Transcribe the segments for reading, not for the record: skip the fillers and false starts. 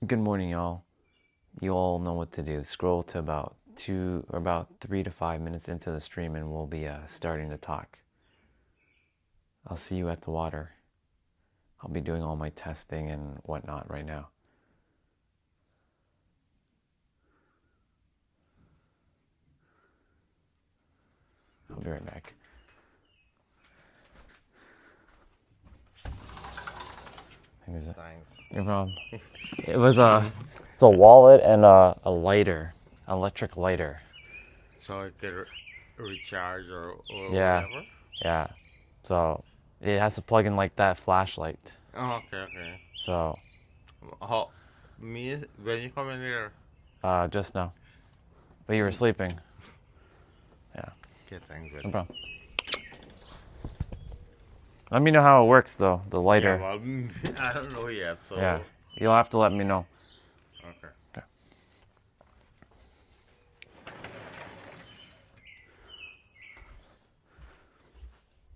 Good morning, y'all. You all know what to do. Scroll to about 3 to 5 minutes into the stream and we'll be starting to talk. I'll see you at the water. I'll be doing all my testing and whatnot right now. I'll be right back. Thanks. No problem. It's a wallet and a lighter, electric lighter. So I can recharge or Yeah, whatever? yeah. So it has to plug in like that flashlight. Oh, okay. So, How, me, when you come in here? just now. But you were sleeping. Yeah, Okay, thanks, no buddy. problem. Let me know how it works though, the Yeah, lighter. well, I don't know yet, so. Yeah, you'll have to let me know. Okay. Okay.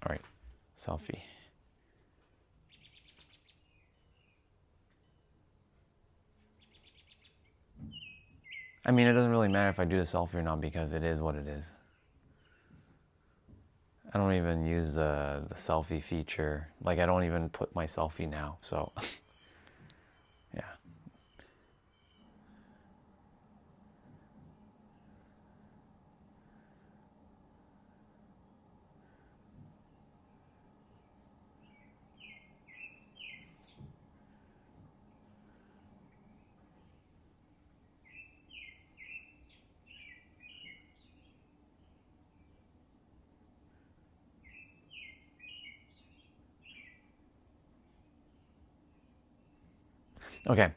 All right, selfie. I mean, it doesn't really matter if I do the selfie or not because it is what it is. I don't even use the selfie feature. Like, I don't even put my selfie now, so yeah. Okay,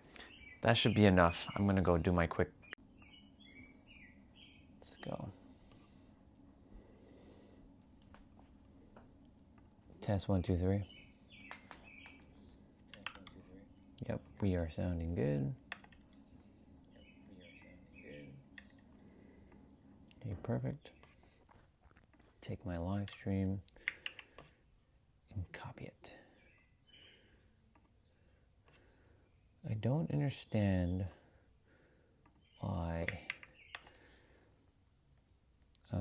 that should be enough. I'm gonna go do my quick. Let's go. Test 1, 2, 3. Yep, we are sounding good. Okay, perfect. Take my live stream and copy it. I don't understand why I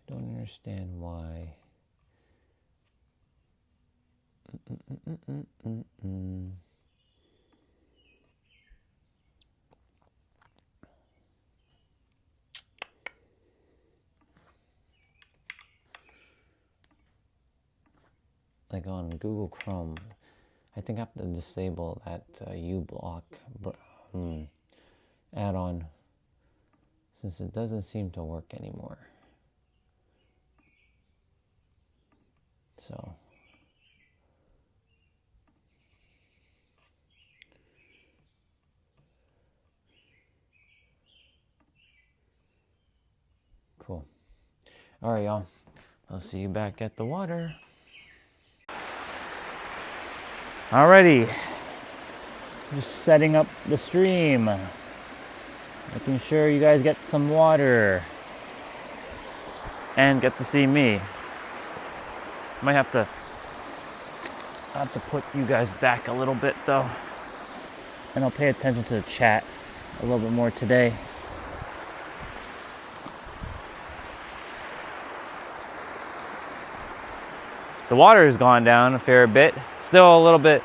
don't understand why like on Google Chrome, I think I have to disable that uBlock add-on since it doesn't seem to work anymore. So cool. All right, y'all. I'll see you back at the water. Alrighty. Just setting up the stream. Making sure you guys get some water. And get to see me. Might have to put you guys back a little bit though. And I'll pay attention to the chat a little bit more today. The water has gone down a fair bit. Still a little bit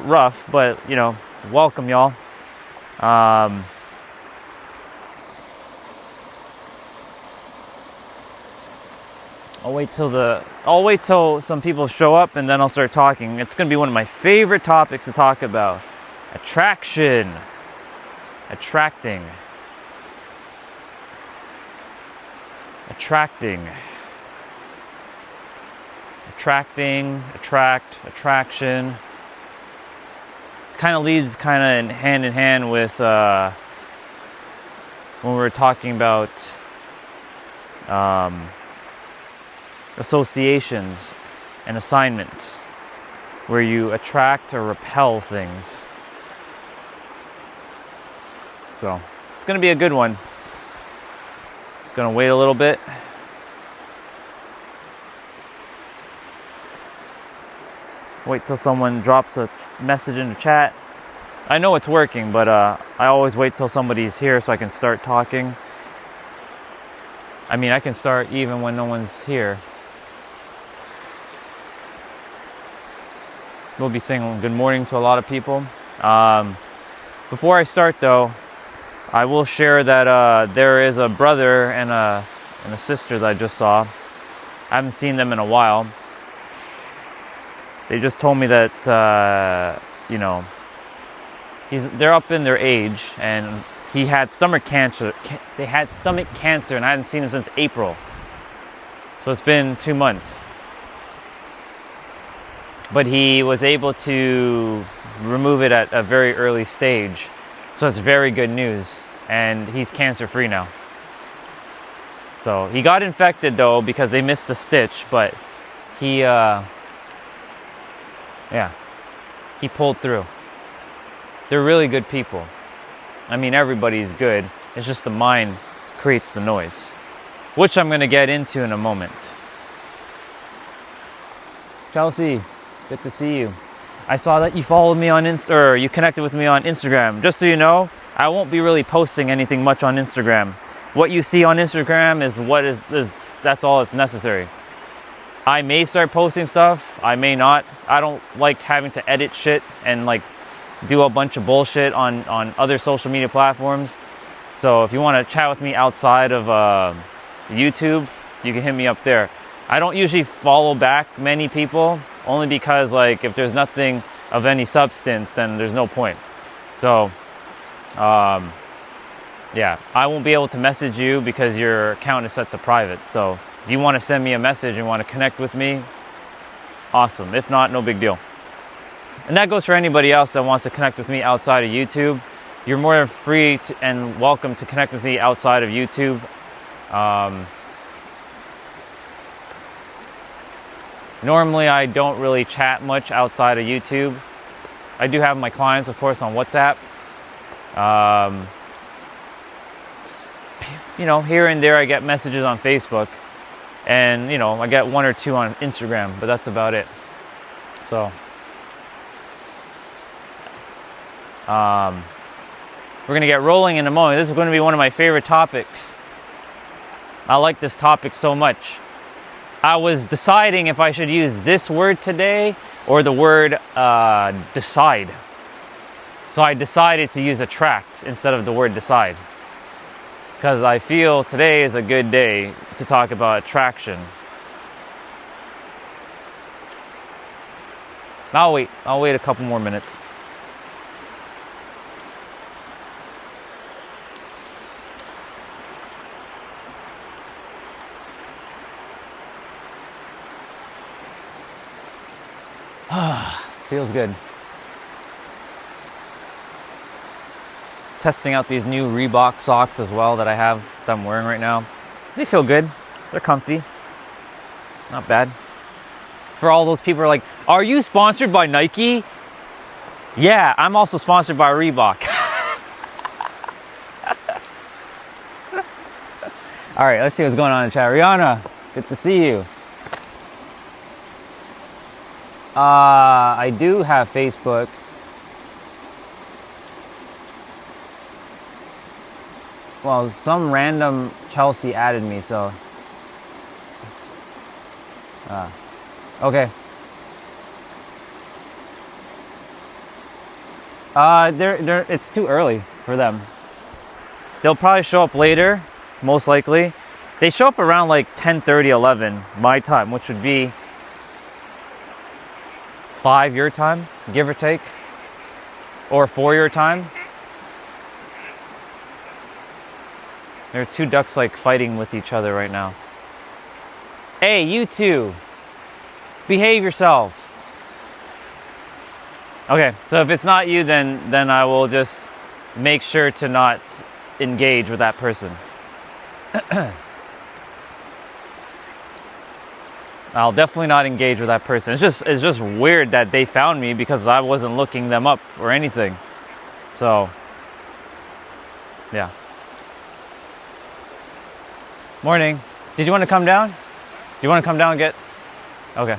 rough, but you know, welcome y'all. I'll wait till some people show up and then I'll start talking. It's gonna be one of my favorite topics to talk about. Attraction. Attracting. Attraction. Kind of leads hand in hand with when we were talking about associations and assignments, where you attract or repel things. So it's going to be a good one. It's going to wait a little bit. Wait till someone drops a message in the chat. I know it's working, but I always wait till somebody's here so I can start talking. I mean, I can start even when no one's here. We'll be saying good morning to a lot of people. Before I start, though, I will share that there is a brother and a sister that I just saw. I haven't seen them in a while. They just told me that, you know, they're up in their age, and he had stomach cancer. They had stomach cancer, and I hadn't seen him since April. So it's been 2 months. But he was able to remove it at a very early stage. So it's very good news. And he's cancer-free now. So he got infected, though, because they missed a stitch. But he pulled through. They're really good people. I mean, everybody's good. It's just the mind creates the noise, which I'm going to get into in a moment. Chelsea, good to see you. I saw that you followed me on or you connected with me on Instagram. Just so you know, I won't be really posting anything much on Instagram. What you see on Instagram is that's all that's necessary. I may start posting stuff, I may not. I don't like having to edit shit and like do a bunch of bullshit on other social media platforms. So if you want to chat with me outside of YouTube, you can hit me up there. I don't usually follow back many people, only because like if there's nothing of any substance, then there's no point. So yeah, I won't be able to message you because your account is set to private. So if you want to send me a message and want to connect with me, awesome. If not, no big deal. And that goes for anybody else that wants to connect with me outside of YouTube. You're more than free and welcome to connect with me outside of YouTube. Normally, I don't really chat much outside of YouTube. I do have my clients, of course, on WhatsApp. You know, here and there I get messages on Facebook. And, you know, I get 1 or 2 on Instagram, but that's about it. So, we're going to get rolling in a moment. This is going to be one of my favorite topics. I like this topic so much. I was deciding if I should use this word today or the word decide. So I decided to use attract instead of the word decide. Because I feel today is a good day to talk about attraction. I'll wait a couple more minutes. Feels good. Testing out these new Reebok socks as well that I'm wearing right now. They feel good. They're comfy. Not bad. For all those people who are like, are you sponsored by Nike? Yeah, I'm also sponsored by Reebok. All right, let's see what's going on in the chat. Rihanna, good to see you. I do have Facebook. Well, some random Chelsea added me, so. Okay. It's too early for them. They'll probably show up later, most likely. They show up around like 10:30, 11 my time, which would be 5 your time, give or take, or 4 your time. There are 2 ducks like fighting with each other right now. Hey, you two, behave yourself. Okay, so if it's not you, then I will just make sure to not engage with that person. I'll definitely not engage with that person. It's just weird that they found me because I wasn't looking them up or anything. So, yeah. Morning. Did you want to come down? Do you want to come down and get? Okay.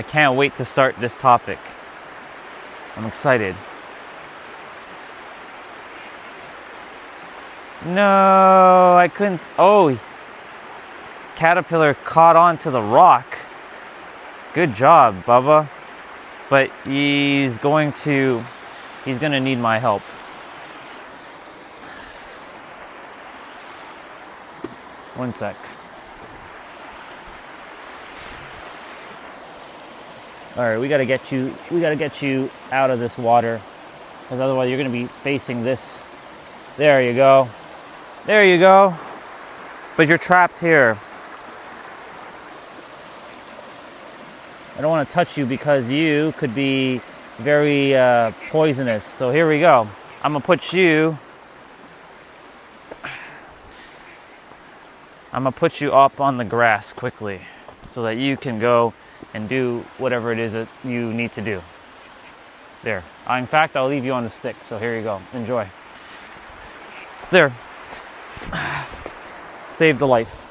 can't wait to start this topic. I'm excited. No, I couldn't. Oh, caterpillar caught onto the rock. Good job, Bubba. But he's gonna need my help. One sec. All right, we gotta get you out of this water, because otherwise you're gonna be facing this. There you go. There you go. But you're trapped here. I don't want to touch you because you could be very poisonous. So here we go. I'm gonna put you up on the grass quickly so that you can go and do whatever it is that you need to do. There. In fact, I'll leave you on the stick. So here you go. Enjoy. There. Saved a life.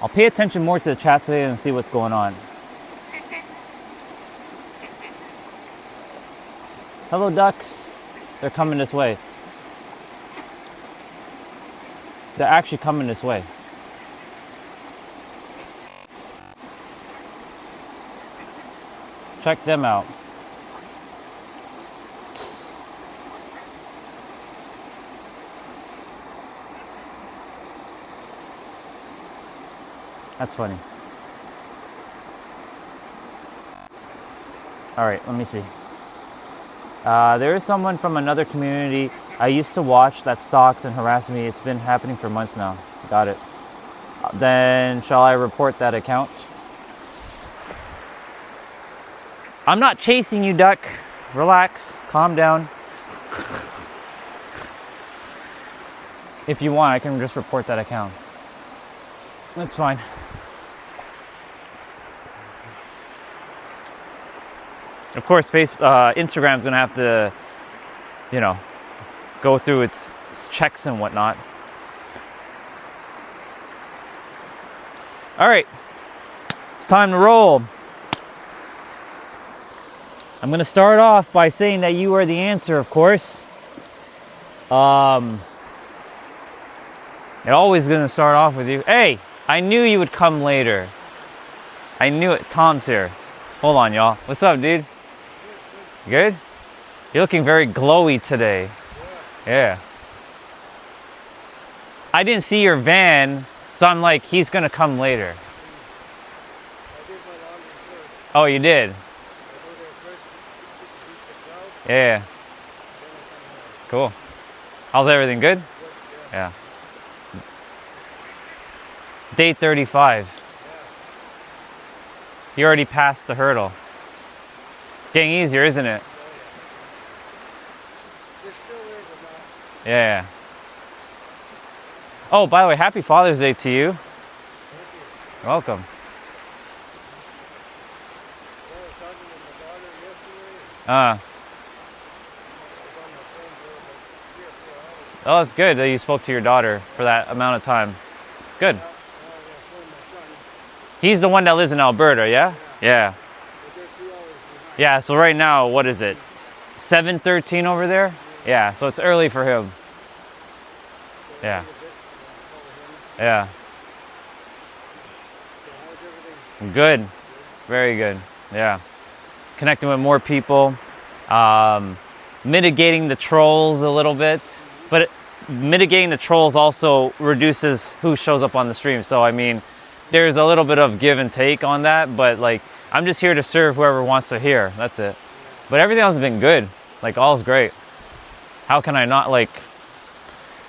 I'll pay attention more to the chat today and see what's going on. Hello, ducks. They're coming this way. They're actually coming this way. Check them out. Psst. That's funny. All right, let me see. There is someone from another community I used to watch that stalks and harasses me. It's been happening for months now. Got it. Then shall I report that account? I'm not chasing you, duck. Relax. Calm down. If you want, I can just report that account. That's fine. Of course, Instagram's gonna have to, go through its checks and whatnot. All right, it's time to roll. I'm gonna start off by saying that you are the answer, of course. It always gonna start off with you. Hey, I knew you would come later. I knew it. Tom's here. Hold on, y'all. What's up, dude? Good? You're looking very glowy today. Yeah. I didn't see your van, so I'm like, he's gonna come later. Oh, you did? Yeah. Cool. How's everything? Good? Yeah. Day 35. You already passed the hurdle. Getting easier, isn't it? Yeah. Oh, by the way, happy Father's Day to you. You're welcome. Oh, it's good that you spoke to your daughter for that amount of time. It's good. He's the one that lives in Alberta, yeah? Yeah. Yeah, so right now, what is it? 7:13 over there? Yeah, so it's early for him. Yeah. Yeah. Good. Very good. Yeah. Connecting with more people. Mitigating the trolls a little bit. But mitigating the trolls also reduces who shows up on the stream. So, I mean, there's a little bit of give and take on that. But, like, I'm just here to serve whoever wants to hear. That's it. But everything else has been good. Like, all's great. How can I not, like...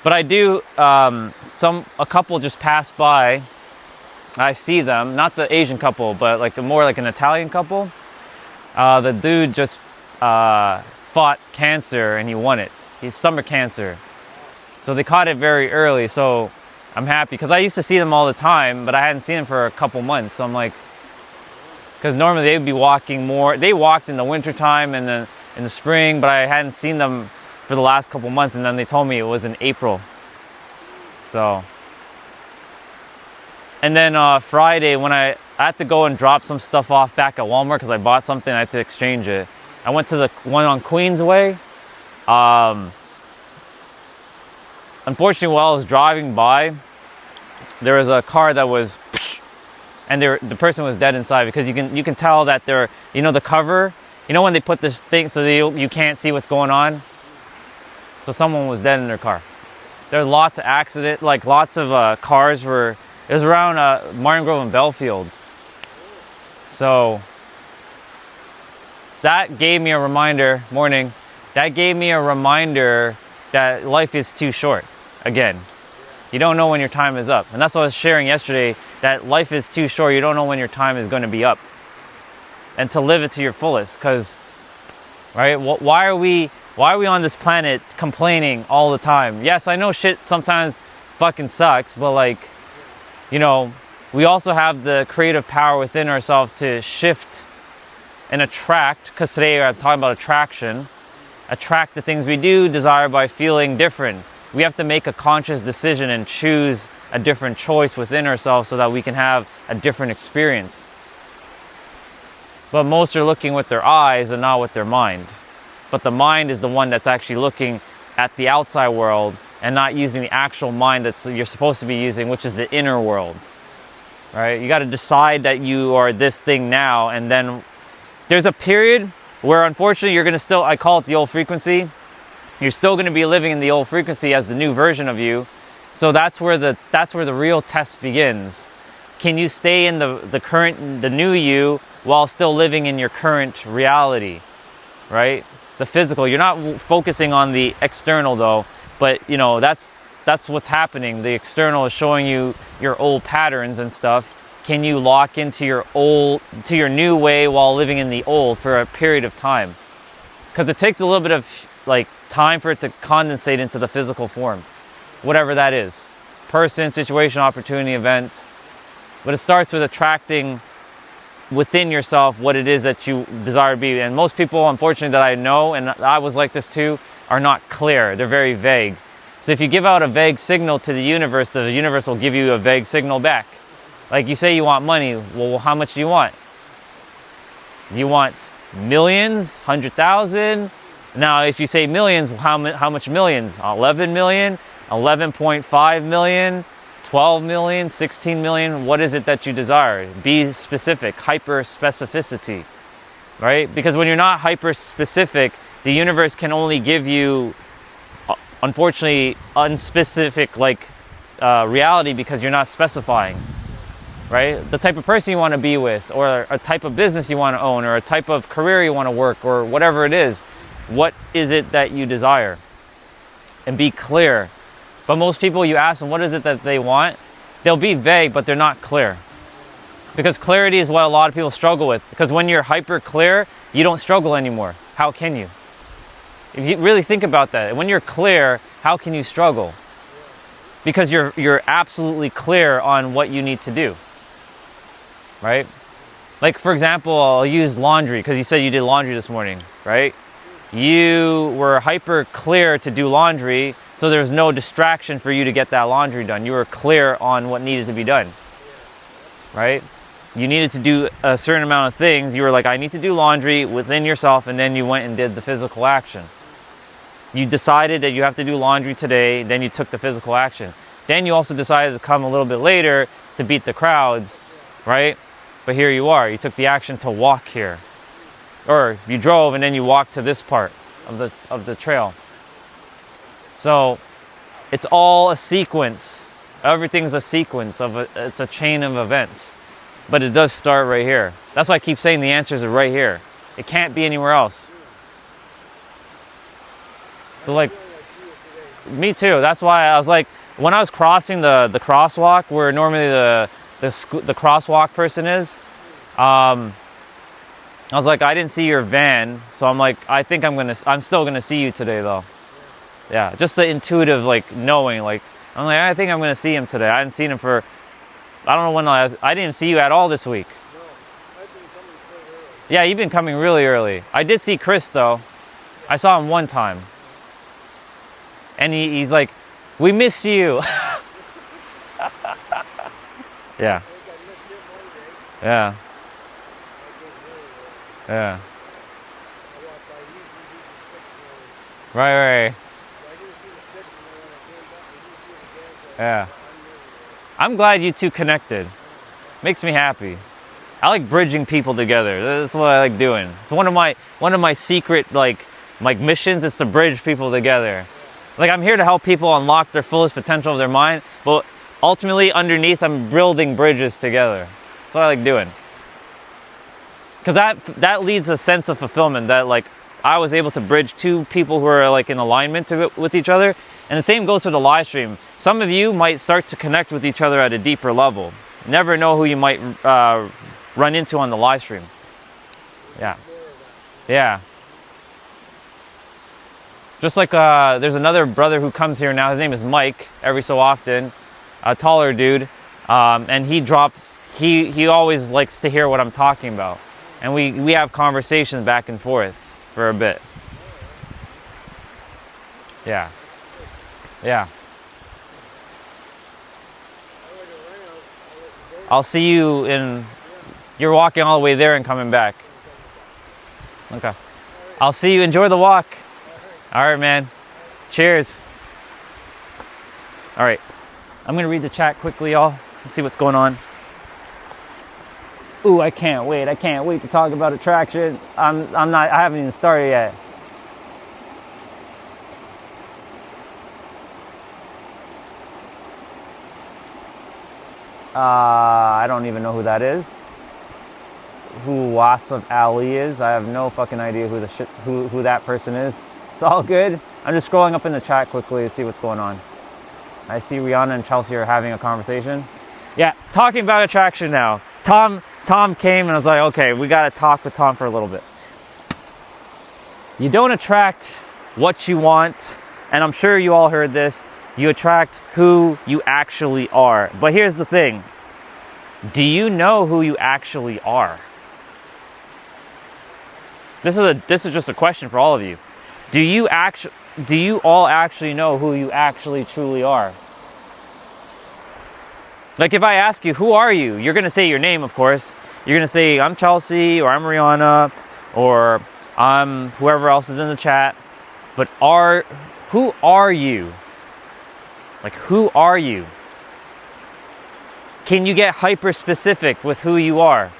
But I do, a couple just passed by. I see them, not the Asian couple, but like more like an Italian couple. The dude just fought cancer and he won it. He's stomach cancer. So they caught it very early. So I'm happy because I used to see them all the time, but I hadn't seen them for a couple months. So I'm like, because normally they'd be walking more. They walked in the wintertime and then in the spring, but I hadn't seen them for the last couple months, and then they told me it was in April. So, and then Friday when I had to go and drop some stuff off back at Walmart because I bought something. I had to exchange it. I went to the one on Queensway. Unfortunately, while I was driving by, there was a car that was, and the person was dead inside, because you can tell that they're, you know, the cover, you know, when they put this thing so you can't see what's going on. So someone was dead in their car. There were lots of accidents, like lots of cars were. It was around Martin Grove and Belfield. So that gave me a reminder. Morning. That gave me a reminder that life is too short. Again, you don't know when your time is up, and that's what I was sharing yesterday. That life is too short. You don't know when your time is going to be up, and to live it to your fullest. Because, right? Why are we on this planet complaining all the time? Yes, I know shit sometimes fucking sucks, but like, you know, we also have the creative power within ourselves to shift and attract. Because today I'm talking about attraction. Attract the things we do desire by feeling different. We have to make a conscious decision and choose a different choice within ourselves so that we can have a different experience. But most are looking with their eyes and not with their mind. But the mind is the one that's actually looking at the outside world and not using the actual mind that you're supposed to be using, which is the inner world. Right? You got to decide that you are this thing now, and then there's a period where unfortunately you're going to still, I call it the old frequency. You're still going to be living in the old frequency as the new version of you. So that's where the real test begins. Can you stay in the new you while still living in your current reality, right? The physical. You're not focusing on the external though, but you know, that's what's happening. The external is showing you your old patterns and stuff. Can you lock into your new way while living in the old for a period of time? Because it takes a little bit of like time for it to condensate into the physical form, whatever that is. Person, situation, opportunity, event. But it starts with attracting within yourself what it is that you desire to be. And most people, unfortunately, that I know, and I was like this too, are not clear. They're very vague. So if you give out a vague signal to the universe will give you a vague signal back. Like you say you want money. Well, how much do you want? Do you want millions? 100,000? Now, if you say millions, how much millions? 11 million? 11.5 million? 12 million? 16 million? What is it that you desire? Be specific. Hyper specificity. Right? Because when you're not hyper specific, the universe can only give you, unfortunately, unspecific reality because you're not specifying. Right? The type of person you want to be with, or a type of business you want to own, or a type of career you want to work, or whatever it is. What is it that you desire? And be clear. But most people, you ask them what is it that they want, they'll be vague, but they're not clear. Because clarity is what a lot of people struggle with. Because when you're hyper clear, you don't struggle anymore. How can you? If you really think about that, when you're clear, how can you struggle? Because you're absolutely clear on what you need to do. Right? Like, for example, I'll use laundry, because you said you did laundry this morning, right? You were hyper clear to do laundry, so there was no distraction for you to get that laundry done. You were clear on what needed to be done, right? You needed to do a certain amount of things. You were like, I need to do laundry within yourself, and then you went and did the physical action. You decided that you have to do laundry today, then you took the physical action. Then you also decided to come a little bit later to beat the crowds, right? But here you are. You took the action to walk here. Or you drove and then you walked to this part of the trail. So it's all a sequence. Everything's a sequence it's a chain of events. But it does start right here. That's why I keep saying the answers are right here. It can't be anywhere else. So like, me too. That's why I was like, when I was crossing the crosswalk where normally the crosswalk person is, I was like, I didn't see your van, so I'm like, I think I'm still gonna see you today though. Yeah, just the intuitive knowing, I'm like, I think I'm gonna see him today. I hadn't seen him for, I don't know when I didn't see you at all this week. No, I've been coming quite early. Yeah, you've been coming really early. I did see Chris though. I saw him one time. And he's like, we miss you. Yeah. Yeah. I couldn't hear it. Yeah. I walked by, usually do the stick road. Right, right. I didn't see the stick road when I came back. I didn't see the gas light. Yeah. But I knew it. I'm glad you two connected. Makes me happy. I like bridging people together. That's what I like doing. It's one of my secret like missions is to bridge people together. Like I'm here to help people unlock their fullest potential of their mind, but ultimately underneath I'm building bridges together. That's what I like doing. Cuz that leads a sense of fulfillment that like I was able to bridge two people who are like in alignment with each other. And the same goes for the live stream. Some of you might start to connect with each other at a deeper level. Never know who you might run into on the live stream. Yeah. Yeah. Just like there's another brother who comes here now. His name is Mike. Every so often, a taller dude, and he always likes to hear what I'm talking about, and we have conversations back and forth for a bit. Yeah. Yeah. I'll see you in. You're walking all the way there and coming back. Okay. I'll see you. Enjoy the walk. All right, man. Cheers. All right. I'm going to read the chat quickly, y'all. Let's see what's going on. Ooh, I can't wait. I can't wait to talk about attraction. I haven't even started yet. I don't even know who that is. Who Wasif Ali is. I have no fucking idea who that person is. It's all good. I'm just scrolling up in the chat quickly to see what's going on. I see Rihanna and Chelsea are having a conversation. Yeah, talking about attraction now. Tom came and I was like, okay, we got to talk with Tom for a little bit. You don't attract what you want, and I'm sure you all heard this. You attract who you actually are. But here's the thing. Do you know who you actually are? This is just a question for all of you. Do you all actually know who you actually truly are? Like if I ask you, who are you? You're going to say your name, of course. You're going to say, I'm Chelsea, or I'm Rihanna, or I'm whoever else is in the chat. But who are you? Like, who are you? Can you get hyper specific with who you are?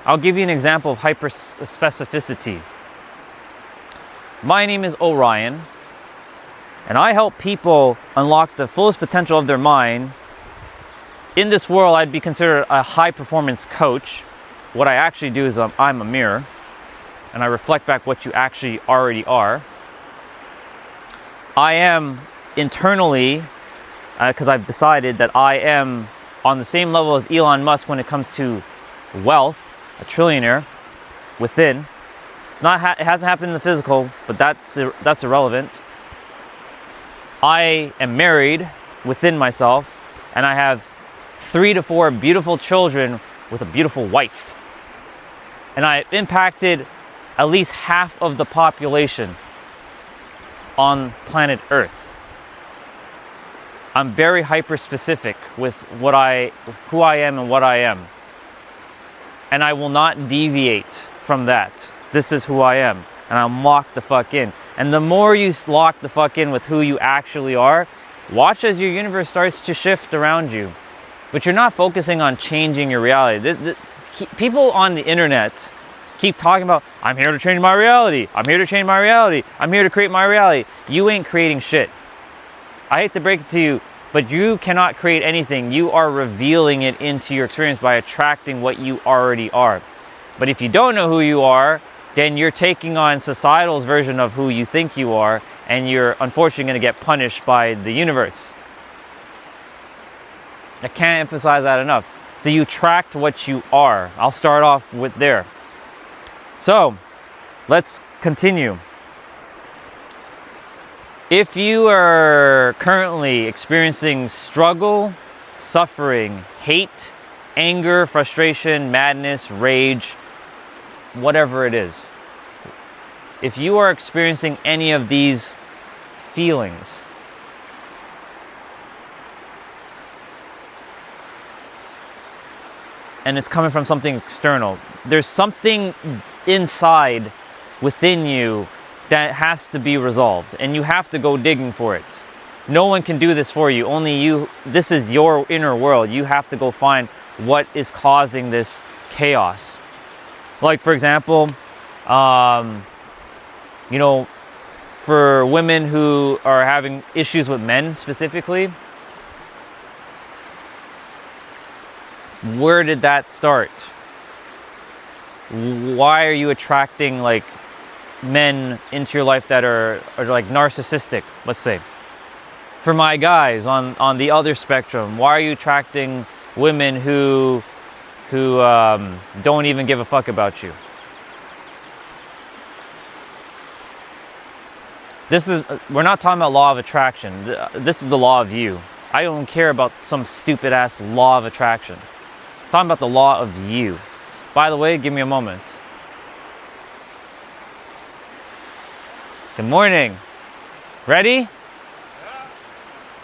I'll give you an example of hyper specificity. My name is Orion, and I help people unlock the fullest potential of their mind. In this world, I'd be considered a high performance coach. What I actually do is I'm a mirror, and I reflect back what you actually already are. I am internally, because I've decided that I am on the same level as Elon Musk when it comes to wealth, a trillionaire within. It hasn't happened in the physical, but that's irrelevant. I am married within myself, and I have 3 to 4 beautiful children with a beautiful wife. And I impacted at least half of the population on planet Earth. I'm very hyper specific with who I am and what I am. And I will not deviate from that. This is who I am. And I'm locked the fuck in. And the more you lock the fuck in with who you actually are, watch as your universe starts to shift around you. But you're not focusing on changing your reality. People on the internet keep talking about, I'm here to change my reality. I'm here to change my reality. I'm here to create my reality. You ain't creating shit. I hate to break it to you, but you cannot create anything. You are revealing it into your experience by attracting what you already are. But if you don't know who you are, then you're taking on societal's version of who you think you are, and you're unfortunately going to get punished by the universe. I can't emphasize that enough. So you attract what you are. I'll start off with there. So, let's continue. If you are currently experiencing struggle, suffering, hate, anger, frustration, madness, rage, whatever it is, if you are experiencing any of these feelings, and it's coming from something external. There's something inside within you that has to be resolved, and you have to go digging for it. No one can do this for you. Only you. This is your inner world. You have to go find what is causing this chaos. Like, for example, you know, for women who are having issues with men specifically, where did that start? Why are you attracting like men into your life that are like narcissistic, let's say? For my guys on the other spectrum, why are you attracting women who don't even give a fuck about you? We're not talking about law of attraction. This is the law of you. I don't care about some stupid ass law of attraction. I'm talking about the law of you. By the way, give me a moment. Good morning. Ready? Yeah.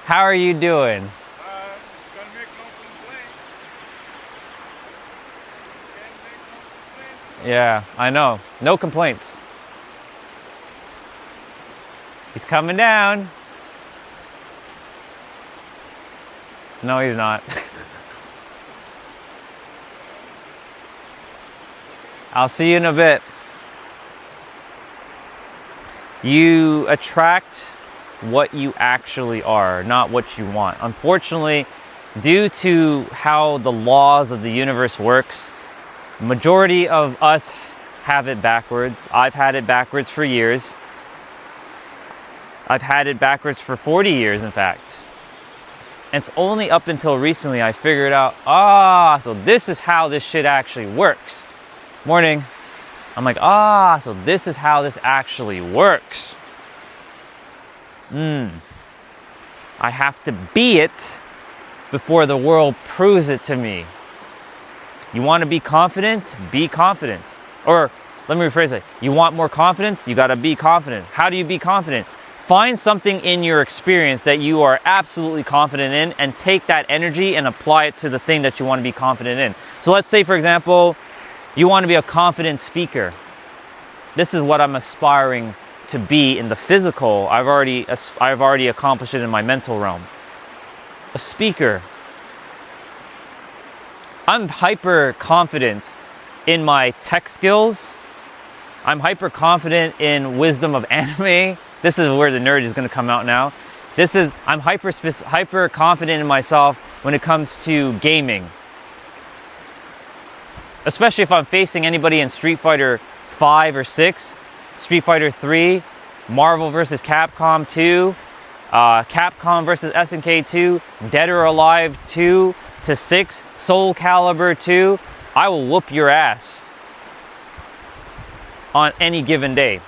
How are you doing? Gonna make no complaint. Can't make no complaint. Yeah, I know. No complaints. He's coming down. No, he's not. I'll see you in a bit. You attract what you actually are, not what you want. Unfortunately, due to how the laws of the universe works, majority of us have it backwards. I've had it backwards for years. I've had it backwards for 40 years, in fact. And it's only up until recently I figured out, so this is how this shit actually works. Morning. I'm like, so this is how this actually works. I have to be it before the world proves it to me. You want to be confident? Be confident. Or let me rephrase it. You want more confidence? You got to be confident. How do you be confident? Find something in your experience that you are absolutely confident in and take that energy and apply it to the thing that you want to be confident in. So let's say, for example, you want to be a confident speaker. This is what I'm aspiring to be in the physical. I've already accomplished it in my mental realm. A speaker. I'm hyper confident in my tech skills. I'm hyper confident in wisdom of anime. This is where the nerd is going to come out now. I'm hyper confident in myself when it comes to gaming. Especially if I'm facing anybody in Street Fighter 5 or 6, Street Fighter 3, Marvel vs. Capcom 2, Capcom vs. SNK 2, Dead or Alive 2 to 6, Soul Calibur 2, I will whoop your ass on any given day.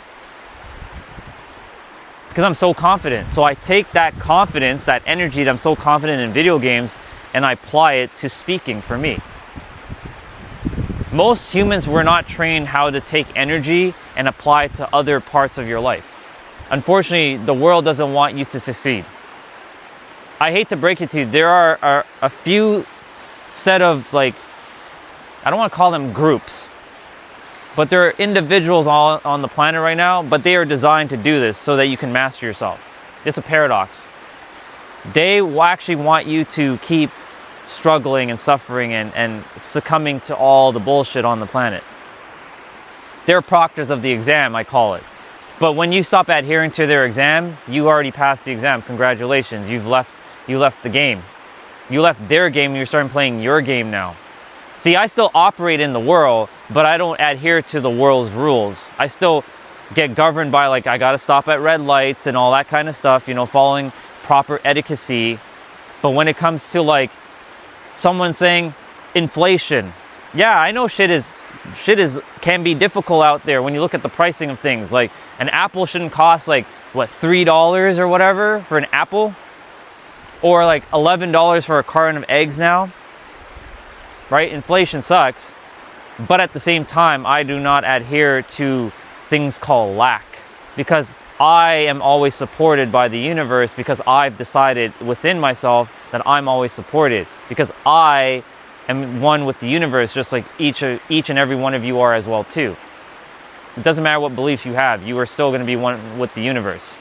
Because I'm so confident. So I take that confidence, that energy that I'm so confident in video games, and I apply it to speaking for me. Most humans were not trained how to take energy and apply it to other parts of your life. Unfortunately, the world doesn't want you to succeed. I hate to break it to you, there are a few set of, like, I don't want to call them groups, but there are individuals all on the planet right now, but they are designed to do this so that you can master yourself. It's a paradox. They will actually want you to keep struggling and suffering and succumbing to all the bullshit on the planet. They're proctors of the exam, I call it. But when you stop adhering to their exam, you already passed the exam. Congratulations, you left the game. You left their game and you're starting playing your game now. See, I still operate in the world, but I don't adhere to the world's rules. I still get governed by, like, I gotta stop at red lights and all that kind of stuff, following proper etiquette. But when it comes to, like, someone saying inflation, yeah, I know shit can be difficult out there when you look at the pricing of things. Like, an apple shouldn't cost, like, what, $3 or whatever for an apple? Or like $11 for a carton of eggs now? Right? Inflation sucks. But at the same time, I do not adhere to things called lack. Because I am always supported by the universe, because I've decided within myself that I'm always supported. Because I am one with the universe, just like each and every one of you are as well too. It doesn't matter what beliefs you have, you are still going to be one with the universe.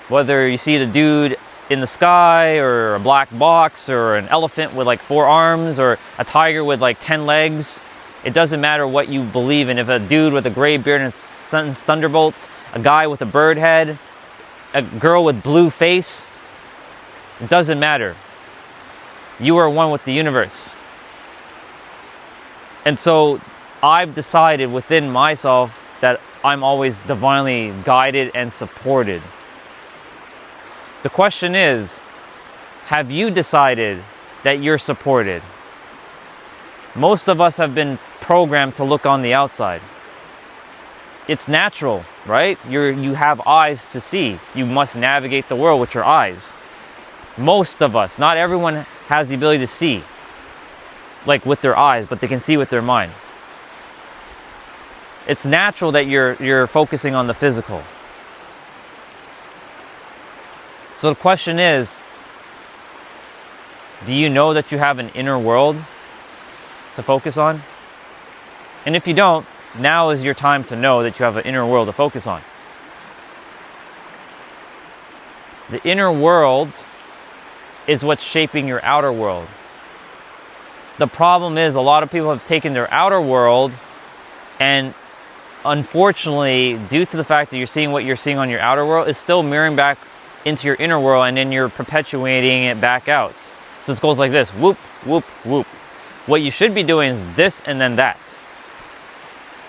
Whether you see the dude in the sky, or a black box, or an elephant with like 4 arms, or a tiger with like 10 legs, it doesn't matter what you believe in. If a dude with a gray beard and sun's thunderbolt, a guy with a bird head, a girl with blue face, it doesn't matter. You are one with the universe. And so I've decided within myself that I'm always divinely guided and supported. The question is, have you decided that you're supported? Most of us have been programmed to look on the outside. It's natural, right? You have eyes to see. You must navigate the world with your eyes. Most of us, not everyone has the ability to see, like with their eyes, but they can see with their mind. It's natural that you're focusing on the physical. So the question is, do you know that you have an inner world to focus on? And if you don't, now is your time to know that you have an inner world to focus on. The inner world is what's shaping your outer world. The problem is, a lot of people have taken their outer world, and unfortunately, due to the fact that you're seeing what you're seeing on your outer world, is still mirroring back into your inner world, and then you're perpetuating it back out. So it goes like this: whoop, whoop, whoop. What you should be doing is this and then that.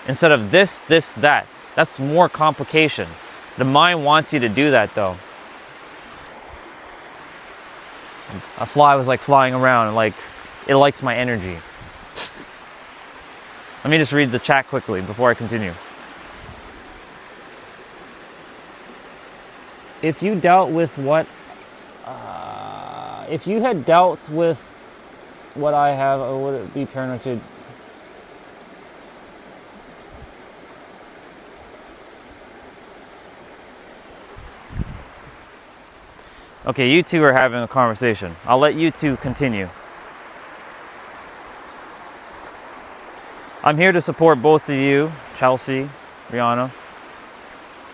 Instead of this, this, that. That's more complication. The mind wants you to do that though. A fly was like flying around, and like it likes my energy. Let me just read the chat quickly before I continue. If you dealt with what, if you had dealt with what I have, or would it be paranoid to? Okay, you two are having a conversation. I'll let you two continue. I'm here to support both of you, Chelsea, Rihanna.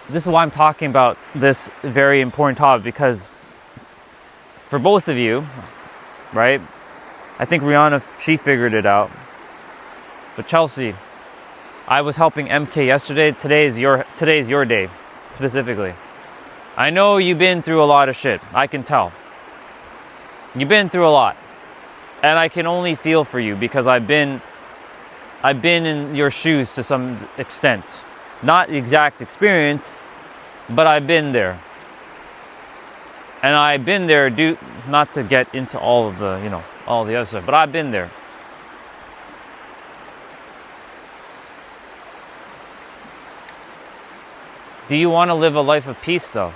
This is why I'm talking about this very important topic, because for both of you, right? I think Rihanna, she figured it out. But Chelsea, I was helping MK yesterday. Today is your day, specifically. I know you've been through a lot of shit. I can tell. You've been through a lot. And I can only feel for you, because I've been in your shoes to some extent. Not the exact experience, but I've been there. And I've been there, not to get into all of the, all the other stuff, but I've been there. Do you want to live a life of peace though?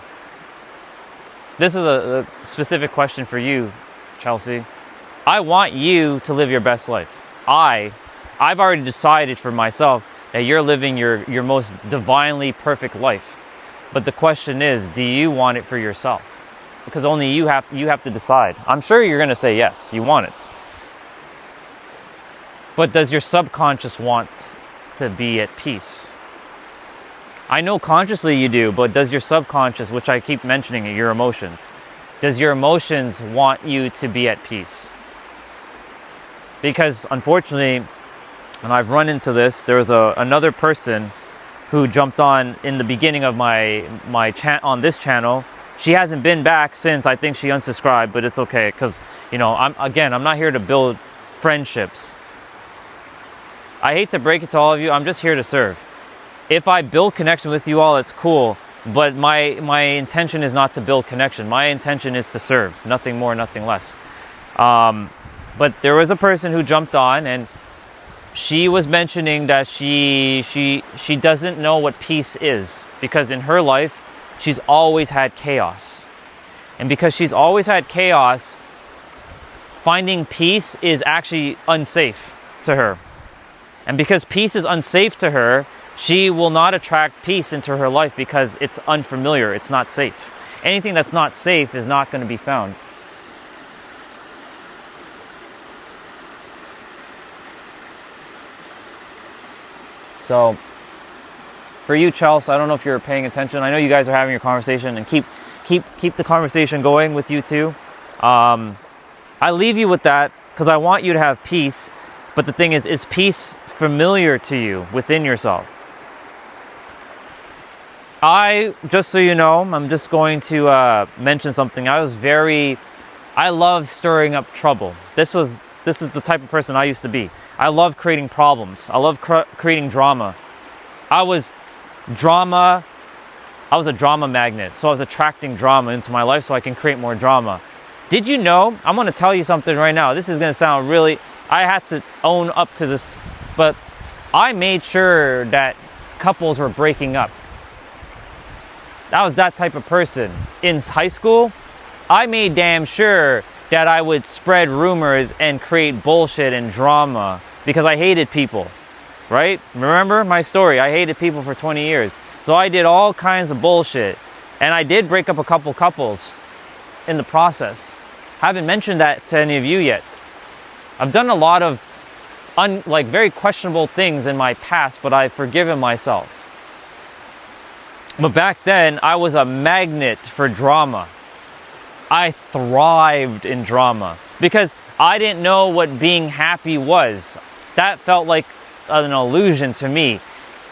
This is a specific question for you, Chelsea. I want you to live your best life. I've already decided for myself that you're living your most divinely perfect life. But the question is, do you want it for yourself? Because only you have to decide. I'm sure you're going to say yes, you want it. But does your subconscious want to be at peace? I know consciously you do, but does your subconscious, which I keep mentioning, your emotions, does your emotions want you to be at peace? Because unfortunately, and I've run into this, there was another person who jumped on in the beginning of on this channel. She hasn't been back since. I think she unsubscribed, but it's okay, because I'm not here to build friendships. I hate to break it to all of you, I'm just here to serve. If I build connection with you all, it's cool, but my intention is not to build connection. My intention is to serve, nothing more, nothing less. But there was a person who jumped on, and she was mentioning that she doesn't know what peace is, because in her life she's always had chaos. And because she's always had chaos, finding peace is actually unsafe to her. And because peace is unsafe to her, she will not attract peace into her life, because it's unfamiliar, it's not safe. Anything that's not safe is not going to be found. So for you, Chelsea, I don't know if you're paying attention. I know you guys are having your conversation, and keep the conversation going with you too. I leave you with that because I want you to have peace. But the thing is peace familiar to you within yourself? Just so you know, I'm just going to mention something. I love stirring up trouble. This is the type of person I used to be. I love creating problems. I love creating drama. I was a drama magnet. So I was attracting drama into my life so I can create more drama. Did you know, I'm going to tell you something right now. This is going to sound really, I have to own up to this, but I made sure that couples were breaking up. I was that type of person. In high school, I made damn sure that I would spread rumors and create bullshit and drama because I hated people, right? Remember my story? I hated people for 20 years. So I did all kinds of bullshit. And I did break up a couple couples in the process. Haven't mentioned that to any of you yet. I've done a lot of very questionable things in my past, but I've forgiven myself. But back then, I was a magnet for drama. I thrived in drama because I didn't know what being happy was. That felt like an illusion to me.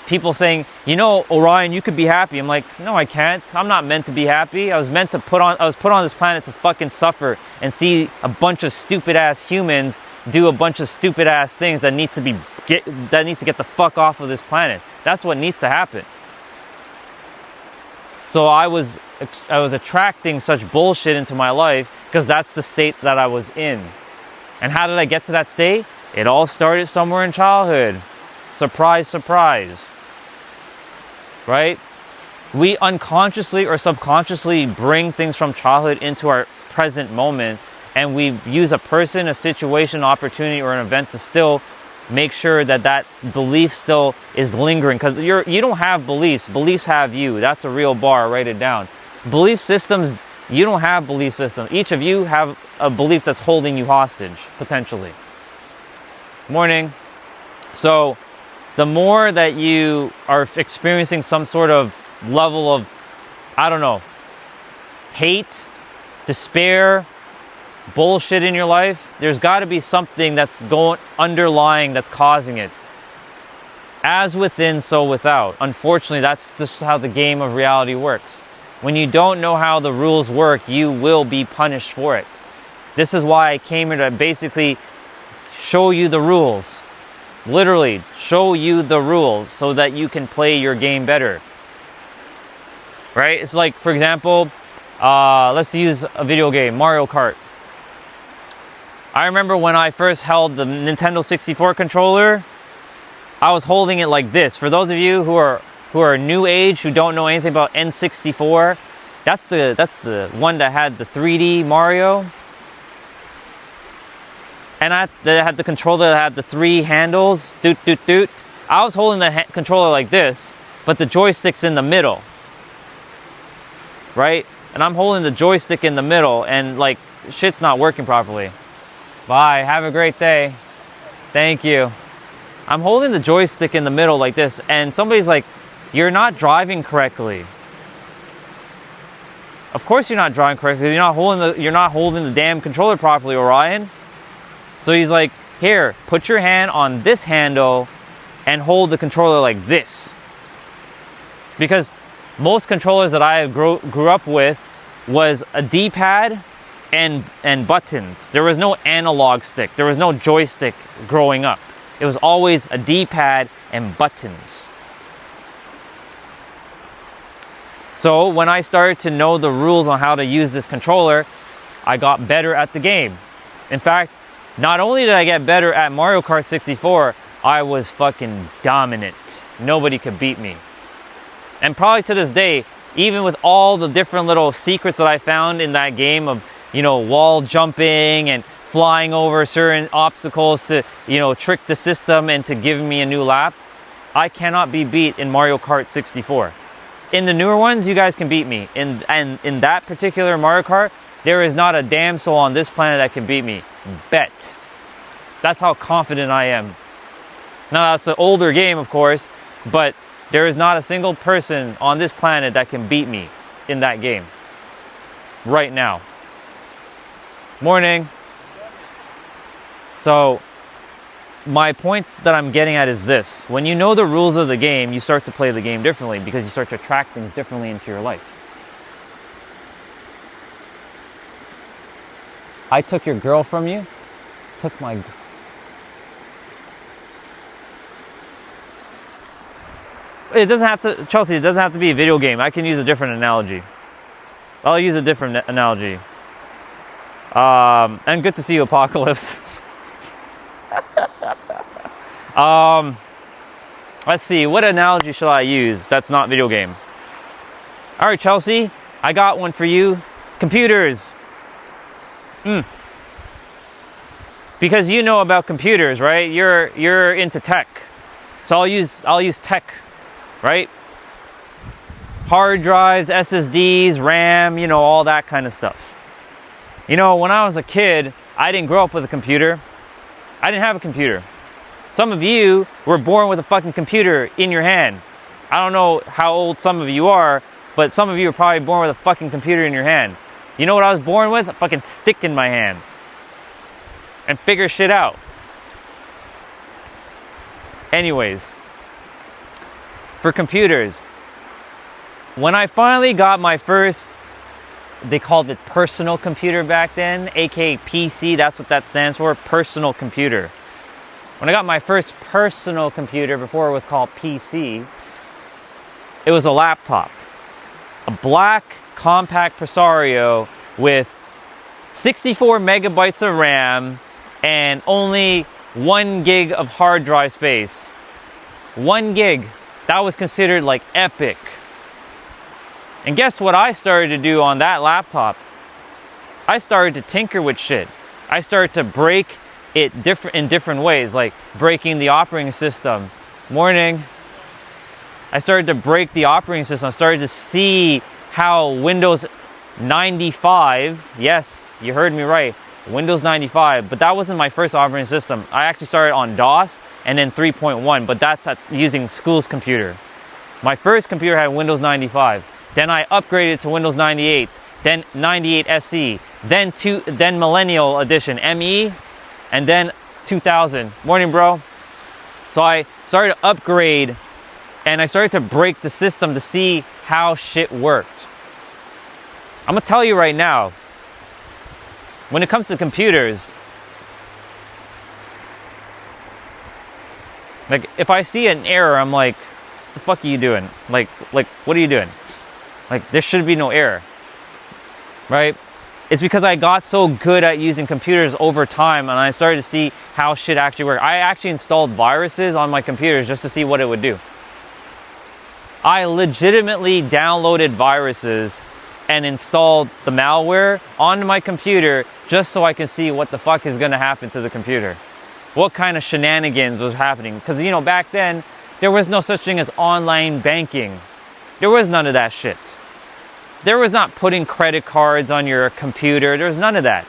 People saying, you know, Orion, you could be happy. I'm like, no, I can't. I'm not meant to be happy. I was put on this planet to fucking suffer and see a bunch of stupid ass humans do a bunch of stupid ass things that needs to get the fuck off of this planet. That's what needs to happen. So I was attracting such bullshit into my life because that's the state that I was in. And how did I get to that state? It all started somewhere in childhood. Surprise, surprise. Right? We unconsciously or subconsciously bring things from childhood into our present moment, and we use a person, a situation, opportunity, or an event to still make sure that belief still is lingering, because you don't have beliefs have you. That's a real bar. Write it down. Belief systems, you don't have belief systems. Each of you have a belief that's holding you hostage, potentially. Morning. So the more that you are experiencing some sort of level of, I don't know, hate, despair, bullshit in your life, there's got to be something that's underlying that's causing it. As within, so without. Unfortunately, that's just how the game of reality works. When you don't know how the rules work, you will be punished for it. This is why I came here to basically show you the rules. Literally, show you the rules so that you can play your game better. Right? It's like, for example, let's use a video game, Mario Kart. I remember when I first held the Nintendo 64 controller, I was holding it like this. For those of you who are new age, who don't know anything about N64, that's the one that had the 3D Mario. And that had the controller that had the 3 handles. Doot, doot, doot. I was holding the controller like this, but the joystick's in the middle. Right? And I'm holding the joystick in the middle, and like, shit's not working properly. Bye. Have a great day. Thank you. I'm holding the joystick in the middle like this, and somebody's like, you're not driving correctly. Of course you're not driving correctly. You're not holding the damn controller properly, Orion. So he's like, here, put your hand on this handle and hold the controller like this. Because most controllers that I grew up with was a D-pad and buttons. There was no analog stick. There was no joystick growing up. It was always a D-pad and buttons. So when I started to know the rules on how to use this controller, I got better at the game. In fact, not only did I get better at Mario Kart 64, I was fucking dominant. Nobody could beat me. And probably to this day, even with all the different little secrets that I found in that game of, wall jumping and flying over certain obstacles to, trick the system and to give me a new lap, I cannot be beat in Mario Kart 64. In the newer ones, you guys can beat me. And in that particular Mario Kart, there is not a damn soul on this planet that can beat me. Bet. That's how confident I am. Now, that's the older game, of course, But there is not a single person on this planet that can beat me in that game. Right now. Morning. So, my point that I'm getting at is this. When you know the rules of the game, you start to play the game differently because you start to attract things differently into your life. I took your girl from you. Took my... It doesn't have to, Chelsea, it doesn't have to be a video game. I can use a different analogy. I'll use a different analogy. And good to see you, Apocalypse. Let's see, what analogy shall I use that's not video game? All right, Chelsea, I got one for you. Computers. Because you know about computers, right? You're into tech. So I'll use tech, right? Hard drives, SSDs, RAM, you know, all that kind of stuff. You know, when I was a kid, I didn't grow up with a computer. I didn't have a computer. Some of you were born with a fucking computer in your hand. I don't know how old some of you are, but some of you are probably born with a fucking computer in your hand. You know what I was born with? A fucking stick in my hand. And figure shit out. Anyways, for computers, when I finally got my first, they called it personal computer back then, aka PC, that's what that stands for, personal computer. When I got my first personal computer, before it was called PC, it was a laptop. A black compact Presario with 64 megabytes of RAM and only 1 gig of hard drive space. 1 gig. That was considered like epic. And guess what I started to do on that laptop? I started to tinker with shit. I started to break it in different ways, like breaking the operating system. Morning. I started to break the operating system. I started to see how Windows 95, yes, you heard me right, Windows 95, but that wasn't my first operating system. I actually started on DOS and then 3.1, but that's using school's computer. My first computer had Windows 95. Then I upgraded to Windows 98, then 98 SE, then Millennial Edition ME, and then 2000. Morning, bro. So I started to upgrade and I started to break the system to see how shit worked. I'm gonna tell you right now, when it comes to computers, like if I see an error, I'm like, what the fuck are you doing? Like what are you doing? Like there should be no error, right? It's because I got so good at using computers over time and I started to see how shit actually worked. I actually installed viruses on my computers just to see what it would do. I legitimately downloaded viruses and installed the malware onto my computer just so I can see what the fuck is gonna happen to the computer. What kind of shenanigans was happening. Because, you know, back then, there was no such thing as online banking. There was none of that shit. There was not putting credit cards on your computer. There was none of that.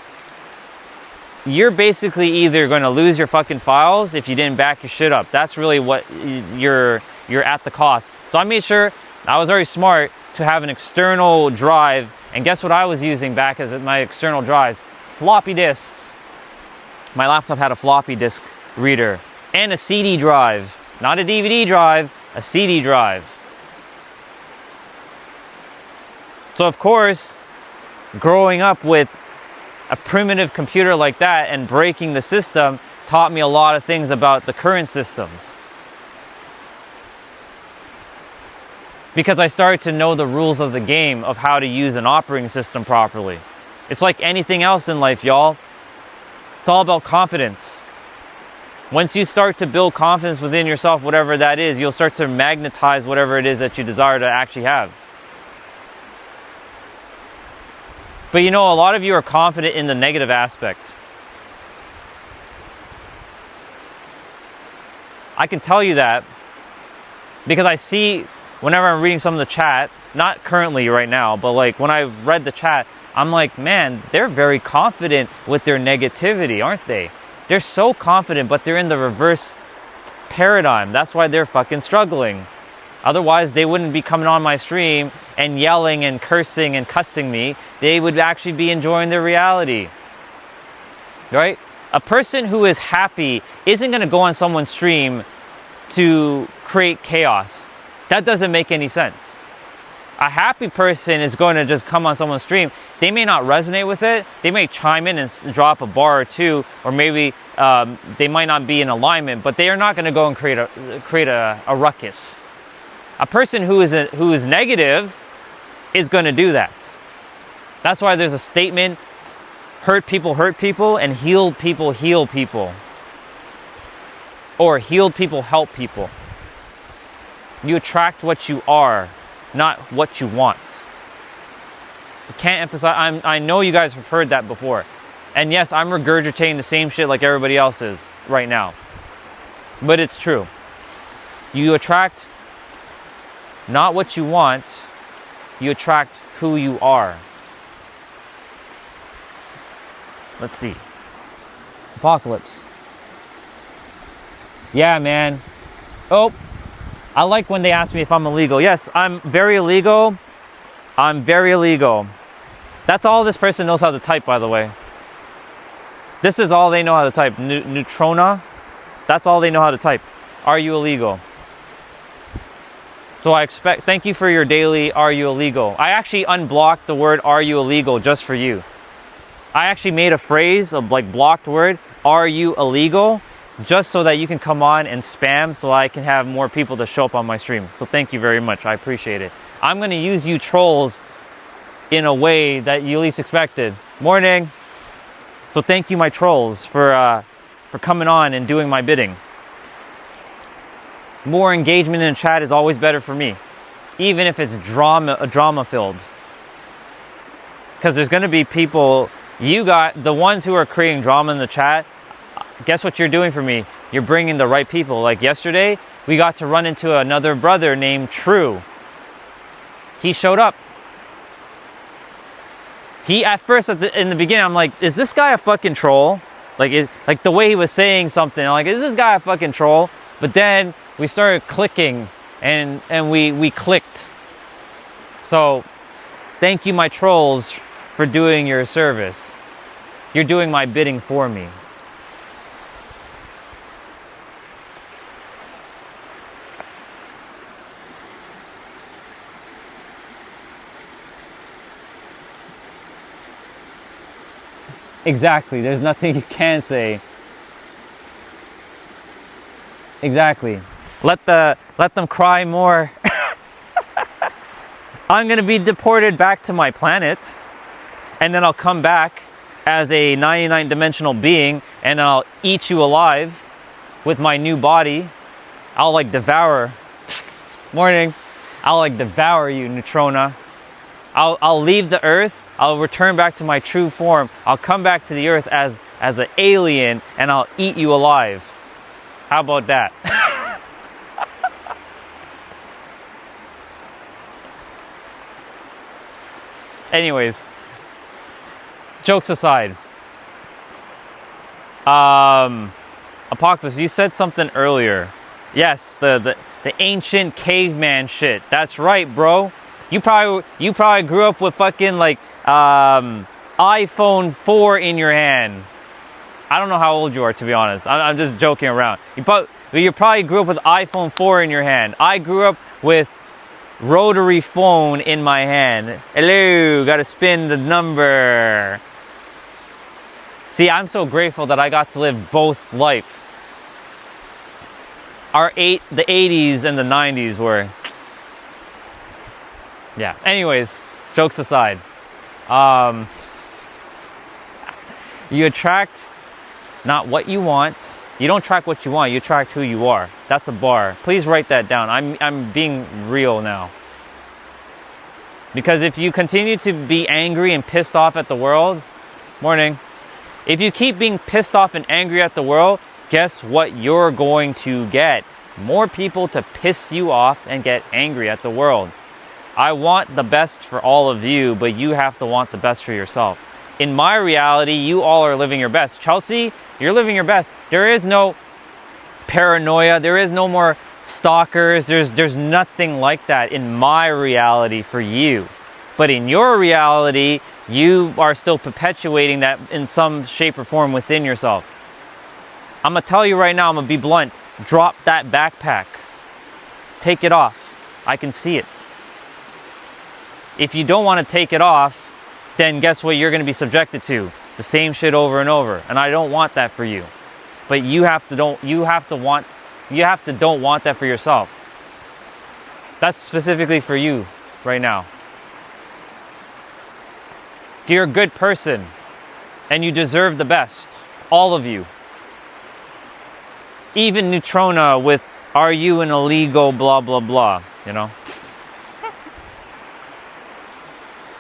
You're basically either going to lose your fucking files if you didn't back your shit up. That's really what you're at the cost. So I made sure, I was very smart to have an external drive. And guess what I was using back as my external drives? Floppy disks. My laptop had a floppy disk reader and a CD drive. Not a DVD drive, a CD drive. So of course, growing up with a primitive computer like that and breaking the system taught me a lot of things about the current systems. Because I started to know the rules of the game of how to use an operating system properly. It's like anything else in life, y'all. It's all about confidence. Once you start to build confidence within yourself, whatever that is, you'll start to magnetize whatever it is that you desire to actually have. But you know, a lot of you are confident in the negative aspect. I can tell you that because I see whenever I'm reading some of the chat, not currently right now, but like when I've read the chat, I'm like, man, they're very confident with their negativity, aren't they? They're so confident, but they're in the reverse paradigm. That's why they're fucking struggling. Otherwise, they wouldn't be coming on my stream and yelling and cursing and cussing me. They would actually be enjoying their reality. Right? A person who is happy isn't going to go on someone's stream to create chaos. That doesn't make any sense. A happy person is going to just come on someone's stream. They may not resonate with it. They may chime in and drop a bar or two, or maybe they might not be in alignment, but they are not going to go and create a ruckus. A person who is negative is going to do that. That's why there's a statement: hurt people, and healed people heal people. Or healed people help people. You attract what you are, not what you want. I can't emphasize, I know you guys have heard that before. And yes, I'm regurgitating the same shit like everybody else is right now. But it's true. You attract not what you want, you attract who you are. Let's see. Apocalypse. Yeah, man. Oh, I like when they ask me if I'm illegal. Yes, I'm very illegal. I'm very illegal. That's all this person knows how to type, by the way. This is all they know how to type. Neutrona. That's all they know how to type. Are you illegal? So thank you for your daily are you illegal. I actually unblocked the word are you illegal just for you. I actually made a phrase, a blocked word, are you illegal? Just so that you can come on and spam so I can have more people to show up on my stream. So thank you very much. I appreciate it. I'm going to use you trolls in a way that you least expected. Morning. So thank you, my trolls, for coming on and doing my bidding. More engagement in the chat is always better for me, even if it's drama filled. Because there's going to be people, the ones who are creating drama in the chat. Guess what you're doing for me? You're bringing the right people. Like yesterday, we got to run into another brother named True. He showed up. At first, in the beginning, I'm like, is this guy a fucking troll? Like the way he was saying something, I'm like, is this guy a fucking troll? But then we started clicking, and we clicked. So, thank you, my trolls, for doing your service. You're doing my bidding for me. Exactly. There's nothing you can say. Exactly. Let them cry more. I'm gonna be deported back to my planet, and then I'll come back as a 99-dimensional being, and I'll eat you alive with my new body. I'll devour. Morning. I'll devour you, Neutrona. I'll leave the Earth. I'll return back to my true form. I'll come back to the Earth as an alien, and I'll eat you alive. How about that? Anyways, jokes aside. Apocalypse, you said something earlier. Yes, the ancient caveman shit. That's right, bro. You probably grew up with fucking iPhone 4 in your hand. I don't know how old you are, to be honest. I'm just joking around. You probably grew up with iPhone 4 in your hand. I grew up with rotary phone in my hand. Hello, gotta spin the number. See, I'm so grateful that I got to live both life. The 80s and the 90s were... Yeah, anyways, jokes aside. You attract not what you want. You don't attract what you want, you attract who you are. That's a bar. Please write that down. I'm being real now. Because if you continue to be angry and pissed off at the world, morning. If you keep being pissed off and angry at the world, guess what you're going to get? More people to piss you off and get angry at the world. I want the best for all of you, but you have to want the best for yourself. In my reality, you all are living your best. Chelsea, you're living your best. There is no paranoia. There is no more stalkers. There's nothing like that in my reality for you. But in your reality, you are still perpetuating that in some shape or form within yourself. I'm going to tell you right now, I'm going to be blunt. Drop that backpack. Take it off. I can see it. If you don't want to take it off, then guess what you're going to be subjected to? The same shit over and over. And I don't want that for you. But you have to don't want that for yourself. That's specifically for you right now. You're a good person and you deserve the best. All of you. Even Neutrona with, are you an illegal blah blah blah, you know?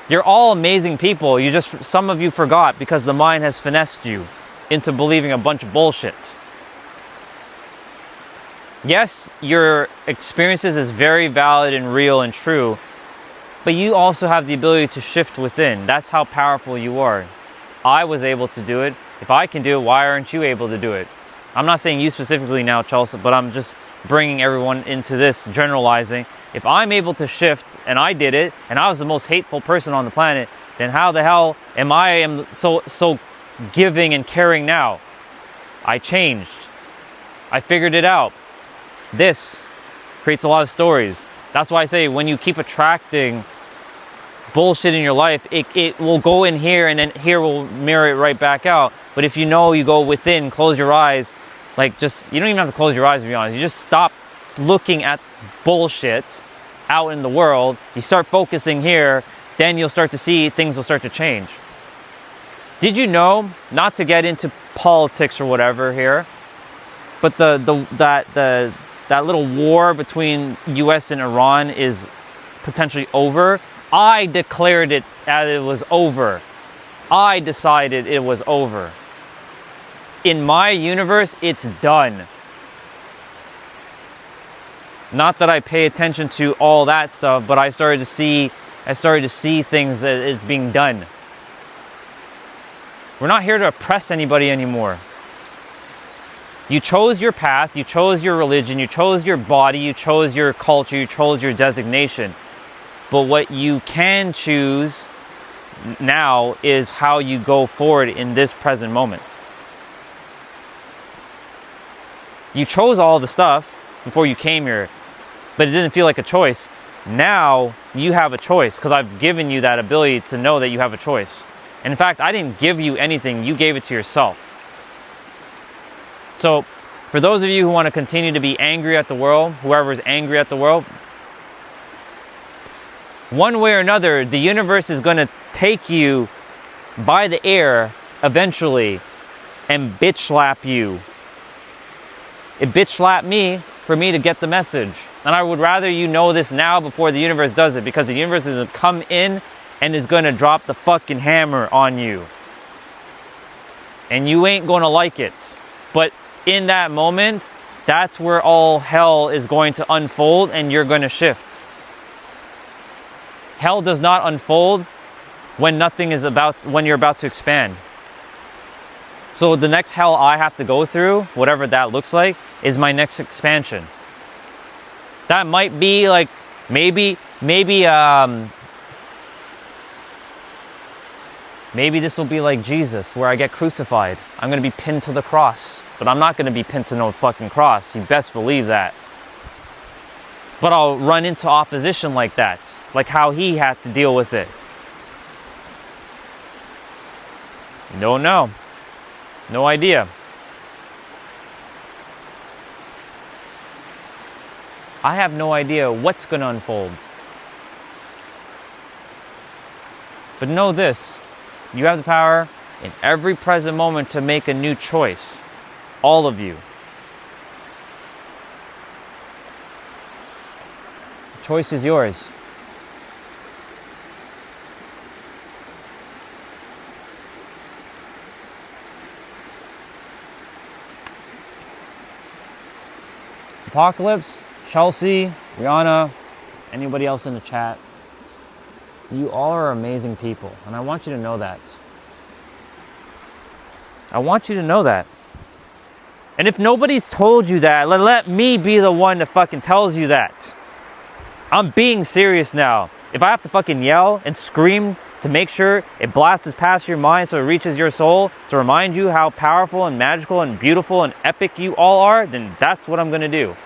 You're all amazing people. Some of you forgot because the mind has finessed you into believing a bunch of bullshit. Yes, your experiences is very valid and real and true, but you also have the ability to shift within. That's how powerful you are. I was able to do it. If I can do it, why aren't you able to do it? I'm not saying you specifically now, Chelsea, but I'm just bringing everyone into this, generalizing. If I'm able to shift, and I did it, and I was the most hateful person on the planet, then how the hell am I so giving and caring now? I changed. I figured it out. This creates a lot of stories. That's why I say when you keep attracting bullshit in your life, it will go in here and then here will mirror it right back out. But if you know, you go within, close your eyes, you don't even have to close your eyes to be honest. You just stop looking at bullshit out in the world. You start focusing here, then you'll start to see things will start to change. Did you know, not to get into politics or whatever here, but that little war between US and Iran is potentially over? I declared it as it was over. I decided it was over. In my universe, it's done. Not that I pay attention to all that stuff, but I started to see things as being done. We're not here to oppress anybody anymore. You chose your path, you chose your religion, you chose your body, you chose your culture, you chose your designation. But what you can choose now is how you go forward in this present moment. You chose all the stuff before you came here, but it didn't feel like a choice. Now you have a choice because I've given you that ability to know that you have a choice. And in fact, I didn't give you anything, you gave it to yourself. So, for those of you who want to continue to be angry at the world, whoever is angry at the world, one way or another, the universe is going to take you by the air eventually and bitch slap you. It bitch slapped me for me to get the message. And I would rather you know this now before the universe does it, because the universe is going to come in and is going to drop the fucking hammer on you. And you ain't going to like it. But in that moment, that's where all hell is going to unfold and you're going to shift. Hell does not unfold when you're about to expand. So the next hell I have to go through, whatever that looks like, is my next expansion. That might be like, maybe this will be like Jesus, where I get crucified. I'm going to be pinned to the cross. But I'm not going to be pinned to no fucking cross. You best believe that. But I'll run into opposition like that. Like how he had to deal with it. Don't know. No idea. I have no idea what's going to unfold. But know this. You have the power in every present moment to make a new choice. All of you. The choice is yours. Apocalypse, Chelsea, Rihanna, anybody else in the chat, you all are amazing people, and I want you to know that. I want you to know that. And if nobody's told you that, let me be the one that fucking tells you that. I'm being serious now. If I have to fucking yell and scream to make sure it blasts past your mind so it reaches your soul to remind you how powerful and magical and beautiful and epic you all are, then that's what I'm gonna do.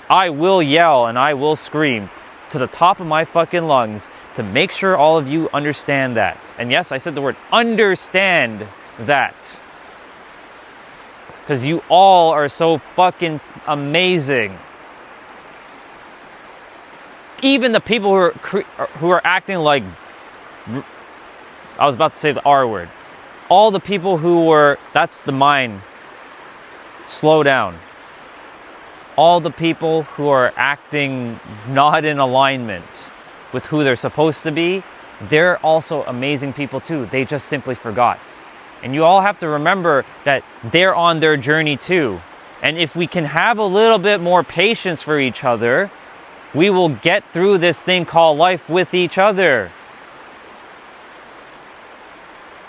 I will yell and I will scream to the top of my fucking lungs to make sure all of you understand that. And yes, I said the word understand that. Because you all are so fucking amazing. Even the people who are acting like, I was about to say the R word. All the people who were, that's the mind. Slow down. All the people who are acting not in alignment with who they're supposed to be, they're also amazing people too. They just simply forgot. And you all have to remember that they're on their journey too. And if we can have a little bit more patience for each other, we will get through this thing called life with each other.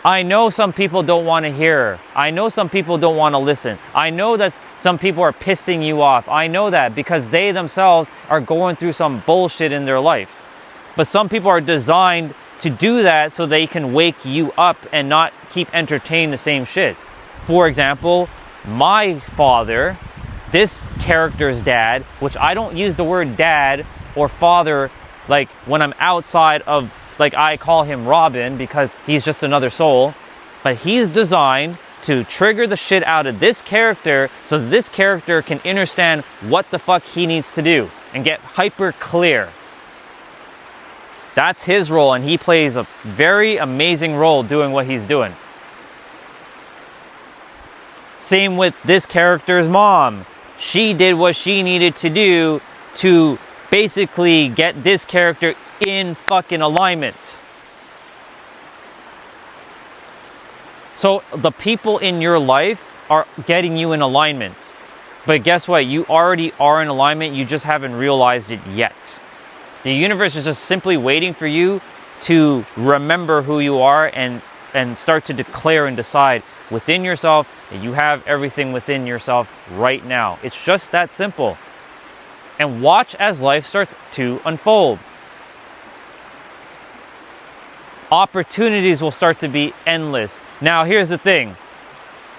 I know some people don't want to hear. I know some people don't want to listen. I know that some people are pissing you off. I know that because they themselves are going through some bullshit in their life. But some people are designed to do that so they can wake you up and not keep entertaining the same shit. For example, my father, this character's dad, which I don't use the word dad or father like when I'm outside of, like I call him Robin because he's just another soul, but he's designed to trigger the shit out of this character so this character can understand what the fuck he needs to do and get hyper clear. That's his role, and he plays a very amazing role doing what he's doing. Same with this character's mom. She did what she needed to do to basically get this character in fucking alignment. So the people in your life are getting you in alignment. But guess what? You already are in alignment, you just haven't realized it yet. The universe is just simply waiting for you to remember who you are and start to declare and decide within yourself that you have everything within yourself right now. It's just that simple. And watch as life starts to unfold. Opportunities will start to be endless. Now, here's the thing.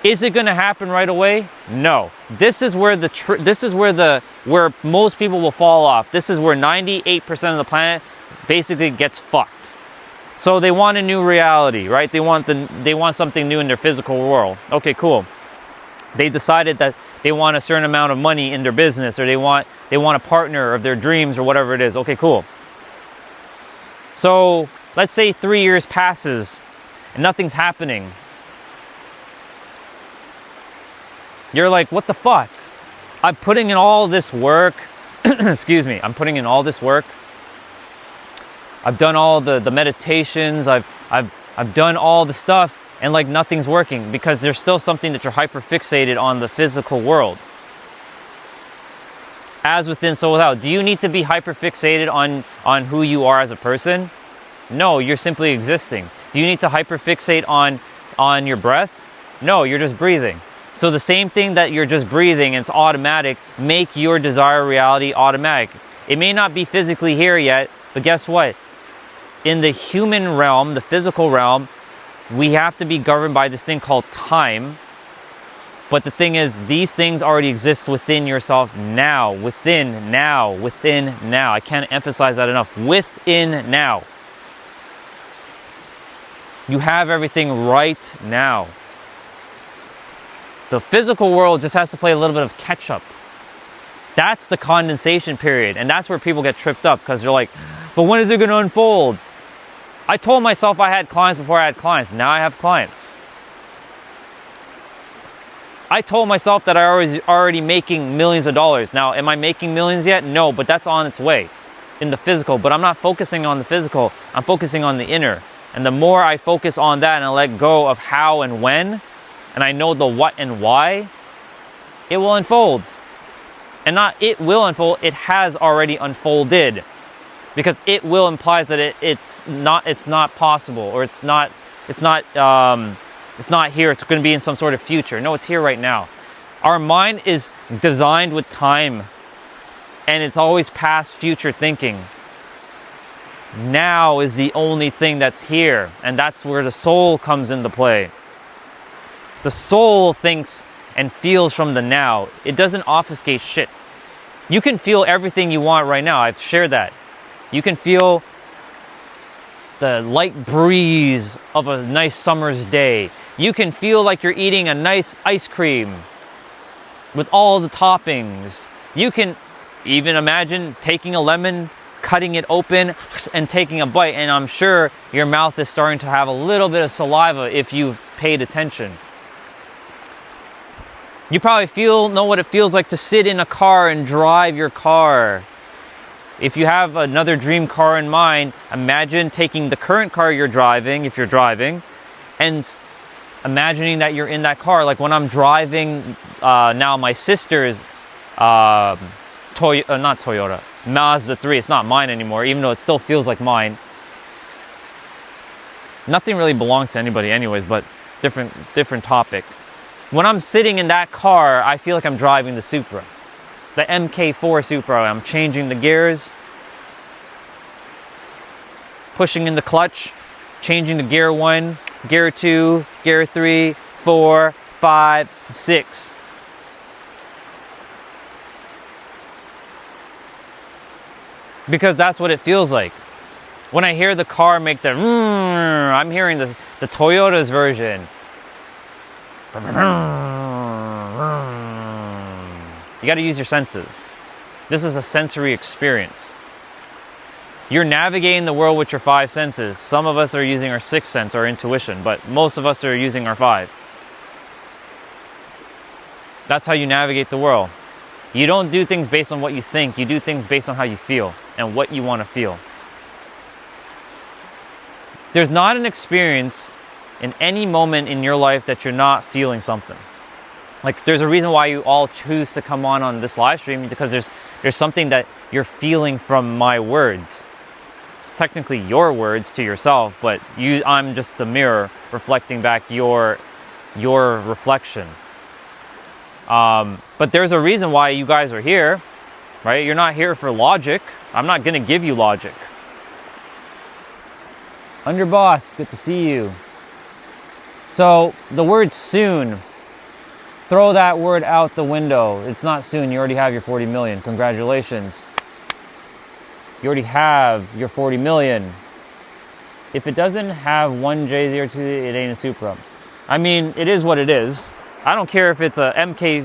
Is it going to happen right away? No. This is where where most people will fall off. This is where 98% of the planet basically gets fucked. So they want a new reality, right? They want something new in their physical world. Okay, cool. They decided that they want a certain amount of money in their business, or they want a partner of their dreams, or whatever it is. Okay, cool. So let's say 3 years passes and nothing's happening. You're like, what the fuck? I'm putting in all this work. Excuse me. I'm putting in all this work. I've done all the meditations. I've done all the stuff, and like nothing's working because there's still something that you're hyper fixated on the physical world. As within, so without. Do you need to be hyper fixated on who you are as a person? No, you're simply existing. Do you need to hyper fixate on your breath? No, you're just breathing. So the same thing that you're just breathing and it's automatic, make your desired reality automatic. It may not be physically here yet, but guess what? In the human realm, the physical realm, we have to be governed by this thing called time. But the thing is, these things already exist within yourself now. Within now. I can't emphasize that enough. Within now. You have everything right now. The physical world just has to play a little bit of catch up. That's the condensation period. And that's where people get tripped up because they're like, but when is it going to unfold? I told myself I had clients before I had clients. Now I have clients. I told myself that I was already making millions of dollars. Now, am I making millions yet? No, but that's on its way in the physical. But I'm not focusing on the physical. I'm focusing on the inner. And the more I focus on that and I let go of how and when, and I know the what and why, it will unfold. And not it will unfold, it has already unfolded. Because it will implies that it's not possible, or it's not here, it's going to be in some sort of future. No, it's here right now. Our mind is designed with time, and it's always past future thinking. Now is the only thing that's here, and that's where the soul comes into play. The soul thinks and feels from the now. It doesn't obfuscate shit. You can feel everything you want right now. I've shared that. You can feel the light breeze of a nice summer's day. You can feel like you're eating a nice ice cream with all the toppings. You can even imagine taking a lemon, cutting it open, and taking a bite. And I'm sure your mouth is starting to have a little bit of saliva if you've paid attention. You probably know what it feels like to sit in a car and drive your car. If you have another dream car in mind, imagine taking the current car you're driving, if you're driving, and imagining that you're in that car. Like when I'm driving now my sister's not Toyota, Mazda 3. It's not mine anymore, even though it still feels like mine. Nothing really belongs to anybody anyways, but different topic. When I'm sitting in that car, I feel like I'm driving the Supra. The MK4 Supra. I'm changing the gears, pushing in the clutch, changing the gear 1, gear 2, gear 3, 4, 5, 6. Because that's what it feels like. When I hear the car make the I'm hearing the Toyota's version. You got to use your senses. This is a sensory experience. You're navigating the world with your 5 senses. Some of us are using our 6th sense, our intuition, but most of us are using our 5. That's how you navigate the world. You don't do things based on what you think. You do things based on how you feel and what you want to feel. There's not an experience in any moment in your life that you're not feeling something. Like there's a reason why you all choose to come on this live stream, because there's something that you're feeling from my words. It's technically your words to yourself, but I'm just the mirror reflecting back your reflection. But there's a reason why you guys are here, right? You're not here for logic. I'm not gonna give you logic. Underboss, good to see you. So the word soon, throw that word out the window. It's not soon. You already have your 40 million. Congratulations. You already have your 40 million. If it doesn't have one JZ or two, it ain't a Supra. I mean, it is what it is. I don't care if it's a MK3,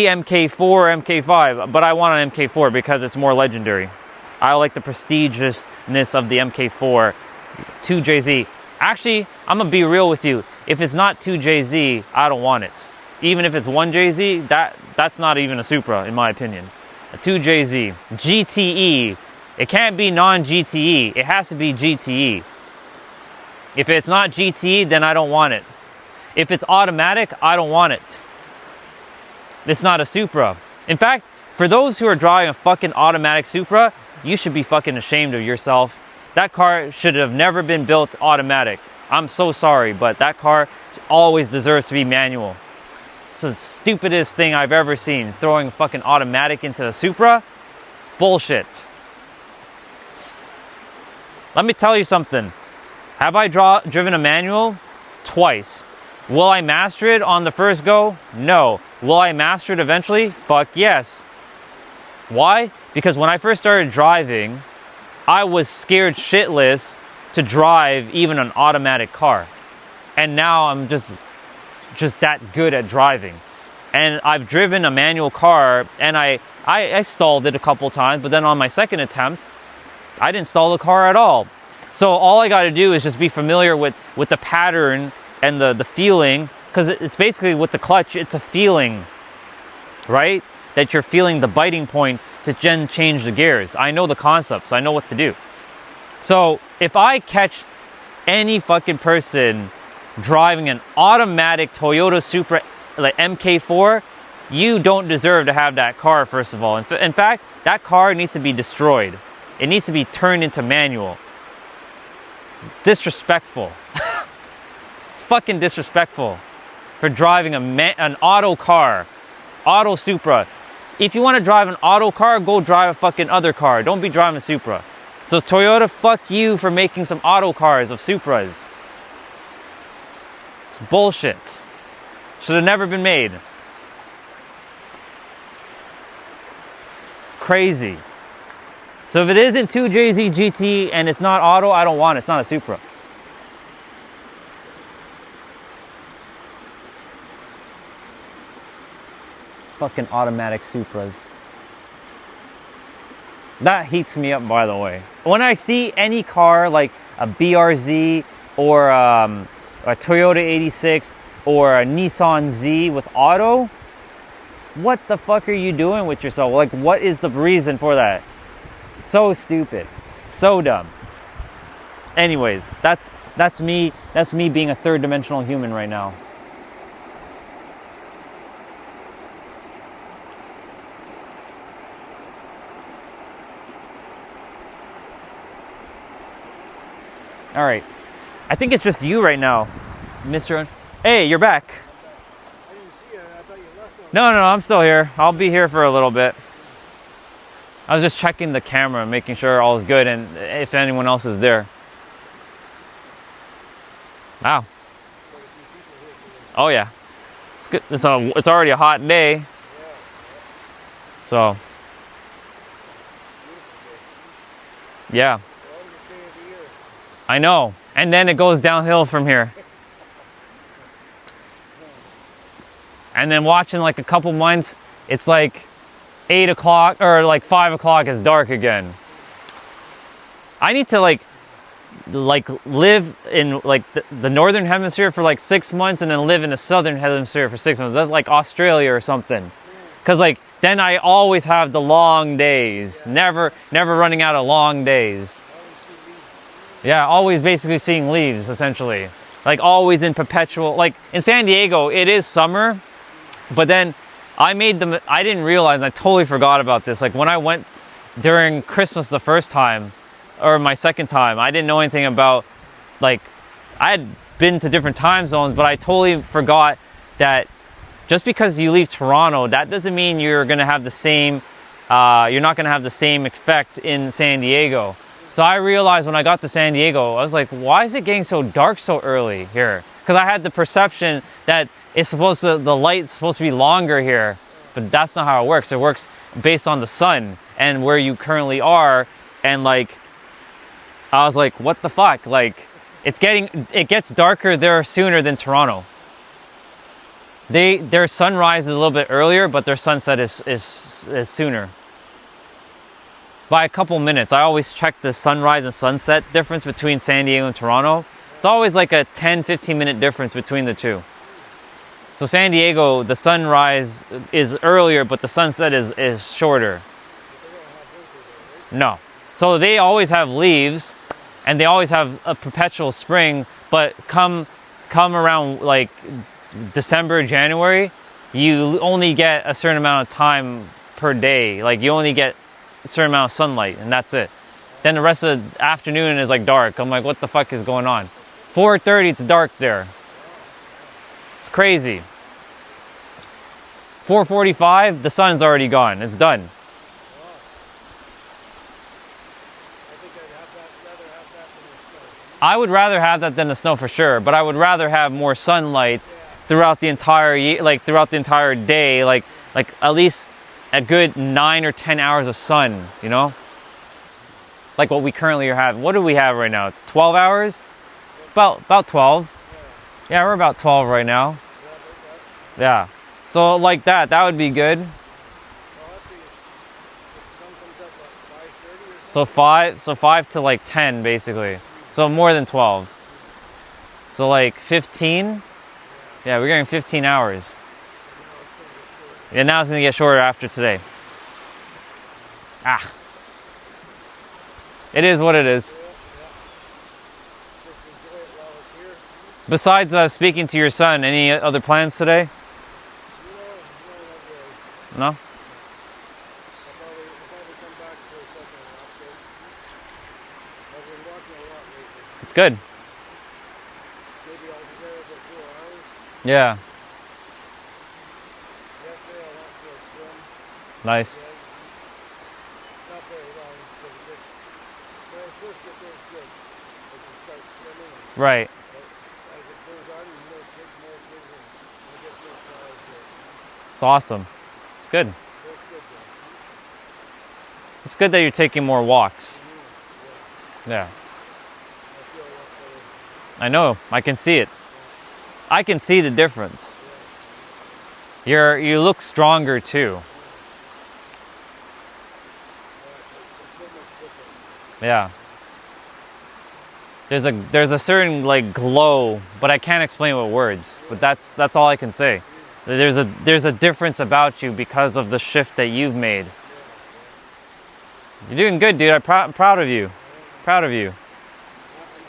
MK4, MK5, but I want an MK4 because it's more legendary. I like the prestigiousness of the MK4. 2JZ. Actually, I'm gonna be real with you. If it's not 2JZ, I don't want it. Even if it's 1JZ, that's not even a Supra, in my opinion. A 2JZ. GTE. It can't be non-GTE. It has to be GTE. If it's not GTE, then I don't want it. If it's automatic, I don't want it. It's not a Supra. In fact, for those who are driving a fucking automatic Supra, you should be fucking ashamed of yourself. That car should have never been built automatic. I'm so sorry, but that car always deserves to be manual. It's the stupidest thing I've ever seen. Throwing a fucking automatic into a Supra, it's bullshit. Let me tell you something. Have I driven a manual? Twice. Will I master it on the first go? No. Will I master it eventually? Fuck yes. Why? Because when I first started driving, I was scared shitless to drive even an automatic car. And now I'm just that good at driving. And I've driven a manual car, and I stalled it a couple times, but then on my second attempt, I didn't stall the car at all. So all I got to do is just be familiar with the pattern and the feeling, because it's basically with the clutch, it's a feeling, right? That you're feeling the biting point to then change the gears. I know the concepts. I know what to do. So if I catch any fucking person driving an automatic Toyota Supra like MK4, you don't deserve to have that car, first of all. In fact, that car needs to be destroyed. It needs to be turned into manual. Disrespectful. It's fucking disrespectful. for driving an auto car, auto Supra. If you want to drive an auto car, go drive a fucking other car. Don't be driving a Supra. So Toyota, fuck you for making some auto cars of Supras. It's bullshit. Should have never been made. Crazy. So if it isn't 2JZ GT and it's not auto, I don't want it. It's not a Supra. Fucking automatic Supras. That heats me up, by the way. When I see any car like a BRZ or a Toyota 86 or a Nissan Z with auto, what the fuck are you doing with yourself? Like, what is the reason for that? So stupid. So dumb. Anyways, that's me being a third dimensional human right now. All right. I think it's just you right now, Mr. Hey, you're back. I didn't see it. I thought you left one. No, I'm still here. I'll be here for a little bit. I was just checking the camera, making sure all is good and if anyone else is there. Wow. Oh yeah. It's good. It's already a hot day. So. Yeah. Longest day of the year. I know. And then it goes downhill from here. And then watching like a couple months, it's like 8 o'clock or like 5 o'clock is dark again. I need to like live in like the northern hemisphere for like 6 months and then live in the southern hemisphere for 6 months. That's like Australia or something. Cause like then I always have the long days. Never running out of long days. Yeah, always basically seeing leaves essentially. Like always in perpetual, like in San Diego, it is summer, but then I didn't realize, and I totally forgot about this. Like when I went during Christmas the first time, or my second time, I didn't know anything about, like, I had been to different time zones, but I totally forgot that just because you leave Toronto, that doesn't mean you're gonna have the same, you're not gonna have the same effect in San Diego. So I realized when I got to San Diego, I was like, why is it getting so dark so early here? Because I had the perception that the light's supposed to be longer here, but that's not how it works. It works based on the sun and where you currently are. And like, I was like, what the fuck? Like, it gets darker there sooner than Toronto. Their sunrise is a little bit earlier, but their sunset is sooner. By a couple minutes. I always check the sunrise and sunset difference between San Diego and Toronto. It's always like a 10-15 minute difference between the two. So San Diego, the sunrise is earlier, but the sunset is shorter. No. So they always have leaves, and they always have a perpetual spring, but come around like December, January, you only get a certain amount of time per day. Like you only get a certain amount of sunlight, and that's it. Then the rest of the afternoon is like dark. I'm like, what the fuck is going on? 4:30, it's dark there. It's crazy. 4:45, the sun's already gone. It's done. I would rather have that than the snow for sure, but I would rather have more sunlight throughout the entire year, like throughout the entire day, like at least a good 9 or 10 hours of sun, you know? Like what we currently are having. What do we have right now? 12 hours? About 12. Yeah, we're about 12 right now. Yeah. So like that would be good. So 5 to like 10 basically. So more than 12. So like 15. Yeah, we're getting 15 hours. And now it's gonna get shorter after today. Ah. It is what it is. Besides speaking to your son, any other plans today? No? It's good. Yeah. Nice. Yeah, not very long because it gets, when I first get there, it's good. As you start swimming, Right. but as it goes on, more kids, and it gets more crowds there. It's awesome. It's good. So it's good though. It's good that you're taking more walks. Yeah. I feel a lot better. I know. I can see it. I can see the difference. You look stronger too. It's so much different. Yeah. There's a certain like glow, but I can't explain it with words. But that's all I can say. There's a difference about you because of the shift that you've made. You're doing good, dude. I'm proud of you. Proud of you. I'm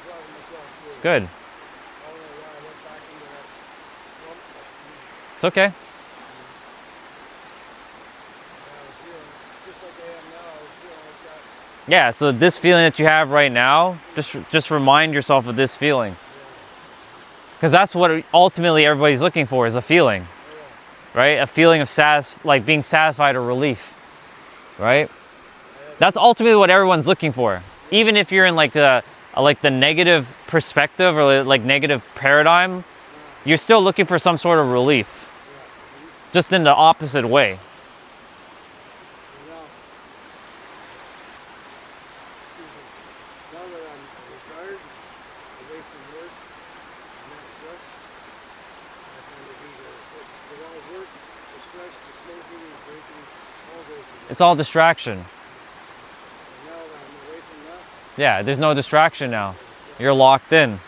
proud of myself too. It's good. I don't know why I went back into that slump. It's okay. I was feeling just like I am now. I was feeling like that. Yeah, so this feeling that you have right now, just remind yourself of this feeling. Because that's what ultimately everybody's looking for, is a feeling. Right? A feeling of like being satisfied or relief. Right? That's ultimately what everyone's looking for. Even if you're in like the negative perspective or like negative paradigm, you're still looking for some sort of relief. Just in the opposite way. And now that I'm retired, away from work, and not stressed, I find it easier. With all work, the stress, the smoking, the drinking, all goes away. It's all distraction. And now that I'm away from that, Yeah, there's no distraction now. You're locked in.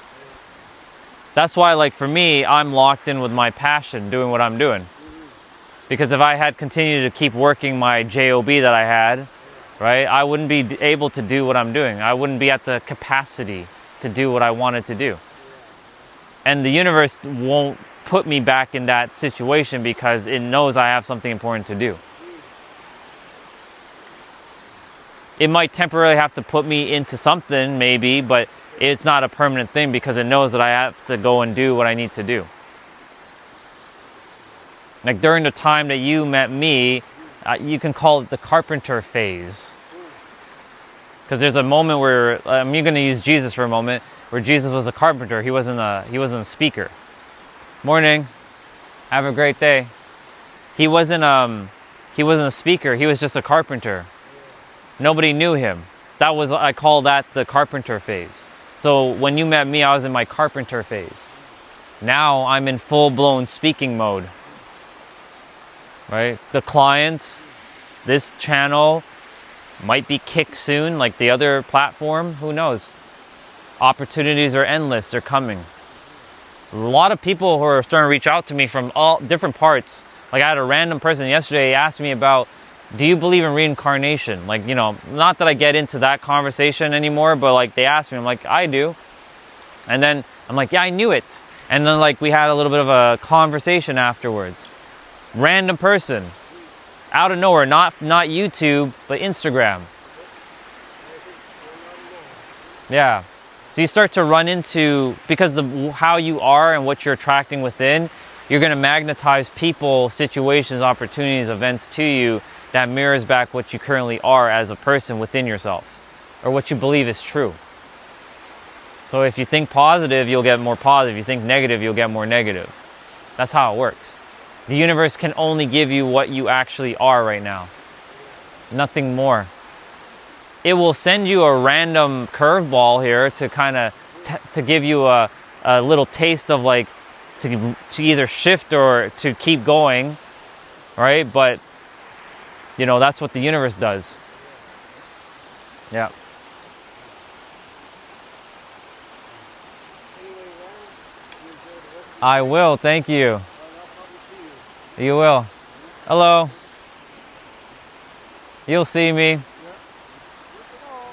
That's why, like, for me, I'm locked in with my passion, doing what I'm doing. Because if I had continued to keep working my job that I had, right, I wouldn't be able to do what I'm doing. I wouldn't be at the capacity to do what I wanted to do. And the universe won't put me back in that situation because it knows I have something important to do. It might temporarily have to put me into something, maybe, but it's not a permanent thing because it knows that I have to go and do what I need to do. Like during the time that you met me, you can call it the carpenter phase. Because there's a moment where, I'm going to use Jesus for a moment, where Jesus was a carpenter. He wasn't a speaker. Morning. Have a great day. He wasn't a speaker. He was just a carpenter. Nobody knew him. I call that the carpenter phase. So when you met me, I was in my carpenter phase. Now I'm in full-blown speaking mode. Right? The clients, this channel might be kicked soon, like the other platform. Who knows? Opportunities are endless. They're coming. A lot of people who are starting to reach out to me from all different parts. Like I had a random person yesterday ask me about, do you believe in reincarnation? Like, you know, not that I get into that conversation anymore, but like they asked me, I'm like, I do. And then I'm like, yeah, I knew it. And then like we had a little bit of a conversation afterwards. Random person, out of nowhere, not YouTube, but Instagram. Yeah. So you start to run into, because how you are and what you're attracting within, you're going to magnetize people, situations, opportunities, events to you that mirrors back what you currently are as a person within yourself, or what you believe is true. So if you think positive, you'll get more positive. If you think negative, you'll get more negative. That's how it works. The universe can only give you what you actually are right now. Nothing more. It will send you a random curveball here to kind of to give you a little taste of like to either shift or to keep going, right? But you know, that's what the universe does. Yeah. I will. Thank you. You will. Hello. You'll see me.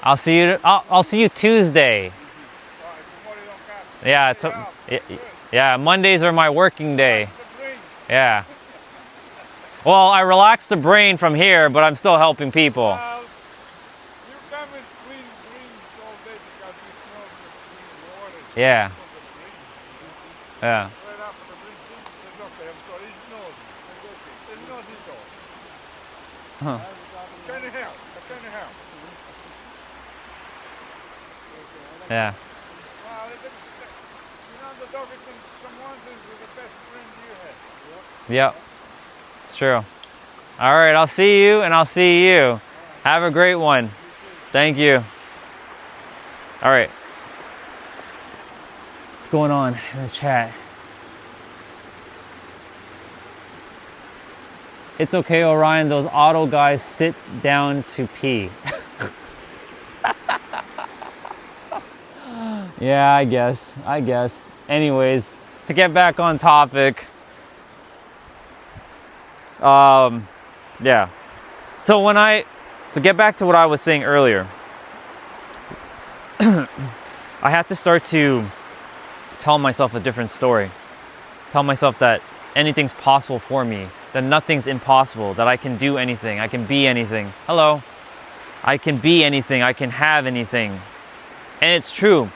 I'll see you. I'll see you Tuesday. Yeah. Yeah. Mondays are my working day. Yeah. Well, I relax the brain from here, but I'm still helping people. You come and clean greens all day because you smell the clean water. Yeah. Yeah. Right after the green tea, there's okay. I'm sorry, it's noisy. It's okay. It's not at all. Kind of help. Kind of help. Yeah. Well, you know, the dog is someone is the best friend you have. Yep. It's true. All right, I'll see you and I'll see you. Have a great one. Thank you. All right. What's going on in the chat? It's okay, Orion. Those auto guys sit down to pee. Yeah, I guess. Anyways, to get back on topic. Yeah. So to get back to what I was saying earlier, I had to start to tell myself a different story. Tell myself that anything's possible for me, that nothing's impossible, that I can do anything, I can be anything. Hello. I can be anything, I can have anything. And it's true.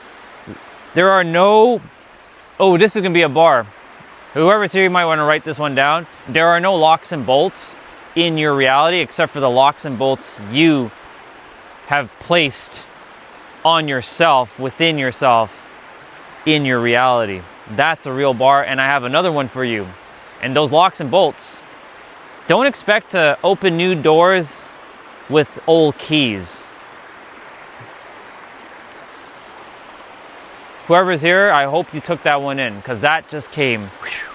There are no, oh, this is going to be a bar. Whoever's here, you might want to write this one down. There are no locks and bolts in your reality except for the locks and bolts you have placed on yourself, within yourself, in your reality. That's a real bar. And I have another one for you. And those locks and bolts, don't expect to open new doors with old keys. Whoever's here, I hope you took that one in, because that just came. Whew.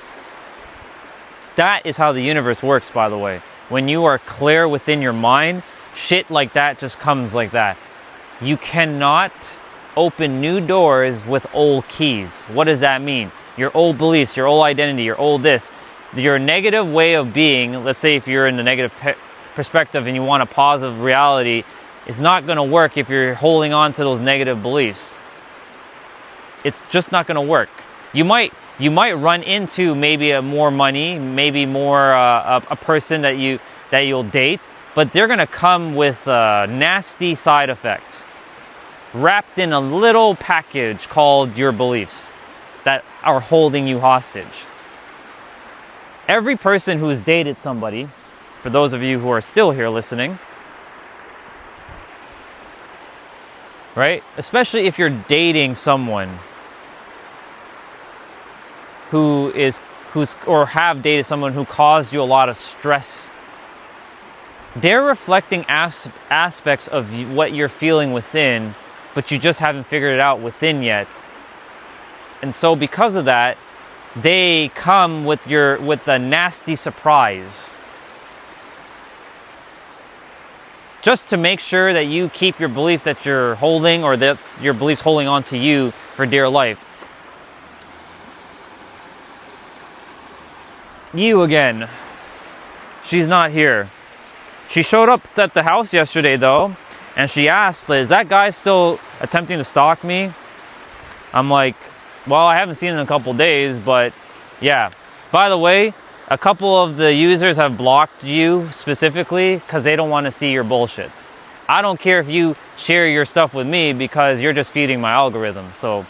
That is how the universe works, by the way. When you are clear within your mind, shit like that just comes like that. You cannot open new doors with old keys. What does that mean? Your old beliefs, your old identity, your old this. Your negative way of being, let's say if you're in the negative perspective and you want a positive reality, is not going to work if you're holding on to those negative beliefs. It's just not going to work. You might run into maybe more money, maybe more a person that you'll date, but they're going to come with nasty side effects wrapped in a little package called your beliefs that are holding you hostage. Every person who's dated somebody, for those of you who are still here listening, right? Especially if you're dating someone who's or have dated someone who caused you a lot of stress. They're reflecting aspects of what you're feeling within, but you just haven't figured it out within yet. And so because of that, they come with a nasty surprise. Just to make sure that you keep your belief that you're holding, or that your belief's holding on to you for dear life. You again. She's not here. She showed up at the house yesterday though, and she asked, is that guy still attempting to stalk me? I'm like, well, I haven't seen him in a couple days, but yeah. By the way, a couple of the users have blocked you specifically because they don't want to see your bullshit. I don't care if you share your stuff with me because you're just feeding my algorithm. So,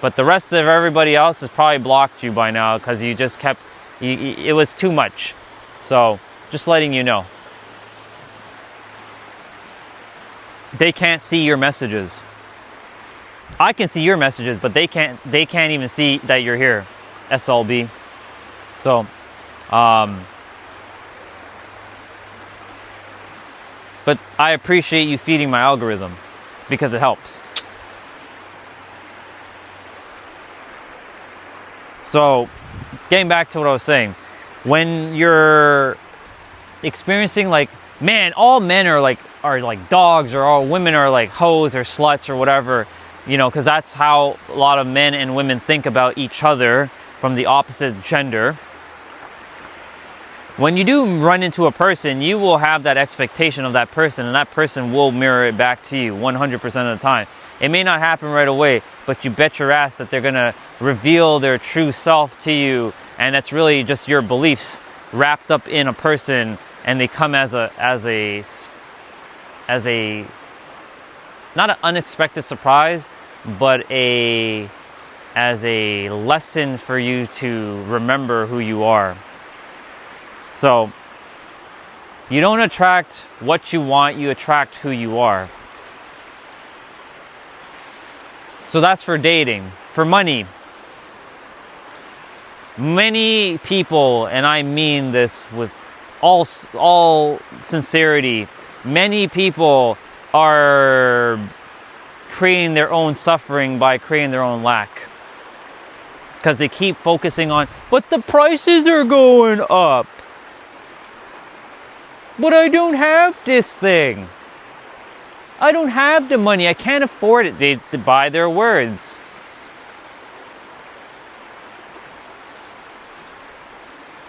but the rest of everybody else has probably blocked you by now because you just kept, it was too much. So, just letting you know. They can't see your messages. I can see your messages, but they can't even see that you're here. SLB. So, but I appreciate you feeding my algorithm because it helps. So, getting back to what I was saying, when you're experiencing like, man, all men are like dogs, or all women are like hoes or sluts or whatever, you know, because that's how a lot of men and women think about each other from the opposite gender. When you do run into a person, you will have that expectation of that person, and that person will mirror it back to you 100% of the time. It may not happen right away, but you bet your ass that they're going to reveal their true self to you, and that's really just your beliefs wrapped up in a person, and they come as a not an unexpected surprise, but as a lesson for you to remember who you are. So, You don't attract what you want, you attract who you are. So that's for dating. For money, many people, and I mean this with all sincerity, many people are creating their own suffering by creating their own lack. Because they keep focusing on, but the prices are going up. But I don't have this thing. I don't have the money. I can't afford it. They buy their words.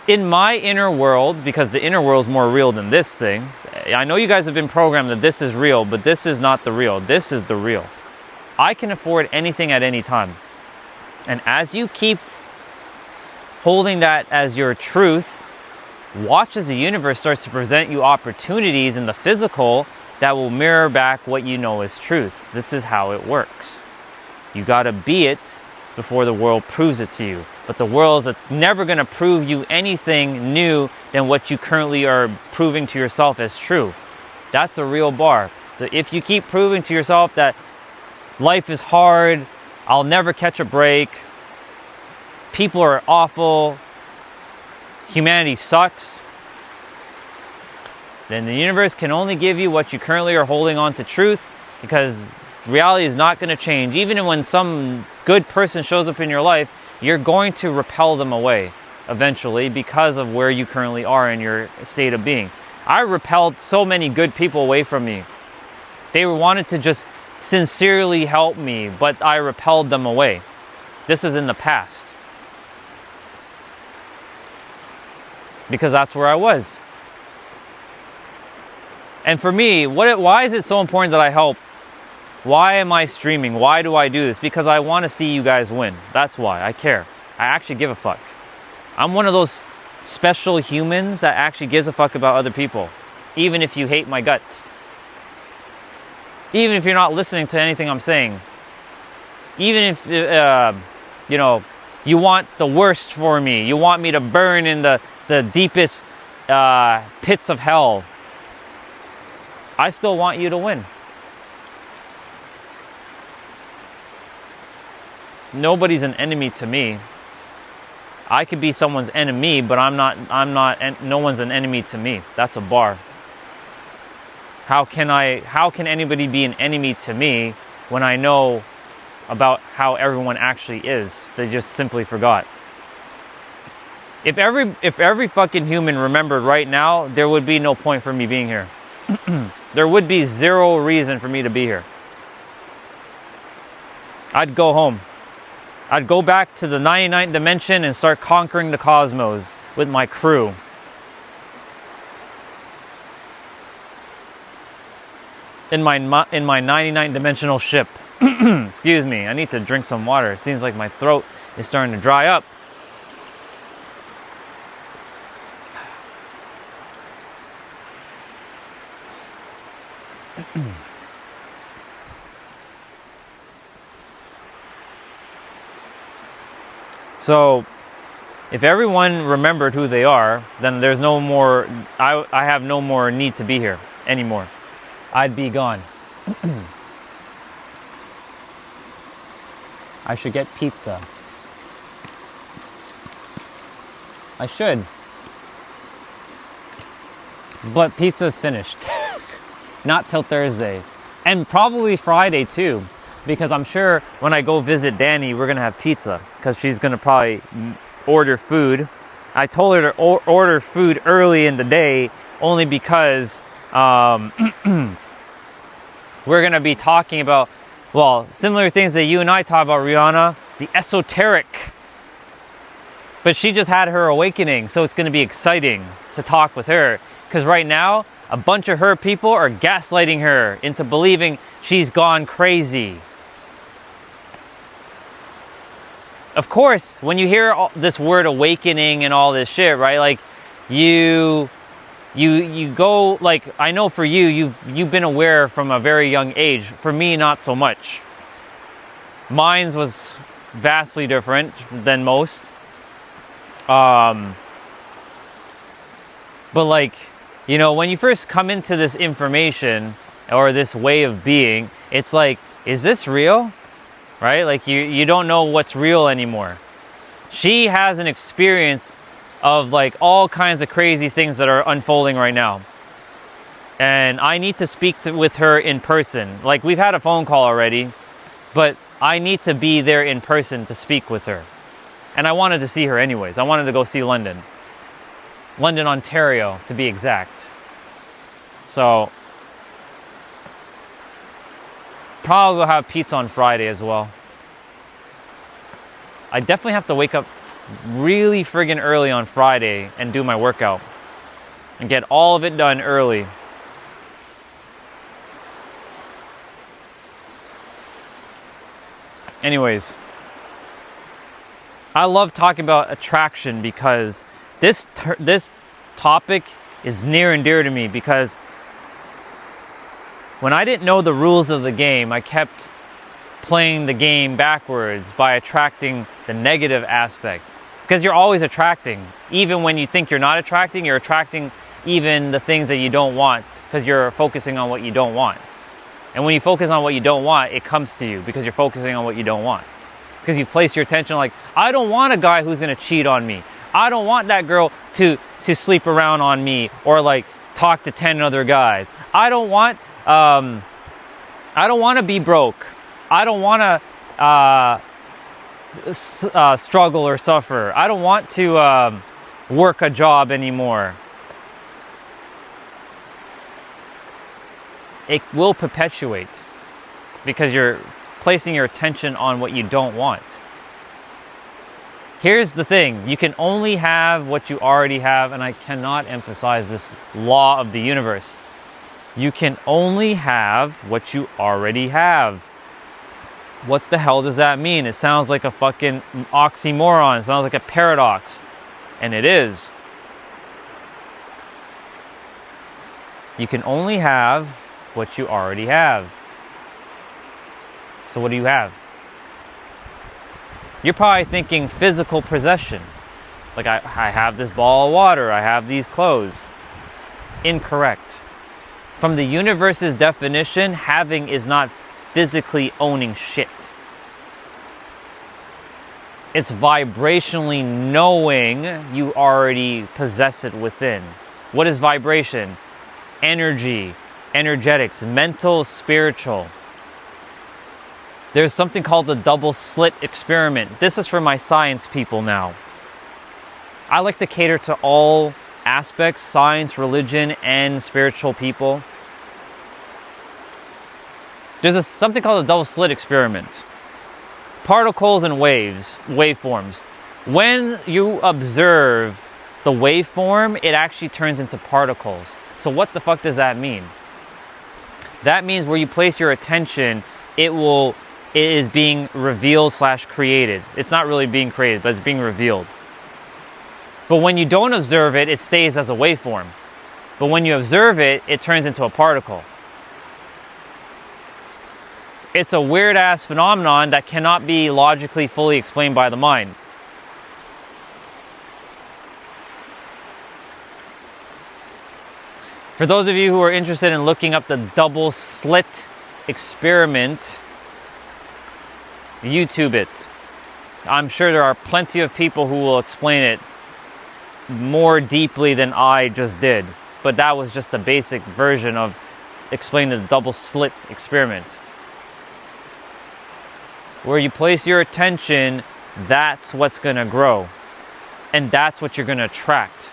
In my inner world, because the inner world is more real than this thing, I know you guys have been programmed that this is real, but this is not the real. This is the real. I can afford anything at any time. And as you keep holding that as your truth, watch as the universe starts to present you opportunities in the physical that will mirror back what you know is truth. This is how it works. You gotta be it before the world proves it to you. But the world is never gonna prove you anything new than what you currently are proving to yourself as true. That's a real bar. So if you keep proving to yourself that life is hard, I'll never catch a break, people are awful, humanity sucks, then the universe can only give you what you currently are holding on to truth, because reality is not going to change. Even when some good person shows up in your life, you're going to repel them away eventually because of where you currently are in your state of being. I repelled so many good people away from me. They wanted to just sincerely help me, but I repelled them away. This is in the past. Because that's where I was. And for me, why is it so important that I help? Why am I streaming? Why do I do this? Because I want to see you guys win. That's why. I care. I actually give a fuck. I'm one of those special humans that actually gives a fuck about other people. Even if you hate my guts. Even if you're not listening to anything I'm saying. Even if, you want the worst for me. You want me to burn in the deepest pits of hell. I still want you to win. Nobody's an enemy to me. I could be someone's enemy, but no one's an enemy to me. That's a bar. How can anybody be an enemy to me when I know about how everyone actually is? They just simply forgot. If every fucking human remembered right now, there would be no point for me being here. There would be zero reason for me to be here. I'd go home. I'd go back to the 99th dimension and start conquering the cosmos with my crew. In my 99th dimensional ship. Excuse me, I need to drink some water. It seems like my throat is starting to dry up. So, if everyone remembered who they are, then there's no more, I have no more need to be here anymore. I'd be gone. I should get pizza. I should. But pizza's finished. Not till Thursday. And probably Friday too. Because I'm sure when I go visit Danny, we're going to have pizza. Because she's going to probably order food. I told her to order food early in the day. Only because we're going to be talking about, well, similar things that you and I talk about, Rihanna. The esoteric. But she just had her awakening. So it's going to be exciting to talk with her. Because right now, a bunch of her people are gaslighting her into believing she's gone crazy. Of course, when you hear this word awakening and all this shit, right? Like, you go, like, I know for you, you've been aware from a very young age. For me, not so much. Mine's was vastly different than most. But like, You know, when you first come into this information or this way of being, it's like, is this real? Right? Like you don't know what's real anymore. She has an experience of like all kinds of crazy things that are unfolding right now. And I need to speak with her in person. Like, we've had a phone call already, but I need to be there in person to speak with her. And I wanted to see her anyways. I wanted to go see London, Ontario, to be exact. So, probably will have pizza on Friday as well. I definitely have to wake up really friggin' early on Friday and do my workout and get all of it done early. Anyways, I love talking about attraction because this topic is near and dear to me, because when I didn't know the rules of the game, I kept playing the game backwards by attracting the negative aspect. Because you're always attracting. Even when you think you're not attracting, you're attracting even the things that you don't want, because you're focusing on what you don't want. And when you focus on what you don't want, it comes to you because you're focusing on what you don't want. Because you place your attention like, I don't want a guy who's going to cheat on me. I don't want that girl to sleep around on me or like talk to 10 other guys. I don't want to be broke. I don't want to struggle or suffer. I don't want to work a job anymore. It will perpetuate because you're placing your attention on what you don't want. Here's the thing, you can only have what you already have, and I cannot emphasize this law of the universe. You can only have what you already have. What the hell does that mean? It sounds like a fucking oxymoron. It sounds like a paradox. And it is. You can only have what you already have. So what do you have? You're probably thinking physical possession. Like, I have this ball of water, I have these clothes. Incorrect. From the universe's definition, having is not physically owning shit. It's vibrationally knowing you already possess it within. What is vibration? Energy, energetics, mental, spiritual. There's something called the double slit experiment. This is for my science people now. I like to cater to all aspects, science, religion, and spiritual people. There's something called the double slit experiment. Particles and waveforms. When you observe the waveform, it actually turns into particles. So what the fuck does that mean? That means where you place your attention, it is being revealed / created. It's not really being created, but it's being revealed. But when you don't observe it, it stays as a waveform. But when you observe it, it turns into a particle. It's a weird-ass phenomenon that cannot be logically fully explained by the mind. For those of you who are interested in looking up the double slit experiment, YouTube it. I'm sure there are plenty of people who will explain it more deeply than I just did. But that was just the basic version of explaining the double slit experiment. Where you place your attention, that's what's going to grow. And that's what you're going to attract.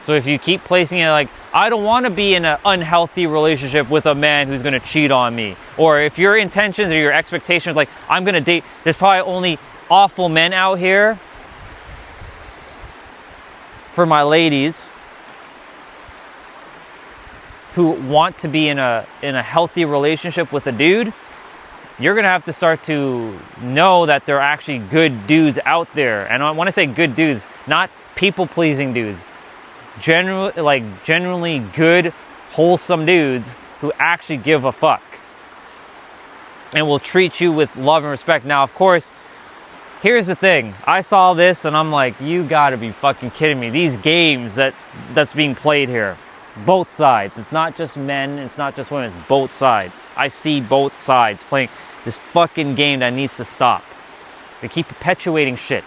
So if you keep placing it like, I don't want to be in an unhealthy relationship with a man who's going to cheat on me. Or if your intentions or your expectations, like, I'm going to date, there's probably only awful men out here. For my ladies who want to be in a healthy relationship with a dude, you're going to have to start to know that there are actually good dudes out there. And when I say good dudes, not people-pleasing dudes. Generally good, wholesome dudes who actually give a fuck. And will treat you with love and respect. Now, of course, here's the thing. I saw this and I'm like, you gotta be fucking kidding me. These games that's being played here. Both sides. It's not just men, it's not just women, it's both sides. I see both sides playing this fucking game that needs to stop. They keep perpetuating shit.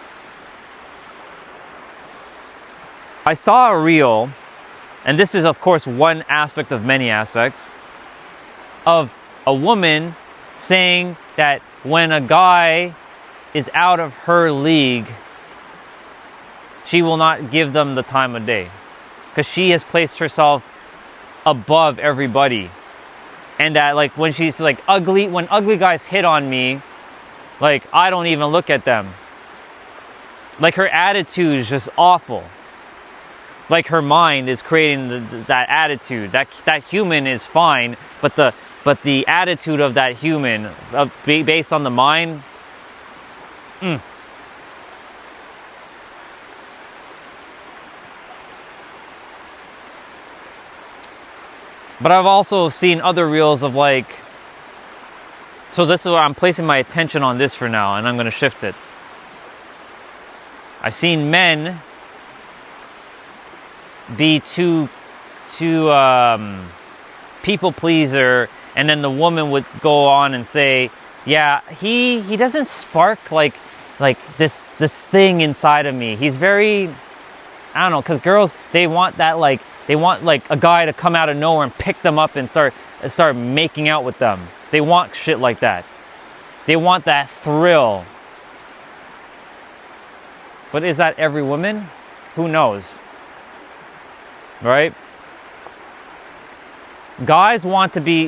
I saw a reel, and this is of course one aspect of many aspects, of a woman saying that when a guy is out of her league, she will not give them the time of day. Because she has placed herself above everybody. And that like when she's like ugly, when ugly guys hit on me, like I don't even look at them. Like her attitude is just awful. Like her mind is creating that attitude. That human is fine, but the attitude of that human, based on the mind, But I've also seen other reels of like, so this is where I'm placing my attention on this for now, and I'm going to shift it. I've seen men be too people pleaser, and then the woman would go on and say, yeah, he doesn't spark like this thing inside of me. He's very, I don't know, because girls, they want that like, they want like a guy to come out of nowhere and pick them up and start making out with them. They want shit like that. They want that thrill. But is that every woman? Who knows? Right? Guys want to be,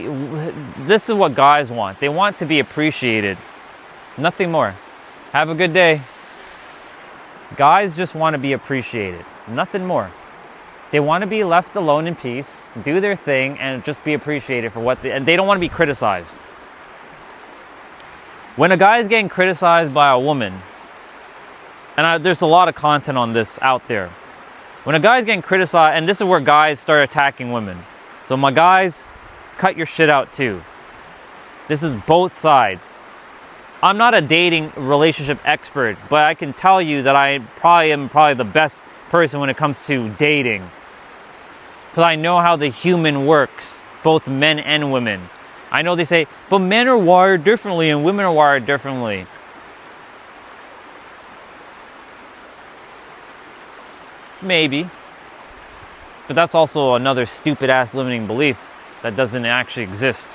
this is what guys want. They want to be appreciated. Nothing more. Have a good day. Guys just want to be appreciated. Nothing more. They want to be left alone in peace, do their thing, and just be appreciated for what and they don't want to be criticized. When a guy is getting criticized by a woman, and there's a lot of content on this out there. When a guy is getting criticized, and this is where guys start attacking women. So my guys, cut your shit out too. This is both sides. I'm not a dating relationship expert, but I can tell you that I am probably the best person when it comes to dating. Because I know how the human works, both men and women. I know they say, but men are wired differently and women are wired differently. Maybe. But that's also another stupid ass limiting belief that doesn't actually exist.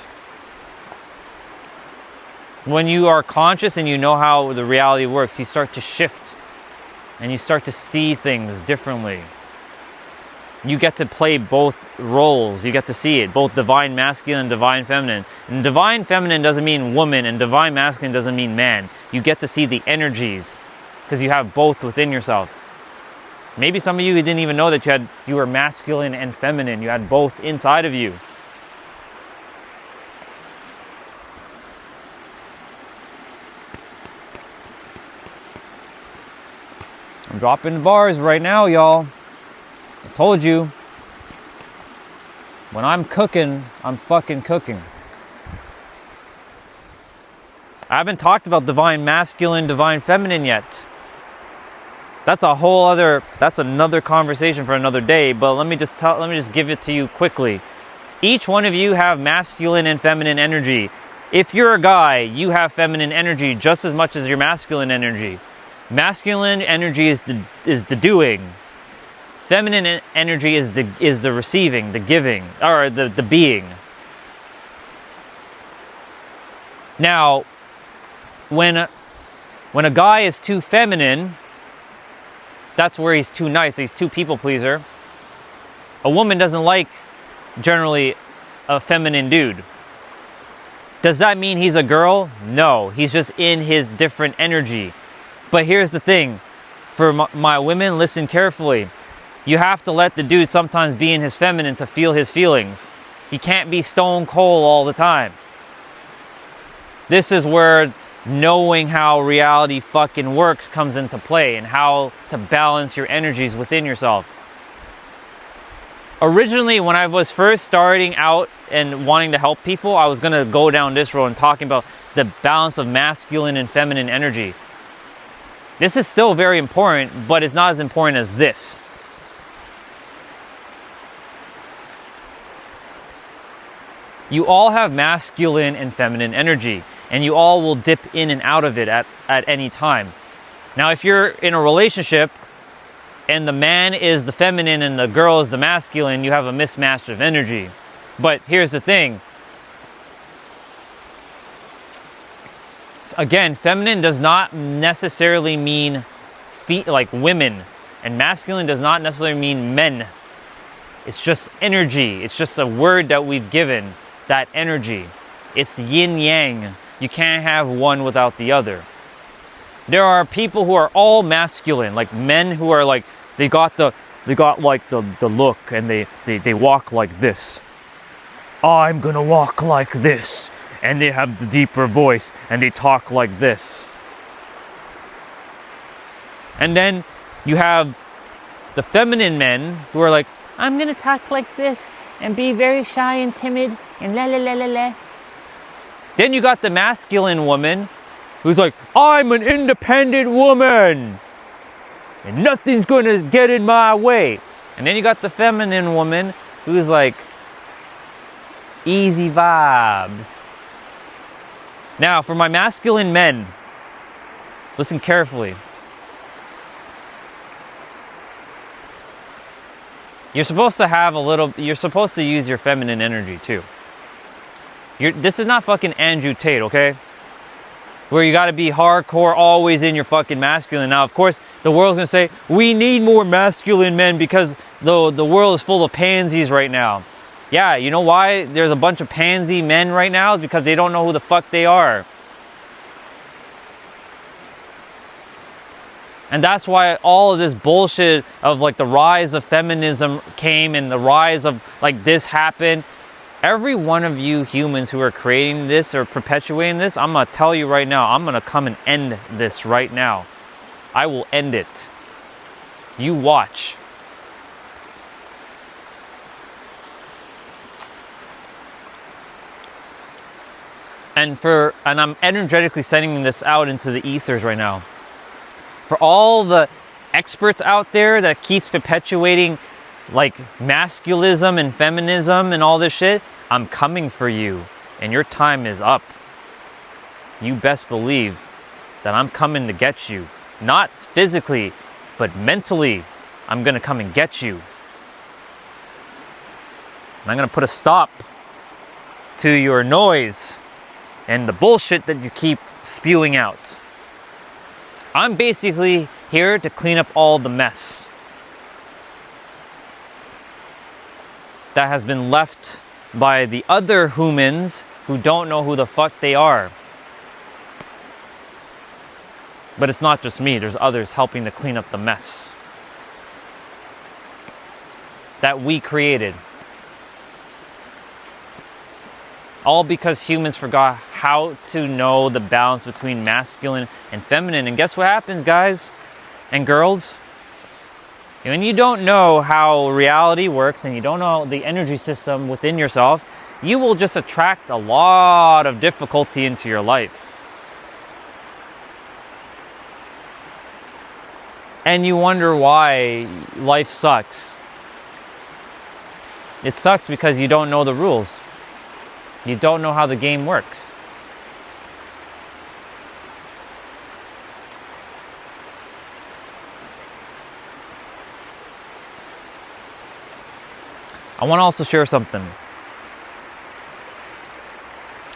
When you are conscious and you know how the reality works, you start to shift and you start to see things differently. You get to play both roles. You get to see it, both divine masculine and divine feminine. And divine feminine doesn't mean woman, and divine masculine doesn't mean man. You get to see the energies because you have both within yourself. Maybe some of you didn't even know that you were masculine and feminine. You had both inside of you. I'm dropping bars right now, y'all. I told you. When I'm cooking, I'm fucking cooking. I haven't talked about divine masculine, divine feminine yet. That's another conversation for another day, but let me just give it to you quickly. Each one of you have masculine and feminine energy. If you're a guy, you have feminine energy just as much as your masculine energy. Masculine energy is the doing. Feminine energy is the receiving, the giving, or the being. Now, when a guy is too feminine, that's where he's too nice, he's too people pleaser. A woman doesn't like generally a feminine dude. Does that mean he's a girl? No, he's just in his different energy. But here's the thing, for my women, listen carefully. You have to let the dude sometimes be in his feminine to feel his feelings. He can't be stone cold all the time. This is where knowing how reality fucking works comes into play, and how to balance your energies within yourself. Originally, when I was first starting out and wanting to help people, I was going to go down this road and talking about the balance of masculine and feminine energy. This is still very important, but it's not as important as this. You all have masculine and feminine energy, and you all will dip in and out of it at any time. Now, if you're in a relationship and the man is the feminine and the girl is the masculine, you have a mismatch of energy. But here's the thing. Again, feminine does not necessarily mean like women, and masculine does not necessarily mean men. It's just energy. It's just a word that we've given, that energy. It's yin yang. You can't have one without the other. There are people who are all masculine, like men who are like, they got like the look, and they walk like this. I'm gonna walk like this. And they have the deeper voice, and they talk like this. And then you have the feminine men who are like, I'm gonna talk like this and be very shy and timid and la la la la la. Then you got the masculine woman who's like, I'm an independent woman and nothing's gonna get in my way. And then you got the feminine woman who's like, easy vibes. Now, for my masculine men, listen carefully. You're supposed to use your feminine energy too. This is not fucking Andrew Tate, okay? Where you gotta be hardcore, always in your fucking masculine. Now, of course, the world's gonna say, we need more masculine men because the world is full of pansies right now. Yeah, you know why there's a bunch of pansy men right now? It's because they don't know who the fuck they are. And that's why all of this bullshit of like the rise of feminism came and the rise of like this happened. Every one of you humans who are creating this or perpetuating this, I'm going to tell you right now, I'm going to come and end this right now. I will end it. You watch. And I'm energetically sending this out into the ethers right now. For all the experts out there that keeps perpetuating like masculism and feminism and all this shit, I'm coming for you and your time is up. You best believe that I'm coming to get you. Not physically, but mentally, I'm gonna come and get you. And I'm gonna put a stop to your noise and the bullshit that you keep spewing out. I'm basically here to clean up all the mess that has been left by the other humans who don't know who the fuck they are. But it's not just me, there's others helping to clean up the mess that we created. All because humans forgot how to know the balance between masculine and feminine. And guess what happens, guys and girls? When you don't know how reality works and you don't know the energy system within yourself, you will just attract a lot of difficulty into your life. And you wonder why life sucks. It sucks because you don't know the rules. You don't know how the game works. I want to also share something.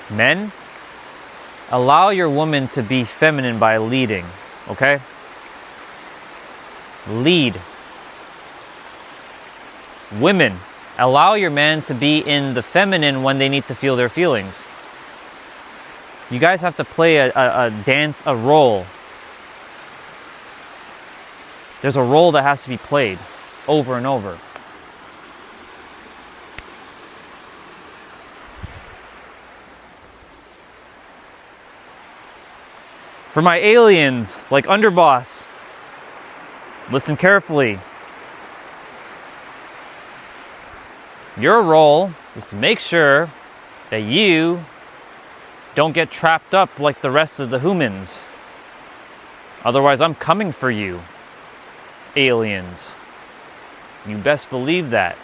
Men, allow your woman to be feminine by leading, okay? Lead. Women, allow your man to be in the feminine when they need to feel their feelings. You guys have to play a dance, a role. There's a role that has to be played over and over. For my aliens, like Underboss, listen carefully. Your role is to make sure that you don't get trapped up like the rest of the humans. Otherwise, I'm coming for you, aliens. You best believe that.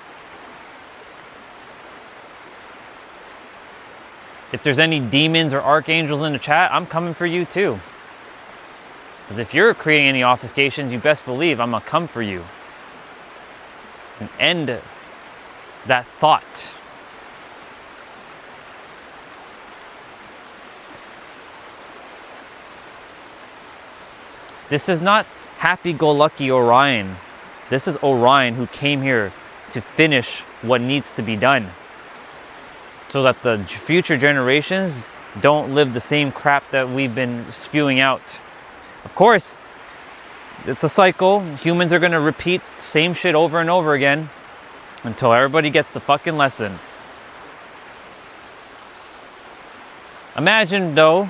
If there's any demons or archangels in the chat, I'm coming for you too. Because if you're creating any obfuscations, you best believe I'm going to come for you. And end that thought. This is not happy-go-lucky Orion. This is Orion who came here to finish what needs to be done, so that the future generations don't live the same crap that we've been spewing out. Of course, it's a cycle. Humans are going to repeat the same shit over and over again until everybody gets the fucking lesson. Imagine, though,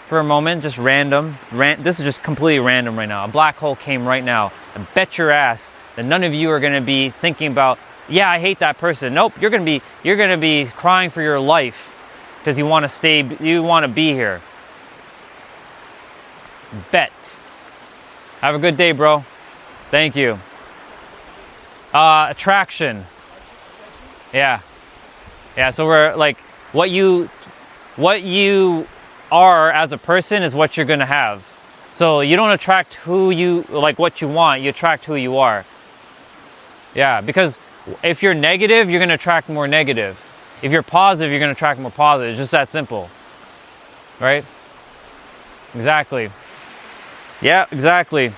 for a moment, just random. This is just completely random right now. A black hole came right now. I bet your ass that none of you are going to be thinking about, yeah, I hate that person. Nope, you're going to be crying for your life because you want to be here. Bet. Have a good day, bro. Thank you. Attraction. Yeah. Yeah, so we're like, what you are as a person is what you're going to have. So you don't attract what you want, you attract who you are. Yeah, because if you're negative, you're going to attract more negative. If you're positive, you're going to attract more positive. It's just that simple. Right? Exactly. Yeah, exactly.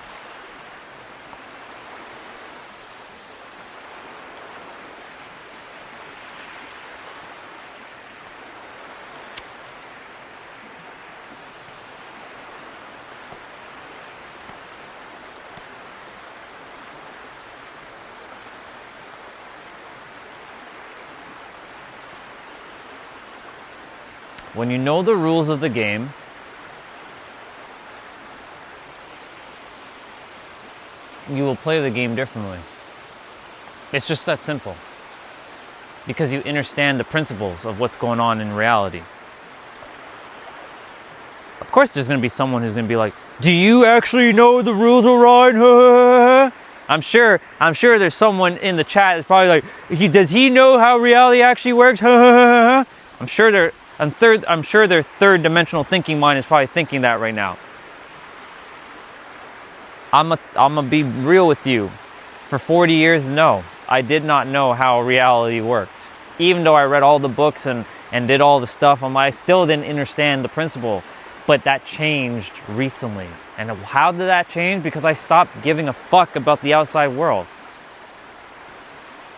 When you know the rules of the game, you will play the game differently. It's just that simple. Because you understand the principles of what's going on in reality. Of course there's going to be someone who's going to be like, do you actually know the rules, Orion? I'm sure there's someone in the chat that's probably like, does he know how reality actually works? I'm sure their third dimensional thinking mind is probably thinking that right now. I'm gonna be real with you. For 40 years, no, I did not know how reality worked. Even though I read all the books and did all the stuff, I still didn't understand the principle. But that changed recently. And how did that change? Because I stopped giving a fuck about the outside world.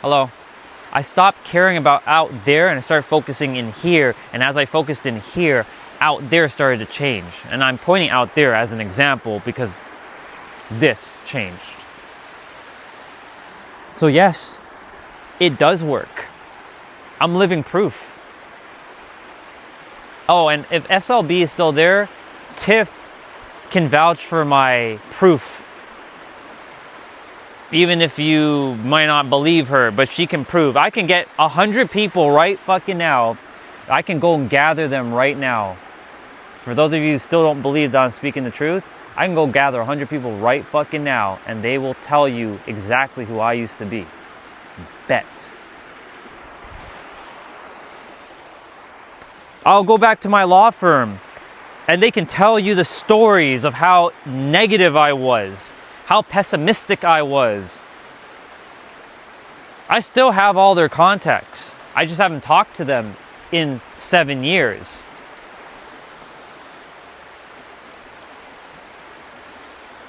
Hello? I stopped caring about out there and I started focusing in here. And as I focused in here, out there started to change. And I'm pointing out there as an example because this changed. So yes, it does work. I'm living proof. Oh, and if SLB is still there, Tiff can vouch for my proof. Even if you might not believe her, but she can prove. I can get 100 people right fucking now. I can go and gather them right now. For those of you who still don't believe that I'm speaking the truth, I can go gather 100 people right fucking now, and they will tell you exactly who I used to be. Bet. I'll go back to my law firm, and they can tell you the stories of how negative I was, how pessimistic I was. I still have all their contacts. I just haven't talked to them in 7 years.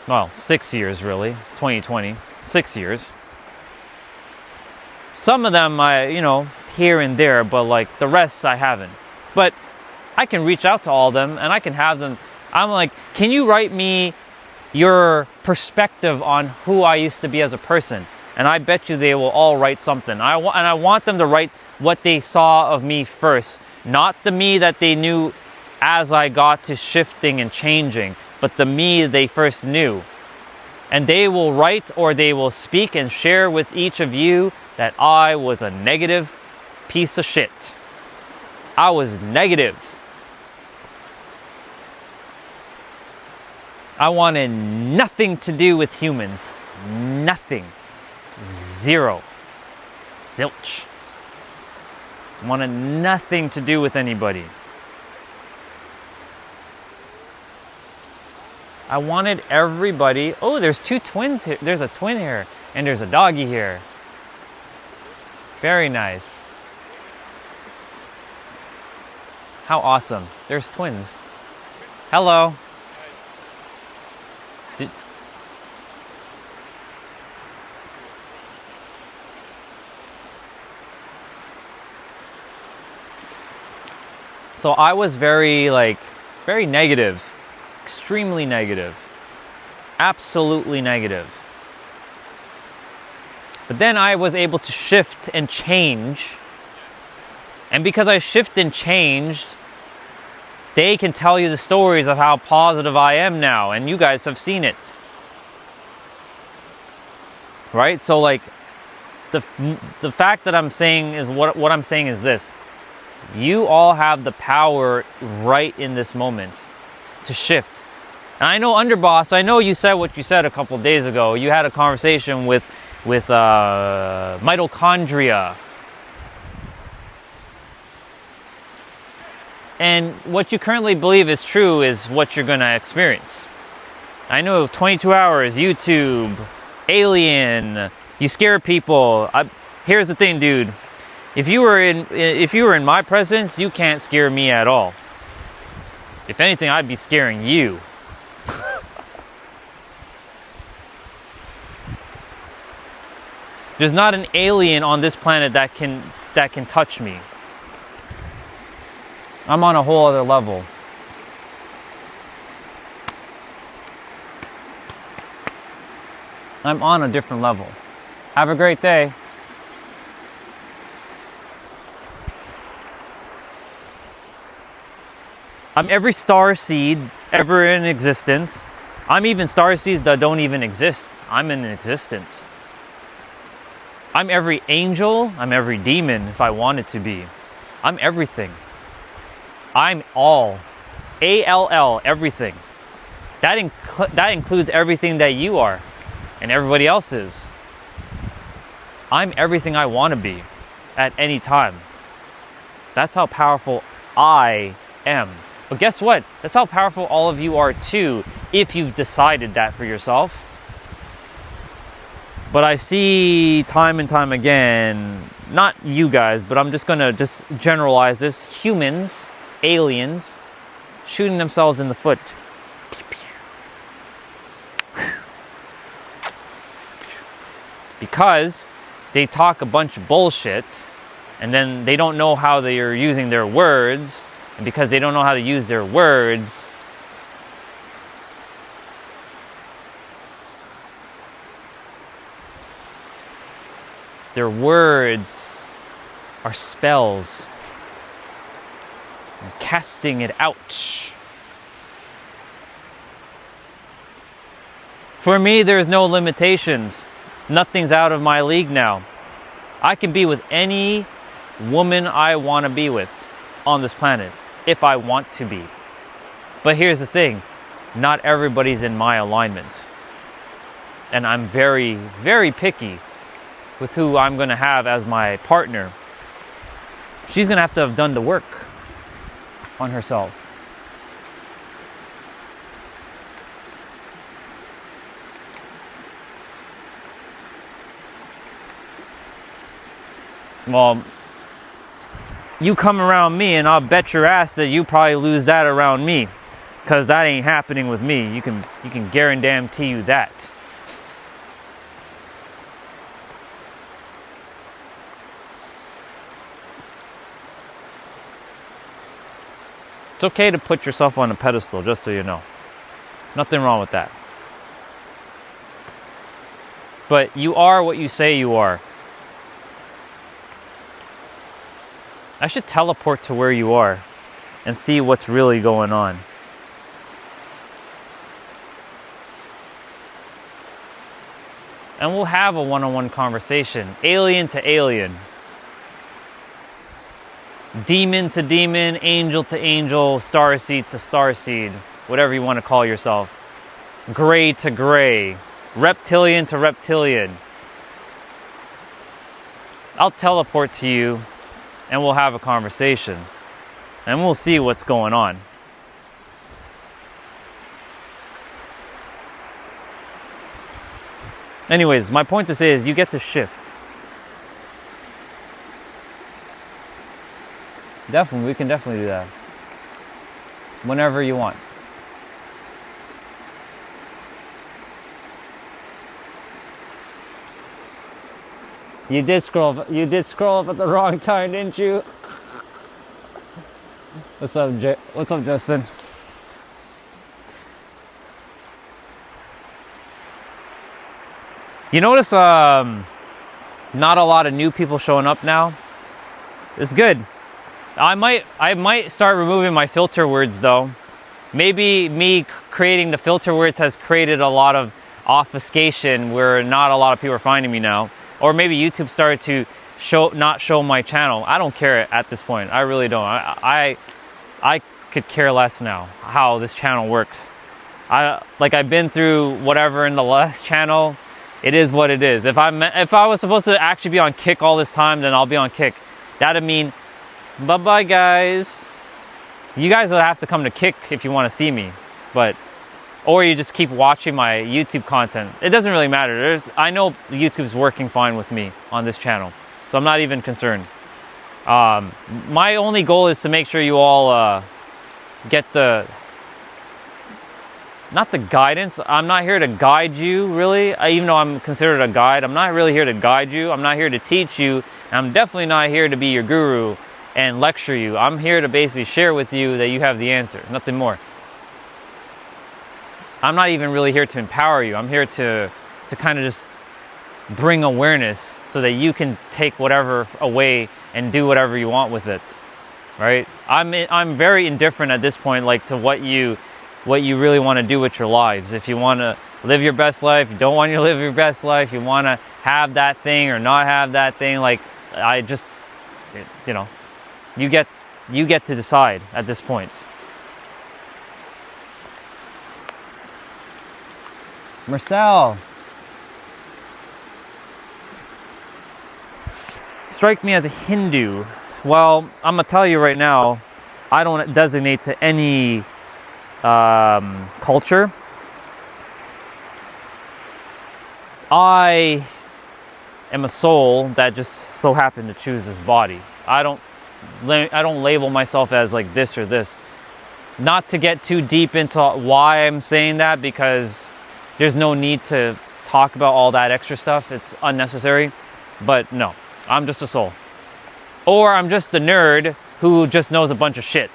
Well, 6 years really, 2020, 6 years. Some of them here and there, but like the rest I haven't. But I can reach out to all of them and I can have them. I'm like, can you write me your perspective on who I used to be as a person? And I bet you they will all write something. I want them to write what they saw of me first. Not the me that they knew as I got to shifting and changing, but the me they first knew. And they will write or they will speak and share with each of you that I was a negative piece of shit. I was negative. I wanted nothing to do with humans. Nothing. Zero. Zilch. Wanted nothing to do with anybody. I wanted everybody. Oh, there's two twins here. There's a twin here. And there's a doggy here. Very nice. How awesome. There's twins. Hello. So I was very negative. Extremely negative. Absolutely negative. But then I was able to shift and change. And because I shifted and changed, they can tell you the stories of how positive I am now. And you guys have seen it. Right? So like, the fact that I'm saying is, what I'm saying is this. You all have the power right in this moment to shift. And I know, Underboss, I know you said what you said a couple of days ago. You had a conversation with mitochondria. And what you currently believe is true is what you're going to experience. I know 22 hours, YouTube, alien, you scare people. Here's the thing, dude. If you were in my presence, you can't scare me at all. If anything, I'd be scaring you. There's not an alien on this planet that can touch me. I'm on a whole other level. I'm on a different level. Have a great day. I'm every star seed ever in existence. I'm even star seeds that don't even exist. I'm in existence. I'm every angel. I'm every demon if I wanted to be. I'm everything. I'm all. A-L-L, everything. That includes everything that you are and everybody else is. I'm everything I want to be at any time. That's how powerful I am. But guess what? That's how powerful all of you are too, if you've decided that for yourself. But I see time and time again, not you guys, but I'm just gonna generalize this, humans, aliens, shooting themselves in the foot. Because they talk a bunch of bullshit, and then they don't know how they are using their words, and because they don't know how to use their words, their words are spells. I'm casting it out. For me, there's no limitations. Nothing's out of my league now. I can be with any woman I want to be with on this planet, if I want to be. But here's the thing, not everybody's in my alignment. And I'm very, very picky with who I'm going to have as my partner. She's going to have done the work on herself. Well, you come around me and I'll bet your ass that you probably lose that around me, because that ain't happening with me. You can guarantee you that. It's okay to put yourself on a pedestal, just so you know. Nothing wrong with that. But you are what you say you are. I should teleport to where you are and see what's really going on. And we'll have a one-on-one conversation. Alien to alien. Demon to demon, angel to angel, starseed to starseed. Whatever you want to call yourself. gray to gray, reptilian to reptilian. I'll teleport to you and we'll have a conversation and we'll see what's going on. Anyways, my point to say is you get to shift. Definitely, we can definitely do that. Whenever you want. You did scroll up at the wrong time, didn't you? What's up, What's up, Justin? You notice not a lot of new people showing up now? It's good. I might start removing my filter words though. Maybe me creating the filter words has created a lot of obfuscation where not a lot of people are finding me now. Or maybe YouTube started to not show my channel. I don't care at this point. I really don't. I could care less now how this channel works. I've been through whatever in the last channel. It is what it is. If I was supposed to actually be on Kick all this time, then I'll be on Kick. That'd mean bye-bye, guys. You guys will have to come to Kick if you want to see me. Or you just keep watching my YouTube content. It doesn't really matter. I know YouTube's working fine with me on this channel. So I'm not even concerned. My only goal is to make sure you all get not the guidance. I'm not here to guide you, really. Even though I'm considered a guide, I'm not really here to guide you. I'm not here to teach you. And I'm definitely not here to be your guru and lecture you. I'm here to basically share with you that you have the answer, nothing more. I'm not even really here to empower you. I'm here to kind of just bring awareness so that you can take whatever away and do whatever you want with it, right? I'm very indifferent at this point, like to what you really want to do with your lives. If you want to live your best life, you don't want to live your best life, you want to have that thing or not have that thing, like I just, you get to decide at this point. Marcel, strike me as a Hindu. Well, I'm gonna tell you right now, I don't designate to any culture. I am a soul that just so happened to choose this body. I don't label myself as like this or this. Not to get too deep into why I'm saying that, because there's no need to talk about all that extra stuff. It's unnecessary. But no, I'm just a soul. Or I'm just a nerd who just knows a bunch of shit.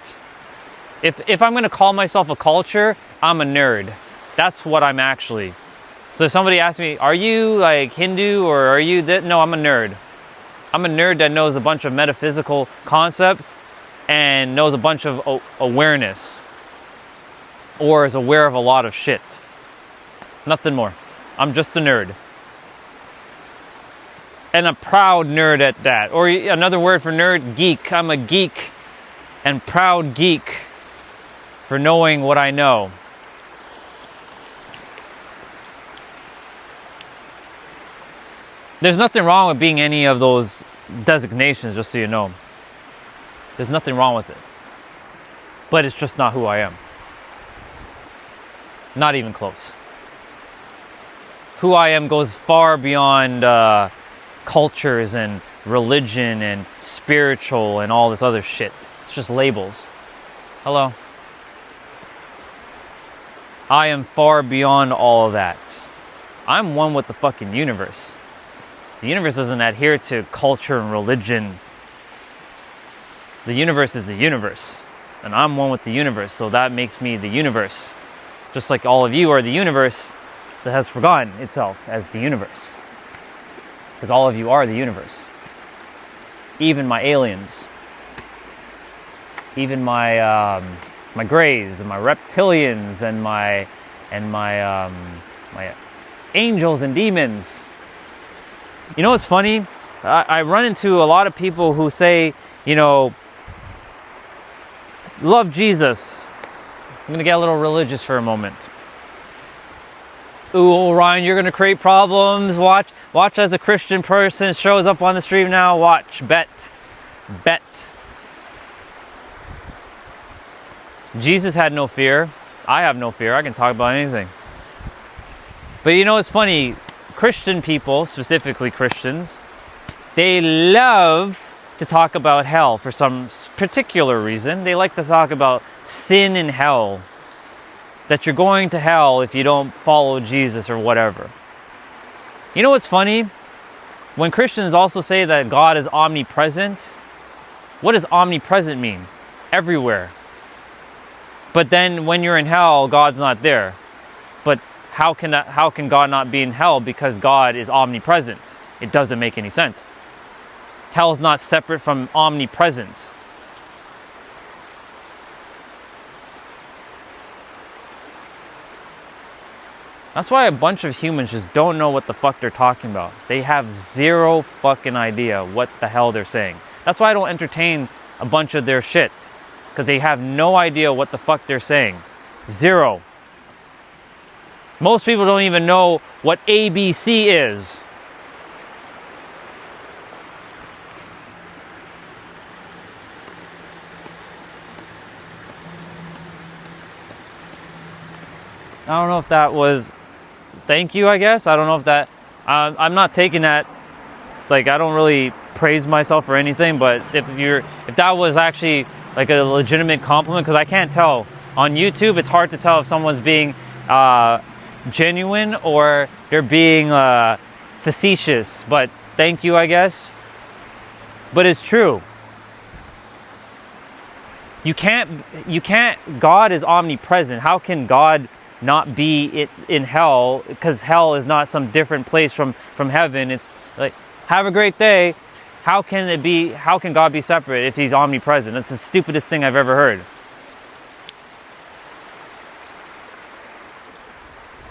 If I'm going to call myself a culture, I'm a nerd. That's what I'm actually. So if somebody asks me, are you like Hindu or are you that? No, I'm a nerd. I'm a nerd that knows a bunch of metaphysical concepts and knows a bunch of awareness. Or is aware of a lot of shit. Nothing more. I'm just a nerd. And a proud nerd at that. Or another word for nerd, geek. I'm a geek and proud geek for knowing what I know. There's nothing wrong with being any of those designations, just so you know. There's nothing wrong with it. But it's just not who I am. Not even close. Who I am goes far beyond cultures and religion and spiritual and all this other shit. It's just labels. Hello. I am far beyond all of that. I'm one with the fucking universe. The universe doesn't adhere to culture and religion. The universe is the universe. And I'm one with the universe, so that makes me the universe. Just like all of you are the universe that has forgotten itself as the universe. Because all of you are the universe. Even my aliens. Even my my greys and my reptilians and my angels and demons. You know what's funny? I run into a lot of people who say, love Jesus. I'm going to get a little religious for a moment. ooh, Ryan, you're gonna create problems. Watch as a Christian person shows up on the stream now. Watch, bet. Jesus had no fear. I have no fear. I can talk about anything. But you know, it's funny. Christian people, specifically Christians, they love to talk about hell for some particular reason. They like to talk about sin and hell. That you're going to hell if you don't follow Jesus or whatever. You know what's funny? When Christians also say that God is omnipresent, what does omnipresent mean? Everywhere. But then when you're in hell, God's not there. But how can God not be in hell because God is omnipresent? It doesn't make any sense. Hell is not separate from omnipresence. That's why a bunch of humans just don't know what the fuck they're talking about. They have zero fucking idea what the hell they're saying. That's why I don't entertain a bunch of their shit. Because they have no idea what the fuck they're saying. Zero. Most people don't even know what ABC is. I don't know if that was thank you, I guess. I don't know if that I'm not taking that, like, I don't really praise myself or anything, but if that was actually like a legitimate compliment, because I can't tell on YouTube. It's hard to tell if someone's being genuine or they're being facetious. But thank you, I guess. But it's true. You can't. God is omnipresent. How can God not be in hell? Because hell is not some different place from heaven. It's like, have a great day. How can God be separate if he's omnipresent? That's the stupidest thing I've ever heard.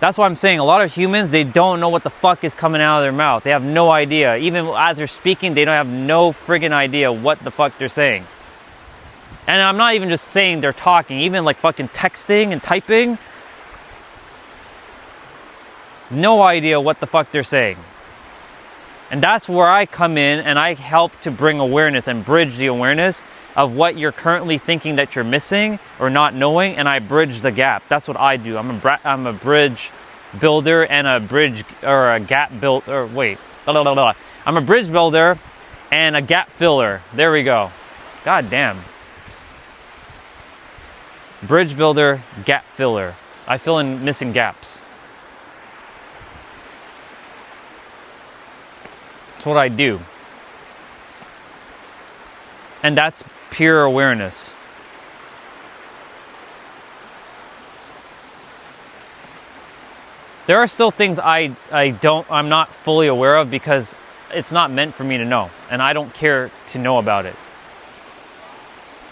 That's why I'm saying a lot of humans, they don't know what the fuck is coming out of their mouth. They have no idea. Even as they're speaking, they don't have no friggin' idea what the fuck they're saying. And I'm not even just saying they're talking, even like fucking texting and typing. No idea what the fuck they're saying. And that's where I come in and I help to bring awareness and bridge the awareness of what you're currently thinking that you're missing or not knowing, and I bridge the gap. That's what I do. I'm a bridge builder and a bridge or a gap build or wait. I'm a bridge builder and a gap filler. There we go. God damn. Bridge builder, gap filler. I fill in missing gaps. That's what I do. And that's pure awareness. There are still things I'm not fully aware of because it's not meant for me to know, and I don't care to know about it.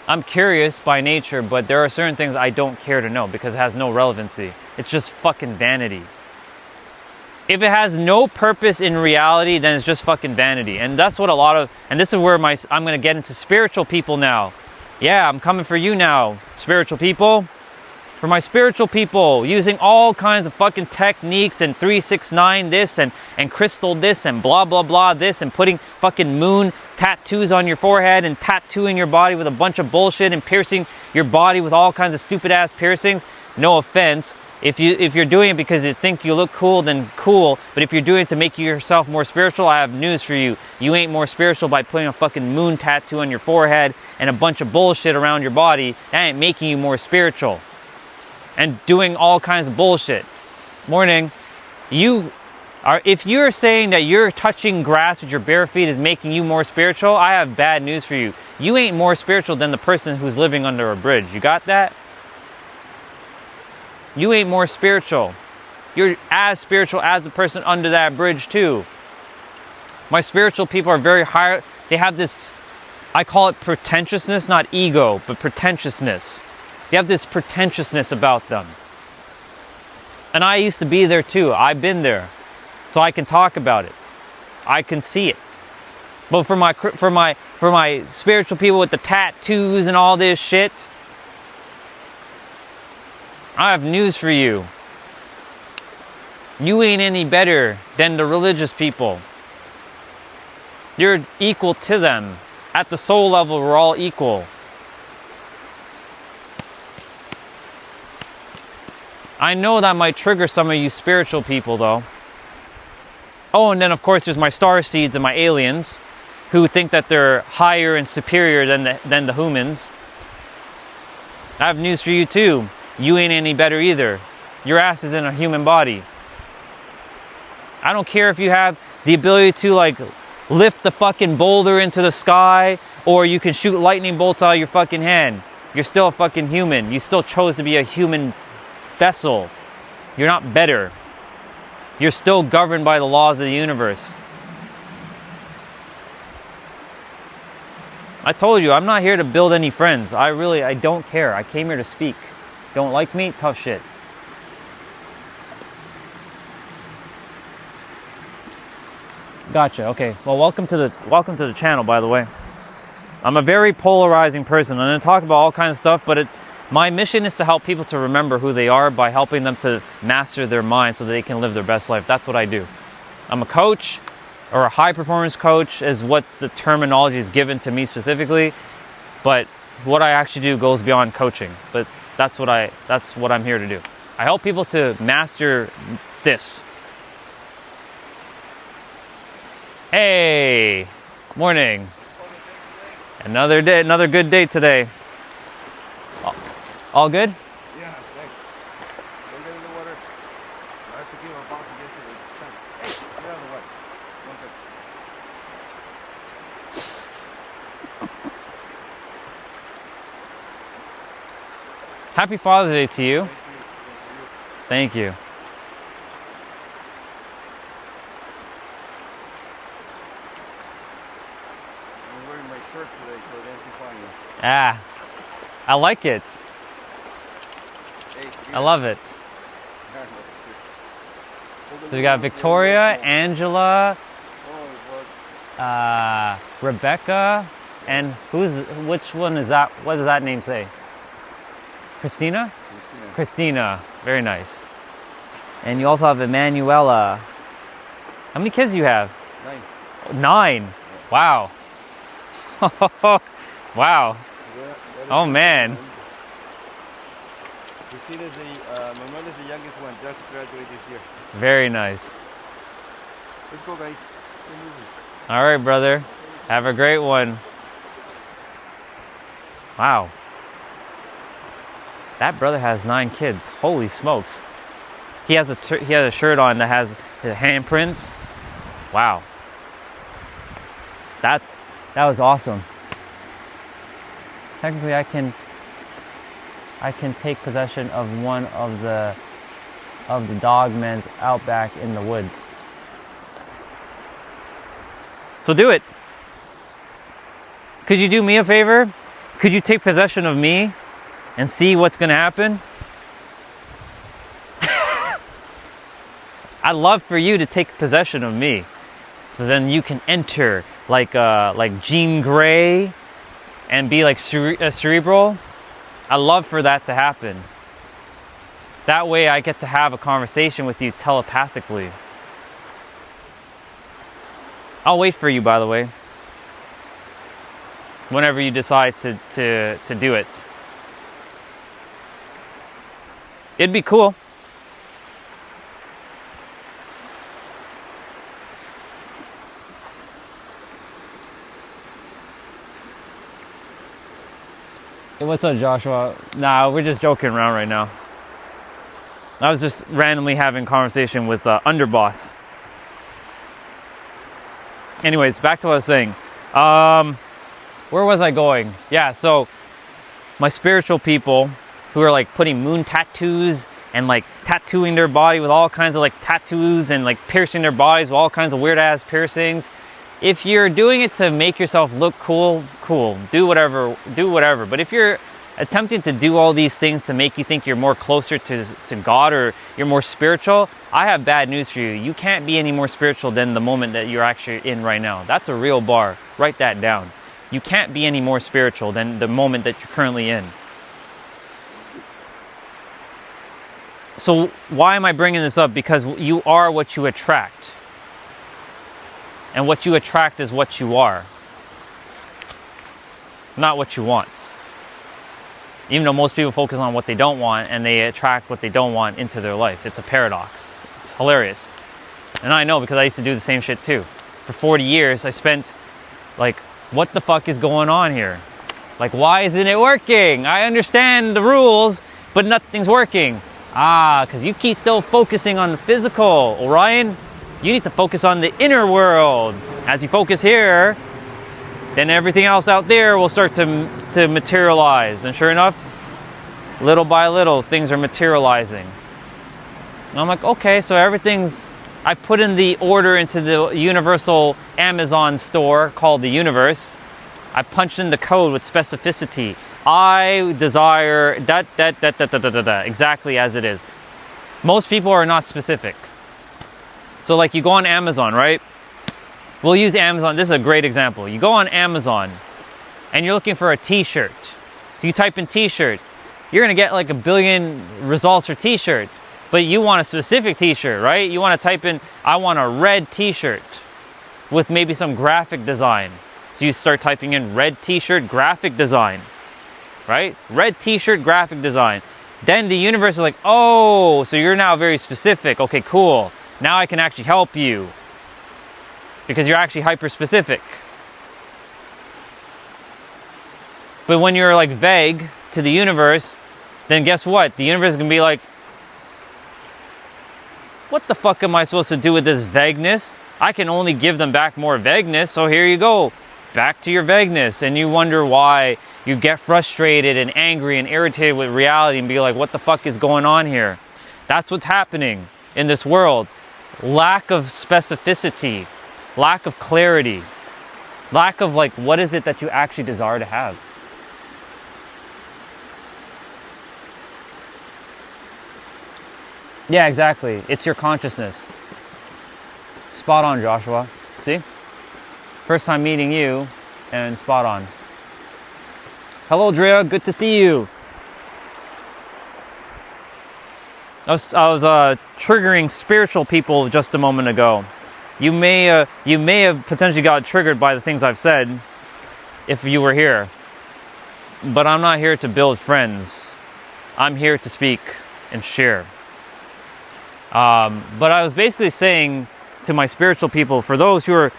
I'm curious by nature, but there are certain things I don't care to know because it has no relevancy. It's just fucking vanity. If it has no purpose in reality, then it's just fucking vanity. And that's what and this is where I'm going to get into spiritual people now. Yeah, I'm coming for you now, spiritual people. For my spiritual people, using all kinds of fucking techniques and 369 this and crystal this and blah blah blah this and putting fucking moon tattoos on your forehead and tattooing your body with a bunch of bullshit and piercing your body with all kinds of stupid ass piercings. No offense. If you're doing it because you think you look cool, then cool. But if you're doing it to make yourself more spiritual, I have news for you. You ain't more spiritual by putting a fucking moon tattoo on your forehead and a bunch of bullshit around your body. That ain't making you more spiritual. And doing all kinds of bullshit. Morning. If you're saying that you're touching grass with your bare feet is making you more spiritual, I have bad news for you. You ain't more spiritual than the person who's living under a bridge. You got that? You ain't more spiritual. You're as spiritual as the person under that bridge too. My spiritual people are very high. They have this, I call it pretentiousness, not ego, but pretentiousness. They have this pretentiousness about them. And I used to be there too. I've been there. So I can talk about it. I can see it. But for my spiritual people with the tattoos and all this shit, I have news for you. You ain't any better than the religious people. You're equal to them. At the soul level, we're all equal. I know that might trigger some of you spiritual people, though. Oh, and then of course there's my star seeds and my aliens who think that they're higher and superior than the humans. I have news for you too. You ain't any better either. Your ass is in a human body. I don't care if you have the ability to like lift the fucking boulder into the sky, or you can shoot lightning bolts out of your fucking hand. You're still a fucking human. You still chose to be a human vessel. You're not better. You're still governed by the laws of the universe. I told you, I'm not here to build any friends. I don't care. I came here to speak. Don't like me? Tough shit. Gotcha. Okay. Well, welcome to the channel, by the way. I'm a very polarizing person. I'm going to talk about all kinds of stuff, but my mission is to help people to remember who they are by helping them to master their mind so that they can live their best life. That's what I do. I'm a coach, or a high performance coach is what the terminology is given to me specifically, but what I actually do goes beyond coaching. But that's what I'm here to do. I help people to master this. Hey, morning. Another day, another good day today. All good? Yeah, thanks. Don't get in the water. I have to keep my box against the tank. Hey, get out of the way. One second. Happy Father's Day to you. Thank you. I'm wearing my shirt today, so it ain't too funny. Ah, I like it. Hey, I love it. So we got Victoria, Angela, Rebecca, and which one is that? What does that name say? Christina? Christina. Very nice. And you also have Emanuela. How many kids do you have? 9. 9. Wow. Wow. Oh man. Christina's my mother's the youngest one, just graduated this year. Very nice. Let's go, guys. All right, brother. Have a great one. Wow. That brother has 9 kids. Holy smokes. He has a shirt on that has his handprints. Wow. That was awesome. Technically, I can take possession of one of the dogmen's out back in the woods. So do it. Could you do me a favor? Could you take possession of me and see what's gonna happen? I'd love for you to take possession of me, so then you can enter like Jean Grey and be like cerebral. I love for that to happen. That way I get to have a conversation with you telepathically. I'll wait for you, by the way, whenever you decide to do it. It'd be cool. Hey, what's up, Joshua? Nah, we're just joking around right now. I was just randomly having a conversation with Underboss. Anyways, back to what I was saying. Where was I going? Yeah, so my spiritual people who are like putting moon tattoos and like tattooing their body with all kinds of like tattoos and like piercing their bodies with all kinds of weird ass piercings. If you're doing it to make yourself look cool, do whatever. But if you're attempting to do all these things to make you think you're more closer to God or you're more spiritual, I have bad news for you. You can't be any more spiritual than the moment that you're actually in right now. That's a real bar. Write that down. You can't be any more spiritual than the moment that you're currently in. So why am I bringing this up? Because you are what you attract. And what you attract is what you are, not what you want. Even though most people focus on what they don't want and they attract what they don't want into their life. It's a paradox. It's hilarious. And I know because I used to do the same shit too. For 40 years, I spent like, what the fuck is going on here? Like, why isn't it working? I understand the rules, but nothing's working. Because you keep still focusing on the physical, Orion. You need to focus on the inner world. As you focus here, then everything else out there will start to materialize. And sure enough, little by little, things are materializing. And I'm like, okay, so everything's... I put in the order into the universal Amazon store called the universe. I punched in the code with specificity. I desire exactly as it is. Most people are not specific. So like you go on Amazon, right? We'll use Amazon. This is a great example. You go on Amazon and you're looking for a t-shirt. So you type in t-shirt. You're going to get like 1 billion results for t-shirt. But you want a specific t-shirt, right? You want to type in, I want a red t-shirt with maybe some graphic design. So you start typing in red t-shirt graphic design, right? Red t-shirt graphic design. Then the universe is like, oh, so you're now very specific. Okay, cool. Now I can actually help you because you're actually hyper specific. But when you're like vague to the universe, then guess what? The universe is going to be like, what the fuck am I supposed to do with this vagueness? I can only give them back more vagueness, so here you go. Back to your vagueness. And you wonder why you get frustrated and angry and irritated with reality and be like, what the fuck is going on here? That's what's happening in this world. Lack of specificity, lack of clarity, lack of like, what is it that you actually desire to have? Yeah, exactly. It's your consciousness. Spot on, Joshua. See? First time meeting you, and spot on. Hello, Drea. Good to see you. I was triggering spiritual people just a moment ago. You may have potentially got triggered by the things I've said if you were here. But I'm not here to build friends. I'm here to speak and share. But I was basically saying to my spiritual people, for those who are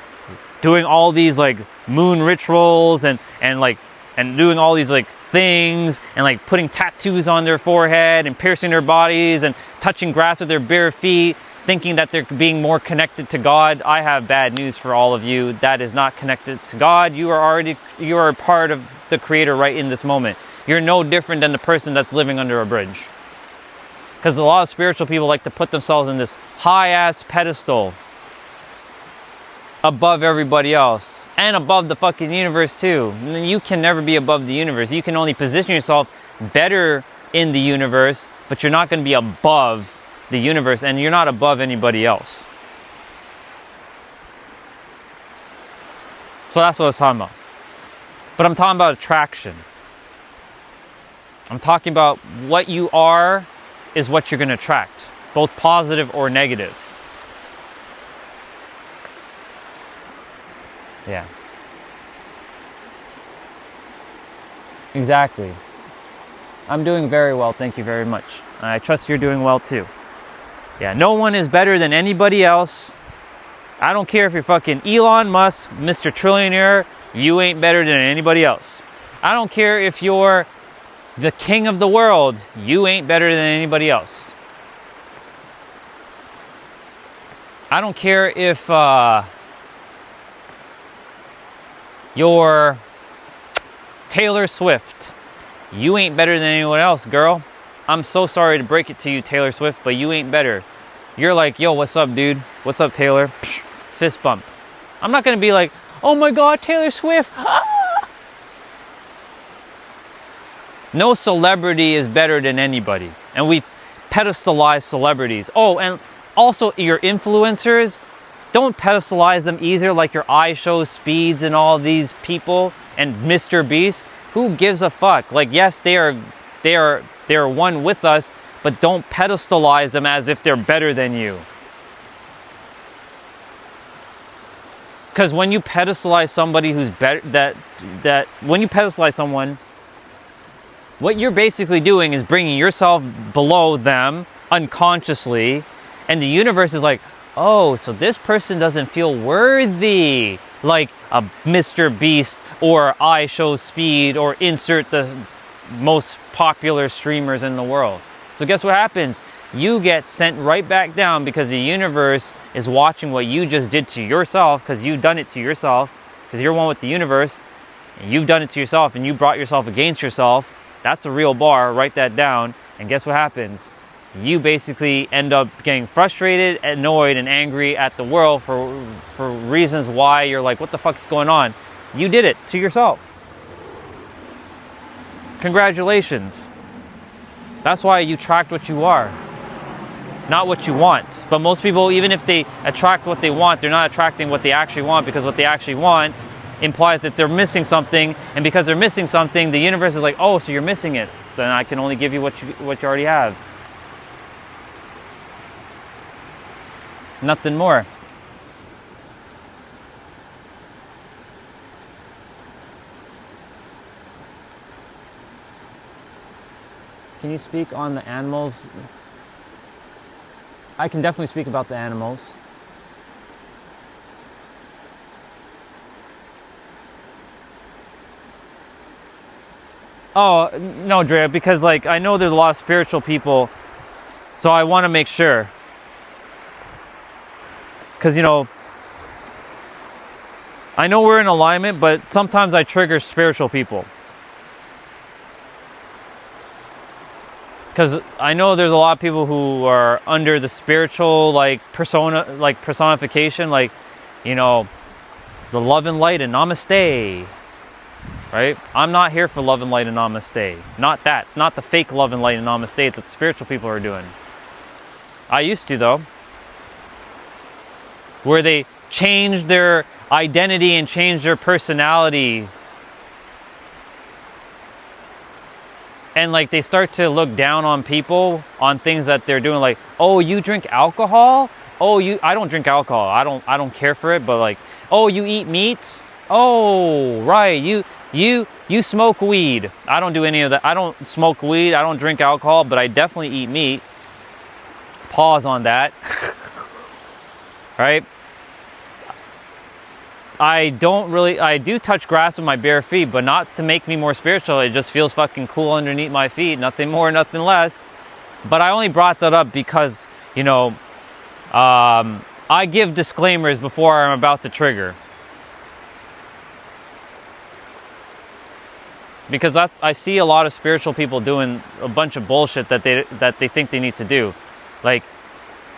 doing all these like moon rituals and doing all these like things and like putting tattoos on their forehead and piercing their bodies and touching grass with their bare feet, thinking that they're being more connected to God, I have bad news for all of you. That is not connected to God. You are a part of the Creator right in this moment. You're no different than the person that's living under a bridge. Because a lot of spiritual people like to put themselves in this high-ass pedestal above everybody else. And above the fucking universe too. You can never be above the universe. You can only position yourself better in the universe, but you're not going to be above the universe, and you're not above anybody else. So that's what I was talking about. But I'm talking about attraction. I'm talking about what you are is what you're going to attract, both positive or negative. Yeah. Exactly. I'm doing very well, thank you very much. I trust you're doing well too. Yeah, no one is better than anybody else. I don't care if you're fucking Elon Musk, Mr. Trillionaire, you ain't better than anybody else. I don't care if you're the king of the world, you ain't better than anybody else. I don't care if you're Taylor Swift, you ain't better than anyone else, girl. I'm so sorry to break it to you, Taylor Swift, but you ain't better. You're like, yo, what's up, dude? What's up, Taylor? Fist bump. I'm not going to be like, oh my God, Taylor Swift. Ah! No celebrity is better than anybody. And we've pedestalized celebrities. Oh, and also your influencers, don't pedestalize them either, like your iShow Speeds and all these people and Mr. Beast. Who gives a fuck? Like, yes, they are one with us, but don't pedestalize them as if they're better than you. Because when you pedestalize somebody who's better, when you pedestalize someone, what you're basically doing is bringing yourself below them unconsciously, and the universe is like, oh, so this person doesn't feel worthy, like a Mr. Beast or iShowSpeed or insert the most popular streamers in the world. So guess what happens? You get sent right back down because the universe is watching what you just did to yourself, because you've done it to yourself, because you're one with the universe, and you've done it to yourself, and you brought yourself against yourself. That's a real bar. Write that down. And guess what happens? You basically end up getting frustrated, annoyed, and angry at the world for reasons why you're like, what the fuck is going on? You did it to yourself. Congratulations. That's why you attract what you are, not what you want. But most people, even if they attract what they want, they're not attracting what they actually want, because what they actually want implies that they're missing something, and because they're missing something, the universe is like, oh, so you're missing it. Then I can only give you what you already have. Nothing more. Can you speak on the animals? I can definitely speak about the animals. Oh, no, Drea, because like I know there's a lot of spiritual people, so I want to make sure. Because, you know, I know we're in alignment, but sometimes I trigger spiritual people. Because I know there's a lot of people who are under the spiritual, like, personification, like, you know, the love and light and namaste, right? I'm not here for love and light and namaste. Not that. Not the fake love and light and namaste that the spiritual people are doing. I used to, though. Where they change their identity and change their personality. And like they start to look down on people on things that they're doing, like, oh, you drink alcohol? Oh, I don't drink alcohol. I don't care for it, but like, oh, you eat meat? Oh, right. You smoke weed. I don't do any of that. I don't smoke weed. I don't drink alcohol, but I definitely eat meat. Pause on that. Right? I do touch grass with my bare feet, but not to make me more spiritual. It just feels fucking cool underneath my feet. Nothing more, nothing less. But I only brought that up because, you know, I give disclaimers before I'm about to trigger. Because I see a lot of spiritual people doing a bunch of bullshit that they think they need to do. Like,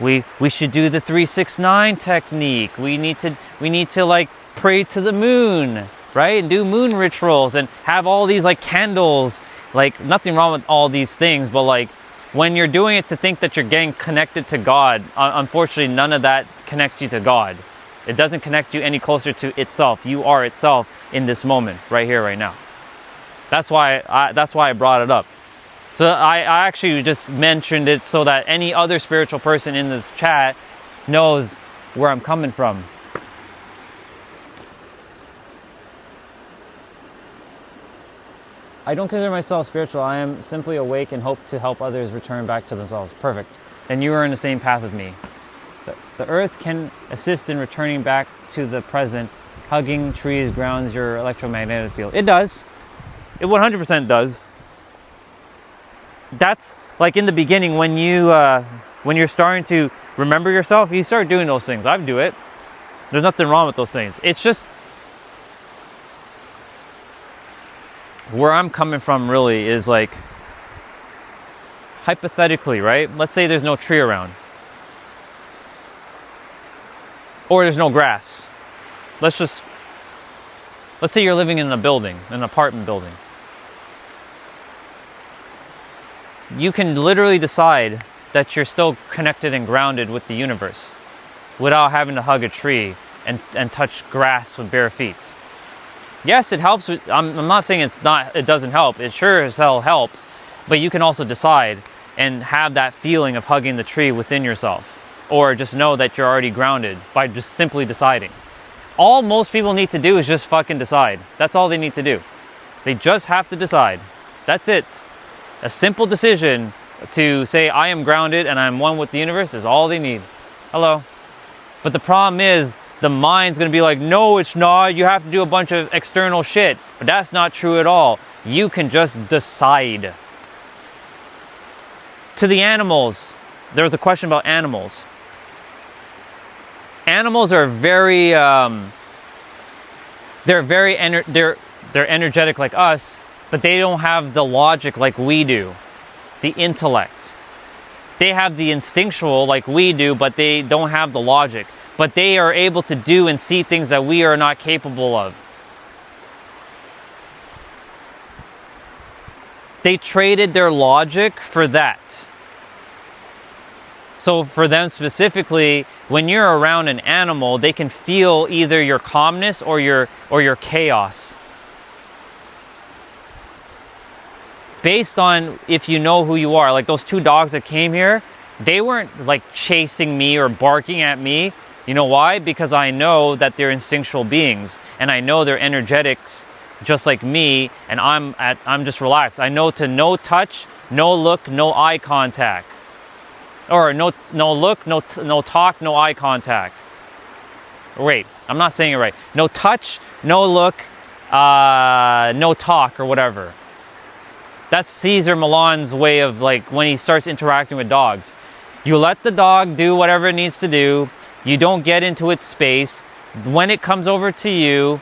we should do the 3-6-9 technique. We need to like pray to the moon, right? And do moon rituals and have all these like candles. Like, nothing wrong with all these things, but like when you're doing it to think that you're getting connected to God, unfortunately none of that connects you to God. It doesn't connect you any closer to itself. You are itself in this moment, right here, right now. That's why I brought it up. So I actually just mentioned it so that any other spiritual person in this chat knows where I'm coming from. I don't consider myself spiritual. I am simply awake and hope to help others return back to themselves. Perfect. Then you are in the same path as me. The earth can assist in returning back to the present. Hugging trees grounds your electromagnetic field. It does. It 100% does. That's like in the beginning when you're starting to remember yourself, you start doing those things. I do it. There's nothing wrong with those things. It's just where I'm coming from really is like, hypothetically, right? Let's say there's no tree around. Or there's no grass. Let's say you're living in a building, an apartment building. You can literally decide that you're still connected and grounded with the universe without having to hug a tree and touch grass with bare feet. Yes, it helps. I'm not saying it doesn't help. It sure as hell helps. But you can also decide and have that feeling of hugging the tree within yourself. Or just know that you're already grounded by just simply deciding. All most people need to do is just fucking decide. That's all they need to do. They just have to decide. That's it. A simple decision to say, I am grounded and I'm one with the universe is all they need. Hello. But the problem is, the mind's going to be like, no, it's not. You have to do a bunch of external shit. But that's not true at all. You can just decide. To the animals, there was a question about animals. Animals are very, they're energetic like us, but they don't have the logic like we do, the intellect. They have the instinctual like we do, but they don't have the logic. But they are able to do and see things that we are not capable of. They traded their logic for that. So for them specifically, when you're around an animal, they can feel either your calmness or your chaos. Based on if you know who you are. Like those two dogs that came here, they weren't like chasing me or barking at me. You know why? Because I know that they're instinctual beings, and I know they're energetics just like me, and I'm just relaxed. I know to no touch, no look, no eye contact. Or no look, no talk, no eye contact. Wait, I'm not saying it right. No touch, no look, no talk or whatever. That's Cesar Millan's way of like when he starts interacting with dogs. You let the dog do whatever it needs to do. You don't get into its space. When it comes over to you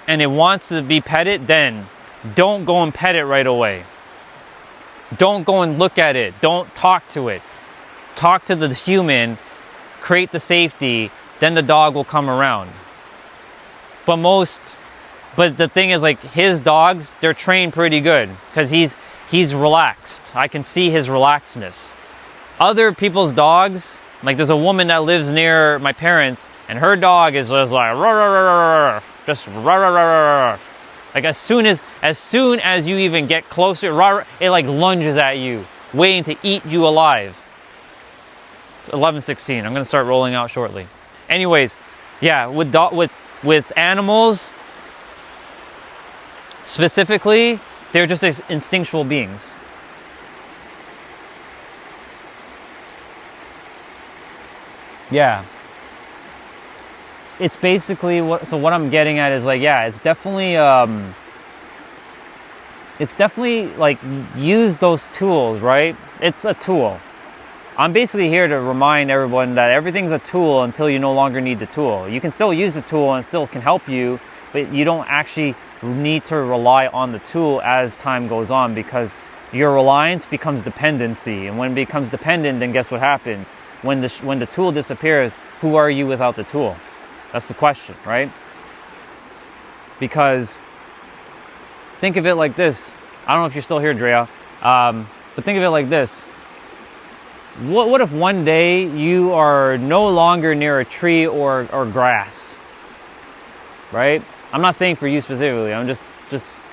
and it wants to be petted, then don't go and pet it right away. Don't go and look at it. Don't talk to it. Talk to the human, create the safety, then the dog will come around. But the thing is, like, his dogs, they're trained pretty good because he's relaxed. I can see his relaxedness. Other people's dogs, like there's a woman that lives near my parents, and her dog is just like rah, rah, rah, rah, rah, just rah, rah, rah, rah, rah. Like as soon as you even get closer, rah, rah, it like lunges at you, waiting to eat you alive. It's 11:16. I'm gonna start rolling out shortly. Anyways, yeah, with animals specifically, they're just instinctual beings. Yeah. It's basically what I'm getting at is like, yeah, it's definitely like use those tools, right? It's a tool. I'm basically here to remind everyone that everything's a tool until you no longer need the tool. You can still use the tool and it still can help you, but you don't actually need to rely on the tool as time goes on, because your reliance becomes dependency. And when it becomes dependent, then guess what happens? When the tool disappears, who are you without the tool? That's the question, right? Because think of it like this. I don't know if you're still here, Drea, but think of it like this. What if one day you are no longer near a tree or grass, right? I'm not saying for you specifically. I'm just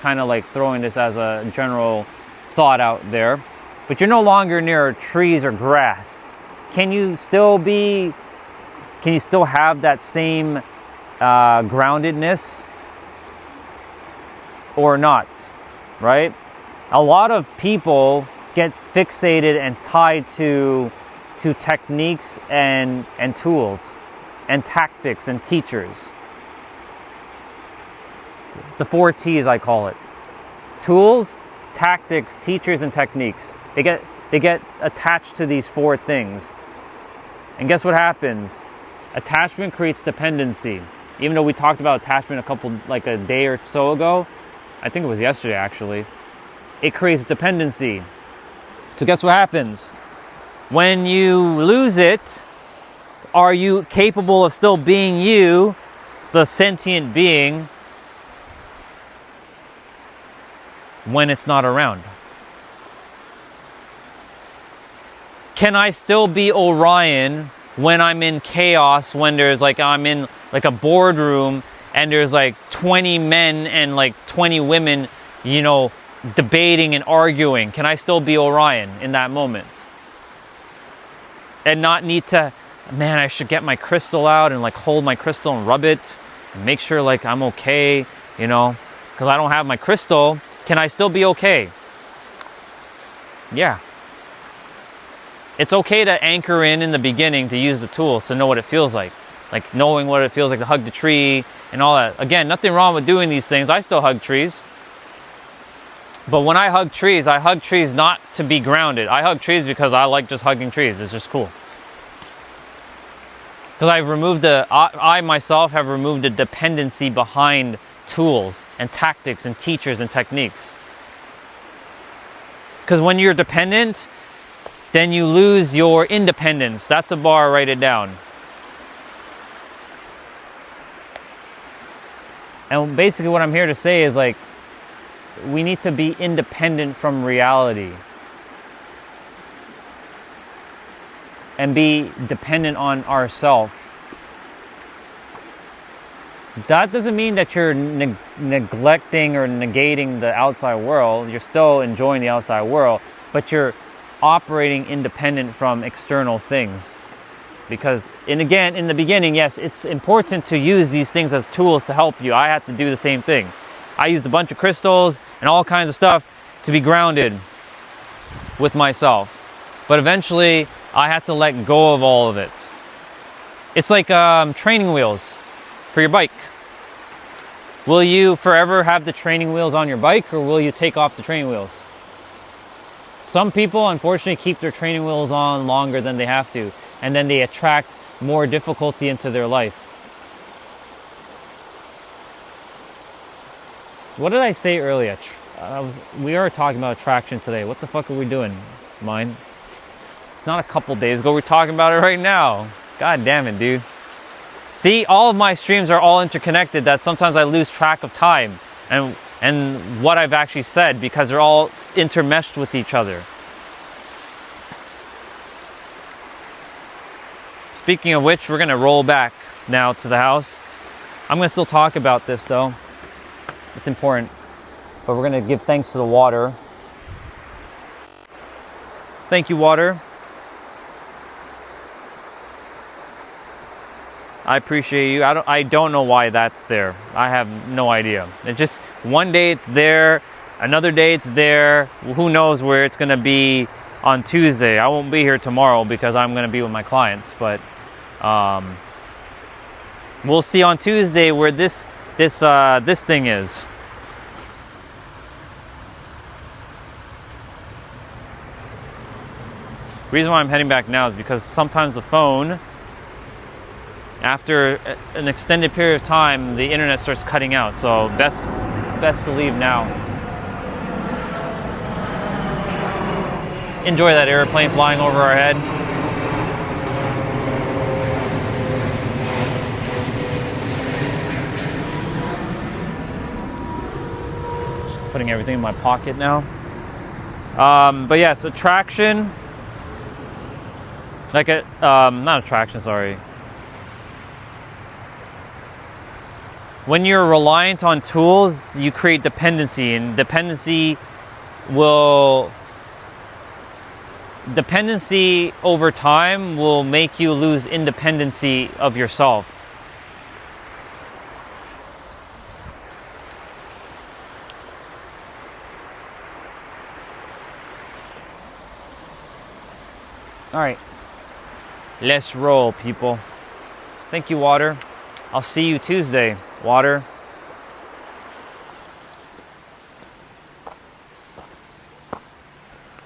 kind of like throwing this as a general thought out there. But you're no longer near trees or grass. Can you still have that same groundedness or not, right? A lot of people get fixated and tied to techniques and tools and tactics and teachers. The 4 T's, I call it. Tools, tactics, teachers, and techniques. They get attached to these 4 things. And guess what happens? Attachment creates dependency. Even though we talked about attachment like a day or so ago, I think it was yesterday actually, it creates dependency. So guess what happens? When you lose it, are you capable of still being you, the sentient being, when it's not around? Can I still be Orion when I'm in chaos, when there's like, I'm in like a boardroom and there's like 20 men and like 20 women, you know, debating and arguing, can I still be Orion in that moment? And not need to, man, I should get my crystal out and like hold my crystal and rub it and make sure like I'm okay, you know, because I don't have my crystal. Can I still be okay? Yeah. It's okay to anchor in the beginning to use the tools to know what it feels like knowing what it feels like to hug the tree and all that. Again, nothing wrong with doing these things. I still hug trees. But when I hug trees not to be grounded. I hug trees because I like just hugging trees. It's just cool. Because I myself have removed the dependency behind tools and tactics and teachers and techniques. Because when you're dependent, then you lose your independence. That's a bar, write it down. And basically what I'm here to say is like, we need to be independent from reality. And be dependent on ourselves. That doesn't mean that you're neglecting or negating the outside world. You're still enjoying the outside world, but you're operating independent from external things. Because, and again, in the beginning, yes, it's important to use these things as tools to help you. I had to do the same thing. I used a bunch of crystals and all kinds of stuff to be grounded with myself. But eventually, I had to let go of all of it. It's like training wheels for your bike. Will you forever have the training wheels on your bike, or will you take off the training wheels? Some people, unfortunately, keep their training wheels on longer than they have to, and then they attract more difficulty into their life. What did I say earlier? We are talking about attraction today. What the fuck are we doing, mine? Not a couple days ago. We're talking about it right now. God damn it, dude. See, all of my streams are all interconnected that sometimes I lose track of time and what I've actually said because they're all intermeshed with each other. Speaking of which, we're going to roll back now to the house. I'm going to still talk about this though. It's important. But we're going to give thanks to the water. Thank you, water. I appreciate you. I don't know why that's there. I have no idea. It just, one day it's there, another day it's there. Who knows where it's going to be on Tuesday. I won't be here tomorrow because I'm going to be with my clients. But we'll see on Tuesday where this thing is. The reason why I'm heading back now is because sometimes the phone, after an extended period of time, the internet starts cutting out. So best to leave now. Enjoy that airplane flying over our head. Just putting everything in my pocket now. But yes, attraction. Like not attraction, sorry. When you're reliant on tools, you create dependency, and dependency over time will make you lose independency of yourself. All right, let's roll, people. Thank you, water. I'll see you Tuesday, water.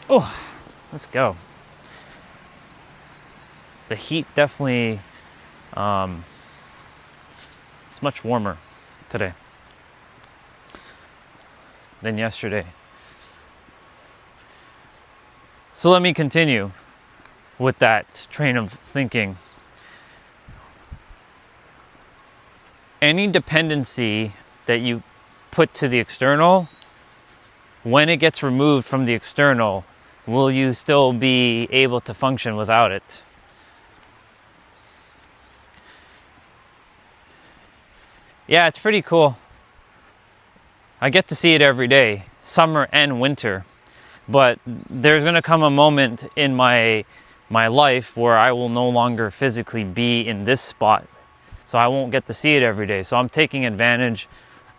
Oh, let's go. The heat definitely, it's much warmer today than yesterday. So let me continue with that train of thinking. Any dependency that you put to the external, when it gets removed from the external, will you still be able to function without it? Yeah, it's pretty cool. I get to see it every day. summer and winter. But there's going to come a moment in my life where I will no longer physically be in this spot. So I won't get to see it every day. So I'm taking advantage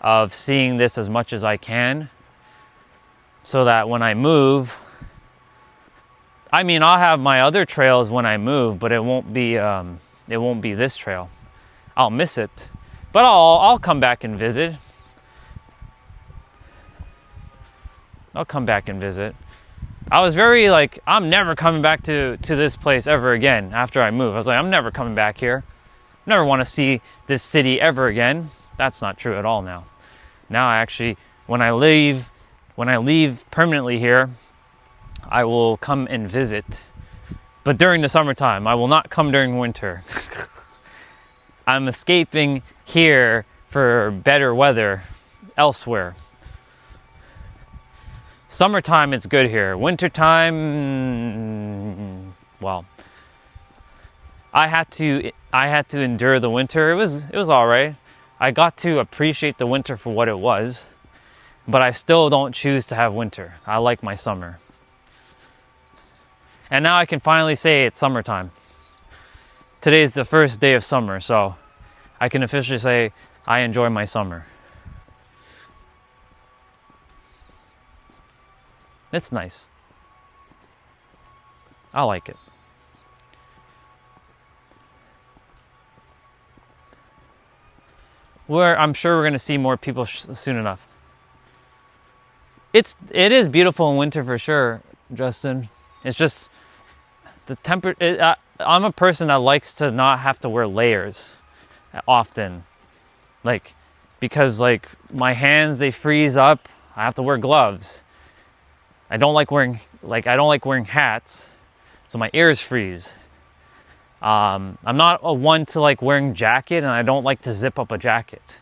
of seeing this as much as I can, so that when I move, I mean, I'll have my other trails when I move, but it won't be this trail. I'll miss it, but I'll come back and visit. I'll come back and visit. I was very like, I'm never coming back to this place ever again after I move. I was like, I'm never coming back here. Never want to see this city ever again. That's not true at all now. Now I actually, when I leave permanently here, I will come and visit. But during the summertime, I will not come during winter. I'm escaping here for better weather elsewhere. Summertime, it's good here. Wintertime, well, I had to endure the winter. It was all right. I got to appreciate the winter for what it was, but I still don't choose to have winter. I like my summer. And now I can finally say it's summertime. Today is the first day of summer, so I can officially say I enjoy my summer. It's nice. I like it. I'm sure we're going to see more people soon enough. It is beautiful in winter for sure, Justin. It's just the temperature. I'm a person that likes to not have to wear layers often, because my hands, they freeze up. I have to wear gloves. I don't like wearing hats, so my ears freeze. I'm not a one to like wearing jacket, and I don't like to zip up a jacket.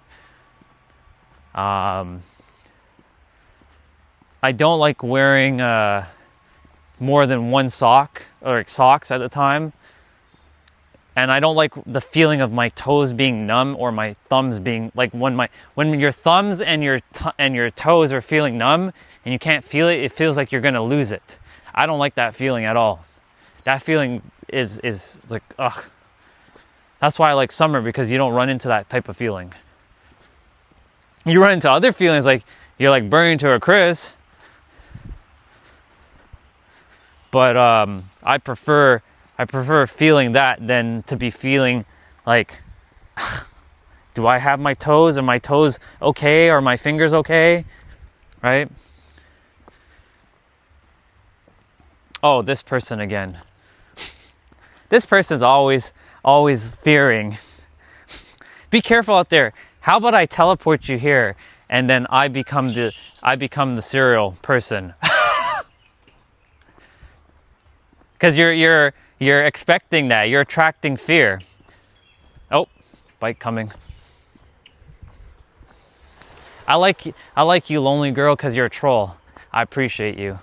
I don't like wearing more than one sock or socks at a time, and I don't like the feeling of my toes being numb or my thumbs being like when your thumbs and your toes are feeling numb and you can't feel it. It feels like you're gonna lose it. I don't like that feeling at all. That feeling is like, ugh. That's why I like summer, because you don't run into that type of feeling. You run into other feelings like you're like burning to a crisp. But I prefer feeling that than to be feeling like, do I have my toes? Are my toes okay? Are my fingers okay? Right? Oh, this person again. This person's always fearing. Be careful out there. How about I teleport you here and then I become the cereal person? Because you're expecting that. You're attracting fear. Oh, bike coming. I like you, lonely girl, because you're a troll. I appreciate you.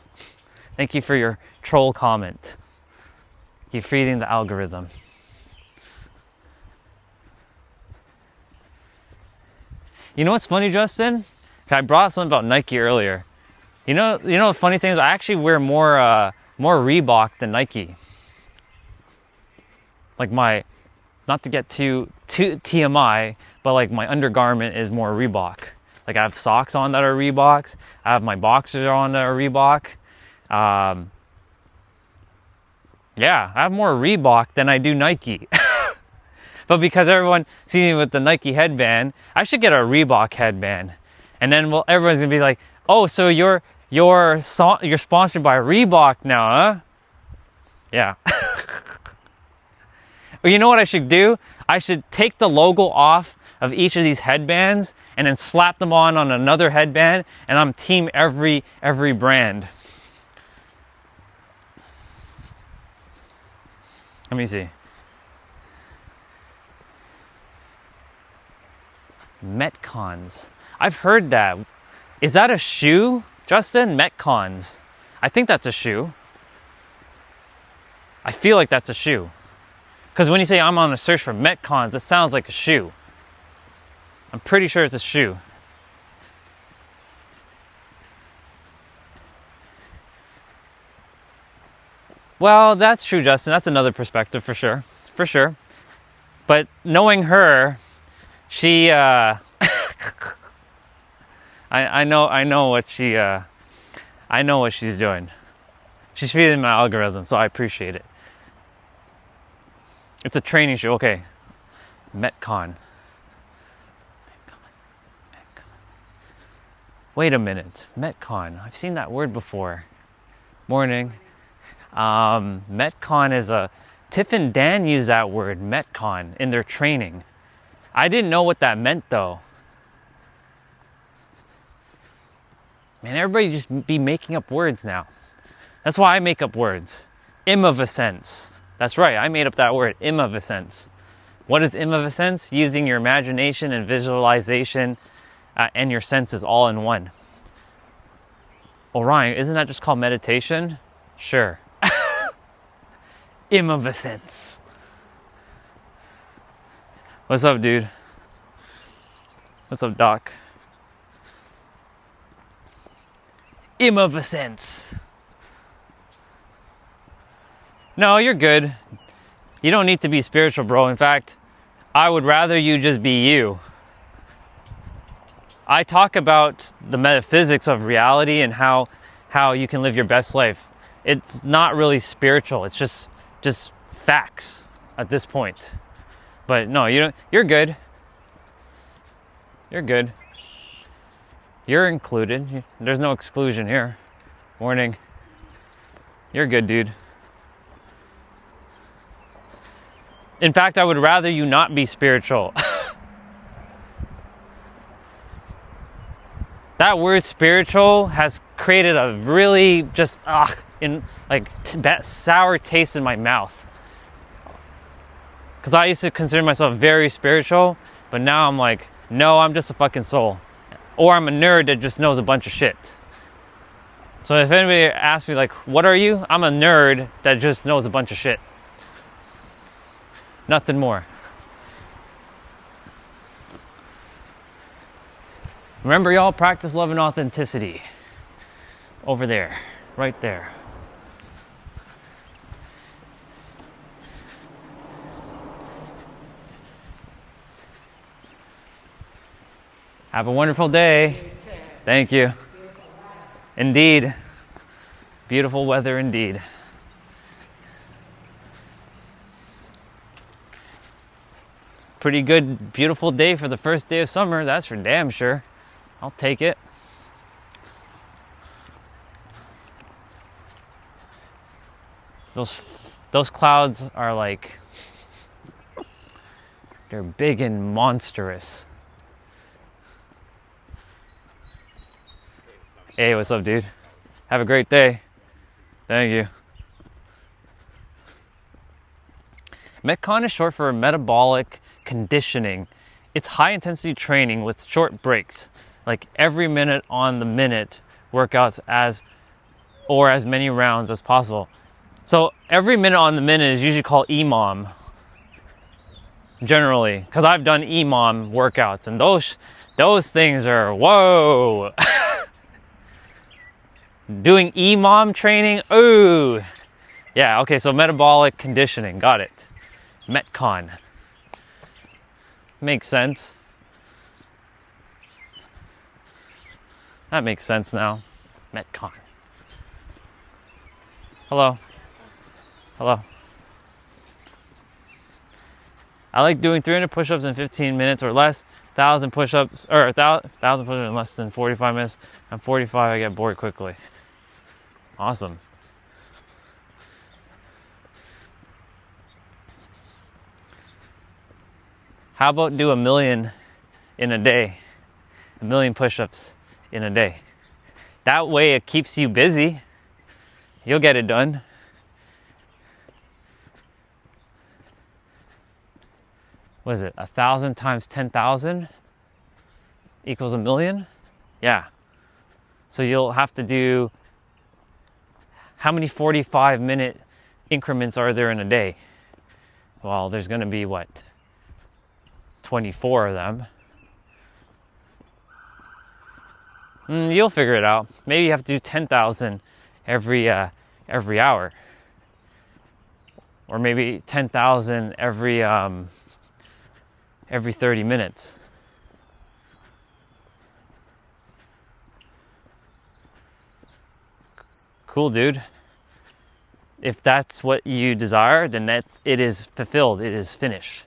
Thank you for your troll comment. You're feeding the algorithm. You know what's funny, Justin? I brought up something about Nike earlier. You know the funny thing is I actually wear more Reebok than Nike. Like not to get too TMI, but like my undergarment is more Reebok. Like I have socks on that are Reeboks. I have my boxers on that are Reebok. Yeah, I have more Reebok than I do Nike. But because everyone sees me with the Nike headband, I should get a Reebok headband. And then everyone's gonna be like, "Oh, so you're sponsored by Reebok now, huh?" Yeah. Well, you know what I should do? I should take the logo off of each of these headbands and then slap them on another headband, and I'm team every brand. Let me see. Metcons. I've heard that. Is that a shoe, Justin? Metcons. I think that's a shoe. I feel like that's a shoe. Because when you say I'm on a search for Metcons, it sounds like a shoe. I'm pretty sure it's a shoe. Well, that's true, Justin. That's another perspective for sure. For sure. But knowing her, she I know what she's doing. She's feeding my algorithm, so I appreciate it. It's a training show. Okay. Metcon. Wait a minute. Metcon. I've seen that word before. Morning. Metcon is a... Tiff and Dan use that word, Metcon, in their training. I didn't know what that meant, though. Man, everybody just be making up words now. That's why I make up words. Immovescence. That's right, I made up that word, immovescence. What is immovescence? Using your imagination and visualization and your senses all in one. Orion, isn't that just called meditation? Sure. Immovescence. What's up, dude? What's up, Doc? Immovescence. No, you're good. You don't need to be spiritual, bro. In fact, I would rather you just be you. I talk about the metaphysics of reality and how you can live your best life. It's not really spiritual. It's just facts at this point. But no, you're good. You're good. You're included. There's no exclusion here. Morning. You're good, dude. In fact, I would rather you not be spiritual. That word spiritual has created a really just sour taste in my mouth. Because I used to consider myself very spiritual, but now I'm like, no, I'm just a fucking soul. Or I'm a nerd that just knows a bunch of shit. So if anybody asks me like, what are you? I'm a nerd that just knows a bunch of shit. Nothing more. Remember, y'all, practice love and authenticity. Over there. Right there. Have a wonderful day. Thank you. Indeed. Beautiful weather indeed. Pretty good, beautiful day for the first day of summer, that's for damn sure. I'll take it. Those clouds are like, they're big and monstrous. Hey, what's up, dude? Have a great day. Thank you. Metcon is short for metabolic conditioning. It's high intensity training with short breaks, like every minute on the minute workouts as many rounds as possible. So every minute on the minute is usually called EMOM, generally, because I've done EMOM workouts, and those things are whoa. Doing EMOM training, ooh, yeah. Okay, so metabolic conditioning, got it. Metcon. Makes sense. That makes sense now. Metcon. Hello. Hello. I like doing 300 push-ups in 15 minutes or less, 1,000 push-ups, or 1,000 push-ups in less than 45 minutes. I'm 45, I get bored quickly. Awesome. How about do 1,000,000 in a day? 1,000,000 push-ups in a day. That way it keeps you busy. You'll get it done. What is it? 1,000 times 10,000 equals 1,000,000? Yeah. So you'll have to do, how many 45-minute increments are there in a day? Well, there's going to be what? 24 of them. You'll figure it out. Maybe you have to do 10,000 every hour. or maybe 10,000 every 30 minutes. Cool, dude. If that's what you desire, then it is fulfilled. It is finished.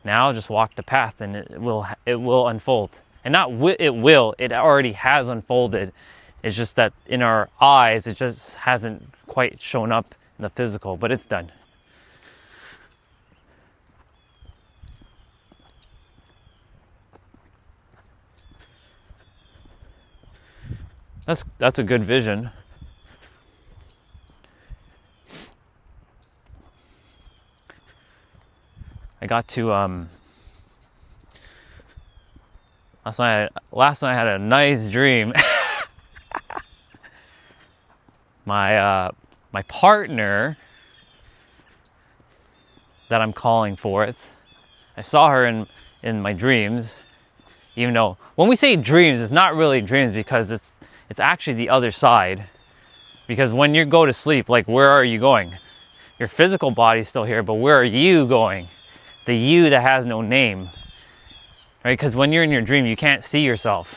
Now just walk the path, and it will unfold. And not it already has unfolded. It's just that in our eyes, it just hasn't quite shown up in the physical, but it's done. That's a good vision. I got to last night I had a nice dream. My partner that I'm calling forth, I saw her in my dreams. Even though when we say dreams, it's not really dreams, because it's actually the other side. Because when you go to sleep, like, where are you going? Your physical body's still here, but where are you going? The you that has no name, right? Because when you're in your dream, you can't see yourself.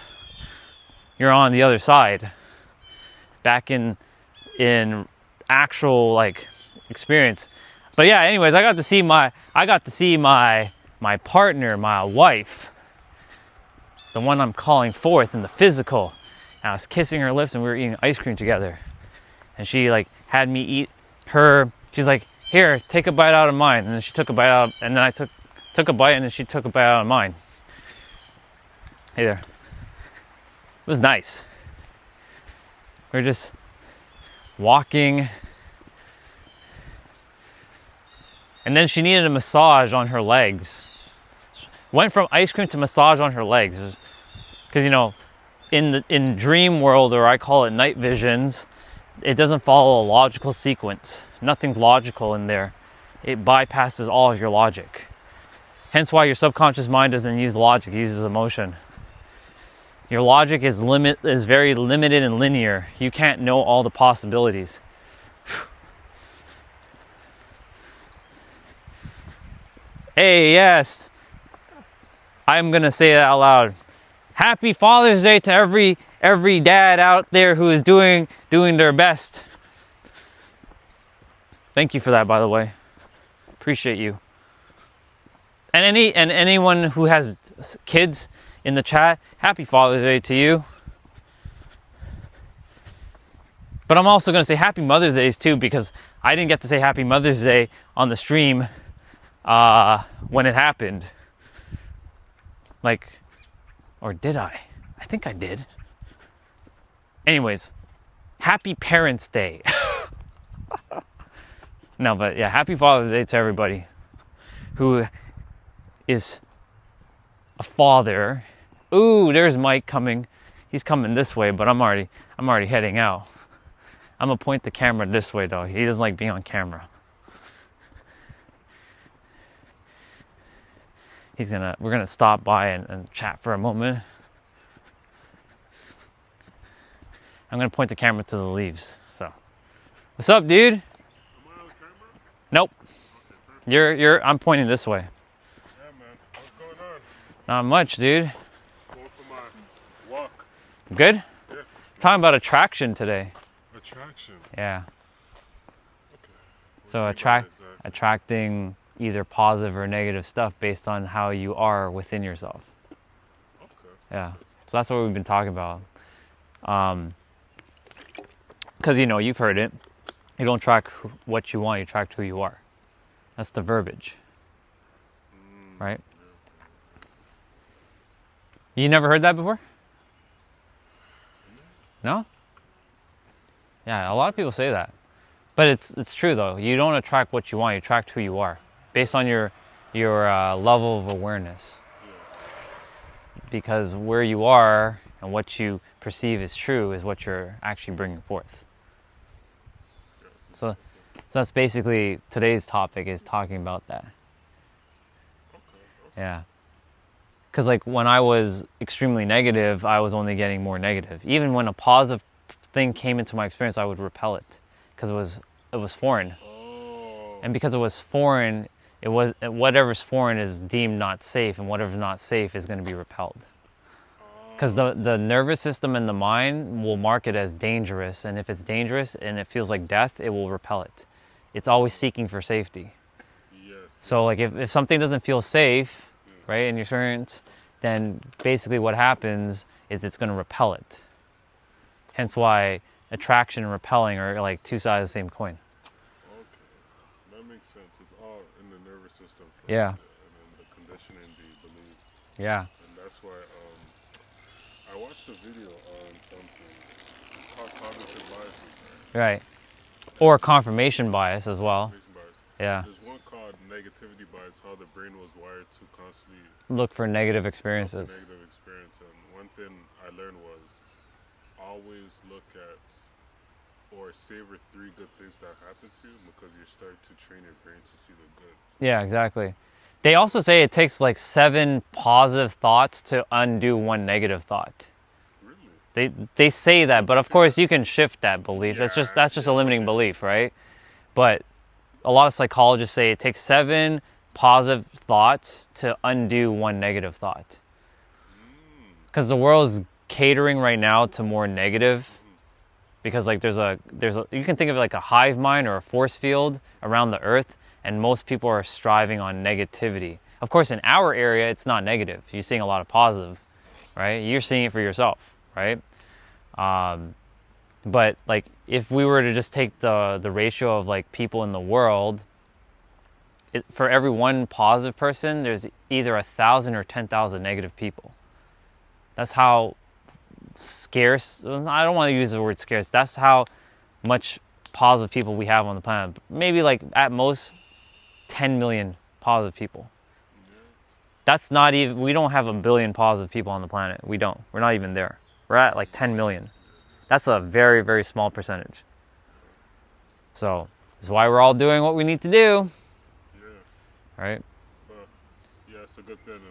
You're on the other side, back in actual, like, experience. But yeah, anyways, I got to see my partner, my wife, the one I'm calling forth in the physical. And I was kissing her lips, and we were eating ice cream together. And she, like, had me eat her. She's like, "Here, take a bite out of mine." And then she took a bite out, and then I took a bite, and then she took a bite out of mine. Hey there. It was nice. We were just walking. And then she needed a massage on her legs. Went from ice cream to massage on her legs. Because, you know, in dream world, or I call it night visions, it doesn't follow a logical sequence. Nothing's logical in there. It bypasses all of your logic. Hence why your subconscious mind doesn't use logic, it uses emotion. Your logic is very limited and linear. You can't know all the possibilities. Hey, yes. I'm gonna say it out loud. Happy Father's Day to every dad out there who is doing their best. Thank you for that, by the way. Appreciate you. And anyone who has kids in the chat, happy Father's Day to you. But I'm also going to say happy Mother's Day too, because I didn't get to say happy Mother's Day on the stream when it happened. Like, or did I? I think I did. Anyways, happy Parents' Day. No, but yeah, happy Father's Day to everybody who is a father. Ooh, there's Mike coming. He's coming this way, but I'm already heading out. I'm gonna point the camera this way though. He doesn't like being on camera. We're gonna stop by and chat for a moment. I'm gonna point the camera to the leaves. So, what's up, dude? Am I on camera? Nope. I'm pointing this way. Yeah, man. What's going on? Not much, dude. Going for my walk. Good? Yeah. Talking about attraction today. Attraction. Yeah. Okay. So What do you mean by exactly? attracting either positive or negative stuff based on how you are within yourself. Okay. Yeah. So that's what we've been talking about. Because, you know, you've heard it. You don't attract what you want, you attract who you are. That's the verbiage. Right? You never heard that before? No? Yeah, a lot of people say that. But it's true though. You don't attract what you want, you attract who you are. Based on your level of awareness. Because where you are and what you perceive as true is what you're actually bringing forth. So that's basically today's topic, is talking about that. Yeah. Because like when I was extremely negative, I was only getting more negative. Even when a positive thing came into my experience, I would repel it because it was foreign. Oh. And because it was foreign, it was whatever's foreign is deemed not safe, and whatever's not safe is going to be repelled. Because the nervous system and the mind will mark it as dangerous, and if it's dangerous and it feels like death, it will repel it. It's always seeking for safety. Yes. So like if something doesn't feel safe, right, in your experience, then basically what happens is it's going to repel it. Hence why attraction and repelling are like two sides of the same coin. Okay. That makes sense. It's all in the nervous system. First, Yeah. And then the conditioning, the beliefs. Yeah. And that's why I watched a video on something. It's called cognitive biases, right? Right. Or confirmation bias as well. Confirmation bias. Yeah. There's one called negativity bias, how the brain was wired to constantly Look for negative look for experiences. negative experience. And one thing I learned was always look at or savor 3 good things that happen to you, because you're starting to train your brain to see the good. Yeah, exactly. They also say it takes like 7 positive thoughts to undo 1 negative thought. Really? They say that, but of course you can shift that belief. That's just a limiting belief, right? But a lot of psychologists say it takes 7 positive thoughts to undo 1 negative thought. Because the world is catering right now to more negative. Because like there's a you can think of it like a hive mind or a force field around the earth, and most people are striving on negativity. Of course, in our area, it's not negative. You're seeing a lot of positive, right? You're seeing it for yourself, right? But like if we were to just take the ratio of like people in the world, for every 1 positive person, there's either 1,000 or 10,000 negative people. That's how scarce, I don't want to use the word scarce, that's how much positive people we have on the planet. Maybe like at most 10 million positive people. That's not even, we don't have 1 billion positive people on the planet. We don't. We're not even there. We're at like 10 million. That's a very, very small percentage. So that's why we're all doing what we need to do. Yeah. Right? But yeah, it's a good thing, and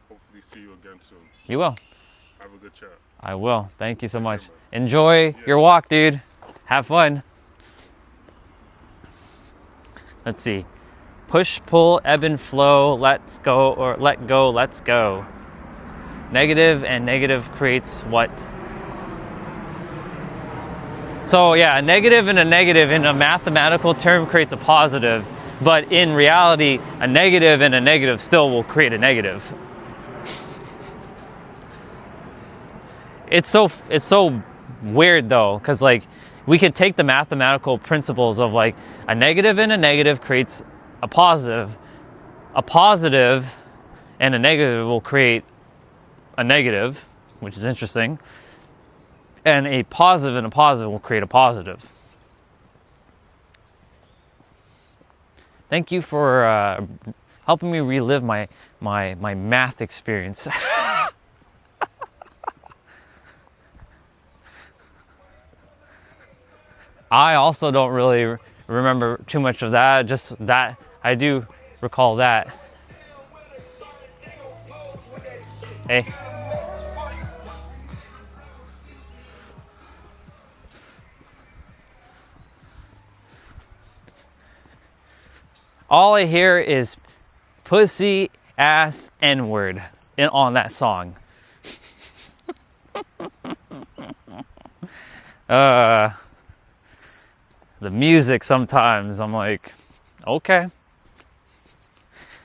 hopefully see you again soon. You will. Have a good chat. I will. Thank you so much. man. Enjoy your walk, dude. Have fun. Let's see. Push, pull, ebb and flow, let's go, or let go, let's go. Negative and negative creates what? So yeah, a negative and a negative in a mathematical term creates a positive, but in reality, a negative and a negative still will create a negative. It's so weird though, because like we could take the mathematical principles of like a negative and a negative creates a positive and a negative will create a negative, which is interesting, and a positive and a positive will create a positive. Thank you for helping me relive my math experience. I also don't really remember too much of that, just that I do recall that. Hey. All I hear is pussy, ass, N-word on that song. The music sometimes, I'm like, okay.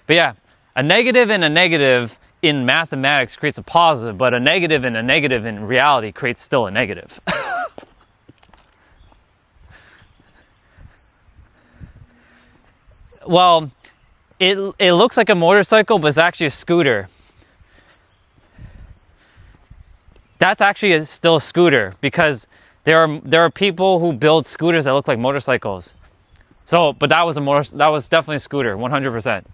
But yeah, a negative and a negative in mathematics creates a positive, but a negative and a negative in reality creates still a negative. Well, it looks like a motorcycle, but it's actually a scooter. That's actually still a scooter, because there are people who build scooters that look like motorcycles. So, but that was definitely a scooter, 100%.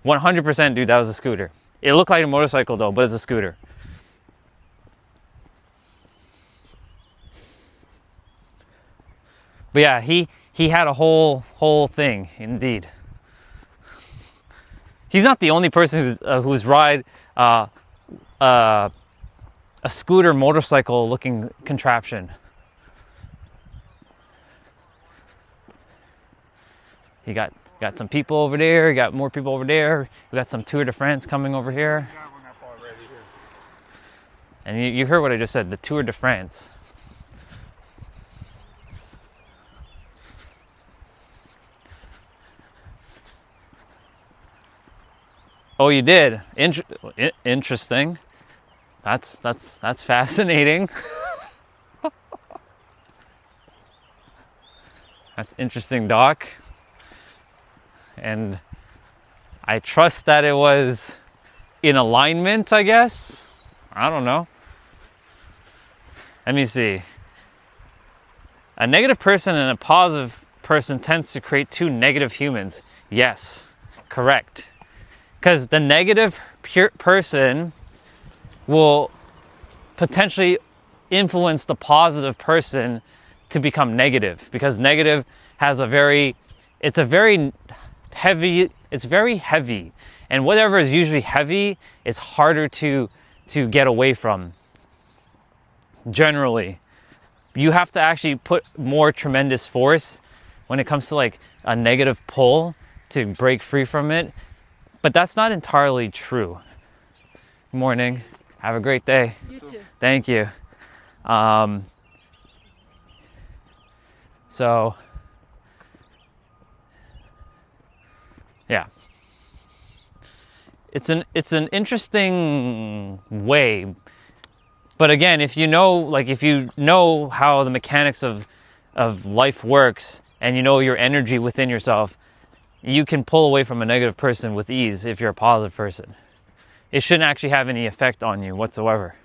100%, dude, that was a scooter. It looked like a motorcycle though, but it's a scooter. But yeah, he had a whole thing, indeed. He's not the only person who's ride a scooter motorcycle looking contraption. You got some people over there. You got more people over there. We got some Tour de France coming over here. Got one up already here. And you heard what I just said, the Tour de France. Oh, you did? Interesting. That's fascinating. That's interesting, Doc. And I trust that it was in alignment, I guess. I don't know. Let me see. A negative person and a positive person tends to create two negative humans. Yes, correct. Because the negative person will potentially influence the positive person to become negative, because negative has it's very heavy, and whatever is usually heavy is harder to get away from. Generally, you have to actually put more tremendous force when it comes to like a negative pull to break free from it, but that's not entirely true. Good morning. Have a great day. You too. Thank you. So, yeah, it's an interesting way. But again, if you know how the mechanics of life works, and you know your energy within yourself, you can pull away from a negative person with ease if you're a positive person. It shouldn't actually have any effect on you whatsoever.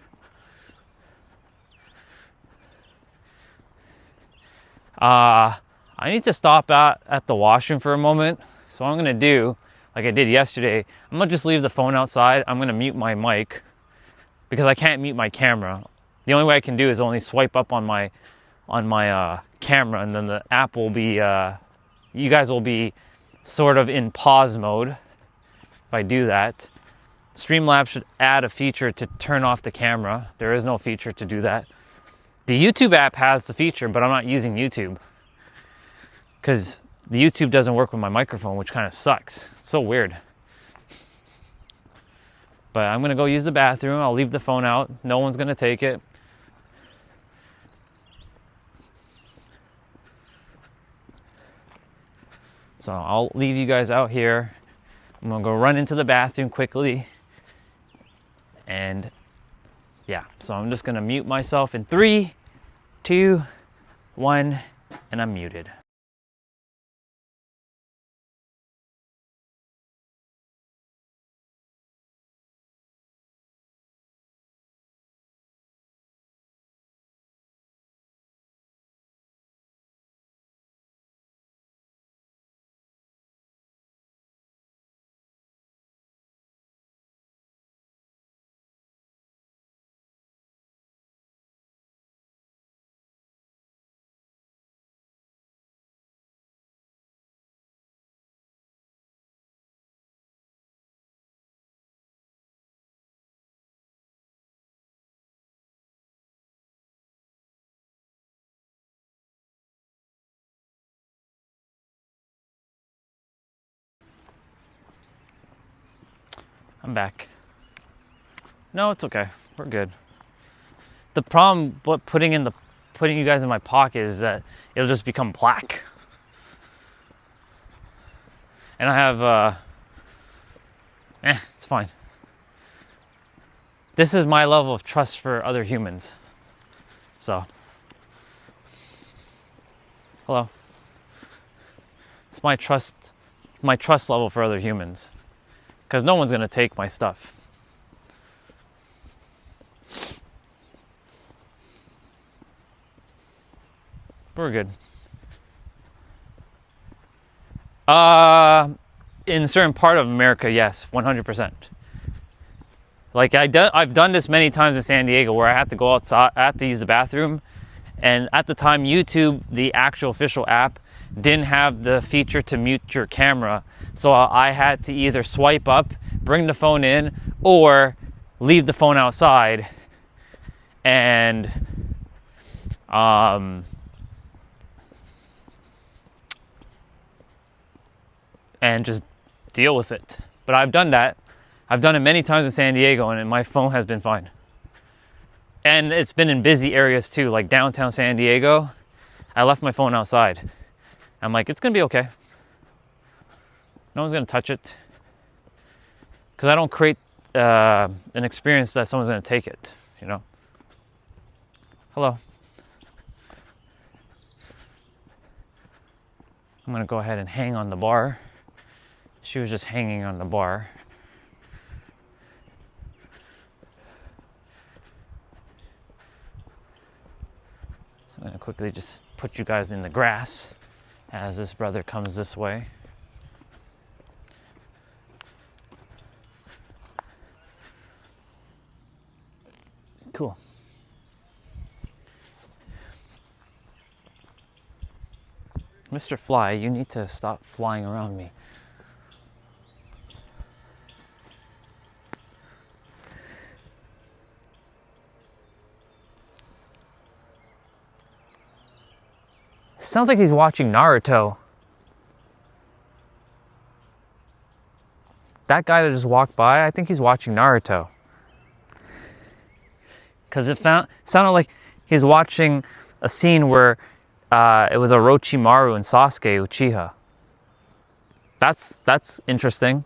I need to stop at the washroom for a moment. So what I'm going to do, like I did yesterday, I'm going to just leave the phone outside. I'm going to mute my mic because I can't mute my camera. The only way I can do is only swipe up on my camera, and then the app will be, you guys will be sort of in pause mode if I do that. Streamlabs should add a feature to turn off the camera. There is no feature to do that. The YouTube app has the feature, but I'm not using YouTube because the YouTube doesn't work with my microphone, which kind of sucks. It's so weird. But I'm going to go use the bathroom. I'll leave the phone out. No one's going to take it. So I'll leave you guys out here. I'm going to go run into the bathroom quickly. And yeah, so I'm just going to mute myself in 3, 2, 1, and I'm muted. I'm back. No, it's okay. We're good. The problem with putting you guys in my pocket is that it'll just become black. And I have it's fine. This is my level of trust for other humans. So, hello. It's my trust level for other humans. Because no one's going to take my stuff. We're good. In a certain part of America, yes, 100%. Like I've done this many times in San Diego where I had to go outside, I had to use the bathroom. And at the time, YouTube, the actual official app, didn't have the feature to mute your camera. So I had to either swipe up, bring the phone in, or leave the phone outside. And and just deal with it. But I've done that. I've done it many times in San Diego, and my phone has been fine. And it's been in busy areas too, like downtown San Diego. I left my phone outside. I'm like, it's gonna be okay. No one's gonna touch it. Because I don't create an experience that someone's gonna take it, you know? Hello. I'm gonna go ahead and hang on the bar. She was just hanging on the bar. So I'm gonna quickly just put you guys in the grass as this brother comes this way. Cool. Mr. Fly, you need to stop flying around me. Sounds like he's watching Naruto. That guy that just walked by, I think he's watching Naruto. Because it sounded like he's watching a scene where it was Orochimaru and Sasuke Uchiha. That's interesting.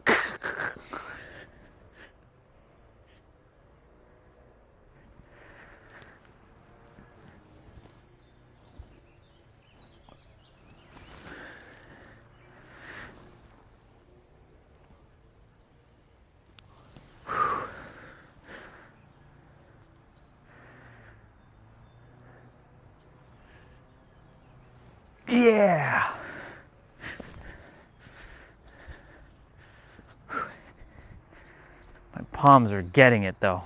Yeah. My palms are getting it though.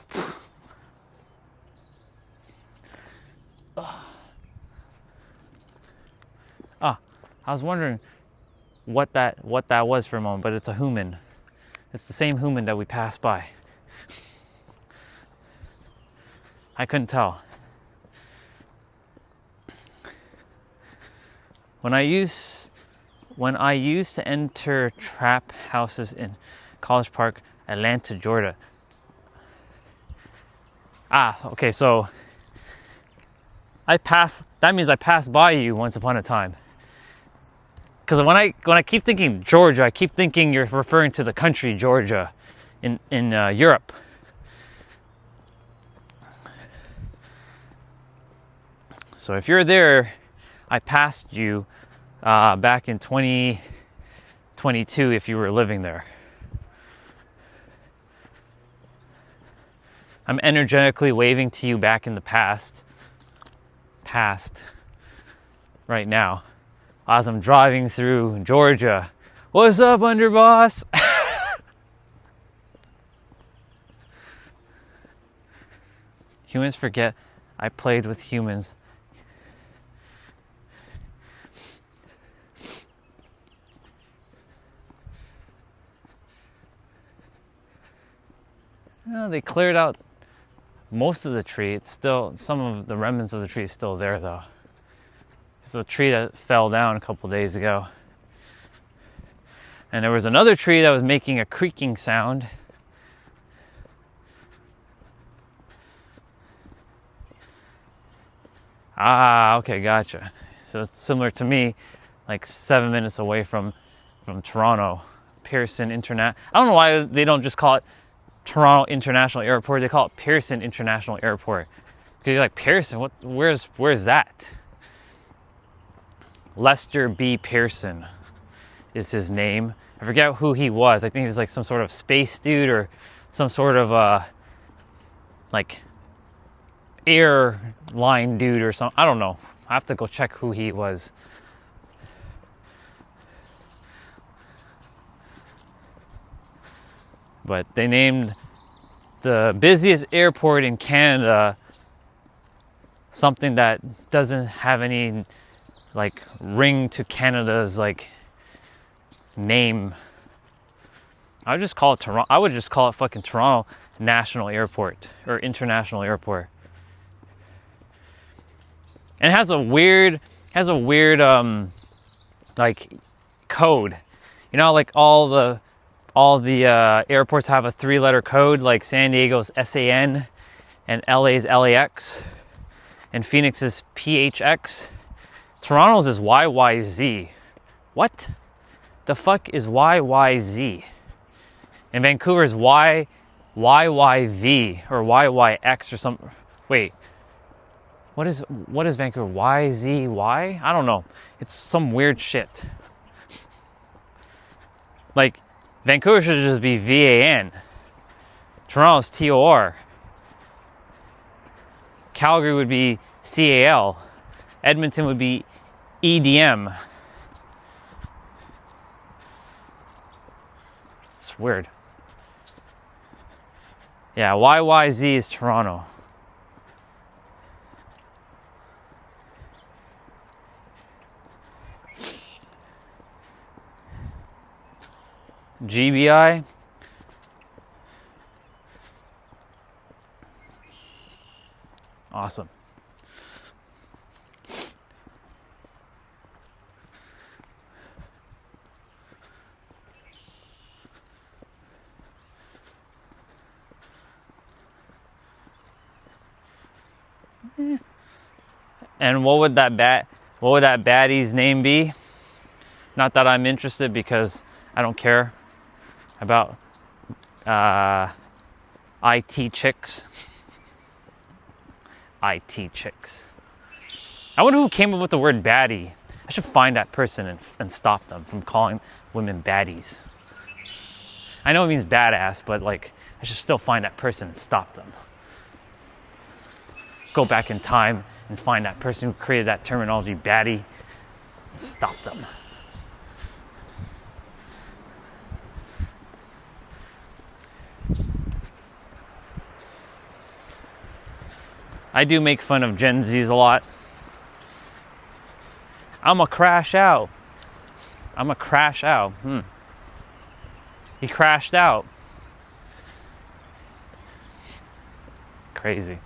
I was wondering what that was for a moment, but it's a human. It's the same human that we passed by. I couldn't tell. When I used to enter trap houses in College Park, Atlanta, Georgia. Okay, so that means I passed by you once upon a time. Because when I keep thinking Georgia, I keep thinking you're referring to the country Georgia in Europe. So if you're there, I passed you back in 2022 if you were living there. I'm energetically waving to you back in the past right now as I'm driving through Georgia. What's up, underboss? Humans forget I played with humans. They cleared out most of the tree. It's still, some of the remnants of the tree is still there though. It's a tree that fell down a couple days ago. And there was another tree that was making a creaking sound. Okay, gotcha. So it's similar to me, like 7 minutes away from Toronto, Pearson International. I don't know why they don't just call it Toronto International Airport. They call it Pearson International Airport. Because you're like, Pearson, where's that? Lester B. Pearson is his name. I forget who he was. I think he was like some sort of space dude or some sort of like airline dude or something. I don't know. I have to go check who he was. But they named the busiest airport in Canada something that doesn't have any like ring to Canada's like name. I would just call it Toronto. I would just call it fucking Toronto National Airport or International Airport. And it has a weird like code. You know, like all the airports have a 3-letter code, like San Diego's SAN and LA's LAX and Phoenix's PHX. Toronto's is YYZ. What the fuck is YYZ? And Vancouver's YYV or YYX or something. Wait, what is Vancouver? YZY? I don't know. It's some weird shit. Like, Vancouver should just be VAN. Toronto's TOR. Calgary would be CAL. Edmonton would be EDM. It's weird. Yeah, YYZ is Toronto. GBI. Awesome. And what would that baddie's name be? Not that I'm interested, because I don't care about IT chicks. IT chicks. I wonder who came up with the word baddie. I should find that person and stop them from calling women baddies. I know it means badass, but like, I should still find that person and stop them. Go back in time and find that person who created that terminology, baddie, and stop them. I do make fun of Gen Zs a lot. I'm a crash out. I'm a crash out. He crashed out. Crazy.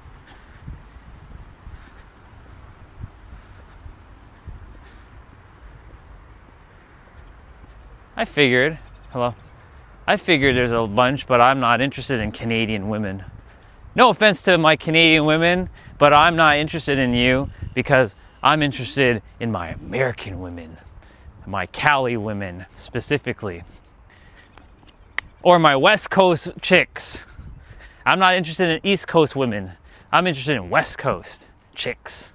I figured there's a bunch, but I'm not interested in Canadian women. No offense to my Canadian women, but I'm not interested in you because I'm interested in my American women, my Cali women specifically, or my West Coast chicks. I'm not interested in East Coast women. I'm interested in West Coast chicks.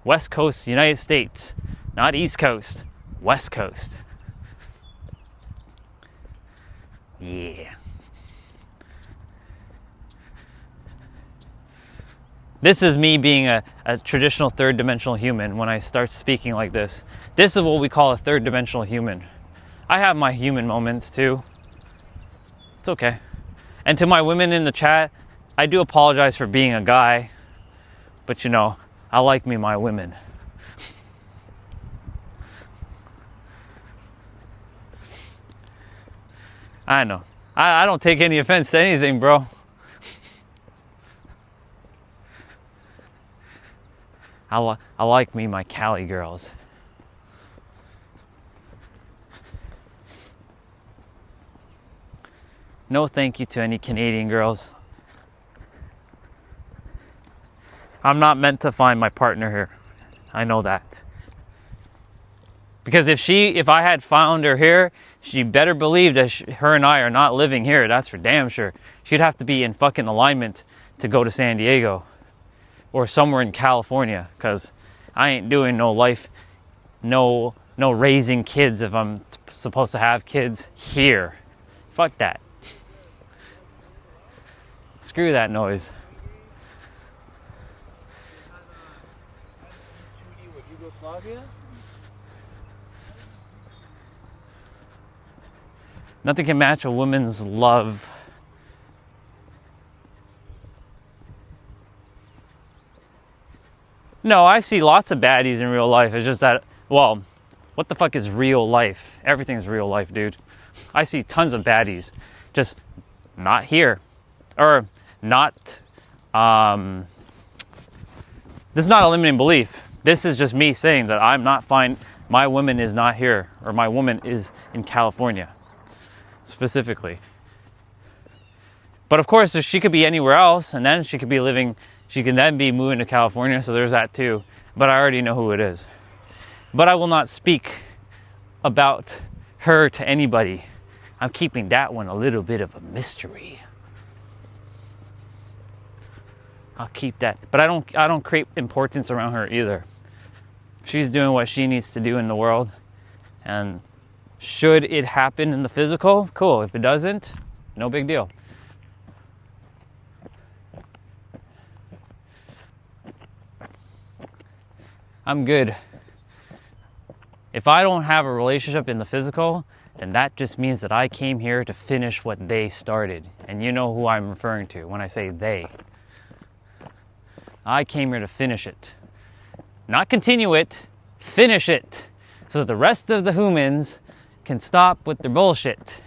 West Coast, United States, not East Coast, West Coast. Yeah. This is me being a traditional third dimensional human when I start speaking like this. This is what we call a third dimensional human. I have my human moments too. It's okay. And to my women in the chat, I do apologize for being a guy, but you know, I like me my women. I know. I don't take any offense to anything, bro. I like me my Cali girls. No thank you to any Canadian girls. I'm not meant to find my partner here. I know that. Because if I had found her here, she better believe that her and I are not living here. That's for damn sure. She'd have to be in fucking alignment to go to San Diego or somewhere in California, because I ain't doing no life, no raising kids if I'm supposed to have kids here. Fuck that. Screw that noise. Nothing can match a woman's love. No, I see lots of baddies in real life. It's just that, well, what the fuck is real life? Everything's real life, dude. I see tons of baddies. Just not here. Or not, this is not a limiting belief. This is just me saying that I'm not My woman is not here, or my woman is in California, specifically. But of course, she could be anywhere else, and then she could then be moving to California, so there's that too. But I already know who it is. But I will not speak about her to anybody. I'm keeping that one a little bit of a mystery. I'll keep that. But I don't create importance around her either. She's doing what she needs to do in the world. And should it happen in the physical, cool. If it doesn't, no big deal. I'm good. If I don't have a relationship in the physical, then that just means that I came here to finish what they started. And you know who I'm referring to when I say they. I came here to finish it. Not continue it, finish it. So that the rest of the humans can stop with their bullshit.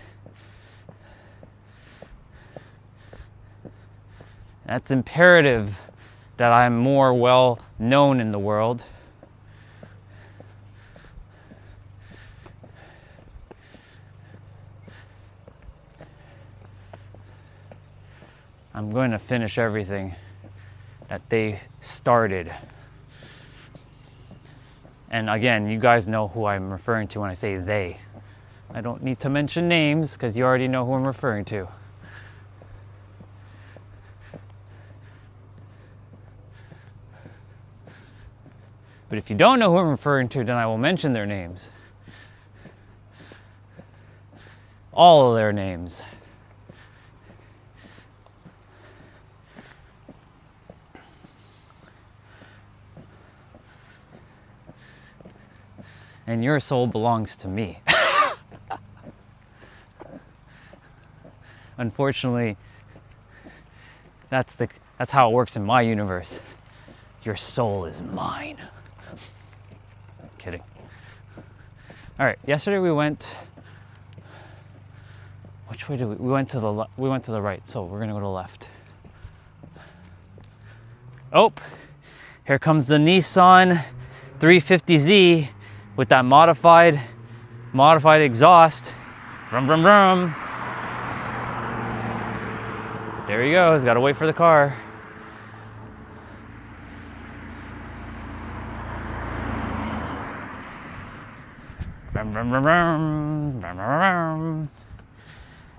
That's imperative that I'm more well known in the world. I'm going to finish everything that they started. And again, you guys know who I'm referring to when I say they. I don't need to mention names because you already know who I'm referring to. But if you don't know who I'm referring to, then I will mention their names. All of their names. And your soul belongs to me. Unfortunately, that's how it works in my universe. Your soul is mine. Kidding. All right. Yesterday we went. Which way did we? We went to the right. So we're gonna go to the left. Oh, here comes the Nissan 350Z with that modified exhaust. Brum brum brum. There he goes. Got to wait for the car. Brum, brum, brum, brum, brum, brum, brum.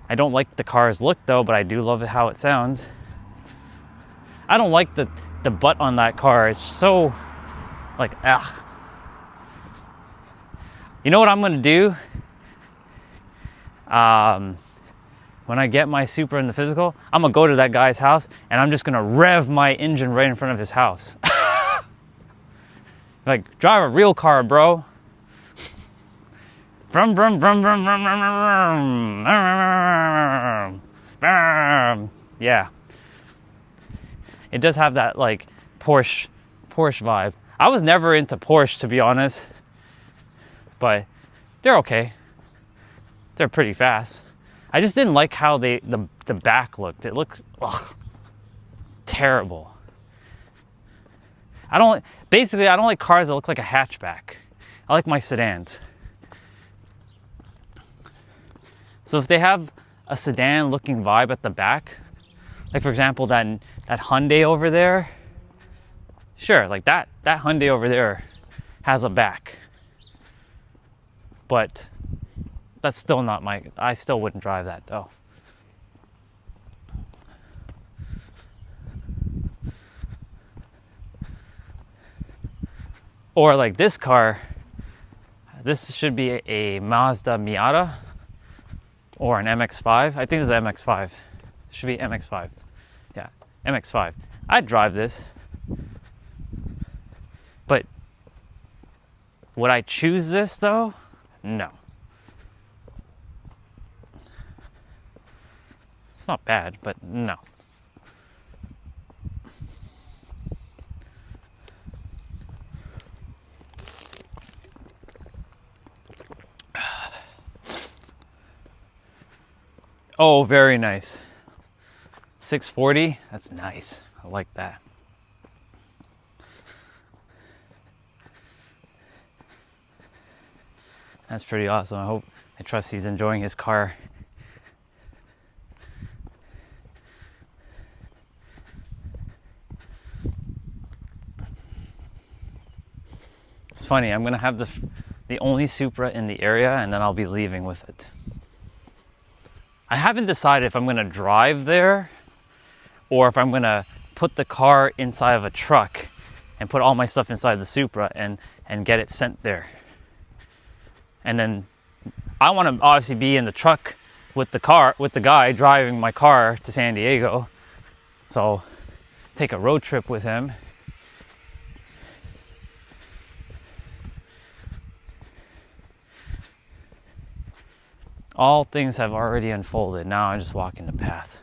I don't like the car's look though, but I do love it how it sounds. I don't like the butt on that car. It's so like, ugh. You know what I'm gonna do? When I get my Supra in the physical, I'm gonna go to that guy's house and I'm just gonna rev my engine right in front of his house. Like, drive a real car, bro. Brum, brum, brum, brum, brum, brum, brum, brum. Yeah. It does have that, like, Porsche vibe. I was never into Porsche, to be honest. But they're okay. They're pretty fast. I just didn't like how the back looked. It looked terrible. I don't like cars that look like a hatchback. I like my sedans. So if they have a sedan looking vibe at the back, like for example that Hyundai over there, sure, like that Hyundai over there has a back. But that's still not I still wouldn't drive that though. Or like this car, this should be a Mazda Miata or an MX-5. I think it's an MX-5. It should be MX-5. Yeah, MX-5. I'd drive this. But would I choose this though? No. It's not bad, but no. Oh, very nice. 640, that's nice. I like that. That's pretty awesome. I trust he's enjoying his car. It's funny, I'm gonna have the only Supra in the area, and then I'll be leaving with it. I haven't decided if I'm gonna drive there or if I'm gonna put the car inside of a truck and put all my stuff inside the Supra and get it sent there. And then I want to obviously be in the truck with the guy driving my car to San Diego. So take a road trip with him. All things have already unfolded. Now I'm just walking the path.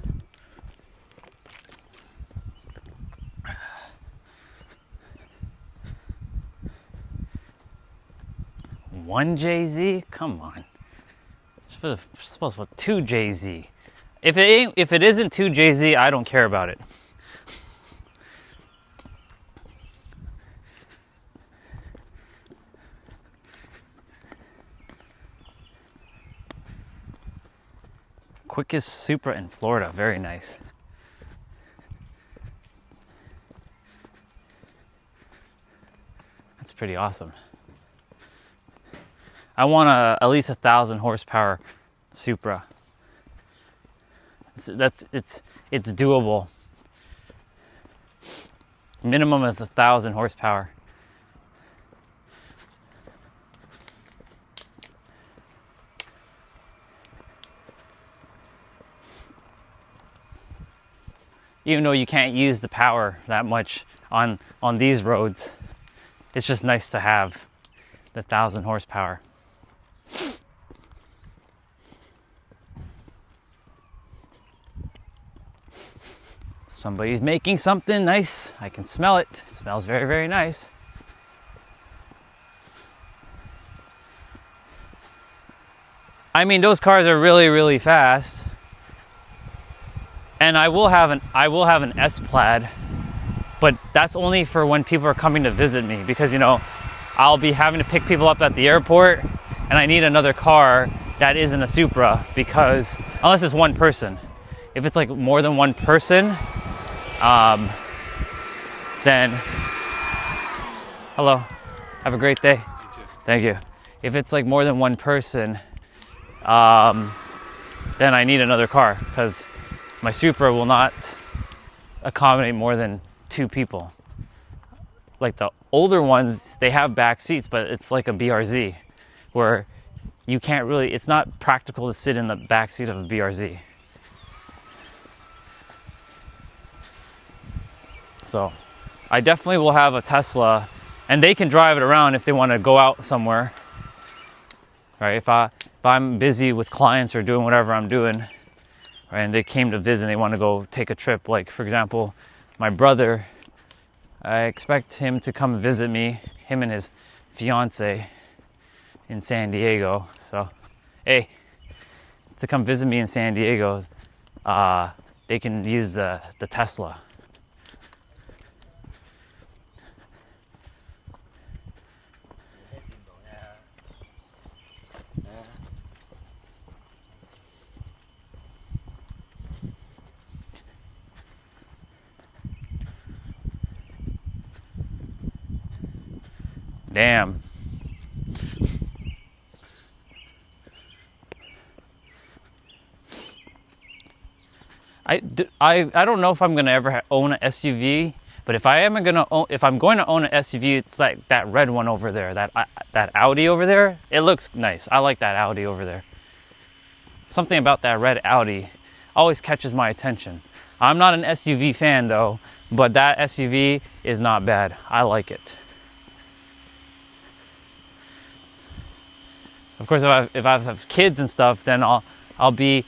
One JZ? Come on. It's supposed to be 2 JZ. If it isn't 2 JZ, I don't care about it. Quickest Supra in Florida. Very nice. That's pretty awesome. I want at least 1,000 horsepower Supra. It's doable. Minimum is 1,000 horsepower. Even though you can't use the power that much on these roads, it's just nice to have the 1,000 horsepower. Somebody's making something nice. I can smell it. It smells very, very nice. I mean, those cars are really, really fast. And I will have an S-Plaid, but that's only for when people are coming to visit me, because, you know, I'll be having to pick people up at the airport, and I need another car that isn't a Supra, because unless it's one person. If it's like more than one person, then hello, have a great day. Thank you. If it's like more than one person, then I need another car, because my Supra will not accommodate more than 2 people. Like the older ones, they have back seats, but it's like a BRZ, where you can't really, it's not practical to sit in the back seat of a BRZ. So I definitely will have a Tesla, and they can drive it around if they want to go out somewhere. Right? If I'm busy with clients or doing whatever I'm doing, right, and they came to visit and they want to go take a trip, like for example, my brother, I expect him to come visit me, him and his fiance in San Diego. So, hey, to come visit me in San Diego, they can use the Tesla. Damn. I don't know if I'm gonna ever own an SUV, but if I'm going to own an SUV, it's like that red one over there, that Audi over there. It looks nice. I like that Audi over there. Something about that red Audi always catches my attention. I'm not an SUV fan though, but that SUV is not bad. I like it. Of course, if I have kids and stuff, then I'll be,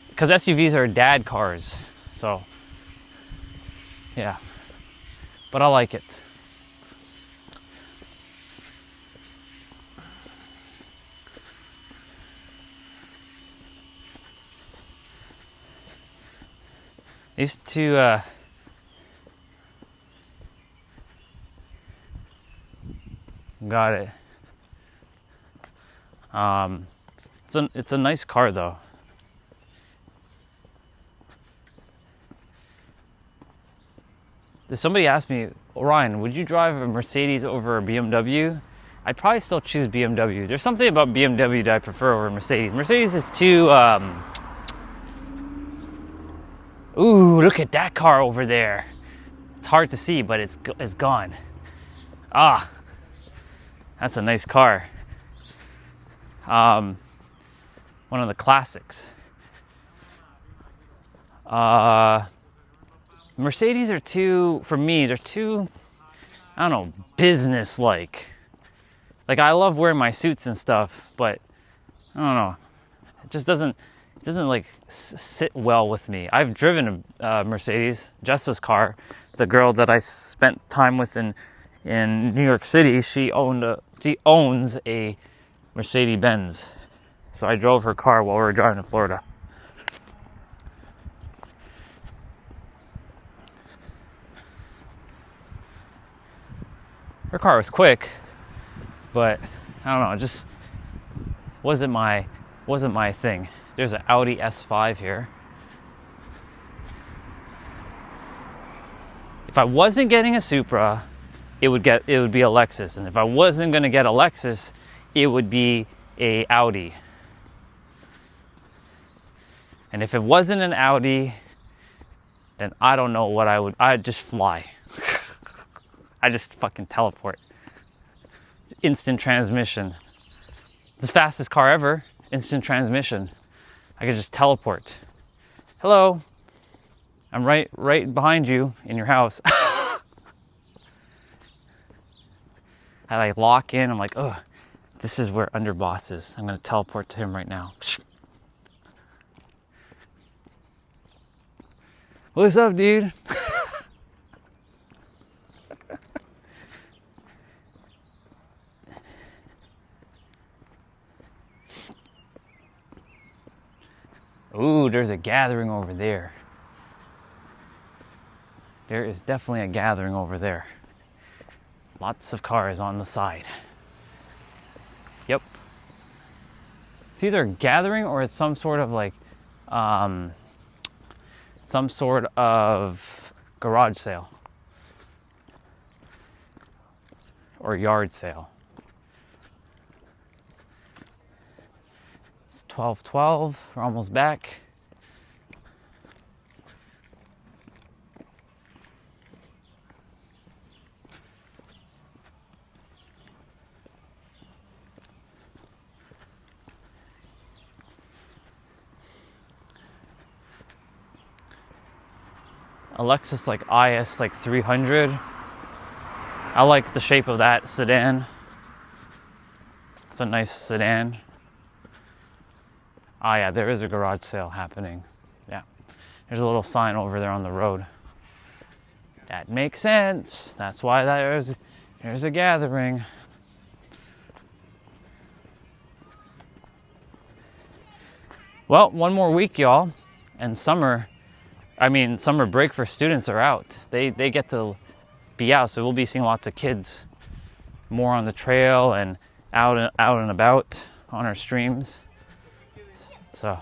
because SUVs are dad cars, so yeah. But I like it. I used to got it. It's a nice car though. Somebody asked me, Ryan, would you drive a Mercedes over a BMW? I'd probably still choose BMW. There's something about BMW that I prefer over Mercedes. Mercedes is too, ooh, look at that car over there. It's hard to see, but it's gone. Ah, that's a nice car. One of the classics. Mercedes are too, for me, they're too, I don't know, business-like. Like, I love wearing my suits and stuff, but I don't know. It just doesn't like sit well with me. I've driven a Mercedes, Jessa's car, the girl that I spent time with in New York City. She owns a Mercedes-Benz. So I drove her car while we were driving to Florida. Her car was quick, but I don't know, it just wasn't my thing. There's an Audi S5 here. If I wasn't getting a Supra, it would be a Lexus, and if I wasn't going to get a Lexus, it would be a Audi. And if it wasn't an Audi, then I don't know what I'd just fly. I just fucking teleport. Instant transmission. The fastest car ever, instant transmission. I could just teleport. Hello. I'm right behind you in your house. I like lock in. I'm like, oh, this is where Underboss is. I'm gonna teleport to him right now. What's up, dude? Ooh, there's a gathering over there. There is definitely a gathering over there. Lots of cars on the side. Yep. It's either a gathering or it's some sort of like, some sort of garage sale. Or yard sale. It's 12:12, we're almost back. A Lexus like IS like 300. I like the shape of that sedan. It's a nice sedan. Ah, yeah, there is a garage sale happening. Yeah, there's a little sign over there on the road. That makes sense. That's why there's a gathering. Well, one more week, y'all, and summer break for students are out. They get to be out, so we'll be seeing lots of kids more on the trail and out and about on our streams. So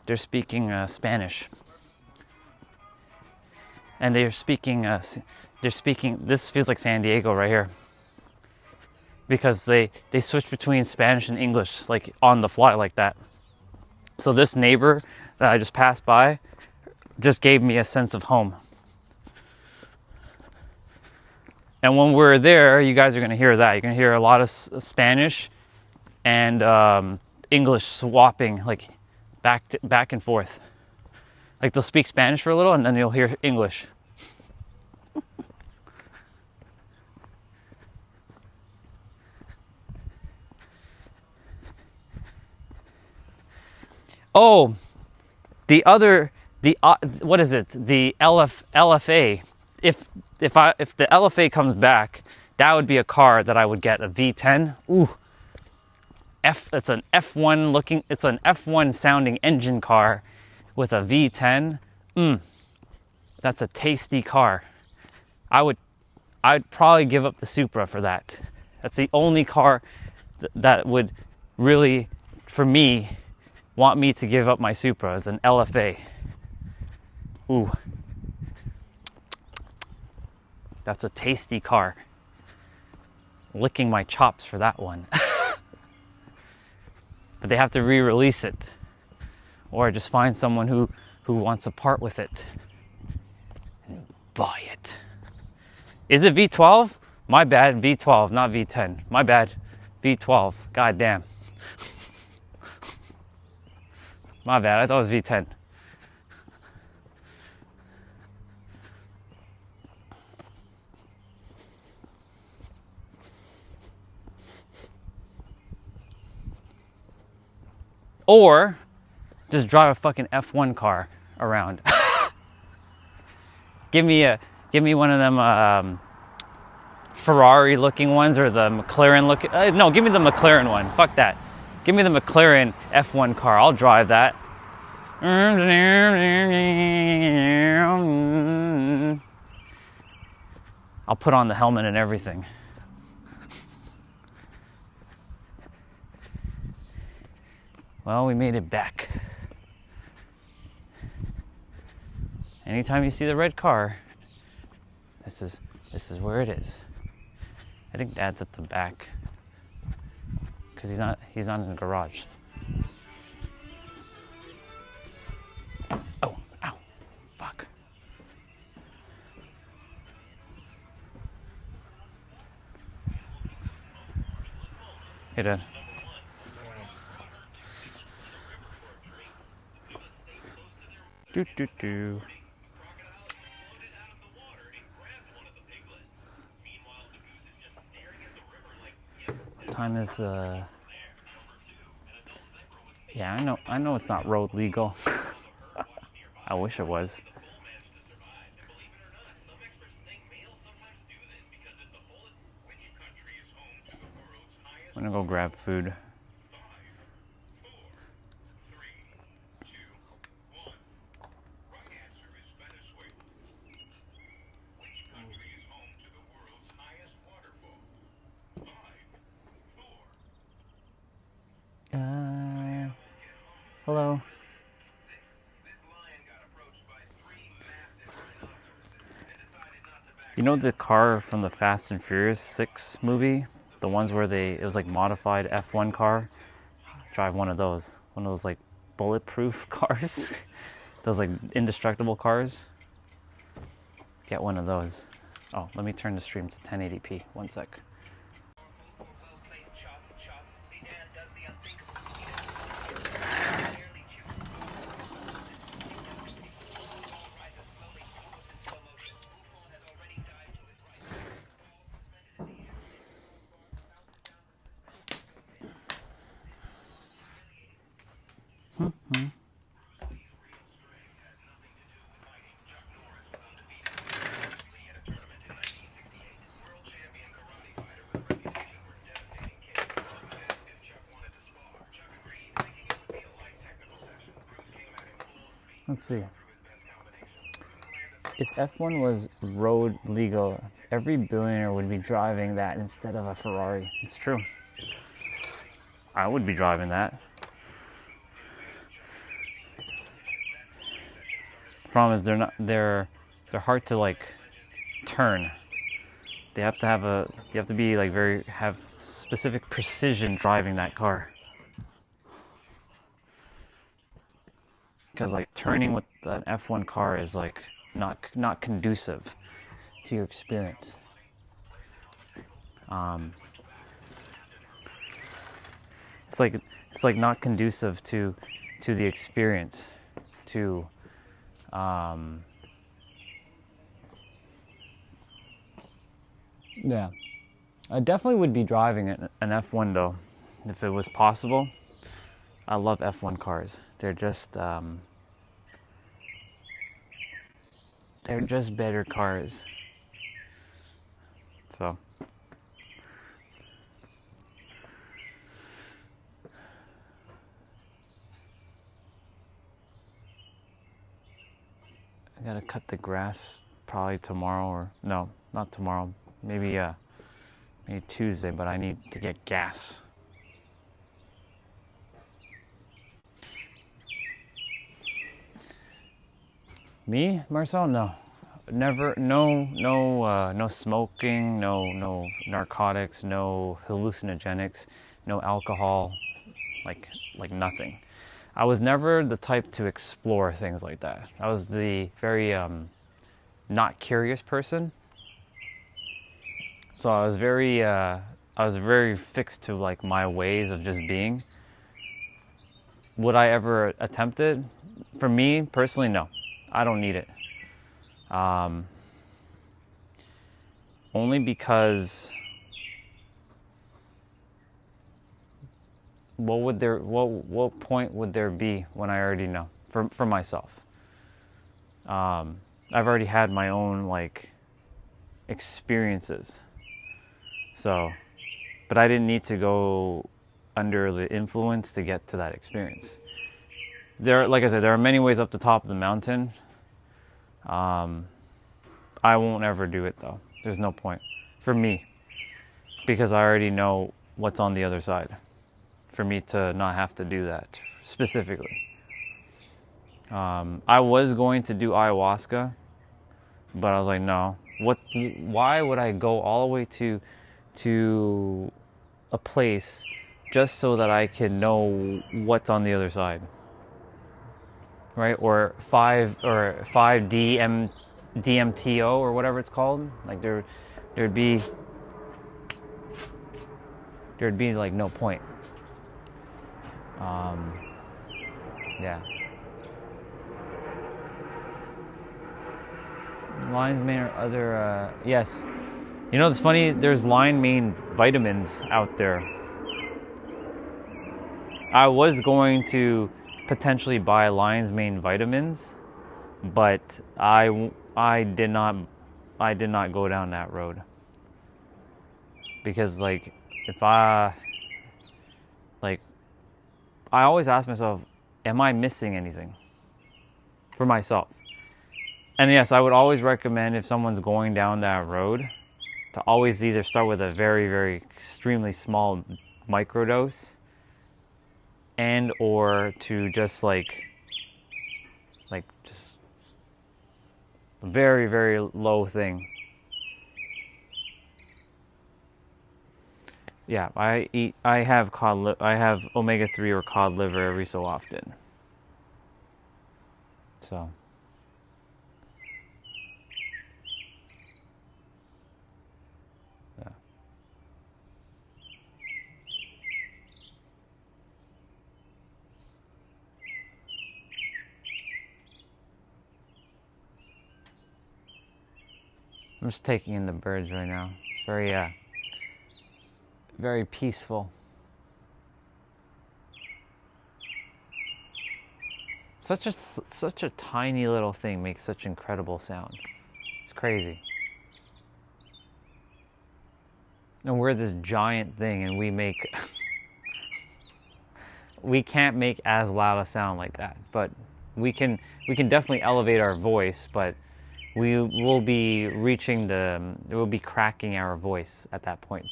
they're speaking Spanish, and they're speaking. This feels like San Diego right here, because they switch between Spanish and English like on the fly like that. So this neighbor that I just passed by just gave me a sense of home. And when we're there, you guys are going to hear that. You're going to hear a lot of Spanish and English swapping, like back and forth. Like they'll speak Spanish for a little and then you'll hear English. Oh, what is it? The LFA. If the LFA comes back, that would be a car that I would get, a V10. Ooh, it's an F1 sounding engine car with a V10. That's a tasty car. I'd probably give up the Supra for that. That's the only car that would really, for me, want me to give up my Supra is an LFA. Ooh. That's a tasty car. Licking my chops for that one. But they have to re-release it. Or just find someone who wants to part with it. And buy it. Is it V12? My bad, V12, not V10. My bad, V12. God damn. My bad, I thought it was V10. Or just drive a fucking F1 car around. Give me one of them Ferrari looking ones or the McLaren looking. No, give me the McLaren one. Fuck that. Give me the McLaren F1 car. I'll drive that. I'll put on the helmet and everything. Well, we made it back. Anytime you see the red car, this is where it is. I think Dad's at the back because he's not in the garage. Oh, ow, fuck. Hey, Dad. Do do do. Time is yeah, I know it's not road legal. I wish it was. I'm gonna go grab food. Hello. You know the car from the Fast and Furious 6 movie? The ones where it was like modified F1 car? Drive one of those. One of those like bulletproof cars. Those like indestructible cars. Get one of those. Oh, let me turn the stream to 1080p. One sec. Let's see. If F1 was road legal, every billionaire would be driving that instead of a Ferrari. It's true. I would be driving that. The problem is they're hard to like turn. You have to be like have specific precision driving that car. Because like turning with an F1 car is like not conducive to your experience. It's like not conducive to the experience. Yeah, I definitely would be driving an F1 though, if it was possible. I love F1 cars. They're just better cars. So I gotta cut the grass probably tomorrow, or no, not tomorrow. Maybe maybe Tuesday, but I need to get gas. Me, Marcel? No, never. No, no smoking. No narcotics. No hallucinogenics. No alcohol. Like nothing. I was never the type to explore things like that. I was the very not curious person. So I was very fixed to like my ways of just being. Would I ever attempt it? For me personally, no. I don't need it. Only because what point would there be when I already know for myself? I've already had my own like experiences. So, but I didn't need to go under the influence to get to that experience. Like I said, there are many ways up the top of the mountain. I won't ever do it though. There's no point for me, because I already know what's on the other side. For me to not have to do that specifically. I was going to do ayahuasca, but I was like, no. Why would I go all the way to a place just so that I can know what's on the other side? Right? Or 5 DMTO or whatever it's called. Like there'd be like no point. Yeah. Lion's mane or other, yes. You know, it's funny, there's lion mane vitamins out there. I was going to potentially buy lion's mane vitamins, but I did not go down that road. Because like, I always ask myself, am I missing anything for myself? And yes, I would always recommend, if someone's going down that road, to always either start with a very, very extremely small microdose, and or to just like just a very, very low thing. Yeah, I have omega-3 or cod liver every so often. So yeah. I'm just taking in the birds right now. It's very very peaceful. Such a tiny little thing makes such incredible sound. It's crazy. And we're this giant thing, and we can't make as loud a sound like that. But we can definitely elevate our voice, but we'll be cracking our voice at that point.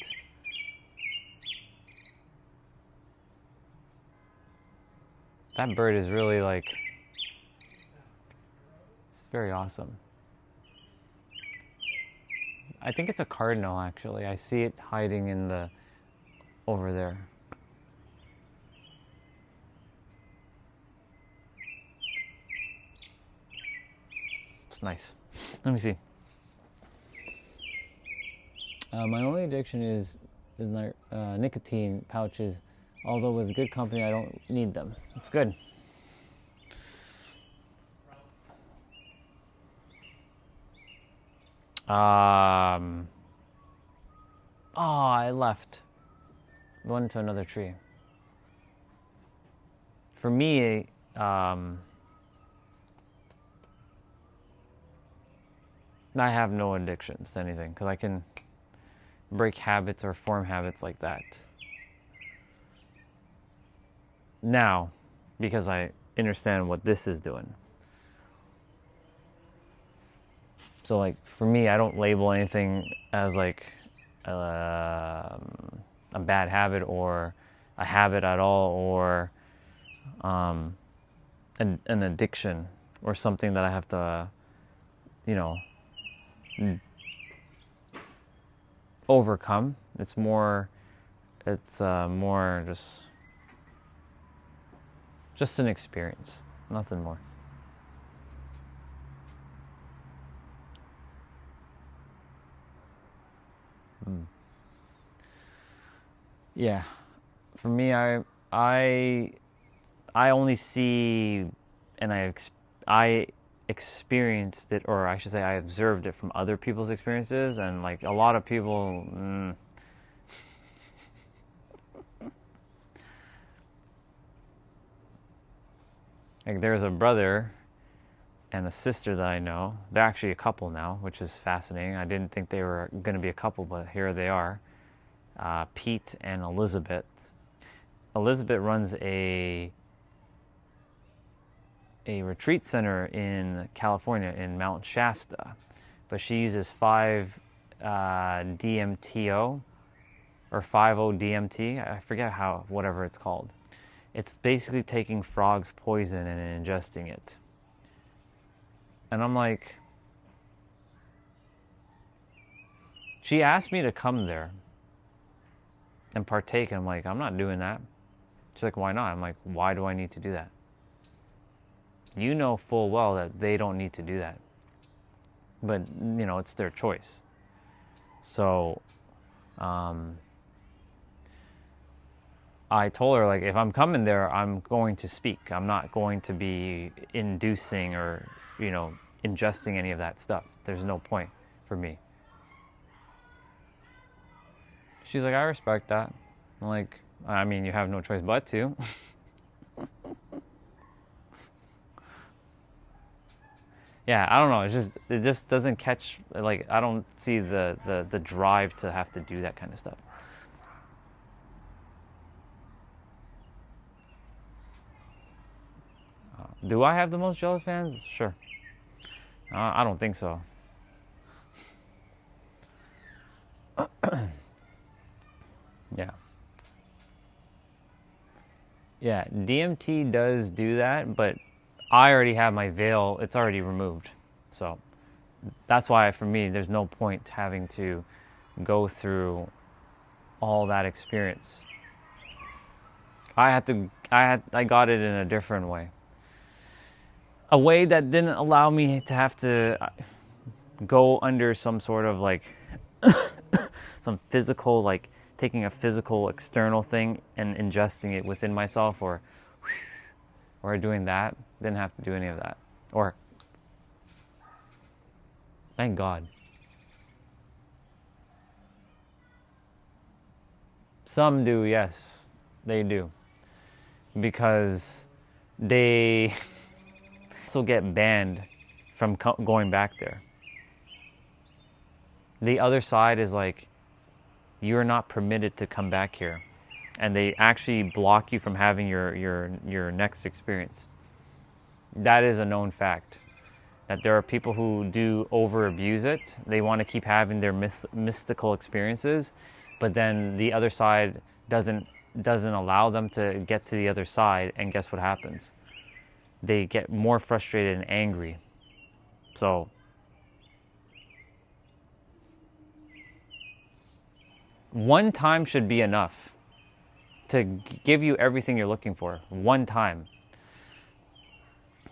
That bird is really like, it's very awesome. I think it's a cardinal, actually. I see it hiding over there. It's nice. Let me see. My only addiction is nicotine pouches. Although with good company, I don't need them. It's good. Oh, I left. Went into another tree. For me, I have no addictions to anything, because I can break habits or form habits like that. Now, because I understand what this is doing. So like for me, I don't label anything as like a bad habit or a habit at all, or an addiction or something that I have to, you know, overcome. It's more just an experience, nothing more. Yeah, for me, I only see, and I experienced it, or I should say, I observed it from other people's experiences, and like a lot of people. Like there's a brother and a sister that I know. They're actually a couple now, which is fascinating. I didn't think they were going to be a couple, but here they are. Pete and Elizabeth. Elizabeth runs a retreat center in California in Mount Shasta, but she uses 5-DMTO or 5-ODMT. I forget whatever it's called. It's basically taking frog's poison and ingesting it. And I'm like, she asked me to come there and partake, and I'm like, I'm not doing that. She's like, why not? I'm like, why do I need to do that? You know full well that they don't need to do that. But, you know, it's their choice. So, I told her, like, if I'm coming there, I'm going to speak. I'm not going to be inducing or, you know, ingesting any of that stuff. There's no point for me. She's like, I respect that. I'm like, I mean, you have no choice but to. Yeah, I don't know. It just doesn't catch, like, I don't see the drive to have to do that kind of stuff. Do I have the most jealous fans? Sure. I don't think so. Yeah. Yeah, DMT does do that, but I already have my veil. It's already removed. So that's why, for me, there's no point having to go through all that experience. I got it in a different way. A way that didn't allow me to have to go under some sort of like some physical, like taking a physical external thing and ingesting it within myself, or doing that. Didn't have to do any of that. Or thank God. Some do, yes, they do, because they also get banned from going back there. The other side is like, you're not permitted to come back here, and they actually block you from having your next experience. That is a known fact, that there are people who do over abuse it. They want to keep having their mystical experiences, but then the other side doesn't allow them to get to the other side, and guess what happens? They get more frustrated and angry. So one time should be enough to give you everything you're looking for. One time.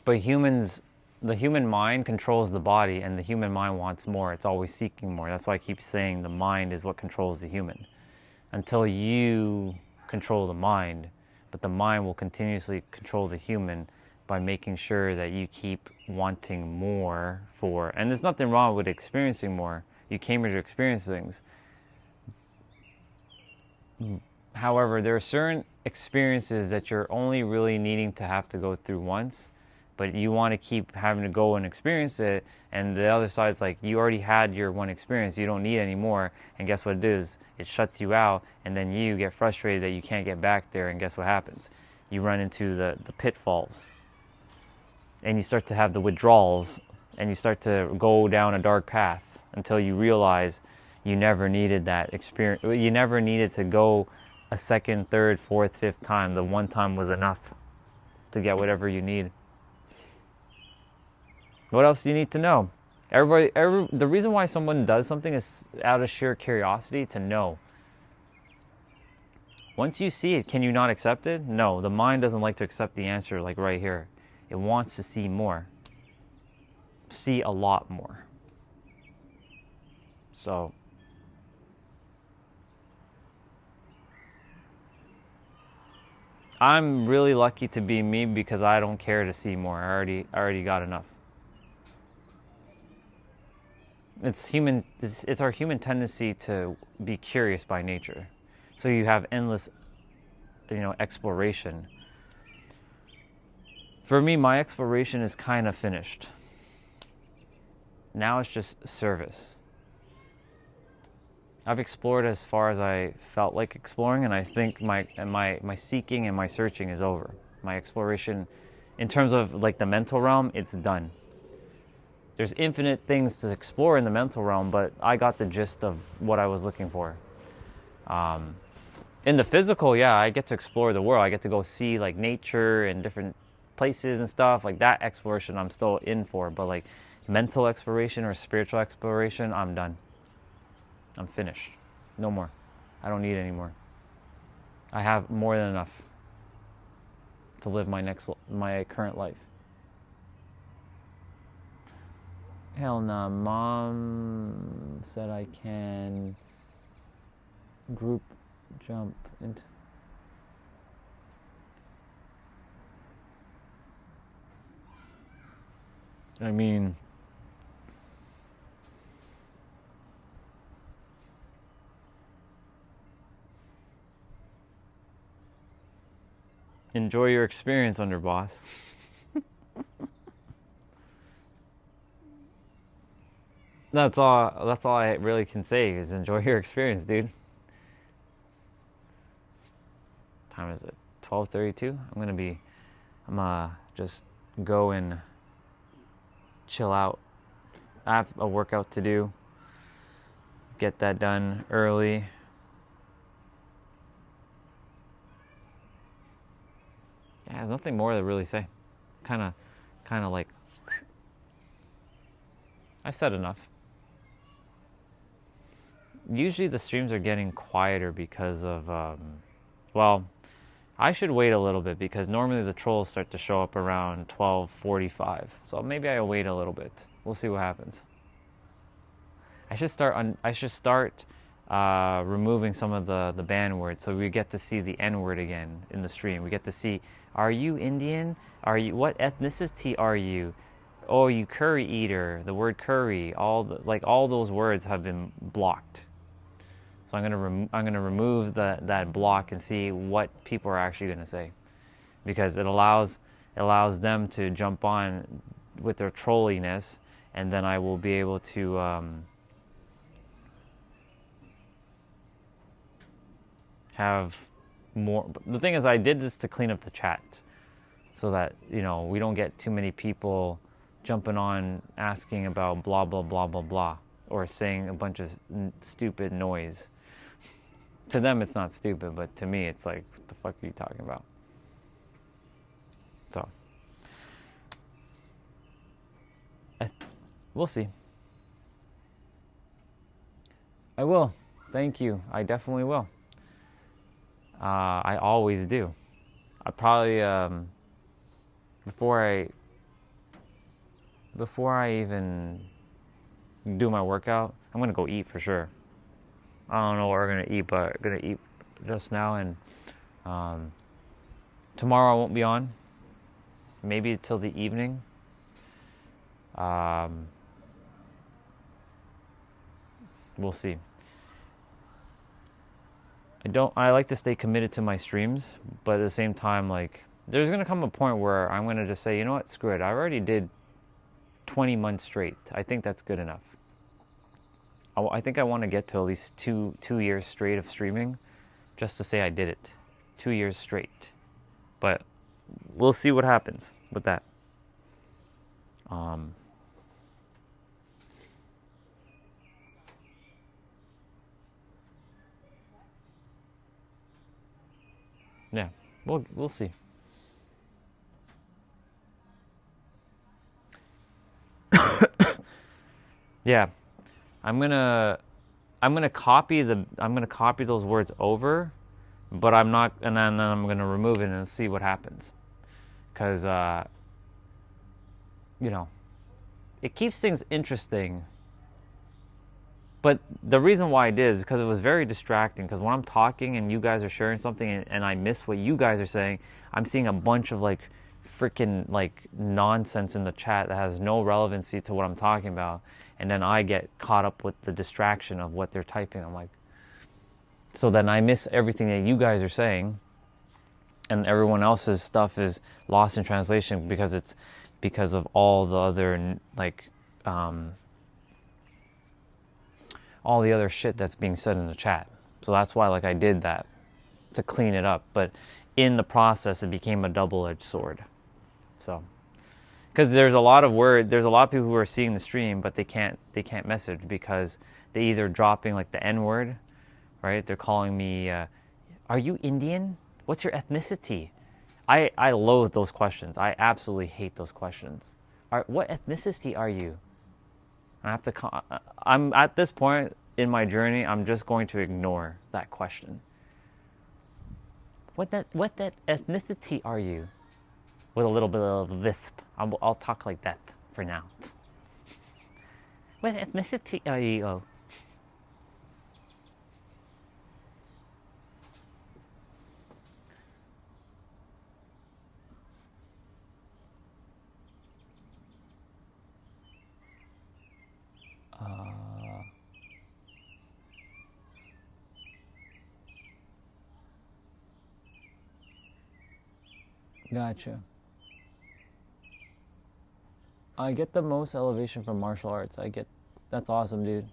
But the human mind controls the body, and the human mind wants more. It's always seeking more. That's why I keep saying the mind is what controls the human. Until you control the mind, but the mind will continuously control the human by making sure that you keep wanting more for, and there's nothing wrong with experiencing more. You came here to experience things. However, there are certain experiences that you're only really needing to have to go through once, but you want to keep having to go and experience it, and the other side's like, you already had your one experience, you don't need any more, and guess what it is? It shuts you out, and then you get frustrated that you can't get back there, and guess what happens? You run into the pitfalls, and you start to have the withdrawals and you start to go down a dark path until you realize you never needed that experience. You never needed to go a second, third, fourth, fifth time. The one time was enough to get whatever you need. What else do you need to know? The reason why someone does something is out of sheer curiosity to know. Once you see it, can you not accept it? No, the mind doesn't like to accept the answer like right here. It wants to see more. See a lot more. So I'm really lucky to be me because I don't care to see more. I already got enough. It's our human tendency to be curious by nature. So you have endless, exploration. For me, my exploration is kind of finished. Now it's just service. I've explored as far as I felt like exploring, and I think my seeking and my searching is over. My exploration, in terms of like the mental realm, it's done. There's infinite things to explore in the mental realm, but I got the gist of what I was looking for. In the physical, yeah, I get to explore the world. I get to go see like nature and different places and stuff. Like that exploration I'm still in for, but like mental exploration or spiritual exploration, I'm done. I'm finished. No more. I don't need any more. I have more than enough to live my current life. Hell nah, Mom said I can group jump into... I mean... Enjoy your experience, Underboss. That's all I really can say is enjoy your experience, dude. Time is it? 12:32? I'm just go and chill out. I have a workout to do. Get that done early. Yeah, there's nothing more to really say. Kind of like I said enough. Usually the streams are getting quieter because of I should wait a little bit because normally the trolls start to show up around 12:45. So maybe I'll wait a little bit. We'll see what happens. I should start removing some of the ban words so we get to see the N word again in the stream. We get to see, are you Indian? What ethnicity are you? Oh, you curry eater. The word curry. All those words have been blocked. So I'm gonna remove that block and see what people are actually gonna say, because it allows them to jump on with their trolliness, and then I will be able to have more. The thing is, I did this to clean up the chat, so that we don't get too many people jumping on asking about blah blah blah blah blah or saying a bunch of stupid noise. To them, it's not stupid, but to me, it's like, what the fuck are you talking about? So, we'll see. I will. Thank you. I definitely will. I always do. I probably, before I even do my workout, I'm going to go eat for sure. I don't know what we're going to eat, but we're going to eat just now. And tomorrow I won't be on. Maybe till the evening. We'll see. I like to stay committed to my streams, but at the same time, like, there's going to come a point where I'm going to just say, you know what, screw it. I already did 20 months straight. I think that's good enough. I think I want to get to at least two years straight of streaming, just to say I did it. 2 years straight. But we'll see what happens with that. We'll see. Yeah, I'm gonna copy those words over, but I'm not, and then I'm gonna remove it and see what happens, because you know, it keeps things interesting. But the reason why it is because it was very distracting. Because when I'm talking and you guys are sharing something and I miss what you guys are saying, I'm seeing a bunch of like freaking like nonsense in the chat that has no relevancy to what I'm talking about, and then I get caught up with the distraction of what they're typing. I'm like, so then I miss everything that you guys are saying, and everyone else's stuff is lost in translation because it's because of all the other like all the other shit that's being said in the chat. So that's why like I did that to clean it up, but in the process it became a double-edged sword. So because there's a lot of people who are seeing the stream but they can't message because they either dropping like the N word, right? They're calling me are you Indian? What's your ethnicity? I loathe those questions. I absolutely hate those questions. What ethnicity are you? I have to. I'm at this point in my journey. I'm just going to ignore that question. What ethnicity are you? With a little bit of lisp. I'll talk like that for now. What ethnicity are you? Gotcha. I get the most elevation from martial arts. That's awesome, dude.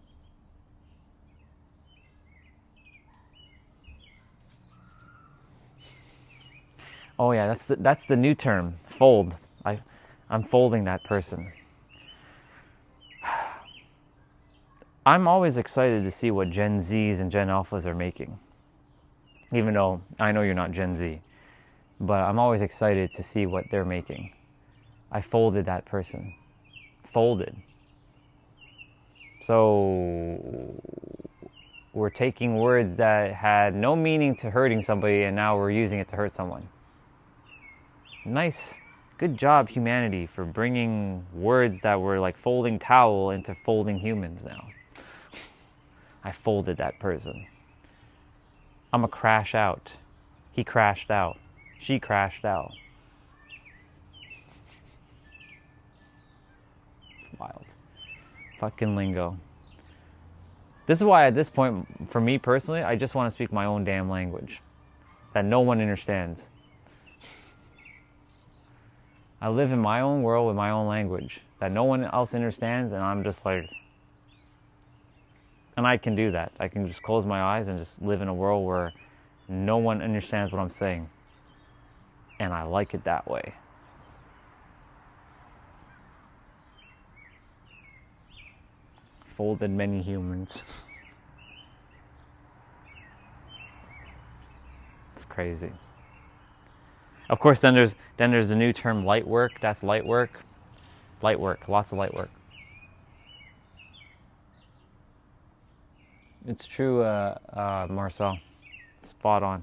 Oh yeah, that's the new term, fold. I'm folding that person. I'm always excited to see what Gen Zs and Gen Alphas are making. Even though I know you're not Gen Z. But I'm always excited to see what they're making. I folded that person. Folded. So we're taking words that had no meaning to hurting somebody and now we're using it to hurt someone. Nice. Good job, humanity, for bringing words that were like folding towel into folding humans now. I folded that person. I'm a crash out. He crashed out. She crashed out. Wild. Fucking lingo. This is why at this point, for me personally, I just want to speak my own damn language that no one understands. I live in my own world with my own language that no one else understands, and I'm just like, and I can do that. I can just close my eyes and just live in a world where no one understands what I'm saying. And I like it that way. Folded many humans. It's crazy. Of course, then there's the new term light work. That's light work. Light work. Lots of light work. It's true, Marcel. Spot on.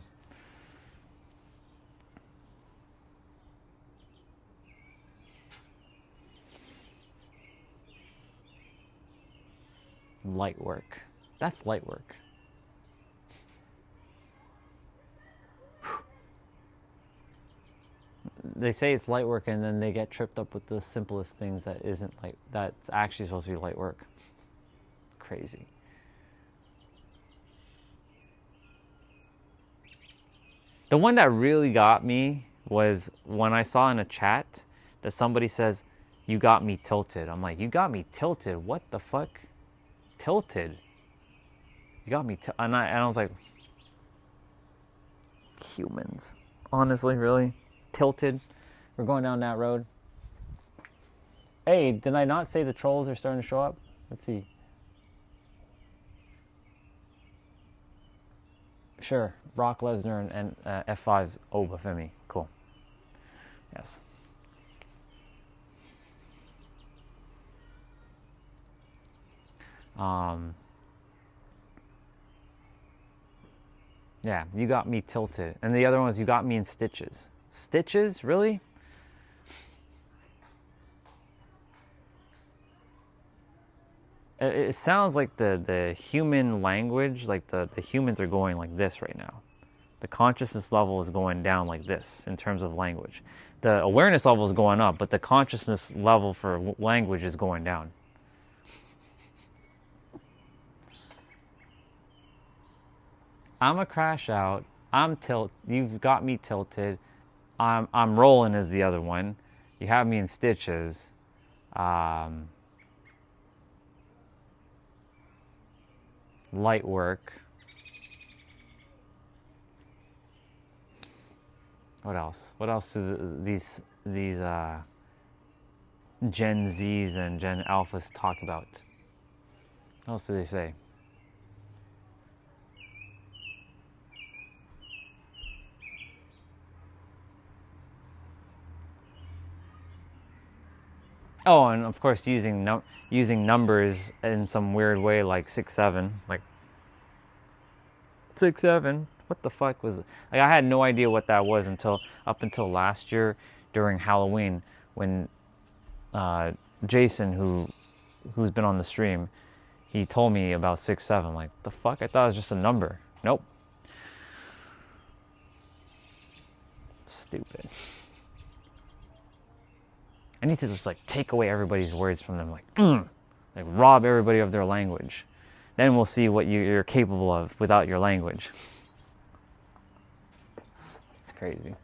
Light work. That's light work. They say it's light work and then they get tripped up with the simplest things that isn't light, that's actually supposed to be light work. Crazy. The one that really got me was when I saw in a chat that somebody says, "You got me tilted." I'm like, "You got me tilted? What the fuck? Tilted? You got me tilted?" And I was like, humans. Honestly, really? Tilted? We're going down that road. Hey, did I not say the trolls are starting to show up? Let's see. Sure. Brock Lesnar and F5's Obafemi. Cool. Yes. Yeah, you got me tilted. And the other one was you got me in stitches. Stitches? Really? It sounds like the human language, like the humans are going like this right now. The consciousness level is going down like this in terms of language. The awareness level is going up, but the consciousness level for language is going down. I'm a crash out. You've got me tilted. I'm rolling is the other one. You have me in stitches. Light work. What else? What else do these Gen Zs and Gen Alphas talk about? What else do they say? Oh, and of course using numbers in some weird way, like 6-7, like 6-7. What the fuck was it? Like I had no idea what that was up until last year during Halloween when Jason, who's been on the stream, he told me about 6-7. Like the fuck? I thought it was just a number. Nope. Stupid. I need to just like take away everybody's words from them, like rob everybody of their language. Then we'll see what you're capable of without your language. It's crazy.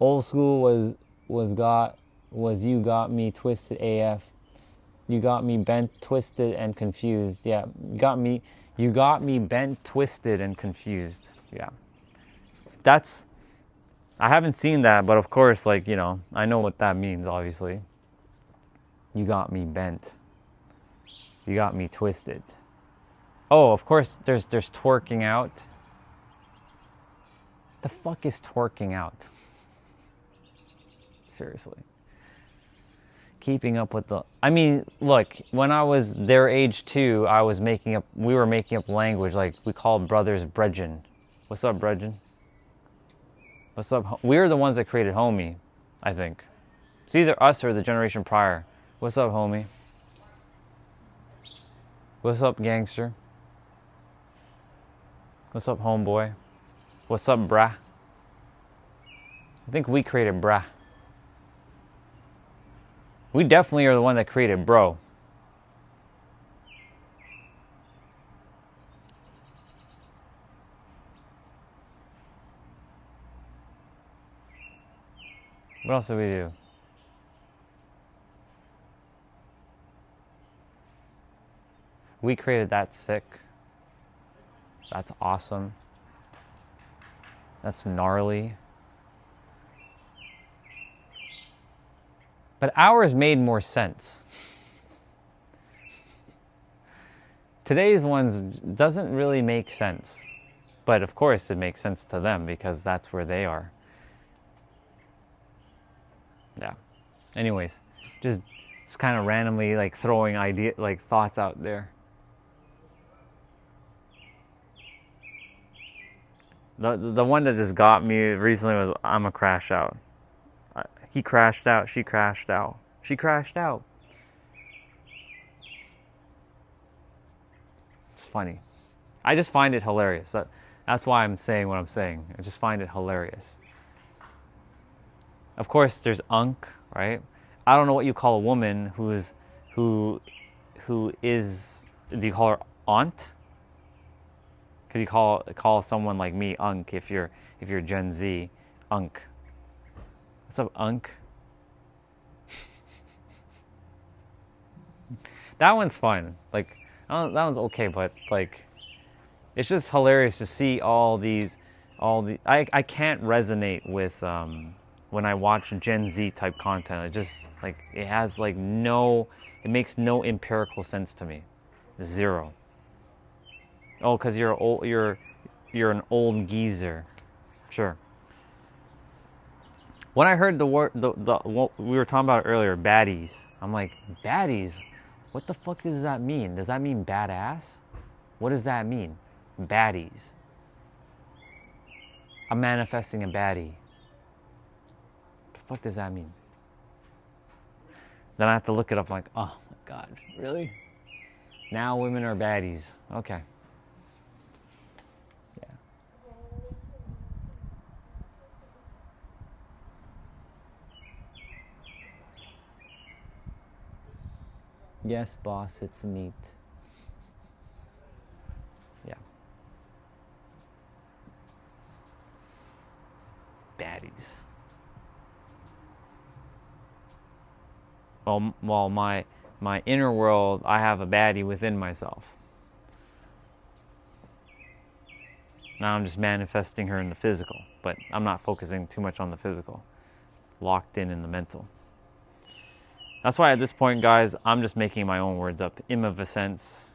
Old school was you got me twisted AF. You got me bent, twisted, and confused. Yeah, you got me bent, twisted, and confused. Yeah. I haven't seen that, but of course, like, you know, I know what that means, obviously. You got me bent. You got me twisted. Oh, of course, there's twerking out. The fuck is twerking out? Seriously. Keeping up with I mean, look, when I was their age too, we were making up language, like we called brothers Bredgen. What's up, Bredgen? What's up? We're the ones that created homie, I think. It's either us or the generation prior. What's up, homie? What's up, gangster? What's up, homeboy? What's up, brah? I think we created brah. We definitely are the one that created bro. What else do we do? We created that sick. That's awesome. That's gnarly. But ours made more sense. Today's ones doesn't really make sense. But of course it makes sense to them because that's where they are. Yeah. Anyways, just kind of randomly like throwing thoughts out there. The one that just got me recently was I'm a crash out. He crashed out, she crashed out. She crashed out. It's funny. I just find it hilarious. That's why I'm saying what I'm saying. I just find it hilarious. Of course, there's Unk, right? I don't know what you call a woman who is. Do you call her aunt? Because you call someone like me Unk if you're Gen Z, Unk. What's up, Unk? That one's fun. Like, that one's okay, but like, it's just hilarious to see I can't resonate with when I watch Gen Z type content. It just like it makes no empirical sense to me. 0. Oh, because you're an old geezer. Sure. When I heard the word, what we were talking about earlier, baddies, I'm like, baddies? What the fuck does that mean? Does that mean badass? What does that mean? Baddies. I'm manifesting a baddie. What the fuck does that mean? Then I have to look it up. I'm like, oh my God, really? Now women are baddies. Okay. Yeah. Yes, boss, it's neat. Yeah. Baddies. Well, my inner world, I have a baddie within myself. Now I'm just manifesting her in the physical, but I'm not focusing too much on the physical. Locked in the mental. That's why at this point, guys, I'm just making my own words up. Imavescence.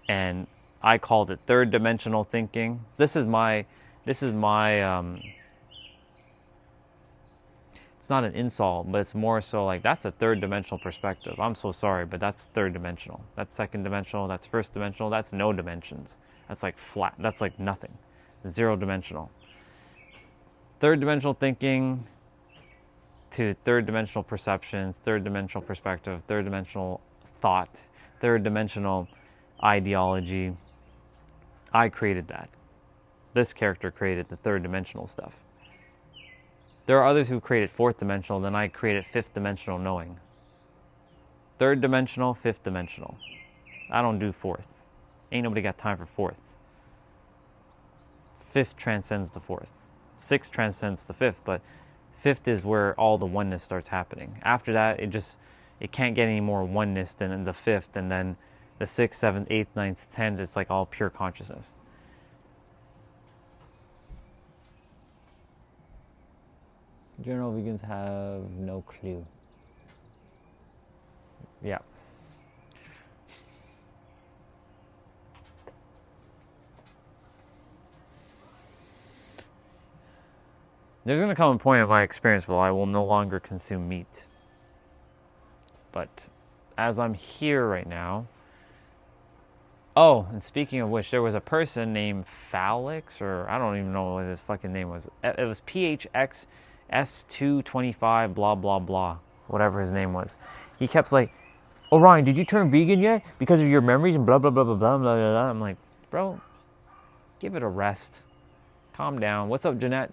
And I called it third dimensional thinking. This is my it's not an insult, but it's more so like, that's a third dimensional perspective. I'm so sorry, but that's third dimensional. That's second dimensional, that's first dimensional, that's no dimensions. That's like flat, that's like nothing. 0 dimensional. Third dimensional thinking to third dimensional perceptions, third dimensional perspective, third dimensional thought, third dimensional ideology. I created that. This character created the third dimensional stuff. There are others who created fourth dimensional, then I created fifth dimensional knowing. Third dimensional, fifth dimensional. I don't do fourth. Ain't nobody got time for fourth. Fifth transcends the fourth. Sixth transcends the fifth, but fifth is where all the oneness starts happening. After that, it can't get any more oneness than in the fifth, and then the 6th, 7th, 8th, 9th, 10th, it's like all pure consciousness. General vegans have no clue. Yeah. There's going to come a point in my experience where I will no longer consume meat. But as I'm here right now... Oh, and speaking of which, there was a person named Phalix, or I don't even know what his fucking name was. It was PHXS225 blah blah blah, whatever his name was. He kept like, "Oh Ryan, did you turn vegan yet? Because of your memories and blah blah blah blah blah blah blah blah." I'm like, bro, give it a rest. Calm down. What's up, Jeanette?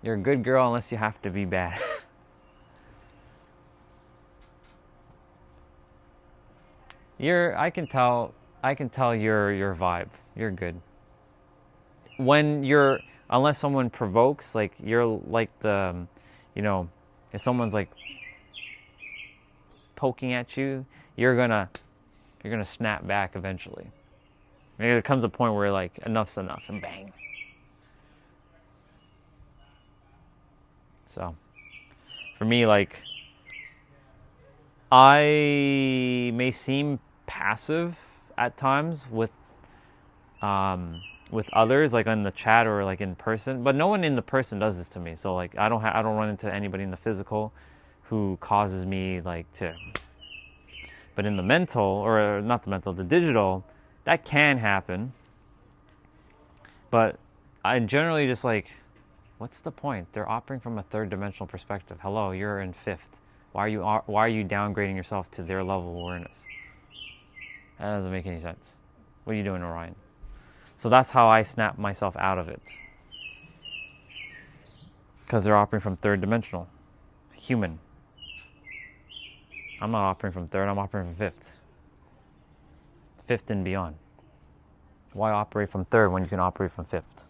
You're a good girl unless you have to be bad. I can tell your vibe. You're good. Unless someone provokes, like you're like the, if someone's like poking at you, you're gonna snap back eventually. Maybe there comes a point where like enough's enough, and bang. So, for me, like, I may seem passive at times with others, like in the chat or like in person, but no one in the person does this to me. So like I don't run into anybody in the physical who causes me like to. But in the mental, or not the mental, the digital, that can happen. But I generally just like, what's the point? They're operating from a third dimensional perspective. Hello, you're in fifth. Why are you downgrading yourself to their level of awareness? That doesn't make any sense. What are you doing, Orion? So that's how I snap myself out of it. Because they're operating from third dimensional. Human. I'm not operating from third, I'm operating from fifth. Fifth and beyond. Why operate from third when you can operate from fifth?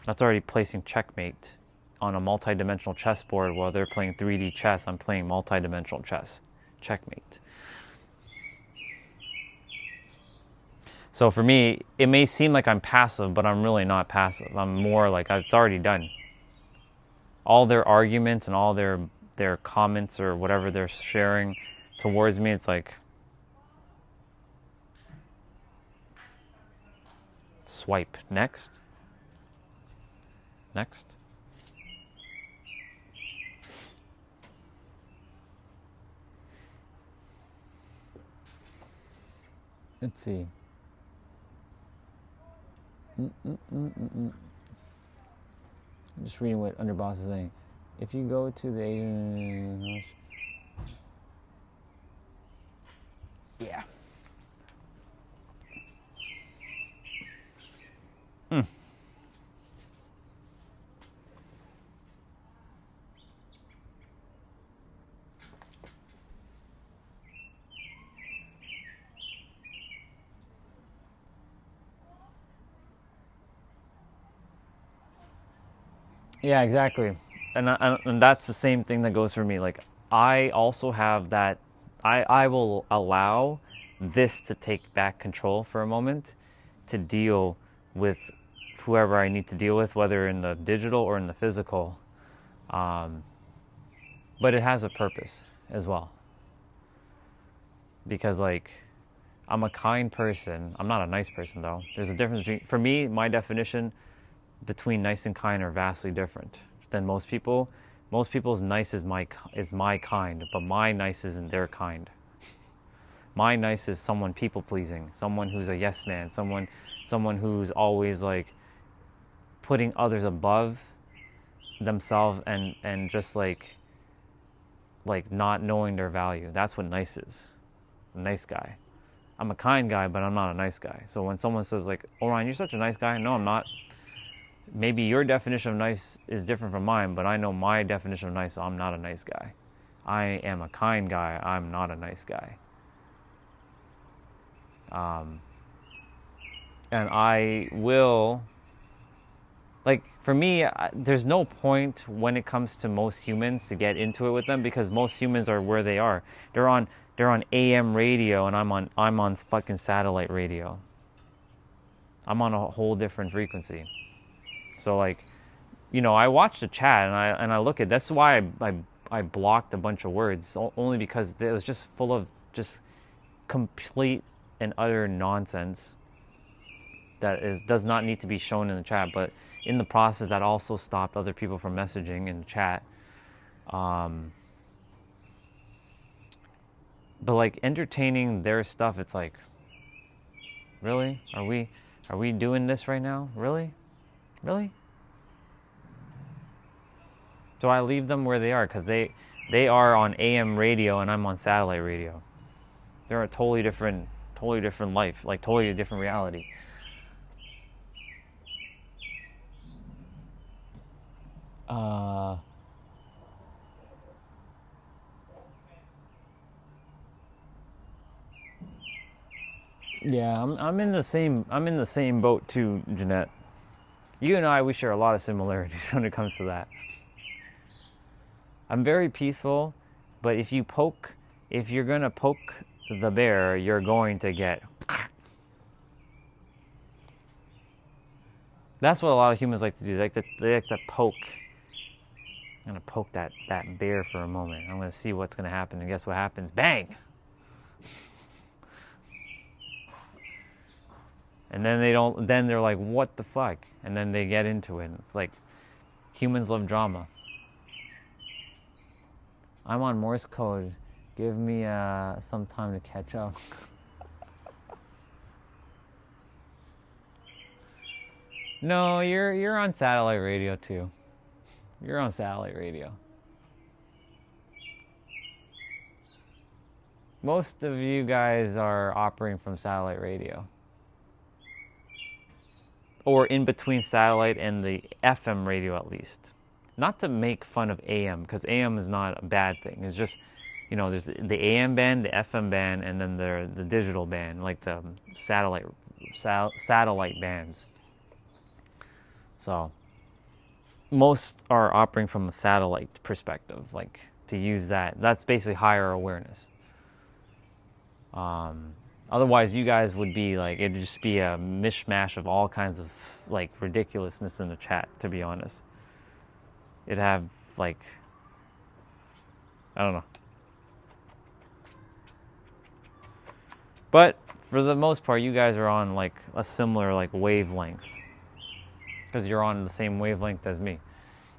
That's already placing checkmate on a multi-dimensional chessboard. While they're playing 3D chess, I'm playing multi-dimensional chess. Checkmate. So for me, it may seem like I'm passive, but I'm really not passive. I'm more like, it's already done. all their arguments and all their comments or whatever they're sharing towards me, it's like swipe next. Let's see. I'm just reading what Underboss is saying. If you go to the Asian... Yeah. Yeah, exactly. And that's the same thing that goes for me. Like, I also have that, I will allow this to take back control for a moment to deal with whoever I need to deal with, whether in the digital or in the physical. But it has a purpose as well. Because, like, I'm a kind person. I'm not a nice person, though. There's a difference between, for me, my definition between nice and kind are vastly different than most people. Most people's nice is my kind, but my nice isn't their kind. My nice is someone people pleasing, someone who's a yes man, someone who's always like putting others above themselves and just like not knowing their value. That's what nice is. A nice guy. I'm a kind guy, but I'm not a nice guy. So when someone says like, "Oh Ryan, you're such a nice guy," no, I'm not. Maybe your definition of nice is different from mine, but I know my definition of nice, so I'm not a nice guy. I am a kind guy, I'm not a nice guy. And I will, like, for me, there's no point when it comes to most humans to get into it with them, because most humans are where they are. They're on AM radio, and I'm on fucking satellite radio. I'm on a whole different frequency. So, like, you know, I watch the chat and I look at, that's why I blocked a bunch of words, only because it was just full of just complete and utter nonsense that does not need to be shown in the chat. But in the process, that also stopped other people from messaging in the chat. But like entertaining their stuff, it's like, really? Are we doing this right now? Really? So I leave them where they are, because they are on AM radio and I'm on satellite radio. They're a totally different life, like totally different reality. Yeah, I'm in the same boat too, Jeanette. You and I, we share a lot of similarities when it comes to that. I'm very peaceful, but if you're gonna poke the bear, you're going to get. That's what a lot of humans like to do. They like to poke. I'm gonna poke that bear for a moment. I'm gonna see what's gonna happen, and guess what happens? Bang! And then they're like, what the fuck? And then they get into it. It's like, humans love drama. I'm on Morse code. Give me some time to catch up. No, you're on satellite radio too. You're on satellite radio. Most of you guys are operating from satellite radio. Or in between satellite and the FM radio, at least. Not to make fun of AM, because AM is not a bad thing. It's just, you know, there's the AM band, the FM band, and then the digital band, like the satellite bands. So most are operating from a satellite perspective, like to use that. That's basically higher awareness. Otherwise, you guys would be like, it'd just be a mishmash of all kinds of like ridiculousness in the chat, to be honest. it'd have like, I don't know. But for the most part, you guys are on like a similar like wavelength because you're on the same wavelength as me.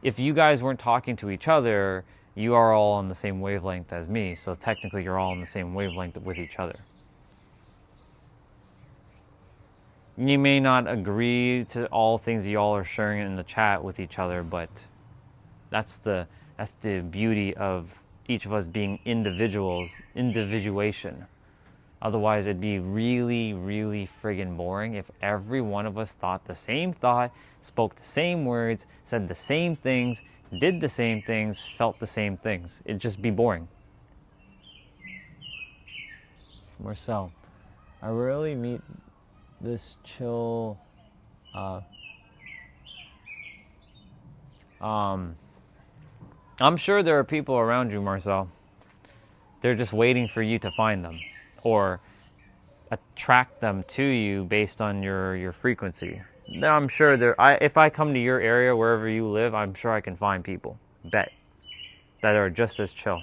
If you guys weren't talking to each other, you are all on the same wavelength as me. So technically, you're all on the same wavelength with each other. You may not agree to all things y'all are sharing in the chat with each other, but that's the beauty of each of us being individuals, individuation. Otherwise, it'd be really, really friggin' boring if every one of us thought the same thought, spoke the same words, said the same things, did the same things, felt the same things. It'd just be boring. Marcel, I rarely meet this chill I'm sure there are people around you, Marcel. They're just waiting for you to find them or attract them to you based on your frequency. I'm sure if I come to your area, wherever you live, I'm sure I can find people, bet, that are just as chill.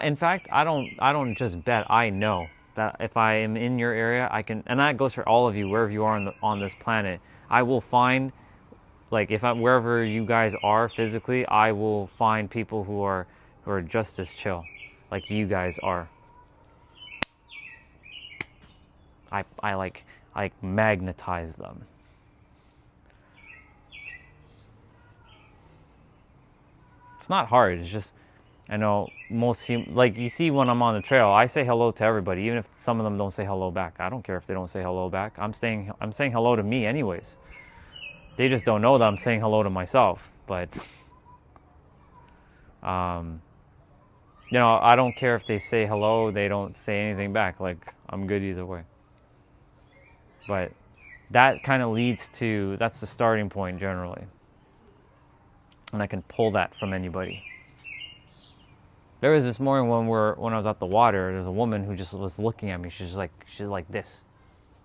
In fact, I don't just bet. I know that if I am in your area, I can, and that goes for all of you, wherever you are on this planet. I will find, like, if I'm wherever you guys are physically, I will find people who are just as chill, like you guys are. I like magnetize them. It's not hard. It's just, I know most like you see when I'm on the trail, I say hello to everybody, even if some of them don't say hello back. I don't care if they don't say hello back. I'm saying hello to me anyways. They just don't know that I'm saying hello to myself. But you know, I don't care if they say hello, they don't say anything back. Like, I'm good either way. But that kind of leads to, that's the starting point generally. And I can pull that from anybody. There was this morning when I was at the water, there's a woman who just was looking at me. She's like this.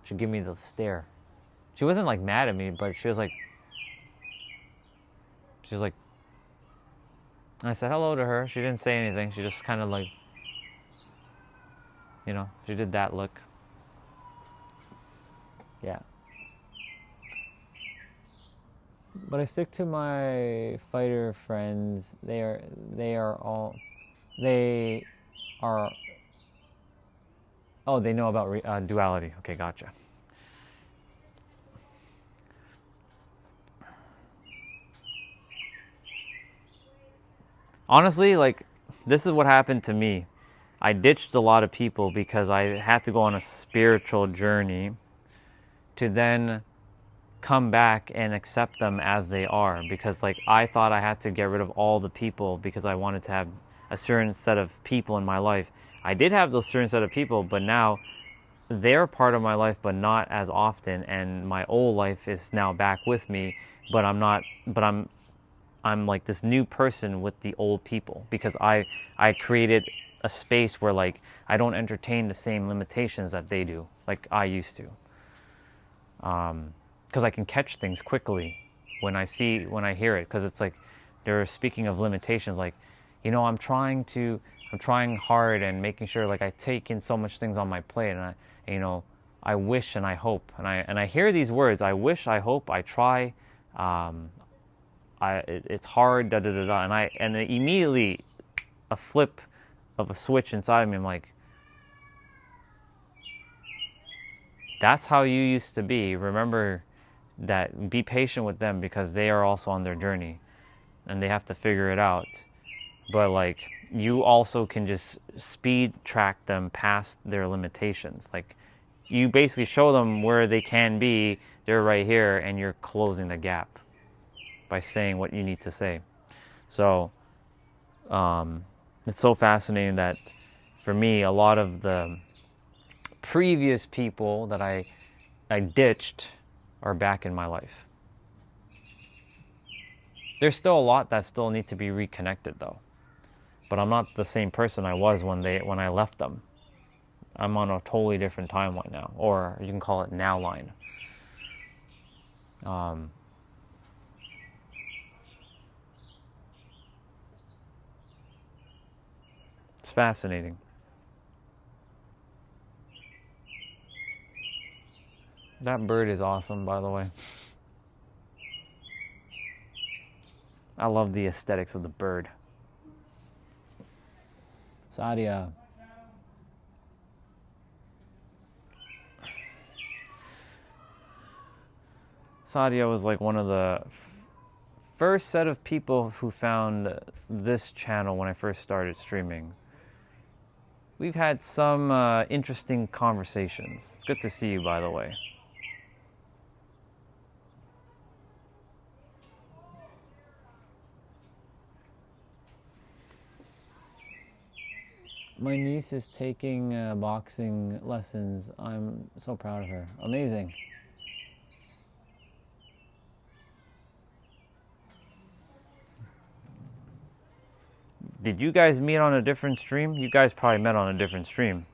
She gave me the stare. She wasn't like mad at me, but she was like, I said hello to her. She didn't say anything. She just kind of like, you know, she did that look. Yeah. But I stick to my fighter friends. They are all, oh, they know about duality. Okay, gotcha. Honestly, like, this is what happened to me. I ditched a lot of people because I had to go on a spiritual journey to then come back and accept them as they are, because like I thought I had to get rid of all the people because I wanted to have a certain set of people in my life. I did have those certain set of people, but now they're part of my life, but not as often, and my old life is now back with me, but I'm like this new person with the old people because I created a space where like I don't entertain the same limitations that they do like I used to. Because I can catch things quickly when I hear it, because it's like they're speaking of limitations, like, you know, I'm trying hard and making sure, like, I take in so much things on my plate, and I wish and I hope, and I hear these words, I wish, I hope, I try, it's hard, da da da da, and immediately a flip of a switch inside of me, I'm like, that's how you used to be. Remember that, be patient with them because they are also on their journey and they have to figure it out. But like, you also can just speed track them past their limitations. Like, you basically show them where they can be, they're right here, and you're closing the gap by saying what you need to say. So it's so fascinating that for me, a lot of the previous people that I ditched are back in my life. There's still a lot that still need to be reconnected though. But I'm not the same person I was when I left them. I'm on a totally different timeline now, or you can call it now line. just fascinating. That bird is awesome, by the way. I love the aesthetics of the bird. Sadia. Sadia was like one of the first set of people who found this channel when I first started streaming. We've had some interesting conversations. It's good to see you, by the way. My niece is taking boxing lessons. I'm so proud of her. Amazing. Did you guys meet on a different stream? You guys probably met on a different stream.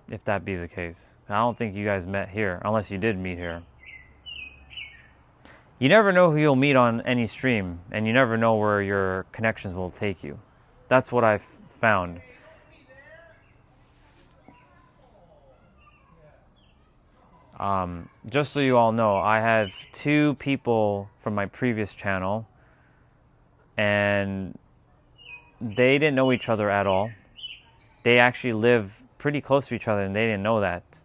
If that be the case. I don't think you guys met here, unless you did meet here. You never know who you'll meet on any stream, and you never know where your connections will take you. That's what I've found. Just so you all know, I have 2 people from my previous channel, and they didn't know each other at all. They actually live pretty close to each other, and they didn't know that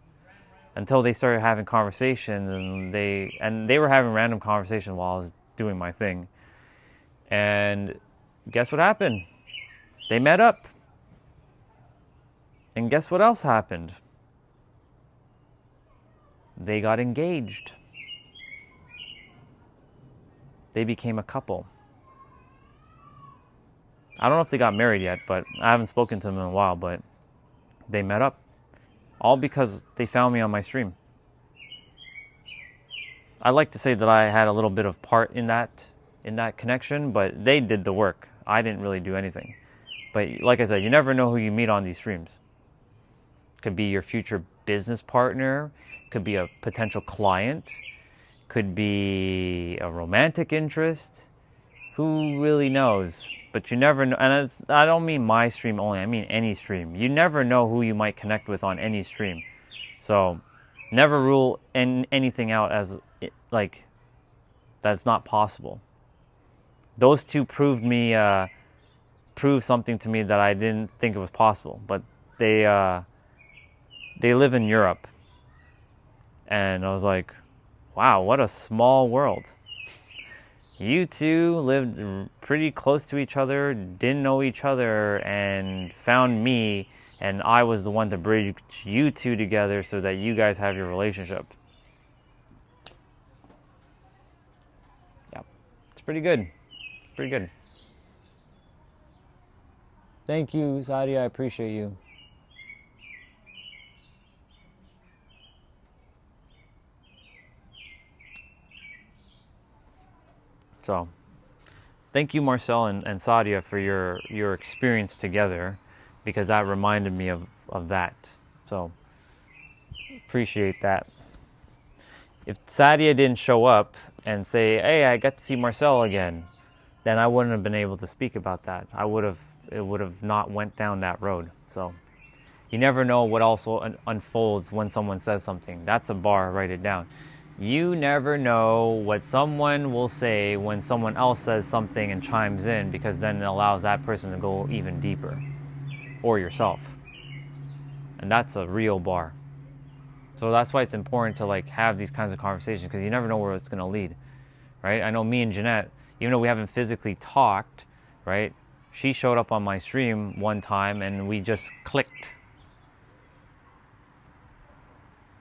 until they started having conversations, and they were having random conversations while I was doing my thing. And guess what happened? They met up. And guess what else happened? They got engaged. They became a couple. I don't know if they got married yet, but I haven't spoken to them in a while, but they met up. All because they found me on my stream. I like to say that I had a little bit of part in that connection, but they did the work. I didn't really do anything. But like I said, you never know who you meet on these streams. Could be your future business partner, could be a potential client, could be a romantic interest. Who really knows? But you never know. And I don't mean my stream only, I mean any stream. You never know who you might connect with on any stream. So never rule anything out as like that's not possible. Those 2 proved something to me that I didn't think it was possible. But they live in Europe, and I was like, wow, what a small world. You 2 lived pretty close to each other, didn't know each other, and found me, and I was the one to bridge you 2 together so that you guys have your relationship. Yeah, it's pretty good. Pretty good. Thank you, Sadia. I appreciate you. So, thank you, Marcel and Sadia, for your experience together, because that reminded me of that. So, appreciate that. If Sadia didn't show up and say, hey, I got to see Marcel again, then I wouldn't have been able to speak about that. It would have not went down that road. So, you never know what also unfolds when someone says something. That's a bar, write it down. You never know what someone will say when someone else says something and chimes in, because then it allows that person to go even deeper, or yourself. And that's a real bar. So that's why it's important to like have these kinds of conversations, because you never know where it's going to lead, right? I know me and Jeanette, even though we haven't physically talked, right? She showed up on my stream one time and we just clicked.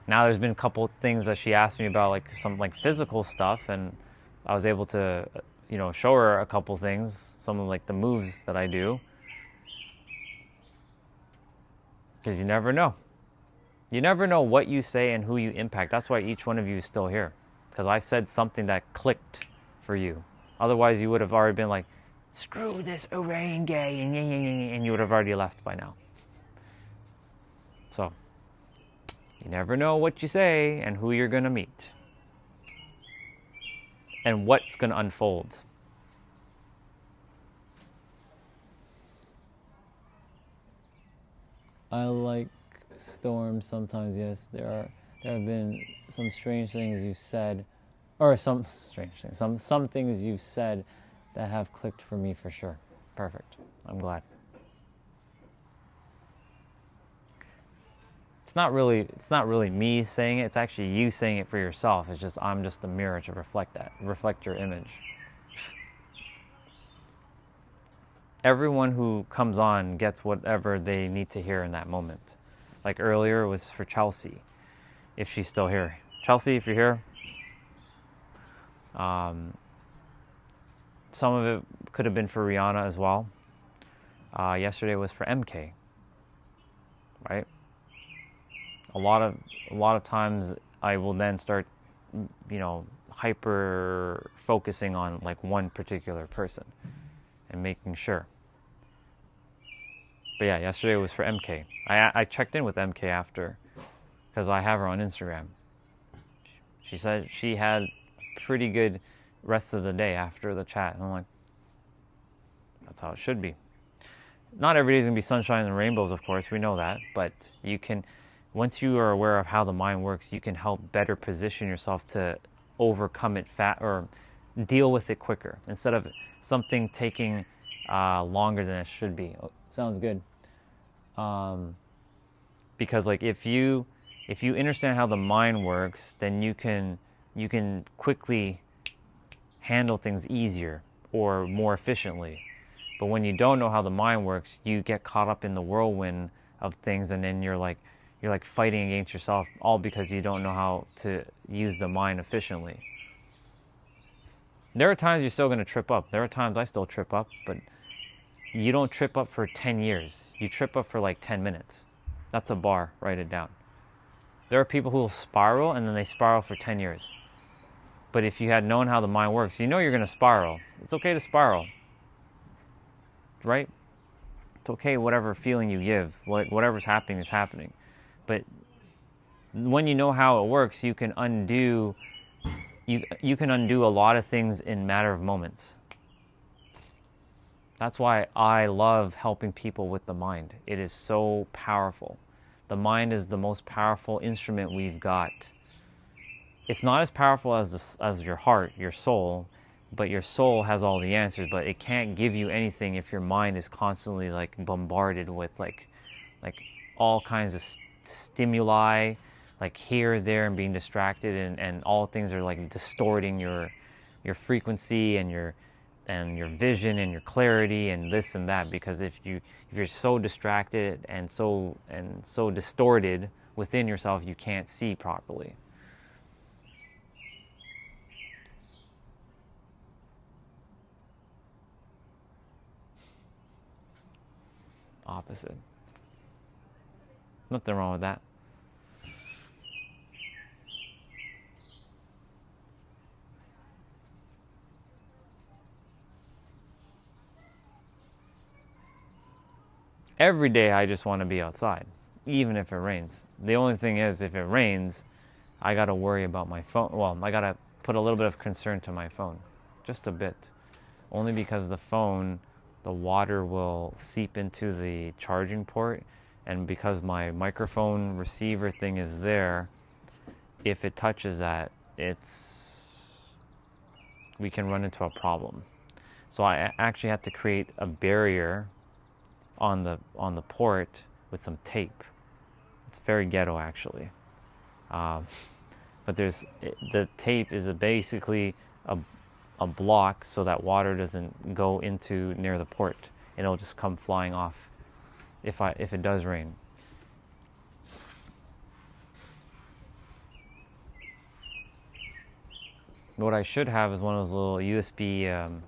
Now there's been a couple things that she asked me about, like some like physical stuff, and I was able to, show her a couple things, some of like the moves that I do. Because you never know. You never know what you say and who you impact. That's why each one of you is still here. Because I said something that clicked for you. Otherwise you would have already been like, screw this Orange, and you would have already left by now. So, you never know what you say and who you're going to meet. And what's going to unfold. I like storms sometimes. Yes, there have been some strange things you said, or some strange things, some things you said that have clicked for me for sure. Perfect. I'm glad. It's not really me saying it. It's actually you saying it for yourself. It's just I'm just the mirror to reflect your image. Everyone who comes on gets whatever they need to hear in that moment. Like earlier it was for Chelsea, if she's still here. Chelsea, if you're here. Some of it could have been for Rihanna as well. Yesterday was for MK, right? A lot of times I will then start, hyper focusing on like one particular person and making sure. But yeah, yesterday was for MK. I checked in with MK after, because I have her on Instagram. She said she had a pretty good rest of the day after the chat. And I'm like, that's how it should be. Not every day is going to be sunshine and rainbows, of course, we know that. But you can, once you are aware of how the mind works, you can help better position yourself to overcome it or deal with it quicker, instead of something taking longer than it should be. Oh, sounds good. Because like if you understand how the mind works, then you can quickly handle things easier or more efficiently. But when you don't know how the mind works, you get caught up in the whirlwind of things, and then you're like fighting against yourself, all because you don't know how to use the mind efficiently. There are times you're still going to trip up. There are times I still trip up, but you don't trip up for 10 years. You trip up for like 10 minutes. That's a bar. Write it down. There are people who will spiral, and then they spiral for 10 years. But if you had known how the mind works, you know you're going to spiral. It's okay to spiral. Right? It's okay, whatever feeling you give. Whatever's happening is happening. But when you know how it works, you can undo a lot of things in a matter of moments. That's why I love helping people with the mind. It is so powerful. The mind is the most powerful instrument we've got. It's not as powerful as your heart, your soul, but your soul has all the answers, but it can't give you anything if your mind is constantly like bombarded with like all kinds of stimuli, like here, there, and being distracted, and all things are like distorting your frequency and your vision and your clarity and this and that. Because if you're so distracted and so distorted within yourself, you can't see properly. Opposite. Nothing wrong with that. Every day I just want to be outside, even if it rains. The only thing is, if it rains, I got to worry about my phone. Well, I got to put a little bit of concern to my phone. Just a bit. Only because the phone, the water will seep into the charging port, and because my microphone receiver thing is there, if it touches that, we can run into a problem. So I actually had to create a barrier on the port with some tape. It's very ghetto, actually. But the tape is basically a block so that water doesn't go into near the port, and it'll just come flying off if it does rain. What I should have is one of those little USB,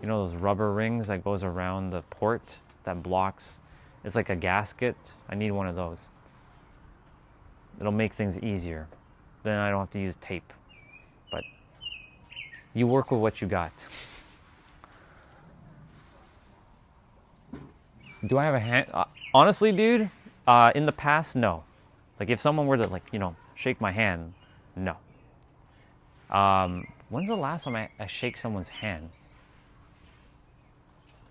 those rubber rings that goes around the port that blocks. It's like a gasket. I need one of those. It'll make things easier. Then I don't have to use tape. But you work with what you got. Do I have a hand? Honestly, dude, in the past, no. Like if someone were to shake my hand, no. When's the last time I shake someone's hand?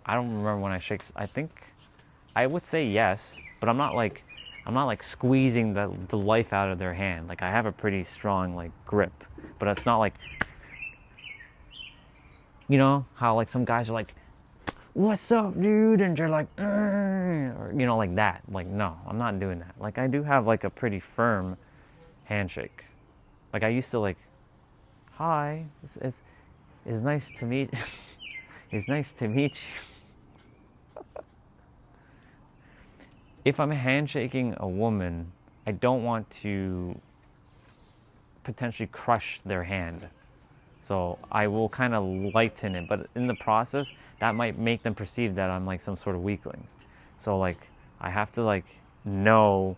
I don't remember when I shake. I think I would say yes, but I'm not like squeezing the life out of their hand. Like I have a pretty strong like grip, but it's not like, you know how like some guys are like, "What's up, dude?" and they're like, or you know, like that. Like no, I'm not doing that. Like I do have like a pretty firm handshake. Like I used to like, "Hi, it's nice to meet." It's nice to meet you. If I'm handshaking a woman, I don't want to potentially crush their hand. So I will kind of lighten it, but in the process, that might make them perceive that I'm like some sort of weakling. So like I have to like know.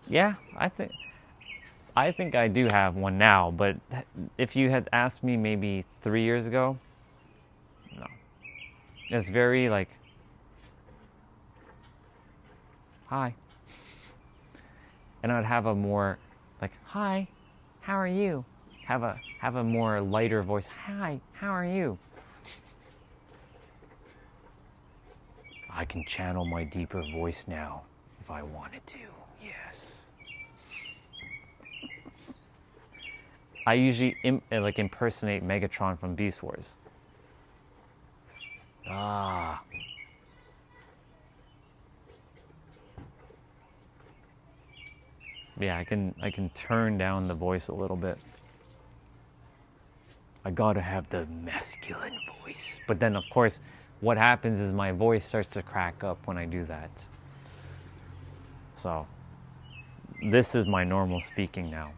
Yeah, I think I do have one now, but if you had asked me maybe 3 years ago, no. It's very like, hi. And I'd have a more like, hi, how are you? Have a more lighter voice. Hi, how are you? I can channel my deeper voice now if I wanted to. Yes. I usually like impersonate Megatron from Beast Wars. Ah. Yeah, I can turn down the voice a little bit. I gotta have the masculine voice. But then of course, what happens is my voice starts to crack up when I do that. So this is my normal speaking now.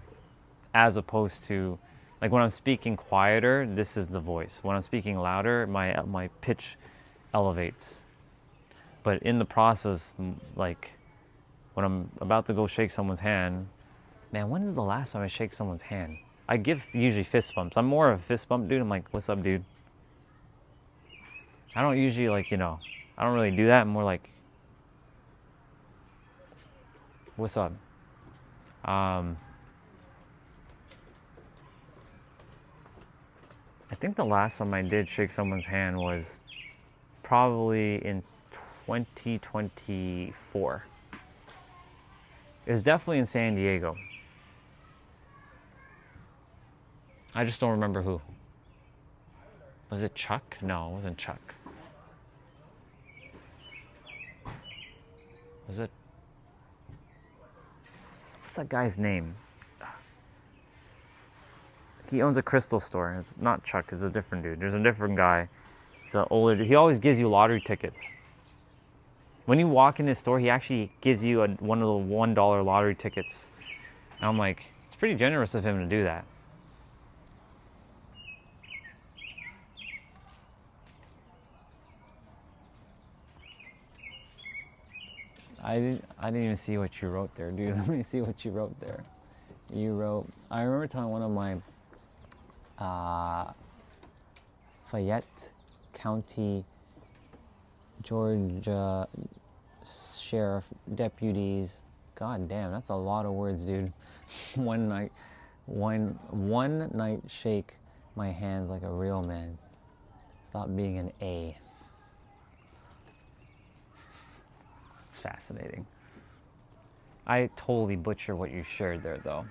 As opposed to like when I'm speaking quieter, this is the voice. When I'm speaking louder, my pitch elevates. But in the process, like when I'm about to go shake someone's hand, man, when is the last time I shake someone's hand? I give usually fist bumps. I'm more of a fist bump dude. I'm like, what's up, dude? I don't usually like, I don't really do that. I'm more like, what's up? I think the last time I did shake someone's hand was probably in 2024. It was definitely in San Diego. I just don't remember who. Was it Chuck? No, it wasn't Chuck. Was it? What's that guy's name? He owns a crystal store. It's not Chuck. It's a different dude. There's a different guy. He's an older dude. He always gives you lottery tickets. When you walk in his store, he actually gives you one of the $1 lottery tickets. And I'm like, it's pretty generous of him to do that. I didn't even see what you wrote there, dude. Let me see what you wrote there. You wrote, I remember telling one of my Fayette County, Georgia sheriff deputies. God damn, that's a lot of words, dude. one night shake my hands like a real man. Stop being an A. It's fascinating. I totally butcher what you shared there, though.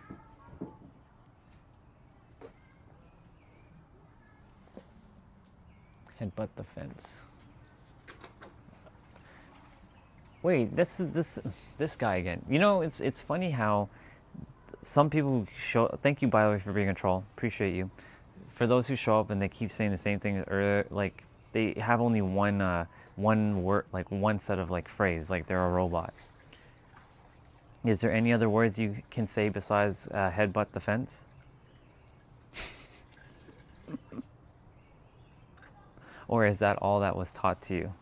Headbutt the fence. Wait, this guy again. You know, it's funny how some people show. Thank you, by the way, for being a troll. Appreciate you. For those who show up and they keep saying the same thing, or like they have only one word, like one set of like phrase, like they're a robot. Is there any other words you can say besides headbutt the fence? Or is that all that was taught to you?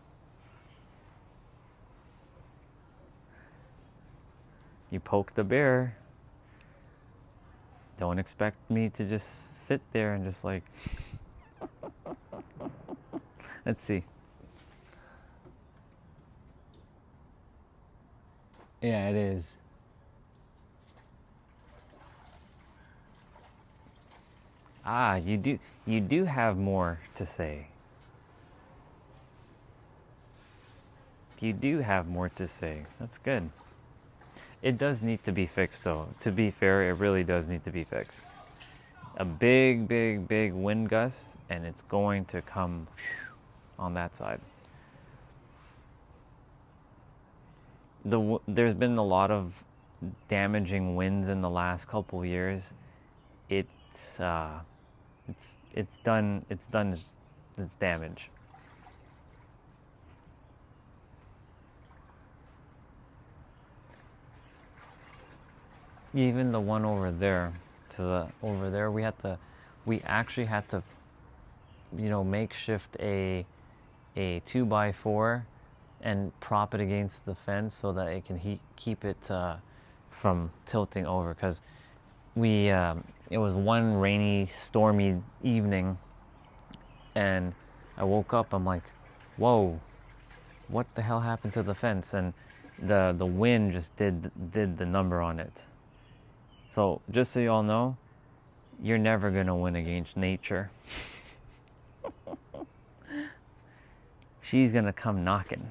You poke the bear. Don't expect me to just sit there and just like... Let's see. Yeah, it is. Ah, you do have more to say. You do have more to say. That's good. It does need to be fixed though. To be fair, it really does need to be fixed. A big, big, big wind gust, and it's going to come on that side. There's been a lot of damaging winds in the last couple of years. It's done its damage. Even the one over there, we actually had to, makeshift a 2x4 and prop it against the fence so that it can keep it from tilting over. Because it was one rainy, stormy evening, and I woke up. I'm like, whoa, what the hell happened to the fence? And the wind just did the number on it. So just so you all know, you're never gonna win against nature. She's gonna come knocking,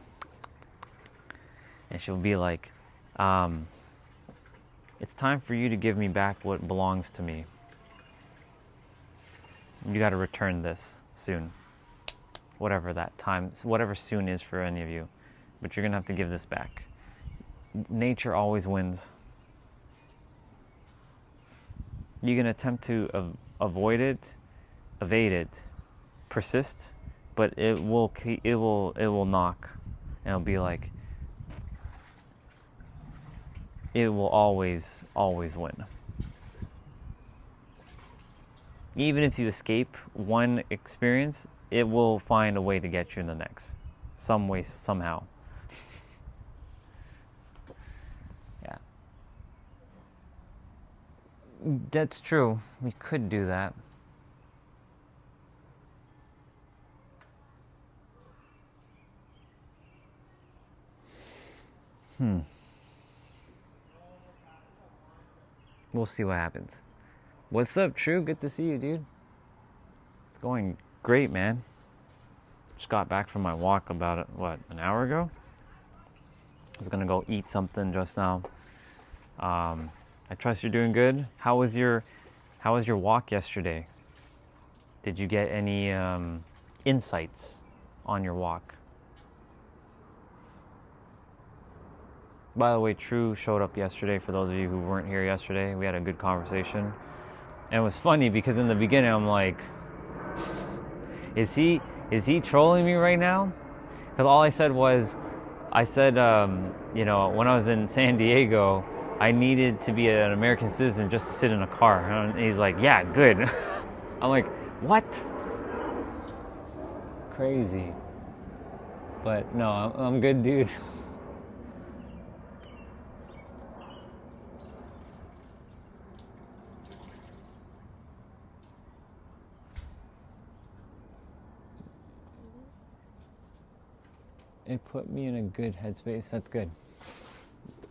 and she'll be like, it's time for you to give me back what belongs to me. You got to return this soon. Whatever soon is for any of you. But you're going to have to give this back. Nature always wins. You can attempt to avoid it, evade it, persist, but it will knock, and it'll be like, it will always win. Even if you escape one experience, it will find a way to get you in the next. Some way, somehow. Yeah. That's true. We could do that. We'll see what happens. What's up, True? Good to see you, dude. It's going great, man. Just got back from my walk about, an hour ago? I was gonna go eat something just now. I trust you're doing good. How was your walk yesterday? Did you get any insights on your walk? By the way, True showed up yesterday. For those of you who weren't here yesterday, we had a good conversation. And it was funny because in the beginning I'm like, is he trolling me right now? Because all I said was, when I was in San Diego, I needed to be an American citizen just to sit in a car. And he's like, yeah, good. I'm like, what? Crazy. But no, I'm good, dude. It put me in a good headspace. That's good.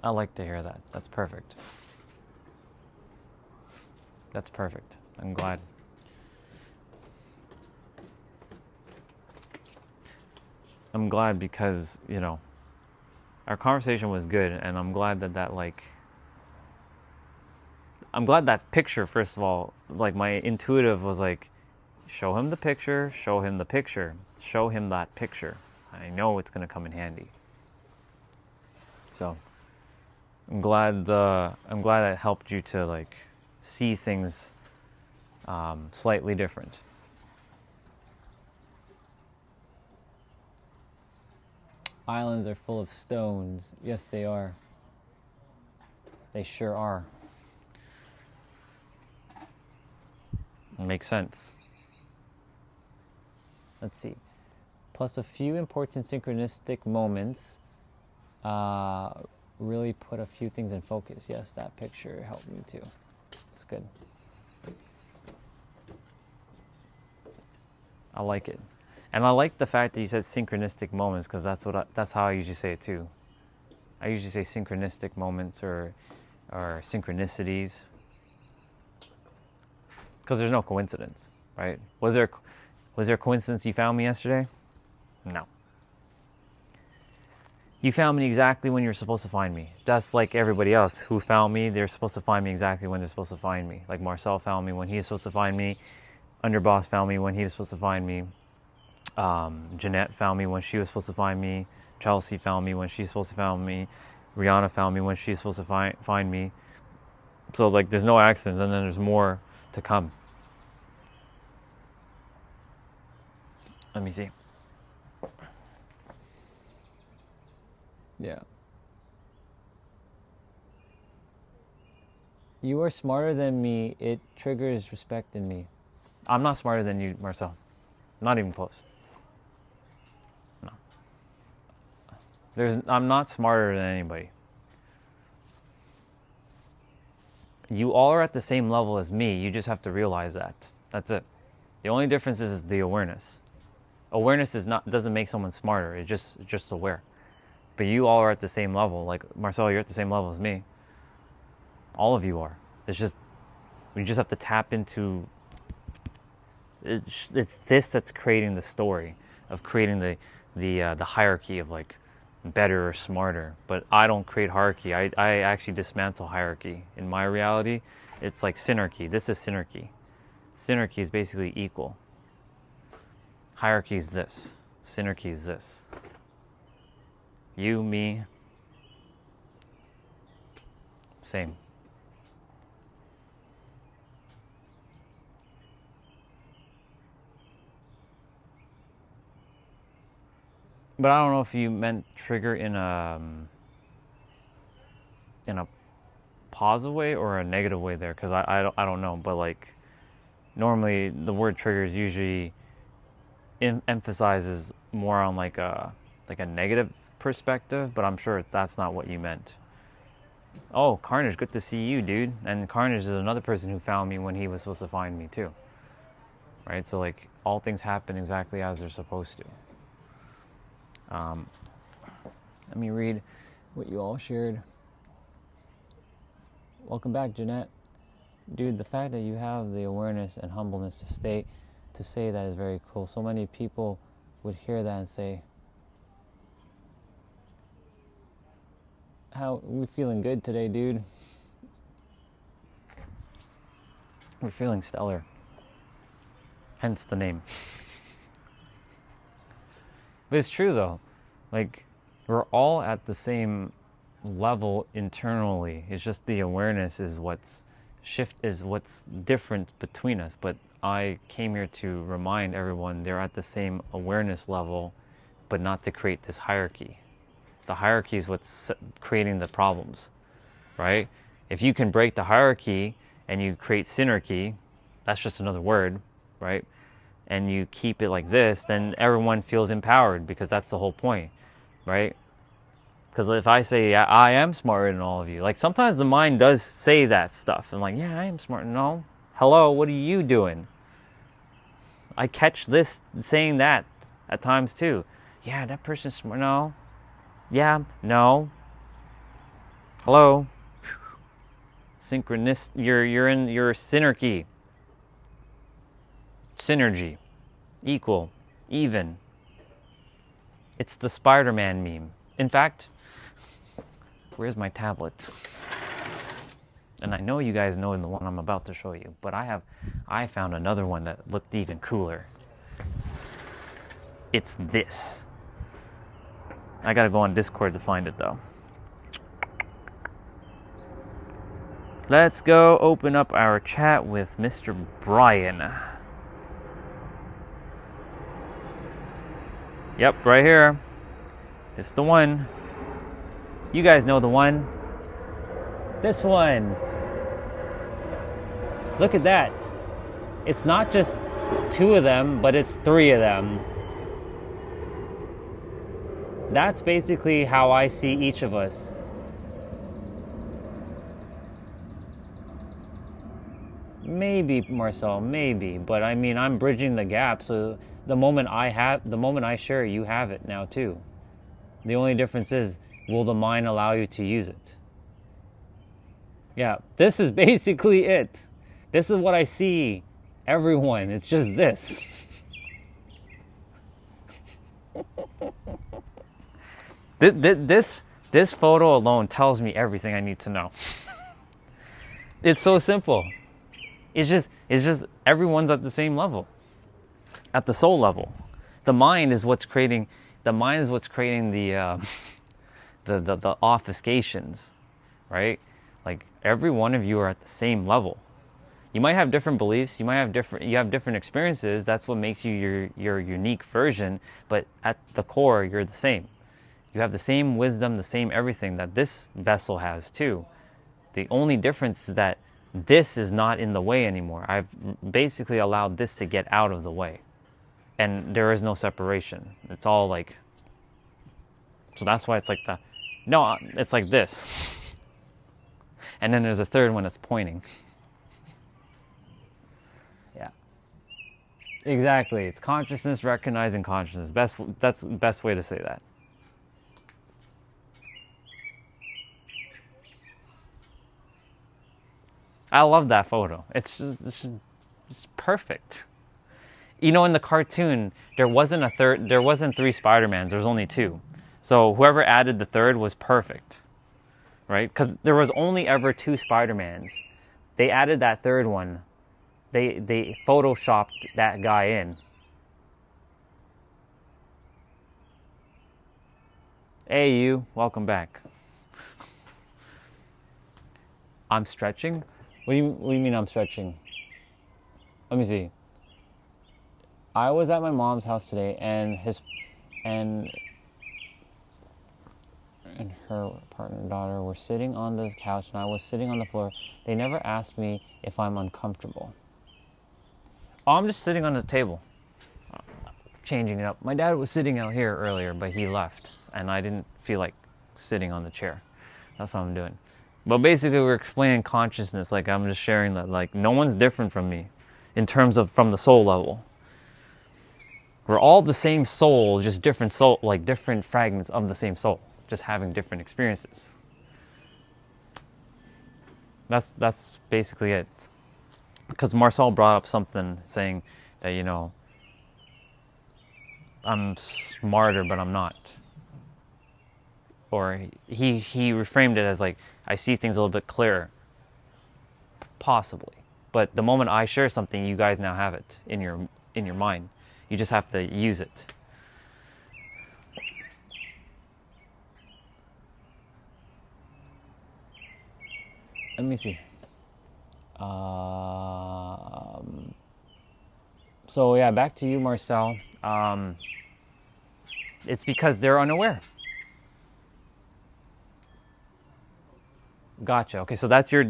I like to hear that. That's perfect. That's perfect. I'm glad. I'm glad because, our conversation was good, and I'm glad I'm glad that picture, first of all, my intuitive was like, show him the picture, show him the picture, show him that picture. I know it's going to come in handy. So, I'm glad it helped you to see things slightly different. Islands are full of stones. Yes, they are. They sure are. Makes sense. Let's see. Plus a few important synchronistic moments really put a few things in focus. Yes, that picture helped me too. It's good. I like it. And I like the fact that you said synchronistic moments, because that's how I usually say it too. I usually say synchronistic moments or synchronicities. Because there's no coincidence, right? Was there a coincidence you found me yesterday? No. You found me exactly when you're supposed to find me. That's like everybody else who found me. They're supposed to find me exactly when they're supposed to find me. Like Marcel found me when he was supposed to find me. Underboss found me when he was supposed to find me. Jeanette found me when she was supposed to find me. Chelsea found me when she's supposed to find me. Rihanna found me when she's supposed to find me. So like there's no accidents, and then there's more to come. Let me see. Yeah. You are smarter than me. It triggers respect in me. I'm not smarter than you, Marcel. Not even close. No. I'm not smarter than anybody. You all are at the same level as me. You just have to realize that. That's it. The only difference is the awareness. Awareness doesn't make someone smarter. It's just aware. But you all are at the same level. Like Marcel, you're at the same level as me. All of you are. We just have to tap into. It's this that's creating the story of creating the hierarchy of like better or smarter. But I don't create hierarchy. I actually dismantle hierarchy. In my reality, it's like synarchy. This is synarchy. Synarchy is basically equal. Hierarchy is this. Synarchy is this. You, me, same. But I don't know if you meant trigger in a positive way or a negative way there, because I don't know. But like normally the word trigger is usually emphasizes more on like a negative perspective, but I'm sure that's not what you meant. Oh, Carnage, good to see you, dude. And Carnage is another person who found me when he was supposed to find me too. Right? So like all things happen exactly as they're supposed to. Let me read what you all shared. Welcome back, Jeanette. Dude, the fact that you have the awareness and humbleness to say that is very cool. So many people would hear that and say, "How we feeling good today, dude?" We're feeling stellar. Hence the name. But it's true though. Like we're all at the same level internally. It's just the awareness is what's different between us. But I came here to remind everyone they're at the same awareness level, but not to create this hierarchy. The hierarchy is what's creating the problems, right? If you can break the hierarchy and you create synarchy, that's just another word, right? And you keep it like this, then everyone feels empowered, because that's the whole point, right? Because if I say, yeah, I am smarter than all of you, like sometimes the mind does say that stuff. I'm like, yeah, I am smart. No. Hello, what are you doing? I catch this saying that at times too. Yeah, that person's smart. No. Yeah, no. Hello. Synchronous. You're in your synarchy. Synergy. Equal. Even. It's the Spider-Man meme. In fact, where's my tablet? And I know you guys know the one I'm about to show you, but I found another one that looked even cooler. It's this. I gotta go on Discord to find it though. Let's go open up our chat with Mr. Brian. Yep, right here. It's the one. You guys know the one. This one. Look at that. It's not just 2 of them, but it's 3 of them. That's basically how I see each of us. Maybe, Marcel, maybe. But I mean, I'm bridging the gap, so the moment I share, you have it now too. The only difference is, will the mind allow you to use it? Yeah, this is basically it. This is what I see Everyone. It's just this. This photo alone tells me everything I need to know. It's so simple. It's just everyone's at the same level, at the soul level. The mind is what's creating the the obfuscations, right? Like every one of you are at the same level. You might have different beliefs, you have different experiences. That's what makes you your unique version, but at the core you're the same. You have the same wisdom, the same everything that this vessel has too. The only difference is that this is not in the way anymore. I've basically allowed this to get out of the way. And there is no separation. It's all like, so that's why it's like it's like this. And then there's a third one that's pointing. Yeah. Exactly. It's consciousness recognizing consciousness. That's the best way to say that. I love that photo. It's perfect. You know, in the cartoon, there wasn't three Spider-Mans, there was only two. So whoever added the third was perfect, right? Because there was only ever two Spider-Mans. They added that third one. They photoshopped that guy in. Hey you, welcome back. I'm stretching? What do you mean I'm stretching? Let me see. I was at my mom's house today, and her partner and daughter were sitting on the couch, and I was sitting on the floor. They never asked me if I'm uncomfortable. Oh, I'm just sitting on the table, changing it up. My dad was sitting out here earlier, but he left, and I didn't feel like sitting on the chair. That's what I'm doing. But basically, we're explaining consciousness. Like, I'm just sharing that, like, no one's different from me in terms of from the soul level. We're all the same soul, just different soul, like different fragments of the same soul, just having different experiences. That's basically it. Because Marcel brought up something saying that, you know, I'm smarter, but I'm not. Or he reframed it as like, I see things a little bit clearer. Possibly. But the moment I share something, you guys now have it in your mind. You just have to use it. Let me see. So yeah, back to you, Marcel. It's because they're unaware. Gotcha. Okay, so that's your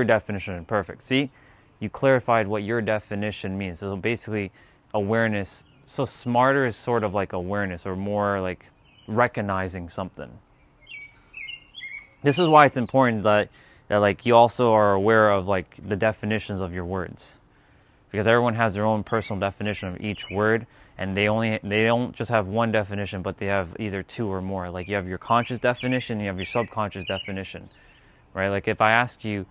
definition. Perfect. See, you clarified what your definition means. So basically, awareness. So smarter is sort of like awareness, or more like recognizing something. This is why it's important that like you also are aware of like the definitions of your words, because everyone has their own personal definition of each word, and they don't just have one definition, but they have either two or more. Like you have your conscious definition, and you have your subconscious definition, right? Like if I ask you,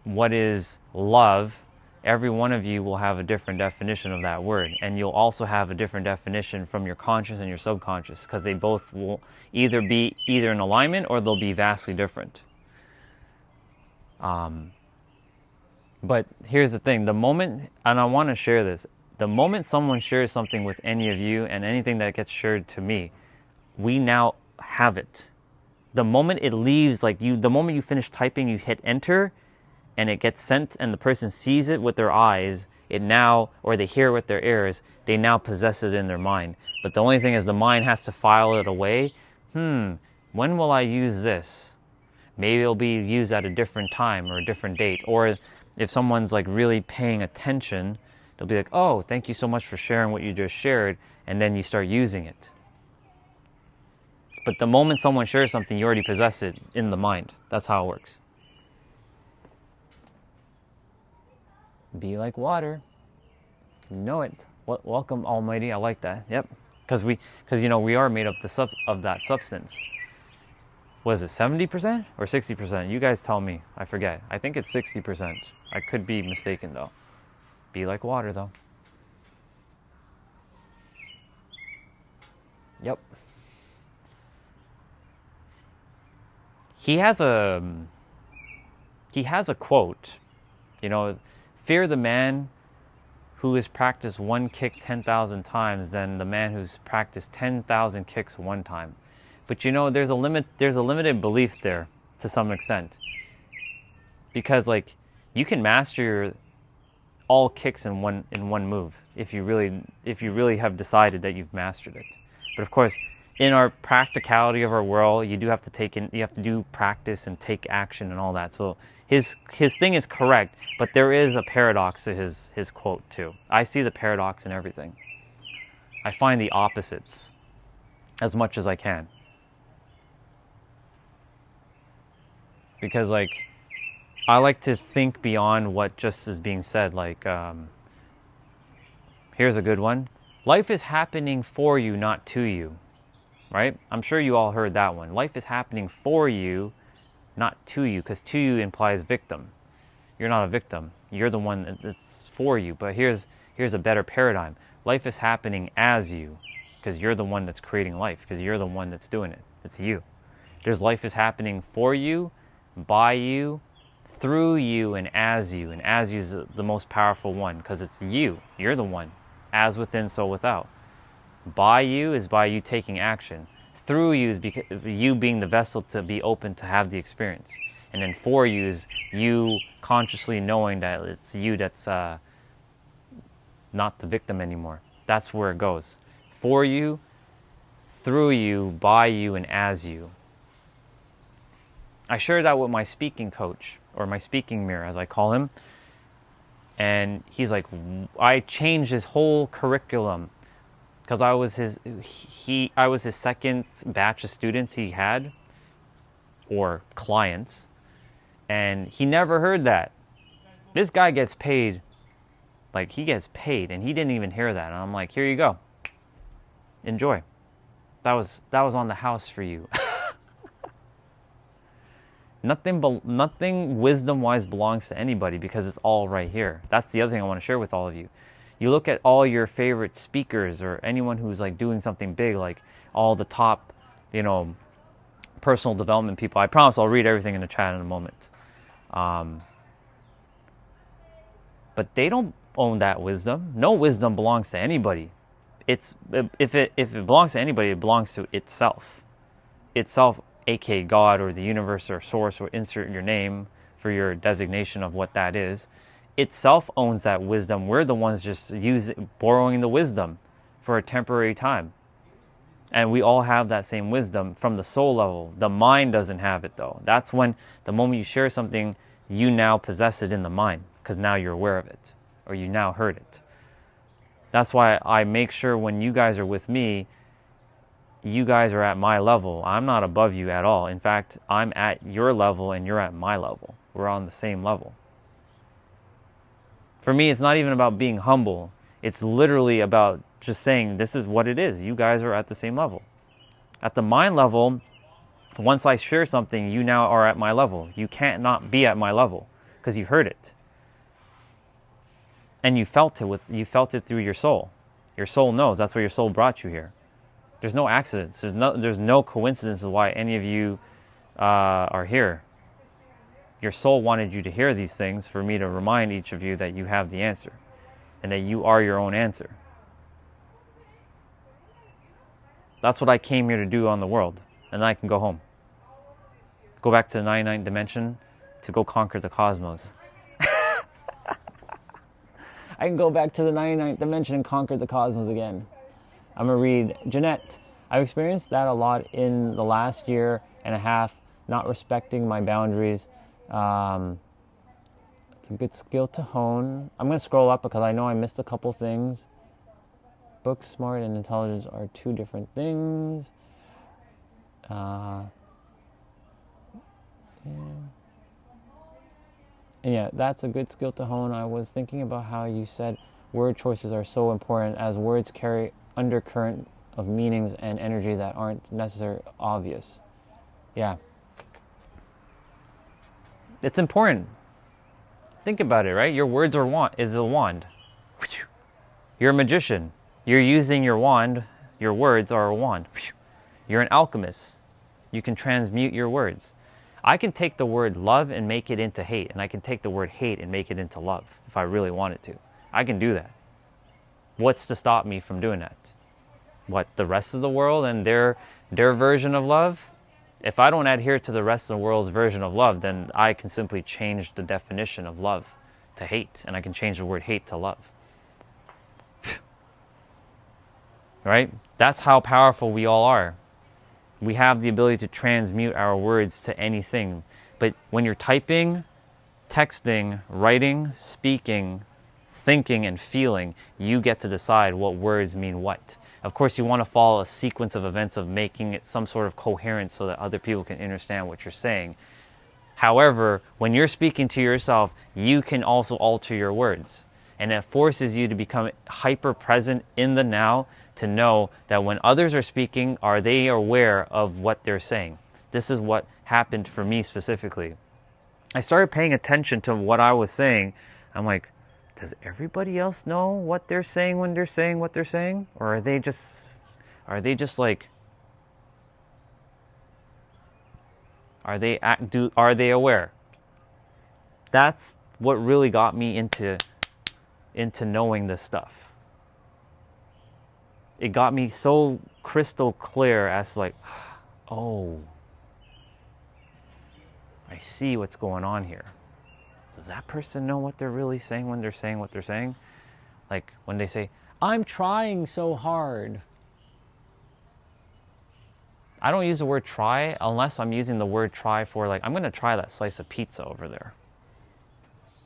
what is love? Every one of you will have a different definition of that word, and you'll also have a different definition from your conscious and your subconscious, because they both will either be in alignment or they'll be vastly different. But here's the thing, the moment, and I want to share this, the moment someone shares something with any of you, and anything that gets shared to me, we now have it. The moment it leaves, like the moment you finish typing, you hit enter, and it gets sent, and the person sees it with their eyes, or they hear it with their ears, they now possess it in their mind. But the only thing is the mind has to file it away. When will I use this? Maybe it'll be used at a different time or a different date. Or if someone's like really paying attention, they'll be like, oh, thank you so much for sharing what you just shared, and then you start using it. But the moment someone shares something, you already possess it in the mind. That's how it works. Be like water. You know it. Welcome, Almighty. I like that. Yep. Because we are made up of that substance. Was it 70% or 60%? You guys tell me. I forget. I think it's 60%. I could be mistaken though. Be like water, though. Yep. He has a quote, you know, fear the man who has practiced one kick 10,000 times than the man who's practiced 10,000 kicks one time. But you know, there's a limited belief there to some extent. Because like you can master all kicks in one move if you really have decided that you've mastered it. But of course, in our practicality of our world, you have to do practice and take action and all that. So his thing is correct, but there is a paradox to his quote too. I see the paradox in everything. I find the opposites as much as I can. Because like I like to think beyond what just is being said. Like here's a good one. Life is happening for you, not to you. Right? I'm sure you all heard that one. Life is happening for you, not to you, because to you implies victim. You're not a victim. You're the one that's for you. But here's a better paradigm. Life is happening as you, because you're the one that's creating life, because you're the one that's doing it. It's you. There's life is happening for you, by you, through you, and as you. And as you is the most powerful one, because it's you. You're the one. As within, so without. By you is by you taking action. Through you is because you being the vessel to be open to have the experience. And then for you is you consciously knowing that it's you that's not the victim anymore. That's where it goes. For you, through you, by you, and as you. I shared that with my speaking coach, or my speaking mirror as I call him. And he's like, I changed his whole curriculum. Because I was his second batch of students he had, or clients, and he never heard that. This guy gets paid, like he gets paid, and he didn't even hear that. And I'm like, here you go, enjoy. That was on the house for you. Nothing wisdom-wise belongs to anybody because it's all right here. That's the other thing I want to share with all of you. You look at all your favorite speakers or anyone who's like doing something big, like all the top, you know, personal development people. I promise I'll read everything in the chat in a moment. But they don't own that wisdom. No wisdom belongs to anybody. If it belongs to anybody, it belongs to itself. Itself, aka God or the universe or source, or insert your name for your designation of what that is. Itself owns that wisdom. We're the ones just borrowing the wisdom for a temporary time. And we all have that same wisdom from the soul level. The mind doesn't have it though. That's when the moment you share something, you now possess it in the mind because now you're aware of it or you now heard it. That's why I make sure when you guys are with me, you guys are at my level. I'm not above you at all. In fact, I'm at your level and you're at my level. We're on the same level. For me, it's not even about being humble. It's literally about just saying, this is what it is. You guys are at the same level. At the mind level, once I share something, you now are at my level. You can't not be at my level because you heard it. And you felt it through your soul. Your soul knows. That's why your soul brought you here. There's no accidents. There's no coincidence of why any of you are here. Your soul wanted you to hear these things for me to remind each of you that you have the answer and that you are your own answer. That's what I came here to do on the world, and then I can go home. Go back to the 99th dimension to go conquer the cosmos. I can go back to the 99th dimension and conquer the cosmos again. I'm going to read Jeanette. I've experienced that a lot in the last year and a half, not respecting my boundaries. It's a good skill to hone. I'm going to scroll up because I know I missed a couple things. Book smart and intelligence are two different things. Yeah, that's a good skill to hone. I was thinking about how you said word choices are so important as words carry undercurrent of meanings and energy that aren't necessarily obvious. Yeah. It's important. Think about it, right? Your words is a wand. You're a magician. You're using your wand. Your words are a wand. You're an alchemist. You can transmute your words. I can take the word love and make it into hate, and I can take the word hate and make it into love if I really wanted to. I can do that. What's to stop me from doing that? What, the rest of the world and their version of love? If I don't adhere to the rest of the world's version of love, then I can simply change the definition of love to hate, and I can change the word hate to love. Right? That's how powerful we all are. We have the ability to transmute our words to anything. But when you're typing, texting, writing, speaking, thinking, and feeling, you get to decide what words mean what. Of course, you want to follow a sequence of events of making it some sort of coherence so that other people can understand what you're saying. However, when you're speaking to yourself, you can also alter your words. And it forces you to become hyper present in the now, to know that when others are speaking, are they aware of what they're saying? This is what happened for me specifically. I started paying attention to what I was saying. I'm like, does everybody else know what they're saying when they're saying what they're saying? Or are they just like, are they aware? That's what really got me into knowing this stuff. It got me so crystal clear as like, oh, I see what's going on here. Does that person know what they're really saying when they're saying what they're saying? Like when they say, I'm trying so hard. I don't use the word try unless I'm using the word try for like, I'm going to try that slice of pizza over there.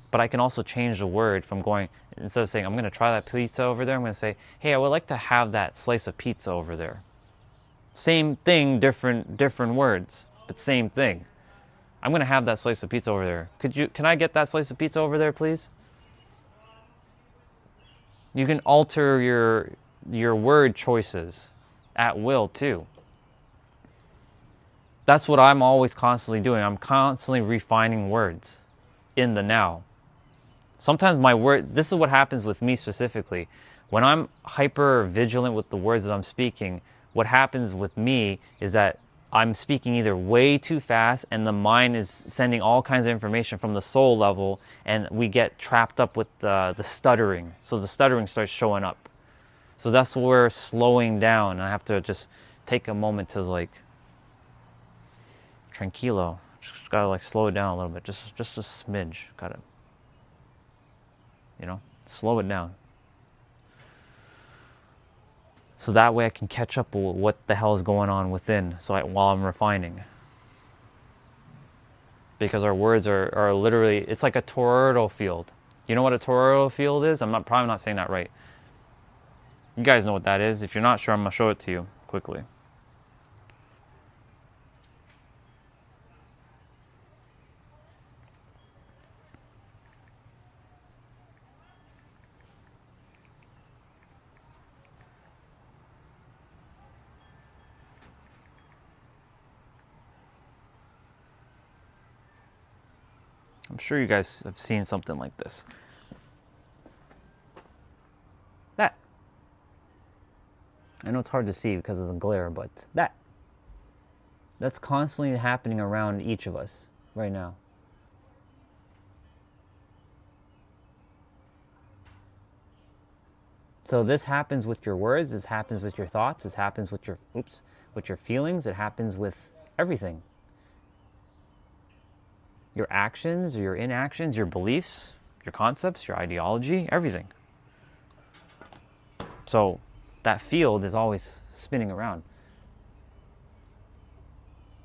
But I can also change the word from going, instead of saying, I'm going to try that pizza over there, I'm going to say, hey, I would like to have that slice of pizza over there. Same thing, different words, but same thing. I'm going to have that slice of pizza over there. Can I get that slice of pizza over there, please? You can alter your word choices at will too. That's what I'm always constantly doing. I'm constantly refining words in the now. Sometimes this is what happens with me specifically. When I'm hyper vigilant with the words that I'm speaking, what happens with me is that I'm speaking either way too fast and the mind is sending all kinds of information from the soul level, and we get trapped up with the stuttering. So the stuttering starts showing up. So that's where slowing down. I have to just take a moment to like, tranquilo. Just gotta like slow it down a little bit. Just a smidge. Gotta, slow it down. So that way I can catch up with what the hell is going on within while I'm refining. Because our words are literally, it's like a toroidal field. You know what a toroidal field is? I'm probably not saying that right. You guys know what that is. If you're not sure, I'm going to show it to you quickly. I'm sure you guys have seen something like this. That. I know it's hard to see because of the glare, but that's constantly happening around each of us right now. So this happens with your words, this happens with your thoughts, this happens with your feelings, it happens with everything. Your actions, your inactions, your beliefs, your concepts, your ideology, everything. So that field is always spinning around.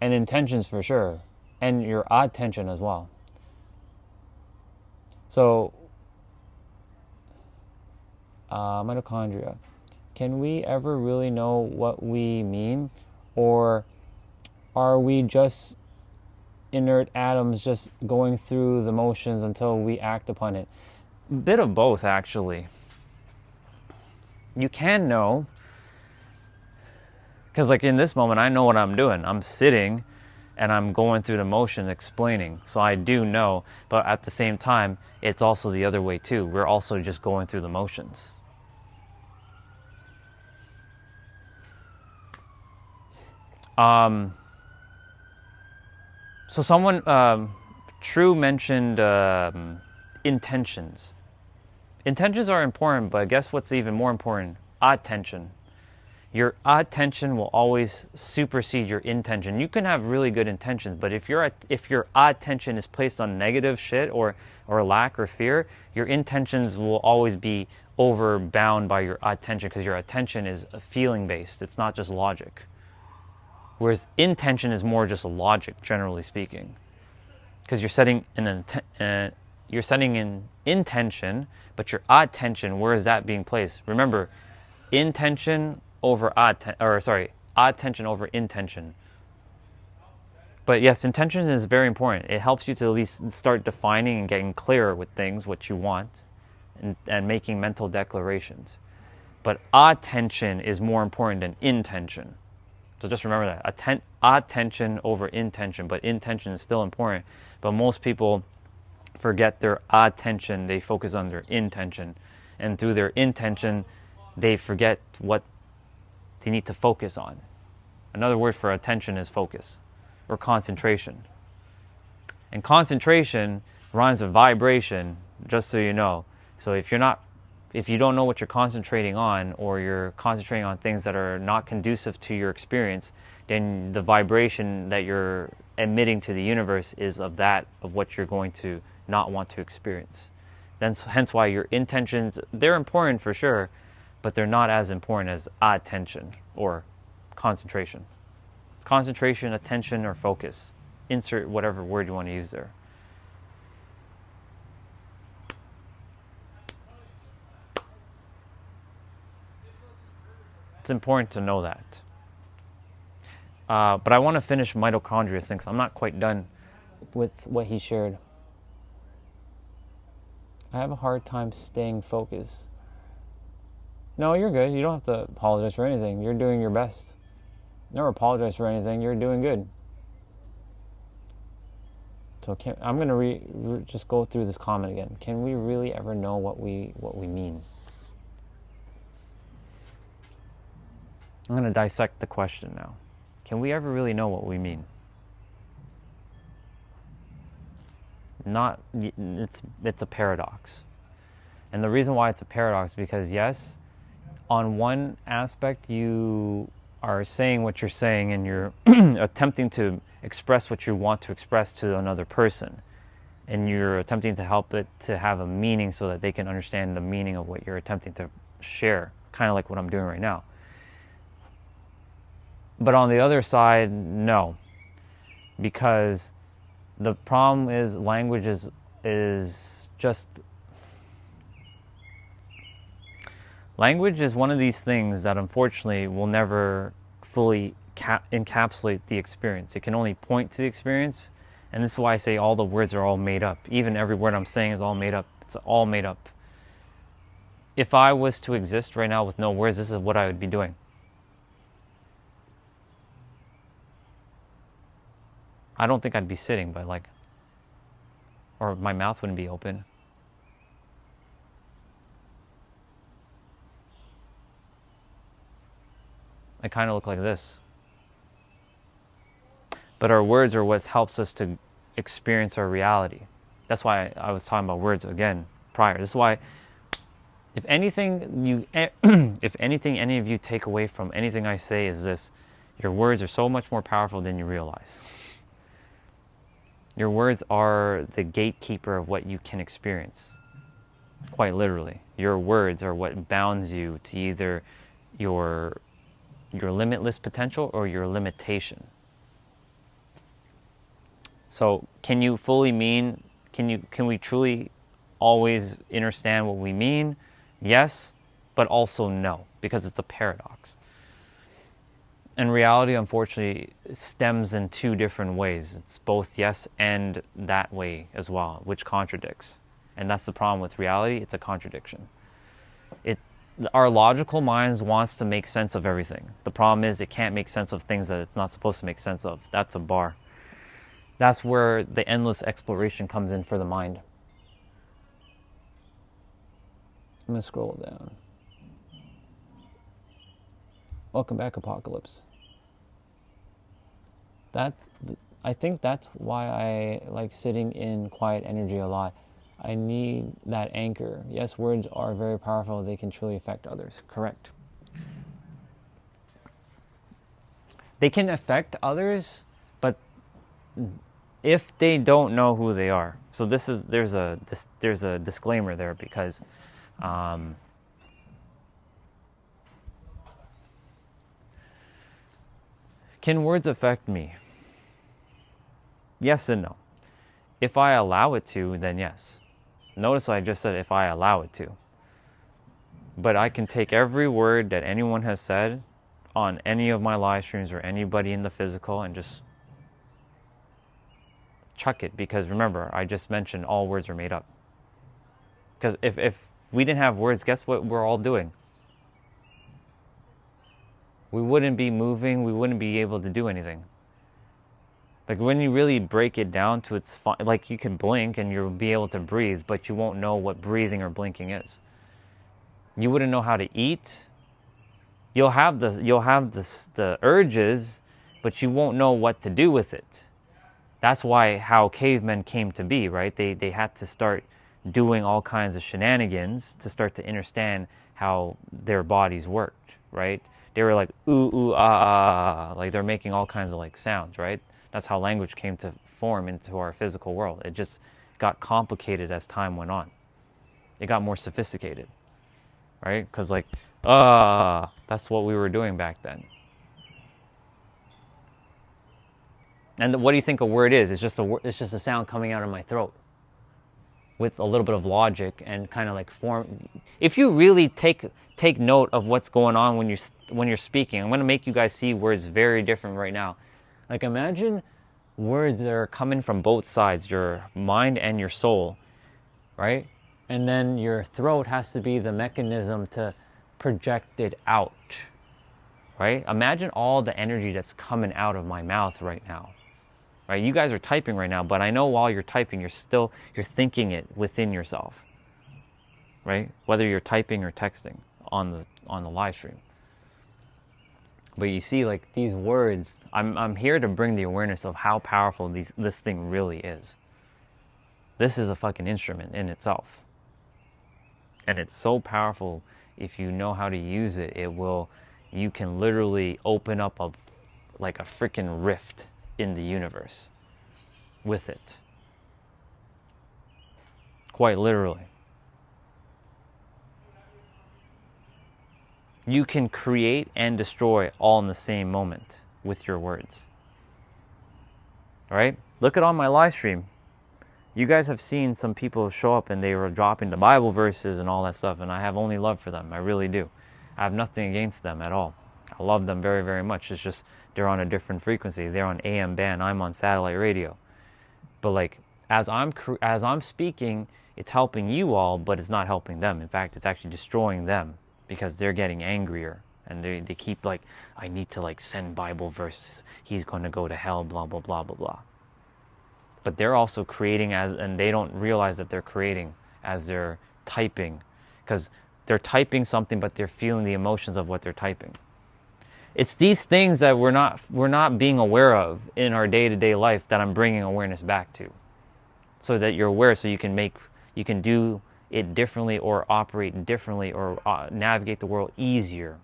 And intentions for sure. And your odd tension as well. So, mitochondria. Can we ever really know what we mean? Or are we just inert atoms just going through the motions until we act upon it? A bit of both, actually. You can know, because like in this moment, I know what I'm doing. I'm sitting and I'm going through the motion explaining. So I do know, but at the same time, it's also the other way too. We're also just going through the motions. So someone, True mentioned intentions. Intentions are important, but guess what's even more important? Attention. Your attention will always supersede your intention. You can have really good intentions, but if your attention is placed on negative shit or lack or fear, your intentions will always be overbound by your attention, because your attention is feeling based. It's not just logic. Whereas intention is more just logic, generally speaking, because you're setting an intention, but your attention, where is that being placed? Remember, attention over intention. But yes, intention is very important. It helps you to at least start defining and getting clearer with things, what you want, and making mental declarations. But attention is more important than intention. So just remember that. Attention over intention, but intention is still important. But most people forget their attention. They focus on their intention. And through their intention, they forget what they need to focus on. Another word for attention is focus or concentration. And concentration rhymes with vibration, just so you know. So if you don't know what you're concentrating on, or you're concentrating on things that are not conducive to your experience, then the vibration that you're emitting to the universe is of what you're going to not want to experience. Hence why your intentions, they're important for sure, but they're not as important as attention or concentration. Concentration, attention, or focus. Insert whatever word you want to use there. It's important to know that. But I want to finish mitochondria since I'm not quite done with what he shared. I have a hard time staying focused. No, you're good. You don't have to apologize for anything. You're doing your best. Never apologize for anything. You're doing good. So I'm going to just go through this comment again. Can we really ever know what we mean? I'm going to dissect the question now. Can we ever really know what we mean? It's a paradox. And the reason why it's a paradox is because, yes, on one aspect you are saying what you're saying and you're attempting to express what you want to express to another person. And you're attempting to help it to have a meaning so that they can understand the meaning of what you're attempting to share. Kind of like what I'm doing right now. But on the other side, no. Because the problem is language is just... Language is one of these things that unfortunately will never fully encapsulate the experience. It can only point to the experience, and this is why I say all the words are all made up. Even every word I'm saying is all made up. It's all made up. If I was to exist right now with no words, this is what I would be doing. I don't think I'd be sitting, but or my mouth wouldn't be open. I kind of look like this. But our words are what helps us to experience our reality. That's why I was talking about words again prior. This is why, if anything, any of you take away from anything I say is this: your words are so much more powerful than you realize. Your words are the gatekeeper of what you can experience. Quite literally. Your words are what bounds you to either your limitless potential or your limitation. So can you fully mean, can we truly always understand what we mean? Yes, but also no, because it's a paradox. And reality, unfortunately, stems in two different ways. It's both yes and that way as well, which contradicts. And that's the problem with reality. It's a contradiction. Our logical minds wants to make sense of everything. The problem is it can't make sense of things that it's not supposed to make sense of. That's a bar. That's where the endless exploration comes in for the mind. I'm going to scroll down. Welcome back, Apocalypse. I think that's why I like sitting in quiet energy a lot. I need that anchor. Yes, words are very powerful. They can truly affect others. Correct. They can affect others, but if they don't know who they are. So there's a disclaimer there, because can words affect me? Yes and no. If I allow it to, then yes. Notice I just said if I allow it to. But I can take every word that anyone has said on any of my live streams or anybody in the physical and just chuck it, because remember, I just mentioned all words are made up. Because if we didn't have words, guess what we're all doing? We wouldn't be moving, we wouldn't be able to do anything. Like when you really break it down to its like you can blink and you'll be able to breathe, but you won't know what breathing or blinking is. You wouldn't know how to eat. You'll have the urges, but you won't know what to do with it. That's why how cavemen came to be, right? They had to start doing all kinds of shenanigans to start to understand how their bodies worked, right? They were like ooh ooh ah, like they're making all kinds of like sounds, right? That's how language came to form into our physical world. It just got complicated as time went on. It got more sophisticated, right? Because like that's what we were doing back then. And what do you think a word is? It's just a sound coming out of my throat with a little bit of logic and kind of like form. If you really take note of what's going on when you're speaking, I'm going to make you guys see words very different right now. Like imagine words that are coming from both sides, your mind and your soul, right? And then your throat has to be the mechanism to project it out, right? Imagine all the energy that's coming out of my mouth right now. Right, you guys are typing right now, but I know while you're typing, you're thinking it within yourself, right? Whether you're typing or texting on the live stream. But you see, like these words, I'm here to bring the awareness of how powerful this thing really is. This is a fucking instrument in itself, and it's so powerful. If you know how to use it, you can literally open up a freaking rift in the universe with it. Quite literally. You can create and destroy all in the same moment with your words. All right? Look at on my live stream. You guys have seen some people show up and they were dropping the Bible verses and all that stuff, and I have only love for them. I really do. I have nothing against them at all. I love them very, very much. It's just they're on a different frequency. They're on AM band. I'm on satellite radio. But like as I'm speaking, it's helping you all, but it's not helping them. In fact, it's actually destroying them because they're getting angrier and they keep like, I need to like send Bible verse. He's going to go to hell. Blah blah blah blah blah. But they're also creating and they don't realize that they're creating as they're typing, because they're typing something, but they're feeling the emotions of what they're typing. It's these things that we're not being aware of in our day-to-day life that I'm bringing awareness back to, so that you're aware, so you can do it differently or operate differently or navigate the world easier.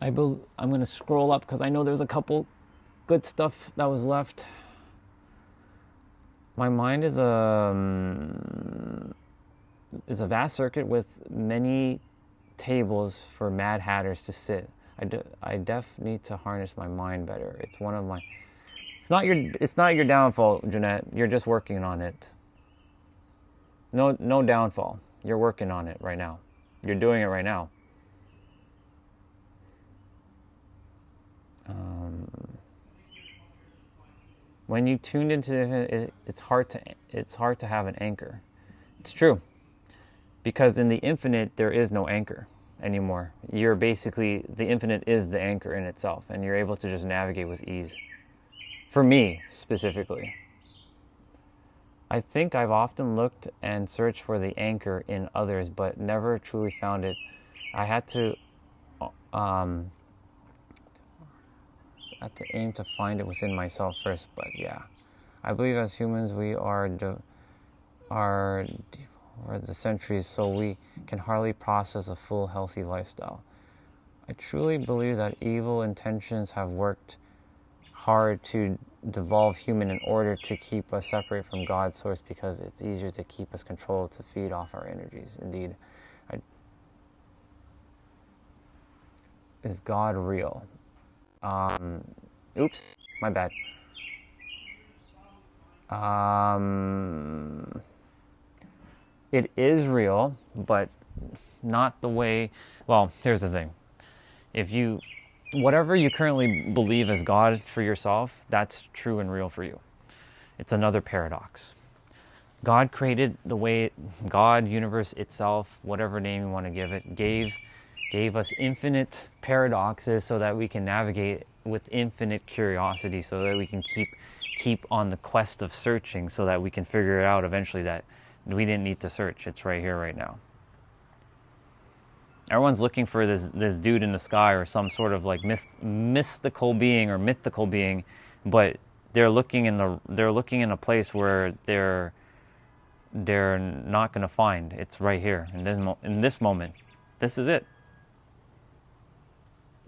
I'm going to scroll up because I know there's a couple good stuff that was left. My mind is a vast circuit with many tables for mad hatters to sit. I need to harness my mind better. It's not your downfall, Jeanette. You're just working on it. No downfall. You're working on it right now. You're doing it right now. When you tuned into it, it's hard to have an anchor. It's true. Because in the infinite, there is no anchor anymore. You're basically, the infinite is the anchor in itself, and you're able to just navigate with ease. For me, specifically. I think I've often looked and searched for the anchor in others, but never truly found it. I had to at the aim to find it within myself first. But yeah, I believe as humans we are the centuries, so we can hardly process a full healthy lifestyle. I truly believe that evil intentions have worked hard to devolve human in order to keep us separate from God's source, because it's easier to keep us controlled, to feed off our energies. Indeed. Is God real? Oops, my bad. It is real, but not the way. Well, here's the thing. Whatever you currently believe as God for yourself, that's true and real for you. It's another paradox. God created God, universe itself, whatever name you want to give it, gave us infinite paradoxes so that we can navigate with infinite curiosity, so that we can keep on the quest of searching, so that we can figure it out eventually that we didn't need to search. It's right here, right now. Everyone's looking for this dude in the sky or some sort of like mystical being, but they're looking in a place where they're not going to find. It's right here in this moment. This is it.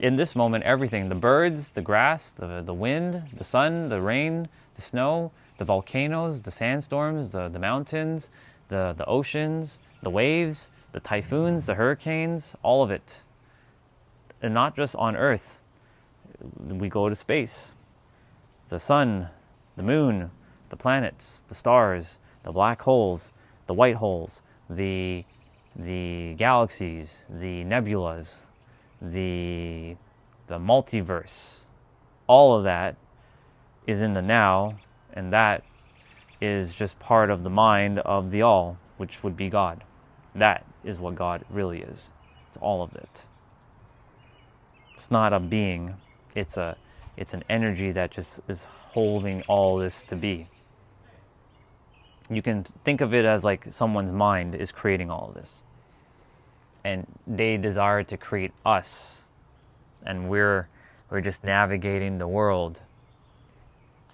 In this moment, everything, the birds, the grass, the wind, the sun, the rain, the snow, the volcanoes, the sandstorms, the mountains, the oceans, the waves, the typhoons, the hurricanes, all of it. And not just on Earth. We go to space. The sun, the moon, the planets, the stars, the black holes, the white holes, the galaxies, the nebulas, the multiverse. All of that is in the now, and that is just part of the mind of the all, which would be God. That is what God really is. It's all of it. It's not a being. It's an energy that just is holding all this to be. You can think of it as like someone's mind is creating all of this. And they desire to create us. And we're just navigating the world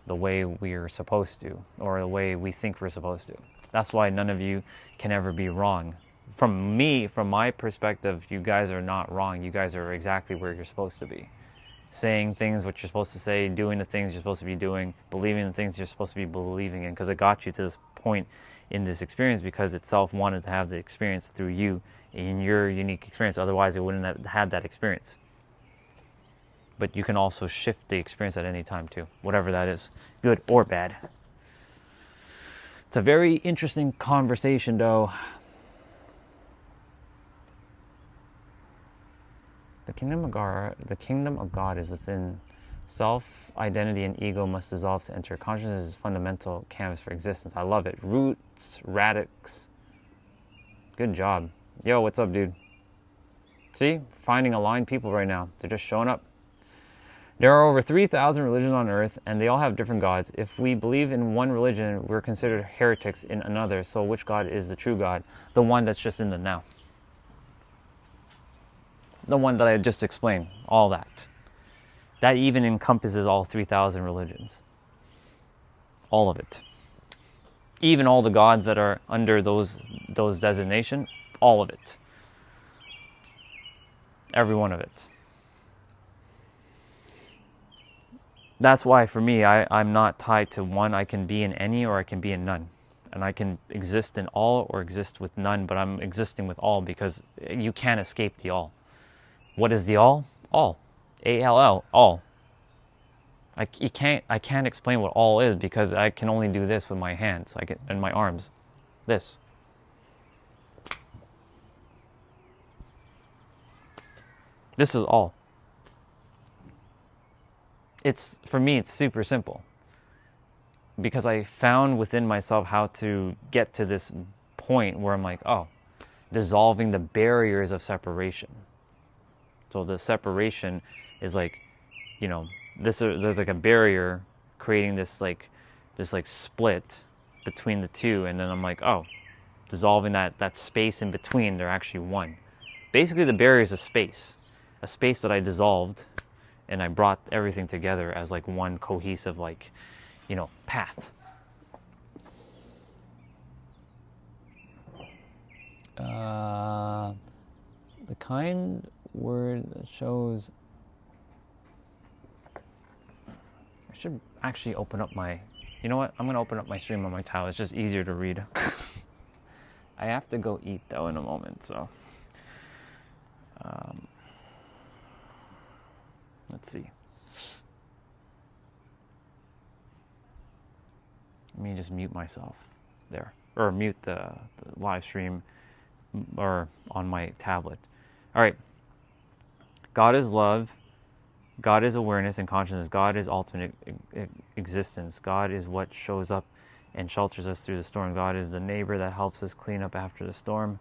the way we're supposed to, or the way we think we're supposed to. That's why none of you can ever be wrong. From my perspective, you guys are not wrong. You guys are exactly where you're supposed to be. Saying things what you're supposed to say, doing the things you're supposed to be doing, believing the things you're supposed to be believing in, because it got you to this point in this experience because itself wanted to have the experience through you in your unique experience. Otherwise, it wouldn't have had that experience. But you can also shift the experience at any time too, whatever that is, good or bad. It's a very interesting conversation, though. The kingdom of God is within self. Identity and ego must dissolve to enter. Consciousness is fundamental canvas for existence. I love it. Roots, Radix. Good job. Yo, what's up, dude? See? Finding aligned people right now. They're just showing up. There are over 3,000 religions on earth, and they all have different gods. If we believe in one religion, we're considered heretics in another. So which God is the true God? The one that's just in the now. The one that I just explained, all that. That even encompasses all 3,000 religions. All of it. Even all the gods that are under those designations, all of it. Every one of it. That's why for me, I'm not tied to one. I can be in any or I can be in none. And I can exist in all or exist with none, but I'm existing with all because you can't escape the all. What is the all? All. A-L-L, all. I can't explain what all is because I can only do this with my hands and my arms. This. This is all. For me, it's super simple. Because I found within myself how to get to this point where I'm like, oh, dissolving the barriers of separation. So the separation is like, there's like a barrier creating this split between the two, and then I'm like, oh, dissolving that space in between, they're actually one. Basically, the barrier is a space that I dissolved, and I brought everything together as like one cohesive, like, path. The kind word that shows. I should actually open up my. You know what? I'm gonna open up my stream on my towel. It's just easier to read. I have to go eat though in a moment, so. Let's see. Let me just mute myself there, or mute the live stream, or on my tablet. All right. God is love. God is awareness and consciousness. God is ultimate existence. God is what shows up and shelters us through the storm. God is the neighbor that helps us clean up after the storm.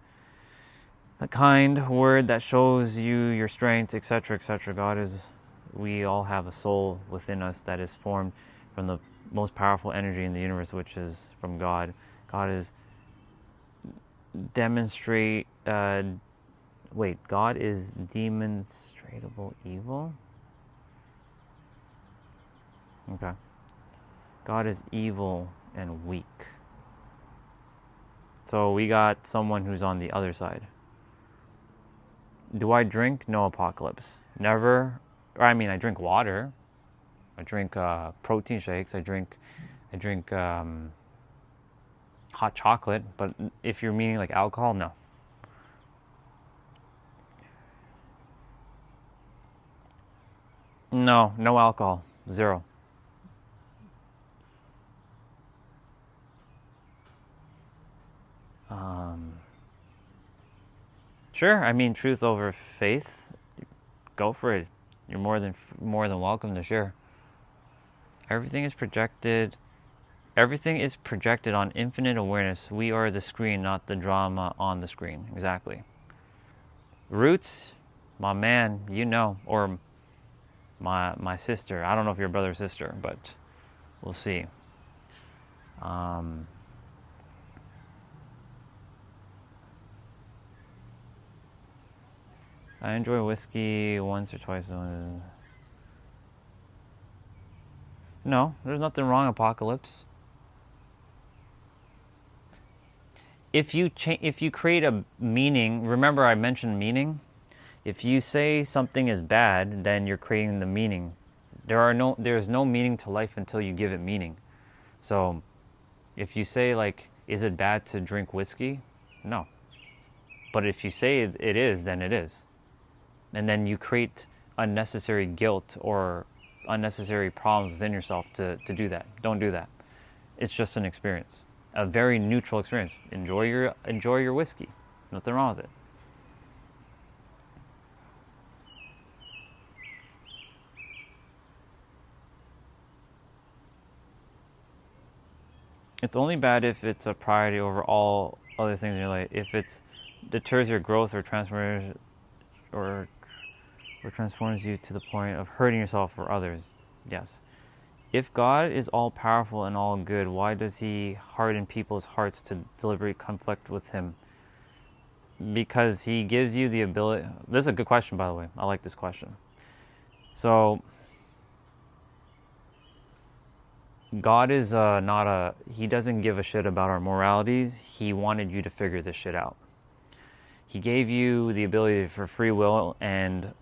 The kind word that shows you your strength, etc., etc. God is, we all have a soul within us that is formed from the most powerful energy in the universe, which is from God. God is God is demonstrable evil? Okay. God is evil and weak. So we got someone who's on the other side. Do I drink? No, Apocalypse. Never. I drink water. I drink protein shakes. I drink hot chocolate. But if you're meaning like alcohol, no. No alcohol. Zero. Sure. Truth over faith. Go for it. You're more than welcome to share. Everything is projected on infinite awareness. We are the screen, not the drama on the screen. Exactly. Roots, my man, or my sister. I don't know if you're brother or sister, but we'll see. I enjoy whiskey once or twice. No, there's nothing wrong, Apocalypse. If you create a meaning, remember I mentioned meaning. If you say something is bad, then you're creating the meaning. There's no meaning to life until you give it meaning. So, if you say like, is it bad to drink whiskey? No. But if you say it is, then it is. And then you create unnecessary guilt or unnecessary problems within yourself to do that. Don't do that. It's just an experience, a very neutral experience. Enjoy your whiskey. Nothing wrong with it. It's only bad if it's a priority over all other things in your life. If it deters your growth or transforms you to the point of hurting yourself or others. Yes. If God is all powerful and all good, why does he harden people's hearts to deliberate conflict with him? Because he gives you the ability. This is a good question, by the way. I like this question. So, God is he doesn't give a shit about our moralities. He wanted you to figure this shit out. He gave you the ability for free will and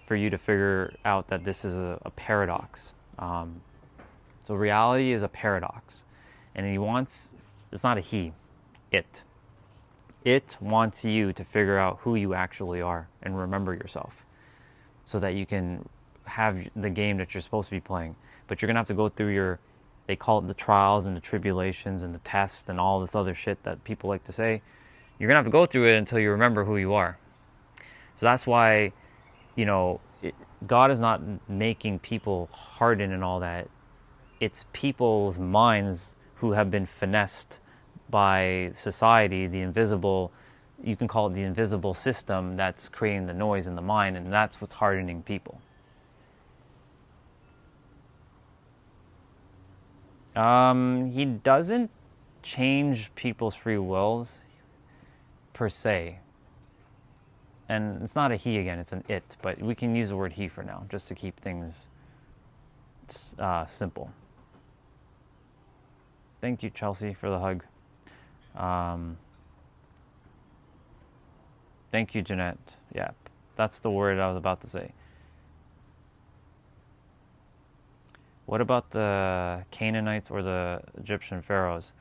for you to figure out that this is a paradox. So reality is a paradox. And it's not a he, it. It wants you to figure out who you actually are and remember yourself so that you can have the game that you're supposed to be playing. But you're going to have to go through they call it the trials and the tribulations and the tests and all this other shit that people like to say. You're going to have to go through it until you remember who you are. So that's why, God is not making people harden and all that. It's people's minds who have been finessed by society, the invisible, you can call it the invisible system that's creating the noise in the mind, and that's what's hardening people. He doesn't change people's free wills per se. and it's not a he again, it's an it, but we can use the word he for now, just to keep things simple. Thank you, Chelsea, for the hug. Thank you, Jeanette. Yeah, that's the word I was about to say. What about the Canaanites or the Egyptian pharaohs?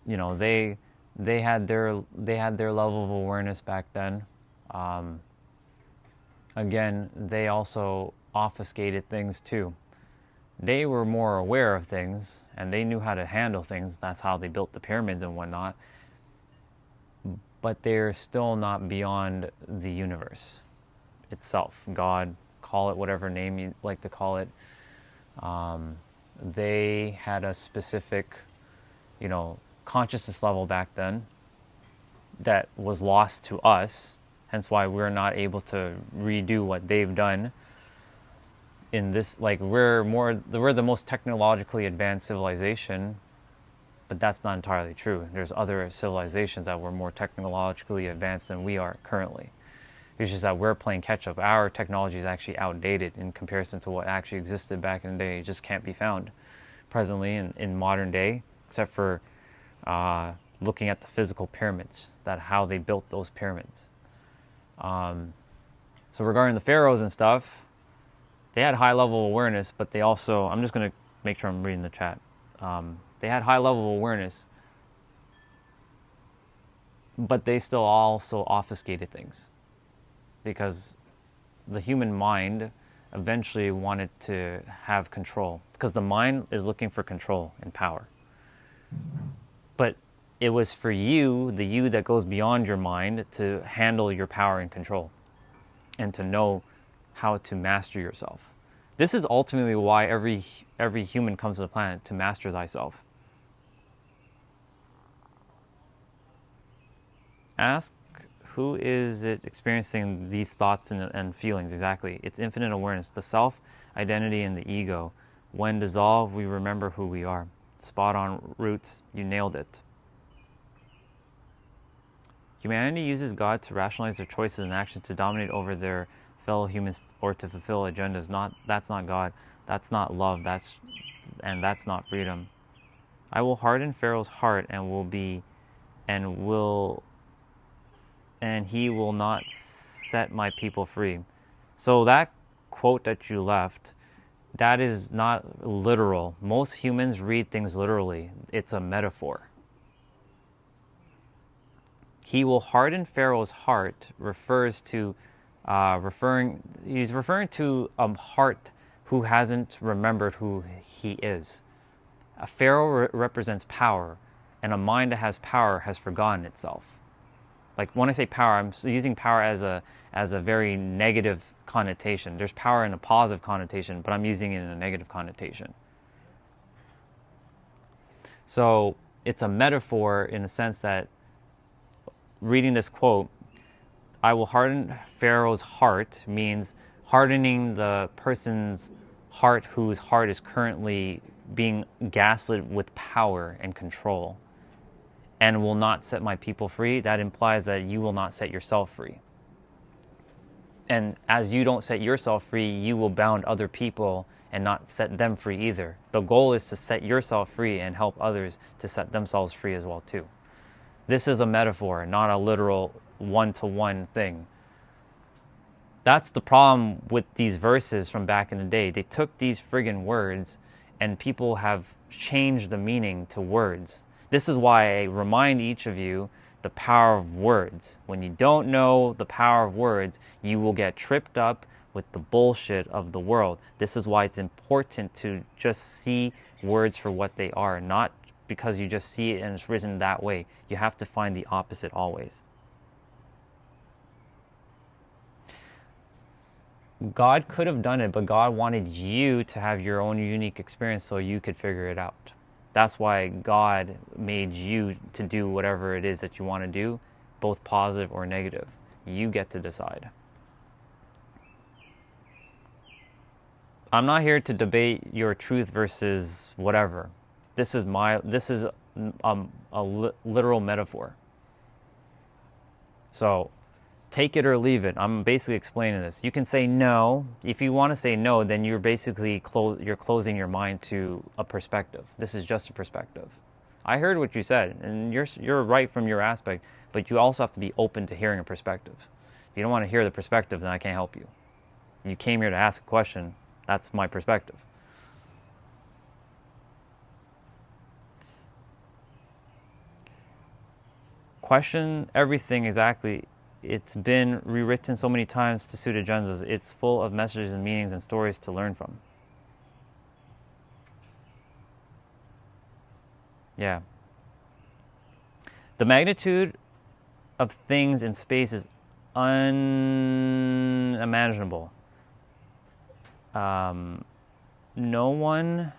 You know, they had their level of awareness back then. Again, they also obfuscated things too. They were more aware of things and they knew how to handle things. That's how they built the pyramids and whatnot. But they're still not beyond the universe itself. God, call it whatever name you like to call it. They had a specific, consciousness level back then that was lost to us. Hence why we're not able to redo what they've done. In this, we're the most technologically advanced civilization, but that's not entirely true. There's other civilizations that were more technologically advanced than we are currently. It's just that we're playing catch up. Our technology is actually outdated in comparison to what actually existed back in the day. It just can't be found presently in modern day, except for looking at the physical pyramids, how they built those pyramids. So regarding the pharaohs and stuff, they had high level awareness, but they also, I'm just going to make sure I'm reading the chat. They had high level awareness, but they still also obfuscated things. Because the human mind eventually wanted to have control. Because the mind is looking for control and power. But it was for you, the you that goes beyond your mind, to handle your power and control. And to know how to master yourself. This is ultimately why every human comes to the planet, to master thyself. Ask, who is it experiencing these thoughts and feelings exactly? It's infinite awareness, the self, identity, and the ego. When dissolved, we remember who we are. Spot on, Roots. You nailed it. Humanity uses God to rationalize their choices and actions to dominate over their fellow humans or to fulfill agendas. That's not God. That's not love. That's not freedom. I will harden Pharaoh's heart and he will not set my people free. So that quote that you left, that is not literal. Most humans read things literally. It's a metaphor. He will harden Pharaoh's heart refers to he's referring to a heart who hasn't remembered who he is. A Pharaoh represents power, and a mind that has power has forgotten itself. Like when I say power, I'm using power as a very negative connotation. There's power in a positive connotation, but I'm using it in a negative connotation. So it's a metaphor in the sense that reading this quote, I will harden Pharaoh's heart, means hardening the person's heart whose heart is currently being gaslit with power and control, and will not set my people free. That implies that you will not set yourself free. And as you don't set yourself free, you will bound other people and not set them free either. The goal is to set yourself free and help others to set themselves free as well too. This is a metaphor, not a literal one-to-one thing. That's the problem with these verses from back in the day. They took these friggin' words and people have changed the meaning to words. This is why I remind each of you the power of words. When you don't know the power of words, you will get tripped up with the bullshit of the world. This is why it's important to just see words for what they are, not because you just see it and it's written that way. You have to find the opposite always. God could have done it, but God wanted you to have your own unique experience so you could figure it out. That's why God made you to do whatever it is that you want to do, both positive or negative. You get to decide. I'm not here to debate your truth versus whatever. This is a literal metaphor. So take it or leave it. I'm basically explaining this. You can say no. If you want to say no, then you're basically you're closing your mind to a perspective. This is just a perspective. I heard what you said, and you're right from your aspect, but you also have to be open to hearing a perspective. If you don't want to hear the perspective, then I can't help you. You came here to ask a question. That's my perspective. Question everything exactly. It's been rewritten so many times to suit agendas. It's full of messages and meanings and stories to learn from. Yeah. The magnitude of things in space is unimaginable. No one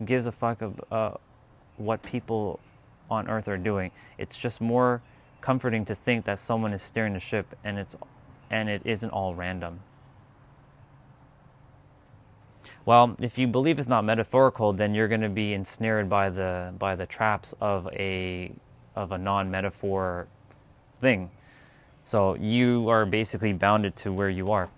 gives a fuck of what people on Earth are doing. It's just more comforting to think that someone is steering the ship, and it isn't all random. Well, if you believe it's not metaphorical, then you're going to be ensnared by the traps of a non-metaphor thing. So you are basically bounded to where you are.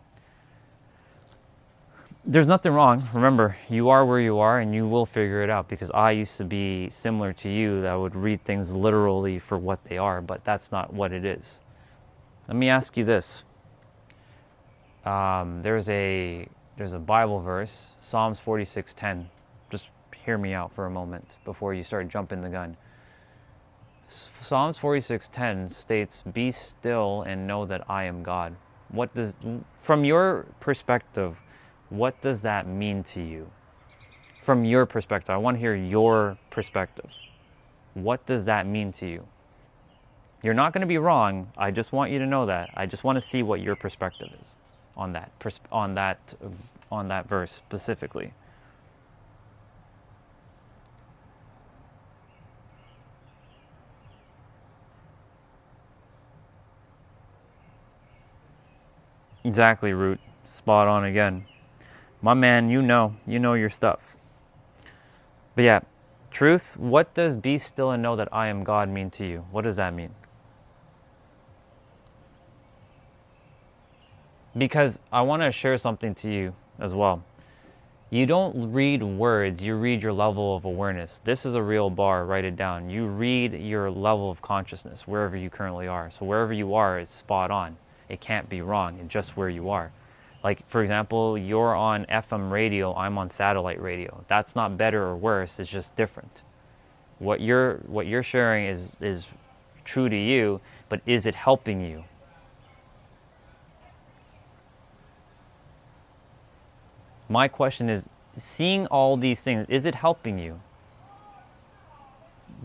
There's nothing wrong. Remember, you are where you are, and you will figure it out, because I used to be similar to you, that would read things literally for what they are, but that's not what it is. Let me ask you this. There's a Bible verse, Psalms 46:10. Just hear me out for a moment before you start jumping the gun. Psalms 46:10 states, "Be still and know that I am God." From your perspective, what does that mean to you? From your perspective, I want to hear your perspective. What does that mean to you? You're not going to be wrong. I just want you to know that. I just want to see what your perspective is on that verse specifically. Exactly, Root. Spot on again. My man, you know your stuff. But yeah, truth, what does "be still and know that I am God" mean to you? What does that mean? Because I want to share something to you as well. You don't read words, you read your level of awareness. This is a real bar, write it down. You read your level of consciousness, wherever you currently are. So wherever you are, it's spot on. It can't be wrong, it's just where you are. Like, for example, you're on FM radio, I'm on satellite radio. That's not better or worse, it's just different. What you're sharing is true to you, but is it helping you? My question is, seeing all these things, is it helping you?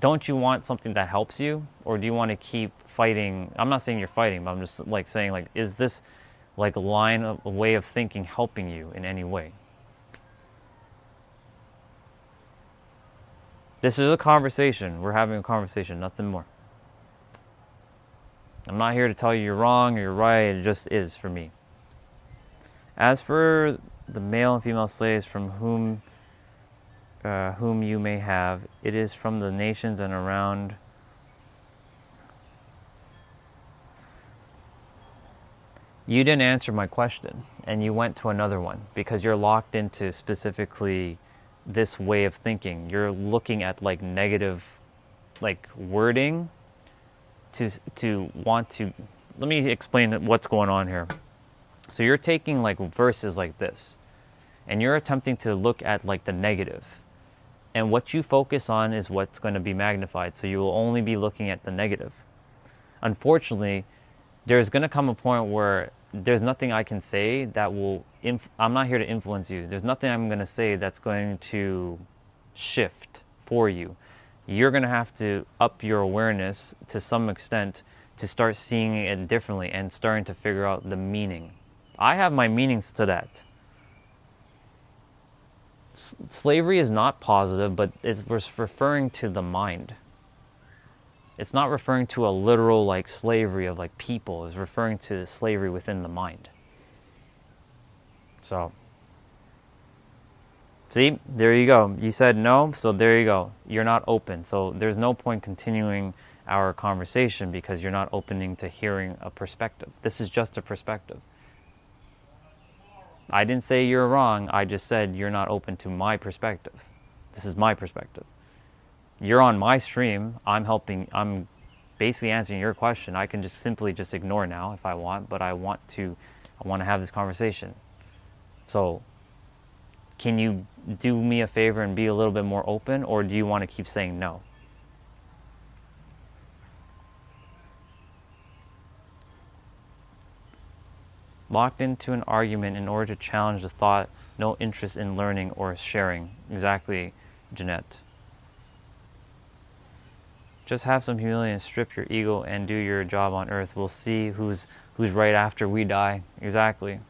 Don't you want something that helps you? Or do you want to keep fighting? I'm not saying you're fighting, but I'm just saying, is this a way of thinking helping you in any way? This is a conversation. We're having a conversation, nothing more. I'm not here to tell you you're wrong or you're right. It just is for me. As for the male and female slaves from whom you may have, it is from the nations and around. You didn't answer my question, and you went to another one because you're locked into specifically this way of thinking. You're looking at negative wording to want to. Let me explain what's going on here. So you're taking verses like this, and you're attempting to look at the negative. And what you focus on is what's going to be magnified. So you will only be looking at the negative. Unfortunately, there's going to come a point where there's nothing I can say that will... I'm not here to influence you. There's nothing I'm going to say that's going to shift for you. You're going to have to up your awareness to some extent to start seeing it differently and starting to figure out the meaning. I have my meanings to that. Slavery is not positive, but it's referring to the mind. It's not referring to a literal slavery of people. It's referring to slavery within the mind. So, see, there you go. You said no, so there you go. You're not open. So there's no point continuing our conversation because you're not opening to hearing a perspective. This is just a perspective. I didn't say you're wrong. I just said you're not open to my perspective. This is my perspective. You're on my stream. I'm basically answering your question. I can just simply just ignore now if I want, but I want to have this conversation. So can you do me a favor and be a little bit more open, or do you want to keep saying no? Locked into an argument in order to challenge the thought, no interest in learning or sharing. Exactly, Jeanette. Just have some humility and strip your ego and do your job on earth. We'll see who's right after we die. Exactly.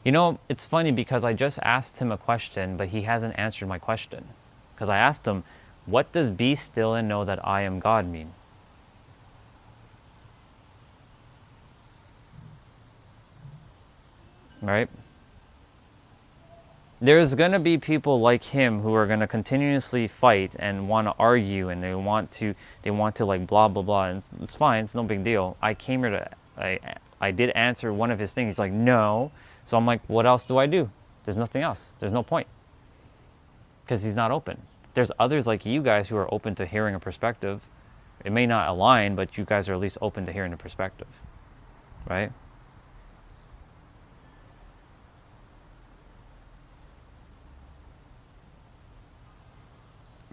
You know, it's funny because I just asked him a question, but he hasn't answered my question. Because I asked him, what does be still and know that I am God mean? Right? There's going to be people like him who are going to continuously fight and want to argue, and they want to like blah blah blah, and it's fine, it's no big deal. I came here to I did answer one of his things. He's like, no. So I'm like, what else do I do? There's nothing else. There's no point. Because he's not open. There's others like you guys who are open to hearing a perspective. It may not align, but you guys are at least open to hearing a perspective. Right?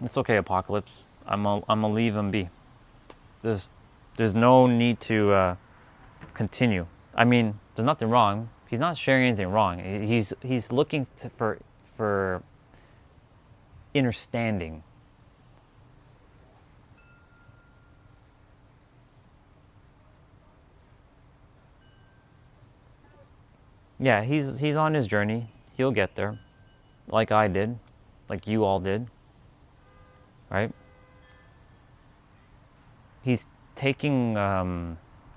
It's okay, Apocalypse. I'm gonna leave him be. There's no need to continue. I mean, there's nothing wrong. He's not sharing anything wrong. He's looking for understanding. Yeah, he's on his journey. He'll get there, like I did, like you all did. Right? He's taking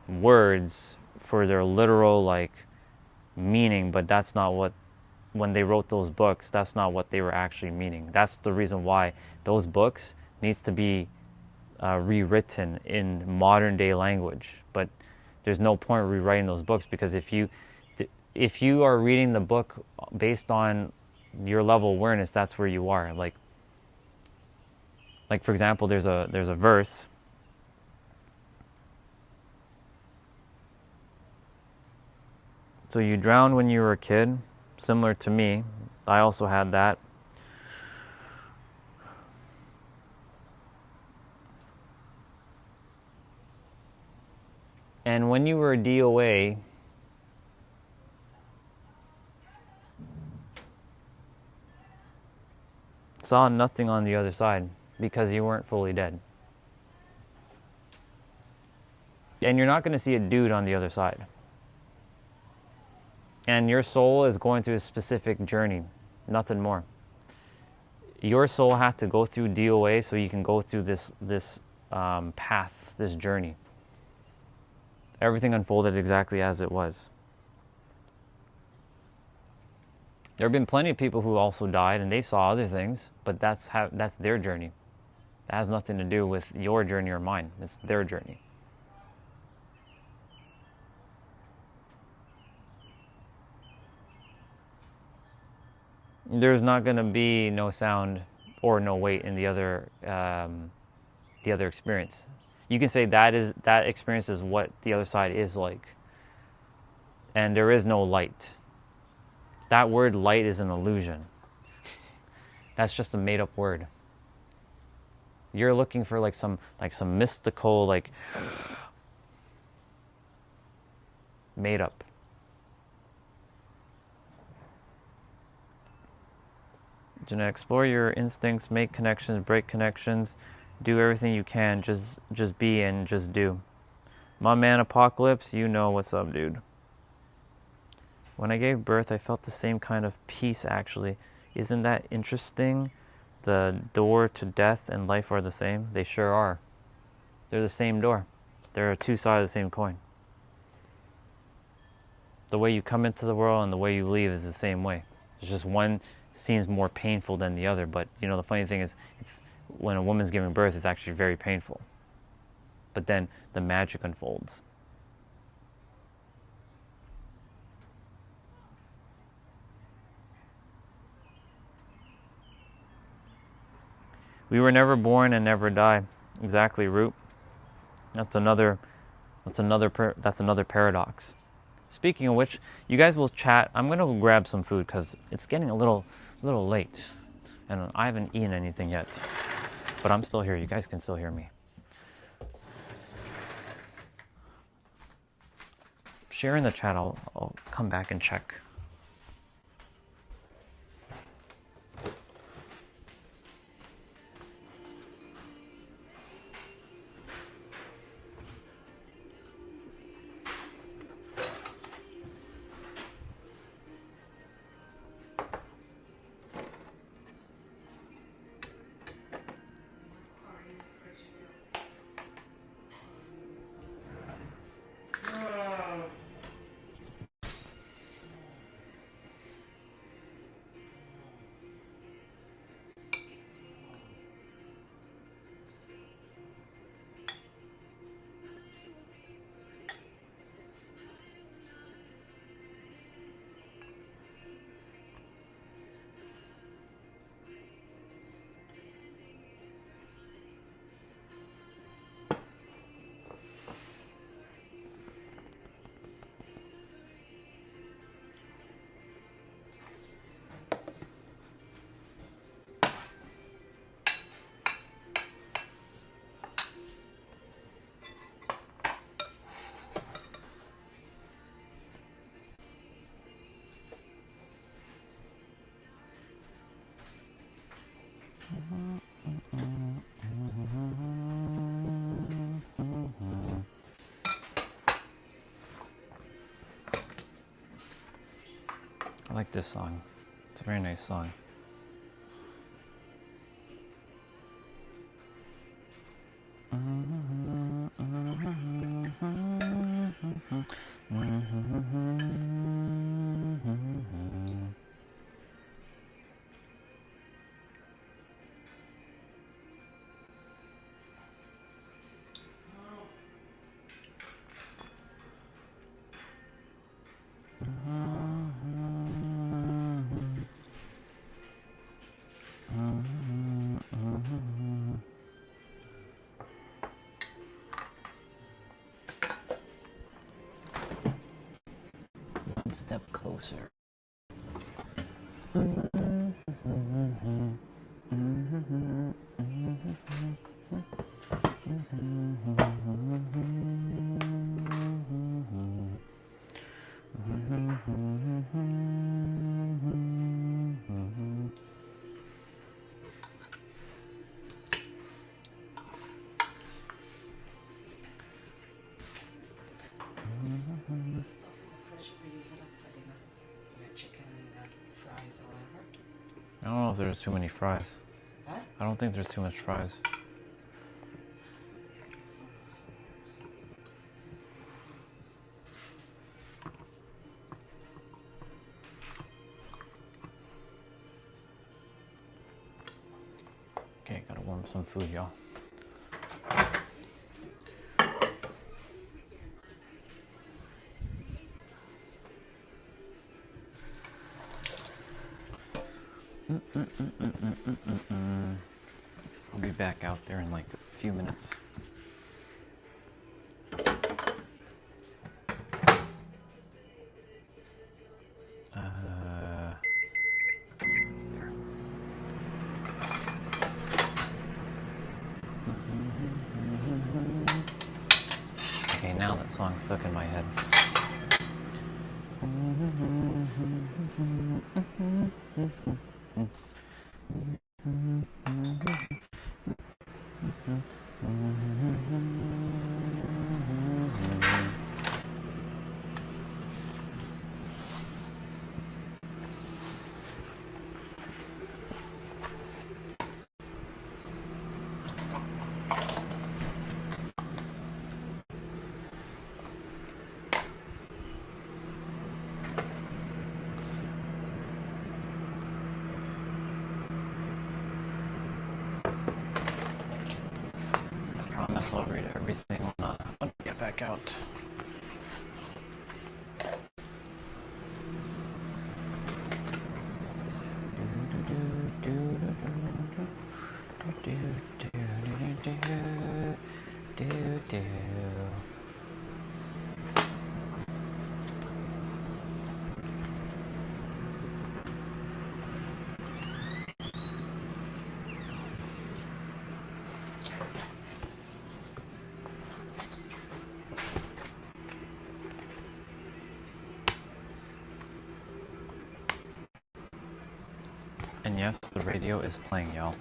words for their literal like meaning, but that's not what, when they wrote those books, that's not what they were actually meaning. That's the reason why those books needs to be rewritten in modern day language. But there's no point rewriting those books, because if you are reading the book based on your level of awareness, that's where you are. Like for example, there's a verse. So you drowned when you were a kid, similar to me. I also had that. And when you were a DOA, saw nothing on the other side because you weren't fully dead. And you're not going to see a dude on the other side. And your soul is going through a specific journey, nothing more. Your soul had to go through DOA so you can go through this path, this journey. Everything unfolded exactly as it was. There have been plenty of people who also died and they saw other things, but that's their journey. It has nothing to do with your journey or mine. It's their journey. There's not going to be no sound or no weight in the other experience. You can say that experience is what the other side is like. And there is no light. That word light is an illusion. That's just a made up word. You're looking for like some mystical, like made up. Jeanette, explore your instincts, make connections, break connections, do everything you can, just be and just do. My man Apocalypse, you know what's up, dude. When I gave birth, I felt the same kind of peace, actually. Isn't that interesting? The door to death and life are the same. They sure are. They're the same door. They're two sides of the same coin. The way you come into the world and the way you leave is the same way. It's just one seems more painful than the other. But you know, the funny thing is, it's when a woman's giving birth, it's actually very painful. But then the magic unfolds. We were never born and never die. Exactly, Root. That's another paradox. Speaking of which, you guys will chat. I'm gonna go grab some food because it's getting a little late, and I haven't eaten anything yet. But I'm still here. You guys can still hear me. Share in the chat. I'll come back and check. I like this song. It's a very nice song. One step closer. I don't know if there's too many fries. Huh? I don't think there's too much fries. Okay, gotta warm some food, y'all. I'll be back out there in like a few minutes. There. Okay, now that song's stuck in my head. accelerate everything when I get back out. And yes, the radio is playing, y'all.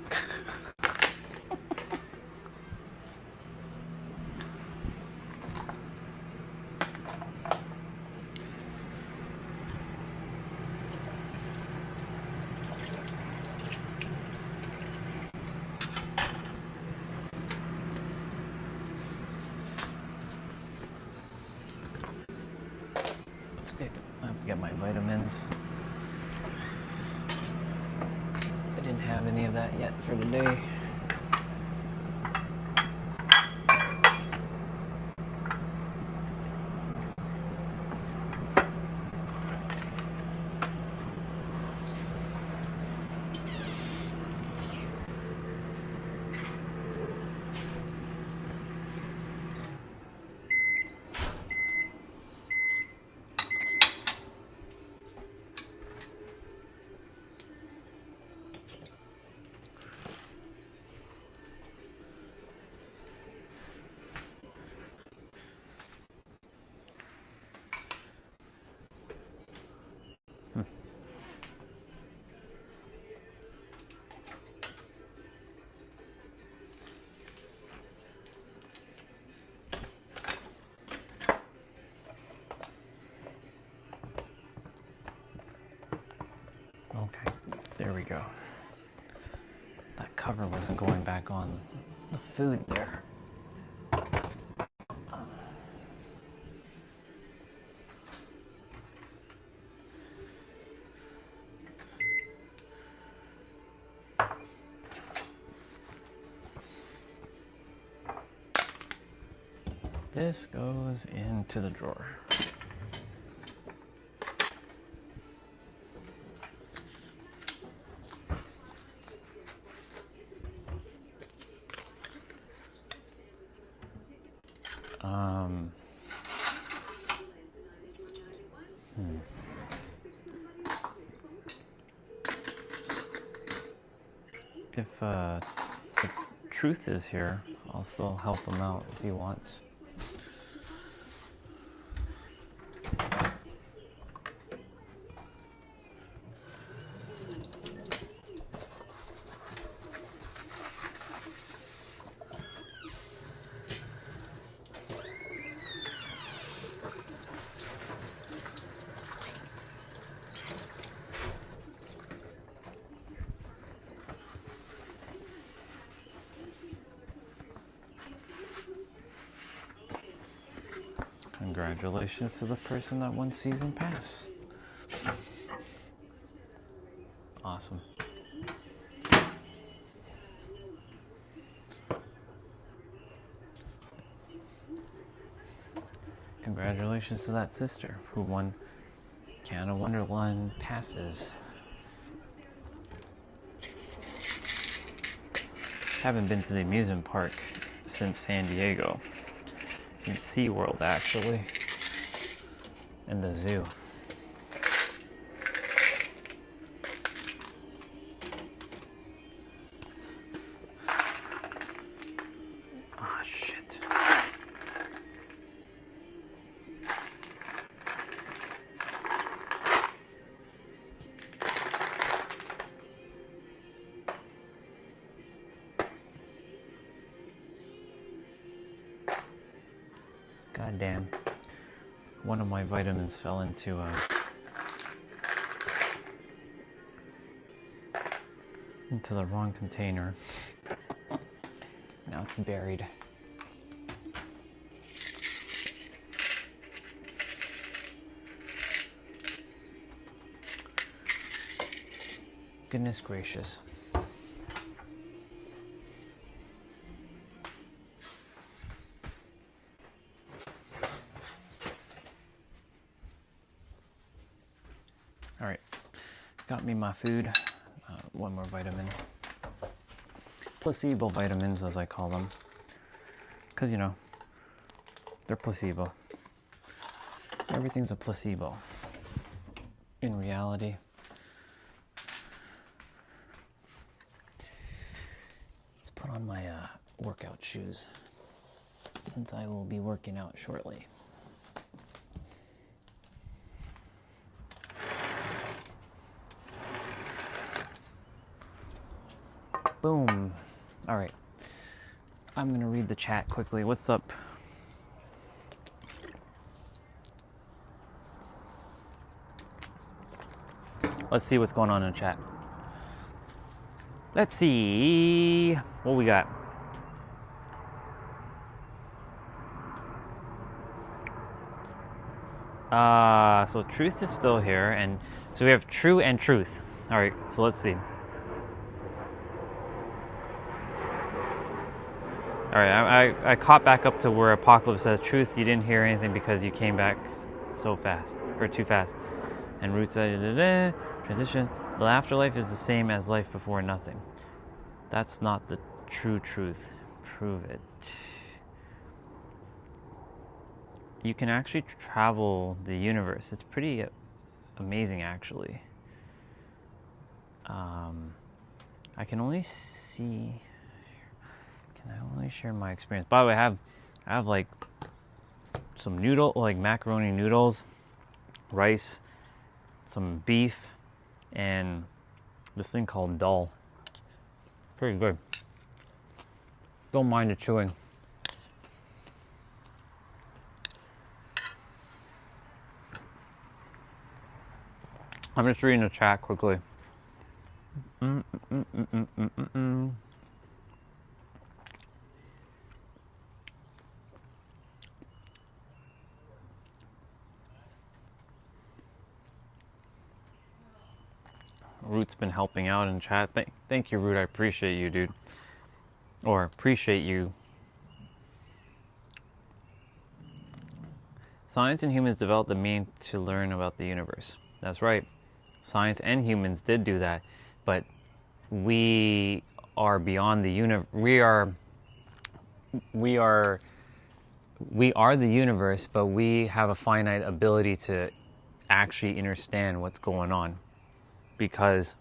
I have to get my vitamins. I didn't have any of that yet for today. Okay, there we go. That cover wasn't going back on the food there. This goes into the drawer. If Truth is here, I'll still help him out if he wants. Congratulations to the person that won Season Pass. Awesome. Congratulations to that sister who won Canada Wonderland passes. Haven't been to the amusement park since San Diego. Since SeaWorld, actually. And the zoo. Ah, shit. God damn. One of my vitamins fell into the wrong container. Now it's buried. Goodness gracious. All right, got me my food. One more vitamin. Placebo vitamins, as I call them. Because, you know, they're placebo. Everything's a placebo. In reality. Let's put on my workout shoes, since I will be working out shortly. Boom. All right. I'm going to read the chat quickly. What's up? Let's see what's going on in the chat. Let's see what we got. So truth is still here, and so we have true and truth. All right, so let's see. All right, I caught back up to where Apocalypse says, truth, you didn't hear anything because you came back so fast, or too fast. And Root said, transition, the afterlife is the same as life before nothing. That's not the true truth. Prove it. You can actually travel the universe. It's pretty amazing, actually. I can only see... Can I only share my experience? By the way, I have like some like macaroni noodles, rice, some beef, and this thing called dal. Pretty good. Don't mind the chewing. I'm just reading the chat quickly. Root's been helping out in chat. Thank you, Root. I appreciate you, dude. Or appreciate you. Science and humans developed the means to learn about the universe. That's right. Science and humans did do that, but we are beyond the universe. We are the universe, but we have a finite ability to actually understand what's going on. Because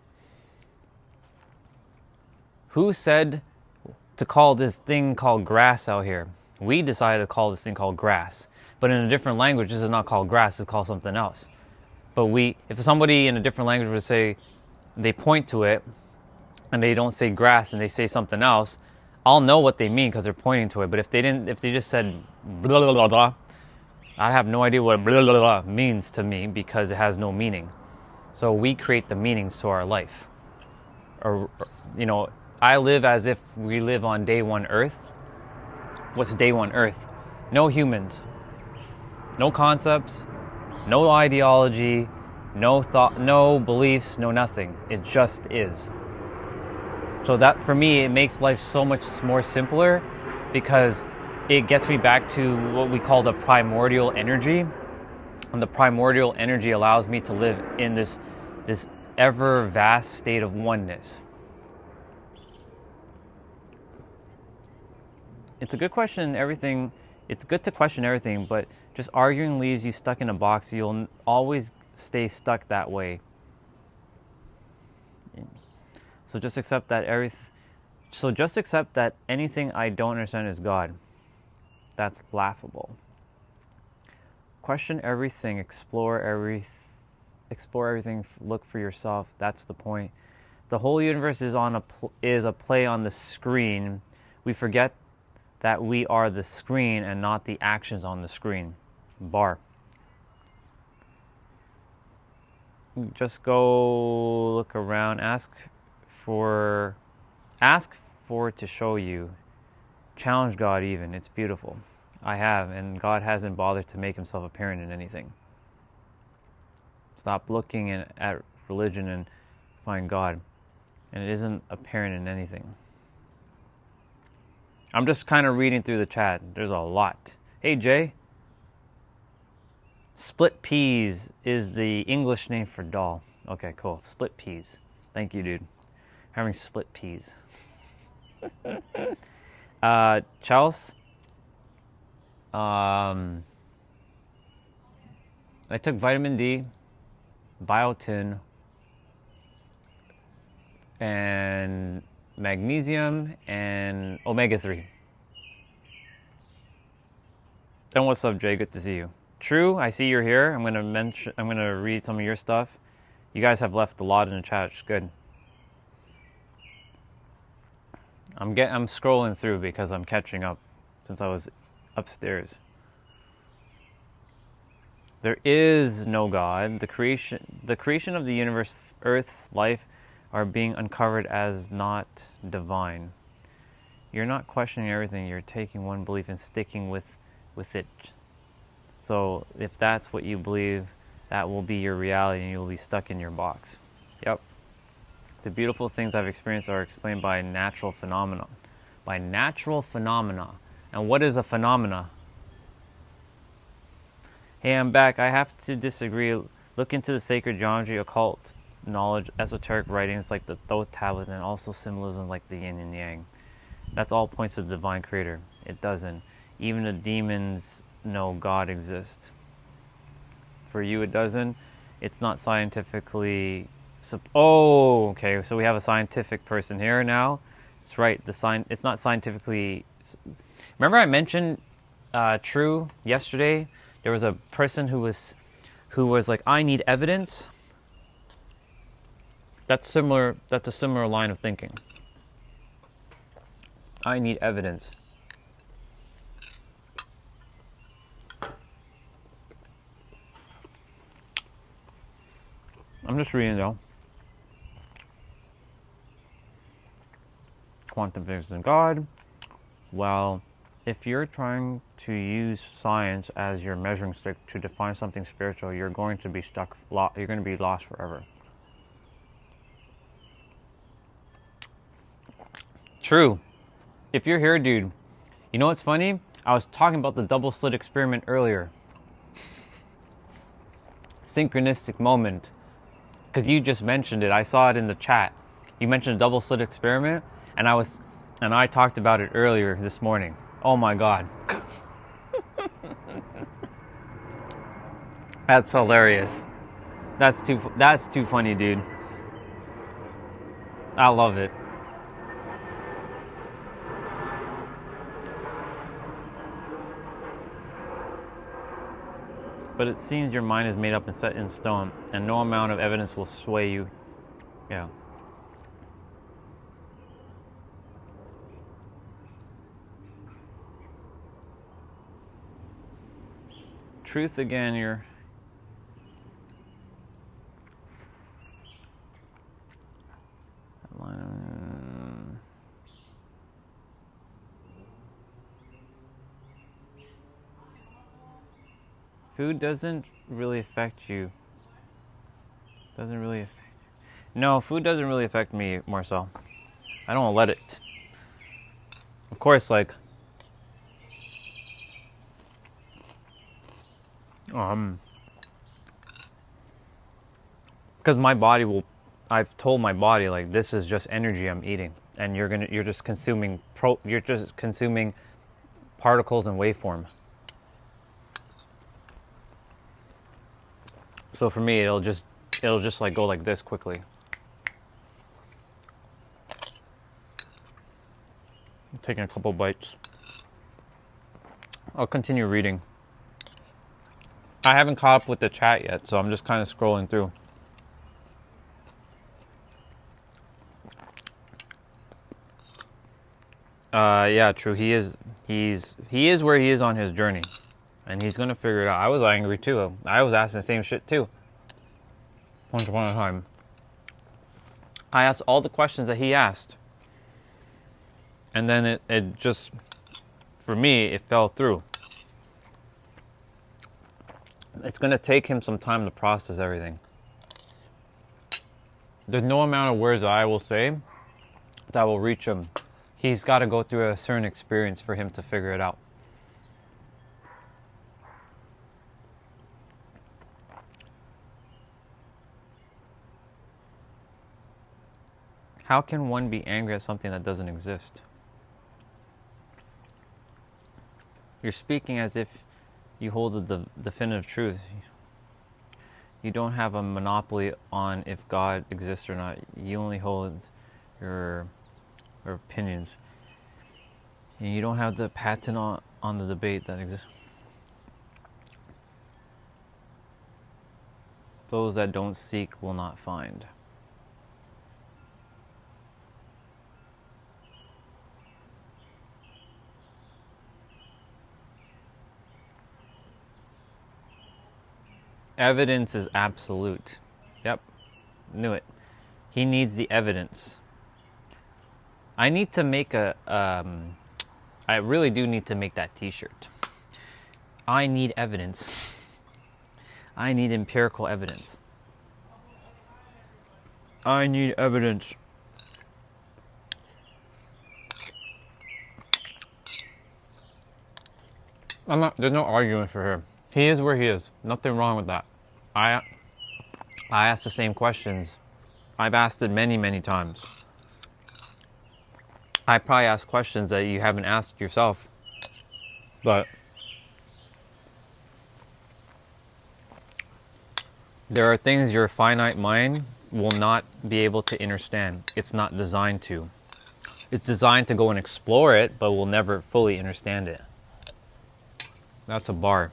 who said to call this thing called grass out here? We decided to call this thing called grass. But in a different language, this is not called grass, it's called something else. But if somebody in a different language would say, they point to it, and they don't say grass and they say something else, I'll know what they mean because they're pointing to it. But if they just said blah, blah, blah, blah, I have no idea what blah, blah, blah means to me because it has no meaning. So we create the meanings to our life. Or, you know, I live as if we live on day one Earth. What's day one Earth? No humans. No concepts. No ideology. No thought. No beliefs. No nothing. It just is. So that, for me, it makes life so much more simpler because it gets me back to what we call the primordial energy. And the primordial energy allows me to live in this ever vast state of oneness. It's a good question, everything. It's good to question everything, but just arguing leaves you stuck in a box. You'll always stay stuck that way. So just accept that anything I don't understand is God. That's laughable. Question everything, explore everything, look for yourself. That's the point. The whole universe is a play on the screen. We forget that we are the screen and not the actions on the screen. Bar. Just go look around, ask for it to show you. Challenge God even. It's beautiful. I have, and God hasn't bothered to make himself apparent in anything. Stop looking at religion and find God, and it isn't apparent in anything. I'm just kind of reading through the chat. There's a lot. Hey, Jay. Split peas is the English name for doll. Okay, cool. Split peas. Thank you, dude. Having split peas. Chels, I took vitamin D, biotin, and magnesium, and omega-3. And what's up, Jay? Good to see you. True, I see you're here. I'm gonna read some of your stuff. You guys have left a lot in the chat. It's good. I'm scrolling through because I'm catching up since I was upstairs. There is no God. The creation of the universe, earth, life are being uncovered as not divine. You're not questioning everything. You're taking one belief and sticking with it. So if that's what you believe, that will be your reality and you'll be stuck in your box. Yep. The beautiful things I've experienced are explained by natural phenomena. By natural phenomena. And what is a phenomena? Hey, I'm back. I have to disagree. Look into the sacred geometry, occult knowledge, esoteric writings like the Thoth tablets, and also symbolism like the yin and yang. That's all points to the divine creator. It doesn't. Even the demons know God exists. For you, it doesn't. It's not scientifically... Oh, okay. So we have a scientific person here now. It's right. It's not scientifically... Remember I mentioned True yesterday? There was a person who was like, I need evidence. That's similar. That's a similar line of thinking. I need evidence. I'm just reading though. Quantum physics and God. Well, if you're trying to use science as your measuring stick to define something spiritual, you're going to be stuck. You're going to be lost forever. True. If you're here, dude, you know what's funny? I was talking about the double slit experiment earlier. Synchronistic moment. Because you just mentioned it. I saw it in the chat. You mentioned a double slit experiment, and I talked about it earlier this morning. Oh my God. That's hilarious. That's too funny, dude. I love it. But it seems your mind is made up and set in stone, and no amount of evidence will sway you. Yeah. Truth again, you're... Food doesn't really affect you. Doesn't really affect... No, food doesn't really affect me, Marcel. I don't let it. Of course, like... Because my body will... I've told my body, like, this is just energy I'm eating. And you're just consuming... You're just consuming particles and waveform. So for me, it'll just like go like this quickly. I'm taking a couple bites. I'll continue reading. I haven't caught up with the chat yet, so I'm just kind of scrolling through. Yeah, true. He is where he is on his journey. And he's gonna figure it out. I was angry too. I was asking the same shit too. Once upon a time. I asked all the questions that he asked. And then it just, for me, it fell through. It's gonna take him some time to process everything. There's no amount of words I will say that will reach him. He's gotta go through a certain experience for him to figure it out. How can one be angry at something that doesn't exist? You're speaking as if you hold the definitive truth. You don't have a monopoly on if God exists or not. You only hold your opinions. And you don't have the patent on the debate that exists. Those that don't seek will not find. Evidence is absolute. Yep, knew it. He needs the evidence. I need to make I really do need to make that t-shirt. I need evidence. I need empirical evidence. I need evidence. There's no argument for him. He is where he is. Nothing wrong with that. I ask the same questions. I've asked it many, many times. I probably ask questions that you haven't asked yourself. But there are things your finite mind will not be able to understand. It's not designed to. It's designed to go and explore it, but will never fully understand it. That's a bar.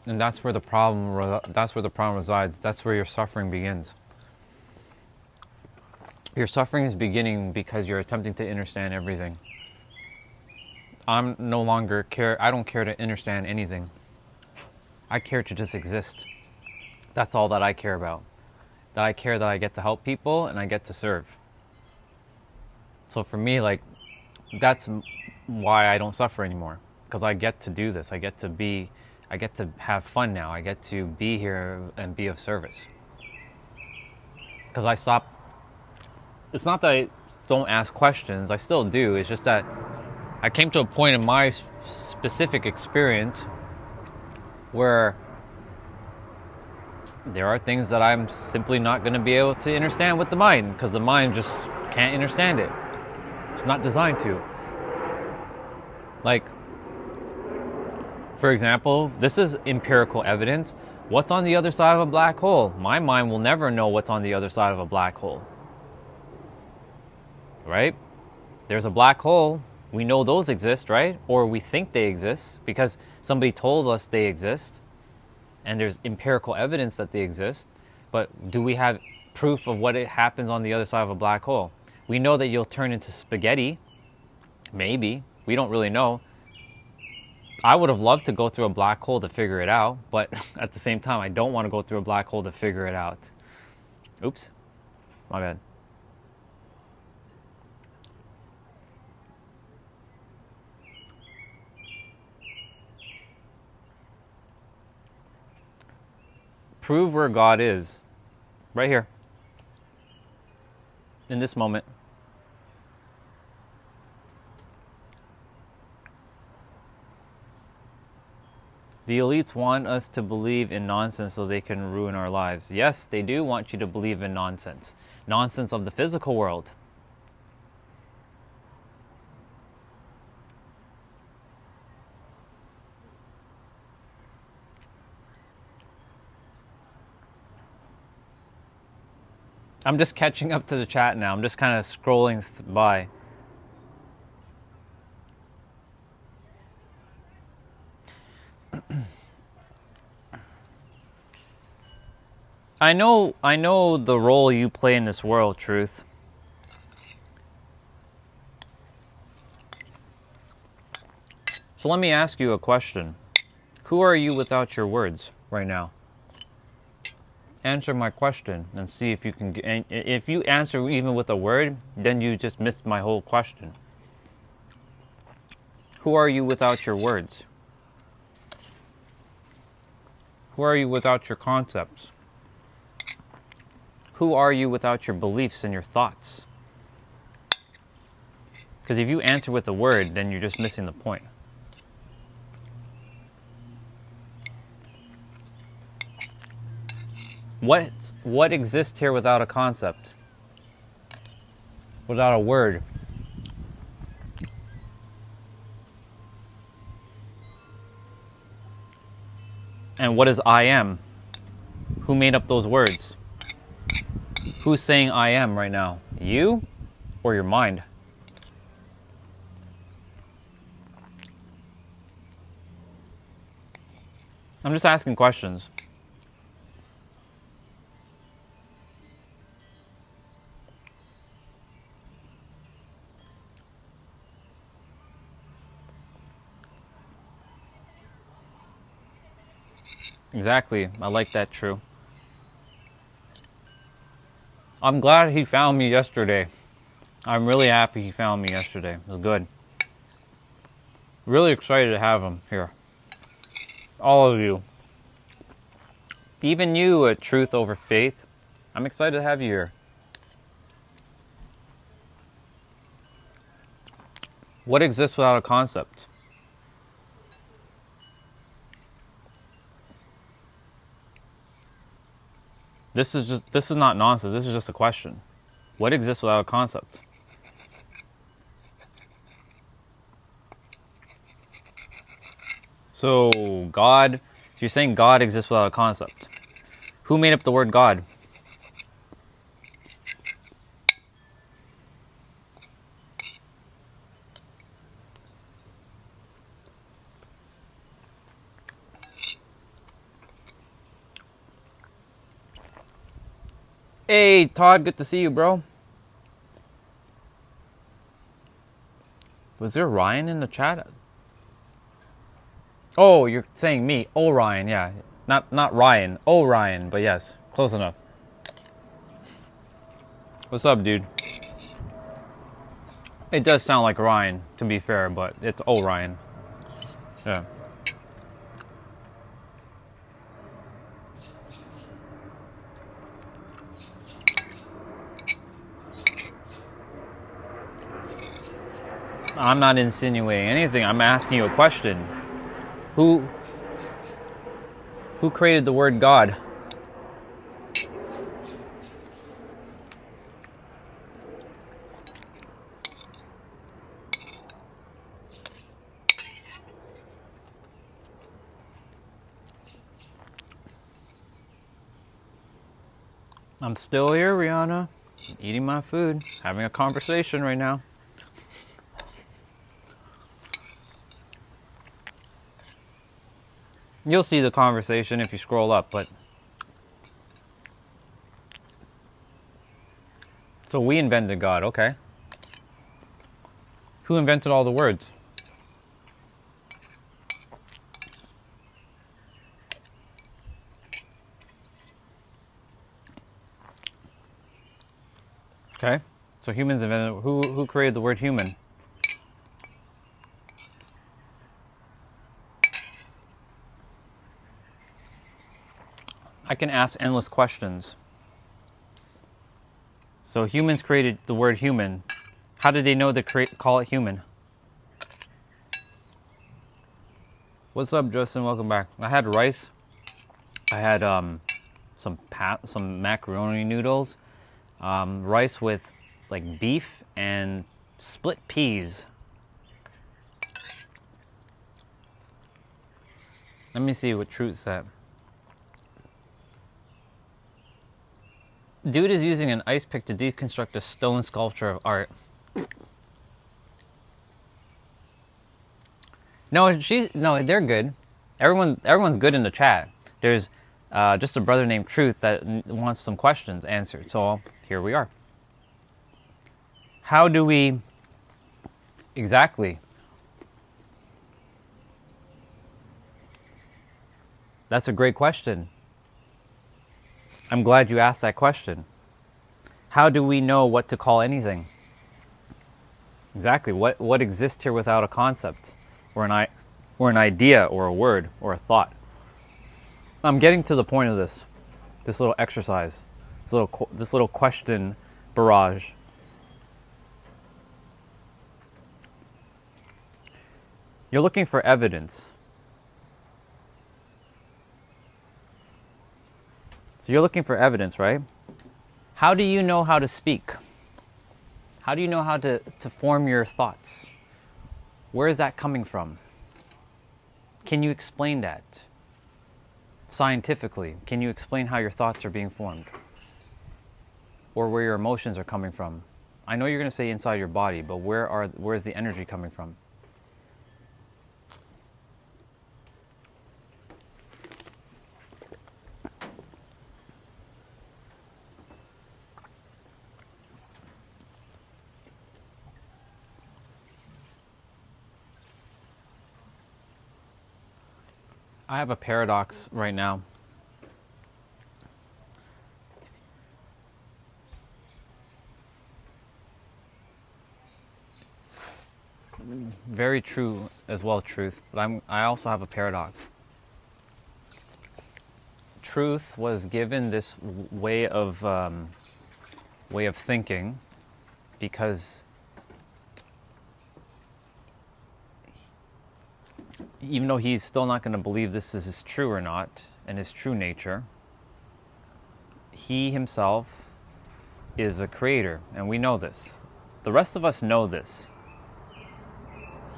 And that's where the problem resides. That's where your suffering begins. Your suffering is beginning because you're attempting to understand everything. I don't care to understand anything. I care to just exist. That's all that I care about. That I care that I get to help people and I get to serve. So for me, like, that's why I don't suffer anymore. Because I get to do this. I get to have fun now. I get to be here and be of service. Because I stopped. It's not that I don't ask questions. I still do. It's just that I came to a point in my specific experience where there are things that I'm simply not going to be able to understand with the mind. Because the mind just can't understand it. It's not designed to. Like, for example, this is empirical evidence. What's on the other side of a black hole? My mind will never know what's on the other side of a black hole. Right? There's a black hole. We know those exist, right? Or we think they exist because somebody told us they exist. And there's empirical evidence that they exist. But do we have proof of what happens on the other side of a black hole? We know that you'll turn into spaghetti. Maybe. We don't really know. I would have loved to go through a black hole to figure it out, but at the same time, I don't want to go through a black hole to figure it out. Oops. My bad. Prove where God is. Right here. In this moment. The elites want us to believe in nonsense so they can ruin our lives. Yes, they do want you to believe in nonsense. Nonsense of the physical world. I'm just catching up to the chat now. I'm just kind of scrolling by. I know the role you play in this world, Truth. So let me ask you a question. Who are you without your words right now? Answer my question and see if you can. If you answer even with a word, then you just missed my whole question. Who are you without your words? Who are you without your concepts? Who are you without your beliefs and your thoughts? Because if you answer with a word, then you're just missing the point. What exists here without a concept? Without a word? And what is I am? Who made up those words? Who's saying I am right now? You or your mind? I'm just asking questions. Exactly. I like that, True. I'm glad he found me yesterday. I'm really happy he found me yesterday. It was good. Really excited to have him here. All of you. Even you at Truth Over Faith. I'm excited to have you here. What exists without a concept? This is not nonsense. This is just a question. What exists without a concept? So God, you're saying God exists without a concept. Who made up the word God? Hey, Todd, good to see you, bro. Was there Ryan in the chat? Oh, you're saying me. Orion, yeah. Not Ryan. Orion, but yes, close enough. What's up, dude? It does sound like Ryan, to be fair, but it's Orion. Yeah. I'm not insinuating anything. I'm asking you a question. Who created the word God? I'm still here, Rihanna. Eating my food, having a conversation right now. You'll see the conversation if you scroll up, but... So we invented God, okay. Who invented all the words? Okay, so humans invented... Who created the word human? I can ask endless questions. So humans created the word human. How did they know to call it human? What's up, Justin? Welcome back. I had rice. I had some macaroni noodles, rice with like beef and split peas. Let me see what Truth said. Dude is using an ice pick to deconstruct a stone sculpture of art. No, they're good. Everyone's good in the chat. There's just a brother named Truth that wants some questions answered. So here we are. How do we exactly? That's a great question. I'm glad you asked that question. How do we know what to call anything? Exactly. What exists here without a concept, or an idea, or a word, or a thought? I'm getting to the point of this little exercise, this little question barrage. You're looking for evidence. So you're looking for evidence, right? How do you know how to speak? How do you know how to form your thoughts? Where is that coming from? Can you explain that? Scientifically, can you explain how your thoughts are being formed? Or where your emotions are coming from? I know you're going to say inside your body, but where's the energy coming from? I have a paradox right now. Very true as well, truth, but I also have a paradox. Truth was given this way of thinking because even though he's still not going to believe this is true or not, and his true nature, he himself is a creator, and we know this. The rest of us know this.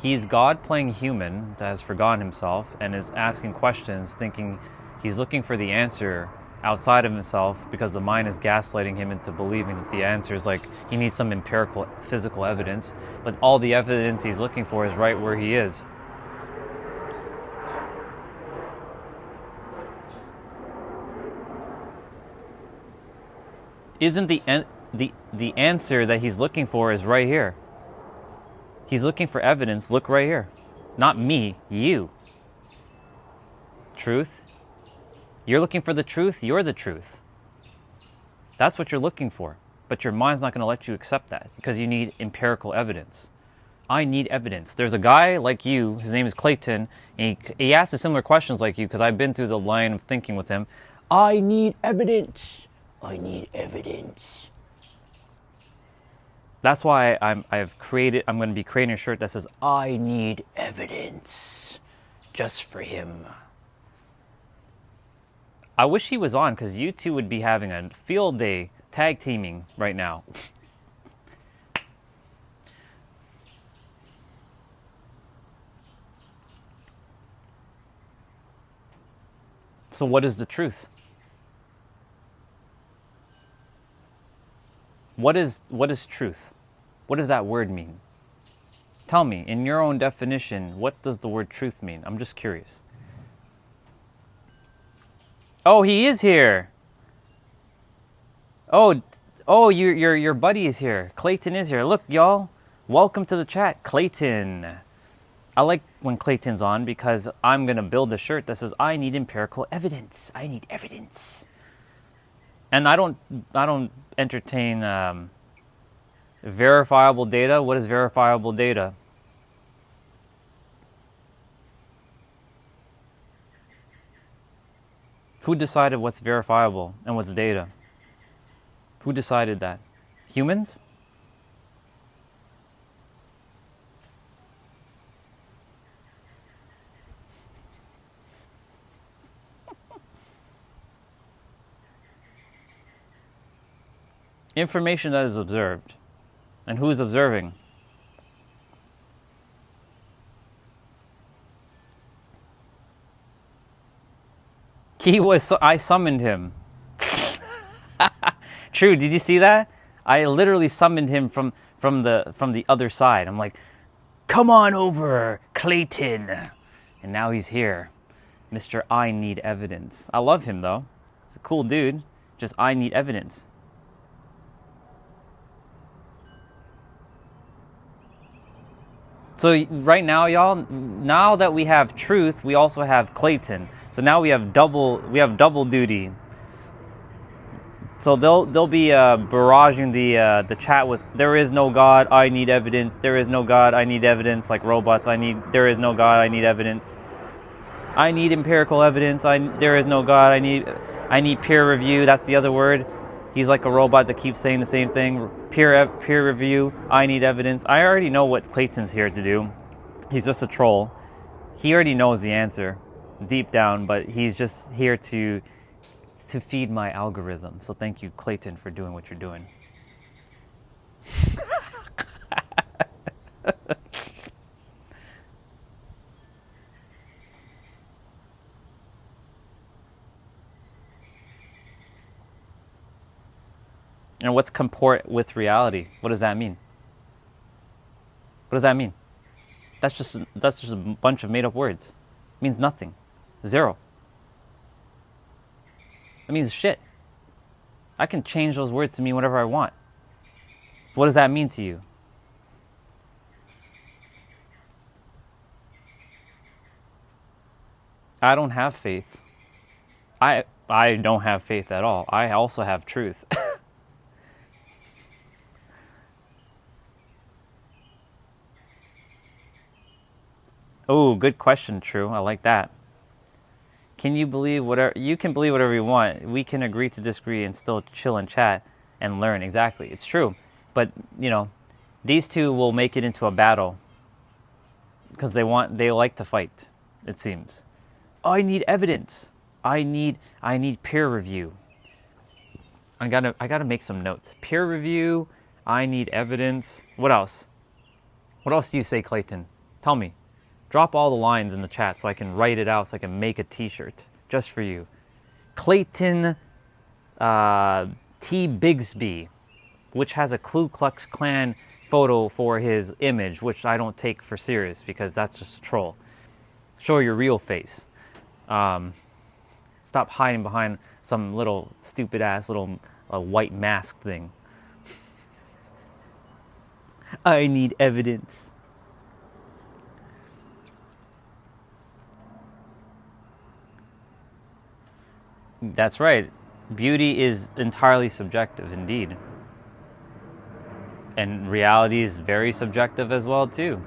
He's God playing human that has forgotten himself and is asking questions, thinking he's looking for the answer outside of himself because the mind is gaslighting him into believing that the answer is like he needs some empirical physical evidence, but all the evidence he's looking for is right where he is. Isn't the answer that he's looking for is right here? He's looking for evidence. Look right here. Not me, you. Truth. You're looking for the truth. You're the truth. That's what you're looking for. But your mind's not going to let you accept that because you need empirical evidence. I need evidence. There's a guy like you, his name is Clayton, and he asks similar questions like you because I've been through the line of thinking with him. I need evidence. I need evidence. That's why I'm going to be creating a shirt that says, I need evidence, just for him. I wish he was on, because you two would be having a field day tag teaming right now. So what is the truth? What is truth? What does that word mean? Tell me, in your own definition, what does the word truth mean? I'm just curious. Oh, he is here. Oh, your buddy is here. Clayton is here. Look, y'all. Welcome to the chat, Clayton. I like when Clayton's on because I'm going to build a shirt that says, I need empirical evidence. I need evidence. And I don't entertain verifiable data. What is verifiable data? Who decided what's verifiable and what's data? Who decided that? Humans? Information that is observed. And who is observing? I summoned him. True, did you see that? I literally summoned him from the other side. I'm like, come on over, Clayton. And now he's here. Mr. I Need Evidence. I love him though. He's a cool dude. Just I need evidence. So right now, y'all, now that we have truth, we also have Clayton. So now we have double duty. So they'll be barraging the chat with there is no God, I need evidence. There is no God, I need evidence. Like robots, there is no God, I need evidence. I need empirical evidence. There is no God, I need peer review. That's the other word. He's like a robot that keeps saying the same thing. Peer review. I need evidence. I already know what Clayton's here to do. He's just a troll. He already knows the answer deep down, but he's just here to It's to feed my algorithm. So thank you, Clayton, for doing what you're doing. And what's comport with reality? What does that mean? What does that mean? That's just a bunch of made up words. It means nothing. Zero. It means shit. I can change those words to mean whatever I want. What does that mean to you? I don't have faith. I don't have faith at all. I also have truth. Oh, good question, True. I like that. Can you believe whatever you can believe whatever you want? We can agree to disagree and still chill and chat and learn. Exactly. It's true. But, these two will make it into a battle because they like to fight, it seems. Oh, I need evidence. I need peer review. I gotta make some notes. Peer review. I need evidence. What else? What else do you say, Clayton? Tell me. Drop all the lines in the chat so I can write it out so I can make a t-shirt just for you. Clayton T. Bigsby, which has a Ku Klux Klan photo for his image, which I don't take for serious because that's just a troll. Show your real face. Stop hiding behind some little stupid ass little white mask thing. I need evidence. That's right. Beauty is entirely subjective, indeed. And reality is very subjective as well, too.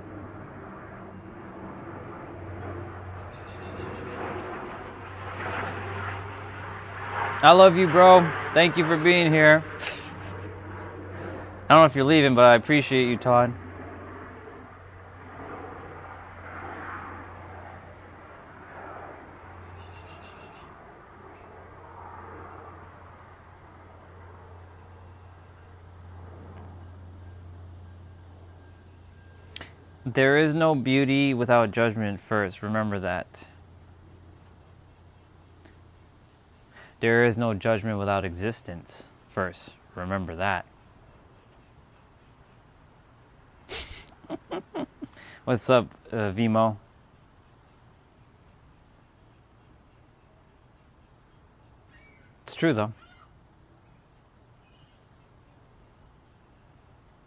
I love you, bro. Thank you for being here. I don't know if you're leaving, but I appreciate you, Todd. There is no beauty without judgment first. Remember that. There is no judgment without existence first. Remember that. What's up, Vimo? It's true, though.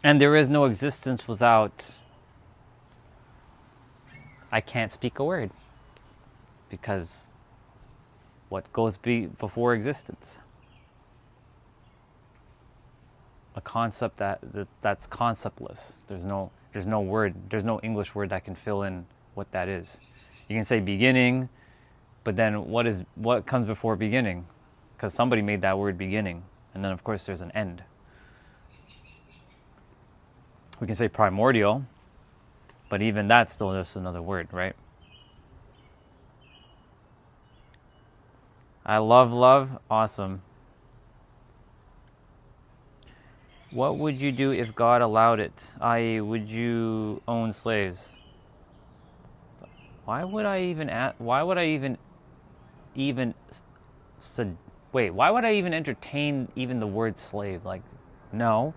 And there is no existence without... I can't speak a word. Because what goes before existence? A concept that's conceptless. There's no word, there's no English word that can fill in what that is. You can say beginning, but then what comes before beginning? Because somebody made that word beginning. And then of course there's an end. We can say primordial, but even that's still just another word, right? I love. Awesome. What would you do if God allowed it? I.e., would you own slaves? Why would I even entertain even the word slave? Like, no.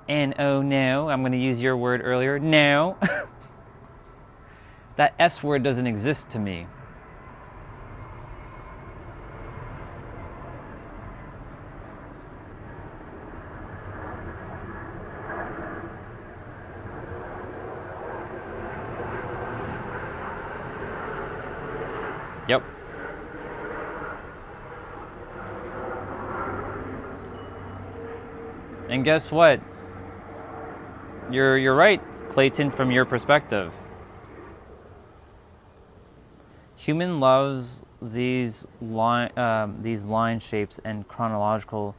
And oh no, I'm going to use your word earlier. No. That S word doesn't exist to me. Yep. And guess what? You're right, Clayton, from your perspective. Human loves these line shapes and chronological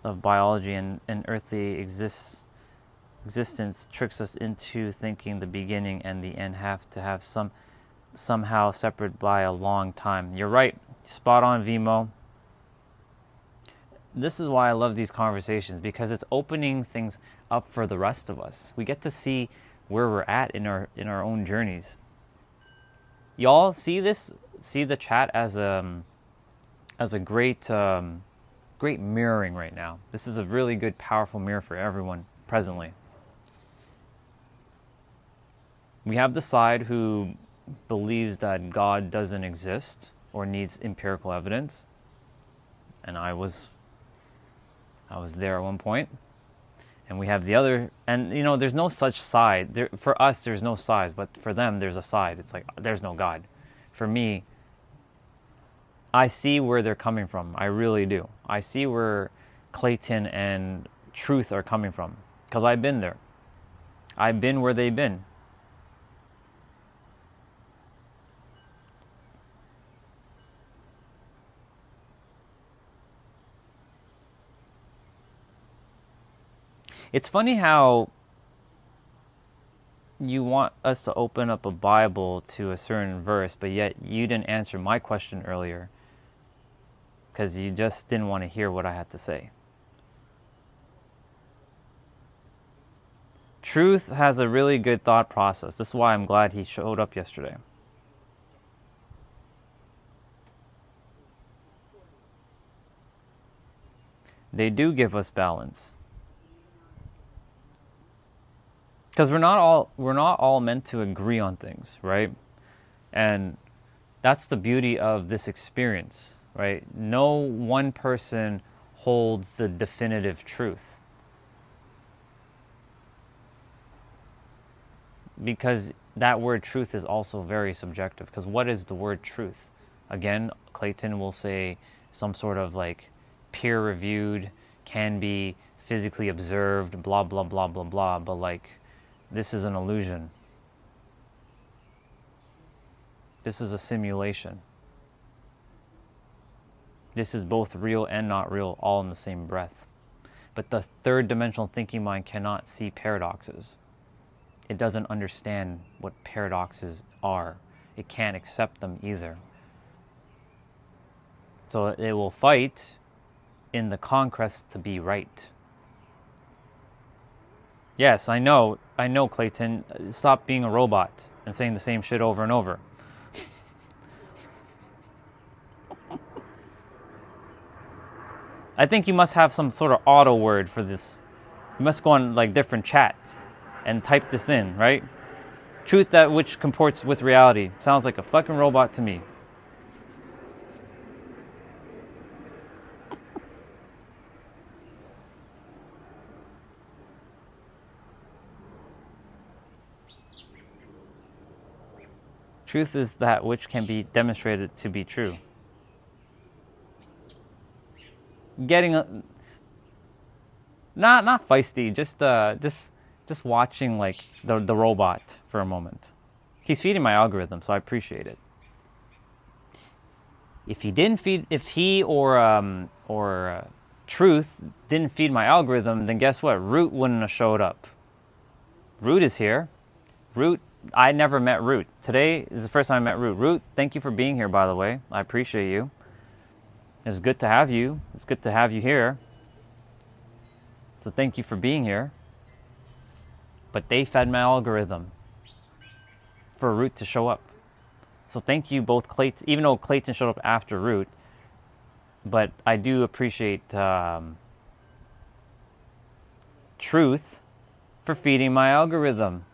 of biology and earthly existence tricks us into thinking the beginning and the end have to have some somehow separate by a long time. You're right. Spot on, Vimo. This is why I love these conversations, because it's opening things up for the rest of us. We get to see where we're at in our own journeys. Y'all see the chat as a great great mirroring right now. This is a really good, powerful mirror for everyone presently. We have the side who believes that God doesn't exist or needs empirical evidence, and I was there at one point. And we have the other, and there's no such side. For us, there's no sides, but for them, there's a side. It's like, there's no God. For me, I see where they're coming from. I really do. I see where Clayton and Truth are coming from, because I've been there. I've been where they've been. It's funny how you want us to open up a Bible to a certain verse, but yet you didn't answer my question earlier because you just didn't want to hear what I had to say. Truth has a really good thought process. This is why I'm glad he showed up yesterday. They do give us balance. Because we're not all meant to agree on things, right? And that's the beauty of this experience, right? No one person holds the definitive truth. Because that word truth is also very subjective. Because what is the word truth? Again, Clayton will say some sort of like peer-reviewed, can be physically observed, blah, blah, blah, blah, blah. But like, this is an illusion. This is a simulation. This is both real and not real, all in the same breath. But the third dimensional thinking mind cannot see paradoxes. It doesn't understand what paradoxes are. It can't accept them either. So it will fight in the conquest to be right. Yes, I know, Clayton. Stop being a robot and saying the same shit over and over. I think you must have some sort of auto word for this. You must go on like different chats and type this in, right? Truth that which comports with reality. Sounds like a fucking robot to me. Truth is that which can be demonstrated to be true. Getting not feisty, just watching like the robot for a moment. He's feeding my algorithm, so I appreciate it. If he or Truth didn't feed my algorithm, then guess what? Root wouldn't have showed up. Root is here. Root. I never met Root. Today is the first time I met Root. Root, thank you for being here, by the way. I appreciate you. It was good to have you. It's good to have you here. So thank you for being here. But they fed my algorithm for Root to show up. So thank you both, Clayton, even though Clayton showed up after Root. But I do appreciate Truth for feeding my algorithm.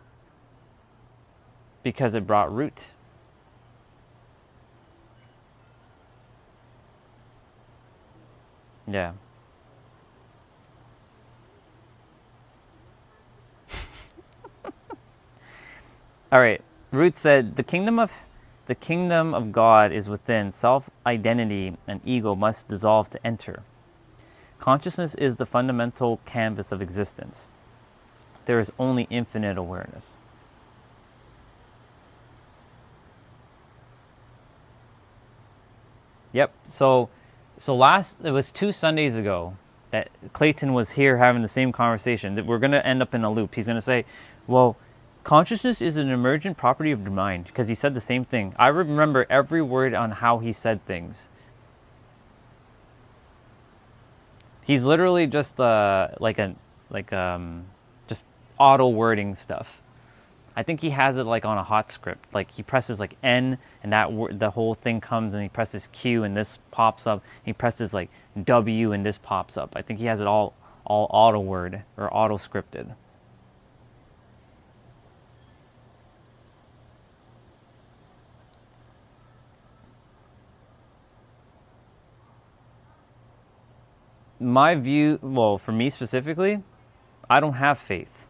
Because it brought Root. Yeah. All right. Root said, the kingdom of God is within. Self-identity and ego must dissolve to enter. Consciousness is the fundamental canvas of existence. There is only infinite awareness. Yep. So it was 2 Sundays ago that Clayton was here having the same conversation. That we're going to end up in a loop. He's going to say, well, Consciousness is an emergent property of the mind, because he said the same thing. I remember every word on how he said things. He's literally just just auto wording stuff. I think he has it like on a hot script. Like he presses like N and the whole thing comes, and he presses Q and this pops up. He presses like W and this pops up. I think he has it all auto word or auto scripted. My view, well, for me specifically, I don't have faith.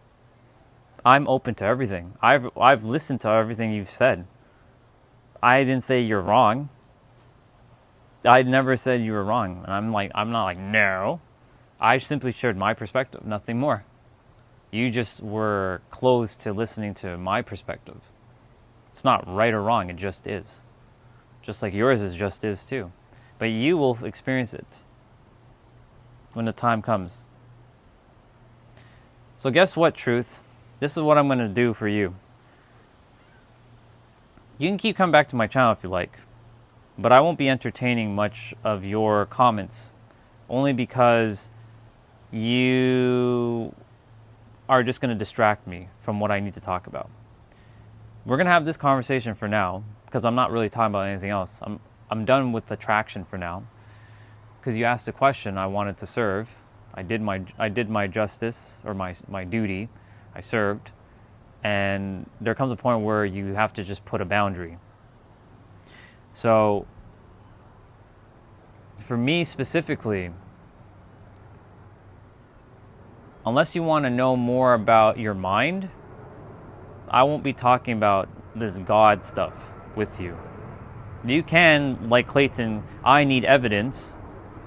I'm open to everything. I've listened to everything you've said. I didn't say you're wrong. I never said you were wrong. And I'm not like, no. I simply shared my perspective, nothing more. You just were closed to listening to my perspective. It's not right or wrong, it just is. Just like yours just is too. But you will experience it when the time comes. So guess what, Truth? This is what I'm going to do for you. You can keep coming back to my channel if you like, but I won't be entertaining much of your comments, only because you are just going to distract me from what I need to talk about. We're going to have this conversation for now, because I'm not really talking about anything else. I'm done with attraction for now. Because you asked a question, I wanted to serve. I did my justice, or my duty. I served. And there comes a point where you have to just put a boundary. So, for me specifically, unless you want to know more about your mind, I won't be talking about this God stuff with you. You can, like Clayton, I need evidence.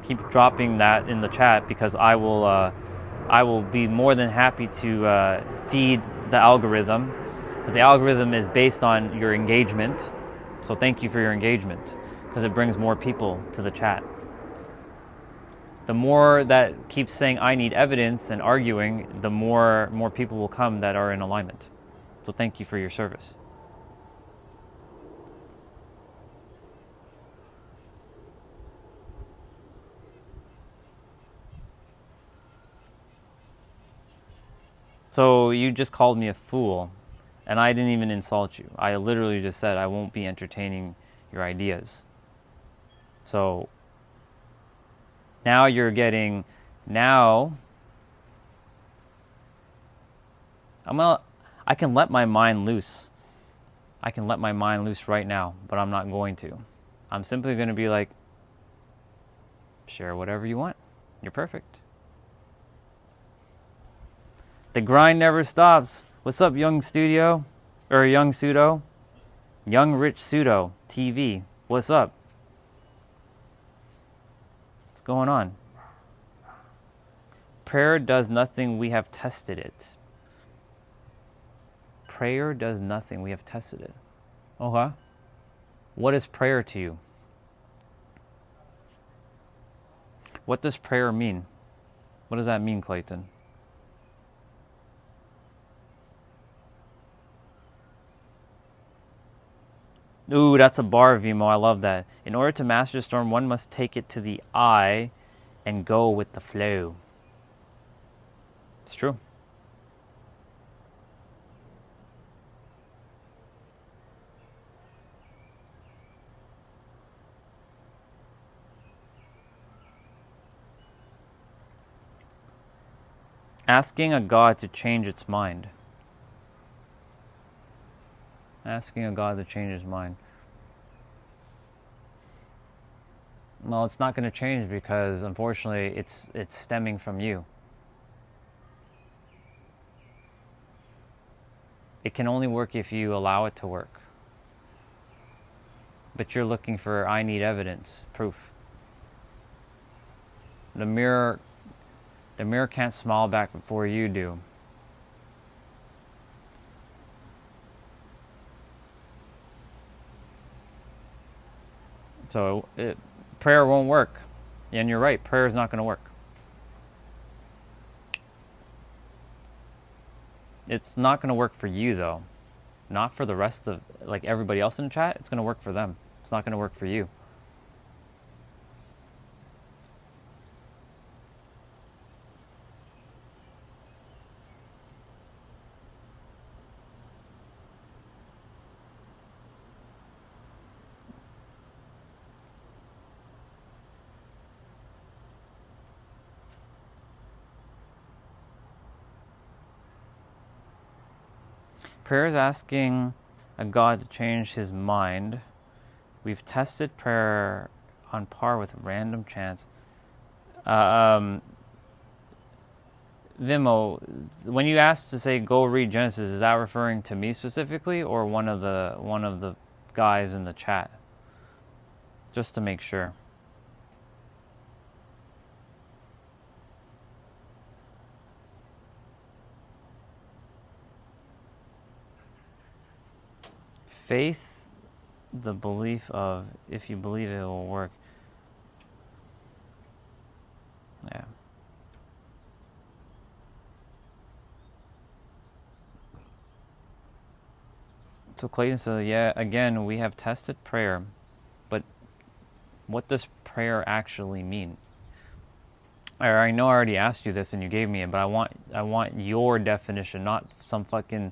Keep dropping that in the chat, because I will be more than happy to feed the algorithm, because the algorithm is based on your engagement. So thank you for your engagement, because it brings more people to the chat. The more that keeps saying I need evidence and arguing, the more people will come that are in alignment. So thank you for your service. So you just called me a fool, and I didn't even insult you. I literally just said I won't be entertaining your ideas. So now you're getting, I can let my mind loose. I can let my mind loose right now, but I'm not going to. I'm simply going to be like, share whatever you want. You're perfect. The grind never stops. What's up, Young Studio? Or Young Pseudo? Young Rich Pseudo TV. What's up? What's going on? Prayer does nothing. We have tested it. Prayer does nothing. We have tested it. Okay. What is prayer to you? What does prayer mean? What does that mean, Clayton? Ooh, that's a bar, Vimo. I love that. In order to master the storm, one must take it to the eye and go with the flow. It's true. Asking a God to change its mind. Asking a God to change his mind. Well, it's not going to change, because unfortunately it's stemming from you. It can only work if you allow it to work. But you're looking for, I need evidence, proof. The mirror can't smile back before you do. So prayer won't work. And you're right, prayer is not going to work. It's not going to work for you, though. Not for the rest of, like, everybody else in the chat. It's going to work for them. It's not going to work for you. Prayer is asking a God to change his mind. We've tested prayer on par with random chance. Vimo, when you asked to say go read Genesis, is that referring to me specifically or one of the guys in the chat? Just to make sure. Faith, the belief of if you believe it will work. Yeah. So Clayton said, yeah, again, we have tested prayer, but what does prayer actually mean? I know I already asked you this and you gave me it, but I want your definition, not some fucking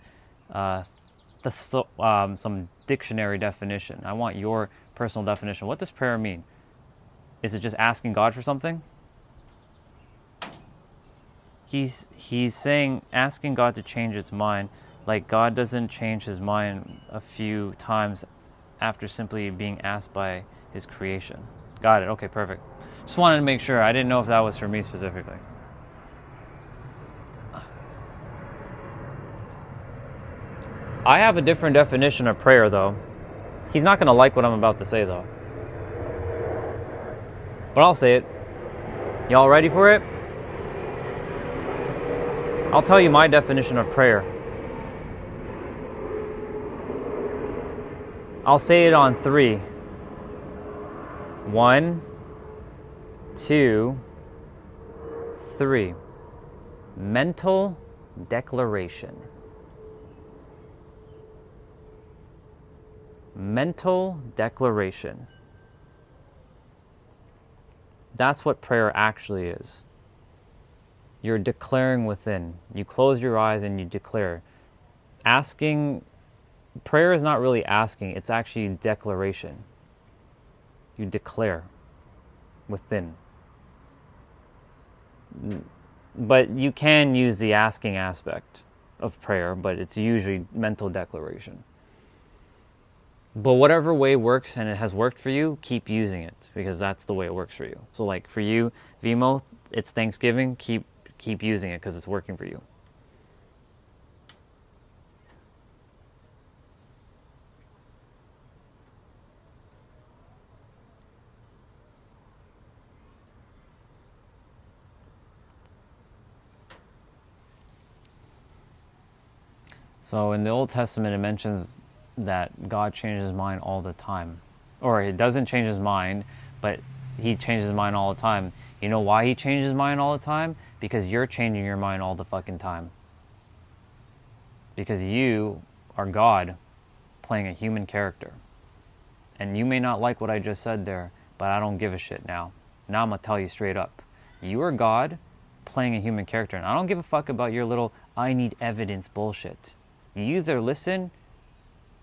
some dictionary definition. I want your personal definition. What does prayer mean? Is it just asking God for something? He's saying asking God to change its mind, like God doesn't change his mind a few times after simply being asked by his creation. Got it. Okay, perfect. Just wanted to make sure. I didn't know if that was for me specifically. I have a different definition of prayer, though. He's not going to like what I'm about to say, though. But I'll say it. Y'all ready for it? I'll tell you my definition of prayer. I'll say it on 3. 1, 2, 3. Mental declaration. Mental declaration. That's what prayer actually is. You're declaring within. You close your eyes and you declare. Asking, prayer is not really asking, it's actually declaration. You declare within. But you can use the asking aspect of prayer, but it's usually mental declaration. But whatever way works and it has worked for you, keep using it because that's the way it works for you. So like for you, Vimo, it's Thanksgiving, keep using it because it's working for you. So in the Old Testament, it mentions that God changes his mind all the time. Or he doesn't change his mind, but he changes his mind all the time. You know why he changes his mind all the time? Because you're changing your mind all the fucking time. Because you are God playing a human character. And you may not like what I just said there, but I don't give a shit now. Now I'm going to tell you straight up. You are God playing a human character. And I don't give a fuck about your little I need evidence bullshit. You either listen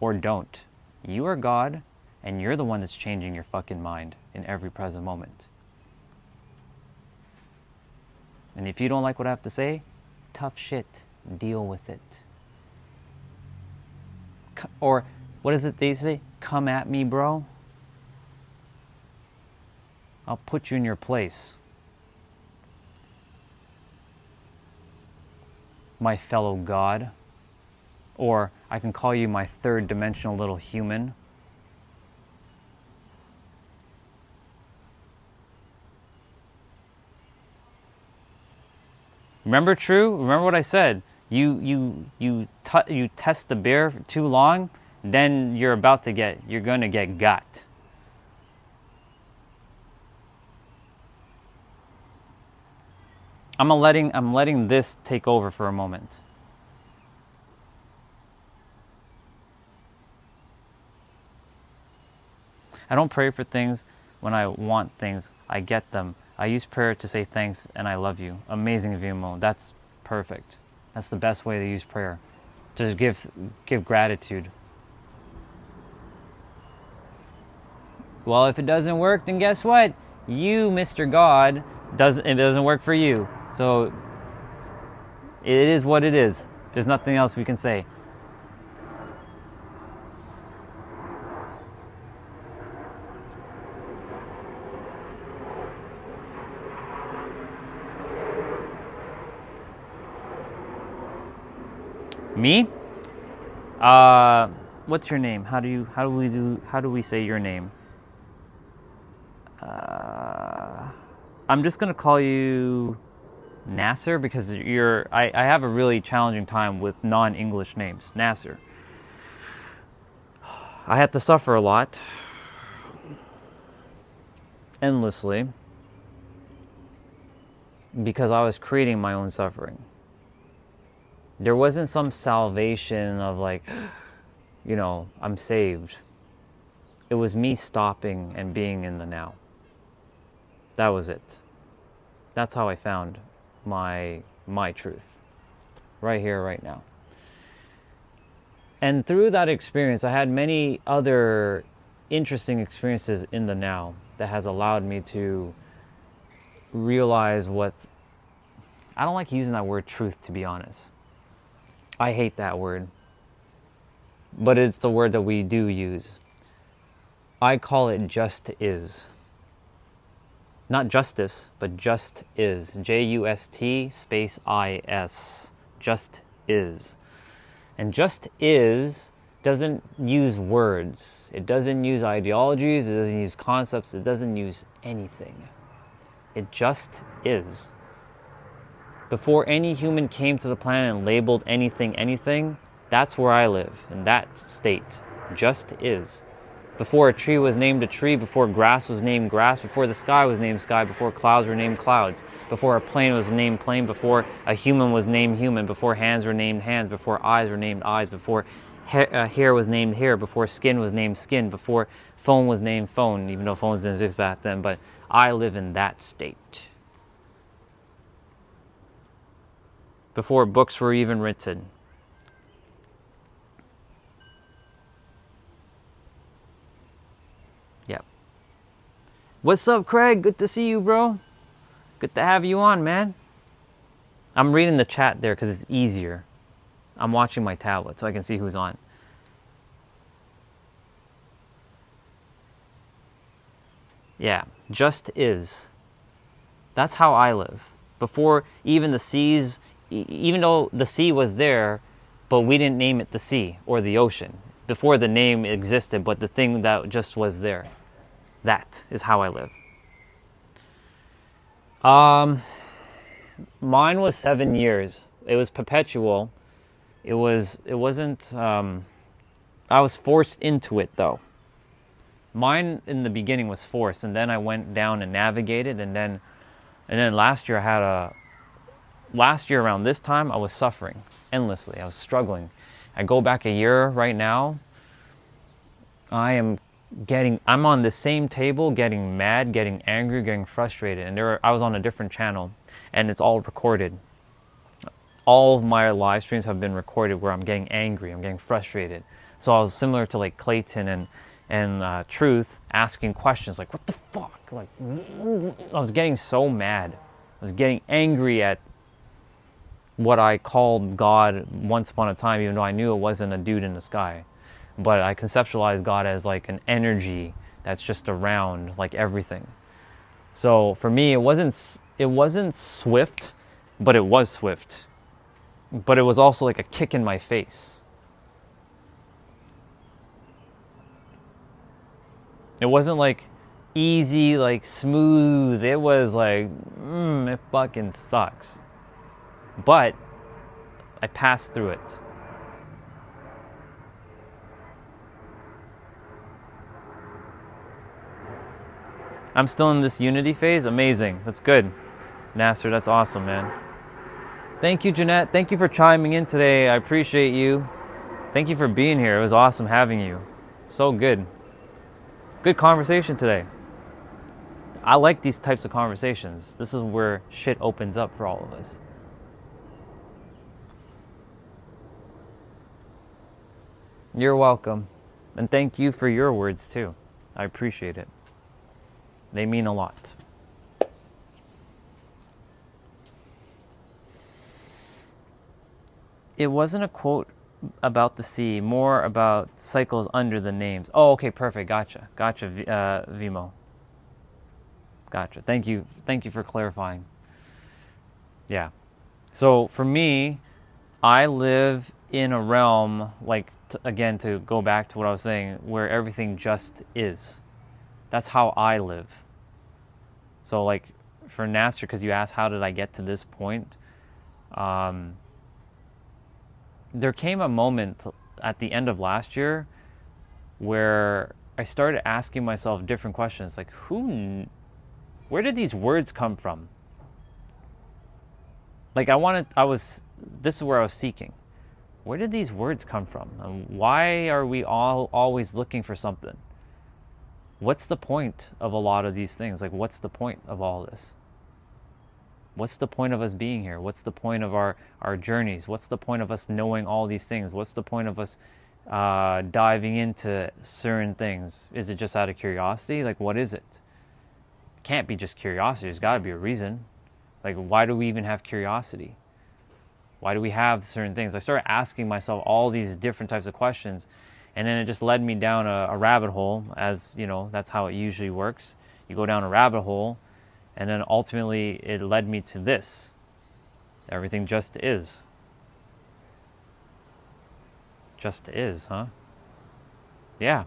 or don't. You are God, and you're the one that's changing your fucking mind in every present moment. And if you don't like what I have to say, tough shit. Deal with it. Or, what is it they say? Come at me, bro. I'll put you in your place. My fellow God. Or I can call you my third dimensional little human. Remember True? Remember what I said? You test the bear for too long, then you're gonna get got. I'm letting this take over for a moment. I don't pray for things when I want things. I get them. I use prayer to say thanks and I love you. Amazing, Vimo. That's perfect. That's the best way to use prayer. To give gratitude. Well, if it doesn't work, then guess what? You, Mr. God, it doesn't work for you. So it is what it is. There's nothing else we can say. Me? What's your name? How do we say your name? I'm just gonna call you Nasser because I have a really challenging time with non-English names. Nasser. I had to suffer a lot, endlessly, because I was creating my own suffering. There wasn't some salvation of like, I'm saved. It was me stopping and being in the now. That was it. That's how I found my truth. Right here, right now. And through that experience, I had many other interesting experiences in the now that has allowed me to realize I don't like using that word truth, to be honest. I hate that word. But it's the word that we do use. I call it just is. Not justice, but just is. J-U-S-T space I-S. Just is. And just is doesn't use words. It doesn't use ideologies. It doesn't use concepts. It doesn't use anything. It just is. Before any human came to the planet and labeled anything, that's where I live, in that state. Just is. Before a tree was named a tree, before grass was named grass, before the sky was named sky, before clouds were named clouds, before a plane was named plane, before a human was named human, before hands were named hands, before eyes were named eyes, before hair was named hair, before skin was named skin, before phone was named phone, even though phones didn't exist back then, but I live in that state. Before books were even written. Yep. What's up, Craig? Good to see you, bro. Good to have you on, man. I'm reading the chat there because it's easier. I'm watching my tablet so I can see who's on. Yeah, just is. That's how I live. Before even the seas, even though the sea was there, but we didn't name it the sea or the ocean. Before the name existed, but the thing that just was there. That is how I live. Mine was 7 years. It was perpetual. It wasn't, I was forced into it though. Mine in the beginning was forced, and then I went down and navigated, and then last year around this time, I was suffering endlessly. I was struggling. I go back a year right now. I'm on the same table, getting mad, getting angry, getting frustrated. And I was on a different channel, and it's all recorded. All of my live streams have been recorded where I'm getting angry, I'm getting frustrated. So I was similar to like Clayton and Truth, asking questions like, what the fuck? Like, I was getting so mad. I was getting angry at what I called God once upon a time, even though I knew it wasn't a dude in the sky. But I conceptualized God as like an energy that's just around like everything. So for me, it wasn't swift, but it was swift. But it was also like a kick in my face. It wasn't like easy, like smooth. It was like, it fucking sucks. But I passed through it. I'm still in this unity phase. Amazing. That's good. Nasser, that's awesome, man. Thank you, Jeanette. Thank you for chiming in today. I appreciate you. Thank you for being here. It was awesome having you. So good. Good conversation today. I like these types of conversations. This is where shit opens up for all of us. You're welcome. And thank you for your words too. I appreciate it. They mean a lot. It wasn't a quote about the sea, more about cycles under the names. Oh, okay, perfect. Gotcha. Gotcha, Vimo. Gotcha. Thank you for clarifying. Yeah. So for me, I live in a realm, like, again, to go back to what I was saying, where everything just is. That's how I live. So, like, for Nasser, because you asked how did I get to this point, there came a moment at the end of last year where I started asking myself different questions, like, where did these words come from? Like, this is where I was seeking. Where did these words come from? And why are we all always looking for something? What's the point of a lot of these things? Like, what's the point of all this? What's the point of us being here? What's the point of our journeys? What's the point of us knowing all these things? What's the point of us diving into certain things? Is it just out of curiosity? Like, what is it? It can't be just curiosity. There's got to be a reason. Like, why do we even have curiosity? Why do we have certain things? I started asking myself all these different types of questions, and then it just led me down a rabbit hole, as, you know, that's how it usually works. You go down a rabbit hole, and then ultimately it led me to this. Everything just is. Just is, huh? Yeah.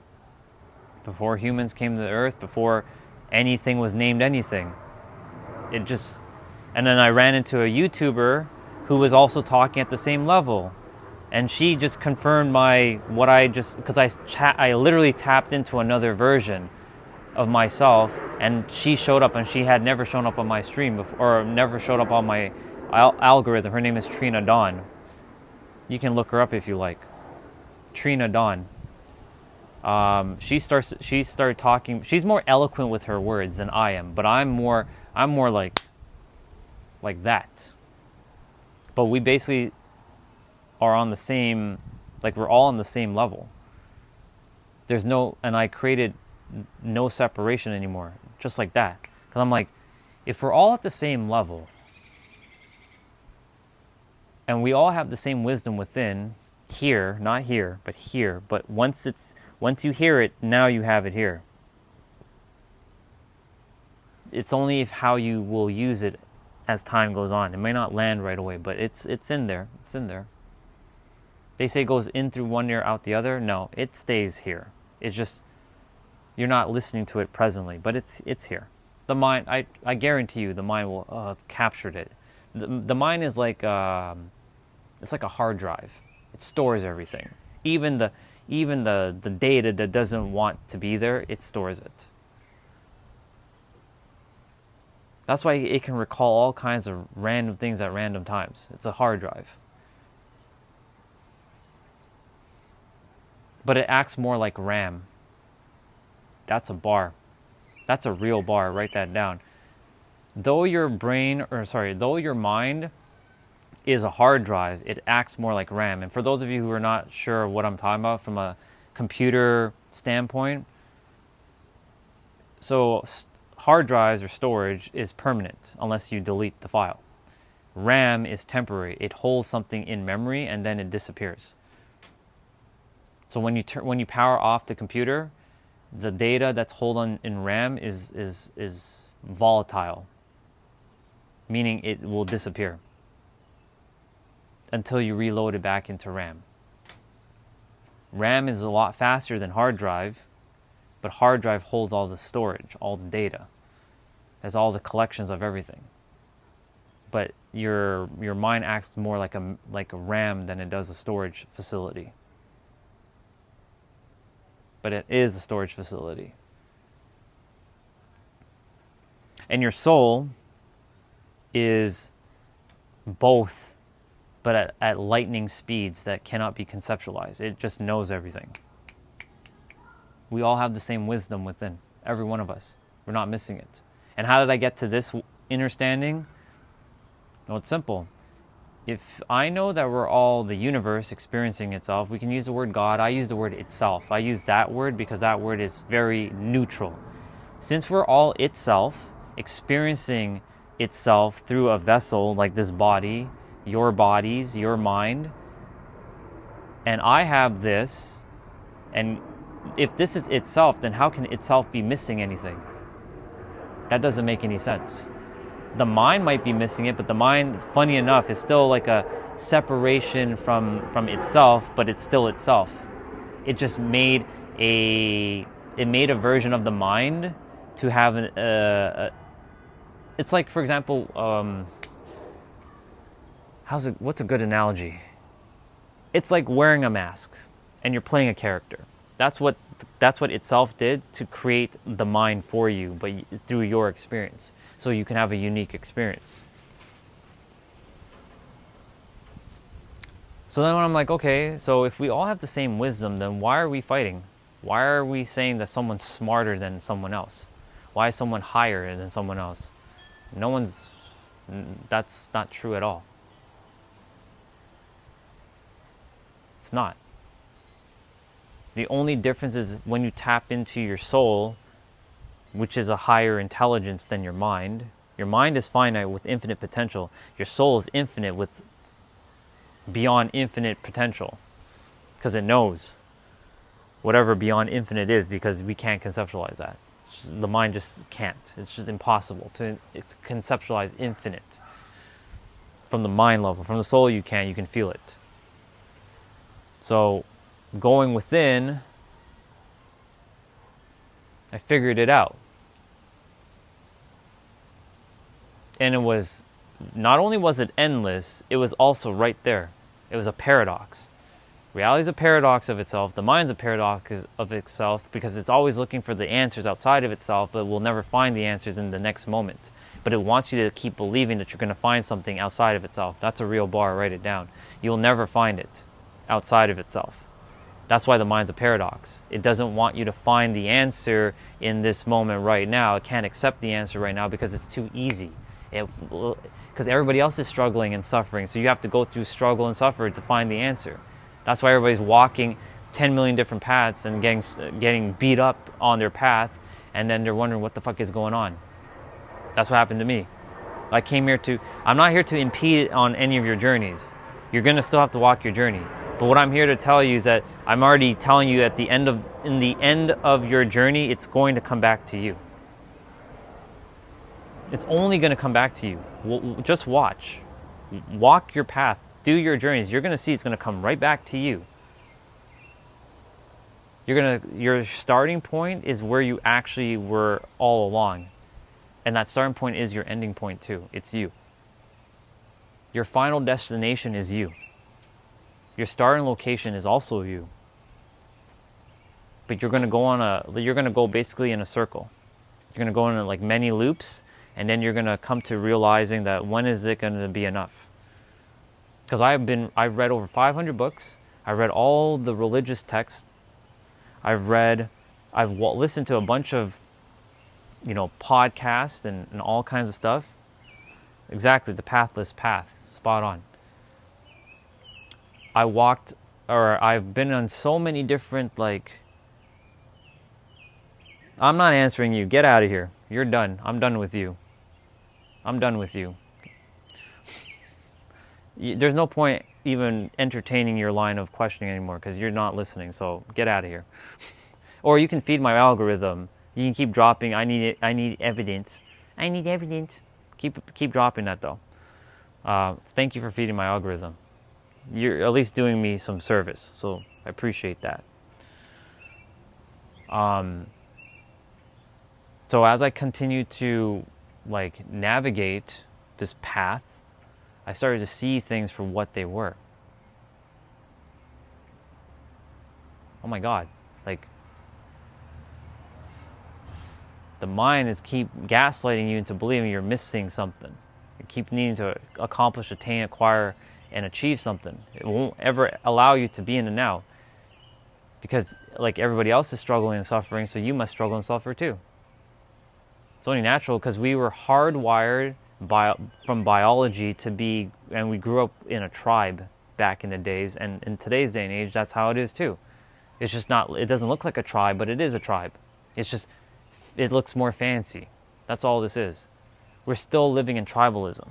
Before humans came to the earth, before anything was named anything. It just... And then I ran into a YouTuber who was also talking at the same level. And she just confirmed because I literally tapped into another version of myself, and she showed up, and she had never shown up on my stream before, or never showed up on my algorithm. Her name is Trina Dawn. You can look her up if you like. Trina Dawn. She started talking. She's more eloquent with her words than I am, but I'm more like that. But we basically are on the same, like, we're all on the same level. And I created no separation anymore, just like that. Because I'm like, if we're all at the same level, and we all have the same wisdom within, here, not here, but here, but once you hear it, now you have it here. It's only how you will use it as time goes on. It may not land right away, but it's in there. It's in there. They say it goes in through one ear, out the other. No, it stays here. It's just, you're not listening to it presently, but it's here. The mind, I guarantee you, the mind will captured it. The mind is like it's like a hard drive. It stores everything. Even the data that doesn't want to be there, it stores it. That's why it can recall all kinds of random things at random times. It's a hard drive. But it acts more like RAM. That's a bar. That's a real bar. Write that down. Though your mind is a hard drive, it acts more like RAM. And for those of you who are not sure what I'm talking about from a computer standpoint, so hard drives or storage is permanent unless you delete the file. RAM is temporary. It holds something in memory and then it disappears. So when you power off the computer, the data that's held in RAM is volatile, meaning it will disappear until you reload it back into RAM. RAM is a lot faster than hard drive, but hard drive holds all the storage, all the data. Has all the collections of everything. But your mind acts more like a RAM than it does a storage facility. But it is a storage facility. And your soul is both, but at lightning speeds that cannot be conceptualized. It just knows everything. We all have the same wisdom within, every one of us. We're not missing it. And how did I get to this understanding? Well, it's simple. If I know that we're all the universe experiencing itself, we can use the word God. I use the word itself. I use that word because that word is very neutral. Since we're all itself, experiencing itself through a vessel like this body, your bodies, your mind, and I have this, and if this is itself, then how can itself be missing anything? That doesn't make any sense. The mind might be missing it, but the mind, funny enough, is still like a separation from itself, but it's still itself. It just made a version of the mind to have it's like, for example, what's a good analogy? It's like wearing a mask and you're playing a character. That's what itself did to create the mind for you, but through your experience, so you can have a unique experience. So then when I'm like, okay, so if we all have the same wisdom, then why are we fighting? Why are we saying that someone's smarter than someone else? Why is someone higher than someone else? That's not true at all. It's not. The only difference is when you tap into your soul, which is a higher intelligence than your mind. Your mind is finite with infinite potential. Your soul is infinite with beyond infinite potential, because it knows whatever beyond infinite is, because we can't conceptualize that. The mind just can't. It's just impossible to conceptualize infinite. From the mind level, from the soul you can feel it. So going within, I figured it out. And it was, not only was it endless, it was also right there. It was a paradox. Reality is a paradox of itself. The mind's a paradox of itself, because it's always looking for the answers outside of itself, but will never find the answers in the next moment. But it wants you to keep believing that you're going to find something outside of itself. That's a real bar. Write it down. You'll never find it outside of itself. That's why the mind's a paradox. It doesn't want you to find the answer in this moment right now. It can't accept the answer right now because it's too easy. Because everybody else is struggling and suffering, so you have to go through struggle and suffer to find the answer. That's why everybody's walking 10 million different paths and getting beat up on their path, and then they're wondering what the fuck is going on. That's what happened to me. I'm not here to impede on any of your journeys. You're going to still have to walk your journey. But what I'm here to tell you is that I'm already telling you in the end of your journey, it's going to come back to you. It's only going to come back to you. Just watch. Walk your path. Do your journeys. You're going to see it's going to come right back to you. Your starting point is where you actually were all along. And that starting point is your ending point too. It's you. Your final destination is you. Your starting location is also you. But you're going to go basically in a circle. You're going to go in like many loops, and then you're going to come to realizing that when is it going to be enough? Because I've read over 500 books. I've read all the religious texts. I've listened to a bunch of, podcasts and all kinds of stuff. Exactly, the pathless path, spot on. I've been on so many different, I'm not answering you. Get out of here. You're done. I'm done with you. I'm done with you. There's no point even entertaining your line of questioning anymore because you're not listening, so get out of here. Or you can feed my algorithm. You can keep dropping, I need evidence. I need evidence. Keep dropping that though. Thank you for feeding my algorithm. You're at least doing me some service, so I appreciate that. So as I continue to navigate this path, I started to see things for what they were. Oh my God, the mind is keep gaslighting you into believing you're missing something. You keep needing to accomplish, attain, acquire, and achieve something. It won't ever allow you to be in the now. because like everybody else is struggling and suffering, so you must struggle and suffer too. It's only natural because we were hardwired from biology to be, and we grew up in a tribe back in the days, and in today's day and age, that's how it is too. It's just not, it doesn't look like a tribe, but it is a tribe. It's just, it looks more fancy. That's all this is. We're still living in tribalism.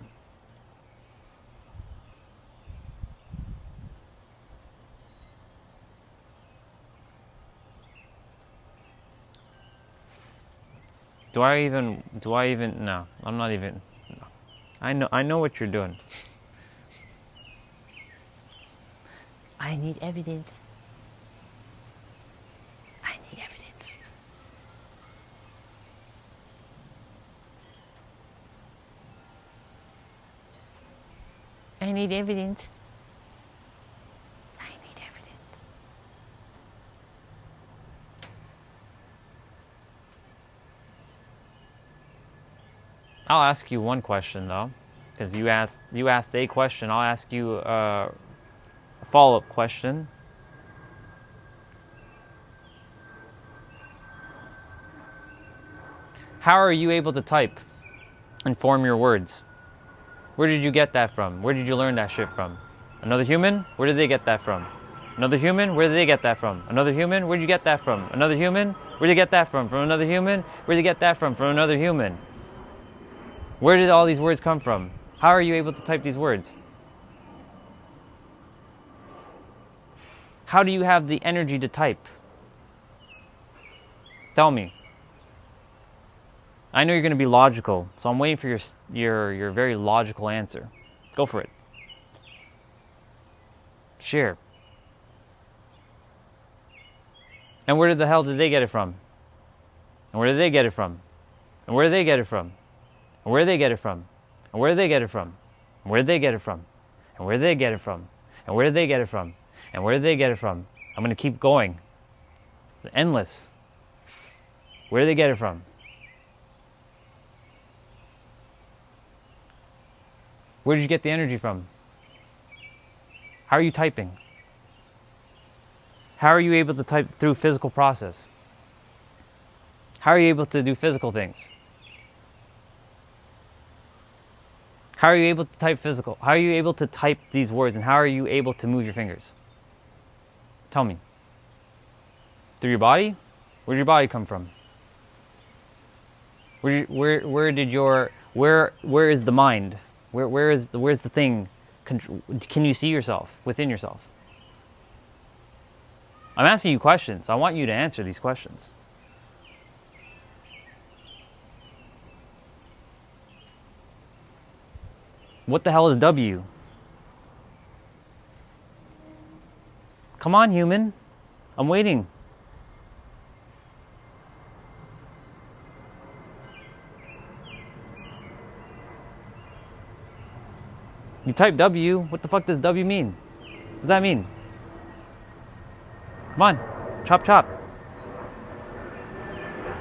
Do I even, no, I'm not even, no. I know what you're doing. I need evidence. I need evidence. I need evidence. I need evidence. I'll ask you one question though, because you asked a question. I'll ask you a follow-up question. How are you able to type and form your words? Where did you get that from? Where did you learn that shit from? Another human? Where did they get that from? Another human? Where did they get that from? Another human? Where did you get that from? Another human? Where did you get that from? From another human? Where did you get that from? From another human? Where did all these words come from? How are you able to type these words? How do you have the energy to type? Tell me. I know you're going to be logical, so I'm waiting for your very logical answer. Go for it. Share. And where the hell did they get it from? And where did they get it from? And where did they get it from? And where did they get it from? And where did they get it from? And where did they get it from? And where did they get it from? And where did they get it from? And where did they get it from? I'm going to keep going. Endless. Where did they get it from? Where did you get the energy from? How are you typing? How are you able to type through physical process? How are you able to do physical things? How are you able to type physical? How are you able to type these words, and how are you able to move your fingers? Tell me. Through your body? Where did your body come from? Where is the mind? Where's the thing? Can you see yourself within yourself? I'm asking you questions. I want you to answer these questions. What the hell is W? Come on, human. I'm waiting. You type W, what the fuck does W mean? What does that mean? Come on, chop chop.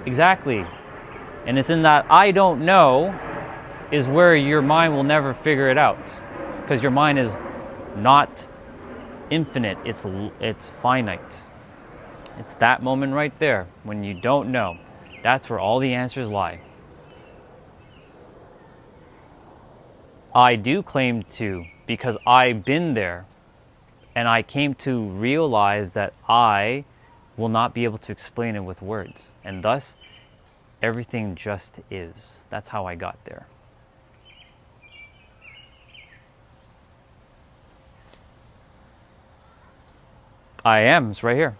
Exactly. And it's in that I don't know is where your mind will never figure it out. Because your mind is not infinite, it's finite. It's that moment right there when you don't know. That's where all the answers lie. I do claim to, because I've been there, and I came to realize that I will not be able to explain it with words, and thus everything just is. That's how I got there. I am. It's right here.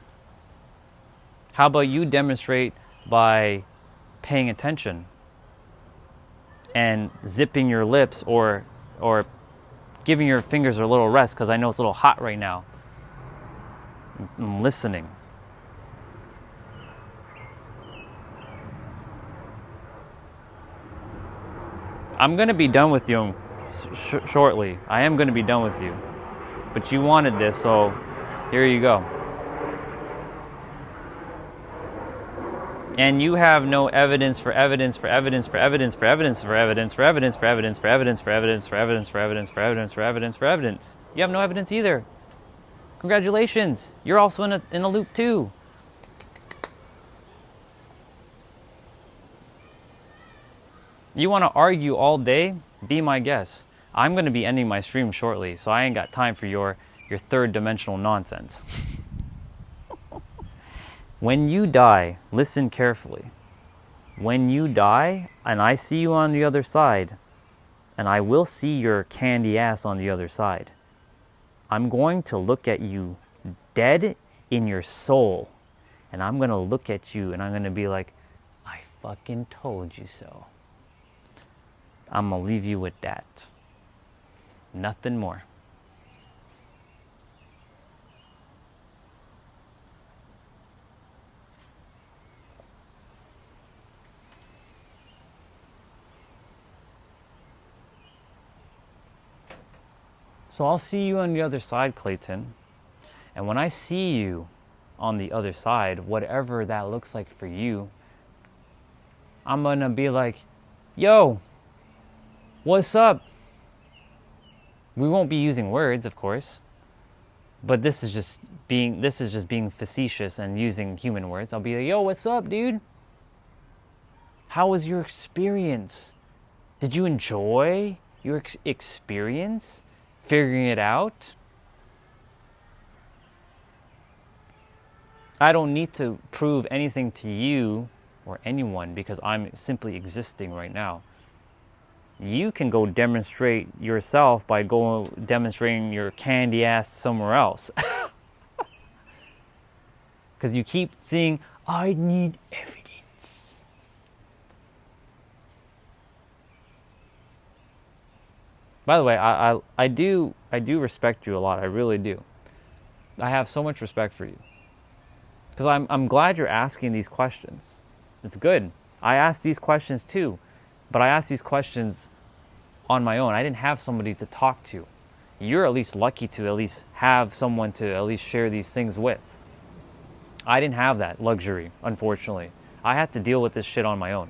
How about you demonstrate by paying attention and zipping your lips, or giving your fingers a little rest, because I know it's a little hot right now. I'm listening. I'm going to be done with you shortly. I am going to be done with you. But you wanted this, so here you go. And you have no evidence for evidence for evidence for evidence for evidence for evidence for evidence for evidence for evidence for evidence for evidence for evidence for evidence for evidence for evidence. You have no evidence either. Congratulations, you're also in a loop too. You want to argue all day? Be my guest. I'm going to be ending my stream shortly, so I ain't got time for your third dimensional nonsense. When you die, listen carefully. When you die, and I see you on the other side, and I will see your candy ass on the other side, I'm going to look at you dead in your soul, and I'm going to look at you and I'm going to be like, I fucking told you so. I'm going to leave you with that. Nothing more. So I'll see you on the other side, Clayton. And when I see you on the other side, whatever that looks like for you, I'm going to be like, yo, what's up? We won't be using words, of course. But this is just being facetious and using human words. I'll be like, yo, what's up, dude? How was your experience? Did you enjoy your experience? Figuring it out? I don't need to prove anything to you or anyone because I'm simply existing right now. You can go demonstrate yourself by demonstrating your candy ass somewhere else. Because you keep saying, I need evidence. By the way, I do respect you a lot. I really do. I have so much respect for you. Because I'm glad you're asking these questions. It's good. I asked these questions too. But I asked these questions on my own. I didn't have somebody to talk to. You're at least lucky to at least have someone to at least share these things with. I didn't have that luxury, unfortunately. I had to deal with this shit on my own.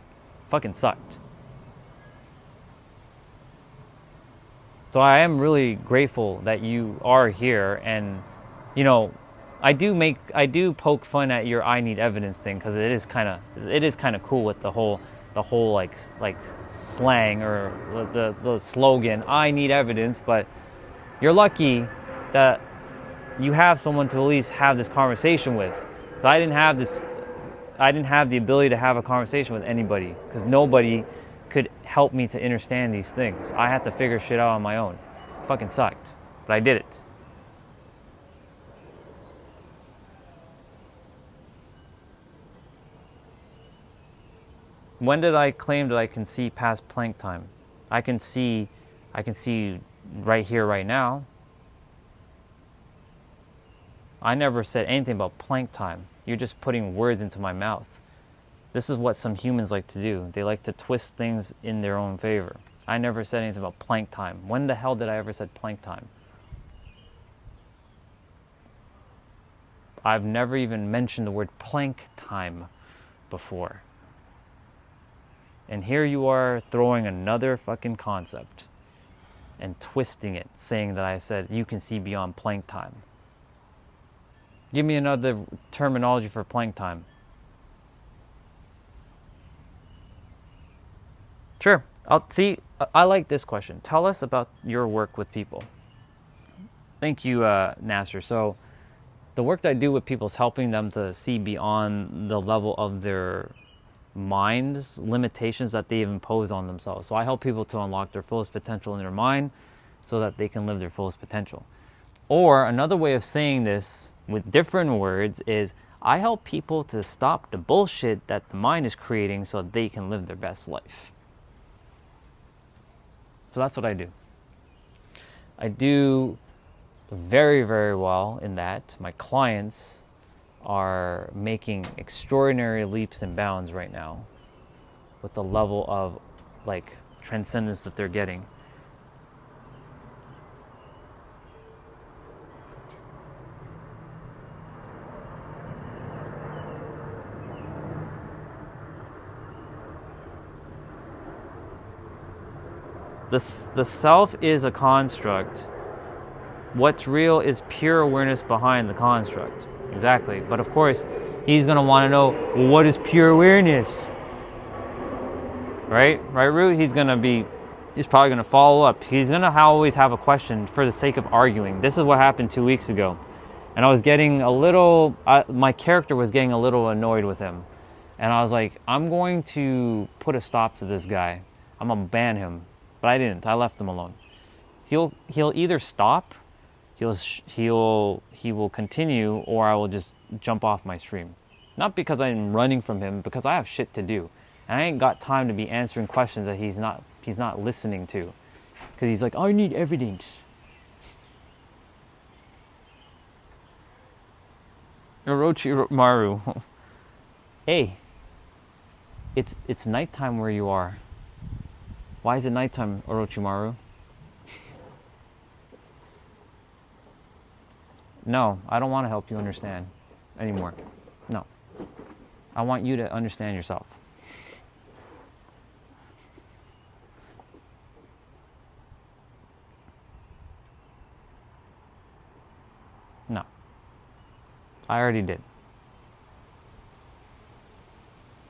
Fucking sucked. So I am really grateful that you are here, and you know, I do poke fun at your I need evidence thing because it is kind of cool with the whole like slang or the slogan I need evidence, but you're lucky that you have someone to at least have this conversation with. 'Cause I didn't have the ability to have a conversation with anybody because nobody could help me to understand these things. I had to figure shit out on my own. Fucking sucked, but I did it. When did I claim that I can see past Planck time? I can see right here, right now. I never said anything about Planck time. You're just putting words into my mouth. This is what some humans like to do. They like to twist things in their own favor. I never said anything about Planck time. When the hell did I ever said Planck time? I've never even mentioned the word Planck time before. And here you are throwing another fucking concept and twisting it, saying that I said you can see beyond Planck time. Give me another terminology for Planck time. Sure. I like this question. Tell us about your work with people. Thank you, Nasser. So the work that I do with people is helping them to see beyond the level of their mind's limitations that they've imposed on themselves. So I help people to unlock their fullest potential in their mind so that they can live their fullest potential. Or another way of saying this with different words is I help people to stop the bullshit that the mind is creating so that they can live their best life. So that's what I do. I do very, very well in that. My clients are making extraordinary leaps and bounds right now with the level of like transcendence that they're getting. The self is a construct What's real is pure awareness behind the construct. Exactly. But of course, he's going to want to know, well, what is pure awareness? Right, Root? He's probably going to follow up. He's going to always have a question for the sake of arguing. This is what happened 2 weeks ago. And I was getting my character was getting a little annoyed with him. And I was like, I'm going to put a stop to this guy. I'm going to ban him. But I didn't. I left him alone. He'll either stop, he will continue, or I will just jump off my stream. Not because I'm running from him, because I have shit to do. And I ain't got time to be answering questions that he's not listening to. Because he's like, I need evidence. Orochimaru. Hey. It's nighttime where you are. Why is it nighttime, Orochimaru? No, I don't want to help you understand anymore. No. I want you to understand yourself. No. I already did.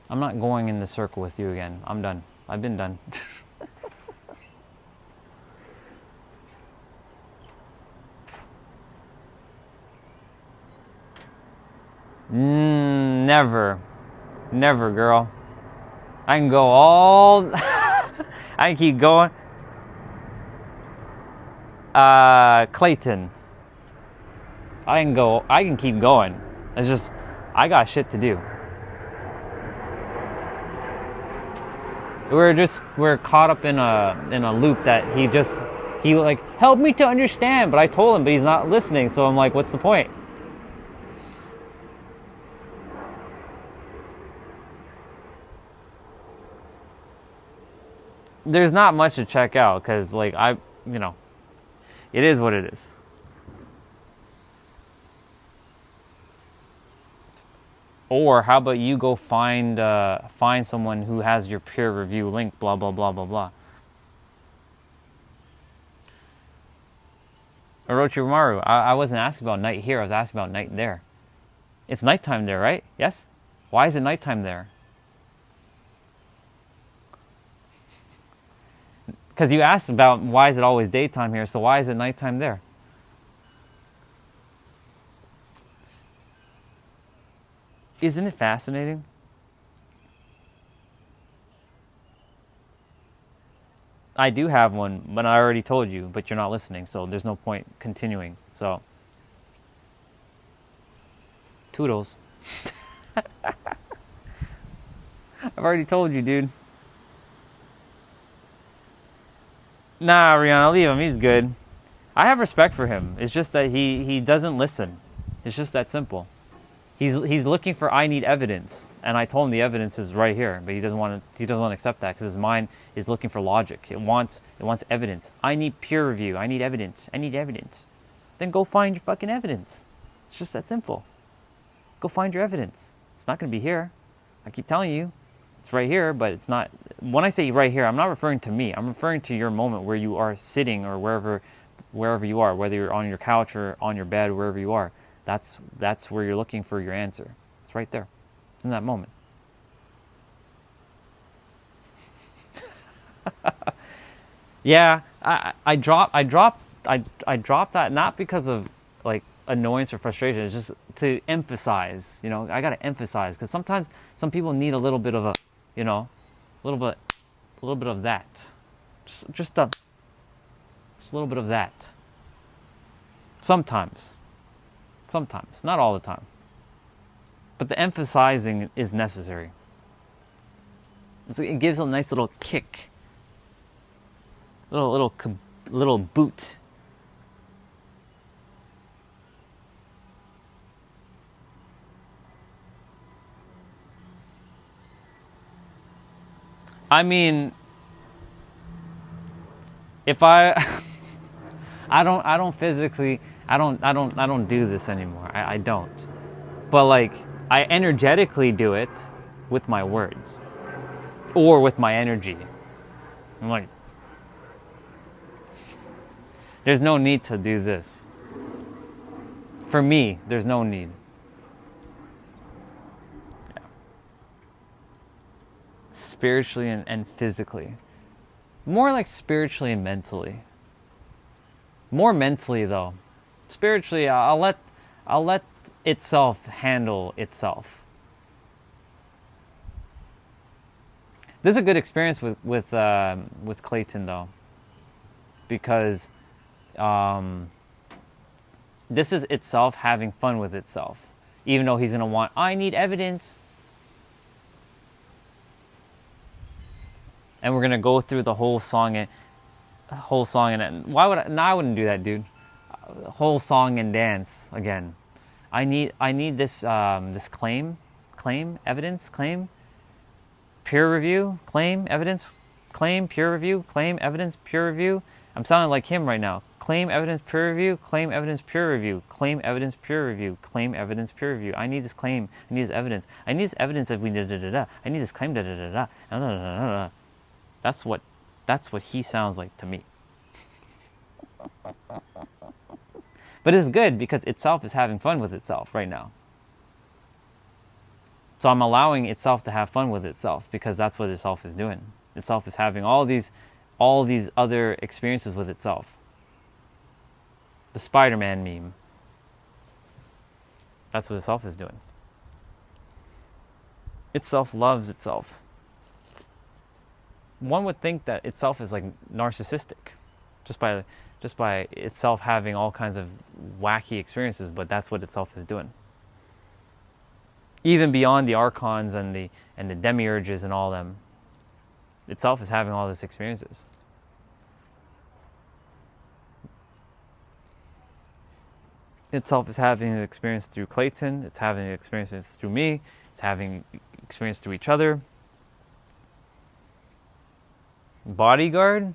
I'm not going in the circle with you again. I'm done. I've been done. Never. Never, girl. I can go all... I can keep going. Clayton. I can keep going. It's just, I got shit to do. We're caught up in a loop that he like, help me to understand, but I told him, but he's not listening, so I'm like, what's the point? There's not much to check out, because like it is what it is. Or how about you go find someone who has your peer review link, blah, blah, blah, blah, blah. Orochimaru, I wasn't asking about night here, I was asking about night there. It's nighttime there, right? Yes? Why is it nighttime there? Because you asked about why is it always daytime here, so why is it nighttime there? Isn't it fascinating? I do have one, but I already told you, but you're not listening, so there's no point continuing. So, toodles. I've already told you, dude. Nah, Rihanna, leave him. He's good. I have respect for him. It's just that he doesn't listen. It's just that simple. He's looking for I need evidence, and I told him the evidence is right here, but he doesn't want to accept that because his mind is looking for logic. It wants evidence. I need peer review. I need evidence. I need evidence. Then go find your fucking evidence. It's just that simple. Go find your evidence. It's not going to be here. I keep telling you, it's right here, but it's not. When I say right here, I'm not referring to me. I'm referring to your moment where you are sitting or wherever you are, whether you're on your couch or on your bed, wherever you are. That's where you're looking for your answer. It's right there. It's in that moment. Yeah, I dropped that not because of like annoyance or frustration. It's just to emphasize. I gotta emphasize because sometimes some people need a little bit of a little bit of that. Just a little bit of that. Sometimes, not all the time. But the emphasizing is necessary. It gives a nice little kick, little boot. I mean, if I don't do this anymore. I don't. But like I energetically do it with my words or with my energy. I'm like, there's no need to do this. For me, there's no need. Yeah. Spiritually and physically. More like spiritually and mentally. More mentally though. Spiritually, I'll let itself handle itself. This is a good experience with Clayton though, because this is itself having fun with itself, even though he's gonna want, I need evidence, and we're gonna go through the whole song and why would I? No, I wouldn't do that, dude. Whole song and dance again. I need this this claim, evidence, claim, peer review, claim, evidence, claim, peer review, claim, evidence, peer review. I'm sounding like him right now. Claim, evidence, peer review, claim, evidence, peer review, claim, evidence, peer review, claim, evidence, peer review. I need this claim. I need this evidence. I need this evidence if we da da da da. I need this claim da da da da. Da da da da. That's what he sounds like to me. But it's good because itself is having fun with itself right now. So I'm allowing itself to have fun with itself because that's what itself is doing. Itself is having all these other experiences with itself. The Spider-Man meme. That's what itself is doing. Itself loves itself. One would think that itself is like narcissistic, just by itself having all kinds of wacky experiences, but that's what itself is doing. Even beyond the archons and the demiurges and all them, itself is having all these experiences. Itself is having an experience through Clayton, it's having an experience through me, it's having experience through each other. Bodyguard?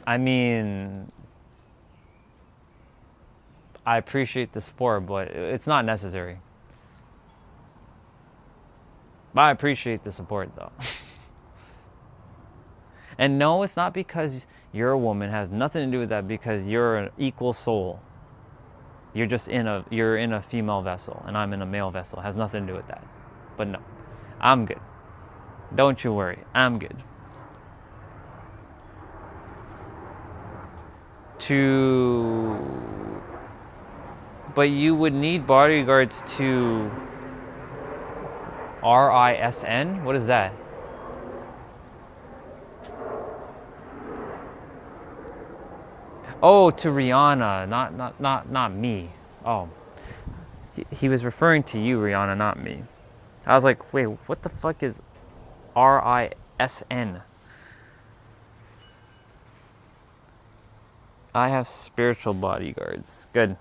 I mean, I appreciate the support, but it's not necessary. But I appreciate the support though. And no, it's not because you're a woman. It has nothing to do with that, because you're an equal soul. You're just in a female vessel and I'm in a male vessel. It has nothing to do with that. But no, I'm good. Don't you worry, I'm good. But you would need bodyguards to RISN? What is that? Oh, to Rihanna, not me. Oh, he was referring to you, Rihanna, not me. I was like, wait, what the fuck is RISN? I have spiritual bodyguards. Good.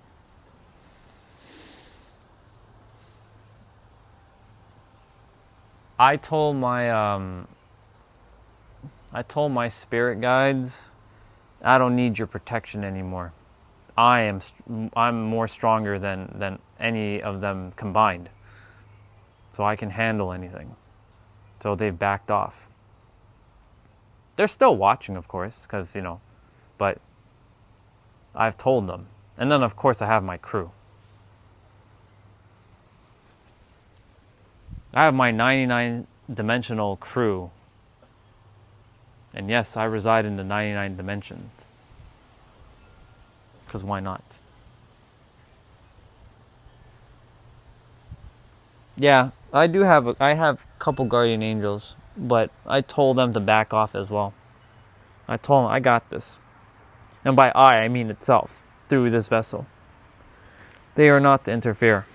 I told my spirit guides, I don't need your protection anymore. I'm more stronger than any of them combined. So I can handle anything. So they've backed off. They're still watching, of course, because, but I've told them. And then, of course, I have my crew. I have my 99-dimensional crew. And yes, I reside in the 99 dimensions. Because why not? Yeah, I have a couple guardian angels, but I told them to back off as well. I told them, I got this. And by I mean itself, through this vessel. They are not to interfere.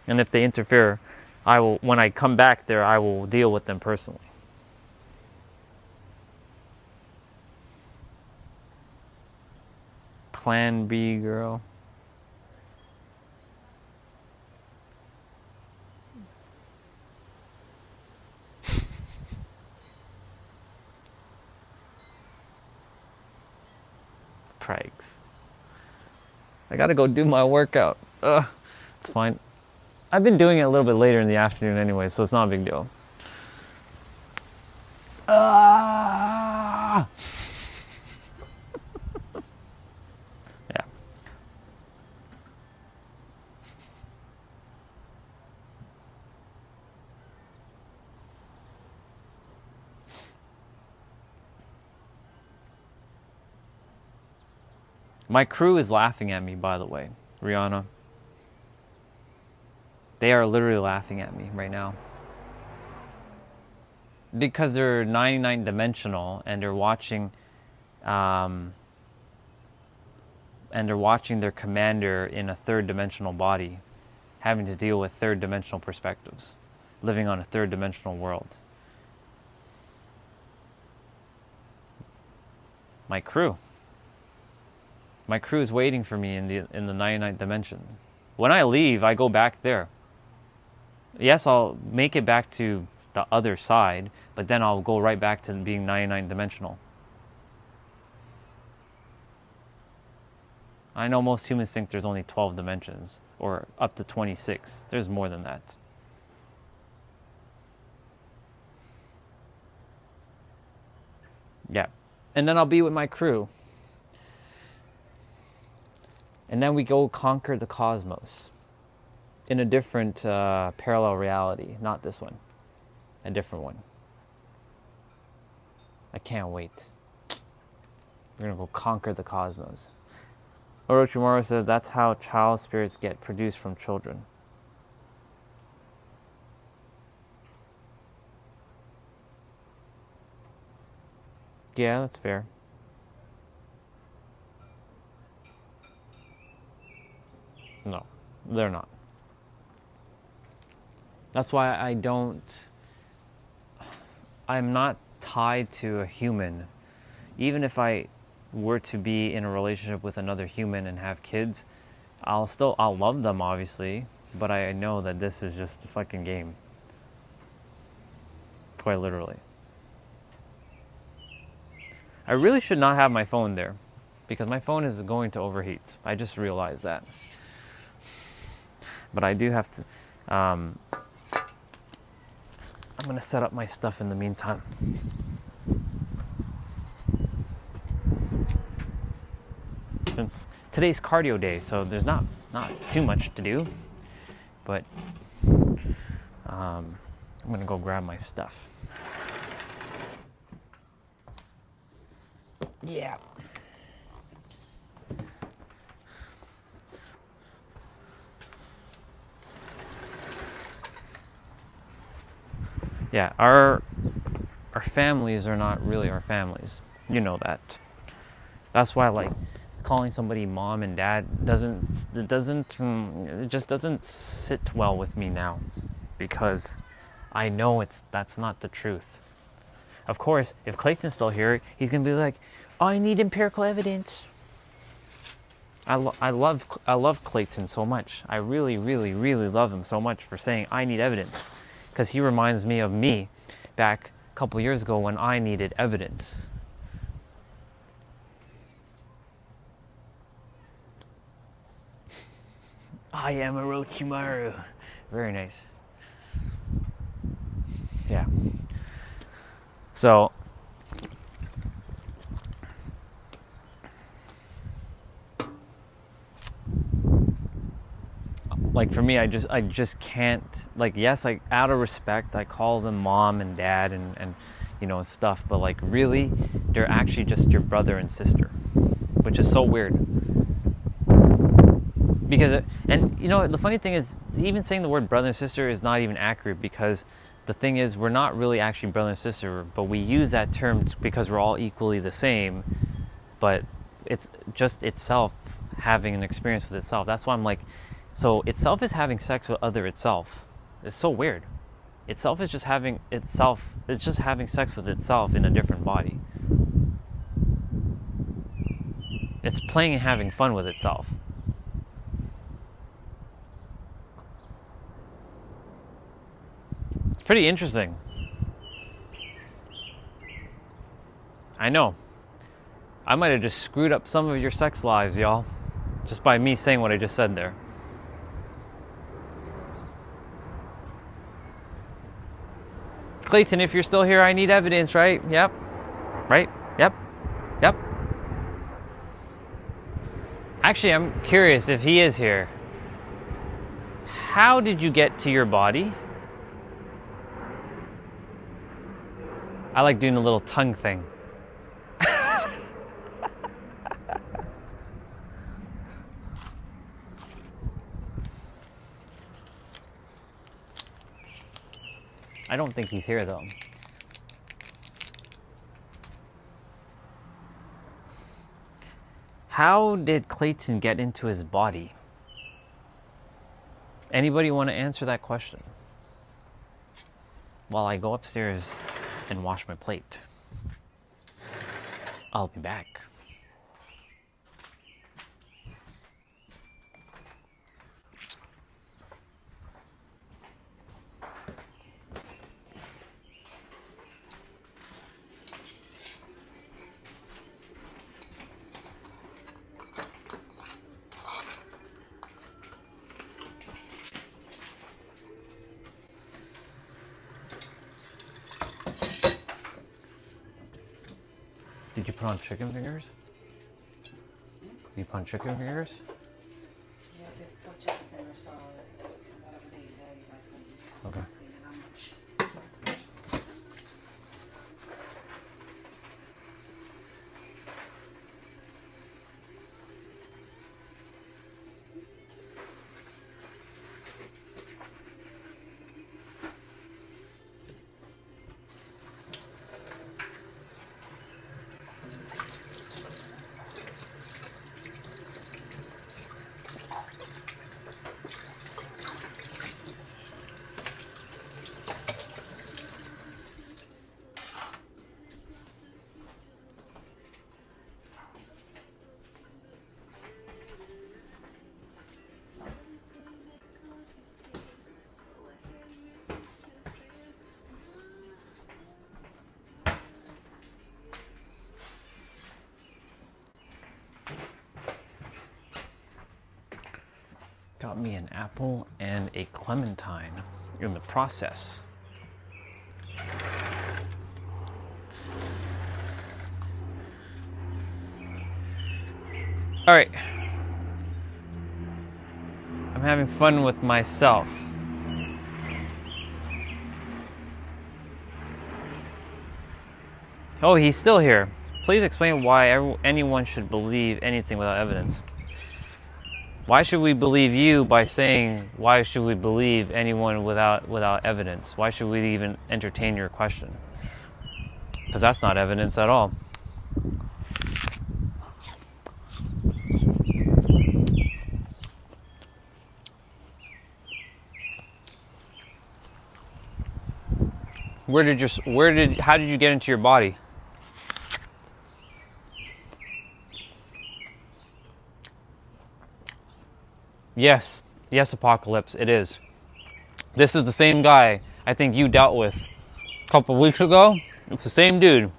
And if they interfere, when I come back there, I will deal with them personally. Plan B, girl. Prags. I gotta go do my workout. It's fine. I've been doing it a little bit later in the afternoon anyway, so it's not a big deal. Yeah. My crew is laughing at me, by the way, Rihanna. They are literally laughing at me right now. Because they're 99 dimensional and they're watching their commander in a third dimensional body, having to deal with third dimensional perspectives, living on a third dimensional world. My crew is waiting for me in the 99th dimension. When I leave, I go back there. Yes, I'll make it back to the other side, but then I'll go right back to being 99 dimensional. I know most humans think there's only 12 dimensions, or up to 26. There's more than that. Yeah. And then I'll be with my crew. And then we go conquer the cosmos in a different parallel reality, not this one. A different one. I can't wait. We're gonna go conquer the cosmos. Orochimaru said that's how child spirits get produced from children. Yeah, that's fair. No, they're not. That's why I'm not tied to a human. Even if I were to be in a relationship with another human and have kids, I'll love them, obviously, but I know that this is just a fucking game. Quite literally. I really should not have my phone there, because my phone is going to overheat. I just realized that. But I do have to... I'm going to set up my stuff in the meantime. Since today's cardio day, so there's not too much to do. But I'm going to go grab my stuff. Yeah. Yeah, our families are not really our families. You know that. That's why, like, calling somebody mom and dad it just doesn't sit well with me now, because I know that's not the truth. Of course, if Clayton's still here, he's gonna be like, "Oh, I need empirical evidence." I love Clayton so much. I really, really, really love him so much for saying I need evidence, because he reminds me of me back a couple years ago when I needed evidence. I am Orochimaru. Very nice. Yeah. So, like, for me, I just can't, like, yes, like, out of respect, I call them mom and dad and you know, stuff, but, like, really, they're actually just your brother and sister, which is so weird. Because, and you know, the funny thing is, even saying the word brother and sister is not even accurate, because the thing is, we're not really actually brother and sister, but we use that term because we're all equally the same, but it's just itself having an experience with itself. That's why I'm like, so itself is having sex with other itself. It's so weird. Itself is just having itself, it's just having sex with itself in a different body. It's playing and having fun with itself. It's pretty interesting. I know. I might have just screwed up some of your sex lives, y'all, just by me saying what I just said there. Clayton, if you're still here, I need evidence, right? Yep. Right? Yep. Yep. Actually, I'm curious if he is here. How did you get to your body? I like doing a little tongue thing. I don't think he's here though. How did Clayton get into his body? Anybody want to answer that question? While I go upstairs and wash my plate. I'll be back. Did you put on chicken fingers? You put on chicken fingers? Yeah, they put chicken fingers, so whatever day you have, you guys can Okay. clean it how much. Got me an apple and a clementine in the process. All right. I'm having fun with myself. Oh, he's still here. Please explain why anyone should believe anything without evidence. Why should we believe you by saying, why should we believe anyone without evidence? Why should we even entertain your question? Because that's not evidence at all. How did you get into your body? Yes, Apocalypse, it is. This is the same guy I think you dealt with a couple weeks ago. It's the same dude.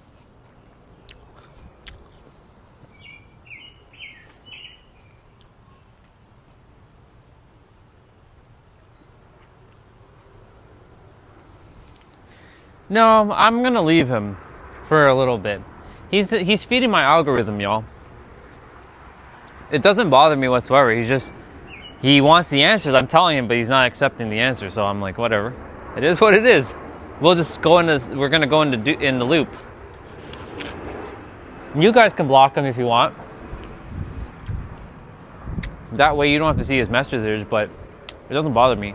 No, I'm gonna leave him for a little bit. He's feeding my algorithm, y'all. It doesn't bother me whatsoever. He wants the answers. I'm telling him, but he's not accepting the answer. So I'm like, whatever. It is what it is. We're gonna go in the loop. You guys can block him if you want. That way you don't have to see his messages, but it doesn't bother me.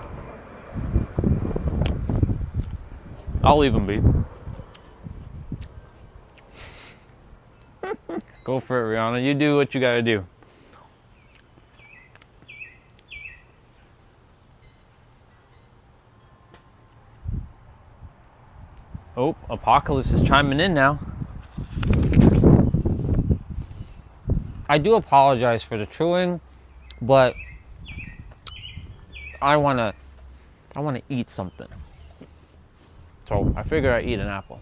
I'll leave him be. Go for it, Rihanna. You do what you gotta do. Oh, Apocalypse is chiming in now. I do apologize for the chewing, but I wanna eat something. So I figured I'd eat an apple.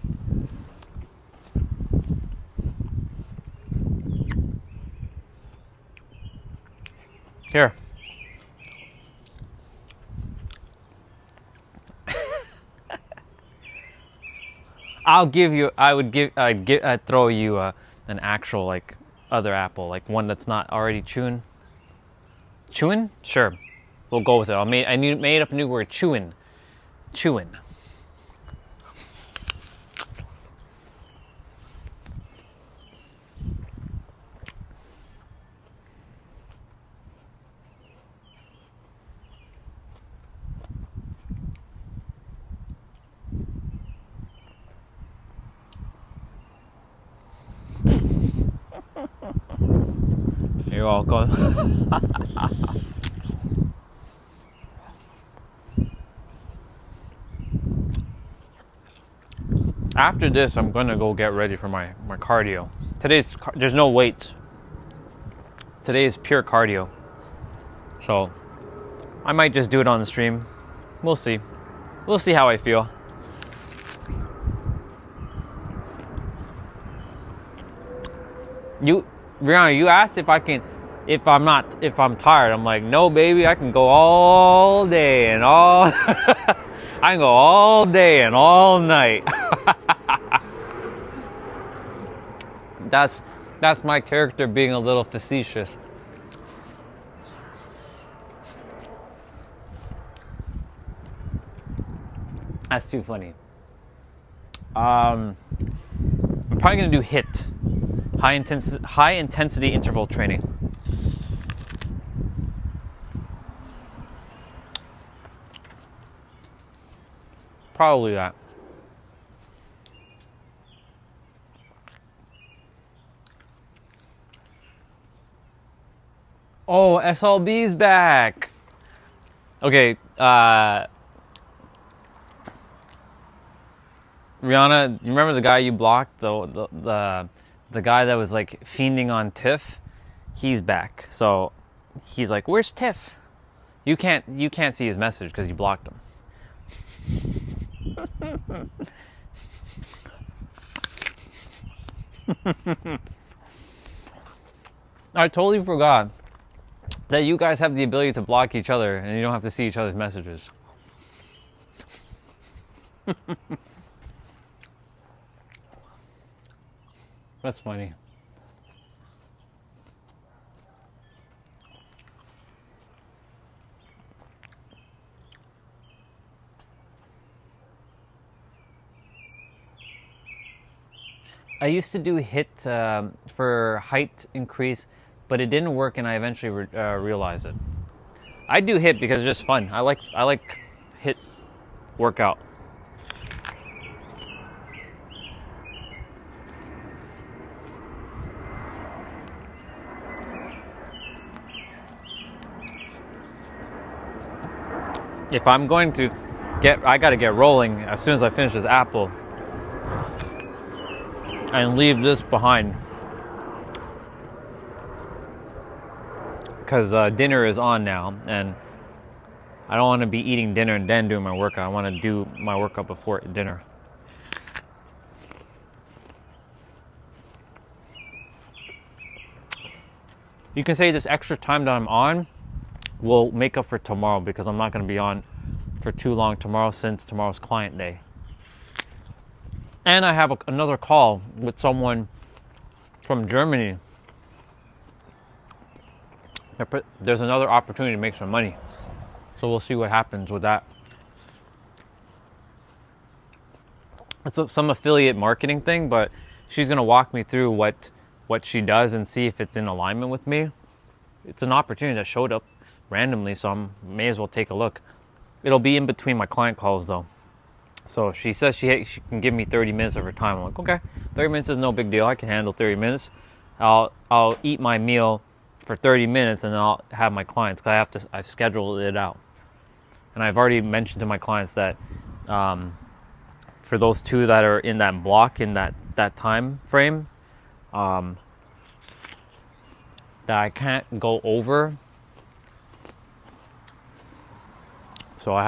Here. I'd throw you an actual like other apple, like one that's not already chewing. Chewing? Sure. We'll go with it. I made up a new word, chewing. Chewing. You're welcome. After this, I'm gonna go get ready for my cardio. There's no weights. Today is pure cardio. So I might just do it on the stream. We'll see. We'll see how I feel. Rihanna, you asked if I'm tired. I'm like, no, baby, I can go all day and all. I can go all day and all night. That's my character being a little facetious. That's too funny. I'm probably gonna do HIIT, high intensity interval training. Probably that. Oh, SLB's back. Okay, Rihanna, you remember the guy you blocked, the guy that was like fiending on Tiff? He's back. So he's like, "Where's Tiff?" You can't see his message because you blocked him. I totally forgot that you guys have the ability to block each other and you don't have to see each other's messages. That's funny. I used to do HIIT for height increase, but it didn't work, and I eventually realized it. I do HIIT because it's just fun. I like HIIT workout. If I'm going to I gotta get rolling as soon as I finish this apple and leave this behind, because dinner is on now, and I don't want to be eating dinner and then doing my workout. I want to do my workout before dinner. You can say this extra time that I'm on will make up for tomorrow, because I'm not going to be on for too long tomorrow, since tomorrow's client day. And I have another call with someone from Germany. There's another opportunity to make some money. So we'll see what happens with that. It's some affiliate marketing thing, but she's going to walk me through what she does and see if it's in alignment with me. It's an opportunity that showed up randomly, so I may as well take a look. It'll be in between my client calls, though. So she says she can give me 30 minutes of her time. I'm like, okay, 30 minutes is no big deal. I can handle 30 minutes. I'll eat my meal for 30 minutes, and then I'll have my clients, because I've scheduled it out. And I've already mentioned to my clients that for those two that are in that block, in that time frame, that I can't go over. So I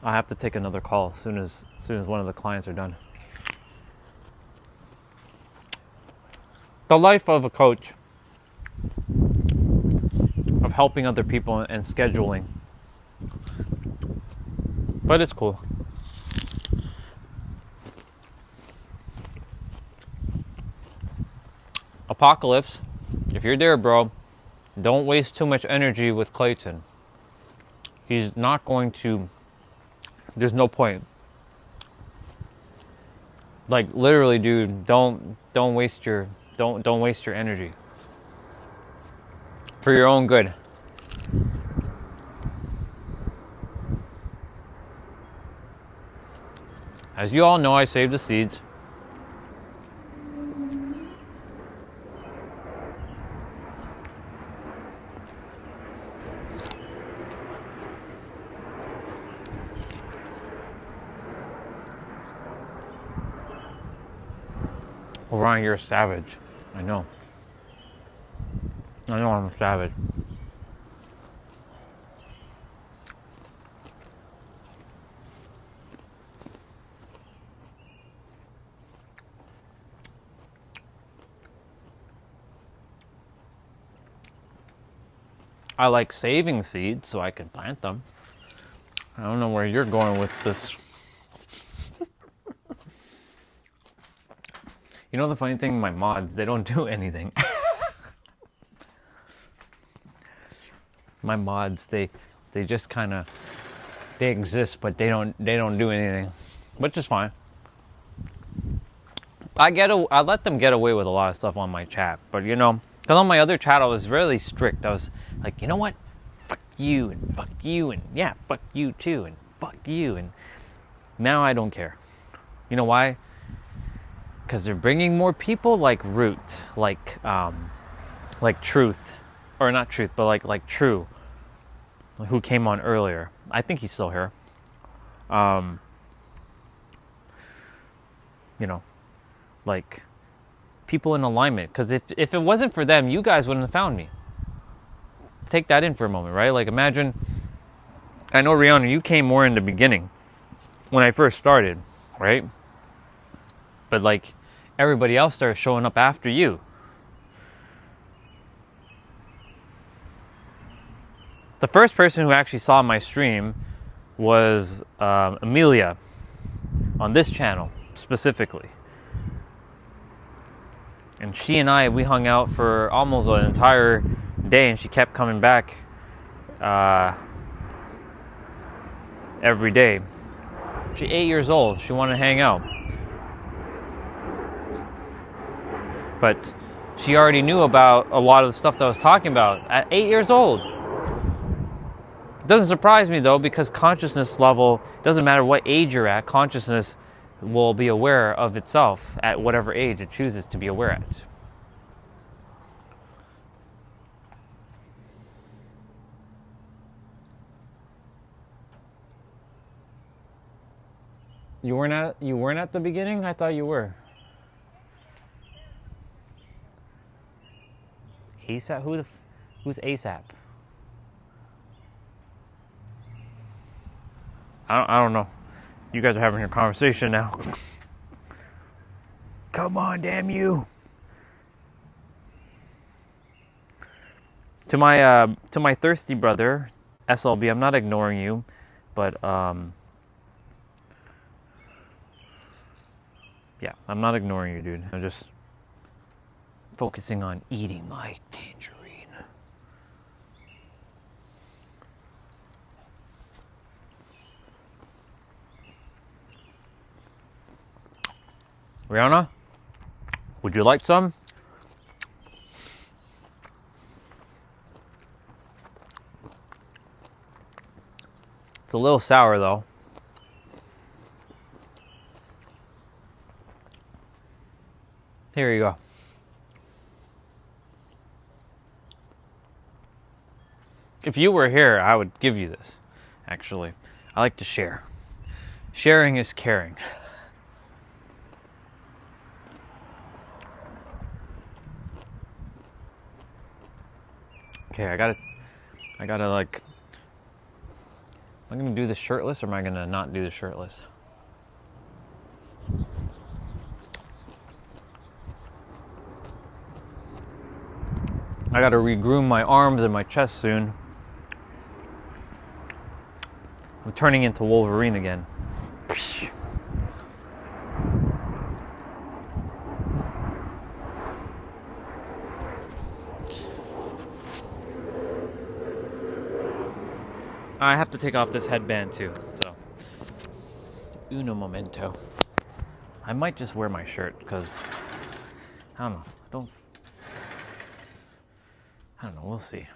have to take another call as soon as one of the clients are done. The life of a coach, of helping other people and scheduling. But it's cool. Apocalypse, if you're there, bro, don't waste too much energy with Clayton. He's not going to. There's no point. Like, literally, dude, don't waste your energy. For your own good. As you all know, I saved the seeds. Orion, you're a savage. I know. I know I'm a savage. I like saving seeds so I can plant them. I don't know where you're going with this. You know the funny thing, my mods, they don't do anything. My mods, they just kind of, they exist, but they don't do anything, which is fine. I let them get away with a lot of stuff on my chat, but you know, because on my other chat I was really strict. I was like, you know what, fuck you and yeah, fuck you too and fuck you, and now I don't care. You know why? Because they're bringing more people like Root, like Truth, or not Truth, but like True, who came on earlier. I think he's still here. You know, like people in alignment. Because if it wasn't for them, you guys wouldn't have found me. Take that in for a moment, right? Like imagine, I know Rihanna, you came more in the beginning when I first started, right? But like everybody else started showing up after you. The first person who actually saw my stream was Amelia on this channel specifically. And she and we hung out for almost an entire day, and she kept coming back every day. She's 8 years old. She wanted to hang out. But she already knew about a lot of the stuff that I was talking about at 8 years old. It doesn't surprise me though, because consciousness level, doesn't matter what age you're at, consciousness will be aware of itself at whatever age it chooses to be aware at. You weren't at the beginning? I thought you were. ASAP? Who's ASAP? I don't know. You guys are having your conversation now. Come on, damn you. To my thirsty brother, SLB, I'm not ignoring you, but yeah, I'm not ignoring you, dude. I'm just focusing on eating my tangerine. Rihanna, would you like some? It's a little sour though. Here you go. If you were here, I would give you this, actually. I like to share. Sharing is caring. Okay, I gotta like, am I gonna do this shirtless or am I gonna not do the shirtless? I gotta regroom my arms and my chest soon. I'm turning into Wolverine again. I have to take off this headband too, so uno momento. I might just wear my shirt because I don't know, we'll see.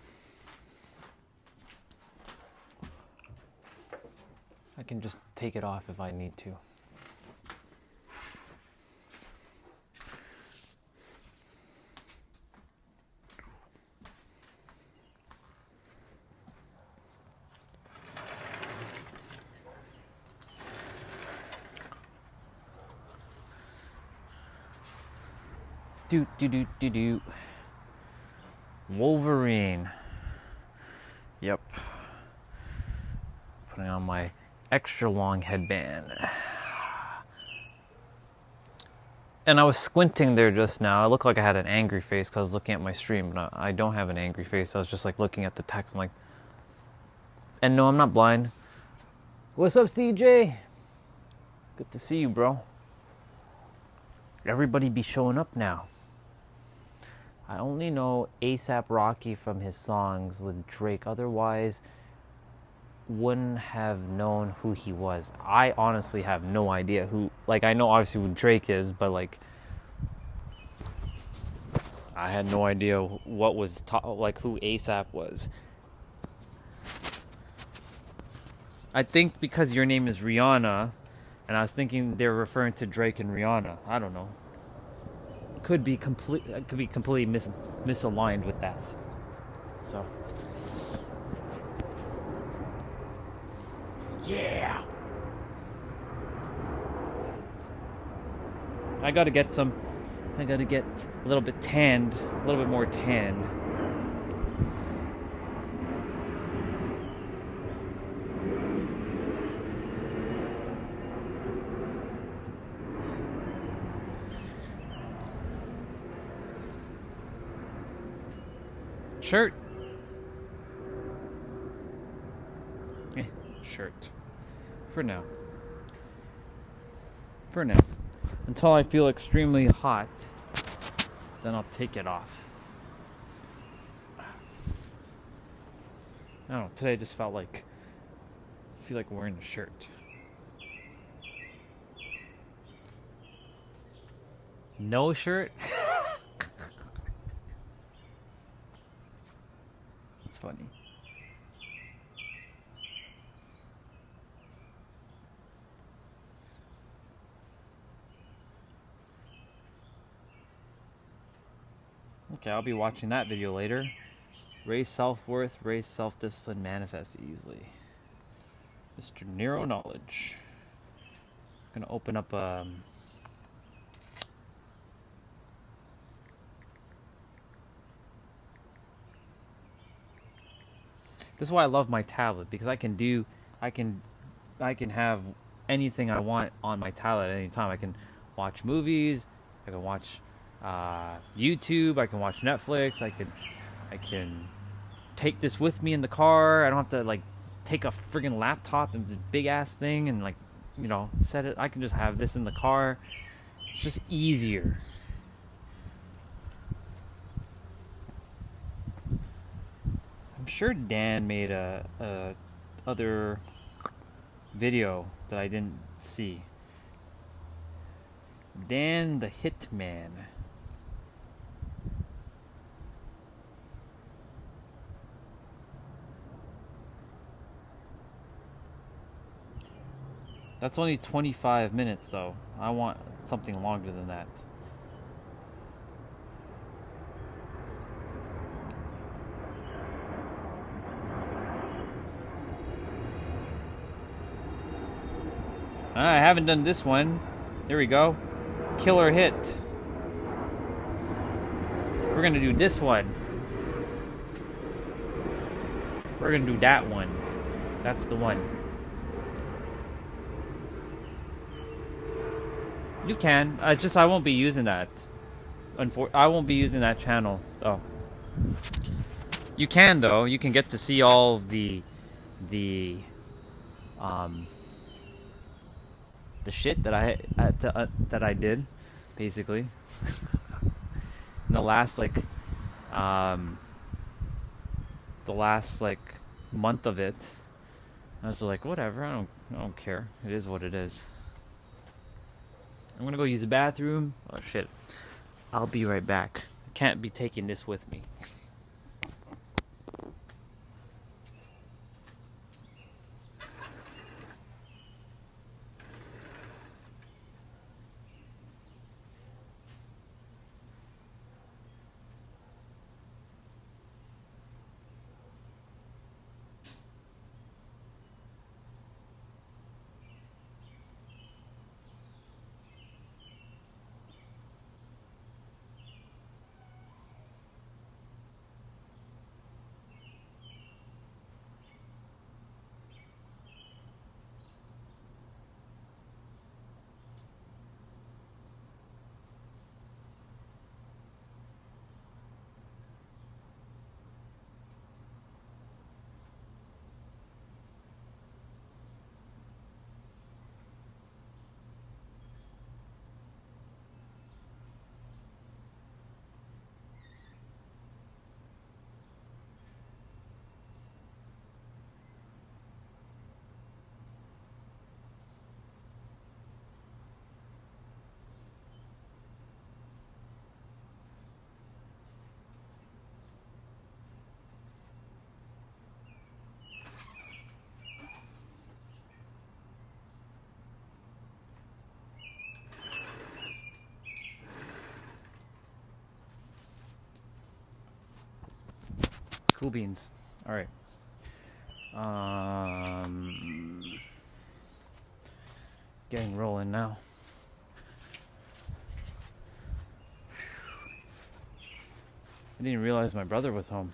I can just take it off if I need to. Do do do do do. Wolverine. Yep. Putting on my extra long headband. And I was squinting there just now. I looked like I had an angry face because I was looking at my stream, but I don't have an angry face. I was just like looking at the text. I'm like, and no, I'm not blind. What's up, CJ? Good to see you, bro. Everybody be showing up now. I only know A$AP Rocky from his songs with Drake. Otherwise, wouldn't have known who he was. I honestly have no idea who. Like, I know obviously who Drake is, but like, I had no idea what was like who A$AP was. I think because your name is Rihanna, and I was thinking they're referring to Drake and Rihanna. I don't know. Could be completely misaligned with that. So. Yeah. I gotta get a little bit tanned, a little bit more tanned. Shirt. Shirt. For now. For now. Until I feel extremely hot, then I'll take it off. I don't know, today I just feel like wearing a shirt. No shirt? That's funny. Okay, I'll be watching that video later. Raise self-worth, raise self-discipline, manifest easily. Mr. Nero Knowledge. I'm gonna open up this is why I love my tablet, because I can have anything I want on my tablet at any time. I can watch movies, I can watch YouTube, I can watch Netflix, I can take this with me in the car. I don't have to like take a friggin' laptop and this big ass thing and like, you know, set it. I can just have this in the car. It's just easier. I'm sure Dan made a other video that I didn't see. Dan the Hitman. That's only 25 minutes though. I want something longer than that. I haven't done this one. There we go. Killer hit. We're gonna do this one. We're gonna do that one. That's the one. You can. I won't be using that. I won't be using that channel. Oh. You can though. You can get to see all of the shit that I did, basically. In the last month of it. I was just like, whatever. I don't care. It is what it is. I'm gonna go use the bathroom. Oh shit. I'll be right back. I can't be taking this with me. Cool beans. All right. Getting rolling now. I didn't realize my brother was home.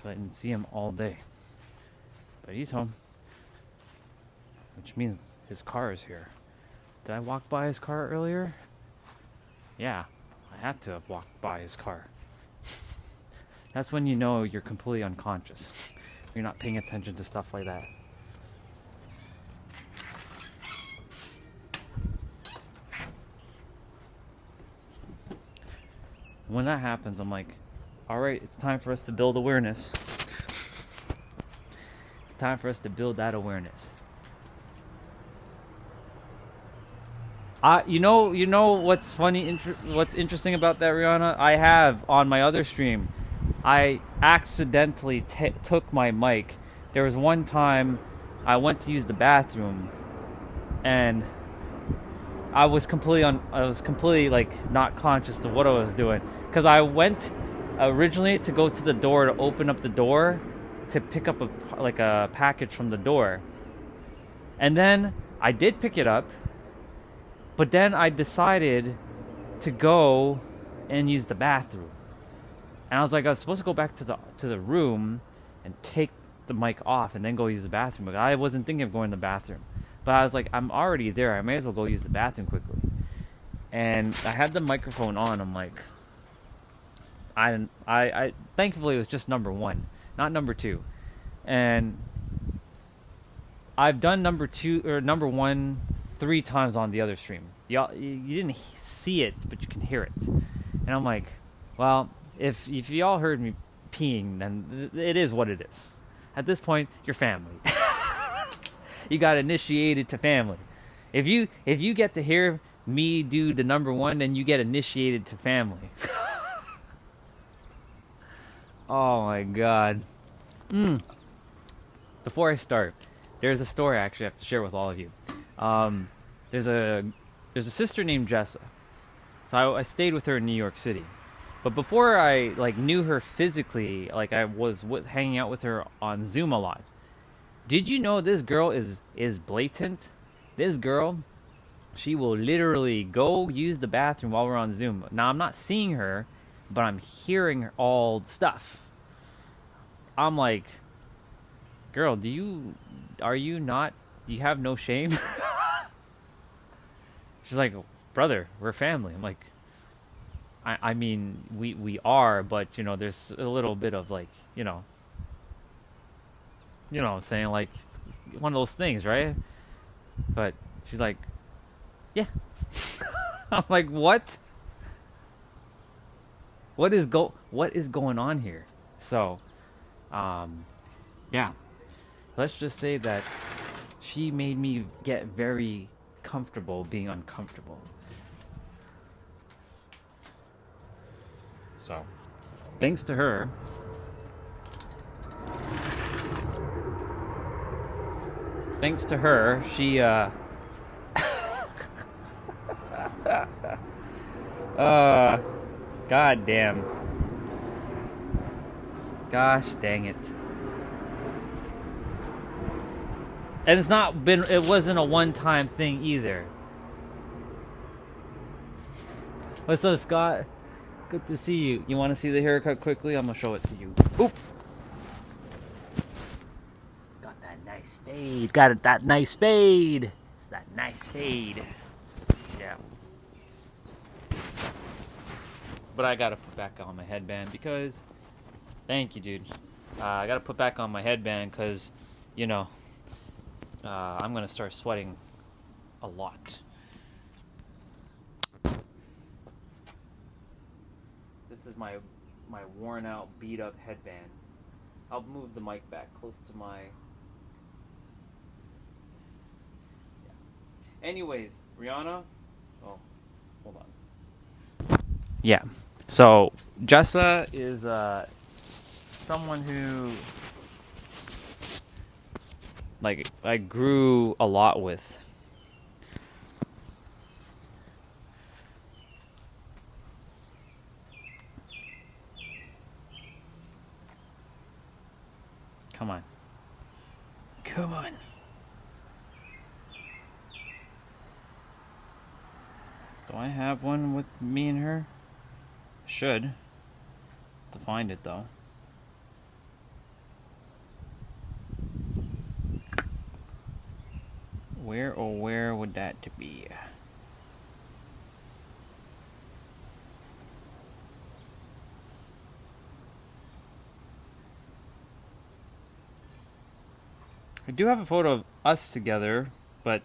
I didn't see him all day. But he's home. Which means his car is here. Did I walk by his car earlier? Yeah, I had to have walked by his car. That's when you know you're completely unconscious. You're not paying attention to stuff like that. When that happens, I'm like, all right, it's time for us to build awareness. It's time for us to build that awareness. You know what's funny, what's interesting about that, Rihanna? I have on my other stream, I accidentally took my mic. There was one time I went to use the bathroom, and I was completely like not conscious of what I was doing, because I went originally to go to the door to open up the door to pick up a package from the door, and then I did pick it up. But then I decided to go and use the bathroom. And I was like, I was supposed to go back to the room and take the mic off and then go use the bathroom. But I wasn't thinking of going to the bathroom. But I was like, I'm already there. I may as well go use the bathroom quickly. And I had the microphone on. I'm like, I thankfully it was just number 1, not number 2. And I've done number 2 or number 1 3 times on the other stream. You didn't see it, but you can hear it. And I'm like, well, if y'all heard me peeing, then it is what it is. At this point, you're family. You got initiated to family. If you get to hear me do the number 1, then you get initiated to family. Oh my god. Before I start, there's a story I actually have to share with all of you. There's a sister named Jessa. So I stayed with her in New York City. But before I knew her physically, I was hanging out with her on Zoom a lot. Did you know this girl is blatant? This girl, she will literally go use the bathroom while we're on Zoom. Now I'm not seeing her, but I'm hearing all the stuff. I'm like, girl, do you have no shame? She's like, brother, we're family. I'm like, I mean, we are, but there's a little bit of what I'm saying, like one of those things, right? But she's like, yeah. I'm like, what? What is going on here? So, yeah. Let's just say that she made me get very comfortable being uncomfortable. So, thanks to her, she god damn. Gosh dang it. And it wasn't a one-time thing either. What's up, Scott? Good to see you. You want to see the haircut quickly? I'm going to show it to you. Oop! Got that nice fade. That nice fade. It's that nice fade. Yeah. But I got to put back on my headband because... Thank you, dude. I got to put back on my headband because, I'm going to start sweating a lot. This is my worn out, beat up headband. I'll move the mic back close to my... Yeah. Anyways, Rihanna... Oh, hold on. Yeah. So, Jessa is someone who... I grew a lot with. Come on. Do I have one with me and her? Should. To find it though. Where or where would that be? I do have a photo of us together, but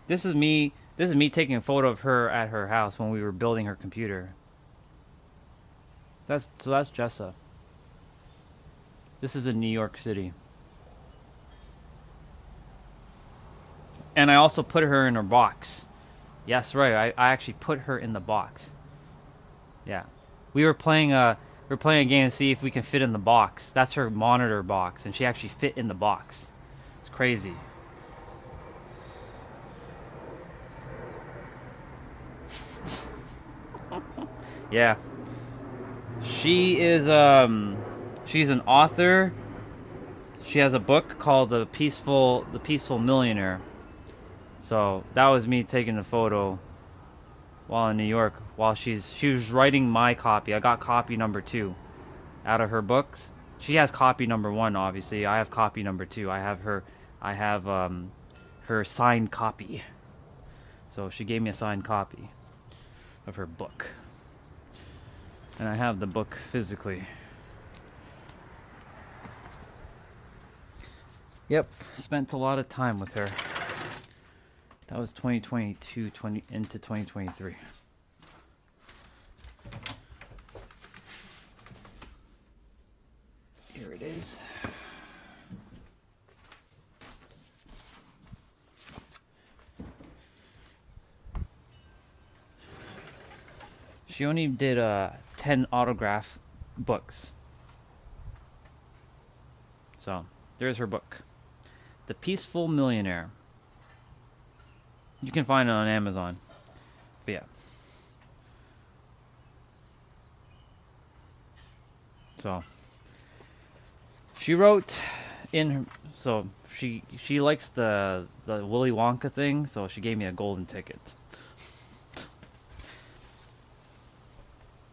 this is me taking a photo of her at her house when we were building her computer. That's Jessa. This is in New York City. And I also put her in her box. Yes, right. I actually put her in the box. Yeah. We were playing a game to see if we can fit in the box. That's her monitor box, and she actually fit in the box. It's crazy. Yeah. She is she's an author. She has a book called The Peaceful Millionaire. So that was me taking a photo while in New York while she was writing my copy. I got copy number 2 out of her books. She has copy number 1, obviously. I have copy number 2. I have her signed copy. So she gave me a signed copy of her book. And I have the book physically. Yep, spent a lot of time with her. That was 2022 into 2023. Here it is. She only did 10 autograph books. So, there's her book. The Peaceful Millionaire. You can find it on Amazon. But yeah. So, she wrote in her, so she likes the Willy Wonka thing, so she gave me a golden ticket.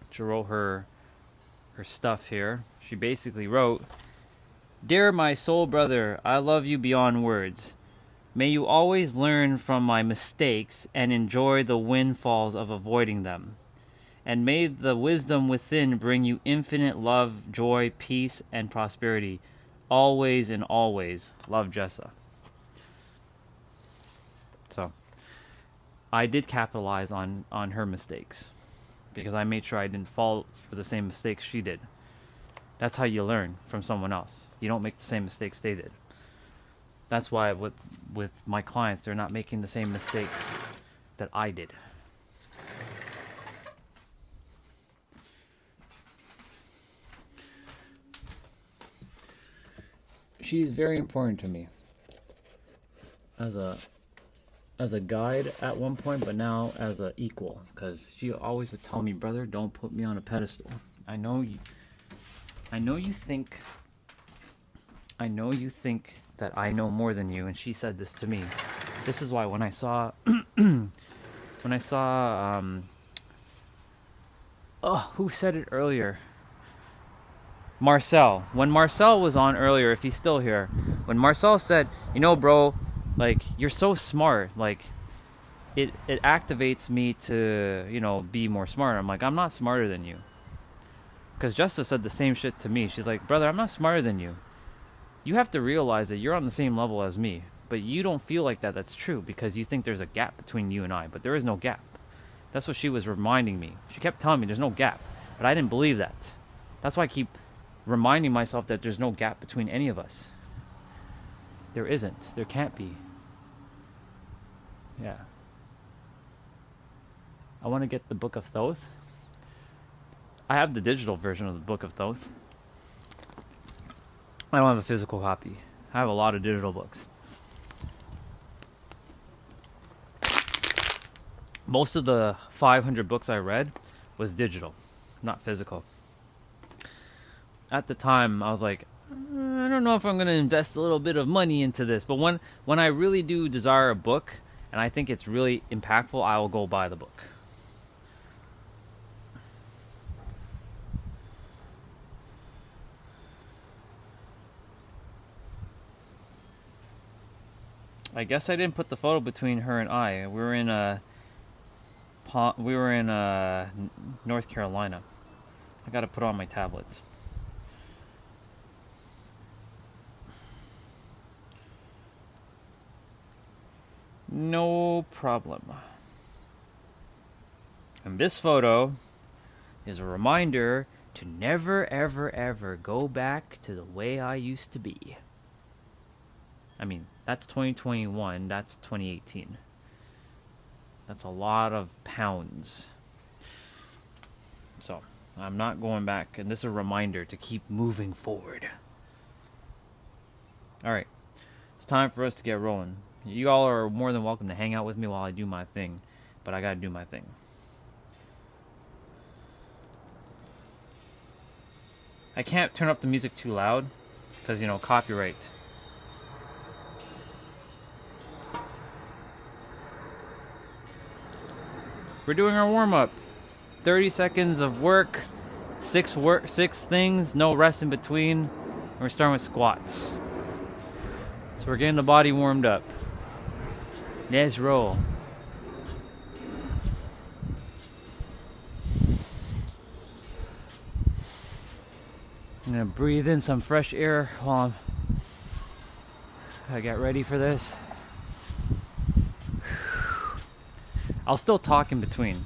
She wrote her stuff here. She basically wrote, "Dear my soul brother, I love you beyond words. May you always learn from my mistakes and enjoy the windfalls of avoiding them. And may the wisdom within bring you infinite love, joy, peace, and prosperity. Always and always. Love, Jessa." So, I did capitalize on her mistakes. Because I made sure I didn't fall for the same mistakes she did. That's how you learn from someone else. You don't make the same mistakes they did. That's why with my clients, they're not making the same mistakes that I did. She's very important to me as a guide at one point, but now as a equal, because she always would tell me, "Brother, don't put me on a pedestal. I know you think that I know more than you," and she said this to me. This is why when I saw who said it earlier? Marcel. When Marcel was on earlier, if he's still here, when Marcel said, "Bro, like, you're so smart, like, it activates me to, be more smart." I'm like, "I'm not smarter than you." Because Justice said the same shit to me. She's like, "Brother, I'm not smarter than you. You have to realize that you're on the same level as me. But you don't feel like that. That's true because you think there's a gap between you and I. But there is no gap." That's what she was reminding me. She kept telling me there's no gap. But I didn't believe that. That's why I keep reminding myself that there's no gap between any of us. There isn't. There can't be. Yeah. I want to get the Book of Thoth. I have the digital version of the Book of Thoth. I don't have a physical copy. I have a lot of digital books. Most of the 500 books I read was digital, not physical. At the time, I was like, I don't know if I'm going to invest a little bit of money into this, but when I really do desire a book and I think it's really impactful, I will go buy the book. I guess I didn't put the photo between her and I. We were in North Carolina. I got to put on my tablet. No problem. And this photo is a reminder to never, ever, ever go back to the way I used to be. I mean, that's 2021, that's 2018. That's a lot of pounds. So, I'm not going back, and this is a reminder to keep moving forward. Alright, it's time for us to get rolling. You all are more than welcome to hang out with me while I do my thing, but I gotta do my thing. I can't turn up the music too loud, because, you know, copyright. We're doing our warm-up. 30 seconds of work, six things, no rest in between. And we're starting with squats. So we're getting the body warmed up. Let's roll. I'm gonna breathe in some fresh air while I get ready for this. I'll still talk in between,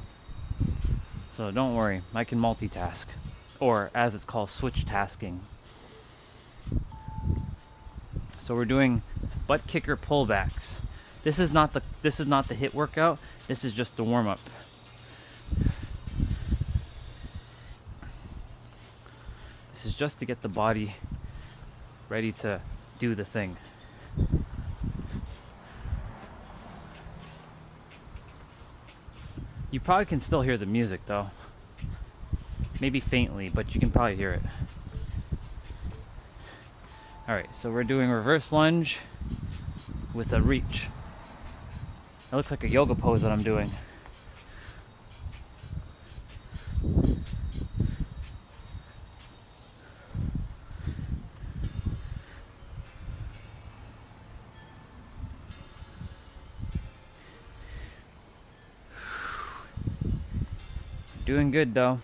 so don't worry, I can multitask, or as it's called, switch tasking. So we're doing butt kicker pullbacks. This is not the HIIT workout. This is just the warm up. This is just to get the body ready to do the thing. You probably can still hear the music though. Maybe faintly, but you can probably hear it. Alright, so we're doing reverse lunge with a reach. It looks like a yoga pose that I'm doing. Doing good though.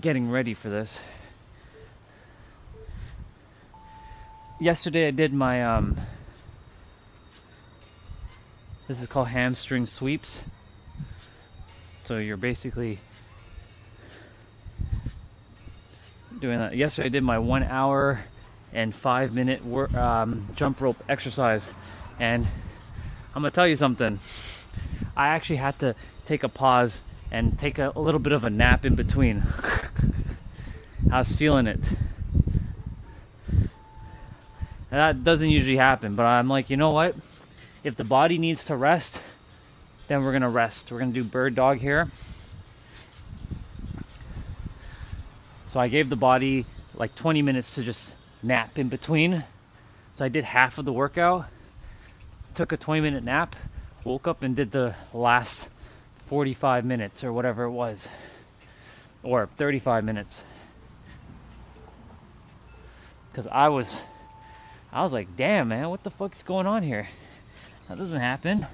Getting ready for this. Yesterday I did my this is called hamstring sweeps. So you're basically doing that. Yesterday I did my 1 hour and 5 minute jump rope exercise, and I'm gonna tell you something. I actually had to take a pause and take a little bit of a nap in between. I was feeling it. And that doesn't usually happen, but I'm like, you know what? If the body needs to rest, then we're gonna rest. We're gonna do bird dog here. So I gave the body like 20 minutes to just nap in between. So I did half of the workout, took a 20-minute nap, woke up and did the last 45 minutes or whatever it was, or 35 minutes. Because I was like, damn man, what the fuck's going on here? That doesn't happen.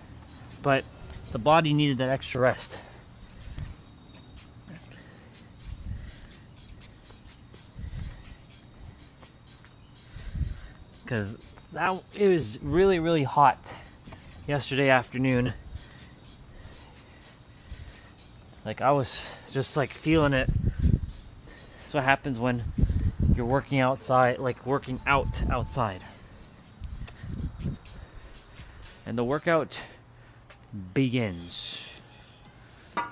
But the body needed that extra rest. Because it was really, really hot yesterday afternoon. Like I was just like feeling it. That's what happens when you're working outside, like working out outside. And the workout begins. All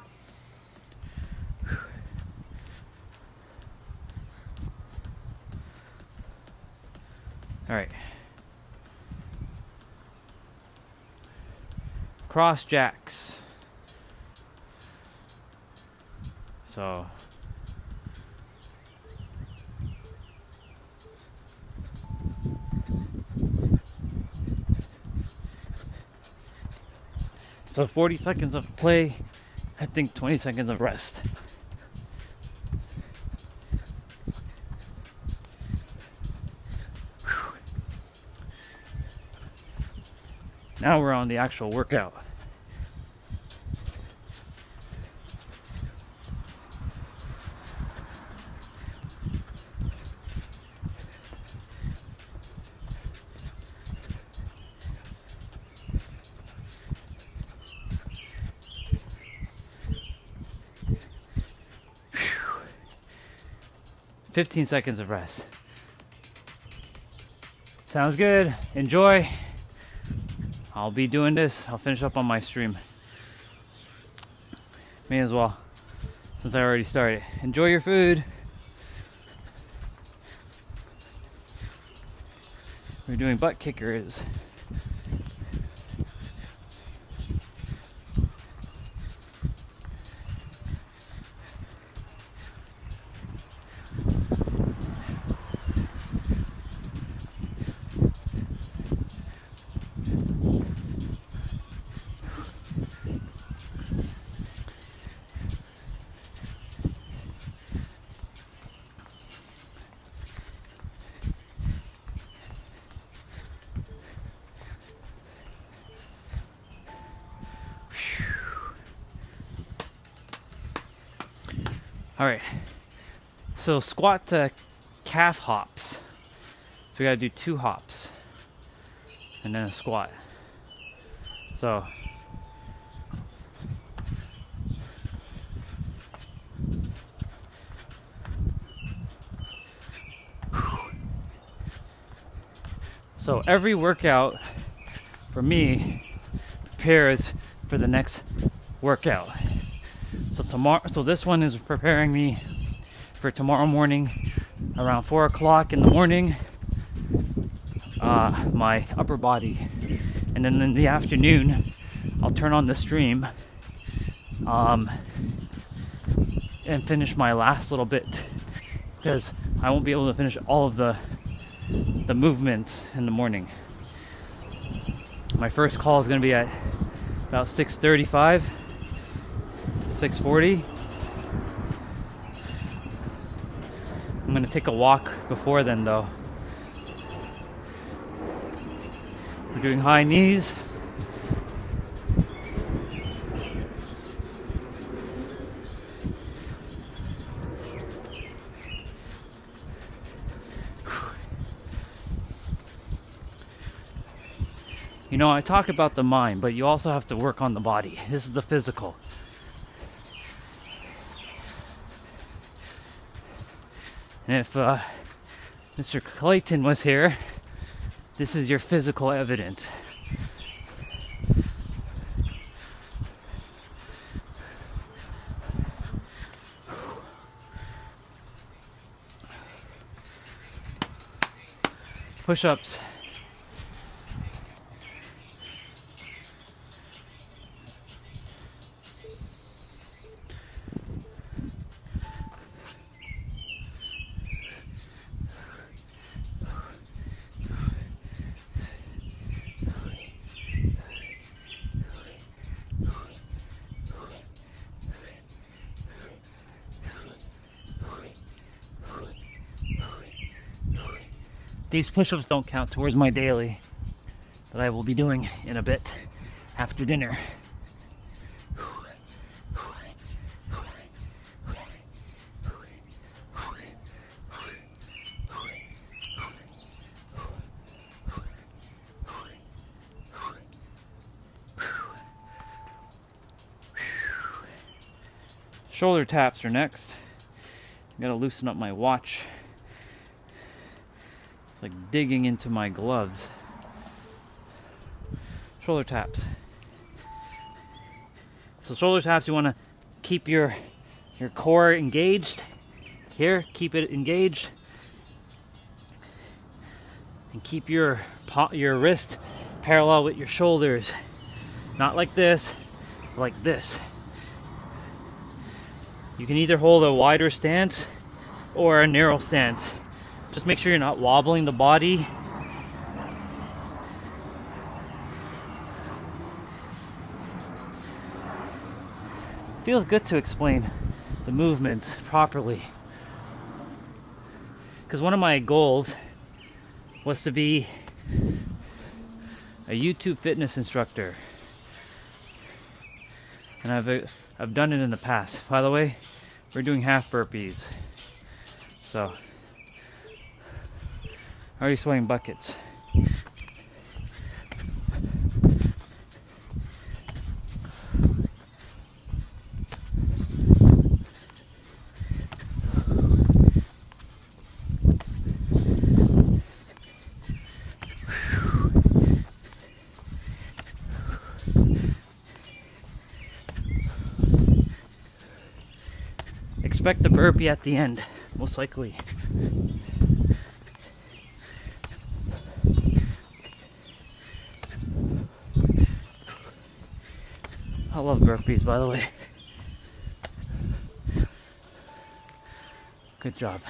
right. Cross jacks. So So 40 seconds of play, I think 20 seconds of rest. Now we're on the actual workout. Whew. 15 seconds of rest. Sounds good. Enjoy. I'll be doing this. I'll finish up on my stream. May as well, since I already started. Enjoy your food. We're doing butt kickers. All right, so squat to calf hops. So we gotta do 2 hops and then a squat. So every workout for me prepares for the next workout. So this one is preparing me for tomorrow morning around 4 o'clock in the morning, my upper body. And then in the afternoon, I'll turn on the stream and finish my last little bit, because I won't be able to finish all of the movements in the morning. My first call is going to be at about 6:35. 6:40. I'm gonna take a walk before then though. We're doing high knees. You know, I talk about the mind, but you also have to work on the body. This is the physical. And if Mr. Clayton was here, this is your physical evidence. Push-ups. These push-ups don't count towards my daily that I will be doing in a bit after dinner. Shoulder taps are next. I gotta loosen up my watch. It's like digging into my gloves. Shoulder taps. So shoulder taps, you want to keep your core engaged. Here, keep it engaged. And keep your wrist parallel with your shoulders. Not like this, like this. You can either hold a wider stance or a narrow stance. Just make sure you're not wobbling the body. feels good to explain the movements properly. Because one of my goals was to be a YouTube fitness instructor. And I've done it in the past. By the way, we're doing half burpees. So, already sweating buckets. Expect the burpee at the end, most likely. I love burpees, by the way. Good job.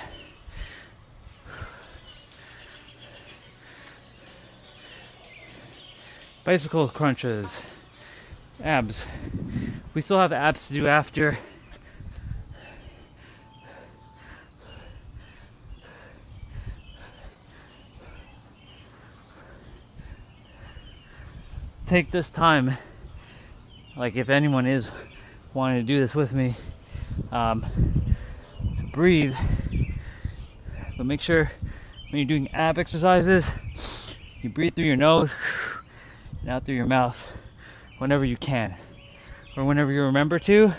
Bicycle crunches. Abs. We still have abs to do after. Take this time, like if anyone is wanting to do this with me, to breathe, but make sure when you're doing ab exercises, you breathe through your nose and out through your mouth whenever you can, or whenever you remember to.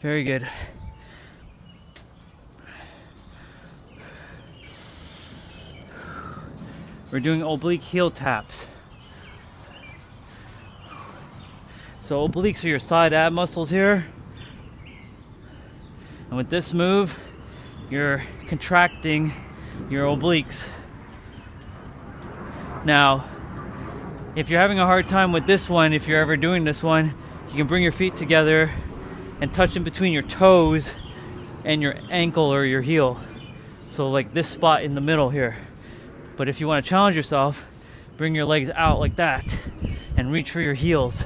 Very good. We're doing oblique heel taps. So obliques are your side ab muscles here. And with this move, you're contracting your obliques. Now, if you're having a hard time with this one, if you're ever doing this one, you can bring your feet together and touch in between your toes and your ankle or your heel. So like this spot in the middle here. But if you want to challenge yourself, bring your legs out like that and reach for your heels.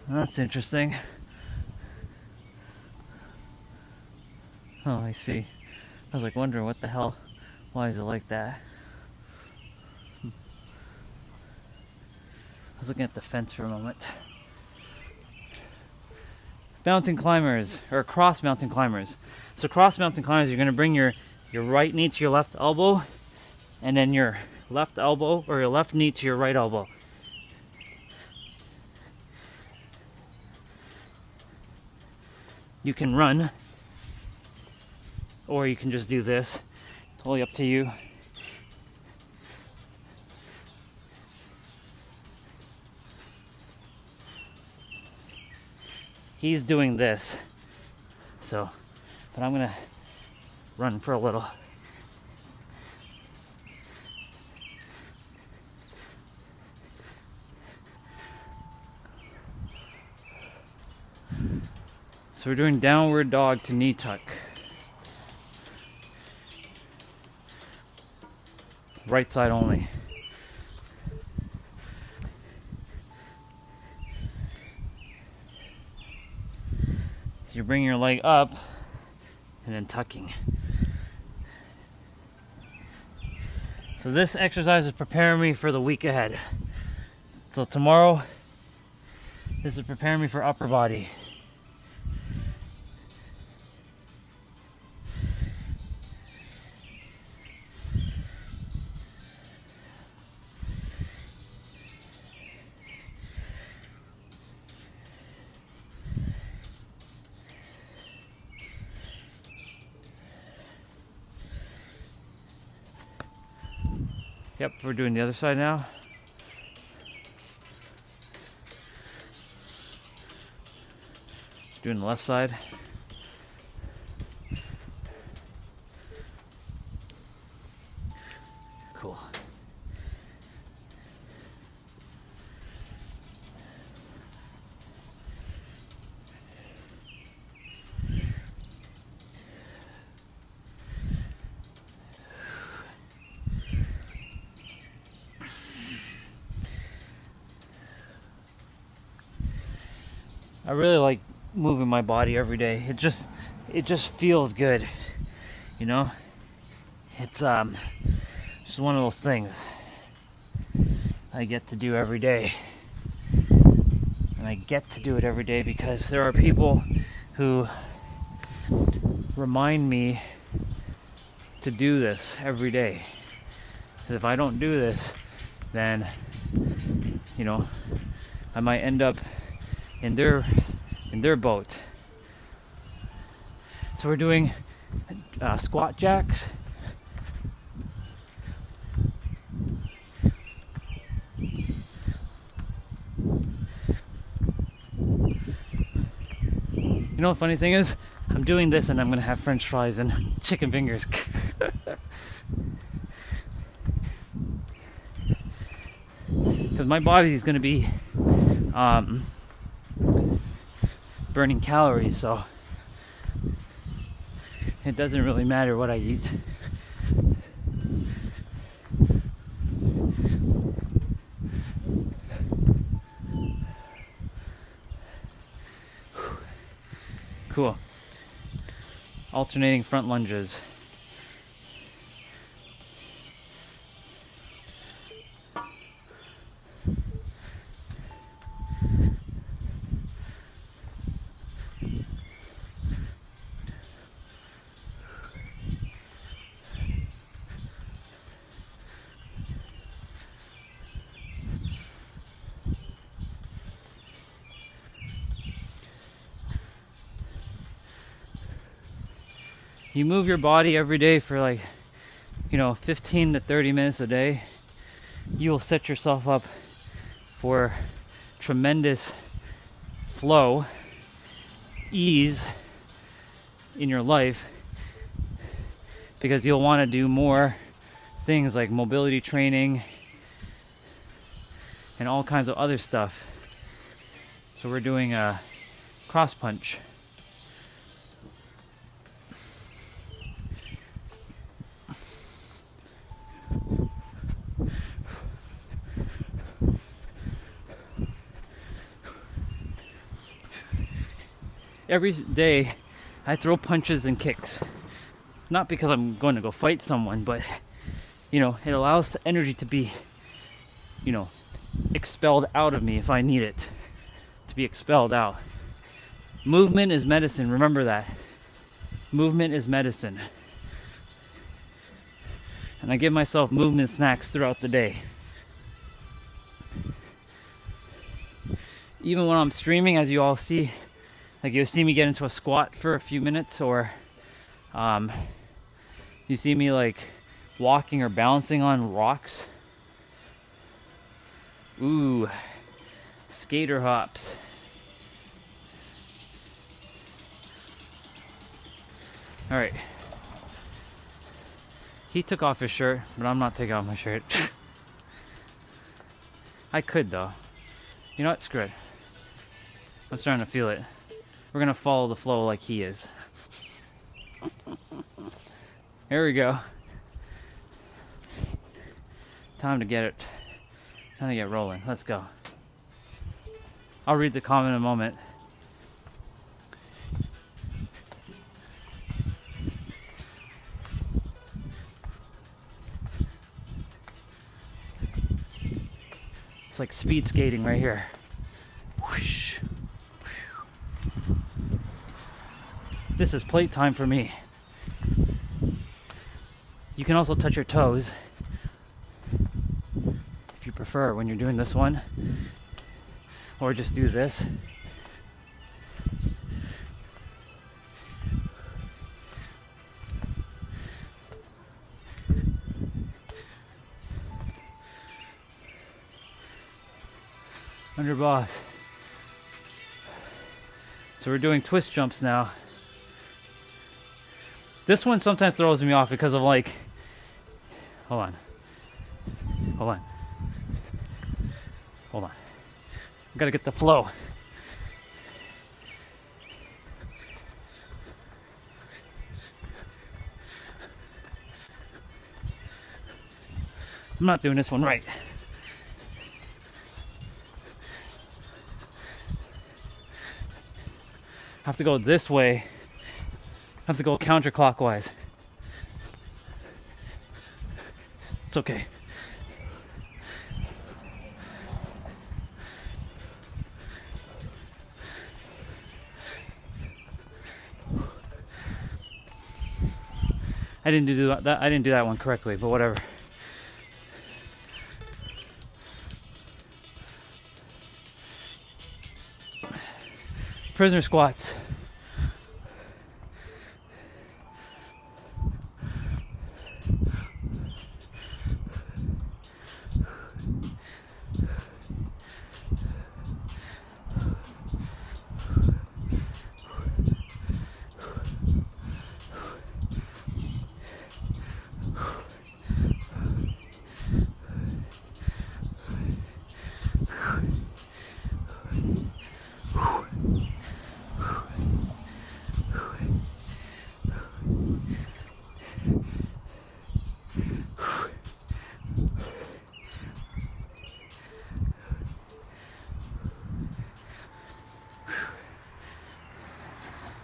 That's interesting. Oh, I see. I was like wondering what the hell, why is it like that? I was looking at the fence for a moment. Mountain climbers, or cross mountain climbers. So cross mountain climbers, you're gonna bring your right knee to your left elbow, and then your left elbow or your left knee to your right elbow. You can run, or you can just do this. Totally up to you. He's doing this. So, but I'm gonna run for a little. So we're doing downward dog to knee tuck. Right side only. So you're bringing your leg up and then tucking. So this exercise is preparing me for the week ahead. So tomorrow, this is preparing me for upper body. Yep, we're doing the other side now. Doing the left side. Cool. I really like moving my body every day. It just feels good, you know. It's just one of those things I get to do every day, and I get to do it every day because there are people who remind me to do this every day. Because if I don't do this, then, you know, I might end up in their boat. So we're doing squat jacks. You know, the funny thing is, I'm doing this and I'm gonna have French fries and chicken fingers. Because my body is gonna be burning calories, so it doesn't really matter what I eat. Cool. Alternating front lunges. You move your body every day for like, 15 to 30 minutes a day, you will set yourself up for tremendous flow, ease in your life, because you'll want to do more things like mobility training and all kinds of other stuff. So we're doing a cross punch. Every day I throw punches and kicks. Not because I'm going to go fight someone, but it allows the energy to be, expelled out of me if I need it to be expelled out. Movement is medicine, remember that. Movement is medicine. And I give myself movement snacks throughout the day. Even when I'm streaming, as you all see, like you'll see me get into a squat for a few minutes, or you see me like walking or bouncing on rocks. Ooh, skater hops. All right. He took off his shirt, but I'm not taking off my shirt. I could though. You know what? Screw it. I'm starting to feel it. We're gonna follow the flow like he is. Here we go. Time to get rolling. Let's go. I'll read the comment in a moment. It's like speed skating right here. Whoosh. This is plate time for me. You can also touch your toes if you prefer when you're doing this one, or just do this. Under boss. So we're doing twist jumps now. This one sometimes throws me off because of like, hold on. I gotta get the flow. I'm not doing this one right. have to go this way. I have to go counterclockwise. It's okay. I didn't do that. I didn't do that one correctly, but whatever. Prisoner squats.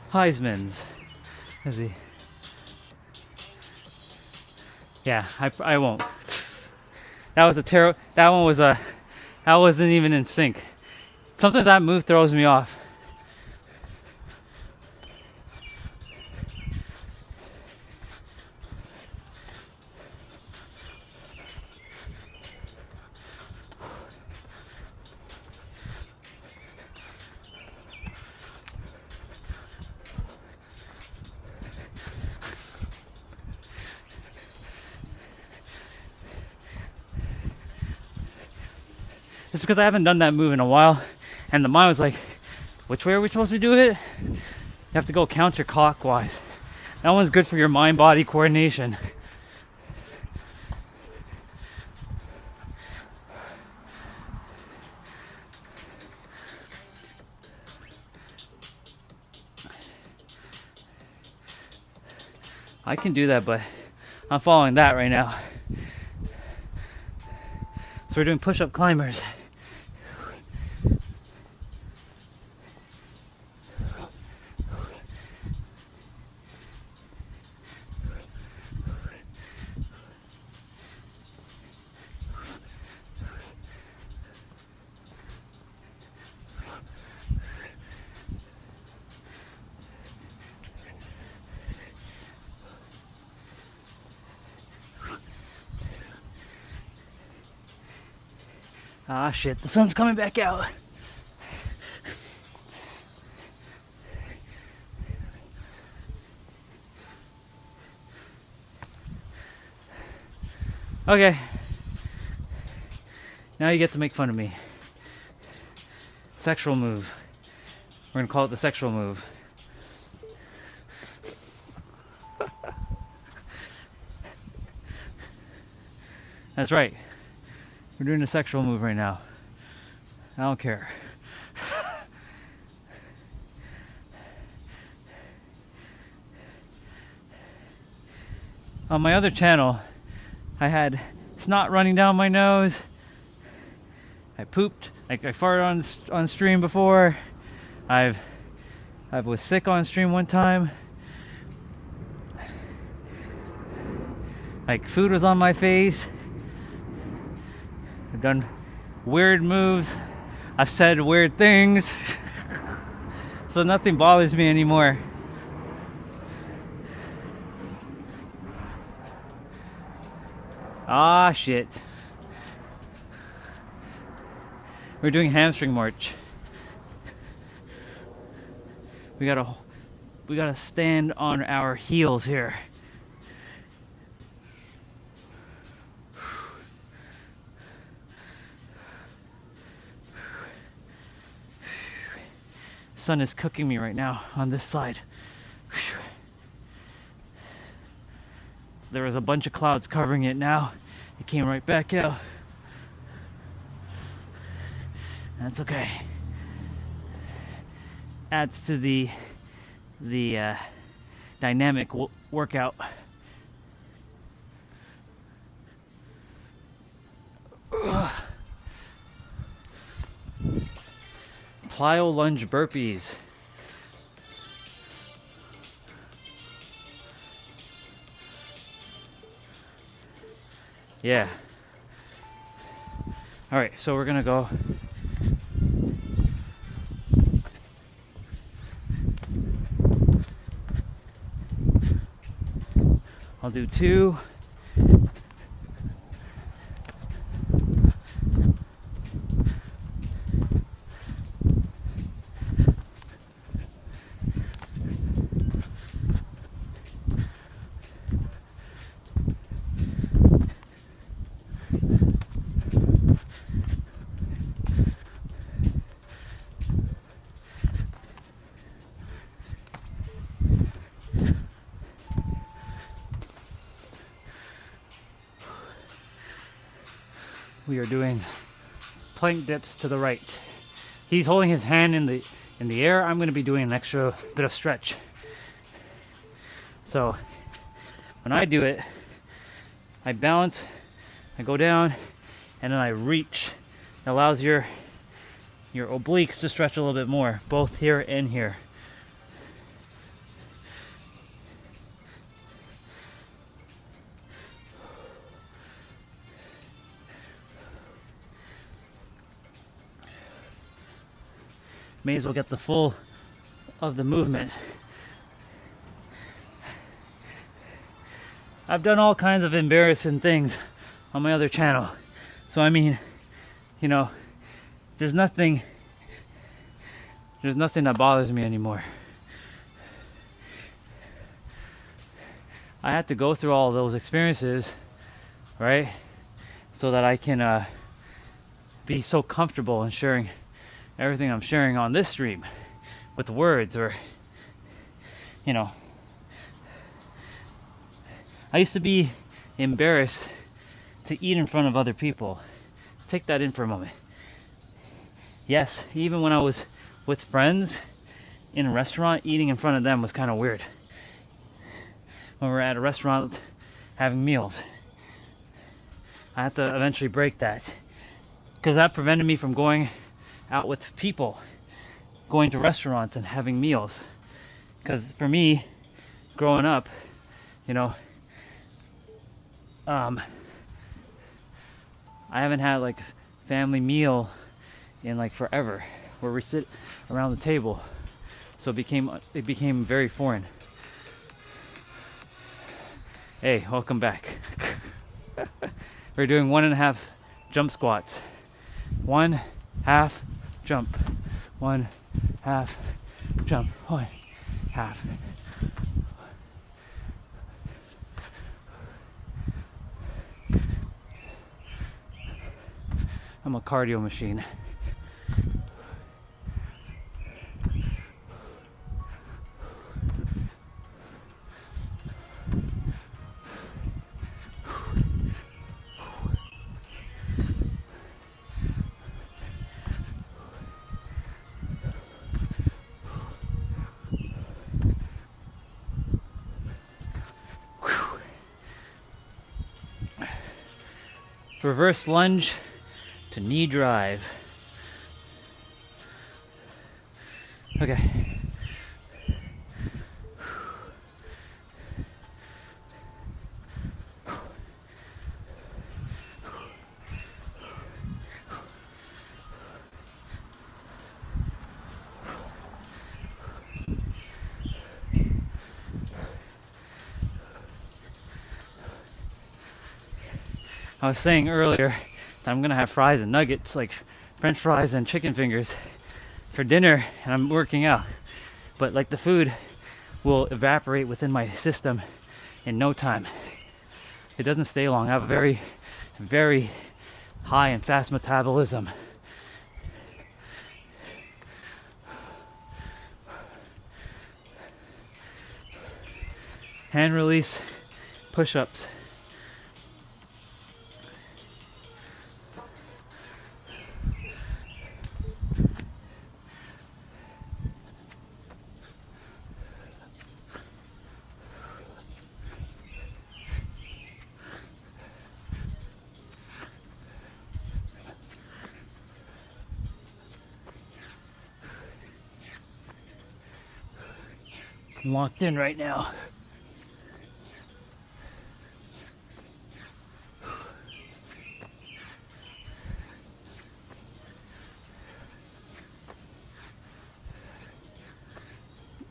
Heisman's. Is he? Yeah, I won't. That was a terrible. That one was a. That wasn't even in sync. Sometimes that move throws me off. It's because I haven't done that move in a while, and the mind was like, which way are we supposed to do it? You have to go counterclockwise. That one's good for your mind-body coordination. I can do that, but I'm following that right now. So we're doing push-up climbers. Ah, shit, the sun's coming back out. Okay. Now you get to make fun of me. Sexual move. We're gonna call it the sexual move. That's right. We're doing a sexual move right now. I don't care. On my other channel, I had snot running down my nose. I pooped, like I farted on stream before. I was sick on stream one time. Like food was on my face. I've done weird moves. I've said weird things. So nothing bothers me anymore. Ah, shit. We're doing hamstring march. We gotta stand on our heels here. Sun is cooking me right now on this side. There was a bunch of clouds covering it now. It came right back out. That's okay. Adds to the dynamic workout. Plyo lunge burpees. Yeah. All right, so we're gonna go. I'll do 2. We are doing plank dips to the right. He's holding his hand in the air. I'm going to be doing an extra bit of stretch. So when I do it, I balance, I go down, and then I reach. It allows your obliques to stretch a little bit more, both here and here. May as well get the full of the movement. I've done all kinds of embarrassing things on my other channel. So I mean, you know, there's nothing that bothers me anymore. I had to go through all of those experiences, right? So that I can be so comfortable in sharing everything I'm sharing on this stream with words, or, you know, I used to be embarrassed to eat in front of other people. Take that in for a moment. Yes, even when I was with friends in a restaurant, eating in front of them was kind of weird. When we're at a restaurant having meals, I had to eventually break that, because that prevented me from going out with people, going to restaurants and having meals. Because for me, growing up, you know, I haven't had like family meal in like forever, where we sit around the table. So it became very foreign. Hey, welcome back. We're doing 1.5 jump squats. 1/2 jump. 1/2 jump. 1/2. I'm a cardio machine. Reverse lunge to knee drive. Okay. I was saying earlier that I'm gonna have fries and nuggets, like French fries and chicken fingers for dinner, and I'm working out. But like the food will evaporate within my system in no time. It doesn't stay long. I have a very, very high and fast metabolism. Hand release, push-ups. I'm locked in right now.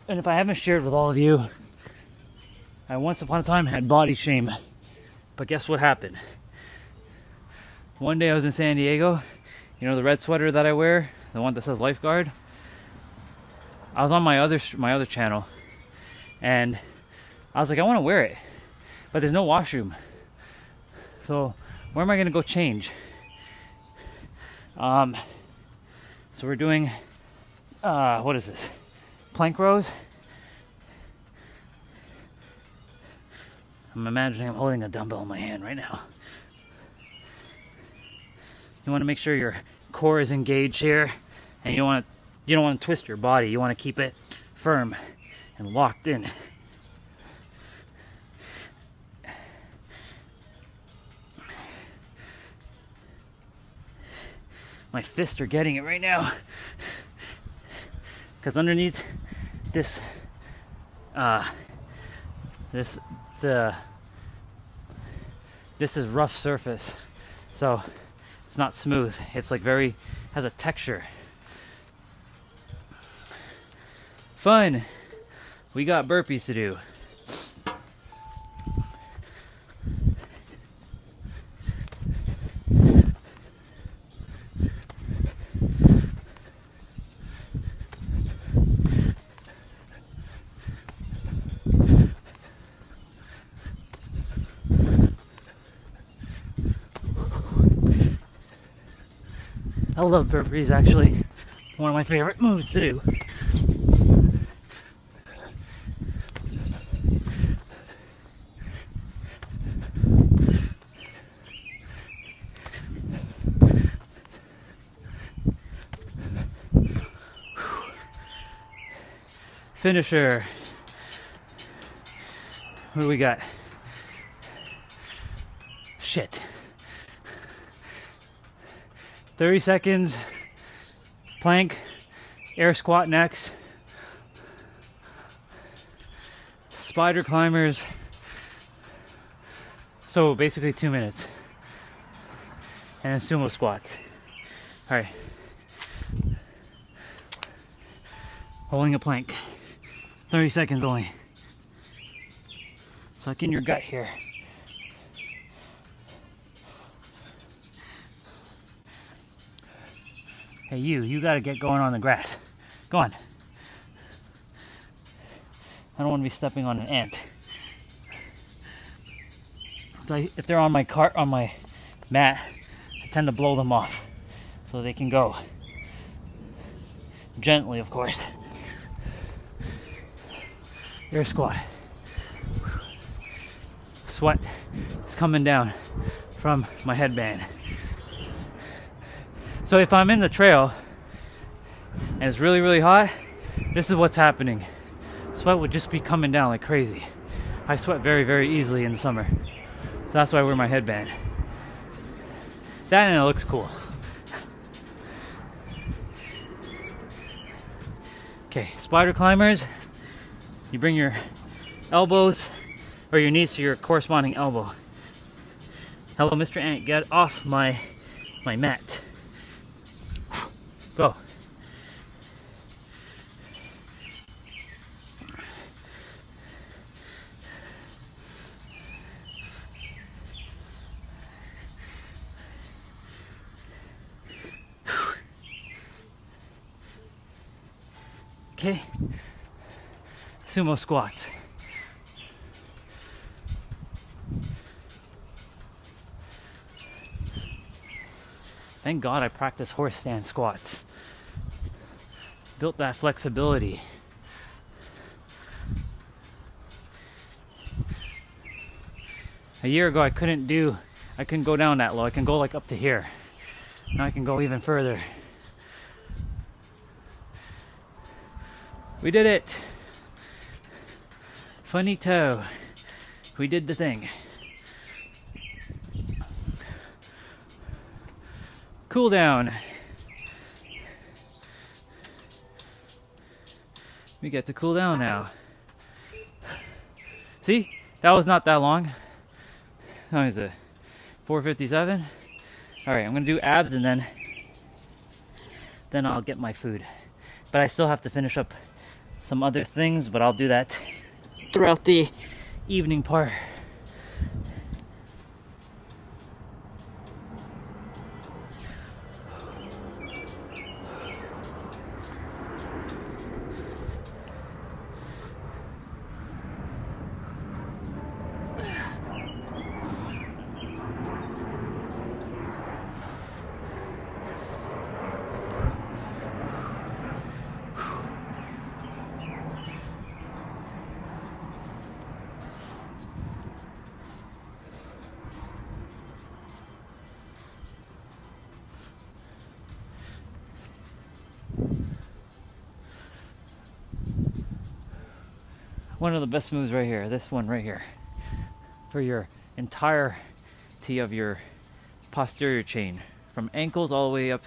And if I haven't shared with all of you, I once upon a time had body shame. But guess what happened? One day I was in San Diego, you know the red sweater that I wear, the one that says lifeguard. I was on my other channel, and I was like, I want to wear it, but there's no washroom. So where am I gonna go change? So we're doing what is this? Plank rows. I'm imagining I'm holding a dumbbell in my hand right now. You want to make sure your core is engaged here, and you don't want to twist your body. You want to keep it firm and locked in. My fists are getting it right now, because underneath this this is rough surface, so it's not smooth. It's like has a texture. Fun. We got burpees to do. I love burpees, actually. One of my favorite moves to do. Finisher. What do we got? Shit. 30 seconds, plank, air squat next, spider climbers, so basically 2 minutes, and then sumo squats. All right, holding a plank, 30 seconds only. Suck in your gut here. Hey, you gotta get going on the grass. Go on. I don't want to be stepping on an ant. So if they're on my mat, I tend to blow them off so they can go. Gently, of course. Air squat. Sweat is coming down from my headband. So if I'm in the trail and it's really, really hot, this is what's happening. Sweat would just be coming down like crazy. I sweat very, very easily in the summer. So that's why I wear my headband. That and it looks cool. Okay, spider climbers. You bring your elbows or your knees to your corresponding elbow. Hello, Mr. Ant, get off my mat. Go. Okay. Sumo squats. Thank God I practice horse stand squats. Built that flexibility. A year ago I couldn't go down that low. I can go like up to here. Now I can go even further. We did it. Funny toe. We did the thing. Cool down. We get to cool down now. See? That was not that long. How is it? 4:57? Alright, I'm gonna do abs and then I'll get my food. But I still have to finish up some other things, but I'll do that throughout the evening part. One of the best moves right here, this one right here, for your entirety of your posterior chain, from ankles all the way up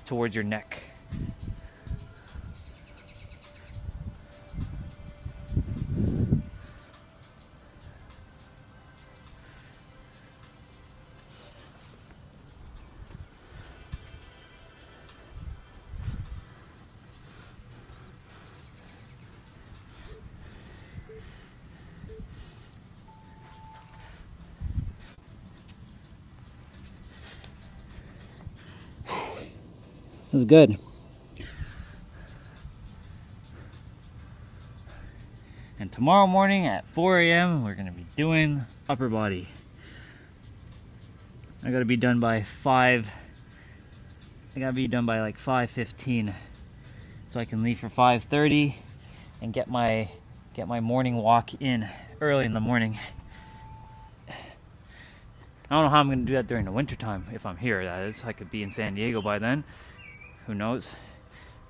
towards your neck. That was good. And tomorrow morning at 4 a.m. we're gonna be doing upper body. I gotta be done by 5. I gotta be done by like 5:15, so I can leave for 5:30 and get my morning walk in early in the morning. I don't know how I'm gonna do that during the wintertime, if I'm here, that is. I could be in San Diego by then. Who knows?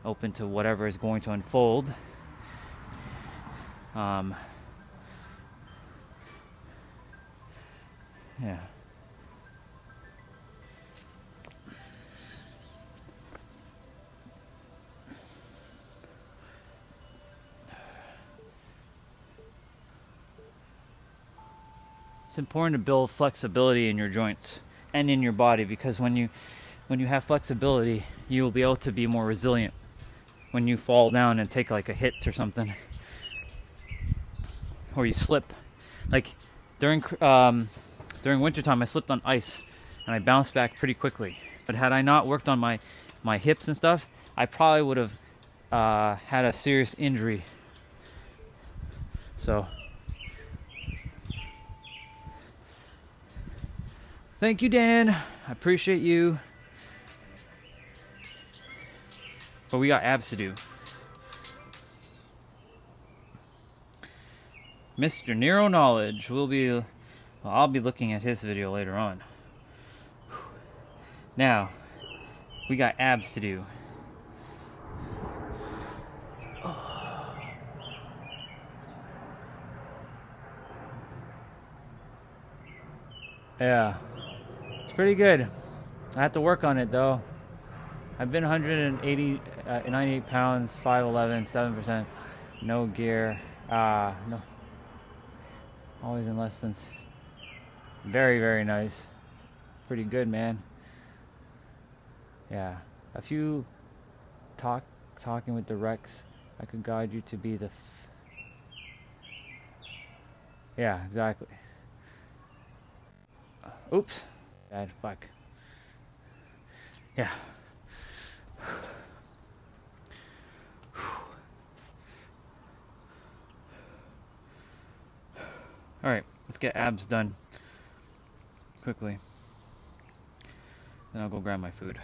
Open to whatever is going to unfold. Yeah. It's important to build flexibility in your joints and in your body, because when you have flexibility, you will be able to be more resilient when you fall down and take like a hit or something, or you slip. Like during wintertime, I slipped on ice and I bounced back pretty quickly. But had I not worked on my hips and stuff, I probably would have had a serious injury. So thank you, Dan. I appreciate you. But we got abs to do. Mr. Nero Knowledge will be... Well, I'll be looking at his video later on. Now, we got abs to do. Yeah. It's pretty good. I have to work on it, though. I've been 98 pounds, 5'11", 7%, no gear, no, always in less than. Very, very nice. Pretty good, man. Yeah, a few talking with the Rex. I could guide you to be the. Yeah, exactly. Oops, bad fuck. Yeah. All right, let's get abs done quickly. Then I'll go grab my food.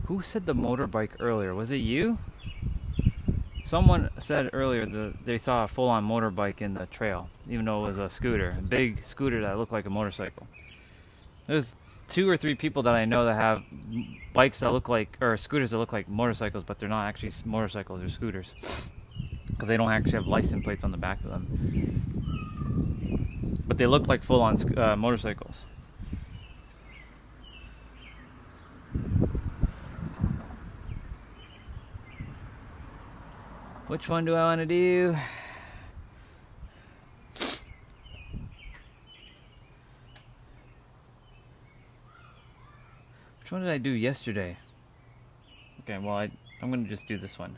Who said the motorbike earlier? Was it you? Someone said earlier that they saw a full-on motorbike in the trail, even though it was a scooter, a big scooter that looked like a motorcycle. There's 2 or 3 people that I know that have bikes that look like, or scooters that look like motorcycles, but they're not actually motorcycles, they're scooters, because they don't actually have license plates on the back of them. But they look like full-on motorcycles. Which one do I want to do? Which one did I do yesterday? Okay, well, I'm going to just do this one.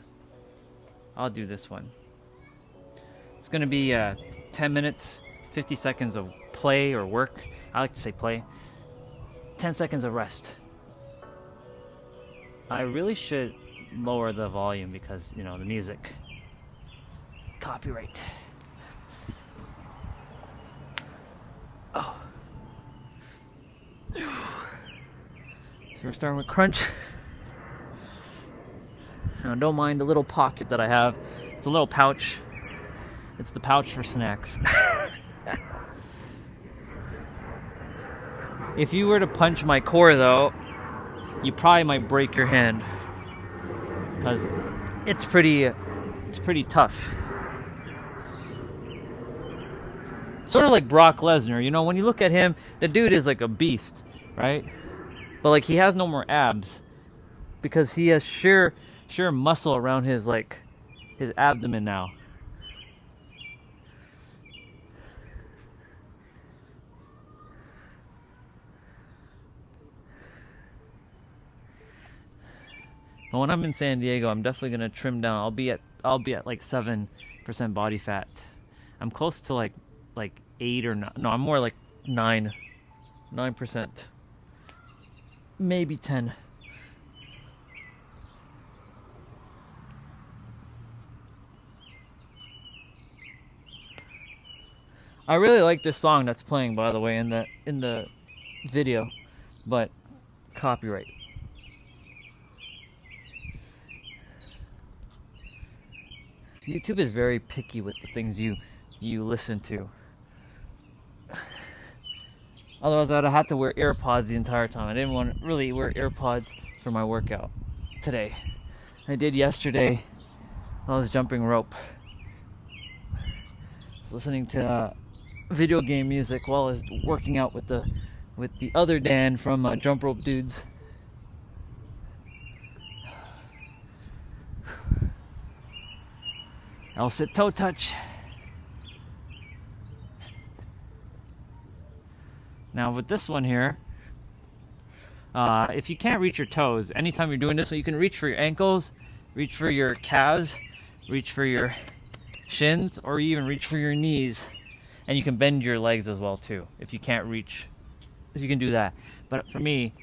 I'll do this one. It's going to be 10 minutes, 50 seconds of play or work. I like to say play. 10 seconds of rest. I really should lower the volume because, you know, the music. Copyright. Oh. So we're starting with crunch. Now, don't mind the little pocket that I have. It's a little pouch. It's the pouch for snacks. If you were to punch my core, though, you probably might break your hand because it's pretty tough. Sort of like Brock Lesnar, you know, when you look at him, the dude is like a beast, right? But like he has no more abs because he has sheer muscle around his abdomen now. But when I'm in San Diego, I'm definitely gonna trim down. I'll be at like 7% body fat. I'm close to like 8 or 9. No, I'm more like 9%, maybe 10. I really like this song that's playing, by the way, in the video, but copyright. YouTube is very picky with the things you listen to. Otherwise, I'd have had to wear AirPods the entire time. I didn't want to really wear AirPods for my workout today. I did yesterday. I was jumping rope. I was listening to video game music while I was working out with the other Dan from Jump Rope Dudes. I'll sit toe touch. Now with this one here, if you can't reach your toes, anytime you're doing this, you can reach for your ankles, reach for your calves, reach for your shins, or even reach for your knees. And you can bend your legs as well too, if you can't reach. You can do that. But for me,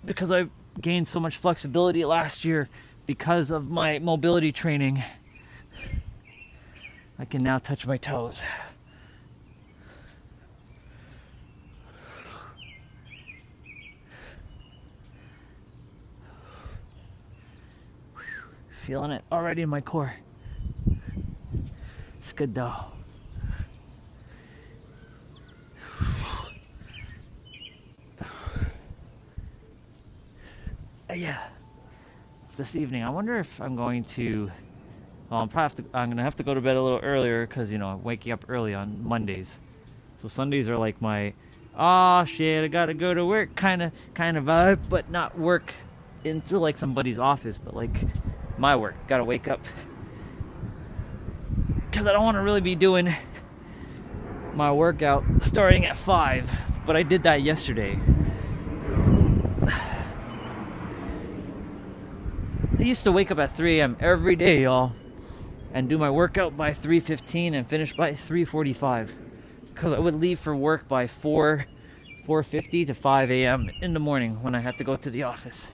because I've gained so much flexibility last year because of my mobility training, I can now touch my toes. Feeling it already in my core. It's good though. Yeah. This evening, I wonder if I'm going to. Well, I'm gonna have to go to bed a little earlier because, you know, I'm waking up early on Mondays. So Sundays are like my, oh shit, I gotta go to work kind of vibe, but not work into like somebody's office, but like my work. Gotta wake up because I don't want to really be doing my workout starting at 5. But I did that yesterday. I used to wake up at 3 a.m. every day, y'all, and do my workout by 3:15 and finish by 3:45, because I would leave for work by 4:50 to 5 a.m. in the morning when I had to go to the office.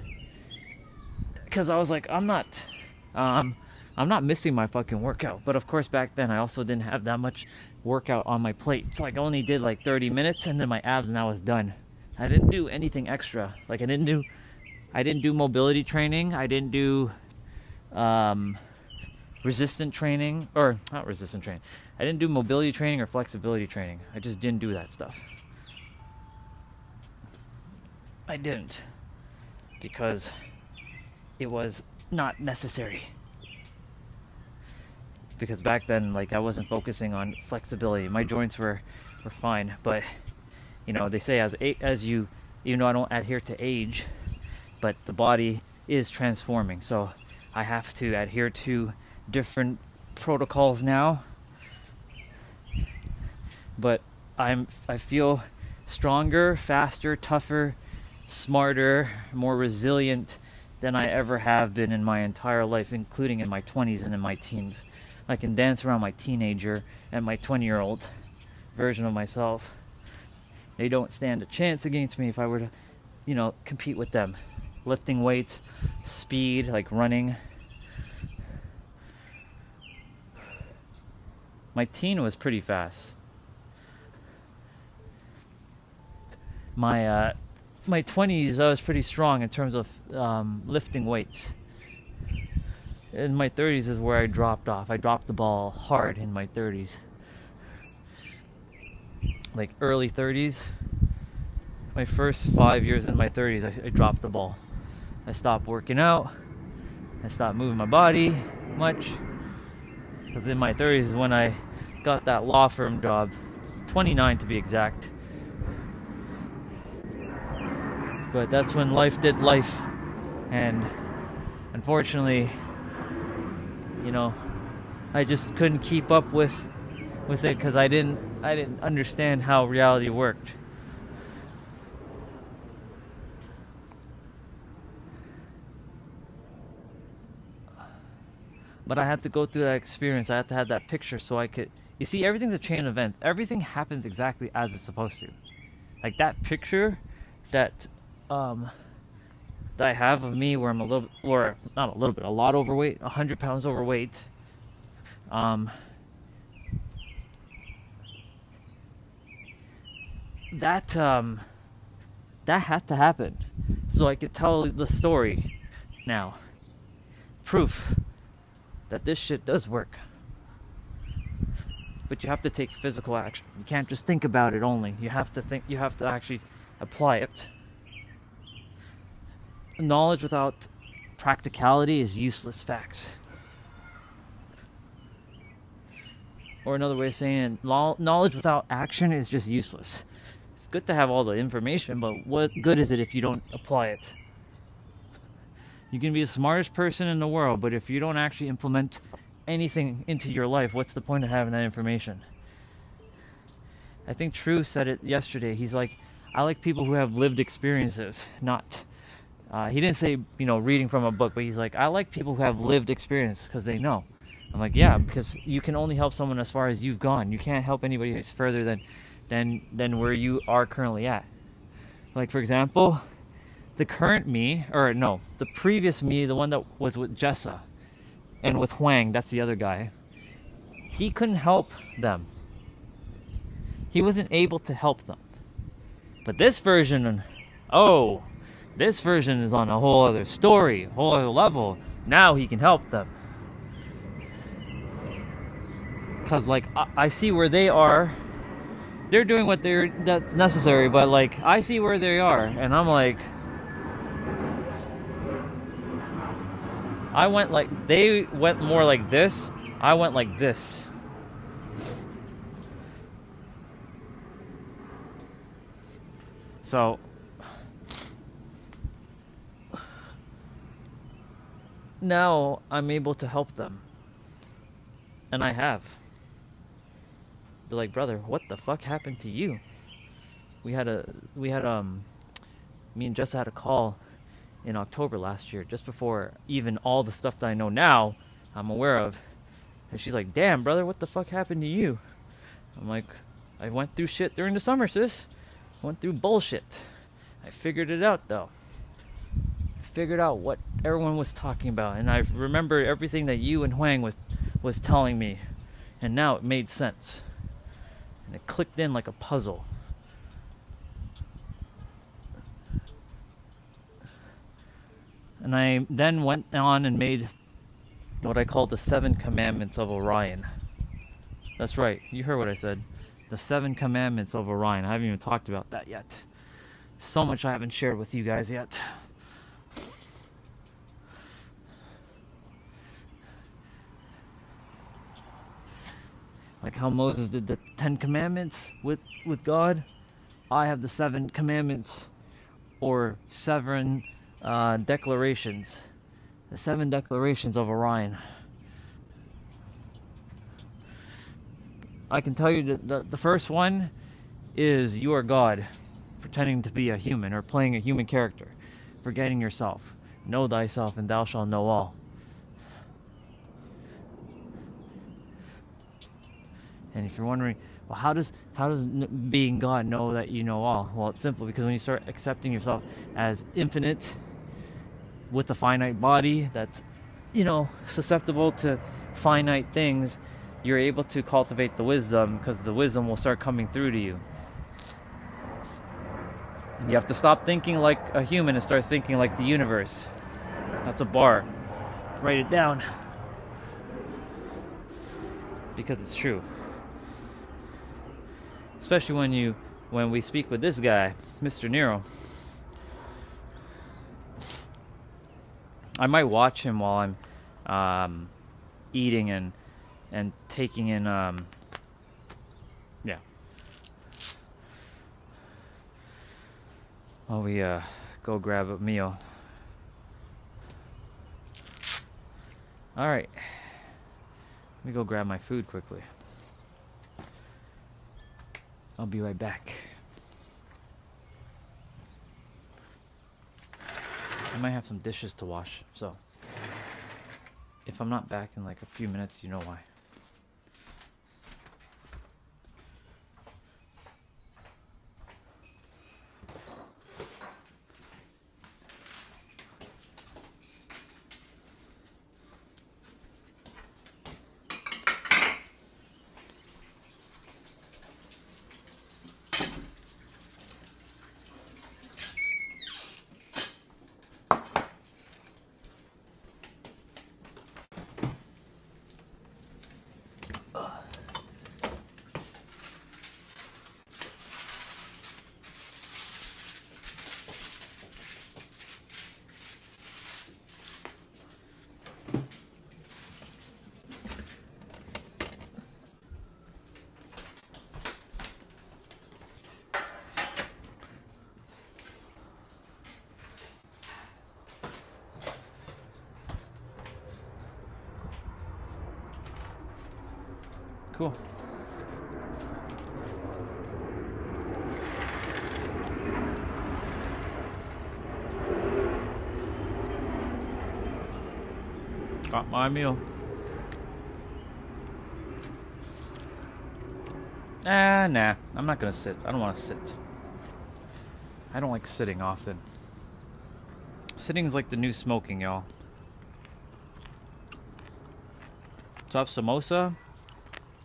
Because I was like, I'm not missing my fucking workout. But of course, back then I also didn't have that much workout on my plate. So like I only did like 30 minutes, and then my abs and I was done. I didn't do anything extra. Like I didn't do mobility training. I didn't do resistant training, or not resistant training. I didn't do mobility training or flexibility training. I just didn't do that stuff. I didn't, because it was not necessary. Because back then, like, I wasn't focusing on flexibility. My joints were fine, but you know, they say as you, even though I don't adhere to age, but the body is transforming. So I have to adhere to different protocols now. But I feel stronger, faster, tougher, smarter, more resilient than I ever have been in my entire life, including in my 20s and in my teens. I can dance around my teenager and my 20-year-old version of myself. They don't stand a chance against me if I were to, compete with them. Lifting weights, speed, like running. My teen was pretty fast. My 20s, I was pretty strong in terms of lifting weights. In my 30s is where I dropped off. I dropped the ball hard in my 30s. Like early 30s, my first 5 years in my 30s, I dropped the ball. I stopped working out. I stopped moving my body much. Because in my 30s is when I got that law firm job. 29 to be exact. But that's when life did life. And unfortunately, I just couldn't keep up with it because I didn't understand how reality worked. But I had to go through that experience. I had to have that picture so I could... You see, everything's a chain of events. Everything happens exactly as it's supposed to. Like that picture that I have of me where I'm a lot overweight, 100 pounds overweight. That had to happen so I could tell the story now. Proof that this shit does work. But you have to take physical action. You can't just think about it only. You have to actually apply it. Knowledge without practicality is useless facts. Or another way of saying it, knowledge without action is just useless. It's good to have all the information, but what good is it if you don't apply it? You can be the smartest person in the world, but if you don't actually implement anything into your life, what's the point of having that information? I think True said it yesterday. He's like, I like people who have lived experiences, not... he didn't say, reading from a book, but he's like, I like people who have lived experience because they know. I'm like, yeah, because you can only help someone as far as you've gone. You can't help anybody who's further than where you are currently at. Like, for example, the previous me, the one that was with Jessa and with Huang, that's the other guy, he couldn't help them. He wasn't able to help them. But this version is on a whole other story, a whole other level. Now he can help them. Because, I see where they are. They're doing that's necessary, but, I see where they are. And I'm like... they went more like this. I went like this. So... now I'm able to help them. And I have. They're like, brother, what the fuck happened to you? Me and Jess had a call in October last year, just before even all the stuff that I know now I'm aware of. And she's like, damn, brother, what the fuck happened to you? I'm like, I went through shit during the summer, sis. I went through bullshit. I figured it out, though. Figured out what everyone was talking about, and I remember everything that you and Huang was telling me, and now it made sense, and it clicked in like a puzzle. And I then went on and made what I call the 7 Commandments of Orion. That's right, you heard what I said. The 7 Commandments of Orion. I haven't even talked about that yet. So much I haven't shared with you guys yet. Like how Moses did the 10 Commandments with God, I have the 7 Commandments, or 7 declarations. The 7 declarations of Orion. I can tell you that the first one is you are God. pretending to be a human or playing a human character, forgetting yourself. Know thyself and thou shalt know all. And if you're wondering, well, how does being God know that you know all? Well, it's simple, because when you start accepting yourself as infinite with a finite body that's, susceptible to finite things, you're able to cultivate the wisdom, because the wisdom will start coming through to you. You have to stop thinking like a human and start thinking like the universe. That's a bar. Write it down. Because it's true. Especially when we speak with this guy, Mr. Nero. I might watch him while I'm eating and taking in while we go grab a meal. Alright. Let me go grab my food quickly. I'll be right back. I might have some dishes to wash, so if I'm not back in like a few minutes, you know why. Cool. Got my meal. Nah. I'm not gonna sit. I don't want to sit. I don't like sitting often. Sitting is like the new smoking, y'all. So I have samosa.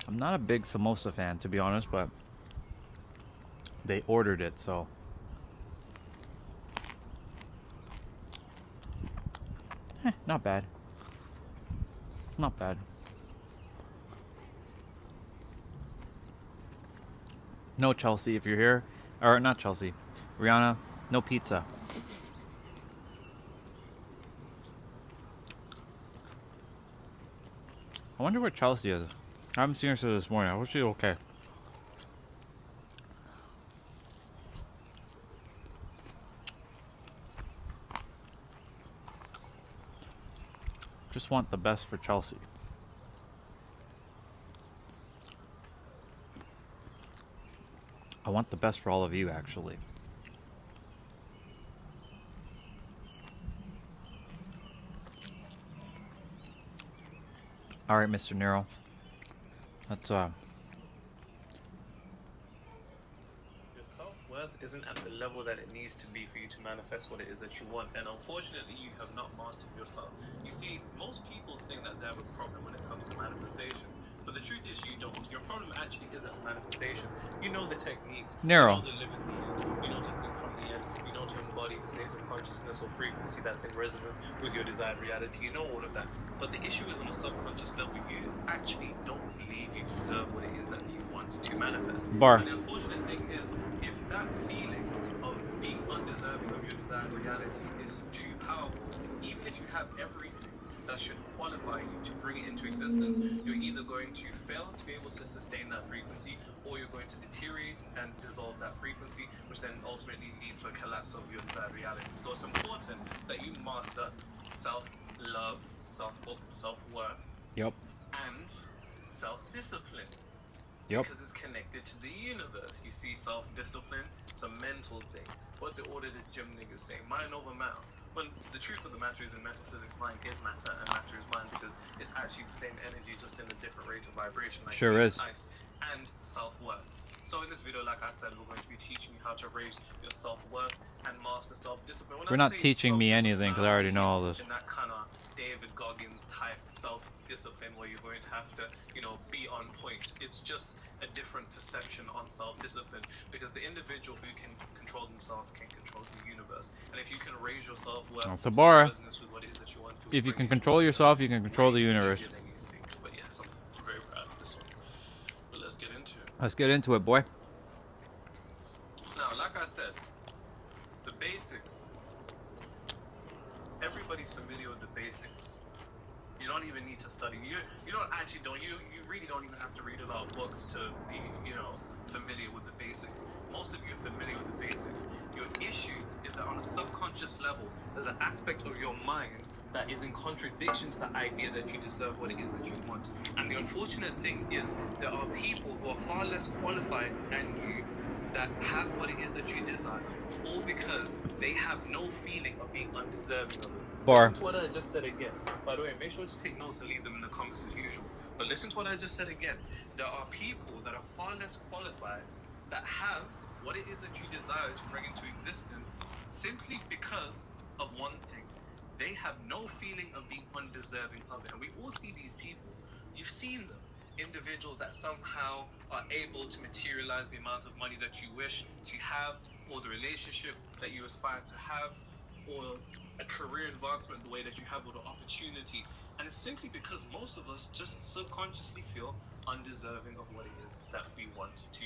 I'm not a big samosa fan, to be honest, but they ordered it, so. Not bad. Not bad. No, Chelsea, if you're here. Or, not Chelsea. Rihanna, no pizza. I wonder where Chelsea is. I haven't seen her since this morning. I hope she's okay. Just want the best for Chelsea. I want the best for all of you, actually. All right, Mr. Nero. That's Your self-worth isn't at the level that it needs to be for you to manifest what it is that you want, and unfortunately you have not mastered yourself. You see, most people think that they have a problem when it comes to manifestation, but the truth is you don't. Your problem actually isn't manifestation. You know the techniques. Nero. You know to live in the end. You know to think from the end. You know to embody the state of consciousness or frequency that's in resonance with your desired reality. You know all of that. But the issue is on a subconscious level, you actually don't believe you deserve what it is that you want to manifest. Bar. And the unfortunate thing is, if that feeling of being undeserving of your desired reality is too powerful, even if you have everything that should qualify you to bring it into existence, you're either going to fail to be able to sustain that frequency, or you're going to deteriorate and dissolve that frequency, which then ultimately leads to a collapse of your desired reality. So it's important that you master self-love, self-worth, Yep. and self-discipline. Yep. Because it's connected to the universe. You see, self-discipline, it's a mental thing. What the order the gym niggas say, mind over matter. When the truth of the matter is in metaphysics, mind is matter and matter is mind, because it's actually the same energy, just in a different rate of vibration. Like Sure is. ice and self-worth. So in this video, like I said, we're going to be teaching you how to raise your self-worth and master self-discipline. When We're I not say teaching me self-discipline, anything, 'cause I already know all this. in that kind of David Goggins type self-discipline where you're going to have to, be on point. It's just a different perception on self-discipline, because the individual who can control themselves can control the universe. And if you can raise your self-worth, That's a bar. business with what it is that you want to If you bring can into control existence, yourself, you can control the way universe. easier than you think. But yes, I'm very proud of this one. But let's get into it. Let's get into it, boy. Now, like I said, the basics. Everybody's familiar with the basics. You don't even need to study. You really don't even have to read a lot of books to be, familiar with the basics. Most of you are familiar with the basics. Your issue is that on a subconscious level, there's an aspect of your mind that is in contradiction to the idea that you deserve what it is that you want. And the unfortunate thing is there are people who are far less qualified than you that have what it is that you desire, all because they have no feeling of being undeserving of it. Bar. Listen to what I just said again. By the way, make sure to take notes and leave them in the comments as usual. But listen to what I just said again. There are people that are far less qualified that have what it is that you desire to bring into existence simply because of one thing. They have no feeling of being undeserving of it. And we all see these people. You've seen them. Individuals that somehow are able to materialize the amount of money that you wish to have, or the relationship that you aspire to have, or a career advancement the way that you have, or the opportunity. And it's simply because most of us just subconsciously feel undeserving of what it is that we want to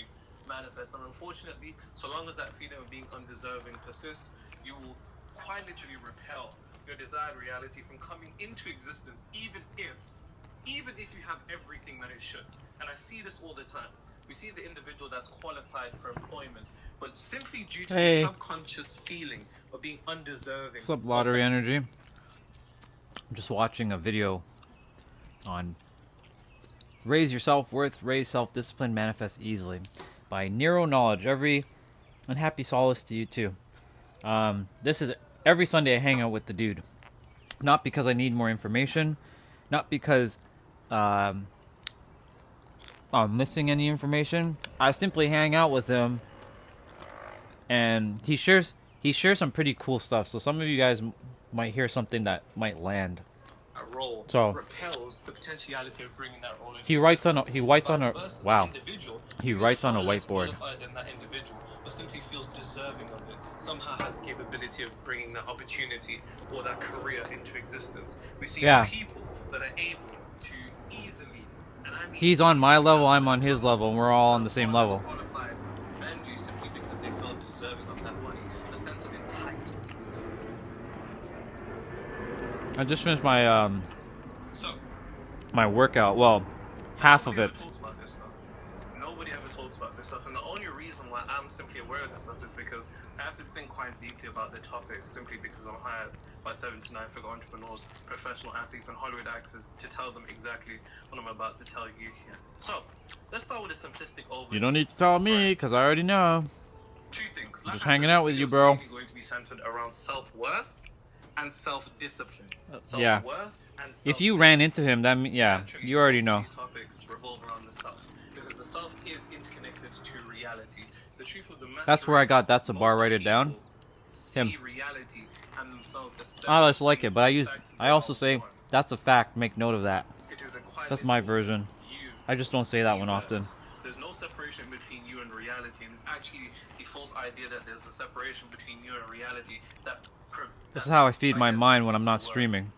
manifest. And unfortunately, so long as that feeling of being undeserving persists, you will quite literally repel your desired reality from coming into existence, even if you have everything that it should. And I see this all the time. We see the individual that's qualified for employment, but simply due to the subconscious feeling of being undeserving. What's up, Lottery Energy? I'm just watching a video on Raise Your Self-Worth, Raise Self-Discipline, Manifest Easily by Neuro Knowledge. And happy solace to you too. This is every Sunday I hang out with the dude. Not because I need more information, not because I'm missing any information. I simply hang out with him, and he shares some pretty cool stuff. So some of you guys might hear something that might land. A role So repels the potentiality of bringing that role into he writes on a existence. he writes on Vice a versa, wow. the individual He who is writes on a far less whiteboard. qualified than that individual, but simply feels deserving of it, somehow has the capability of bringing that opportunity or that career into existence. We see Yeah. people that are able to easily, and I mean He's on my level, I'm on his level, and we're all on the same far less level. qualified than you, simply because they feel deserving of that money, a sense of entitlement. I just finished my So my workout. Well, half of Nobody ever it. talks about this stuff. Nobody ever talks about this stuff, and the only reason why I'm simply aware of this stuff is because I have to think quite deeply about the topics, simply because I'm hired by 7 to 9 figure entrepreneurs, professional athletes, and Hollywood actors to tell them exactly what I'm about to tell you here. So, let's start with a simplistic overview. You don't need to tell me, because I already know. Two things. I'm just I hanging said, out this with you, video is bro. mainly going to be centered around self-worth and self-discipline. Yeah. Self-worth and If you ran into him, that yeah, Naturally, you already both know. of these topics revolve around the self, because the self is interconnected to reality. The truth of the matter That's where I is got that's a bar. most Write it down. people Him. see reality and themselves as I just separate like it, things, but when in fact I they also are say one. that's a fact. Make note of that. It is a quite That's my literal version. you I just don't say that one often. universe. There's no separation between you and reality, and it's actually the false idea that there's a separation between you and reality that. This is how I feed my guess mind when I'm not is the word. streaming.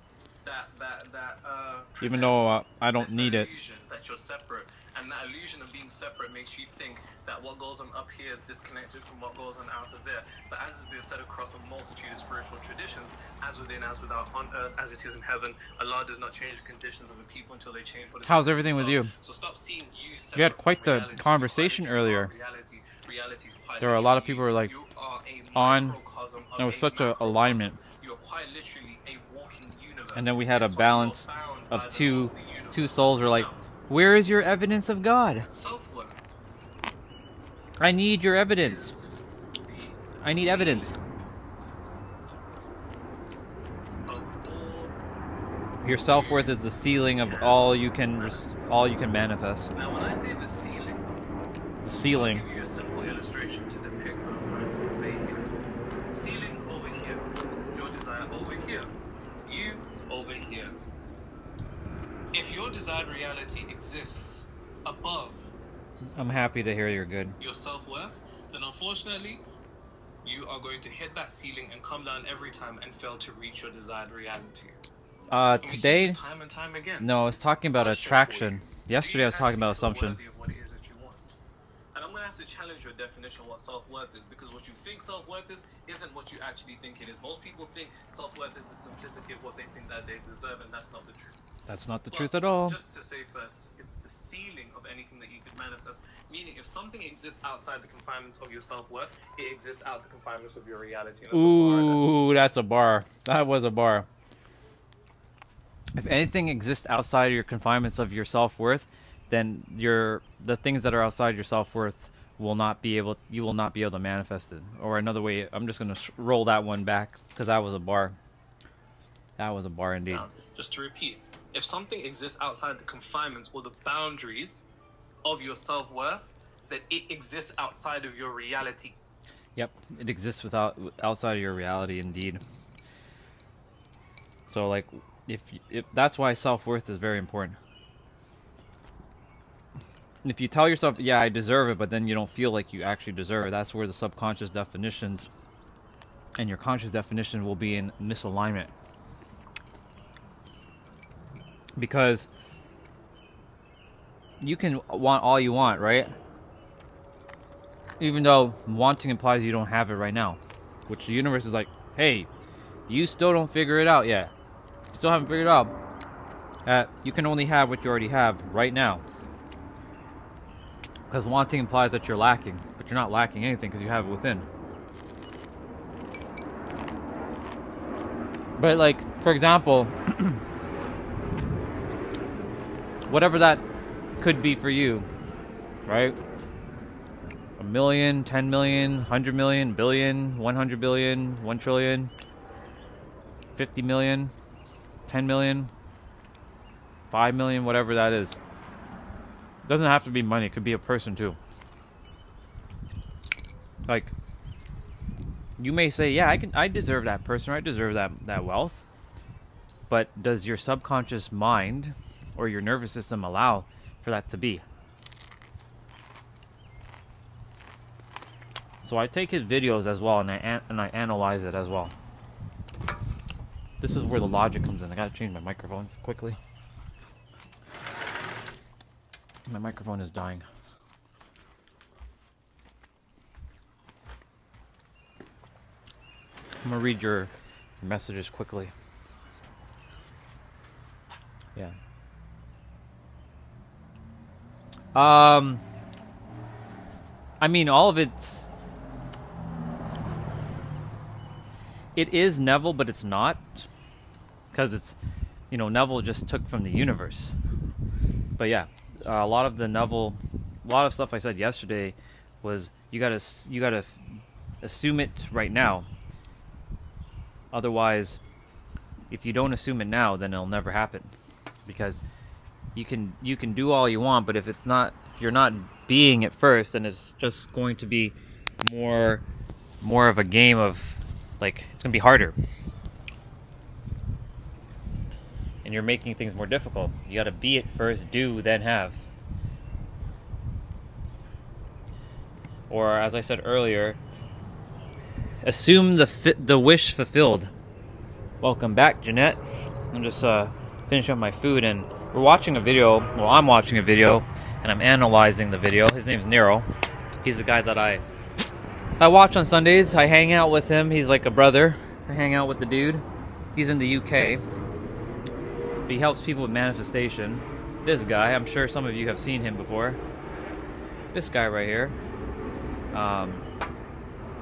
Even Even though, though I don't need it. That you're separate, and that illusion of being separate makes you think that what goes on up here is disconnected from what goes on out of there. But as has been said across a multitude of spiritual traditions, as within, as without, on earth as it is in heaven, Allah does not change the conditions of the people until they change what is How's within everything with themselves. you? So stop seeing you separate You had quite from the reality. conversation You are literally earlier. reality. Reality is quite There were a lot of literally people who were like you are a on. microcosm of There was a such a macrocosm. alignment. You are quite literally a walking universe. And then we had a That's why you are balance bound by of the laws two of the universe. souls were like, Now, where is your evidence of God? self-worth I need your evidence. is the I need evidence. of all. Your self-worth is the ceiling of all you can manifest. Now, when I say the ceiling, The I'll ceiling. give you a simple illustration to depict what I'm trying to convey here. Ceiling over here, your desire over here, you over here. If your desired reality exists above I'm happy to hear you're good. your self-worth, then unfortunately, you are going to hit that ceiling and come down every time and fail to reach your desired reality. And we see Today, this time and time again. no, I was talking about Question for attraction. you. Yesterday I was talking about Do you actually assumption. feel worthy of what it is that you want? And I'm going to have to challenge your definition of what self-worth is, because what you think self-worth is isn't what you actually think it is. Most people think self-worth is the simplicity of what they think that they deserve, and that's not the truth. That's not the But truth at all. Just to say first, it's the ceiling of anything that you could manifest. Meaning, if something exists outside the confinements of your self-worth, it exists out the confinements of your reality. And that's a bar that- Ooh, that's a bar. That was a bar. If anything exists outside of your confinements of your self-worth, then the things that are outside your self-worth you will not be able to manifest it. Or another way, I'm just going to roll that one back because that was a bar. That was a bar indeed. Now, just to repeat, if something exists outside the confinements or the boundaries of your self-worth, then it exists outside of your reality. Yep, it exists outside of your reality indeed. So like if that's why self-worth is very important. If you tell yourself, yeah, I deserve it, but then you don't feel like you actually deserve it, that's where the subconscious definitions and your conscious definition will be in misalignment. Because you can want all you want, right? Even though wanting implies you don't have it right now. Which the universe is like, hey, you still don't figure it out yet. Still haven't figured it out. You can only have what you already have right now. Because wanting implies that you're lacking. But you're not lacking anything because you have it within. But like, for example, whatever that could be for you, right? 1 million, 10 million, 100 million, billion, 100 billion, 1 trillion, 50 million, 10 million, 5 million, whatever that is. It doesn't have to be money, it could be a person too. Like, you may say, yeah, I deserve that person, or I deserve that wealth. But does your subconscious mind or your nervous system allow for that to be? So I take his videos as well, and I analyze it as well. This is where the logic comes in. I gotta change my microphone quickly. My microphone is dying. I'm gonna read your messages quickly. Yeah. I mean, all of it's... It is Neville, but it's not. Because it's... You know, Neville just took from the universe. But yeah, a lot of stuff I said yesterday was you gotta assume it right now. Otherwise, if you don't assume it now, then it'll never happen. Because you can do all you want, but if you're not being it first, then it's just going to be more of a game of, like, it's gonna be harder. And you're making things more difficult. You gotta be it first, do, then have. Or, as I said earlier, assume the wish fulfilled. Welcome back, Jeanette. I'm just finishing up my food, and we're watching a video. Well, I'm watching a video, and I'm analyzing the video. His name's Nero. He's the guy that I watch on Sundays. I hang out with him. He's like a brother. I hang out with the dude. He's in the UK. He helps people with manifestation. This guy, I'm sure some of you have seen him before. This guy right here. But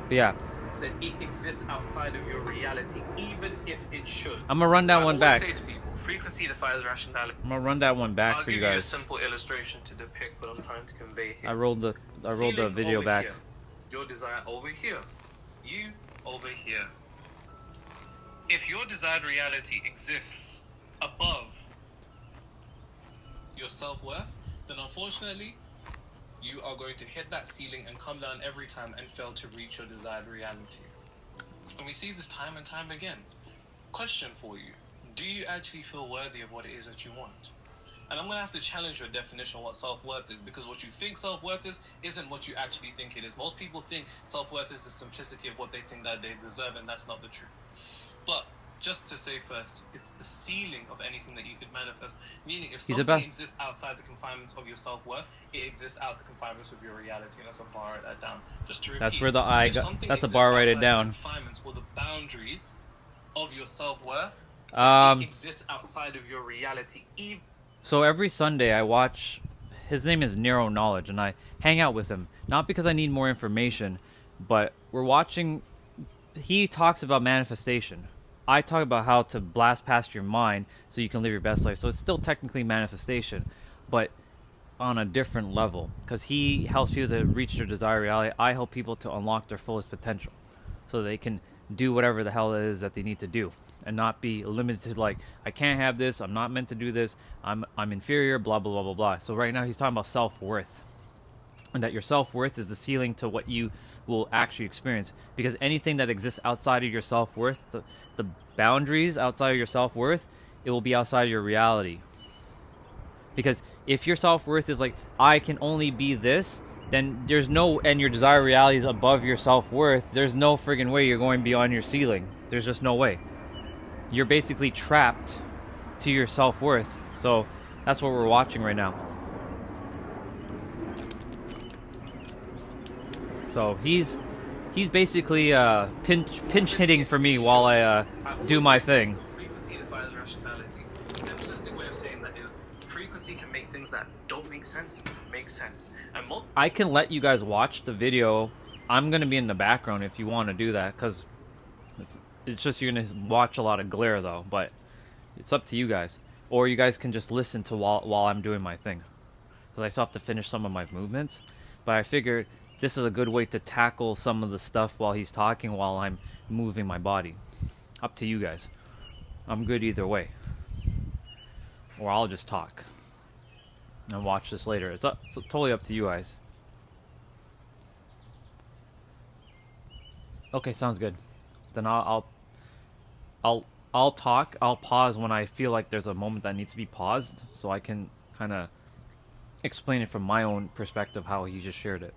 yeah. That it exists outside of your reality, even if it should. I'm gonna run that one back. I always say to people, Frequency defies rationality. I'm gonna run that one back I'll for give you you a guys. simple illustration to depict what I'm trying to convey here. I rolled the Ceiling video over back. Here. Your desire over here. You over here. If your desired reality exists above your self-worth, then unfortunately, you are going to hit that ceiling and come down every time and fail to reach your desired reality. And we see this time and time again. Question for you. Do you actually feel worthy of what it is that you want? And I'm going to have to challenge your definition of what self-worth is, because what you think self-worth is isn't what you actually think it is. Most people think self-worth is the simplicity of what they think that they deserve, and that's not the truth. But just to say first, it's the ceiling of anything that you could manifest. Meaning, if something exists outside the confinements of your self-worth, it exists out the confinements of your reality. And that's a bar, write that down. Just to repeat. That's where the I got. That's a bar, write it down. Confinements or the boundaries of your self-worth, it exists outside of your reality. So every Sunday I watch, his name is Nero Knowledge, and I hang out with him. Not because I need more information, but we're watching, he talks about manifestation. I talk about how to blast past your mind so you can live your best life. So it's still technically manifestation, but on a different level. Because he helps people to reach their desired reality. I help people to unlock their fullest potential so they can do whatever the hell it is that they need to do. And not be limited to like, I can't have this, I'm not meant to do this, I'm inferior, blah, blah, blah, blah, blah. So right now he's talking about self-worth. And that your self-worth is the ceiling to what you will actually experience. Because anything that exists outside of your self-worth, the boundaries outside of your self-worth, it will be outside of your reality. Because if your self-worth is like, I can only be this, then there's no, and your desired reality is above your self-worth, there's no friggin' way you're going beyond your ceiling. There's just no way. You're basically trapped to your self-worth. So that's what we're watching right now. So he's basically pinch hitting for me while I do my thing. Frequency defies rationality. The simplistic way of saying that is frequency can make things that don't make sense make sense. And I can let you guys watch the video. I'm gonna be in the background if you want to do that, because it's just you're gonna watch a lot of glare though. But it's up to you guys, or you guys can just listen to while I'm doing my thing, because I still have to finish some of my movements. But I figured this is a good way to tackle some of the stuff while he's talking, while I'm moving my body. Up to you guys. I'm good either way. Or I'll just talk and watch this later. It's totally up to you guys. Okay, sounds good. Then I'll talk. I'll pause when I feel like there's a moment that needs to be paused, so I can kind of explain it from my own perspective how he just shared it.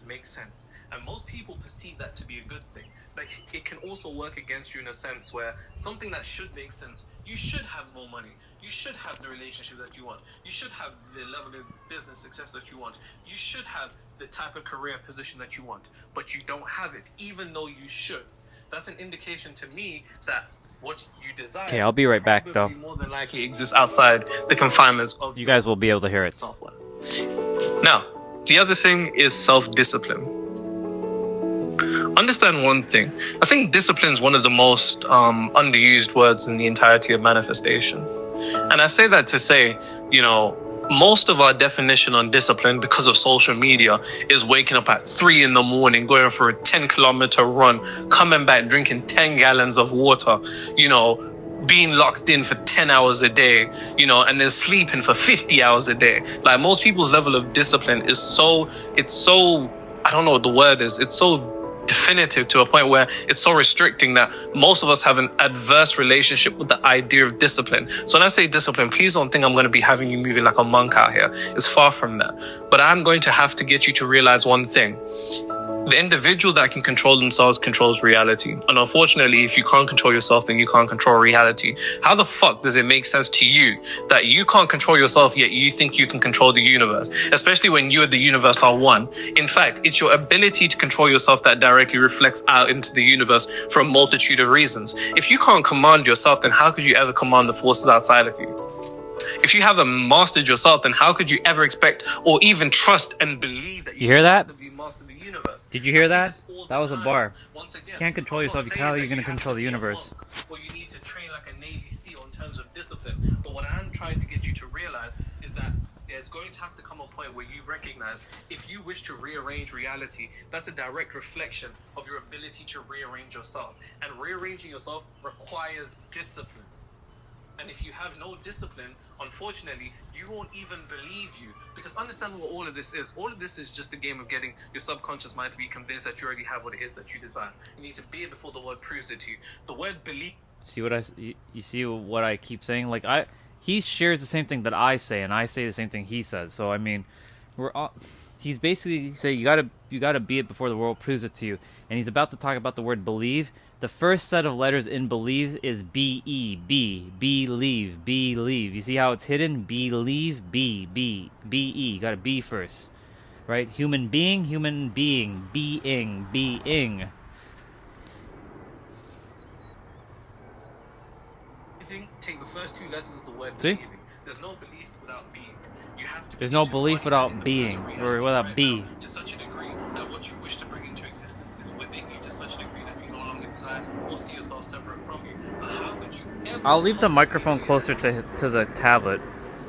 Makes sense. And most people perceive that to be a good thing. Like, it can also work against you in a sense where something that should make sense, you should have more money, you should have the relationship that you want, you should have the level of business success that you want, you should have the type of career position that you want, but you don't have it, even though you should. That's an indication to me that what you desire, okay, I'll be right back though. More than likely exists outside the confinements of you guys will be able to hear it. Software. Now, the other thing is self-discipline. Understand one thing. I think discipline is one of the most underused words in the entirety of manifestation. And I say that to say, most of our definition on discipline because of social media is waking up at 3 a.m, going for a 10-kilometer run, coming back drinking 10 gallons of water, being locked in for 10 hours a day, and then sleeping for 50 hours a day. Like, most people's level of discipline is so, I don't know what the word is. It's so definitive to a point where it's so restricting that most of us have an adverse relationship with the idea of discipline. So when I say discipline, please don't think I'm going to be having you moving like a monk out here. It's far from that. But I'm going to have to get you to realize one thing. The individual that can control themselves controls reality. And unfortunately, if you can't control yourself, then you can't control reality. How the fuck does it make sense to you that you can't control yourself, yet you think you can control the universe? Especially when you and the universe are one. In fact, it's your ability to control yourself that directly reflects out into the universe for a multitude of reasons. If you can't command yourself, then how could you ever command the forces outside of you? If you haven't mastered yourself, then how could you ever expect or even trust and believe that you hear that? Master the universe? Did you hear that? That was a bar. Once again, You can't control yourself. How are you going to control the universe? Or you need to train like a Navy SEAL in terms terms of discipline. But what I'm trying to get you to realize is that there's going to have to come a point where you recognize if you wish to rearrange reality, that's a direct reflection of your ability to rearrange yourself. And rearranging yourself requires discipline. And if you have no discipline, unfortunately, you won't even believe you. Because understand what all of this is. All of this is just a game of getting your subconscious mind to be convinced that you already have what it is that you desire. You need to be it before the word proves it to you. The word believe. See what you see what I keep saying? Like he shares the same thing that I say, and I say the same thing he says. So I mean, we're all, he's basically saying you gotta be it before the world proves it to you. And he's about to talk about the word believe. The first set of letters in believe is B-E, believe, believe. You see how it's hidden? Believe, B-E. You got a B first, right? Human being, being. Take the first two letters of the word See? believing. There's no belief without being. You have to. There's no belief without being, or without be. To such a degree that what you wish to bring into existence is within you, to such a degree that you no longer desire or see yourself separate from you. But how could you ever? I'll leave the microphone closer to the tablet.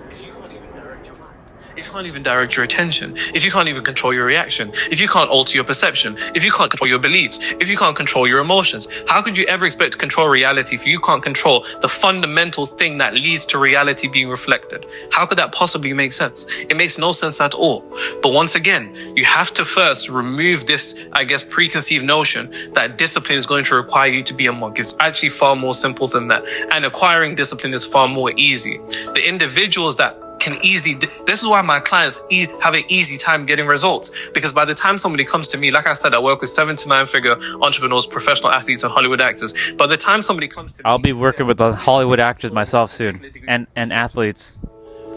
If you can't even direct your mind, if you can't even direct your attention, if you can't even control your reaction, if you can't alter your perception, if you can't control your beliefs, if you can't control your emotions, how could you ever expect to control reality if you can't control the fundamental thing that leads to reality being reflected? How could that possibly make sense? It makes no sense at all. But once again, you have to first remove this, I guess, preconceived notion that discipline is going to require you to be a monk. It's actually far more simple than that. And acquiring discipline is far more easy. The individuals that can easily, this is why my clients have an easy time getting results, because by the time somebody comes to me, like I said, I work with 7 to 9 figure entrepreneurs, professional athletes, and Hollywood actors. By the time somebody comes to I'll me, be working with the Hollywood actors myself soon, and athletes.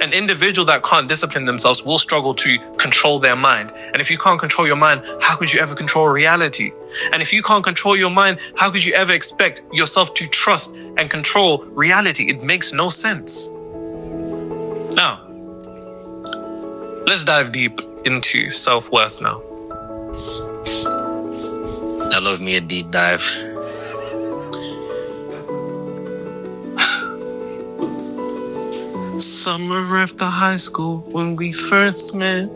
an individual that can't discipline themselves will struggle to control their mind. And if you can't control your mind, how could you ever control reality? And if you can't control your mind, how could you ever expect yourself to trust and control reality? It makes no sense. Now, let's dive deep into self-worth now. I love me a deep dive. Summer after high school when we first met.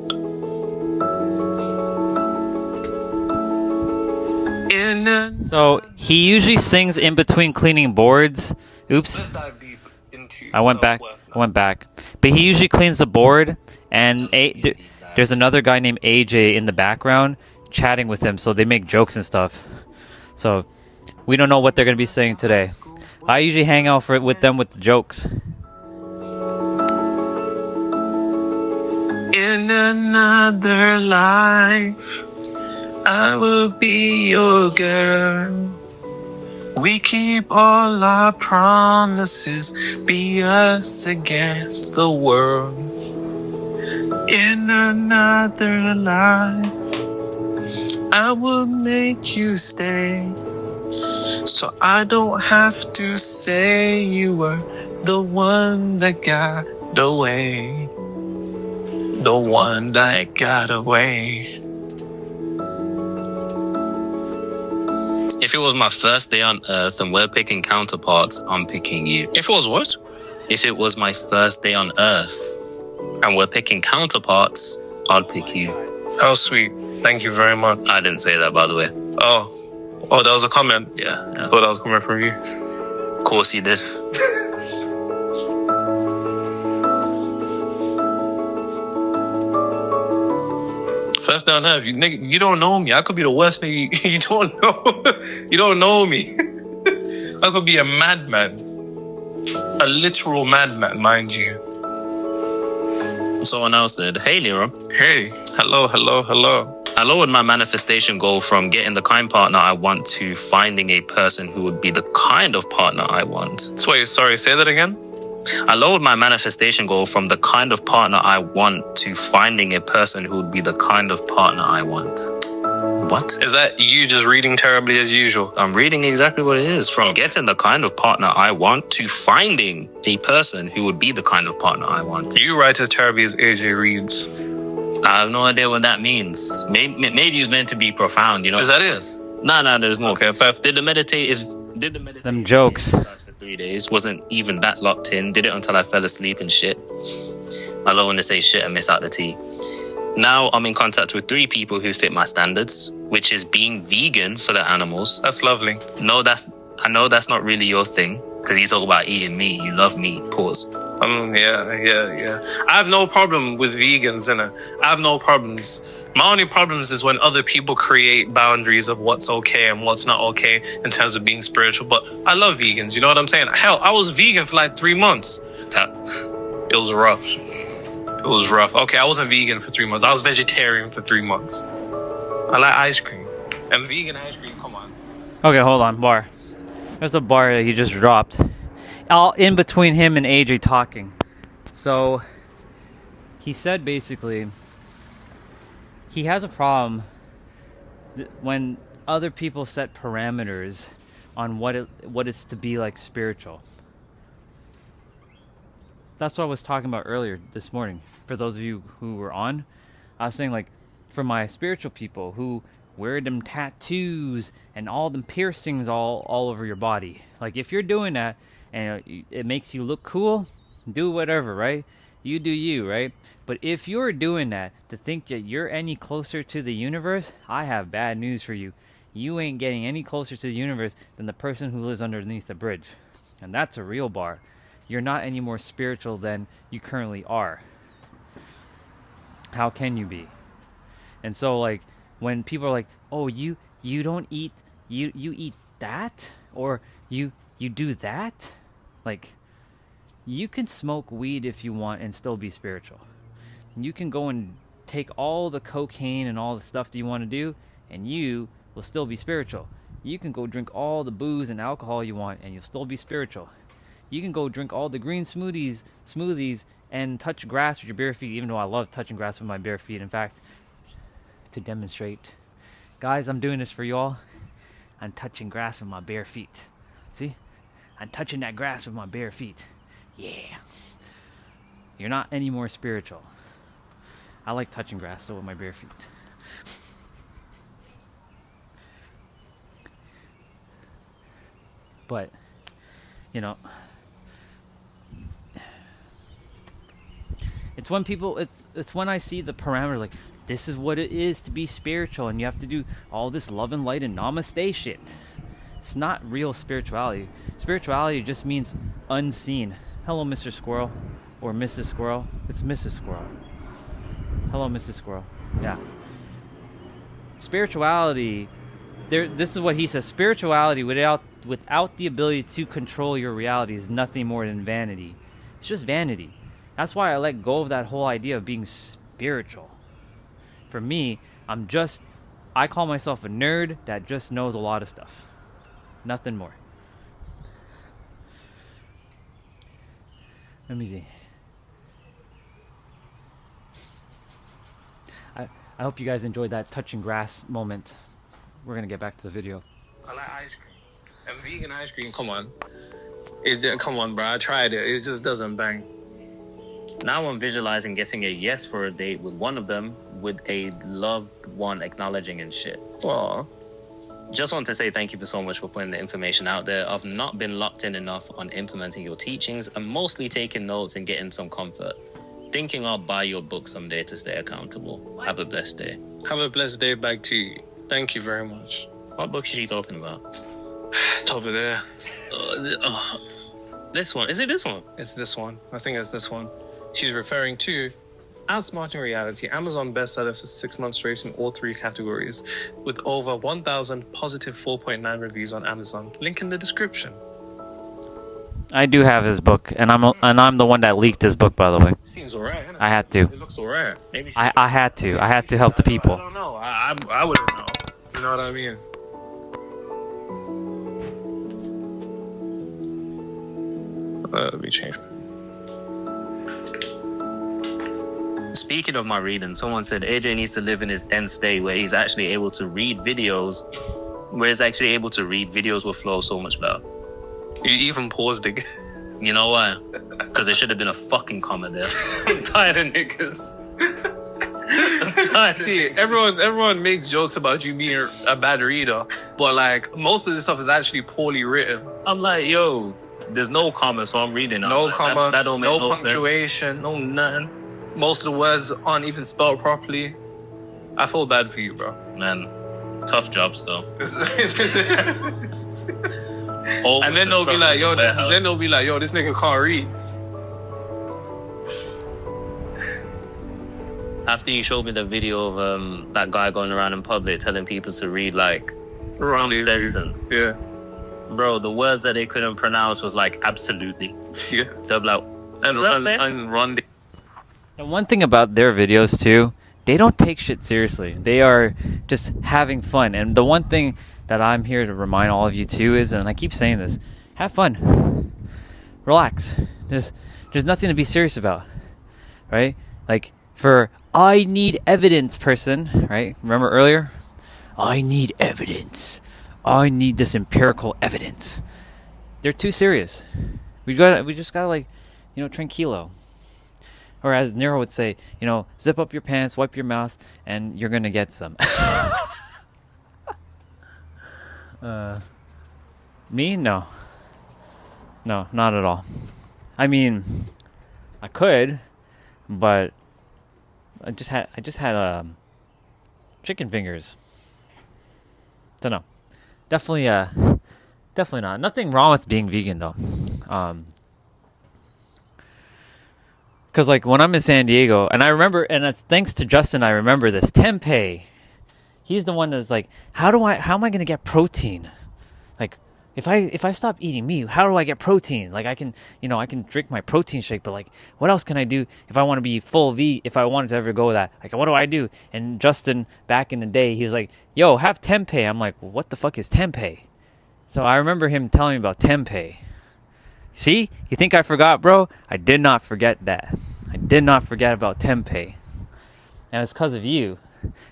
So he usually sings in between cleaning boards. Oops. Let's dive deep into I went back. But he usually cleans the board, and there's another guy named AJ in the background chatting with him, so they make jokes and stuff. So we don't know what they're going to be saying today. I usually hang out with them with the jokes. In another life, I will be your girl. We keep all our promises, be us against the world. In another life, I will make you stay, so I don't have to say you were the one that got away. The one that got away. If it was my first day on Earth and we're picking counterparts, I'm picking you. If it was what? If it was my first day on Earth and we're picking counterparts, I'd pick you. How sweet. Thank you very much. I didn't say that, by the way. Oh, that was a comment. Yeah. I thought that was coming from you. Of course you did. First down earth, you don't know me. I could be the worst nigga you don't know. You don't know me. I could be a madman. A literal madman, mind you. Someone else said, hey, Leroy. Hey, hello. I lowered my manifestation goal from getting the kind partner I want to finding a person who would be the kind of partner I want. Sorry, say that again? I lowered my manifestation goal from the kind of partner I want to finding a person who would be the kind of partner I want. What? Is that you just reading terribly as usual? I'm reading exactly what it is. From getting the kind of partner I want to finding a person who would be the kind of partner I want. You write as terribly as AJ reads. I have no idea what that means. Maybe it's meant to be profound, you know? Is that it? No, there's more. Okay, perfect. Did the meditate Them jokes. 3 days. Wasn't even that locked in. Did it until I fell asleep and shit. I love when they say shit and miss out the tea. Now I'm in contact with 3 people who fit my standards, which is being vegan for the animals. That's lovely. No, I know that's not really your thing, because you talk about eating meat. You love meat. Pause. Yeah. I have no problem with vegans, innit? I have no problems. My only problems is when other people create boundaries of what's okay and what's not okay in terms of being spiritual. But I love vegans, you know what I'm saying? Hell, I was vegan for like 3 months. It was rough. It was rough. Okay, I wasn't vegan for 3 months. I was vegetarian for 3 months. I like ice cream. And vegan ice cream, come on. Okay, hold on, bar. There's a bar that he just dropped. All in between him and AJ talking. So, he said basically, he has a problem when other people set parameters on what is to be like spiritual. That's what I was talking about earlier this morning. For those of you who were on, I was saying, like, for my spiritual people who wear them tattoos and all them piercings all over your body. Like, if you're doing that and it makes you look cool, do whatever, right? You do you, right? But if you're doing that to think that you're any closer to the universe, I have bad news for you. You ain't getting any closer to the universe than the person who lives underneath the bridge. And that's a real bar. You're not any more spiritual than you currently are. How can you be? And so, like, when people are like, oh, you don't eat, you eat that? Or you do that? Like, you can smoke weed if you want and still be spiritual. You can go and take all the cocaine and all the stuff that you want to do, and you will still be spiritual. You can go drink all the booze and alcohol you want, and you'll still be spiritual. You can go drink all the green smoothies, and touch grass with your bare feet, even though I love touching grass with my bare feet. In fact, to demonstrate, guys, I'm doing this for y'all. I'm touching grass with my bare feet. See? I'm touching that grass with my bare feet. Yeah. You're not any more spiritual. I like touching grass though with my bare feet. But, you know, it's when people, it's when I see the parameters, like, this is what it is to be spiritual, and you have to do all this love and light and namaste shit. It's not real spirituality. Spirituality just means unseen. Hello, Mr. Squirrel. Or Mrs. Squirrel. It's Mrs. Squirrel. Hello, Mrs. Squirrel. Yeah. Spirituality, this is what he says. Spirituality without the ability to control your reality is nothing more than vanity. It's just vanity. That's why I let go of that whole idea of being spiritual. For me, I call myself a nerd that just knows a lot of stuff. Nothing more. Let me see. I hope you guys enjoyed that touching grass moment. We're going to get back to the video. I like ice cream. And vegan ice cream, come on. Come on, bro. I tried it. It just doesn't bang. Now I'm visualizing getting a yes for a date with one of them, with a loved one acknowledging and shit. Aww. Just want to say thank you so much for putting the information out there. I've not been locked in enough on implementing your teachings and mostly taking notes and getting some comfort. Thinking I'll buy your book someday to stay accountable. Have a blessed day. Have a blessed day back to you. Thank you very much. What book is she talking about? It's over there. This one. Is it this one? It's this one. I think it's this one. She's referring to Outsmarting Reality, Amazon bestseller for 6 months straight in all 3 categories, with over 1,000 positive 4.9 reviews on Amazon. Link in the description. I do have his book, and I'm the one that leaked his book, by the way. Seems alright, innit? I had to. It looks alright. Maybe she I had to help the people. I don't know. I wouldn't know. You know what I mean? Let me change. Speaking of my reading, someone said AJ needs to live in his end state where he's actually able to read videos, with flow so much better. You even paused again. You know why? Because there should have been a fucking comma there. I'm tired of niggas. See, everyone makes jokes about you being a bad reader, but like most of this stuff is actually poorly written. I'm like, yo, There's no comma, so I'm reading it. No Like, comma, that don't make no no sense. punctuation. No nothing. Most of the words aren't even spelled properly. I feel bad for you, bro. Man, tough jobs though. And then they'll be like, yo, this nigga can't read. After you showed me the video of that guy going around in public telling people to read like Wrong sentence. Yeah. Bro, the words that they couldn't pronounce was like absolutely. Yeah. Double out. And run. And one thing about their videos too, they don't take shit seriously. They are just having fun. And the one thing that I'm here to remind all of you too is, and I keep saying this, have fun. Relax. There's nothing to be serious about. Right? Like for I need evidence person, right? Remember earlier? I need evidence. I need this empirical evidence. They're too serious. We just gotta like, tranquilo. Or as Nero would say, zip up your pants, wipe your mouth, and you're gonna get some. Me? No. No, not at all. I mean, I could, but I just had chicken fingers. Don't know. Definitely not. Nothing wrong with being vegan though. Because like when I'm in San Diego, and I remember, and it's thanks to Justin, I remember this. Tempeh, he's the one that's like, how am I gonna get protein? Like, if I stop eating meat, how do I get protein? Like I can drink my protein shake, but like, what else can I do if I want to be full V? If I wanted to ever go that, like, what do I do? And Justin, back in the day, he was like, yo, have tempeh. I'm like, what the fuck is tempeh? So I remember him telling me about tempeh. See? You think I forgot, bro? I did not forget that. I did not forget about tempeh. And it's because of you.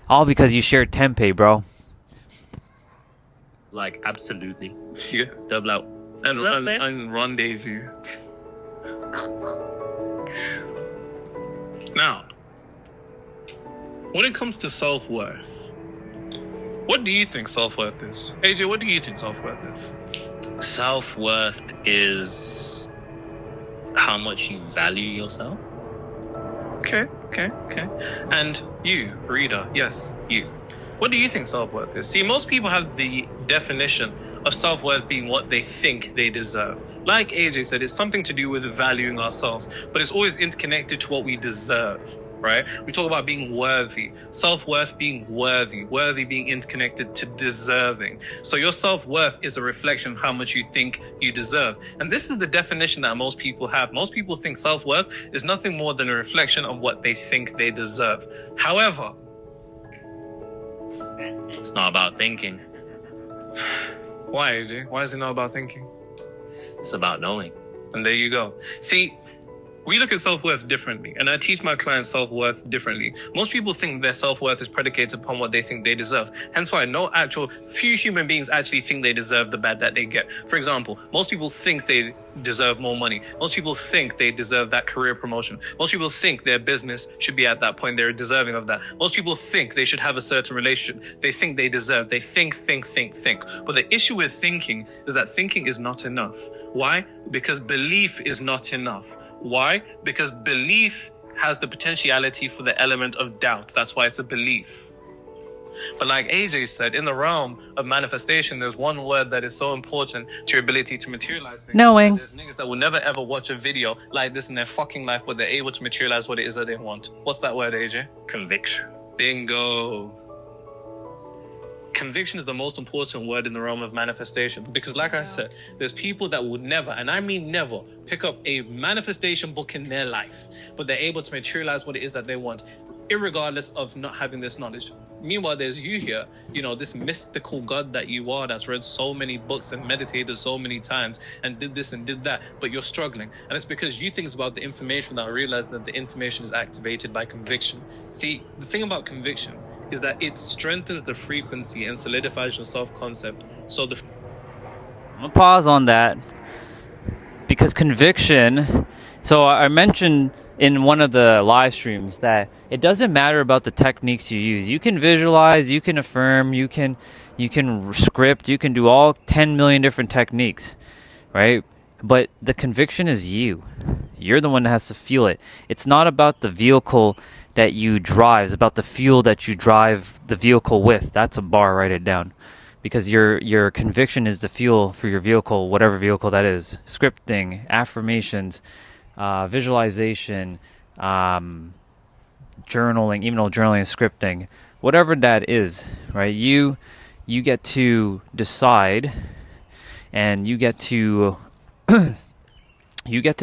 All because you shared tempeh, bro. Like absolutely. Yeah. Double out. And rendezvous. Now, when it comes to self-worth, what do you think self-worth is? AJ, what do you think self-worth is? Self-worth is how much you value yourself. Okay. And you, reader, yes, you. What do you think self-worth is? See, most people have the definition of self-worth being what they think they deserve. Like AJ said, it's something to do with valuing ourselves, but it's always interconnected to what we deserve, right? We talk about being worthy, self-worth being worthy being interconnected to deserving. So your self-worth is a reflection of how much you think you deserve. And this is the definition that most people have. Most people think self-worth is nothing more than a reflection of what they think they deserve. However, it's not about thinking. why, AJ? Why is it not about thinking? It's about knowing. And there you go. See, we look at self-worth differently, and I teach my clients self-worth differently. Most people think their self-worth is predicated upon what they think they deserve. Hence why few human beings actually think they deserve the bad that they get. For example, most people think they deserve more money. Most people think they deserve that career promotion. Most people think their business should be at that point. They're deserving of that. Most people think they should have a certain relationship. They think they deserve. They think. But the issue with thinking is that thinking is not enough. Why? Because belief is not enough. Why? Because belief has the potentiality for the element of doubt. That's why it's a belief. But like AJ said, in the realm of manifestation, there's one word that is so important to your ability to materialize things. Knowing. There's niggas that will never ever watch a video like this in their fucking life, but they're able to materialize what it is that they want. What's that word, AJ? Conviction. Bingo. Conviction is the most important word in the realm of manifestation, because like I said, there's people that would never, and I mean never, pick up a manifestation book in their life, but they're able to materialize what it is that they want, irregardless of not having this knowledge. Meanwhile, there's you here, this mystical God that you are, that's read so many books and meditated so many times and did this and did that, but you're struggling. And it's because you think about the information that I realize that the information is activated by conviction. See, the thing about conviction is that it strengthens the frequency and solidifies your self-concept. So I'm gonna pause on that because conviction. So I mentioned in one of the live streams that it doesn't matter about the techniques you use. You can visualize, you can affirm, you can script, you can do all 10 million different techniques, right? But the conviction is you. You're the one that has to feel it. It's not about the vehicle that you drive. It's about the fuel that you drive the vehicle with. That's a bar. Write it down. Because your conviction is the fuel for your vehicle, whatever vehicle that is. Scripting, affirmations, visualization, journaling, even though journaling is scripting, whatever that is, right? You get to decide, and you get to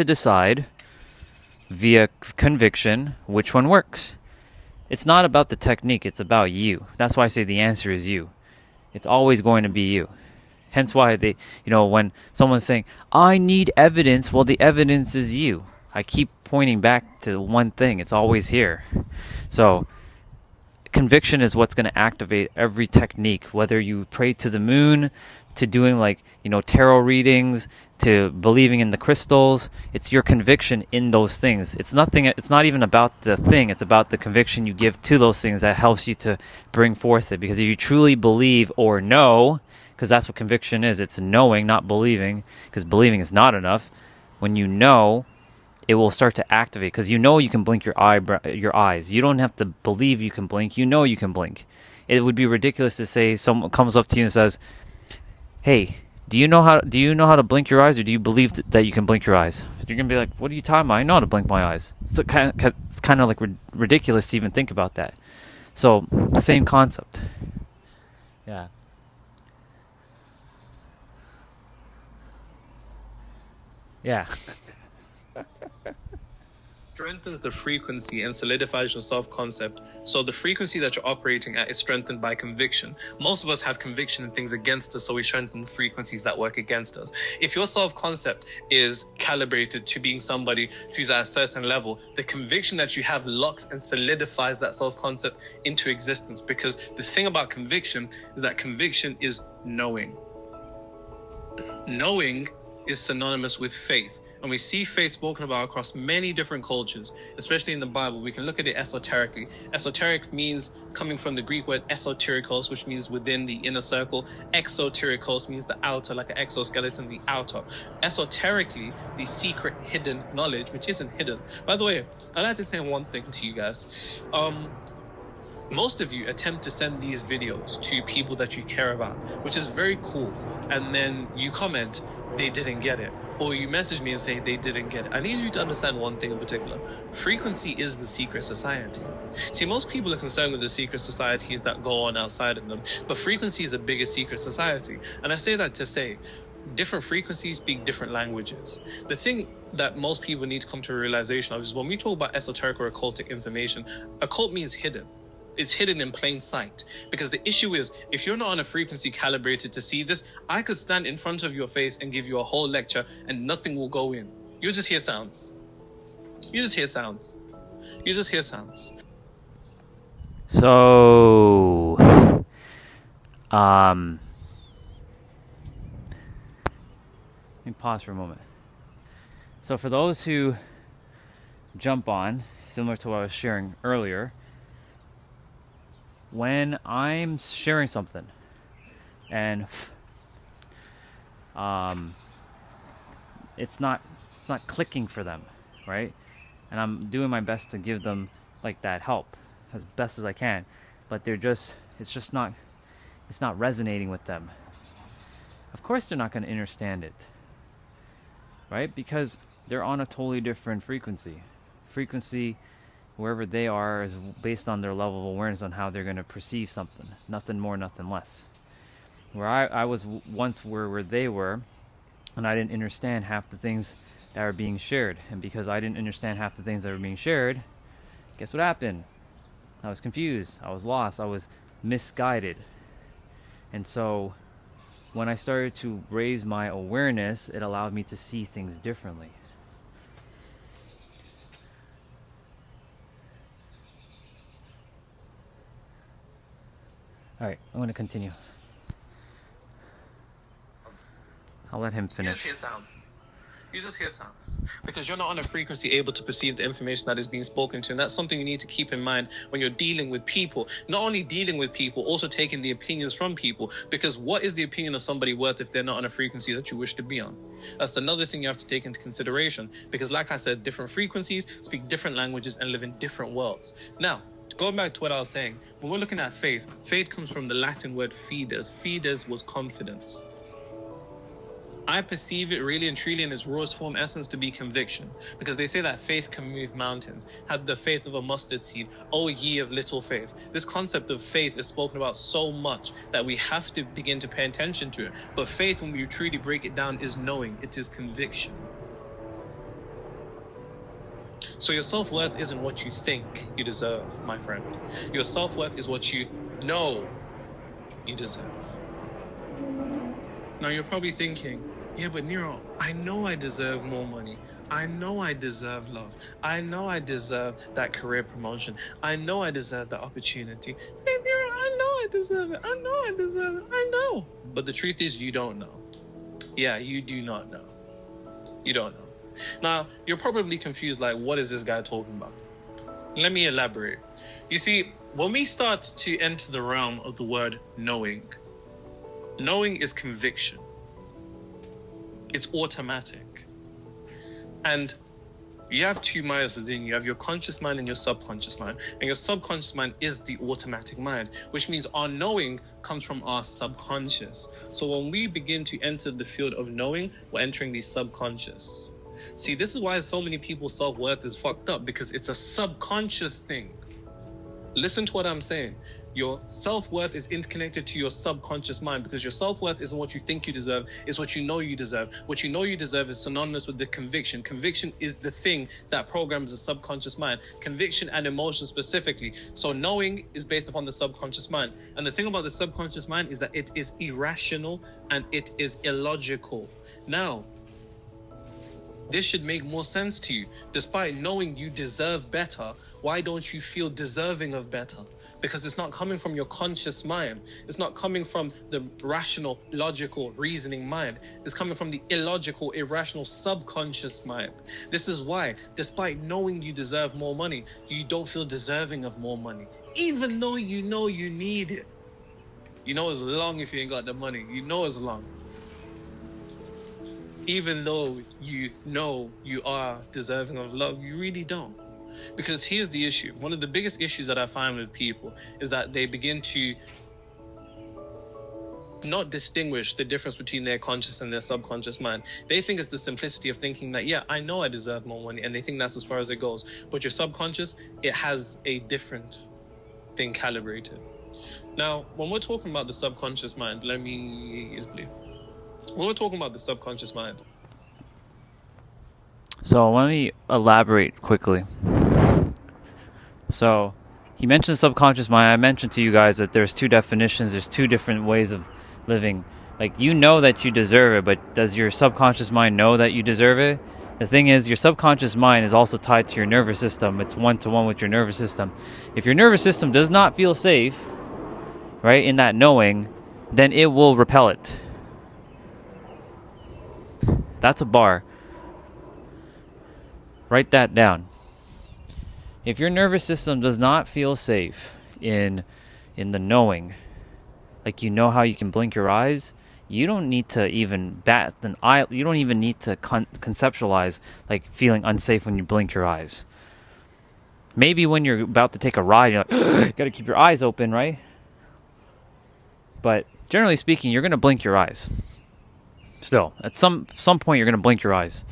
decide via conviction which one works. It's not about the technique, it's about you. That's why I say the answer is you. It's always going to be you. Hence why when someone's saying, I need evidence, well, the evidence is you. I keep pointing back to one thing. It's always here. So conviction is what's going to activate every technique, whether you pray to the moon, to doing tarot readings, to believing in the crystals. It's your conviction in those things. It's not even about the thing. It's about the conviction you give to those things that helps you to bring forth it. Because if you truly believe or know, because that's what conviction is, it's knowing, not believing, because believing is not enough. When you know, it will start to activate, because you can blink your eyes. You don't have to believe you can blink. You know you can blink. It would be ridiculous to say someone comes up to you and says, hey, do you know how to blink your eyes, or do you believe that you can blink your eyes? You're gonna be like, what are you talking about? I know how to blink my eyes. It's kind of like ridiculous to even think about that. So same concept. Yeah. Yeah. Strengthens the frequency and solidifies your self-concept. So the frequency that you're operating at is strengthened by conviction. Most of us have conviction in things against us, so we strengthen frequencies that work against us. If your self-concept is calibrated to being somebody who's at a certain level, the conviction that you have locks and solidifies that self-concept into existence. Because the thing about conviction is that conviction is knowing. Knowing is synonymous with faith. And we see faith spoken about across many different cultures, especially in the Bible. We can look at it esoterically. Esoteric means coming from the Greek word esoterikos, which means within the inner circle. Exoterikos means the outer, like an exoskeleton, the outer. Esoterically, the secret hidden knowledge, which isn't hidden. By the way, I'd like to say one thing to you guys. Most of you attempt to send these videos to people that you care about, which is very cool. And then you comment, they didn't get it. Or you message me and say they didn't get it. I need you to understand one thing in particular. Frequency is the secret society. See, most people are concerned with the secret societies that go on outside of them, but frequency is the biggest secret society. And I say that to say, different frequencies speak different languages. The thing that most people need to come to a realization of is when we talk about esoteric or occultic information, occult means hidden. It's hidden in plain sight. Because the issue is, if you're not on a frequency calibrated to see this, I could stand in front of your face and give you a whole lecture and nothing will go in. You'll just hear sounds. You just hear sounds. You just hear sounds. So, let me pause for a moment. So for those who jump on, similar to what I was sharing earlier, when I'm sharing something and it's not clicking for them, right? And I'm doing my best to give them like that help as best as I can, but it's not resonating with them. Of course they're not going to understand it, right? Because they're on a totally different frequency. Wherever they are is based on their level of awareness on how they're going to perceive something. Nothing more, nothing less. Where I was once where they were, and I didn't understand half the things that were being shared. And because I didn't understand half the things that were being shared, guess what happened? I was confused. I was lost. I was misguided. And so when I started to raise my awareness, it allowed me to see things differently. All right, I'm going to continue. I'll let him finish. You just hear sounds. You just hear sounds because you're not on a frequency able to perceive the information that is being spoken to. And that's something you need to keep in mind when you're dealing with people. Not only dealing with people, also taking the opinions from people. Because what is the opinion of somebody worth if they're not on a frequency that you wish to be on? That's another thing you have to take into consideration. Because like I said, different frequencies speak different languages and live in different worlds. Now, going back to what I was saying, when we're looking at faith, faith comes from the Latin word fides. Fides was confidence. I perceive it really and truly in its rawest form essence to be conviction, because they say that faith can move mountains. Have the faith of a mustard seed, O ye of little faith. This concept of faith is spoken about so much that we have to begin to pay attention to it. But faith, when we truly break it down, is knowing. It is conviction. So your self-worth isn't what you think you deserve, my friend. Your self-worth is what you know you deserve. Now you're probably thinking, yeah, but Nero, I know I deserve more money. I know I deserve love. I know I deserve that career promotion. I know I deserve that opportunity. Hey, Nero, I know I deserve it. I know I deserve it. I know. But the truth is, you don't know. Yeah, you do not know. You don't know. Now, you're probably confused, like, what is this guy talking about? Let me elaborate. You see, when we start to enter the realm of the word knowing, knowing is conviction. It's automatic. And you have two minds within you. You have your conscious mind and your subconscious mind. And your subconscious mind is the automatic mind, which means our knowing comes from our subconscious. So when we begin to enter the field of knowing, we're entering the subconscious. See, this is why so many people's self-worth is fucked up, because it's a subconscious thing. Listen to what I'm saying. Your self-worth is interconnected to your subconscious mind, because your self-worth isn't what you think you deserve, it's what you know you deserve. What you know you deserve is synonymous with the conviction. Conviction is the thing that programs the subconscious mind. Conviction and emotion specifically. So knowing is based upon the subconscious mind. And the thing about the subconscious mind is that it is irrational and it is illogical. Now, this should make more sense to you. Despite knowing you deserve better, why don't you feel deserving of better? Because it's not coming from your conscious mind. It's not coming from the rational, logical, reasoning mind. It's coming from the illogical, irrational, subconscious mind. This is why, despite knowing you deserve more money, you don't feel deserving of more money, even though you know you need it. You know it's long if you ain't got the money. You know it's long. Even though you know you are deserving of love, you really don't. Because here's the issue. One of the biggest issues that I find with people is that they begin to not distinguish the difference between their conscious and their subconscious mind. They think it's the simplicity of thinking that, yeah, I know I deserve more money, and they think that's as far as it goes. But your subconscious, it has a different thing calibrated. Now, when we're talking about the subconscious mind, let me use blue. When we're talking about the subconscious mind. So let me elaborate quickly. So he mentioned subconscious mind. I mentioned to you guys that there's two definitions. There's two different ways of living. Like, you know that you deserve it, but does your subconscious mind know that you deserve it? The thing is, your subconscious mind is also tied to your nervous system. It's one-to-one with your nervous system. If your nervous system does not feel safe, right, in that knowing, then it will repel it. That's a bar. Write that down. If your nervous system does not feel safe in the knowing, like, you know how you can blink your eyes, you don't need to even bat an eye. You don't even need to conceptualize like feeling unsafe when you blink your eyes. Maybe when you're about to take a ride, you're like, you gotta keep your eyes open, right? But generally speaking, you're gonna blink your eyes. Still, at some point, you're gonna blink your eyes.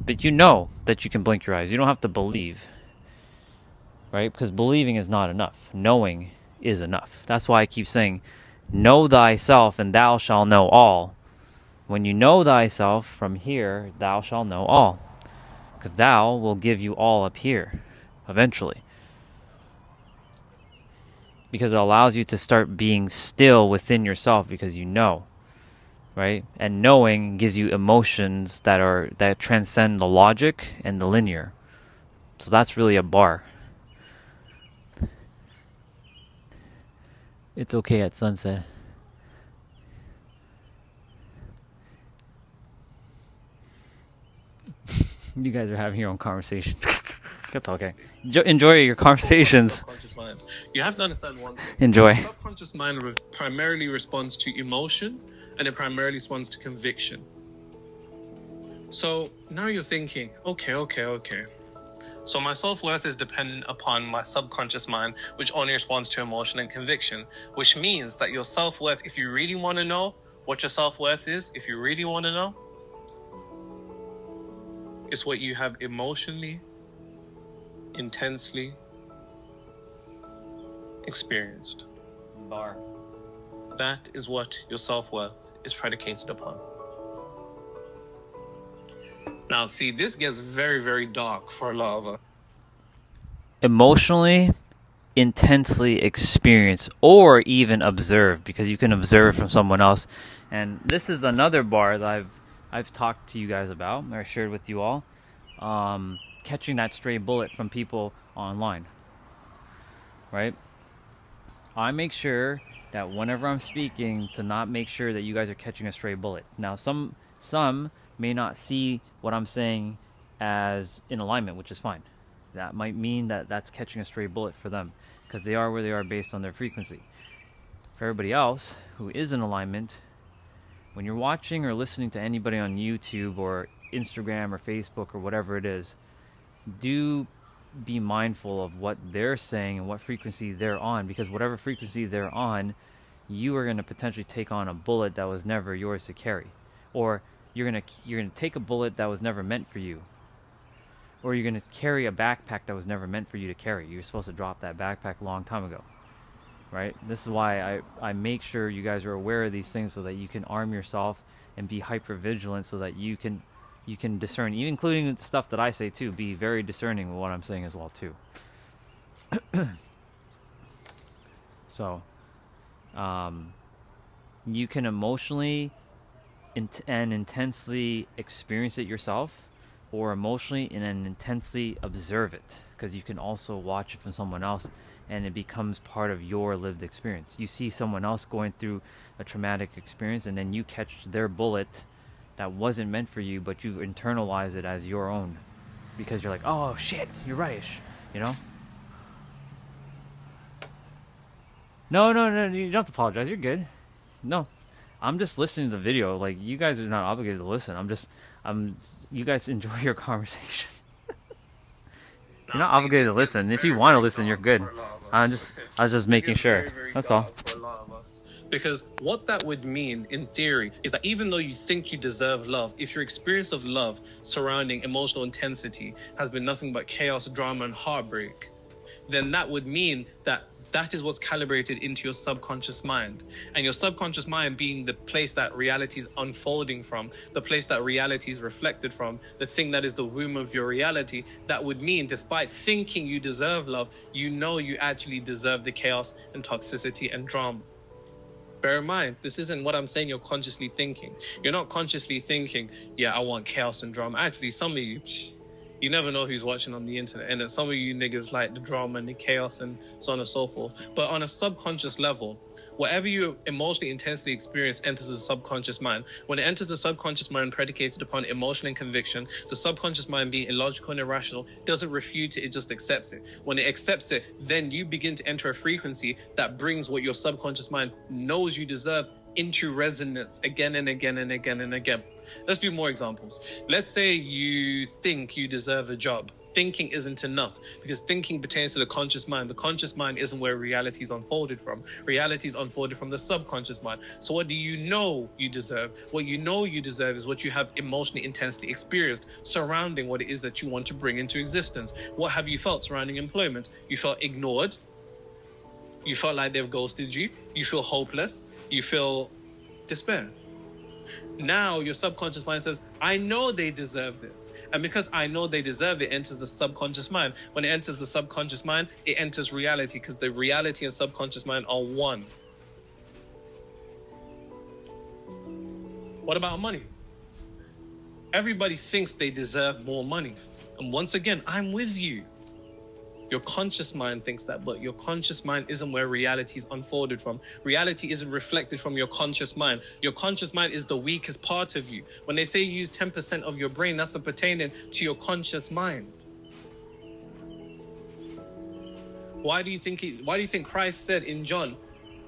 But you know that you can blink your eyes. You don't have to believe, right? Because believing is not enough. Knowing is enough. That's why I keep saying, know thyself and thou shalt know all. When you know thyself from here, thou shalt know all. Because thou will give you all up here, eventually. Because it allows you to start being still within yourself, because you know. Right? And knowing gives you emotions that transcend the logic and the linear. So that's really a bar. It's okay at sunset. You guys are having your own conversation. That's okay. Enjoy your conversations. Subconscious mind. You have to understand one thing. Enjoy. Subconscious mind primarily responds to emotion, and it primarily responds to conviction. So now you're thinking, okay. So my self-worth is dependent upon my subconscious mind, which only responds to emotion and conviction, which means that your self-worth, if you really want to know what your self-worth is, if you really want to know, is what you have emotionally, intensely experienced. Bar. That is what your self-worth is predicated upon. Now, see, this gets very, very dark for a lot of us. Emotionally, intensely experience, or even observe, because you can observe from someone else. And this is another bar that I've talked to you guys about, or shared with you all. Catching that stray bullet from people online, right? I make sure that whenever I'm speaking, to not make sure that you guys are catching a stray bullet. Now, some may not see what I'm saying as in alignment, which is fine. That might mean that that's catching a stray bullet for them, because they are where they are based on their frequency. For everybody else who is in alignment, when you're watching or listening to anybody on YouTube or Instagram or Facebook or whatever it is, do be mindful of what they're saying and what frequency they're on, because whatever frequency they're on, you are going to potentially take on a bullet that was never yours to carry, or you're going to take a bullet that was never meant for you, or you're going to carry a backpack that was never meant for you to carry. You're supposed to drop that backpack a long time ago, right? This is why I make sure you guys are aware of these things, so that you can arm yourself and be hyper vigilant, so that you can discern, even including the stuff that I say too. Be very discerning with what I'm saying as well too. So you can emotionally and intensely experience it yourself, or emotionally and intensely observe it, because you can also watch it from someone else, and it becomes part of your lived experience. You see someone else going through a traumatic experience, and then you catch their bullet that wasn't meant for you, but you internalize it as your own, because you're like, oh shit, you're right, you know? No, you don't have to apologize, you're good. No, I'm just listening to the video. Like, you guys are not obligated to listen. You guys enjoy your conversation. You're not obligated to listen. If you want to listen, you're good. I was just making sure. That's all. Because what that would mean, in theory, is that even though you think you deserve love, if your experience of love surrounding emotional intensity has been nothing but chaos, drama, and heartbreak, then that would mean that that is what's calibrated into your subconscious mind. And your subconscious mind being the place that reality is unfolding from, the place that reality is reflected from, the thing that is the womb of your reality, that would mean, despite thinking you deserve love, you know you actually deserve the chaos and toxicity and drama. Bear in mind, this isn't what I'm saying you're consciously thinking. You're not consciously thinking, yeah, I want chaos and drama. Actually, some of you, you never know who's watching on the internet, and some of you niggas like the drama and the chaos and so on and so forth. But on a subconscious level, whatever you emotionally intensely experience enters the subconscious mind. When it enters the subconscious mind predicated upon emotion and conviction, the subconscious mind, being illogical and irrational, doesn't refute it, it just accepts it. When it accepts it, then you begin to enter a frequency that brings what your subconscious mind knows you deserve into resonance again and again and again and again. Let's do more examples. Let's say you think you deserve a job. Thinking isn't enough, because thinking pertains to the conscious mind. The conscious mind isn't where reality is unfolded from. Reality is unfolded from the subconscious mind. So what do you know you deserve? What you know you deserve is what you have emotionally intensely experienced surrounding what it is that you want to bring into existence. What have you felt surrounding employment? You felt ignored. You felt like they've ghosted you. You feel hopeless. You feel despair. Now your subconscious mind says, I know they deserve this. And because I know they deserve it, enters the subconscious mind. When it enters the subconscious mind, it enters reality, because the reality and subconscious mind are one. What about money? Everybody thinks they deserve more money. And once again, I'm with you. Your conscious mind thinks that, but your conscious mind isn't where reality is unfolded from. Reality isn't reflected from your conscious mind. Your conscious mind is the weakest part of you. When they say you use 10% of your brain, that's pertaining to your conscious mind. Why do you think Christ said in John,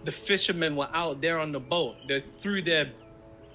the fishermen were out there on the boat. They're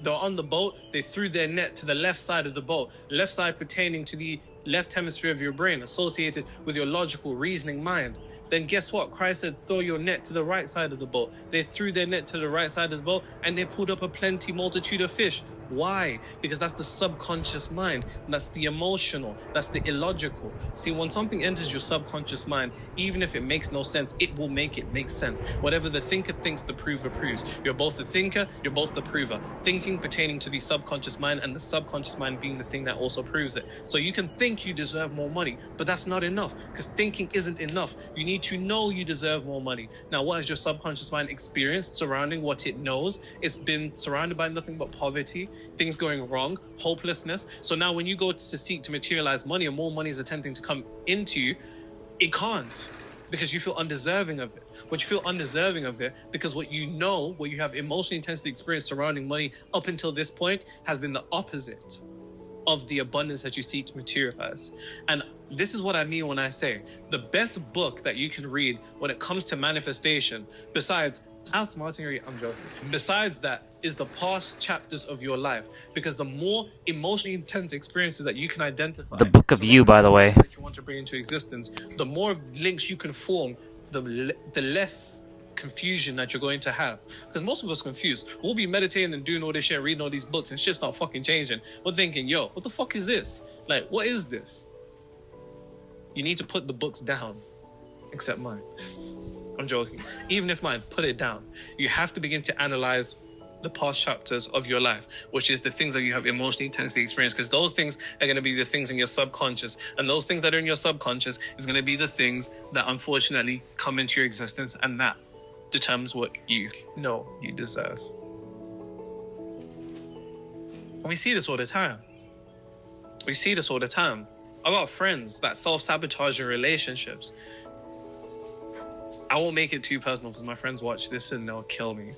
on the boat, they threw their net to the left side of the boat. Left side pertaining to the left hemisphere of your brain, associated with your logical reasoning mind. Then guess what? Christ said, throw your net to the right side of the boat. They threw their net to the right side of the boat and they pulled up a plenty multitude of fish. Why? Because that's the subconscious mind. That's the emotional. That's the illogical. See, when something enters your subconscious mind, even if it makes no sense, it will make it make sense. Whatever the thinker thinks, the prover proves. You're both the thinker, you're both the prover. Thinking pertaining to the subconscious mind, and the subconscious mind being the thing that also proves it. So you can think you deserve more money, but that's not enough, because thinking isn't enough. You need to know you deserve more money. Now, what has your subconscious mind experienced surrounding what it knows? It's been surrounded by nothing but poverty, things going wrong, hopelessness. So now when you go to seek to materialize money, and more money is attempting to come into you, it can't, because you feel undeserving of it. But you feel undeserving of it because what you know, what you have emotionally intensely experienced surrounding money up until this point has been the opposite of the abundance that you seek to materialize. And this is what I mean when I say the best book that you can read when it comes to manifestation, besides Alice Martin, I'm joking. Besides that, is the past chapters of your life, because the more emotionally intense experiences that you can identify, The Book of You, by the way. that you want to bring into existence, the more links you can form, the less confusion that you're going to have. Because most of us confused. We'll be meditating and doing all this shit, reading all these books, and shit's not fucking changing. We're thinking, yo, what the fuck is this? Like, what is this? You need to put the books down, except mine. I'm joking. Even if mine, put it down. You have to begin to analyze the past chapters of your life, which is the things that you have emotionally intensely experienced, because those things are going to be the things in your subconscious, and those things that are in your subconscious is going to be the things that unfortunately come into your existence, and that determines what you know you deserve. And we see this all the time. We see this all the time. I got friends that self-sabotage in relationships. I won't make it too personal because my friends watch this and they'll kill me.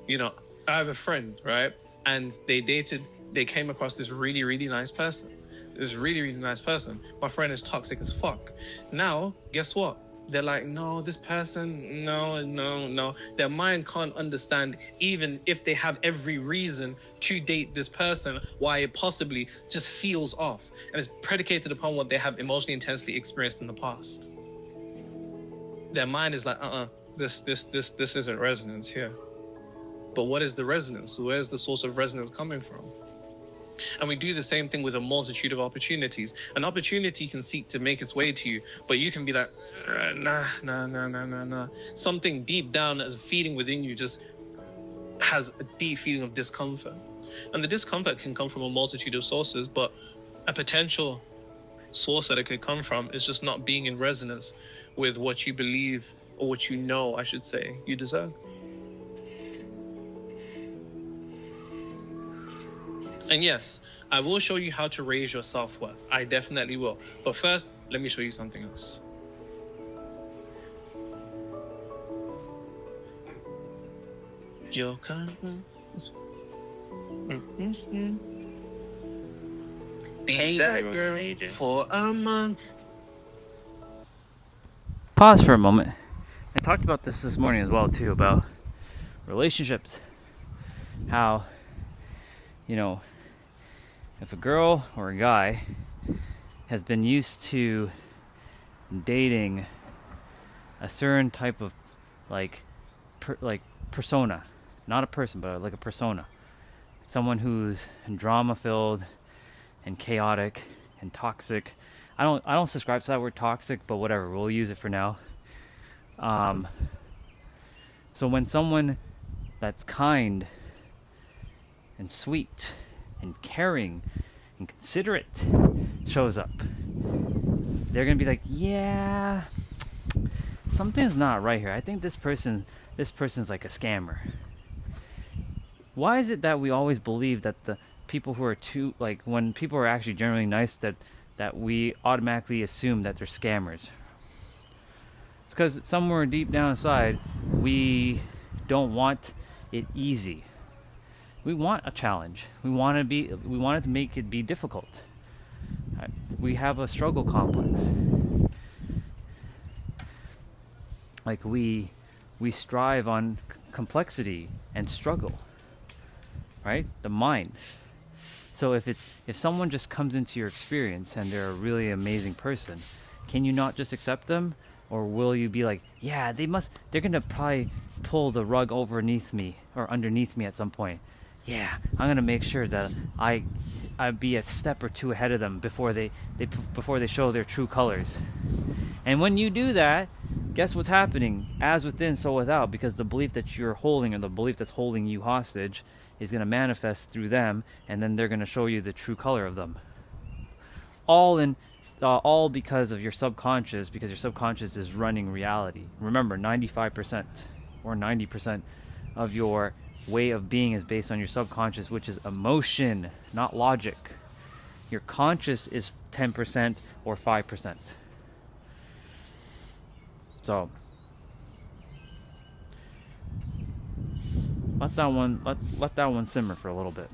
You know, I have a friend, right? And they came across this really, really nice person. This really, really nice person. My friend is toxic as fuck. Now, guess what? They're like, no, this person, no. Their mind can't understand, even if they have every reason to date this person, why it possibly just feels off. And it's predicated upon what they have emotionally intensely experienced in the past. Their mind is like, this isn't resonance here. But what is the resonance? Where's the source of resonance coming from? And we do the same thing with a multitude of opportunities. An opportunity can seek to make its way to you, but you can be like, nah. Something deep down as a feeling within you just has a deep feeling of discomfort. And the discomfort can come from a multitude of sources, but a potential source that it could come from is just not being in resonance with what you believe, or what you know, I should say, you deserve. And yes, I will show you how to raise your self-worth. I definitely will. But first, let me show you something else. Your kindness. Be that girl for a month. Pause for a moment. I talked about this morning as well too, about relationships. How, you know, if a girl or a guy has been used to dating a certain type of persona, not a person, but like a persona, someone who's drama filled and chaotic and toxic. I don't subscribe to that word toxic, but whatever, we'll use it for now. So when someone that's kind and sweet and caring and considerate shows up, they're gonna be like, yeah, something's not right here. I think this person's like a scammer. Why is it that we always believe that the people who are too, like, when people are actually generally nice, that we automatically assume that they're scammers? It's because somewhere deep down inside, we don't want it easy. We want a challenge. We want it to make it be difficult. We have a struggle complex. Like we strive on complexity and struggle, right? The mind. So if someone just comes into your experience and they're a really amazing person, can you not just accept them? Or will you be like, yeah, they're gonna probably pull the rug underneath me at some point. Yeah, I'm gonna make sure that I be a step or two ahead of them before they show their true colors. And when you do that, guess what's happening? As within, so without, because the belief that you're holding, or the belief that's holding you hostage, is going to manifest through them, and then they're going to show you the true color of them. All because of your subconscious, because your subconscious is running reality. Remember, 95% or 90% of your way of being is based on your subconscious, which is emotion, not logic. Your conscious is 10% or 5%. So let that one simmer for a little bit.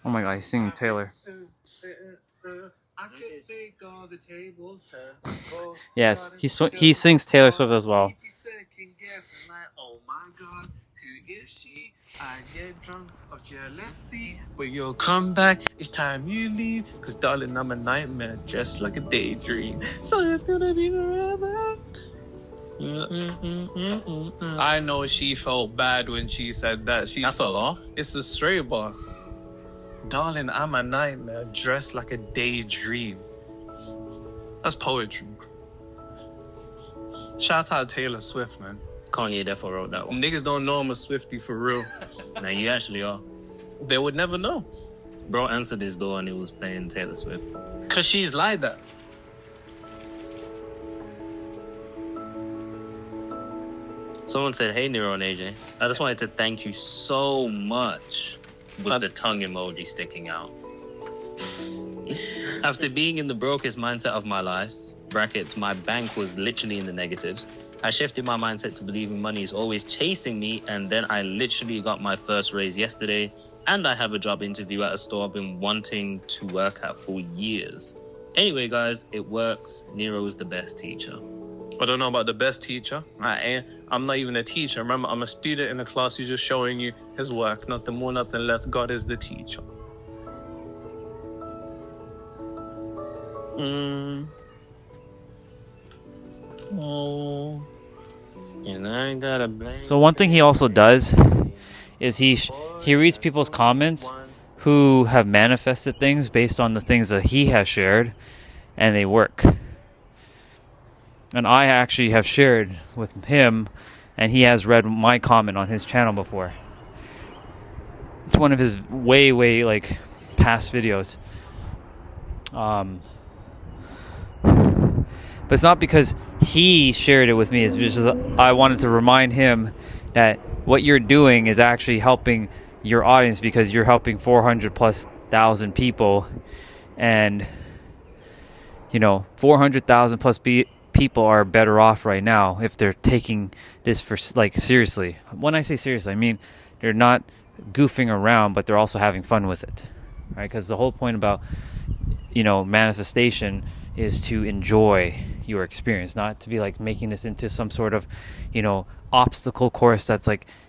Oh my god, he's singing Taylor. Yes, he sings Taylor Swift as well. I get drunk of jealousy, but you'll come back. It's time you leave, cause darling, I'm a nightmare, just like a daydream. So it's gonna be forever. I know she felt bad when she said that. That's a law. It's a straight bar. Darling, I'm a nightmare, dressed like a daydream. That's poetry. Shout out Taylor Swift, man. Kanye definitely wrote that one. Niggas don't know I'm a Swiftie for real. Now you actually are. They would never know. Bro answered his door and he was playing Taylor Swift. Cause she's like that. Someone said, hey Nero and AJ, I just wanted to thank you so much, with the tongue emoji sticking out. After being in the brokest mindset of my life, brackets, my bank was literally in the negatives, I shifted my mindset to believing money is always chasing me, and then I literally got my first raise yesterday, and I have a job interview at a store I've been wanting to work at for years. Anyway, guys, it works. Nero is the best teacher. I don't know about the best teacher. I'm not even a teacher. Remember, I'm a student in a class who's just showing you his work. Nothing more, nothing less. God is the teacher. Oh. And I gotta blame. So one thing he also does is he reads people's comments who have manifested things based on the things that he has shared, and they work. And I actually have shared with him, and he has read my comment on his channel before. It's one of his way like past videos. But it's not because he shared it with me. It's just I wanted to remind him that what you're doing is actually helping your audience, because you're helping 400,000+ people, and 400,000+ people are better off right now if they're taking this for seriously. When I say seriously, I mean they're not goofing around, but they're also having fun with it, right? Because the whole point about manifestation is to enjoy your experience, not to be making this into some sort of obstacle course that's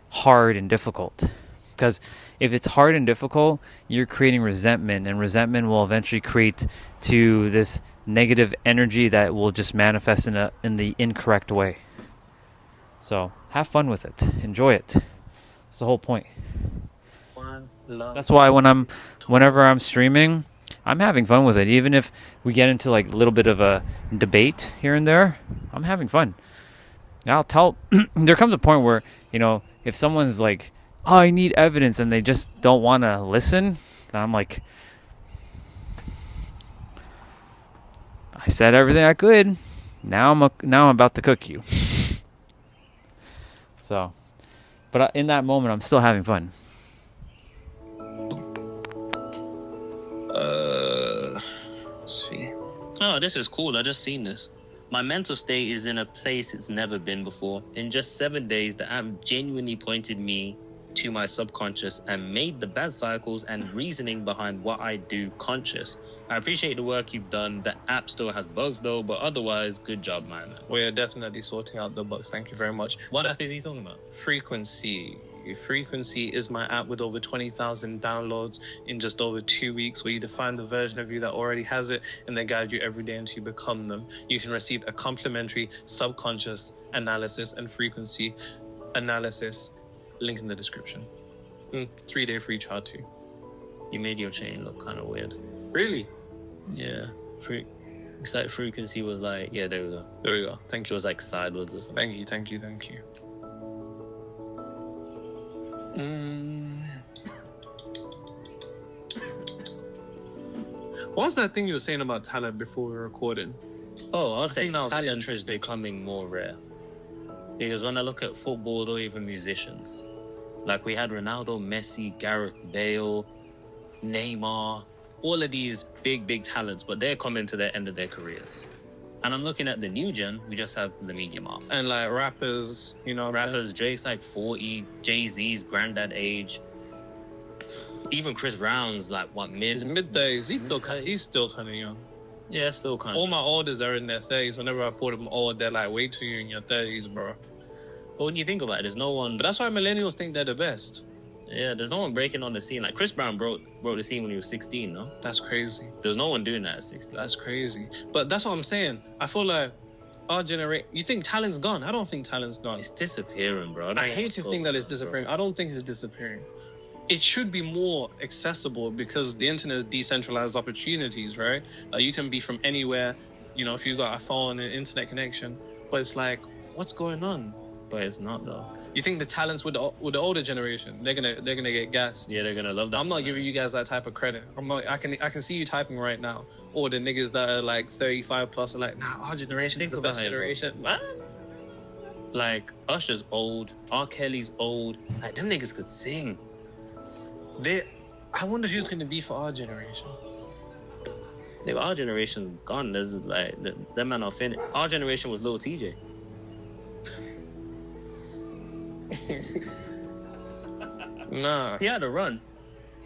hard and difficult. Because if it's hard and difficult, you're creating resentment, and resentment will eventually create to this negative energy that will just manifest in the incorrect way. So have fun with it, enjoy it. That's the whole point. That's why whenever I'm streaming, I'm having fun with it. Even if we get into a little bit of a debate here and there, I'm having fun. I'll tell. There comes a point where if someone's like, "Oh, I need evidence," and they just don't want to listen, then I'm like, I said everything I could. Now I'm about to cook you. So, but in that moment, I'm still having fun. Oh, this is cool. I just seen this. My mental state is in a place it's never been before. In just 7 days, the app genuinely pointed me to my subconscious and made the bad cycles and reasoning behind what I do conscious. I appreciate the work you've done. The app still has bugs though, but otherwise, good job, man. We're definitely sorting out the bugs. Thank you very much. What app is he talking about? Frequency. Frequency is my app with over 20,000 downloads in just over 2 weeks, where you define the version of you that already has it and they guide you every day until you become them. You can receive a complimentary subconscious analysis and frequency analysis. Link in the description. 3-day free trial too. You made your chain look kind of weird. Really? Yeah. It's like frequency was like, yeah, there we go. There we go. Thank It you. was like sideways or something. Thank you. What was that thing you were saying about talent before we were recording? Oh, I was saying that was talent is interesting. becoming more rare. Because when I look at football or even musicians, like we had Ronaldo, Messi, Gareth Bale, Neymar, all of these big talents, but they're coming to the end of their careers. And I'm looking at the new gen, we just have the media mark. And like rappers, Rappers, Drake's like 40, Jay-Z's granddad age. Even Chris Brown's like what, his mid-30s. He's still kind of young. Yeah, still kind All of. my olders are in their 30s. Whenever I call them old, they're like, wait till you're in your 30s, bro. But when you think about it, there's no one. But that's why millennials think they're the best. Yeah, there's no one breaking on the scene. Like Chris Brown broke the scene when he was 16, no? That's crazy. There's no one doing that at 16. That's crazy. But that's what I'm saying. I feel like our generation... You think talent's gone? I don't think talent's gone. It's disappearing, bro. I hate to think that it's disappearing. I don't think it's disappearing. It should be more accessible because the internet has decentralized opportunities, right? You can be from anywhere, if you got a phone and internet connection. But it's like, what's going on? But it's not though. You think the talents with the older generation, they're gonna get gassed? Yeah, they're gonna love that. I'm not giving you guys that type of credit. I can see you typing right now. Or the niggas that are like 35 plus are like, nah, our generation is the best generation. What? Like Usher's old, R. Kelly's old. Like them niggas could sing. I wonder who's gonna be for our generation. Like, our generation gone. There's like that man are finished. Our generation was Lil TJ. Nah, He had a run,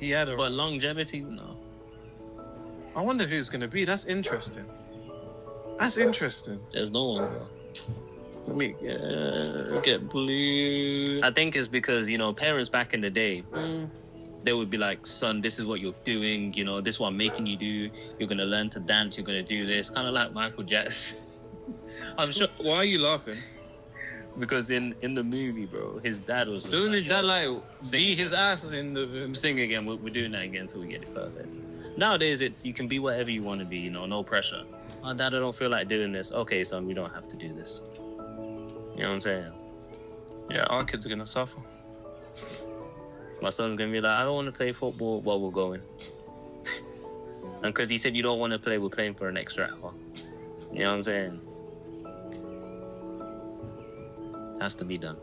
but but longevity, no. I wonder who's gonna be. That's interesting. There's no one, bro. Let me get blue. I think it's because parents back in the day, they would be like, "Son, this is what you're doing. This is what I'm making you do. You're gonna learn to dance. You're gonna do this." Kind of like Michael Jackson. I'm sure Why are you laughing? because in the movie, bro, his dad was just Doesn't like, his dad "Yo, like beat his ass in the film? sing again. We're doing that again till we get it perfect." Nowadays, it's you can be whatever you want to be. No pressure. Oh, Dad, I don't feel like doing this. Okay, son, we don't have to do this. You know what I'm saying? Yeah, our kids are gonna suffer. My son's gonna be like, "I don't want to play football while we're going," and because he said you don't want to play, we're playing for an extra hour. You know what I'm saying? Has to be done.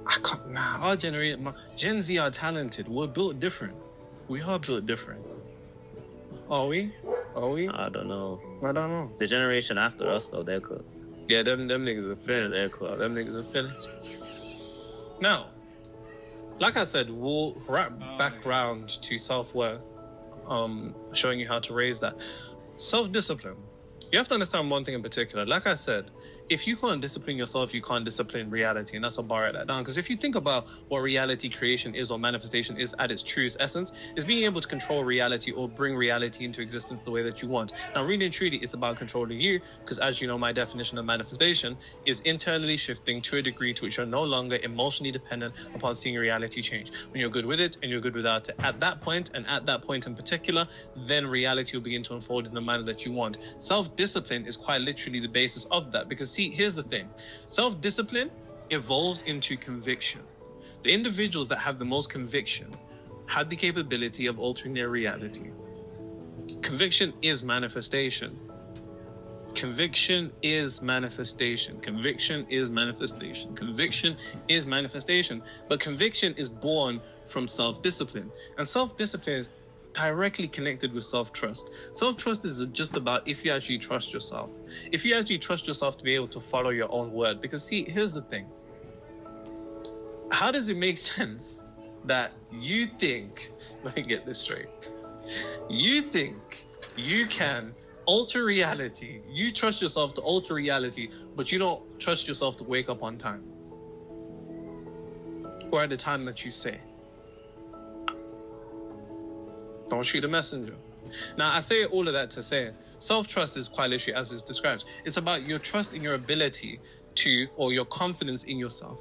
I can't. Nah, our generation, Gen Z are talented. We're built different. We are built different. Are we? I don't know. I don't know. The generation after us, though, they're cooked. Yeah, them niggas are finished. They're cooked. Them niggas are finished. Now, like I said, we'll wrap back round to self-worth, showing you how to raise that. Self-discipline. You have to understand one thing in particular. Like I said, if you can't discipline yourself, you can't discipline reality. And that's what bar that down. Because if you think about what reality creation is or manifestation is at its truest essence, is being able to control reality or bring reality into existence the way that you want. Now, really and truly, it's about controlling you. Because as you know, my definition of manifestation is internally shifting to a degree to which you're no longer emotionally dependent upon seeing reality change. When you're good with it and you're good without it. At that point, and at that point in particular, then reality will begin to unfold in the manner that you want. Self-discipline is quite literally the basis of that. Because see, here's the thing. Self-discipline evolves into conviction. The individuals that have the most conviction have the capability of altering their reality. Conviction is manifestation. Conviction is manifestation. Conviction is manifestation. Conviction is manifestation. But conviction is born from self-discipline. And self-discipline is directly connected with self-trust. Self-trust is just about if you actually trust yourself. If you actually trust yourself to be able to follow your own word. Because see, here's the thing. How does it make sense that you think, let me get this straight, you think you can alter reality, you trust yourself to alter reality, but you don't trust yourself to wake up on time? Or at the time that you say. Don't shoot the messenger. Now, I say all of that to say, self-trust is quite literally as it's described. It's about your trust in your ability to, or your confidence in yourself.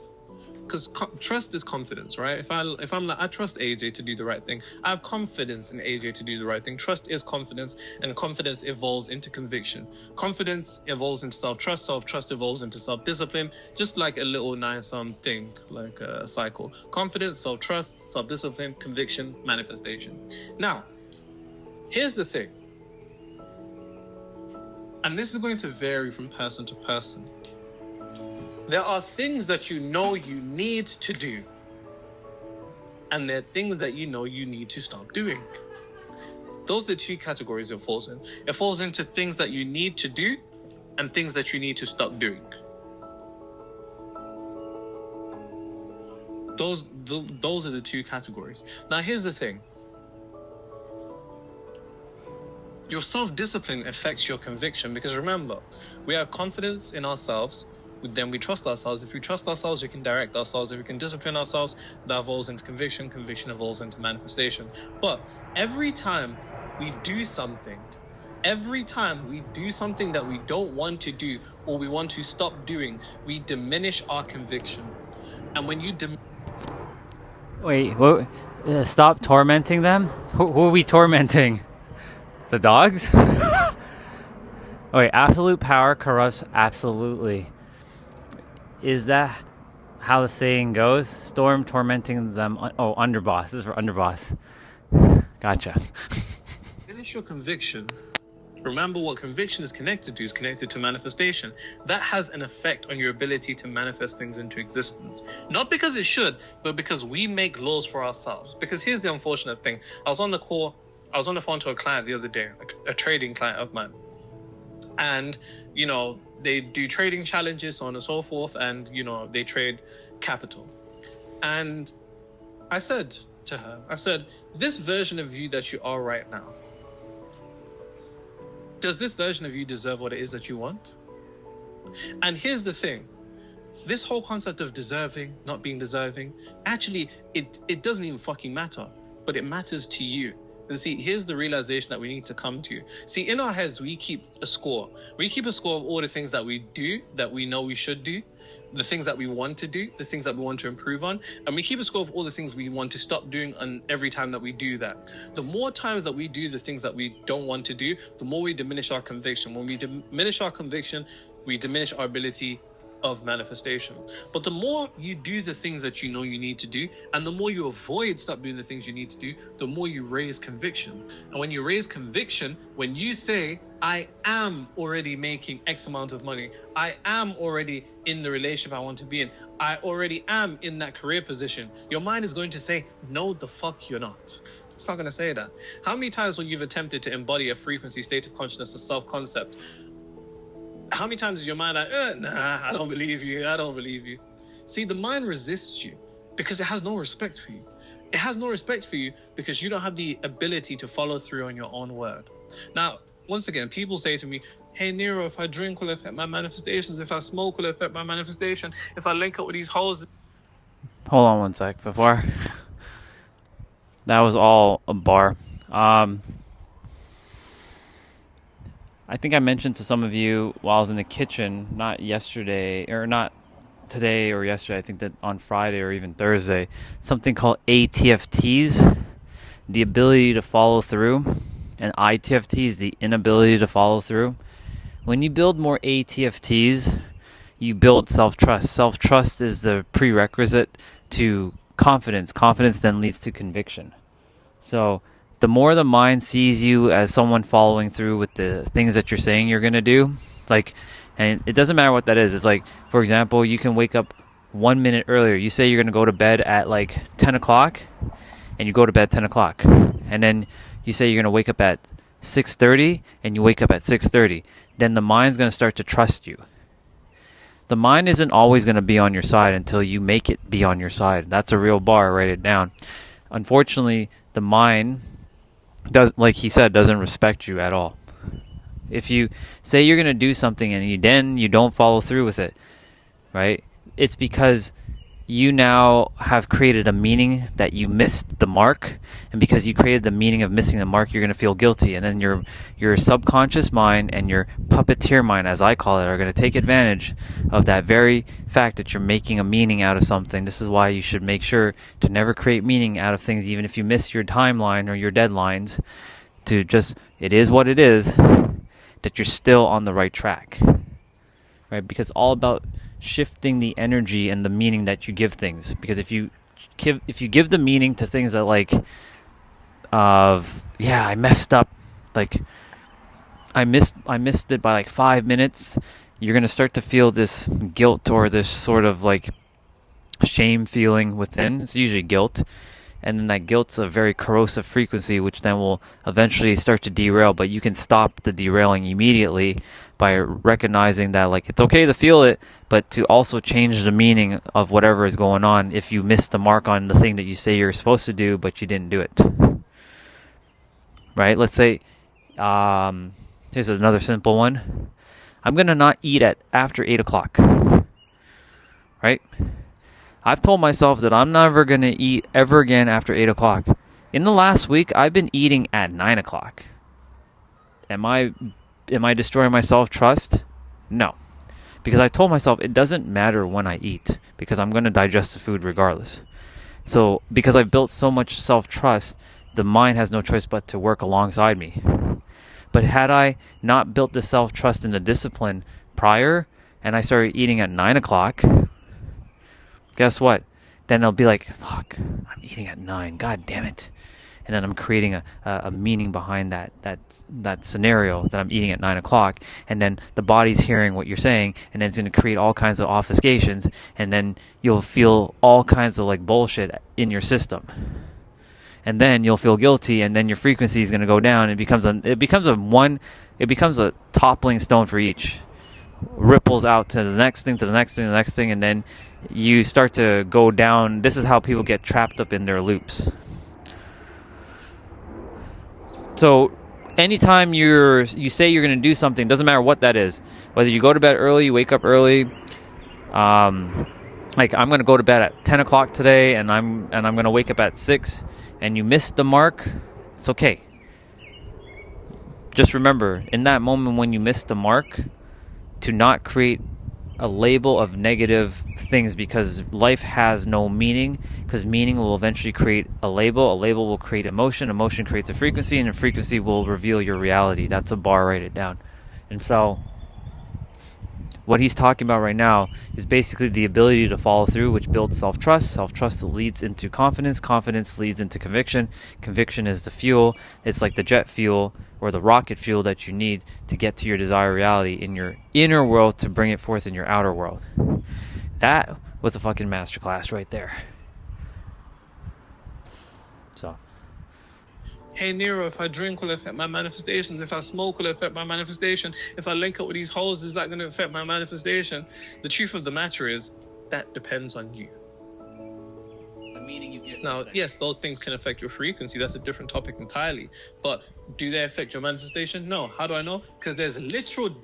Because trust is confidence, right? If I'm like, I trust AJ to do the right thing, I have confidence in AJ to do the right thing. Trust is confidence, and confidence evolves into conviction. Confidence evolves into self-trust. Self-trust evolves into self-discipline, just like a little nice thing, like a cycle. Confidence, self-trust, self-discipline, conviction, manifestation. Now, here's the thing. And this is going to vary from person to person. There are things that you know you need to do, and there are things that you know you need to stop doing. Those are the two categories it falls in. It falls into things that you need to do and things that you need to stop doing. Those are the two categories. Now, here's the thing. Your self-discipline affects your conviction, because remember, we have confidence in ourselves, then we trust ourselves. If we trust ourselves, we can direct ourselves. If we can discipline ourselves, that evolves into conviction. Conviction evolves into manifestation. But every time we do something that we don't want to do or we want to stop doing, we diminish our conviction. And when you Wait, what? Stop tormenting them? Who are we tormenting? The dogs? Wait, absolute power corrupts absolutely. Is that how the saying goes? Storm tormenting them. Underboss. This is for Underboss. Gotcha. finish your conviction, remember what conviction is connected to is connected to manifestation. That has an effect on your ability to manifest things into existence. Not because it should, but because we make laws for ourselves. Because here's the unfortunate thing. I was on the phone to a client the other day, a trading client of mine. And, you know, they do trading challenges, so on and so forth, and, you know, they trade capital. And I said to her, this version of you that you are right now, does this version of you deserve what it is that you want? And here's the thing. This whole concept of deserving, not being deserving, actually, it doesn't even fucking matter, but it matters to you. And see, here's the realization that we need to come to. See, in our heads, we keep a score. We keep a score of all the things that we do, that we know we should do, the things that we want to do, the things that we want to improve on. And we keep a score of all the things we want to stop doing and every time that we do that. The more times that we do the things that we don't want to do, the more we diminish our conviction. When we diminish our conviction, we diminish our ability of manifestation. But the more you do the things that you know you need to do, and the more you avoid stop doing the things you need to do, the more you raise conviction. And when you raise conviction, when you say, I am already making X amount of money, I am already in the relationship I want to be in, I already am in that career position, your mind is going to say, no, the fuck you're not. It's not going to say that. How many times when you've attempted to embody a frequency, state of consciousness, a self-concept, how many times is your mind like, nah, I don't believe you. See, the mind resists you because it has no respect for you. It has no respect for you because you don't have the ability to follow through on your own word. Now, once again, people say to me, hey, Nero, if I drink will affect my manifestations. If I smoke will affect my manifestation. If I link up with these hoes. Hold on one sec before. That was all a bar. I think I mentioned to some of you while I was in the kitchen, not yesterday, or not today or yesterday, I think that on Friday or even Thursday, something called ATFTs, the ability to follow through, and ITFTs, the inability to follow through. When you build more ATFTs, you build self-trust. Self-trust is the prerequisite to confidence. Confidence then leads to conviction. So the more the mind sees you as someone following through with the things that you're saying you're going to do, like, and it doesn't matter what that is. It's like, for example, you can wake up 1 minute earlier. You say you're going to go to bed at like 10 o'clock and you go to bed 10 o'clock. And then you say you're going to wake up at 6:30 and you wake up at 6:30, then the mind's going to start to trust you. The mind isn't always going to be on your side until you make it be on your side. That's a real bar. Write it down. Unfortunately, the mind like he said, doesn't respect you at all. If you say you're going to do something and you don't follow through with it, right? It's because you now have created a meaning that you missed the mark, and because you created the meaning of missing the mark, you're going to feel guilty, and then your subconscious mind and your puppeteer mind, as I call it, are going to take advantage of that very fact that you're making a meaning out of something. This is why you should make sure to never create meaning out of things, even if you miss your timeline or your deadlines, to just, it is what it is, that you're still on the right track, right? Because all about shifting the energy and the meaning that you give things. Because if you give the meaning to things that I messed up, like I missed it by like 5 minutes, you're gonna start to feel this guilt or this sort of like shame feeling within. It's usually guilt. And then that guilt's a very corrosive frequency, which then will eventually start to derail. But you can stop the derailing immediately by recognizing that, like, it's okay to feel it, but to also change the meaning of whatever is going on if you missed the mark on the thing that you say you're supposed to do, but you didn't do it. Right? Let's say, here's another simple one. I'm going to not eat after 8 o'clock. Right? I've told myself that I'm never going to eat ever again after 8 o'clock. In the last week, I've been eating at 9 o'clock. Am I destroying my self-trust? No. Because I told myself it doesn't matter when I eat, because I'm going to digest the food regardless. So, because I've built so much self-trust, the mind has no choice but to work alongside me. But had I not built the self-trust and the discipline prior, and I started eating at 9 o'clock... guess what? Then I'll be like, fuck, I'm eating at 9. God damn it. And then I'm creating a meaning behind that scenario that I'm eating at 9 o'clock. And then the body's hearing what you're saying. And then it's going to create all kinds of obfuscations. And then you'll feel all kinds of like bullshit in your system. And then you'll feel guilty. And then your frequency is going to go down. It becomes a toppling stone for each. Ripples out to the next thing, to the next thing, the next thing, and then you start to go down. This is how people get trapped up in their loops. So anytime you say you're going to do something, doesn't matter what that is, whether you go to bed early, you wake up early, like I'm going to go to bed at 10 o'clock today, and I'm going to wake up at 6, and you missed the mark, it's okay. Just remember, in that moment when you missed the mark, to not create a label of negative things, because life has no meaning, because meaning will eventually create a label will create emotion creates a frequency, and a frequency will reveal your reality. That's a bar, write it down. And so what he's talking about right now is basically the ability to follow through, which builds self-trust leads into confidence leads into conviction is the fuel. It's like the jet fuel or the rocket fuel that you need to get to your desired reality in your inner world, to bring it forth in your outer world. That was a fucking masterclass right there. So, hey Nero, if I drink will affect my manifestations, if I smoke will affect my manifestation, if I link up with these hoes, is that going to affect my manifestation? The truth of the matter is, that depends on you. the meaning you give. Now, yes, those things can affect your frequency. That's a different topic entirely. But do they affect your manifestation? No. How do I know? Because there's literal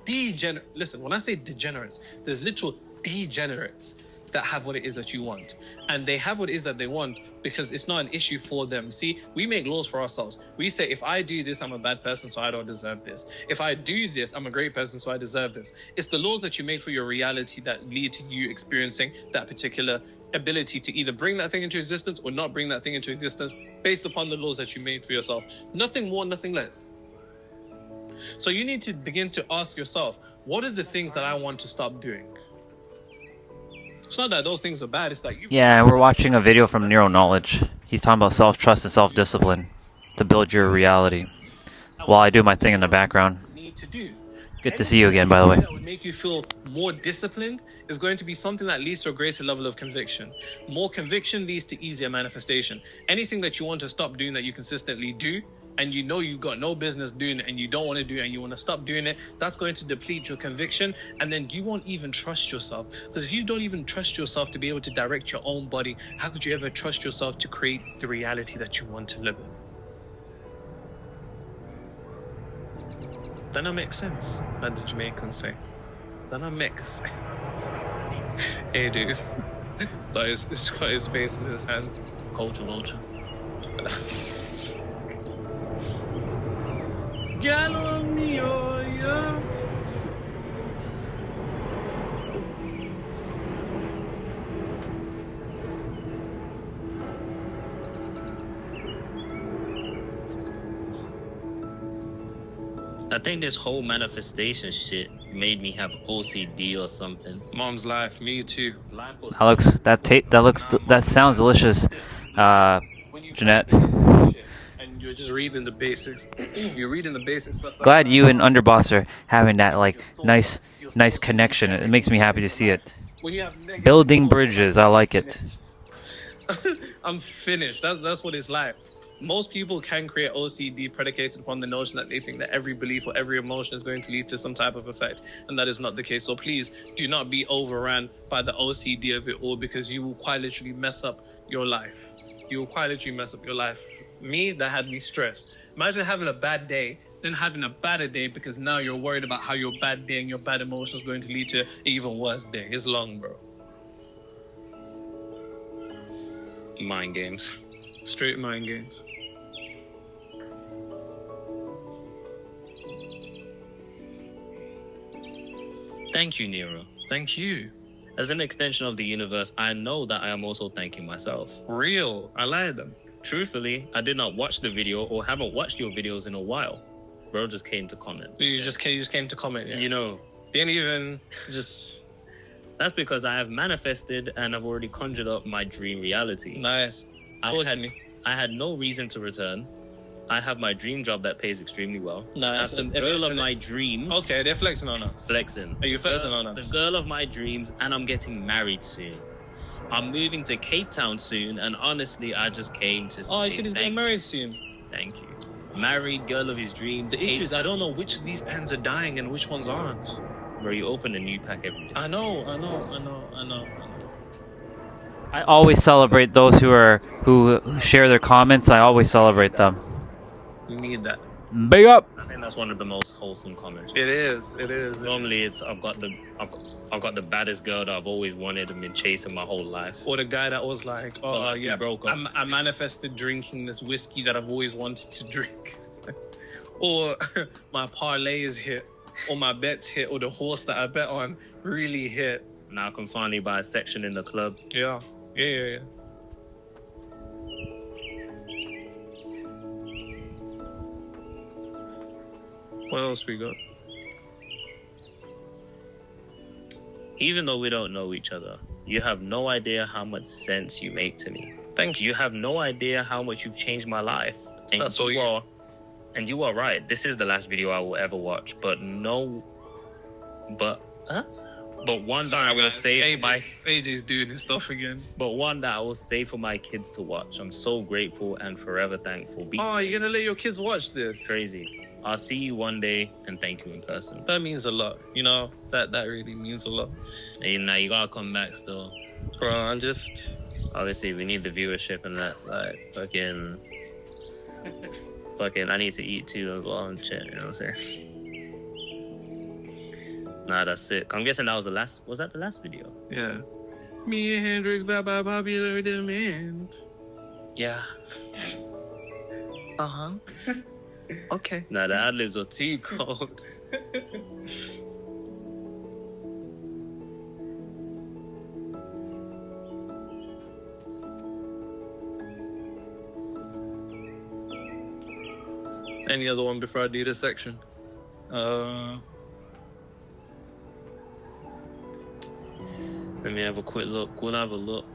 Listen, when I say degenerates, there's literal degenerates that have what it is that you want. And they have what it is that they want because it's not an issue for them. See, we make laws for ourselves. We say, if I do this, I'm a bad person, so I don't deserve this. If I do this, I'm a great person, so I deserve this. It's the laws that you make for your reality that lead to you experiencing that particular ability to either bring that thing into existence or not bring that thing into existence based upon the laws that you made for yourself. Nothing more, nothing less. So you need to begin to ask yourself, what are the things that I want to stop doing? It's not that those things are bad, it's that you... Yeah, we're watching a video from Neuro Knowledge. He's talking about self-trust and self-discipline to build your reality while I do my thing in the background. Need to do. Good to see you again, by the way. That would make you feel more disciplined is going to be something that leads to a greater level of conviction. More conviction leads to easier manifestation. Anything that you want to stop doing that you consistently do and you know you've got no business doing it and you don't want to do it and you want to stop doing it, that's going to deplete your conviction, and then you won't even trust yourself. Because if you don't even trust yourself to be able to direct your own body, how could you ever trust yourself to create the reality that you want to live in? Doesn't that make sense? Like the Jamaicans say. Doesn't that make sense? Hey, dude. It's got his face in his hands. Culture. Gallo mio, yeah. I think this whole manifestation shit made me have OCD or something. Mom's life, me too. That sounds delicious, Jeanette. And you're just reading the basics. You're reading the basic stuff. Glad you and Underboss are having that like nice connection. It makes me happy to see it. When you have negative Building bridges, I like it. I'm finished. That's what it's like. Most people can create OCD predicated upon the notion that they think that every belief or every emotion is going to lead to some type of effect, and that is not the case. So please do not be overrun by the OCD of it all, because you will quite literally mess up your life. You will quite literally mess up your life. Me, that had me stressed. Imagine having a bad day, then having a badder day, because now you're worried about how your bad day and your bad emotion is going to lead to an even worse day. It's long, bro. Mind games. Straight mind games. Thank you, Nero. Thank you. As an extension of the universe, I know that I am also thanking myself. Real. I lied them. Truthfully, I did not watch the video or haven't watched your videos in a while. Bro just came to comment. You just came to comment, yeah. You know, Didn't even just... that's because I have manifested and I've already conjured up my dream reality. Nice. I had no reason to return. I have my dream job that pays extremely well. Nice. I have the girl of my dreams. Okay, they're flexing on us. Flexing. Are you flexing on us? The girl of my dreams, and I'm getting married soon. I'm moving to Cape Town soon, and honestly, I just came to say Oh, you should get married soon. Thank you. Married, girl of his dreams. The issue is I don't know which of these pens are dying and which ones aren't. Bro, you open a new pack every day. I know. I always celebrate those who share their comments. I always celebrate them. You need that. Big up. I think that's one of the most wholesome comments. It is. Normally, it's I've got the baddest girl that I've always wanted and been chasing my whole life. Or the guy that was like, oh, yeah, broke up. I manifested drinking this whiskey that I've always wanted to drink. Or my parlay is hit, or my bets hit, or the horse that I bet on really hit. Now I can finally buy a section in the club. Yeah. What else we got? Even though we don't know each other, you have no idea how much sense you make to me. Thank you. You have no idea how much you've changed my life. And That's all you are. And you are right. This is the last video I will ever watch. But one that I'm gonna save AJ's doing his stuff again. But one that I will save for my kids to watch. I'm so grateful and forever thankful. You're gonna let your kids watch this? Crazy. I'll see you one day and thank you in person. That means a lot. You know, that really means a lot. And now you gotta come back still. Bro, I'm just... Obviously, we need the viewership and that. Like, fucking, I need to eat too and go on and shit, you know what I'm saying? Nah, that's sick. I'm guessing that was was that the last video? Yeah. Me and Hendrix by popular demand. Yeah. Uh-huh. Okay. Nah, the ad-libs are too cold. Any other one before I do this section? Let me have a quick look. We'll have a look.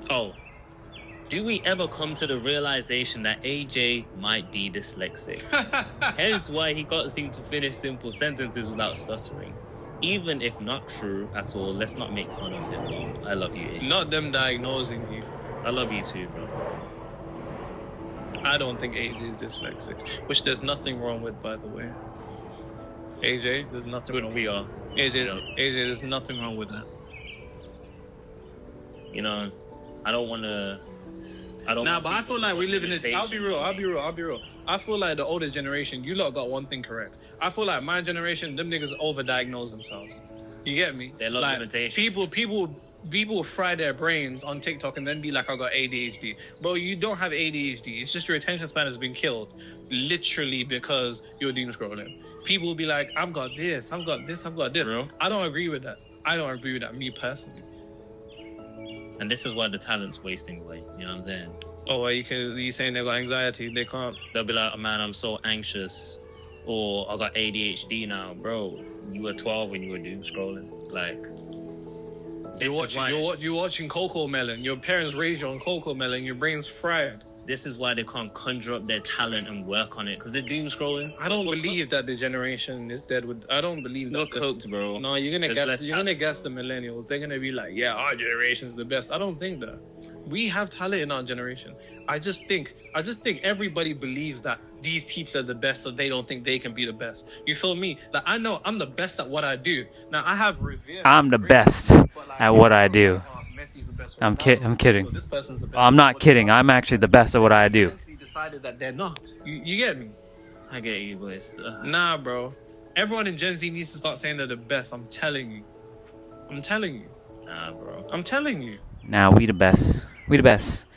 Oh. Do we ever come to the realization that AJ might be dyslexic? Hence why he can't seem to finish simple sentences without stuttering. Even if not true at all, let's not make fun of him. I love you, AJ. Not them diagnosing you. I love you too, bro. I don't think AJ is dyslexic, which there's nothing wrong with, by the way. AJ, there's nothing Good wrong PR. with AJ, there's nothing wrong with that. You know, I don't want to. I don't. Nah, want but I people feel to like we put live in it. I'll be limitations. real. I feel like the older generation, you lot got one thing correct. I feel like my generation, them niggas overdiagnose themselves. You get me? They love like, limitations. People fry their brains on TikTok and then be like, I got ADHD. Bro, you don't have ADHD. It's just your attention span has been killed. Literally because you're doom scrolling. People will be like, I've got this. Real? I don't agree with that. Me personally. And this is why the talent's wasting away. You know what I'm saying? Oh, you saying they got anxiety? They can't. They'll be like, oh, man, I'm so anxious. Or I got ADHD now. Bro, you were 12 when you were doom scrolling. Like, You're watching Coco Melon. Your parents raised you on Coco Melon. Your brain's fried. this is why they can't conjure up their talent and work on it, because they're doom scrolling. I don't believe that the generation is dead. I don't believe that. They're cooked, bro. No, you're gonna There's guess the millennials. They're gonna be like, yeah, our generation's the best. I don't think that. We have talent in our generation. I just think everybody believes that these people are the best, so they don't think they can be the best. You feel me? Like, I know I'm the best at what I do. Now I have revere. I'm the best at what I do. I'm kidding. This person's the best. I'm not kidding. I'm actually the best at what I do. Eventually decided that they're not. You get me? I get you, boys. Nah, bro. Everyone in Gen Z needs to start saying they're the best. I'm telling you. Nah, bro. I'm telling you. Nah, we the best. We the best.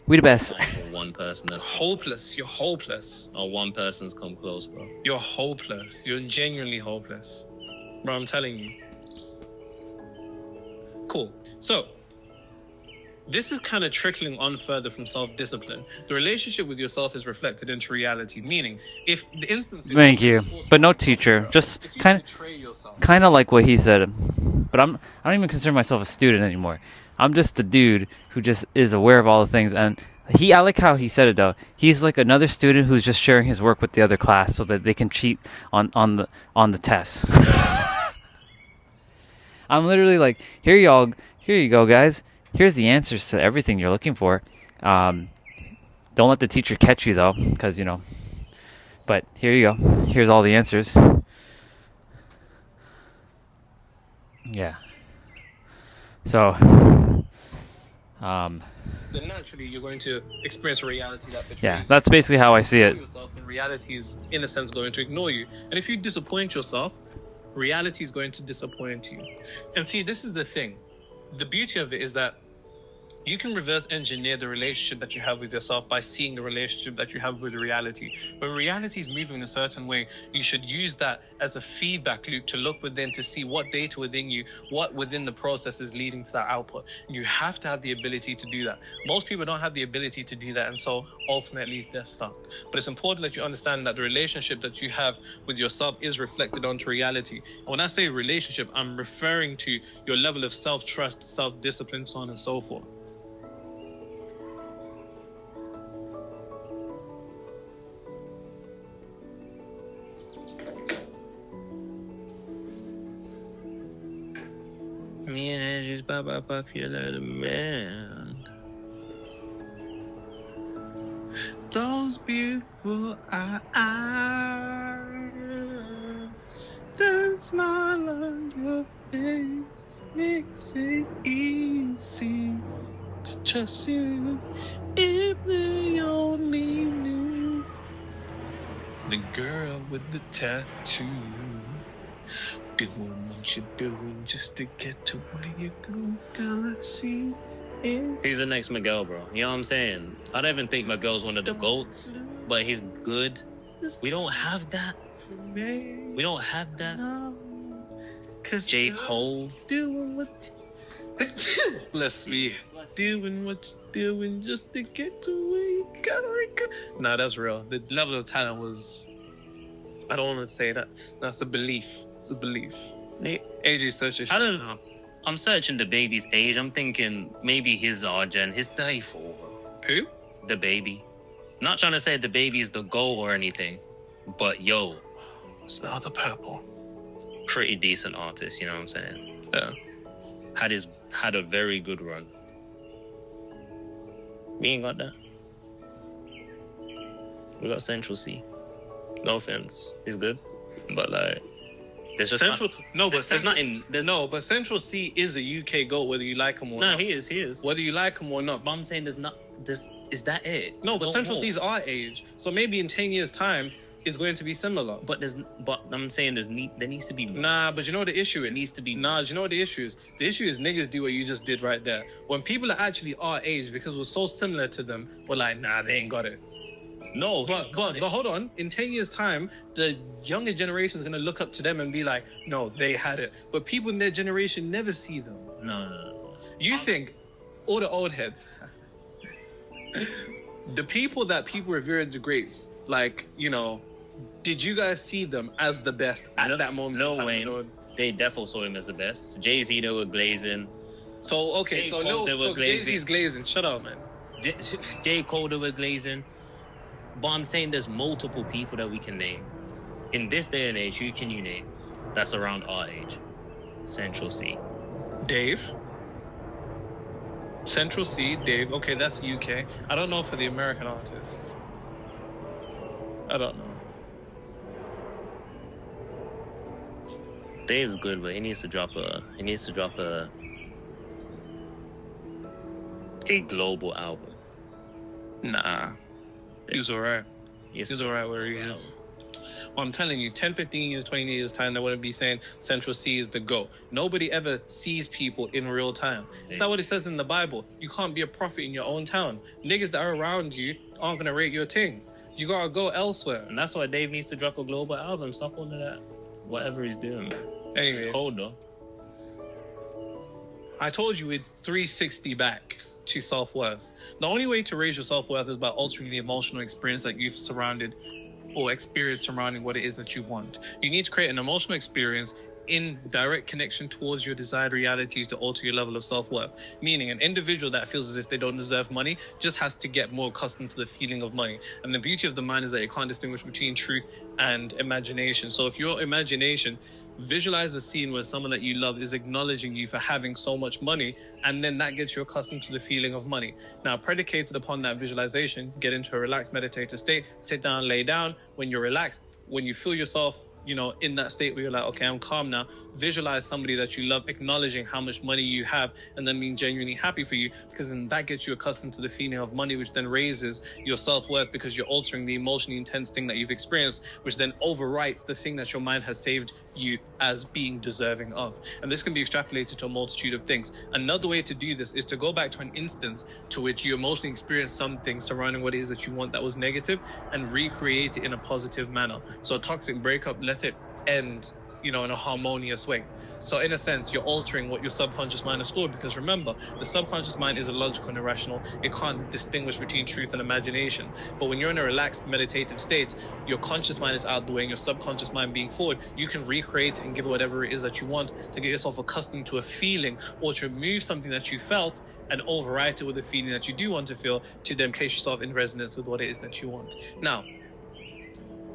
We the best. Not even one person that's Hopeless. You're hopeless. or one person's come close, bro. You're hopeless. You're genuinely hopeless. Bro, I'm telling you. Cool. So, this is kind of trickling on further from self-discipline. The relationship with yourself is reflected into reality, meaning if the instance... Thank you. But no teacher. Just If you kind betray yourself... of like what he said. But I don't even consider myself a student anymore. I'm just the dude who just is aware of all the things. And I like how he said it though. He's like another student who's just sharing his work with the other class so that they can cheat on the tests. I'm literally like, here you go, guys. Here's the answers to everything you're looking for. Don't let the teacher catch you though, because But here you go. Here's all the answers. Yeah. So, Then naturally you're going to experience a reality that betrays yeah, you. that's basically how I see it. Yourself, and reality is, in a sense, going to ignore you. And if you disappoint yourself, reality is going to disappoint you. And see, this is the thing. The beauty of it is that you can reverse engineer the relationship that you have with yourself by seeing the relationship that you have with reality. When reality is moving in a certain way, you should use that as a feedback loop to look within to see what data within you, what within the process is leading to that output. You have to have the ability to do that. Most people don't have the ability to do that, and so ultimately they're stuck. But it's important that you understand that the relationship that you have with yourself is reflected onto reality. And when I say relationship, I'm referring to your level of self-trust, self-discipline, so on and so forth. Me and Angie's popular demand. Those beautiful eyes, the smile on your face makes it easy to trust you. If they only knew the girl with the tattoo, doing what you're doing just to get to where you go, girl, I see it. He's the next Miguel, bro. You know what I'm saying? I don't even think Miguel's one of the GOATs, but he's good. We don't have that. We don't have that. Cause J. Cole. doing what bless me. Doing what you're doing just to get to where you gotta go. Nah, that's real. The level of talent was, I don't want to say that. That's a belief. It's a belief. AJ search this shit. I don't know. I'm searching the baby's age. I'm thinking maybe his gen. He's 34. Who? The baby. Not trying to say the baby is the goal or anything, but yo, It's not the purple. pretty decent artist. You know what I'm saying? Yeah. Had a very good run. We ain't got that. We got Central C. No offense, he's good, but like, there's just Central. No, but there's Central, nothing. There's no, but Central C is a UK GOAT, whether you like him or No, not. he is. Whether you like him or not. But I'm saying there's not. This is that it? No, but Don't Central know. C is our age, so maybe in 10 years' time, it's going to be similar. But I'm saying there needs to be. Nah, but you know what the issue is? It needs to be. Nah, do you know what the issue is? The issue is niggas do what you just did right there. When people are actually our age, because we're so similar to them, we're like, nah, they ain't got it. No, But hold on. In 10 years' time, the younger generation is going to look up to them and be like, no, they had it. But people in their generation never see them. No. You think all the old heads, the people that people revere as the greats, like, you know, did you guys see them as the best at that moment? Lil in time, Wayne, Lord? they definitely saw him as the best. Jay-Z, they were glazing. So, okay, J. so, Cole, they were Jay-Z's glazing. Shut up, man. J. Cole, they were glazing. But I'm saying there's multiple people that we can name. In this day and age, who can you name that's around our age? Central C. Dave. Central C, Dave. Okay, that's UK. I don't know for the American artists. I don't know. Dave's good, but he needs to drop a global album. Nah. He's alright. He's alright where he is. Well, I'm telling you, 10, 15 years, 20 years time, they wouldn't be saying Central C is the GOAT. Nobody ever sees people in real time. It's not what it says in the Bible. You can't be a prophet in your own town. Niggas that are around you aren't going to rate your thing. You gotta go elsewhere. And that's why Dave needs to drop a global album. Stop holding that. Whatever he's doing, man. Anyways, It's cold, though. I told you it's 360 back to self-worth. The only way to raise your self-worth is by altering the emotional experience that you've surrounded or experienced surrounding what it is that you want. You need to create an emotional experience in direct connection towards your desired realities to alter your level of self-worth. Meaning an individual that feels as if they don't deserve money just has to get more accustomed to the feeling of money. And the beauty of the mind is that it can't distinguish between truth and imagination. So if your imagination visualize a scene where someone that you love is acknowledging you for having so much money, and then that gets you accustomed to the feeling of money. Now, predicated upon that visualization, get into a relaxed meditative state, sit down, lay down. When you're relaxed, when you feel yourself, you know, in that state where you're like, okay, I'm calm now, visualize somebody that you love acknowledging how much money you have and then being genuinely happy for you, because then that gets you accustomed to the feeling of money, which then raises your self-worth because you're altering the emotionally intense thing that you've experienced, which then overwrites the thing that your mind has saved you as being deserving of. And this can be extrapolated to a multitude of things. Another way to do this is to go back to an instance to which you emotionally experienced something surrounding what it is that you want that was negative and recreate it in a positive manner. So a toxic breakup, let it end, you know, in a harmonious way. So in a sense, you're altering what your subconscious mind has stored, because remember, the subconscious mind is illogical and irrational. It can't distinguish between truth and imagination. But when you're in a relaxed meditative state, your conscious mind is out the way and your subconscious mind being forward, you can recreate and give it whatever it is that you want to get yourself accustomed to a feeling, or to remove something that you felt and overwrite it with a feeling that you do want to feel, to then place yourself in resonance with what it is that you want. Now,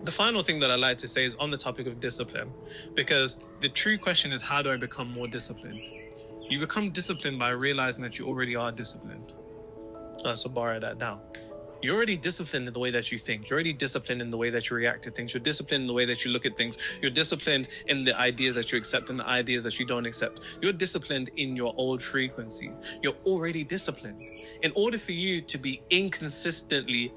the final thing that I like to say is on the topic of discipline, because the true question is, how do I become more disciplined? You become disciplined by realizing that you already are disciplined. So borrow that down. You're already disciplined in the way that you think. You're already disciplined in the way that you react to things. You're disciplined in the way that you look at things. You're disciplined in the ideas that you accept and the ideas that you don't accept. You're disciplined in your old frequency. You're already disciplined. In order for you to be inconsistently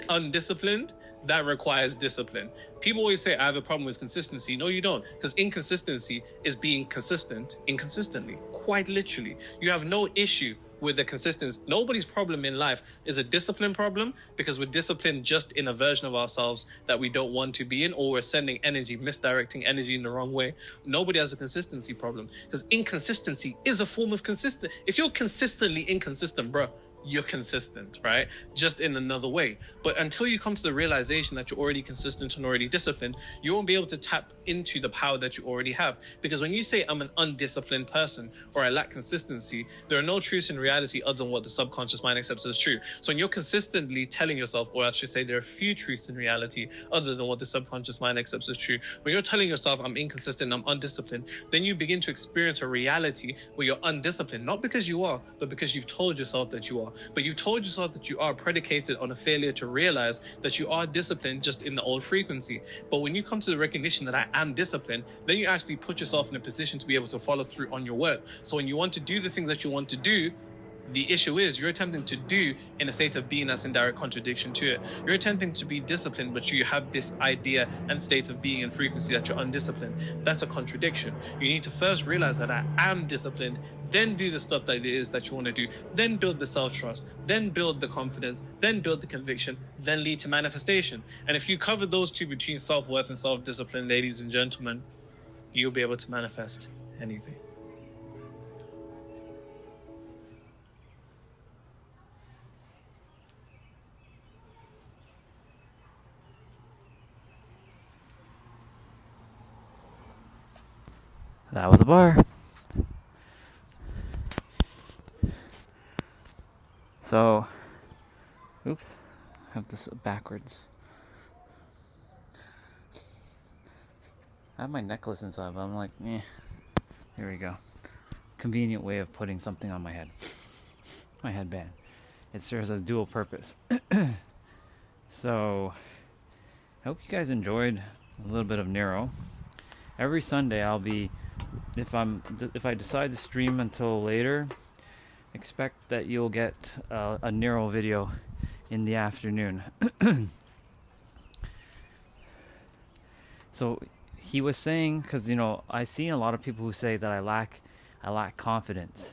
undisciplined, that requires discipline. People always say, I have a problem with consistency. No, you don't, because inconsistency is being consistent inconsistently. Quite literally. You have no issue with the consistency. Nobody's problem in life is a discipline problem, because we're disciplined just in a version of ourselves that we don't want to be in, or we're sending energy, misdirecting energy in the wrong way. Nobody has a consistency problem, because inconsistency is a form of consistent. If you're consistently inconsistent, bro, you're consistent, right? Just in another way. But until you come to the realization that you're already consistent and already disciplined, you won't be able to tap into the power that you already have. Because when you say I'm an undisciplined person or I lack consistency, there are no truths in reality other than what the subconscious mind accepts as true. So when you're consistently telling yourself, or I should say there are few truths in reality other than what the subconscious mind accepts as true. When you're telling yourself I'm inconsistent, I'm undisciplined, then you begin to experience a reality where you're undisciplined, not because you are, but because you've told yourself that you are. are. But you told yourself that you are predicated on a failure to realize that you are disciplined just in the old frequency. But when you come to the recognition that I am disciplined, then you actually put yourself in a position to be able to follow through on your work. So when you want to do the things that you want to do, the issue is you're attempting to do in a state of being that's in direct contradiction to it. You're attempting to be disciplined, but you have this idea and state of being and frequency that you're undisciplined. That's a contradiction. You need to first realize that I am disciplined, then do the stuff that it is that you want to do, then build the self-trust, then build the confidence, then build the conviction, then lead to manifestation. And if you cover those two between self-worth and self-discipline, ladies and gentlemen, you'll be able to manifest anything. That was a bar. So, oops, I have this backwards. I have my necklace inside, but I'm like, here we go. Convenient way of putting something on my head. My headband. It serves a dual purpose. So, I hope you guys enjoyed a little bit of Neuro. Every Sunday I'll be, if I decide to stream until later, expect that you'll get a Neuro video in the afternoon. So he was saying, because I see a lot of people who say that I lack confidence,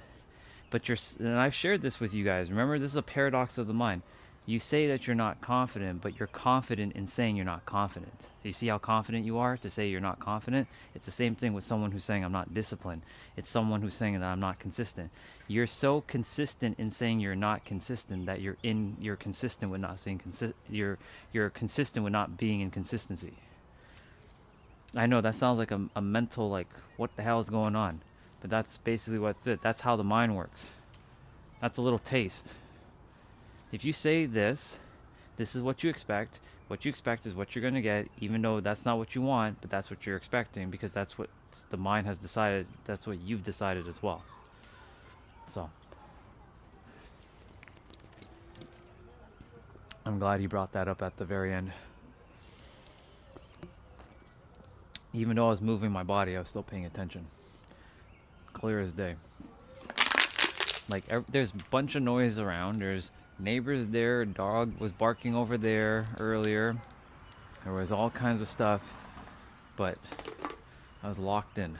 but and I've shared this with you guys. Remember, this is a paradox of the mind. You say that you're not confident, but you're confident in saying you're not confident. So you see how confident you are to say you're not confident? It's the same thing with someone who's saying I'm not disciplined. It's someone who's saying that I'm not consistent. You're so consistent in saying you're not consistent that you're consistent with not saying you're consistent with not being in consistency. I know that sounds like a mental, like, what the hell is going on? But that's basically what's it. That's how the mind works. That's a little taste. If you say this is what you expect is what you're going to get, even though that's not what you want, but that's what you're expecting, because that's what the mind has decided, that's what you've decided as well. So, I'm glad he brought that up at the very end. Even though I was moving my body, I was still paying attention. Clear as day. Like, there's a bunch of noise around. There's neighbors there. A dog was barking over there earlier. There was all kinds of stuff. But I was locked in.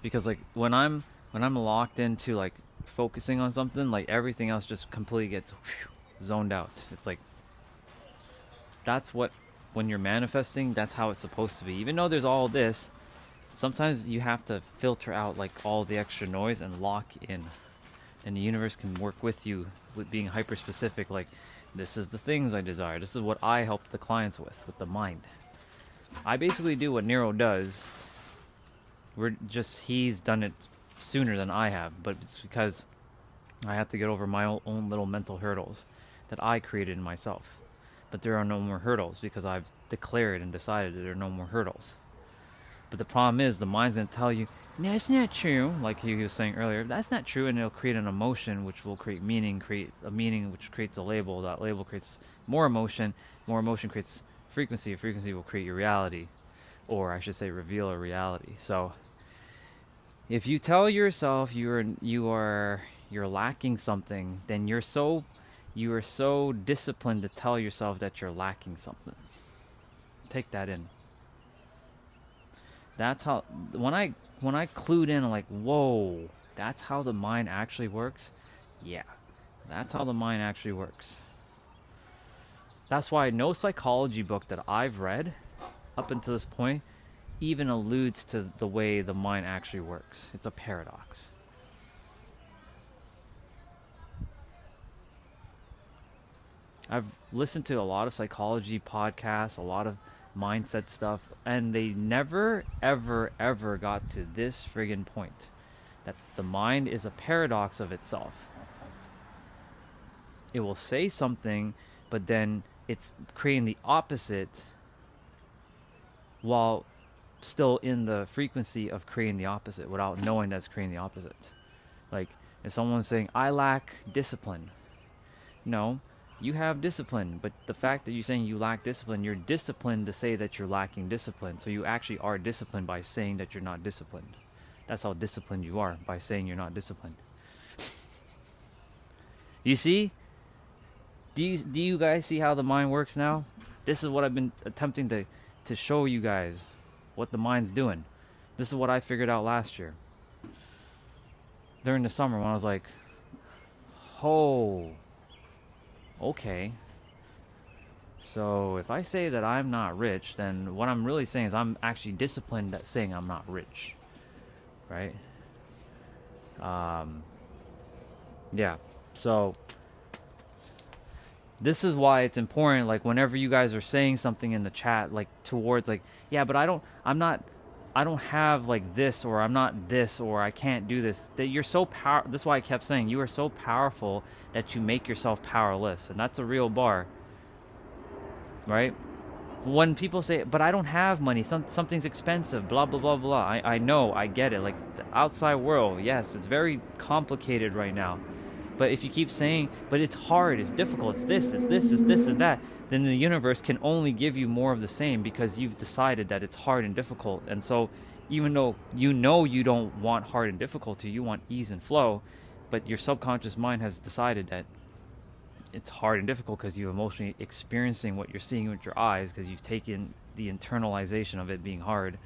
Because, like, when I'm locked into, like, focusing on something, like, everything else just completely gets zoned out. It's like, that's what, when you're manifesting, that's how it's supposed to be. Even though there's all this, sometimes you have to filter out, like, all the extra noise and lock in. And the universe can work with you with being hyper specific, like, this is the things I desire, this is what I help the clients with the mind. I basically do what Nero does. He's done it sooner than I have, but it's because I have to get over my own little mental hurdles that I created in myself. But there are no more hurdles because I've declared and decided that there are no more hurdles. But the problem is, the mind's going to tell you, no, that's not true, like he was saying earlier. That's not true, and it'll create an emotion, which will create a meaning, which creates a label. That label creates more emotion creates frequency. A frequency will create your reality, or I should say reveal a reality. So if you tell yourself you're lacking something, then you are so disciplined to tell yourself that you're lacking something. Take that in. That's how, when I clued in, I'm like, whoa, that's how the mind actually works? Yeah, that's how the mind actually works. That's why no psychology book that I've read up until this point even alludes to the way the mind actually works. It's a paradox. I've listened to a lot of psychology podcasts, a lot of mindset stuff, and they never ever got to this friggin' point, that the mind is a paradox of itself. It will say something, but then it's creating the opposite while still in the frequency of creating the opposite without knowing that's creating the opposite. Like, If someone's saying, I lack discipline, no, you have discipline, but the fact that you're saying you lack discipline, you're disciplined to say that you're lacking discipline. So you actually are disciplined by saying that you're not disciplined. That's how disciplined you are, by saying you're not disciplined. You see? Do you guys see how the mind works now? This is what I've been attempting to show you guys, what the mind's doing. This is what I figured out last year. During the summer when I was like, oh, okay. So if I say that I'm not rich, then what I'm really saying is I'm actually disciplined at saying I'm not rich. Right? Yeah. So this is why it's important, like whenever you guys are saying something in the chat, like towards like, yeah, but I don't have like this, or I'm not this, or I can't do this. That you're so this is why I kept saying you are so powerful that you make yourself powerless. And that's a real bar. Right? When people say, but I don't have money, something's expensive, blah, blah, blah, blah. I know, I get it. Like the outside world, yes, it's very complicated right now. But if you keep saying, but it's hard, it's difficult, it's this, and that, then the universe can only give you more of the same because you've decided that it's hard and difficult. And so even though you know you don't want hard and difficulty, you want ease and flow, but your subconscious mind has decided that it's hard and difficult because you're emotionally experiencing what you're seeing with your eyes, because you've taken the internalization of it being hard.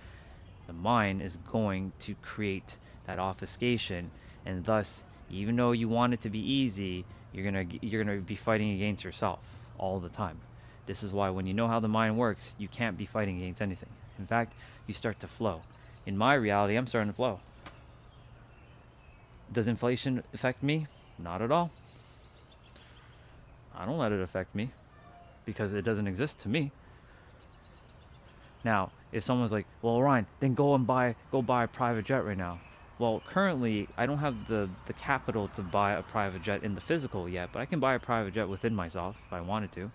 The mind is going to create that obfuscation, and thus, even though you want it to be easy, you're gonna be fighting against yourself all the time. This is why when you know how the mind works, you can't be fighting against anything. In fact, you start to flow. In my reality, I'm starting to flow. Does inflation affect me? Not at all. I don't let it affect me because it doesn't exist to me. Now, if someone's like, well, Ryan, then go buy a private jet right now. Well, currently, I don't have the capital to buy a private jet in the physical yet, but I can buy a private jet within myself if I wanted to.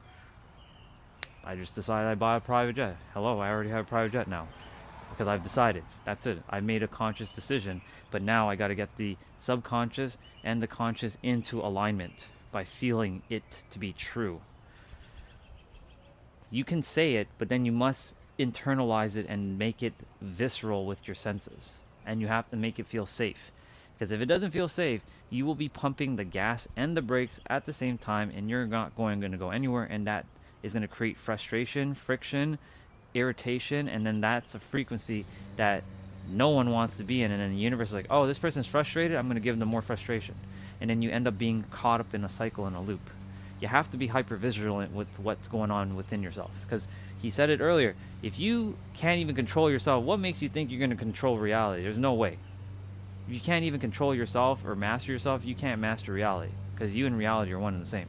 I just decided I'd buy a private jet. Hello, I already have a private jet now because I've decided. That's it. I made a conscious decision, but now I got to get the subconscious and the conscious into alignment by feeling it to be true. You can say it, but then you must internalize it and make it visceral with your senses. And you have to make it feel safe. Because if it doesn't feel safe, you will be pumping the gas and the brakes at the same time, and you're not going to go anywhere, and that is going to create frustration, friction, irritation, and then that's a frequency that no one wants to be in. And then the universe is like, oh, this person's frustrated, I'm going to give them more frustration. And then you end up being caught up in a cycle and a loop. You have to be hyper vigilant with what's going on within yourself. Because he said it earlier, if you can't even control yourself, what makes you think you're going to control reality? There's no way. If you can't even control yourself or master yourself, you can't master reality. Because you and reality are one and the same.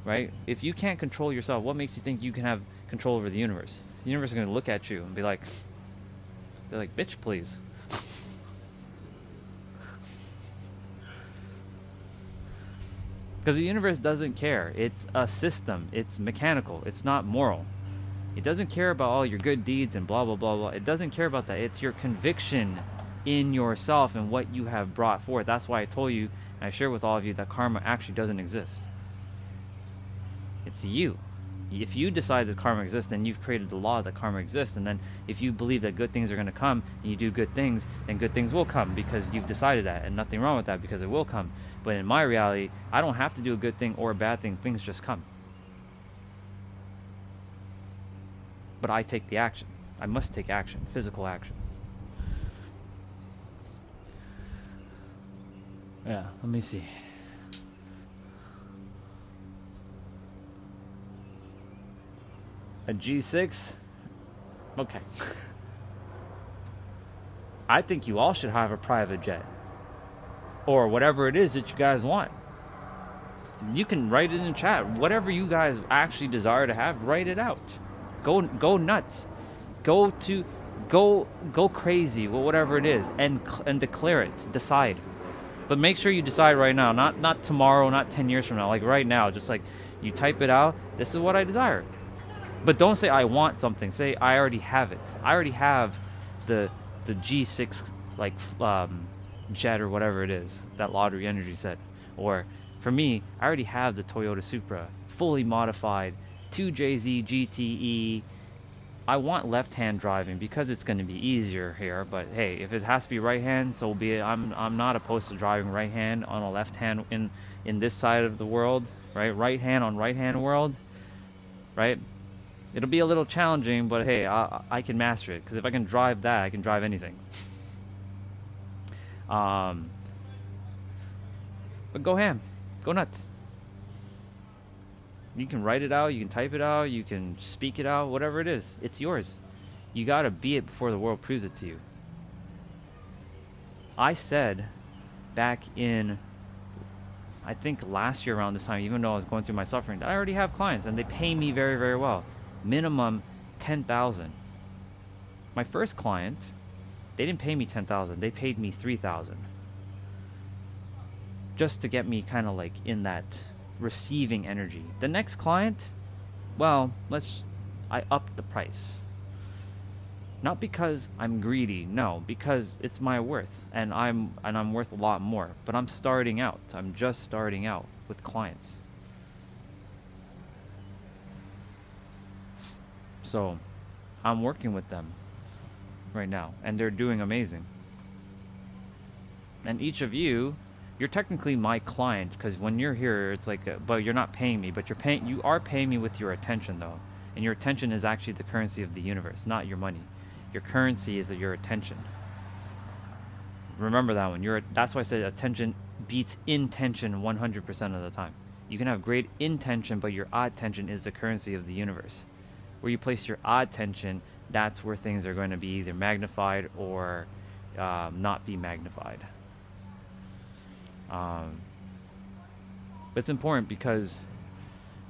Right? If you can't control yourself, what makes you think you can have control over the universe? The universe is going to look at you and be like, bitch, please. Because the universe doesn't care. It's a system. It's mechanical. It's not moral. It doesn't care about all your good deeds and blah, blah, blah, blah. It doesn't care about that. It's your conviction in yourself and what you have brought forth. That's why I told you, and I share with all of you, that karma actually doesn't exist. It's you. If you decide that karma exists, then you've created the law that karma exists. And then if you believe that good things are going to come and you do good things, then good things will come because you've decided that. And nothing wrong with that because it will come. But in my reality, I don't have to do a good thing or a bad thing. Things just come. But I take the action. I must take action, physical action. Yeah, let me see. A G6? Okay. I think you all should have a private jet. Or whatever it is that you guys want. You can write it in the chat. Whatever you guys actually desire to have, write it out. Go nuts. Go crazy with whatever it is and declare it. Decide. But make sure you decide right now, not tomorrow, not 10 years from now, like right now. Just like you type it out, this is what I desire. But don't say I want something. Say I already have it. I already have the G6 like jet or whatever it is that Lottery Energy said. Or for me, I already have the Toyota Supra, fully modified, 2JZ GTE. I want left-hand driving because it's going to be easier here, but hey, if it has to be right-hand, so be it. I'm not opposed to driving right-hand on a left-hand in this side of the world, right? Right-hand on right-hand world, right? It'll be a little challenging, but hey, I can master it, because if I can drive that, I can drive anything. But go ham, go nuts. You can write it out, you can type it out, you can speak it out, whatever it is, it's yours. You gotta be it before the world proves it to you. I said back in, I think last year around this time, even though I was going through my suffering, that I already have clients and they pay me very, very well. Minimum 10,000. My first client, they didn't pay me 10,000, they paid me 3,000. Just to get me kind of like in that receiving energy. The next client, well, I upped the price. Not because I'm greedy, no, because it's my worth, and I'm worth a lot more. But I'm starting out. I'm just starting out with clients. So, I'm working with them right now, and they're doing amazing. And each of you, you're technically my client, because when you're here, it's like, but you're not paying me, but you are paying me with your attention though, and your attention is actually the currency of the universe, not your money. Your currency is your attention. Remember that one. That's why I said attention beats intention 100% of the time. You can have great intention, but your attention is the currency of the universe. Where you place your attention, that's where things are going to be either magnified or not be magnified. But it's important, because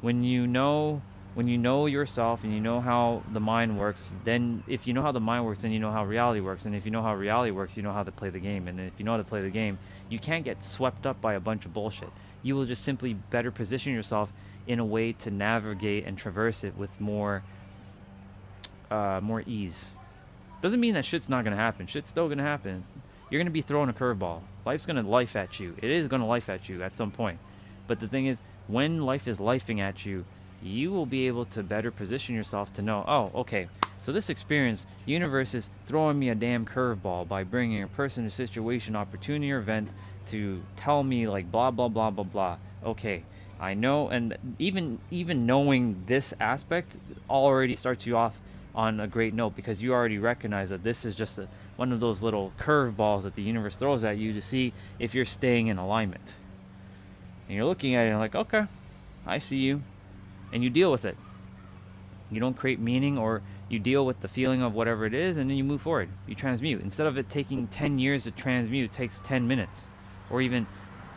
when you know yourself and you know how the mind works, then if you know how the mind works, then you know how reality works, and if you know how reality works, you know how to play the game, and if you know how to play the game, you can't get swept up by a bunch of bullshit. You will just simply better position yourself in a way to navigate and traverse it with more ease. Doesn't mean that shit's not gonna happen. Shit's still gonna happen. You're going to be throwing a curveball. Life's going to life at you. It is going to life at you at some point. But the thing is, when life is lifing at you, you will be able to better position yourself to know, oh, okay, so this experience, universe is throwing me a damn curveball by bringing a person, a situation, opportunity, or event to tell me like blah, blah, blah, blah, blah. Okay, I know, and even knowing this aspect already starts you off on a great note, because you already recognize that this is just one of those little curveballs that the universe throws at you to see if you're staying in alignment. And you're looking at it and like, okay, I see you. And you deal with it. You don't create meaning, or you deal with the feeling of whatever it is, and then you move forward. You transmute. Instead of it taking 10 years to transmute, it takes 10 minutes. Or even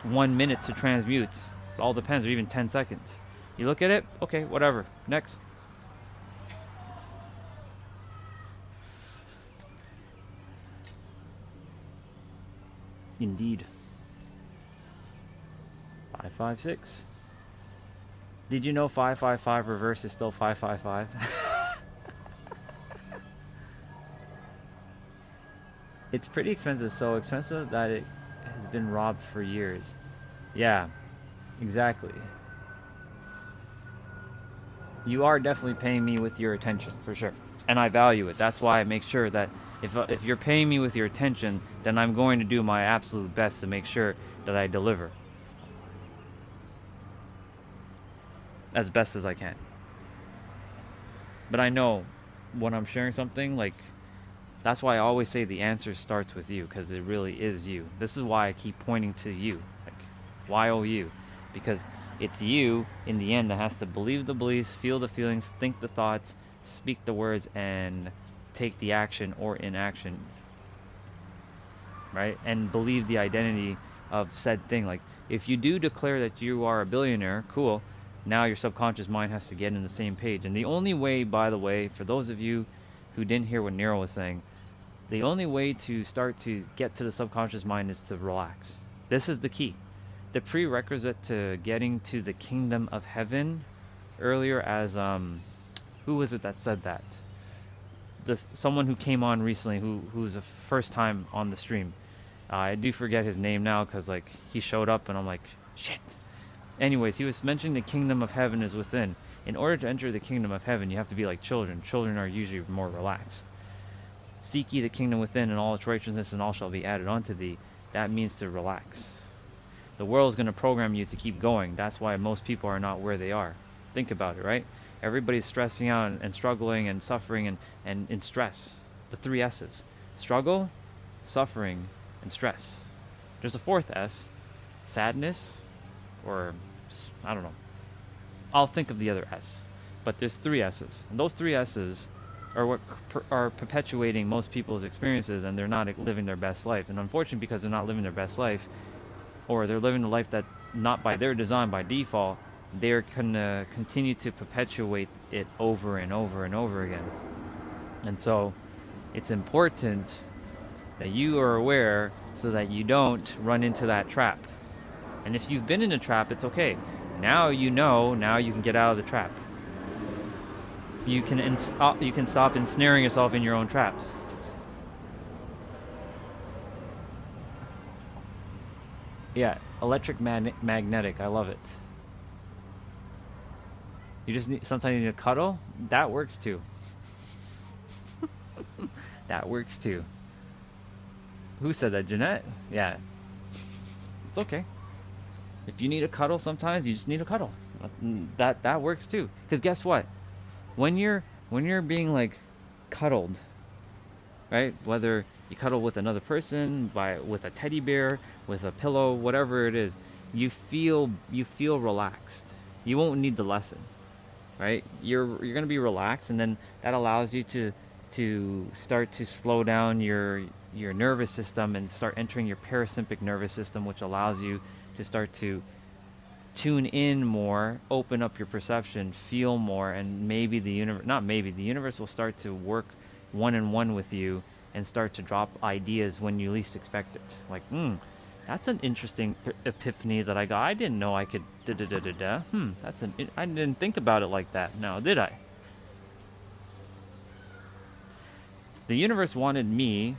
1 minute to transmute. It all depends, or even 10 seconds. You look at it, okay, whatever. Next. Indeed. 556. Did you know 555 reverse is still 555? It's pretty expensive, so expensive that it has been robbed for years. Yeah, exactly. You are definitely paying me with your attention, for sure. And I value it. That's why I make sure that if you're paying me with your attention, then I'm going to do my absolute best to make sure that I deliver as best as I can. But I know when I'm sharing something, like, that's why I always say the answer starts with you, because it really is you. This is why I keep pointing to you, like, Y-O-U, because it's you in the end that has to believe the beliefs, feel the feelings, think the thoughts, speak the words, and take the action or inaction, right? And believe the identity of said thing. Like, if you do declare that you are a billionaire, cool, now your subconscious mind has to get in the same page. And the only way, by the way, for those of you who didn't hear what Nero was saying, the only way to start to get to the subconscious mind is to relax. This is the key. The prerequisite to getting to the kingdom of heaven, earlier as who was it that said that? Someone who came on recently, who's the first time on the stream. I do forget his name now because like he showed up and I'm like, shit. Anyways, he was mentioning the kingdom of heaven is within. In order to enter the kingdom of heaven, you have to be like children. Children are usually more relaxed. Seek ye the kingdom within, and all its righteousness, and all shall be added unto thee. That means to relax. The world is going to program you to keep going. That's why most people are not where they are. Think about it, right? Everybody's stressing out and struggling and suffering and in stress. The 3 S's. Struggle, suffering, and stress. There's a 4th S. Sadness, or I don't know. I'll think of the other S. But there's 3 S's. And those 3 S's are what are perpetuating most people's experiences, and they're not living their best life. And unfortunately, because they're not living their best life, or they're living a life that not by their design, by default, they're gonna continue to perpetuate it over and over and over again. And so it's important that you are aware so that you don't run into that trap. And if you've been in a trap, it's okay. Now you know, now you can get out of the trap. You can stop ensnaring yourself in your own traps. Yeah, magnetic, I love it. You just need, sometimes you need a cuddle. That works too. That works too. Who said that, Jeanette? Yeah. It's okay. If you need a cuddle sometimes, you just need a cuddle. That works too. Because guess what? When you're being like cuddled, right? Whether you cuddle with another person, with a teddy bear, with a pillow, whatever it is, you feel relaxed. You won't need the lesson, right? You're gonna be relaxed, and then that allows you to start to slow down your nervous system and start entering your parasympathetic nervous system, which allows you to start to tune in more, open up your perception, feel more, and maybe the universe will start to work one-on-one with you and start to drop ideas when you least expect it. Like, that's an interesting epiphany that I got. I didn't know I could da-da-da-da-da. I didn't think about it like that. No, did I? The universe wanted me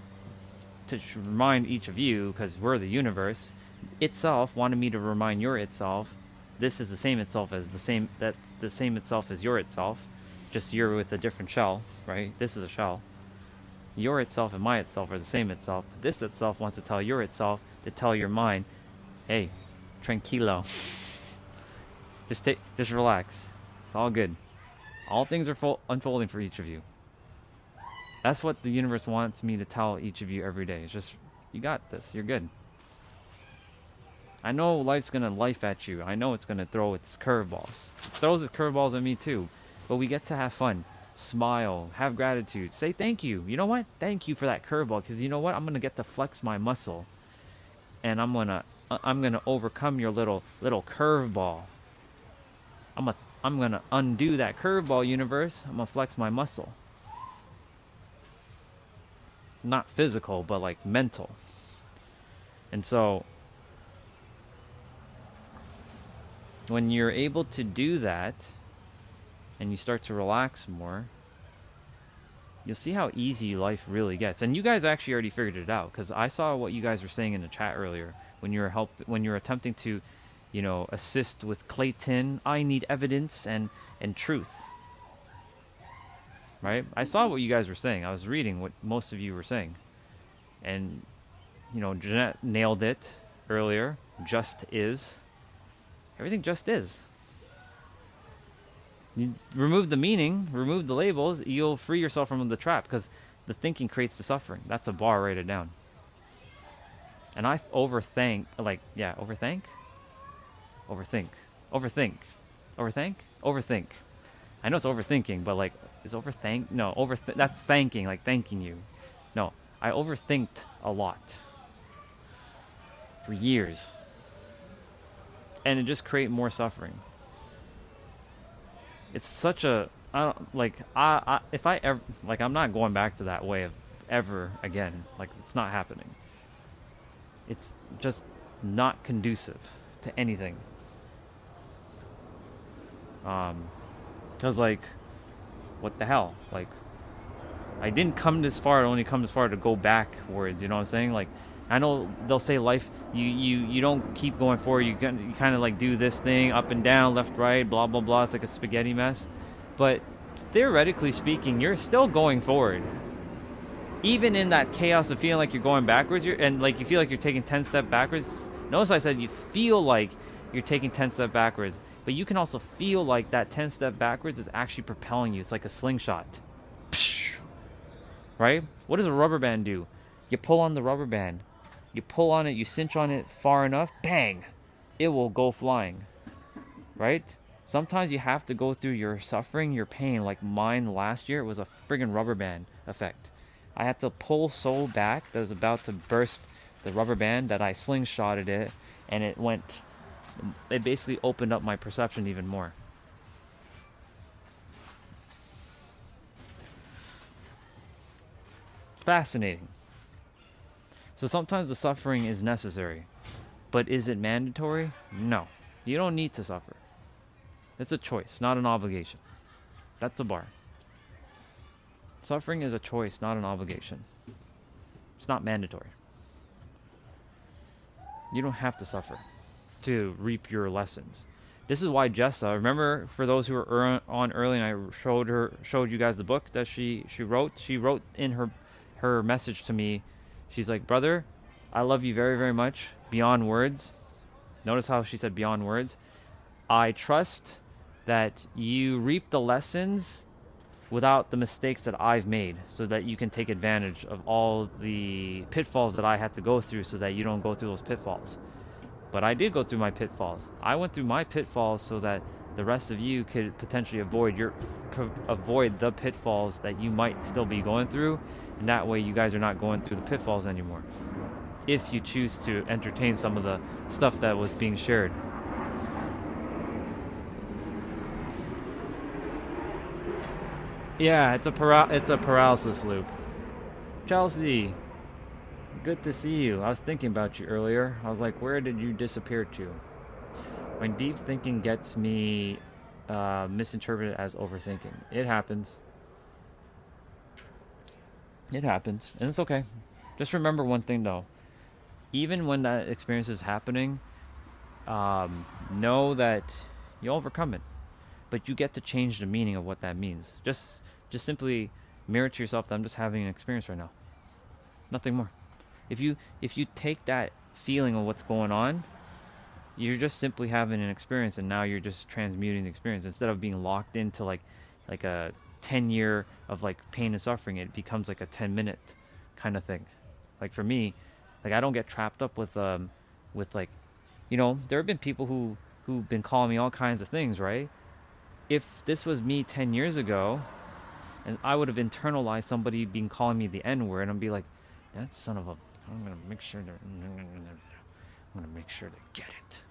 to remind each of you, because we're the universe, itself wanted me to remind your itself. This is the same itself as that's the same itself as your itself, just you're with a different shell, right? This is a shell. Your itself and my itself are the same itself. This itself wants to tell your itself to tell your mind, hey, tranquilo. Just relax. It's all good. All things are unfolding for each of you. That's what the universe wants me to tell each of you every day. It's just, you got this. You're good. I know life's going to life at you. I know it's going to throw its curveballs. It throws its curveballs at me too. But we get to have fun. Smile. Have gratitude. Say thank you. You know what? Thank you for that curveball. Because you know what? I'm going to get to flex my muscle. And I'm going to overcome your little curveball. I'm going to undo that curveball, universe. I'm going to flex my muscle. Not physical, but like mental. And so when you're able to do that and you start to relax more, you'll see how easy life really gets. And you guys actually already figured it out, because I saw what you guys were saying in the chat earlier when you were attempting to, assist with Clayton. I need evidence and truth. Right? I saw what you guys were saying. I was reading what most of you were saying. And, Jeanette nailed it earlier. Just is. Everything just is. You remove the meaning, remove the labels, you'll free yourself from the trap, because the thinking creates the suffering. That's a bar, write it down. And I overthink. Overthink. I know it's overthinking, but is overthink? No, that's thanking, like thanking you. No, I overthinked a lot for years, and it just created more suffering. It's such a if I ever I'm not going back to that way of ever again. It's not happening. It's just not conducive to anything. Because what the hell? I didn't come this far. I only come this far to go backwards. You know what I'm saying? I know they'll say life, you don't keep going forward. You kind of like do this thing up and down, left, right, blah, blah, blah. It's like a spaghetti mess. But theoretically speaking, you're still going forward. Even in that chaos of feeling like you're going backwards, and like you feel like you're taking 10 steps backwards. Notice I said you feel like you're taking 10 steps backwards, but you can also feel like that 10 step backwards is actually propelling you. It's like a slingshot. Right? What does a rubber band do? You pull on the rubber band. You pull on it, you cinch on it far enough, bang, it will go flying. Right? Sometimes you have to go through your suffering, your pain. Like mine last year, it was a friggin' rubber band effect. I had to pull so back that I was about to burst the rubber band that I slingshotted it, and it basically opened up my perception even more. Fascinating. So sometimes the suffering is necessary, but is it mandatory? No. You don't need to suffer. It's a choice, not an obligation. That's the bar. Suffering is a choice, not an obligation. It's not mandatory. You don't have to suffer to reap your lessons. This is why Jessa, remember for those who were on early, and I showed you guys the book that she wrote. She wrote in her message to me, she's like, brother, I love you very, very much, beyond words. Notice how she said beyond words. I trust that you reap the lessons without the mistakes that I've made, so that you can take advantage of all the pitfalls that I had to go through so that you don't go through those pitfalls. But I did go through my pitfalls. I went through my pitfalls so that the rest of you could potentially avoid the pitfalls that you might still be going through, and that way you guys are not going through the pitfalls anymore, if you choose to entertain some of the stuff that was being shared. Yeah, it's a paralysis loop. Chelsea, good to see you. I was thinking about you earlier. I was like, where did you disappear to? When deep thinking gets me misinterpreted as overthinking. It happens. It happens, and it's okay. Just remember one thing though. Even when that experience is happening, know that you overcome it. But you get to change the meaning of what that means. Just simply mirror to yourself that I'm just having an experience right now. Nothing more. If you take that feeling of what's going on, you're just simply having an experience, and now you're just transmuting the experience. Instead of being locked into like a 10-year of like pain and suffering, it becomes like a 10-minute kind of thing. Like for me, like I don't get trapped up with like, you know, there have been people who've been calling me all kinds of things, right? If this was me 10 years ago, and I would have internalized somebody being calling me the N-word, and I'd be like, that son of a, I'm going to make sure they get it.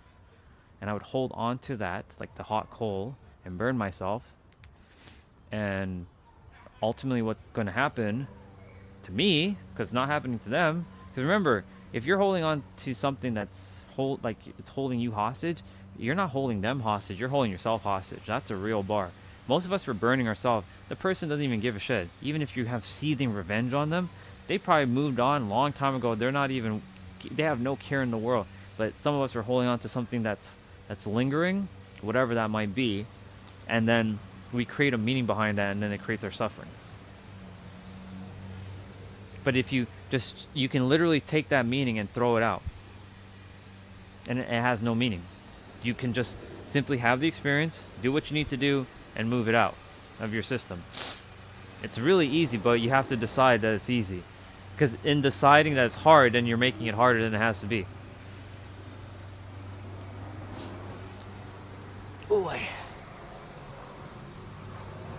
And I would hold on to that, like the hot coal, and burn myself. And ultimately what's going to happen to me, because it's not happening to them, because remember, if you're holding on to something that's it's holding you hostage, you're not holding them hostage, you're holding yourself hostage. That's a real bar. Most of us were burning ourselves. The person doesn't even give a shit. Even if you have seething revenge on them, they probably moved on a long time ago. They have no care in the world. But some of us are holding on to something that's lingering, whatever that might be, and then we create a meaning behind that, and then it creates our suffering. But if you can literally take that meaning and throw it out, and it has no meaning. You can just simply have the experience, do what you need to do, and move it out of your system. It's really easy, but you have to decide that it's easy. Because in deciding that it's hard, then you're making it harder than it has to be. Ooh.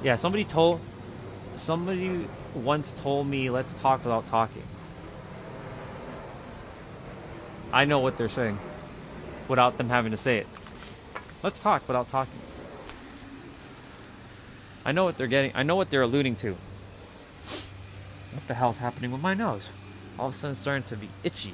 Yeah, somebody once told me, let's talk without talking. I know what they're saying without them having to say it. Let's talk without talking. I know what they're getting. I know what they're alluding to. What the hell's happening with my nose? All of a sudden it's starting to be itchy.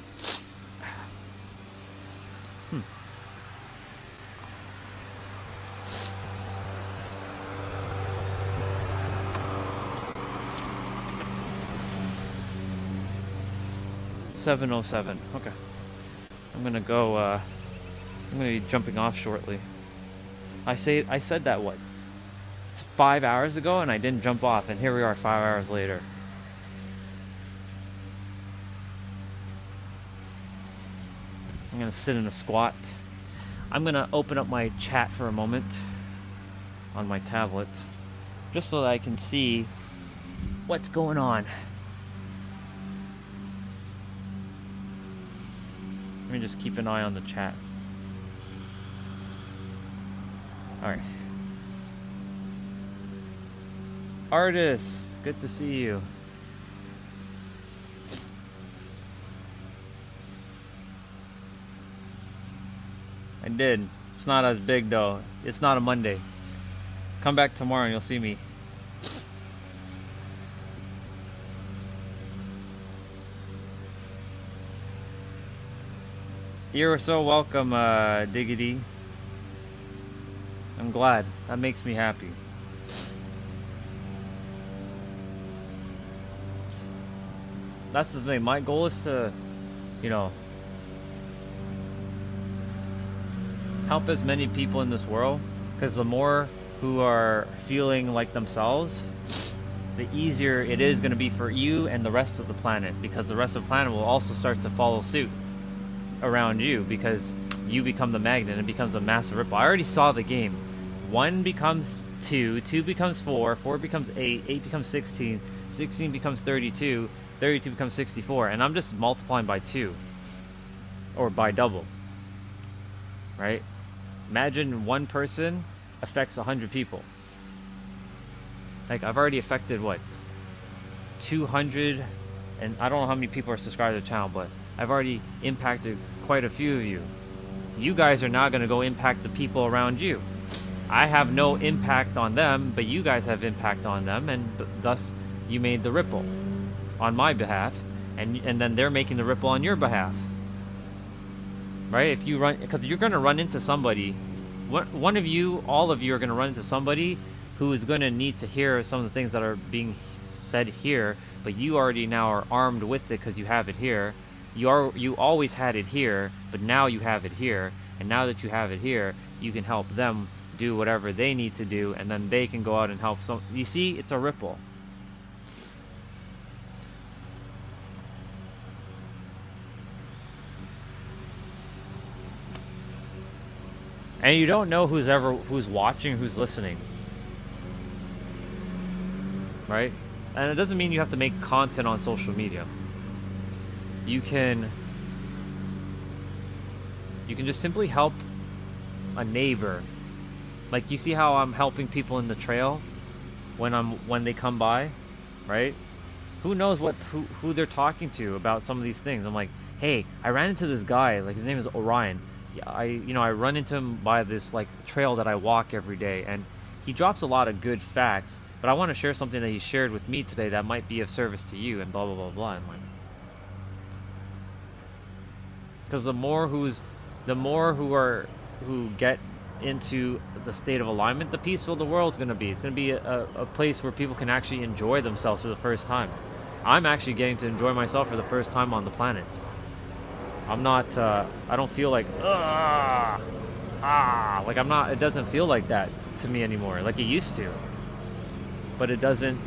0707. Okay. I'm gonna go. I'm gonna be jumping off shortly. I said that what? 5 hours ago, and I didn't jump off, and here we are 5 hours later. I'm gonna sit in a squat. I'm gonna open up my chat for a moment on my tablet, just so that I can see what's going on. Let me just keep an eye on the chat. Alright. Artist, good to see you. I did. It's not as big though. It's not a Monday. Come back tomorrow and you'll see me. You're so welcome, Diggity. I'm glad. That makes me happy. That's the thing. My goal is to, you know, help as many people in this world, because the more who are feeling like themselves, the easier it is going to be for you and the rest of the planet, because the rest of the planet will also start to follow suit around you, because you become the magnet and it becomes a massive ripple. I already saw the game. 1 becomes 2, 2 becomes 4, 4 becomes 8, 8 becomes 16, 16 becomes 32, 32 becomes 64, and I'm just multiplying by 2 or by double, right? Imagine one person affects 100 people. Like, I've already affected what, 200, and I don't know how many people are subscribed to the channel, but I've already impacted quite a few of you. You guys are now going to go impact the people around you. I have no impact on them, but you guys have impact on them, and thus you made the ripple on my behalf, and then they're making the ripple on your behalf, right? If you run, because you're going to run into somebody, one of you, all of you are going to run into somebody who is going to need to hear some of the things that are being said here, but you already now are armed with it because you have it here. You always had it here, but now you have it here, and now that you have it here, you can help them do whatever they need to do, and then they can go out and help some. You see, it's a ripple. And you don't know who's watching, who's listening, right? And it doesn't mean you have to make content on social media. You can just simply help a neighbor. Like, you see how I'm helping people in the trail when they come by, right? Who knows who they're talking to about some of these things. I'm like, hey, I ran into this guy, like his name is Orion. I run into him by this like trail that I walk every day, and he drops a lot of good facts, but I want to share something that he shared with me today that might be of service to you, and blah blah blah blah. And like, because the more who get into the state of alignment, the peaceful the world's going to be. It's going to be a place where people can actually enjoy themselves for the first time. I'm actually getting to enjoy myself for the first time on the planet. I'm not, I don't feel like, like I'm not, it doesn't feel like that to me anymore, like it used to. But it doesn't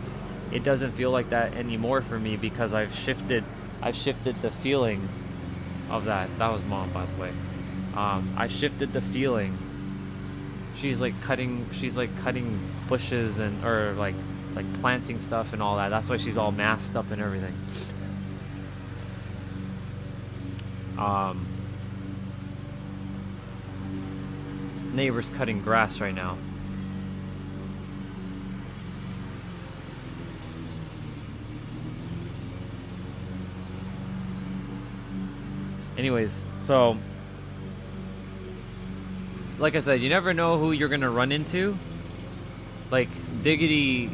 feel like that anymore for me, because I've shifted the feeling of that. That was Mom, by the way. I shifted the feeling. She's like cutting bushes or like planting stuff and all that. That's why she's all masked up and everything. Neighbor's cutting grass right now. Anyways, so like I said, you never know who you're gonna run into. Like Diggity,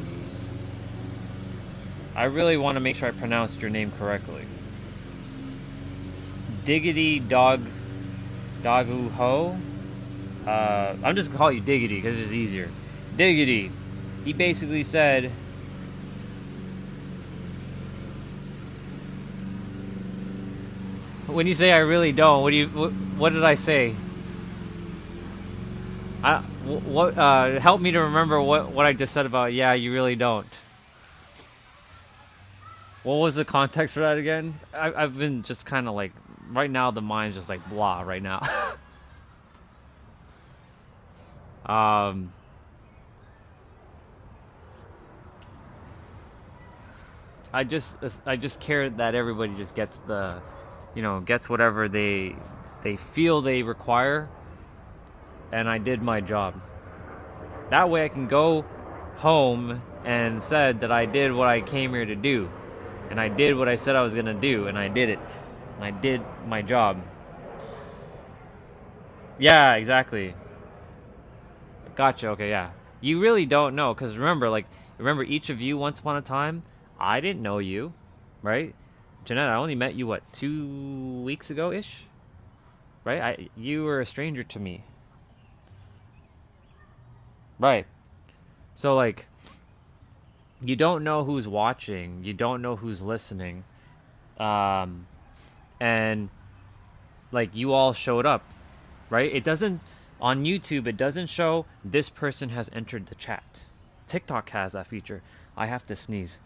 I really want to make sure I pronounced your name correctly. Diggity Dogu Ho. I'm just gonna call you Diggity because it's easier. Diggity. He basically said, When you say I really don't, what did I say? Help me to remember what I just said about yeah, you really don't. What was the context for that again? I've been just kind of like right now the mind's just like blah right now. um I just care that everybody just gets the, gets whatever they feel they require, and I did my job. That way I can go home and said that I did what I came here to do, and I did what I said I was gonna do, and I did it, and I did my job. Yeah, exactly. Gotcha. Okay, yeah. You really don't know, because remember each of you once upon a time, I didn't know you, right? Jeanette, I only met you, what, 2 weeks ago-ish? Right? You were a stranger to me. Right. So, like, you don't know who's watching. You don't know who's listening. And, like, you all showed up, right? It doesn't... On YouTube, it doesn't show this person has entered the chat. TikTok has that feature. I have to sneeze.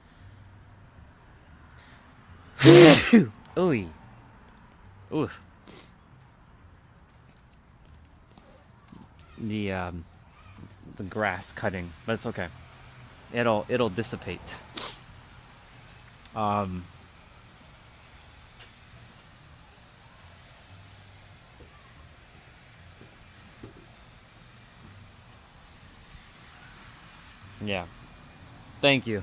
Ooh. Oof. The grass cutting, but it's okay. It'll dissipate. Yeah. Thank you.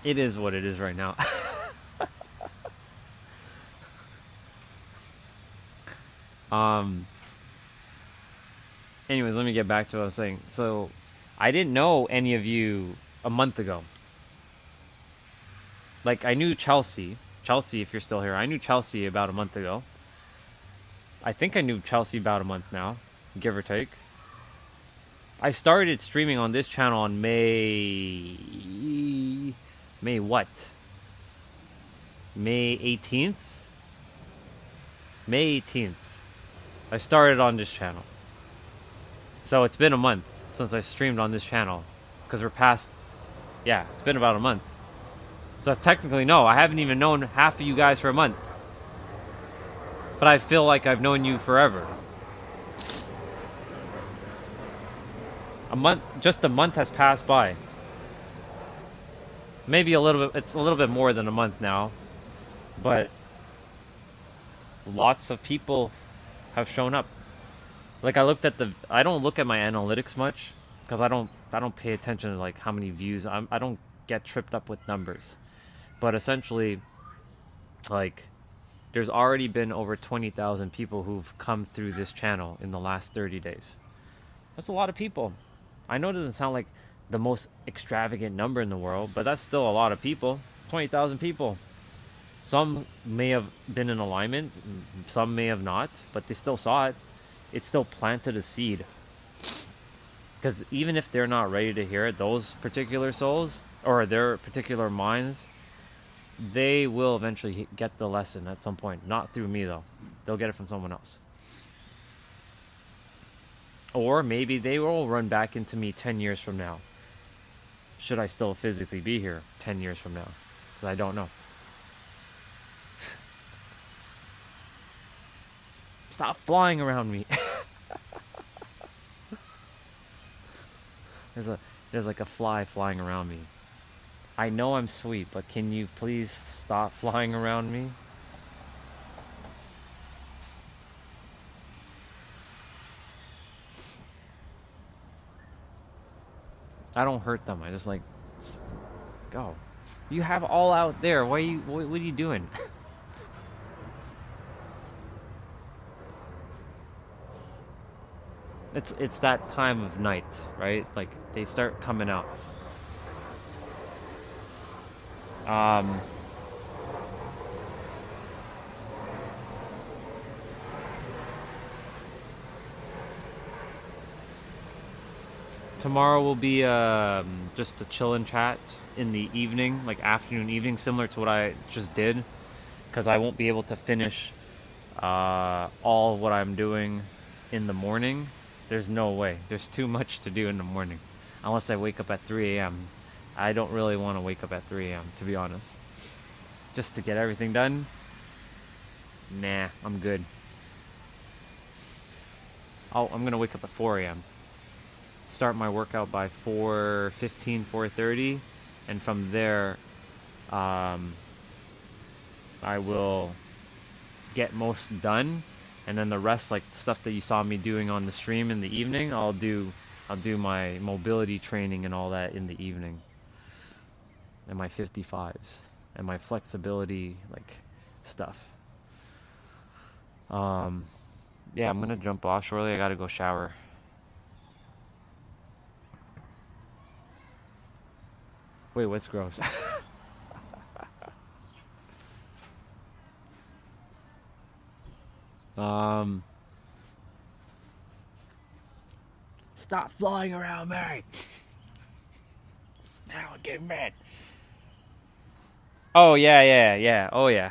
It is what it is right now. Anyways, let me get back to what I was saying. So, I didn't know any of you a month ago. Like, I knew Chelsea. Chelsea, if you're still here. I knew Chelsea about a month ago. I think I knew Chelsea about a month now, give or take. I started streaming on this channel on May what? May 18th? May 18th. I started on this channel. So it's been a month since I streamed on this channel. Because we're past... Yeah, it's been about a month. So technically, no, I haven't even known half of you guys for a month. But I feel like I've known you forever. Just a month has passed by. Maybe a little bit, it's a little bit more than a month now. But lots of people have shown up. Like, I don't look at my analytics much because I don't pay attention to like how many views. I don't get tripped up with numbers. But essentially, like, there's already been over 20,000 people who've come through this channel in the last 30 days. That's a lot of people. I know it doesn't sound like the most extravagant number in the world, but that's still a lot of people. It's 20,000 people. Some may have been in alignment, some may have not, but they still saw it. It still planted a seed. Because even if they're not ready to hear it, those particular souls, or their particular minds, they will eventually get the lesson at some point. Not through me, though. They'll get it from someone else. Or maybe they will run back into me 10 years from now. Should I still physically be here 10 years from now? Because I don't know. Stop flying around me. There's like a fly flying around me. I know I'm sweet, but can you please stop flying around me? I don't hurt them. I just like, go. You have all out there. What are you doing? It's that time of night, right? Like, they start coming out. tomorrow will be just a chill and chat in the evening, like afternoon, evening, similar to what I just did, because I won't be able to finish all of what I'm doing in the morning. There's no way. There's too much to do in the morning, unless I wake up at 3 a.m. I don't really want to wake up at 3 a.m., to be honest. Just to get everything done? Nah, I'm good. I'm going to wake up at 4 a.m. Start my workout by 4:15, 4:30, and from there, I will get most done, and then the rest, like the stuff that you saw me doing on the stream in the evening, I'll do my mobility training and all that in the evening, and my 55s and my flexibility like stuff. Yeah, I'm gonna jump off shortly. I gotta go shower. Wait, what's gross? Stop flying around me. Now I'm getting mad. Oh yeah. Oh yeah.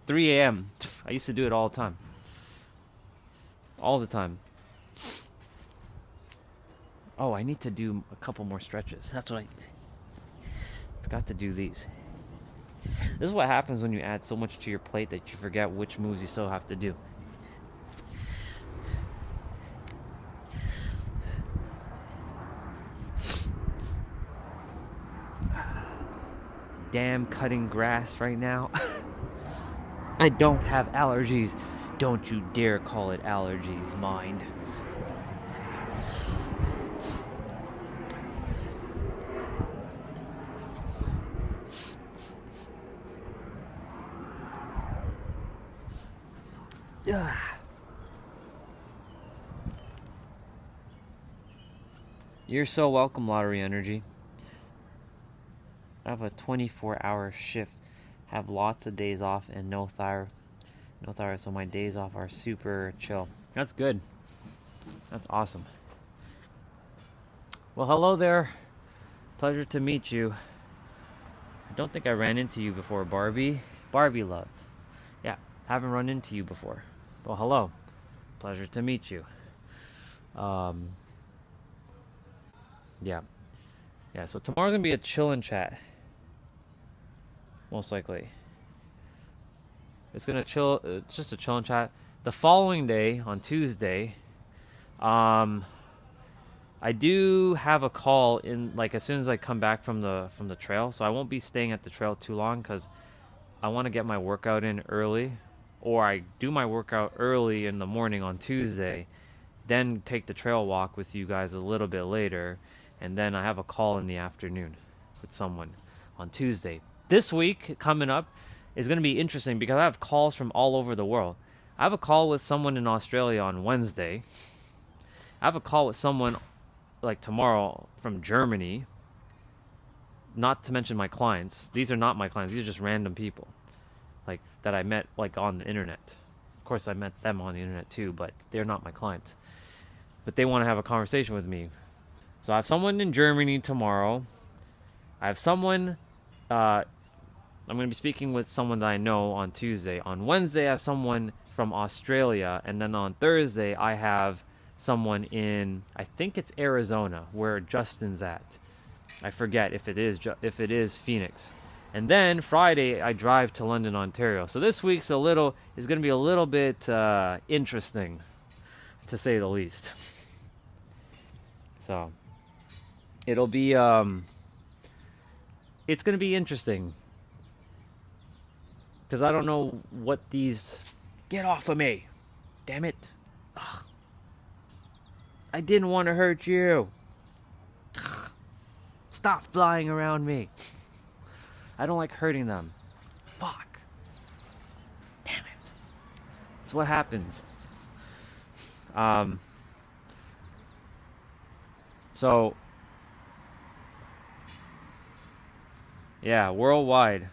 3 a.m. I used to do it all the time. All the time. Oh, I need to do a couple more stretches. That's what I forgot to do these. This is what happens when you add so much to your plate that you forget which moves you still have to do. Damn, cutting grass right now. I don't have allergies. Don't you dare call it allergies, mind. Ugh. You're so welcome, Lottery Energy. I have a 24-hour shift, have lots of days off, and no thyroid, so my days off are super chill. That's good. That's awesome. Well, hello there. Pleasure to meet you. I don't think I ran into you before, Barbie. Barbie love. Yeah, haven't run into you before. Well, hello. Pleasure to meet you. Yeah, so tomorrow's gonna be a chill and chat. Most likely. It's gonna chill. It's just a chill and chat. The following day, on Tuesday, I do have a call in, like, as soon as I come back from the trail. So I won't be staying at the trail too long because I want to get my workout in early, or I do my workout early in the morning on Tuesday, then take the trail walk with you guys a little bit later, and then I have a call in the afternoon with someone on Tuesday. This week coming up is going to be interesting because I have calls from all over the world. I have a call with someone in Australia on Wednesday. I have a call with someone like tomorrow from Germany. Not to mention my clients. These are not my clients. These are just random people like that I met like on the internet. Of course, I met them on the internet too, but they're not my clients. But they want to have a conversation with me. So I have someone in Germany tomorrow. I have someone... I'm going to be speaking with someone that I know on Tuesday. On Wednesday, I have someone from Australia. And then on Thursday, I have someone in, I think it's Arizona, where Justin's at. I forget if it is Phoenix. And then Friday, I drive to London, Ontario. So this week's is going to be a little bit interesting, to say the least. So it'll be, it's going to be interesting. Because I don't know what these... Get off of me! Damn it. Ugh. I didn't want to hurt you. Ugh. Stop flying around me. I don't like hurting them. Fuck. Damn it. That's what happens. So... yeah, worldwide.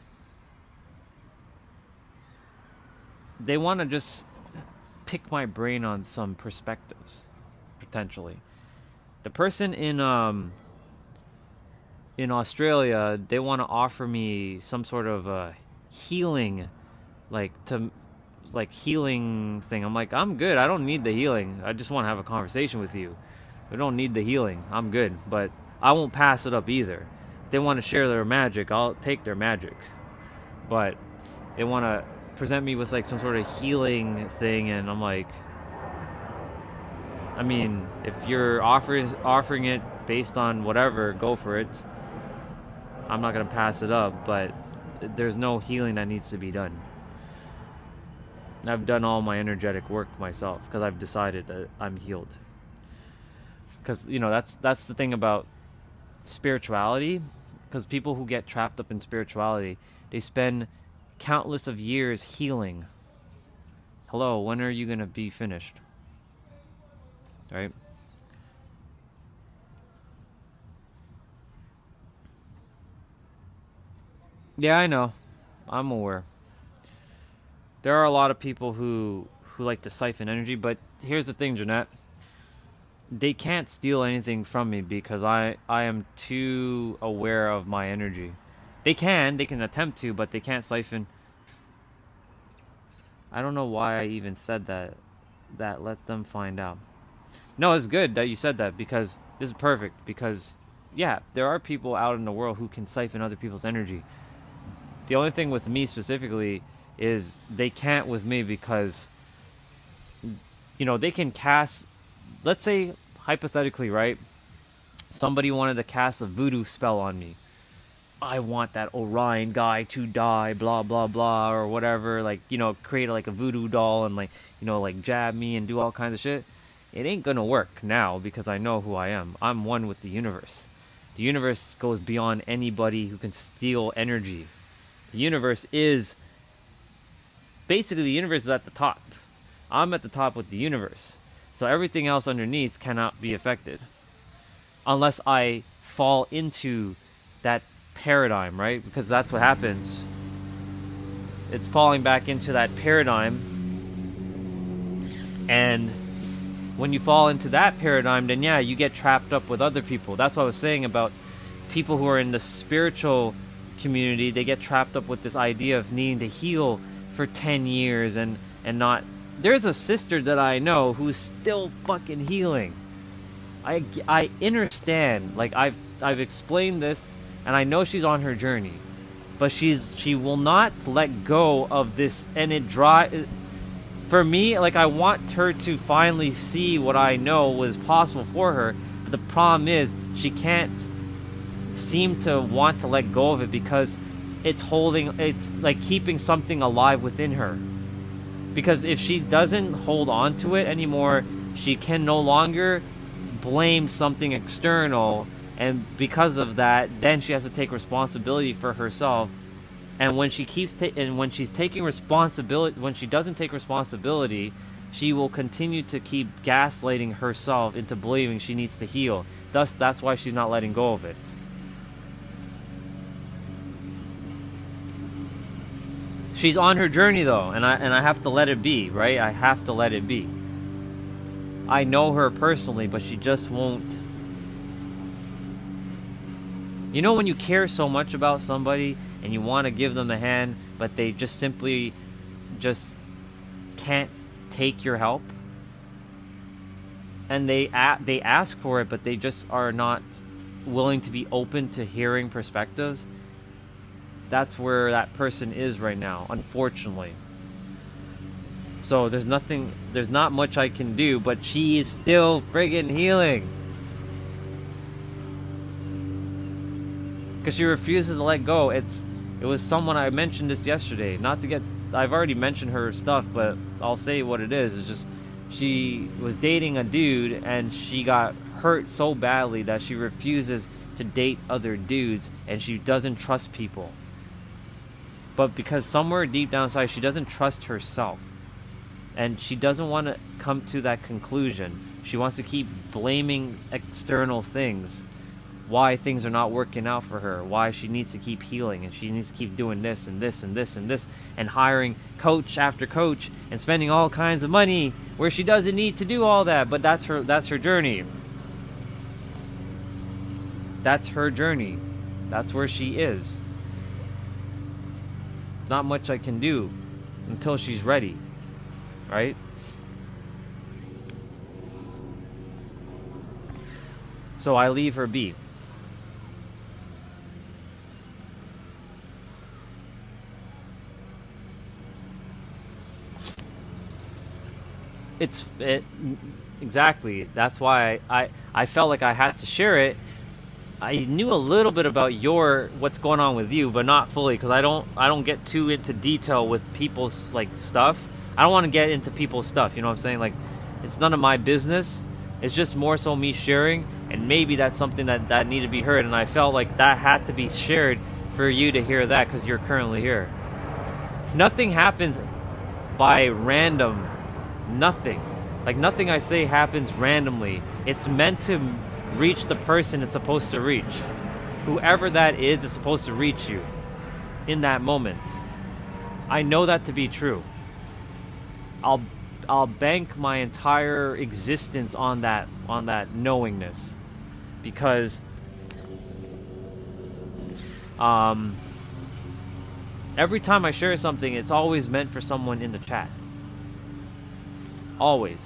They want to just pick my brain on some perspectives, potentially. The person in Australia, they want to offer me some sort of healing, healing thing. I'm like, I'm good. I don't need the healing. I just want to have a conversation with you. I don't need the healing. I'm good. But I won't pass it up either. If they want to share their magic, I'll take their magic. But they want to present me with like some sort of healing thing, and I'm like, I mean, if you're offering it based on whatever, go for it. I'm not going to pass it up, but there's no healing that needs to be done. I've done all my energetic work myself because I've decided that I'm healed. Because, you know, that's the thing about spirituality. Because people who get trapped up in spirituality, they spend countless of years healing. Hello, when are you going to be finished? Right? Yeah, I know. I'm aware. There are a lot of people who like to siphon energy, but here's the thing, Jeanette. They can't steal anything from me because I am too aware of my energy. They can attempt to, but they can't siphon. I don't know why I even said that let them find out. No, it's good that you said that because this is perfect because, yeah, there are people out in the world who can siphon other people's energy. The only thing with me specifically is they can't with me because, you know, they can cast, let's say, hypothetically, right? Somebody wanted to cast a voodoo spell on me. I want that Orion guy to die, blah, blah, blah, or whatever. Like, you know, create like a voodoo doll and like, you know, like jab me and do all kinds of shit. It ain't gonna work now because I know who I am. I'm one with the universe. The universe goes beyond anybody who can steal energy. The universe is... Basically, the universe is at the top. I'm at the top with the universe. So everything else underneath cannot be affected. Unless I fall into that paradigm, right? Because that's what happens. It's falling back into that paradigm. And when you fall into that paradigm, then yeah, you get trapped up with other people. That's what I was saying about people who are in the spiritual community. They get trapped up with this idea of needing to heal for 10 years and not... There's a sister that I know who's still fucking healing. I understand. Like, I've explained this, and I know she's on her journey. But she will not let go of this, and it for me, like, I want her to finally see what I know was possible for her. But the problem is, she can't seem to want to let go of it because it's like keeping something alive within her. Because if she doesn't hold on to it anymore, she can no longer blame something external, and because of that, then she has to take responsibility for herself. And when she when she's taking responsibility, when she doesn't take responsibility, she will continue to keep gaslighting herself into believing she needs to heal. Thus, that's why she's not letting go of it. She's on her journey though, and I have to let it be, right? I have to let it be. I know her personally, but she just won't. You know when you care so much about somebody and you want to give them a hand, but they just simply just can't take your help? And they ask for it, but they just are not willing to be open to hearing perspectives. That's where that person is right now, unfortunately. So there's not much I can do, but she is still friggin' healing. Because she refuses to let go. It was someone, I mentioned this yesterday, I've already mentioned her stuff, but I'll say what it is. It's just, she was dating a dude, and she got hurt so badly that she refuses to date other dudes, and she doesn't trust people. But because somewhere deep down inside, she doesn't trust herself. And she doesn't want to come to that conclusion. She wants to keep blaming external things. Why things are not working out for her. Why she needs to keep healing. And she needs to keep doing this and this and this and this. And hiring coach after coach. And spending all kinds of money where she doesn't need to do all that. But that's her journey. That's her journey. That's where she is. Not much I can do until she's ready, right? So I leave her be. Exactly. That's why I felt like I had to share it. I knew a little bit about what's going on with you, but not fully, because I don't get too into detail with people's like stuff. I don't want to get into people's stuff, you know what I'm saying? Like, it's none of my business. It's just more so me sharing, and maybe that's something that needed to be heard, and I felt like that had to be shared for you to hear that, because you're currently here. Nothing happens by random. Nothing. Like, nothing I say happens randomly. It's meant to reach the person it's supposed to reach. Whoever that is supposed to reach you in that moment. I know that to be true. I'll bank my entire existence on that knowingness, because every time I share something, it's always meant for someone in the chat. Always.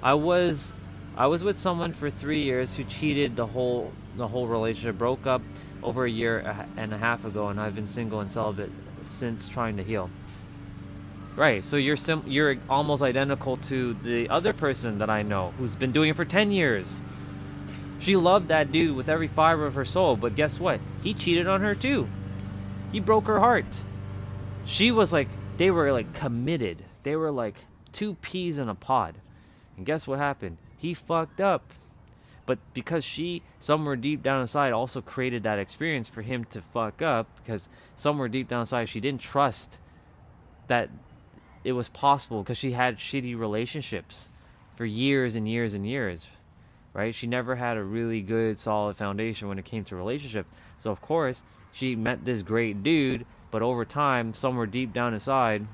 I was with someone for 3 years who cheated the whole relationship, broke up over a year and a half ago, and I've been single and celibate since, trying to heal. Right, so you're almost identical to the other person that I know who's been doing it for 10 years. She loved that dude with every fiber of her soul, but guess what? He cheated on her too. He broke her heart. She was like, they were like committed. They were like two peas in a pod. And guess what happened? He fucked up. But because she, somewhere deep down inside, also created that experience for him to fuck up, because somewhere deep down inside she didn't trust that it was possible, because she had shitty relationships for years and years and years, right? She never had a really good, solid foundation when it came to relationships. So, of course, she met this great dude, but over time, somewhere deep down inside,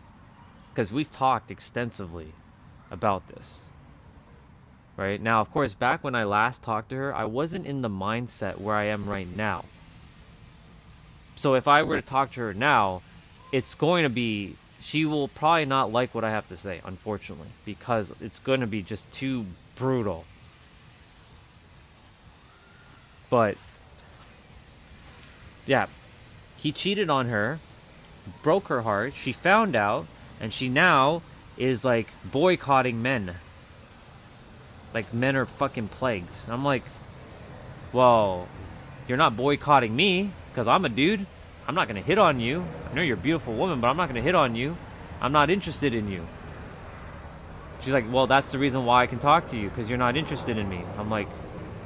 because we've talked extensively about this, right? Now, of course, back when I last talked to her, I wasn't in the mindset where I am right now. So if I were to talk to her now, it's going to be, she will probably not like what I have to say, unfortunately, because it's going to be just too brutal. But yeah, he cheated on her, broke her heart, she found out, and she now is like boycotting men. Like, men are fucking plagues. I'm like, well, you're not boycotting me, because I'm a dude. I'm not going to hit on you. I know you're a beautiful woman, but I'm not going to hit on you. I'm not interested in you. She's like, well, that's the reason why I can talk to you, because you're not interested in me. I'm like,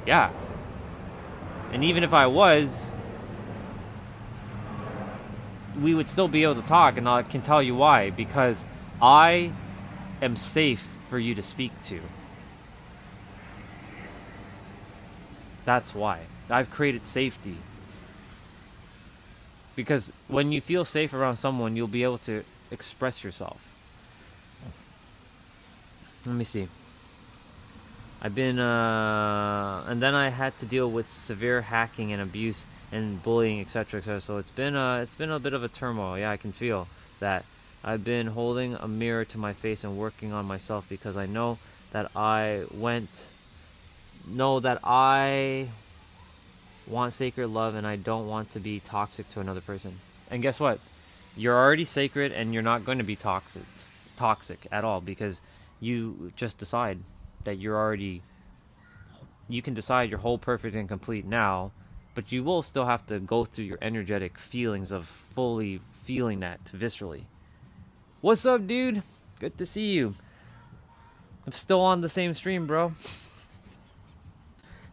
yeah. And even if I was, we would still be able to talk, and I can tell you why. Because I am safe for you to speak to. That's why. I've created safety. Because when you feel safe around someone, you'll be able to express yourself. Let me see. I've been, and then I had to deal with severe hacking and abuse and bullying, etc., etc. So it's been a bit of a turmoil. Yeah, I can feel that. I've been holding a mirror to my face and working on myself, because I know that I want sacred love, and I don't want to be toxic to another person. And guess what? You're already sacred, and you're not going to be toxic at all, because you just decide that you can decide you're whole, perfect, and complete now, but you will still have to go through your energetic feelings of fully feeling that viscerally. What's up, dude? Good to see you. I'm still on the same stream, bro.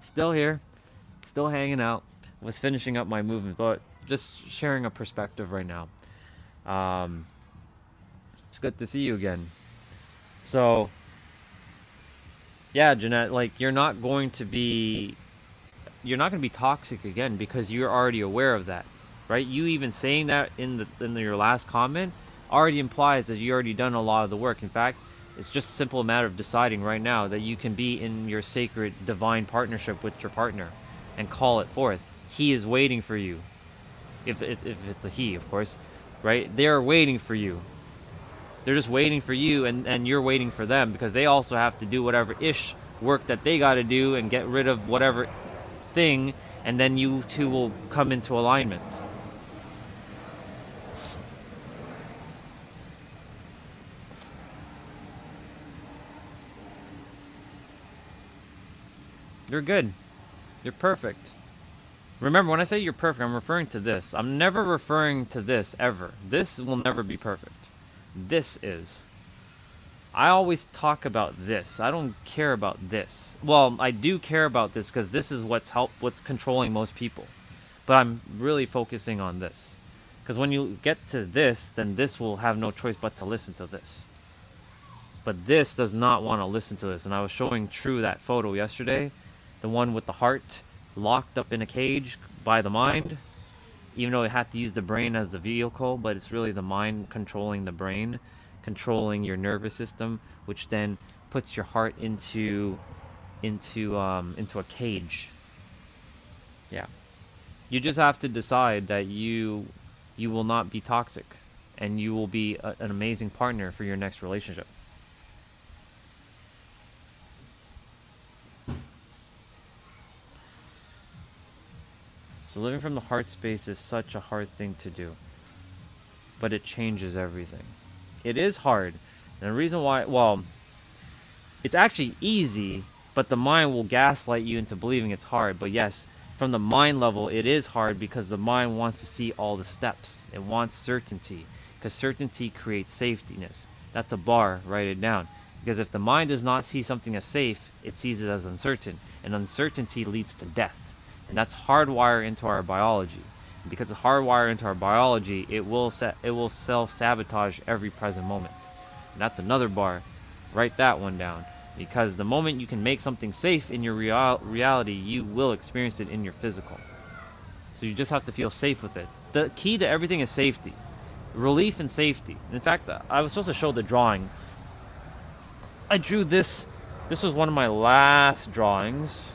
Still here. Still hanging out. Was finishing up my movement, but just sharing a perspective right now. It's good to see you again. So, yeah, Jeanette, like, you're not going to be toxic again, because you're already aware of that, right? You even saying that in your last comment already implies that you already done a lot of the work. In fact, it's just a simple matter of deciding right now that you can be in your sacred divine partnership with your partner. and call it forth. He is waiting for you. If it's a he, of course, right? They're waiting for you. They're just waiting for you, and you're waiting for them, because they also have to do whatever ish work that they got to do and get rid of whatever thing, and then you two will come into alignment. You're good. You're perfect. Remember, when I say you're perfect, I'm referring to this. I'm never referring to this, ever. This will never be perfect. This is. I always talk about this. I don't care about this. Well, I do care about this because this is what's controlling most people. But I'm really focusing on this. Because when you get to this, then this will have no choice but to listen to this. But this does not want to listen to this. And I was showing True that photo yesterday. The one with the heart locked up in a cage by the mind. Even though it had to use the brain as the vehicle, but it's really the mind controlling the brain, controlling your nervous system, which then puts your heart into a cage. Yeah. You just have to decide that you will not be toxic, and you will be an amazing partner for your next relationship. So living from the heart space is such a hard thing to do, but it changes everything. It is hard, and the reason why, well, it's actually easy, but the mind will gaslight you into believing it's hard. But yes, from the mind level, it is hard because the mind wants to see all the steps. It wants certainty, because certainty creates safetyness. That's a bar, write it down. Because if the mind does not see something as safe, it sees it as uncertain, and uncertainty leads to death. And that's hardwired into our biology. And because it's hardwired into our biology, it will self-sabotage every present moment. And that's another bar. Write that one down. Because the moment you can make something safe in your reality, you will experience it in your physical. So you just have to feel safe with it. The key to everything is safety. Relief and safety. In fact, I was supposed to show the drawing. I drew this. This was one of my last drawings.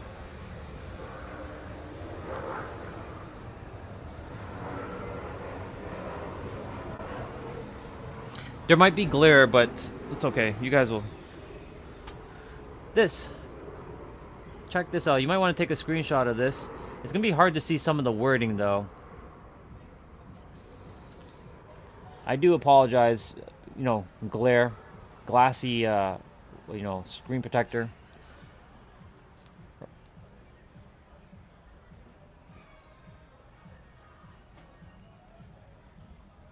There might be glare, but it's okay. You guys will. This. Check this out. You might want to take a screenshot of this. It's going to be hard to see some of the wording, though. I do apologize. You know, glare. Glassy, screen protector.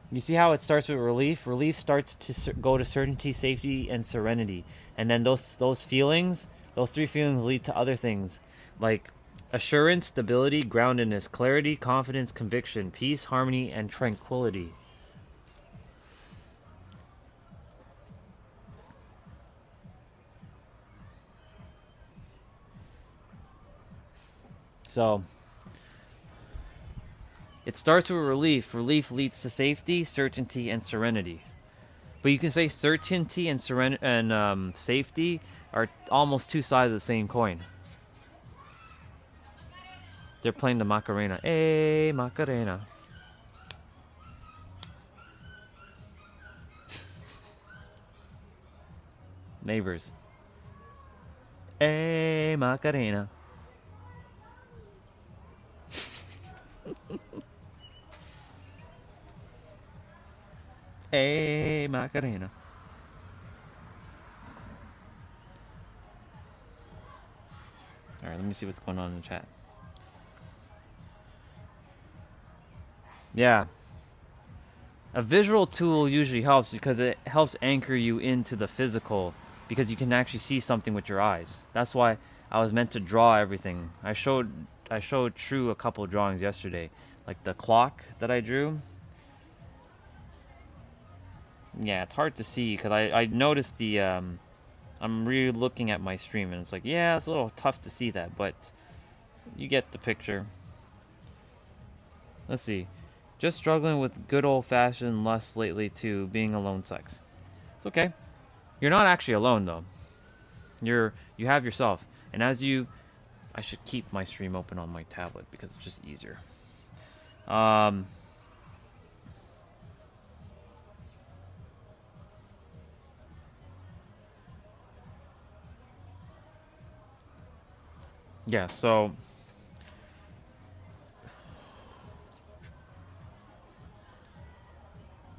You see how it starts with relief? Relief starts to go to certainty, safety, and serenity. And then those feelings, those three feelings lead to other things. Like assurance, stability, groundedness, clarity, confidence, conviction, peace, harmony, and tranquility. So it starts with relief. Relief leads to safety, certainty, and serenity. But you can say certainty and safety are almost two sides of the same coin. They're playing the Macarena. Hey, Macarena. Neighbors. Hey, Macarena. Hey, Macarena. Alright, let me see what's going on in the chat. Yeah. A visual tool usually helps because it helps anchor you into the physical, because you can actually see something with your eyes. That's why I was meant to draw everything. I showed True a couple of drawings yesterday, like the clock that I drew. Yeah, it's hard to see because I noticed the I'm really looking at my stream and it's like, yeah, it's a little tough to see that, but you get the picture. Let's see. Just struggling with good old-fashioned lust lately to being alone sex. It's okay. You're not actually alone though. You have yourself, and as you I should keep my stream open on my tablet because it's just easier. Yeah, so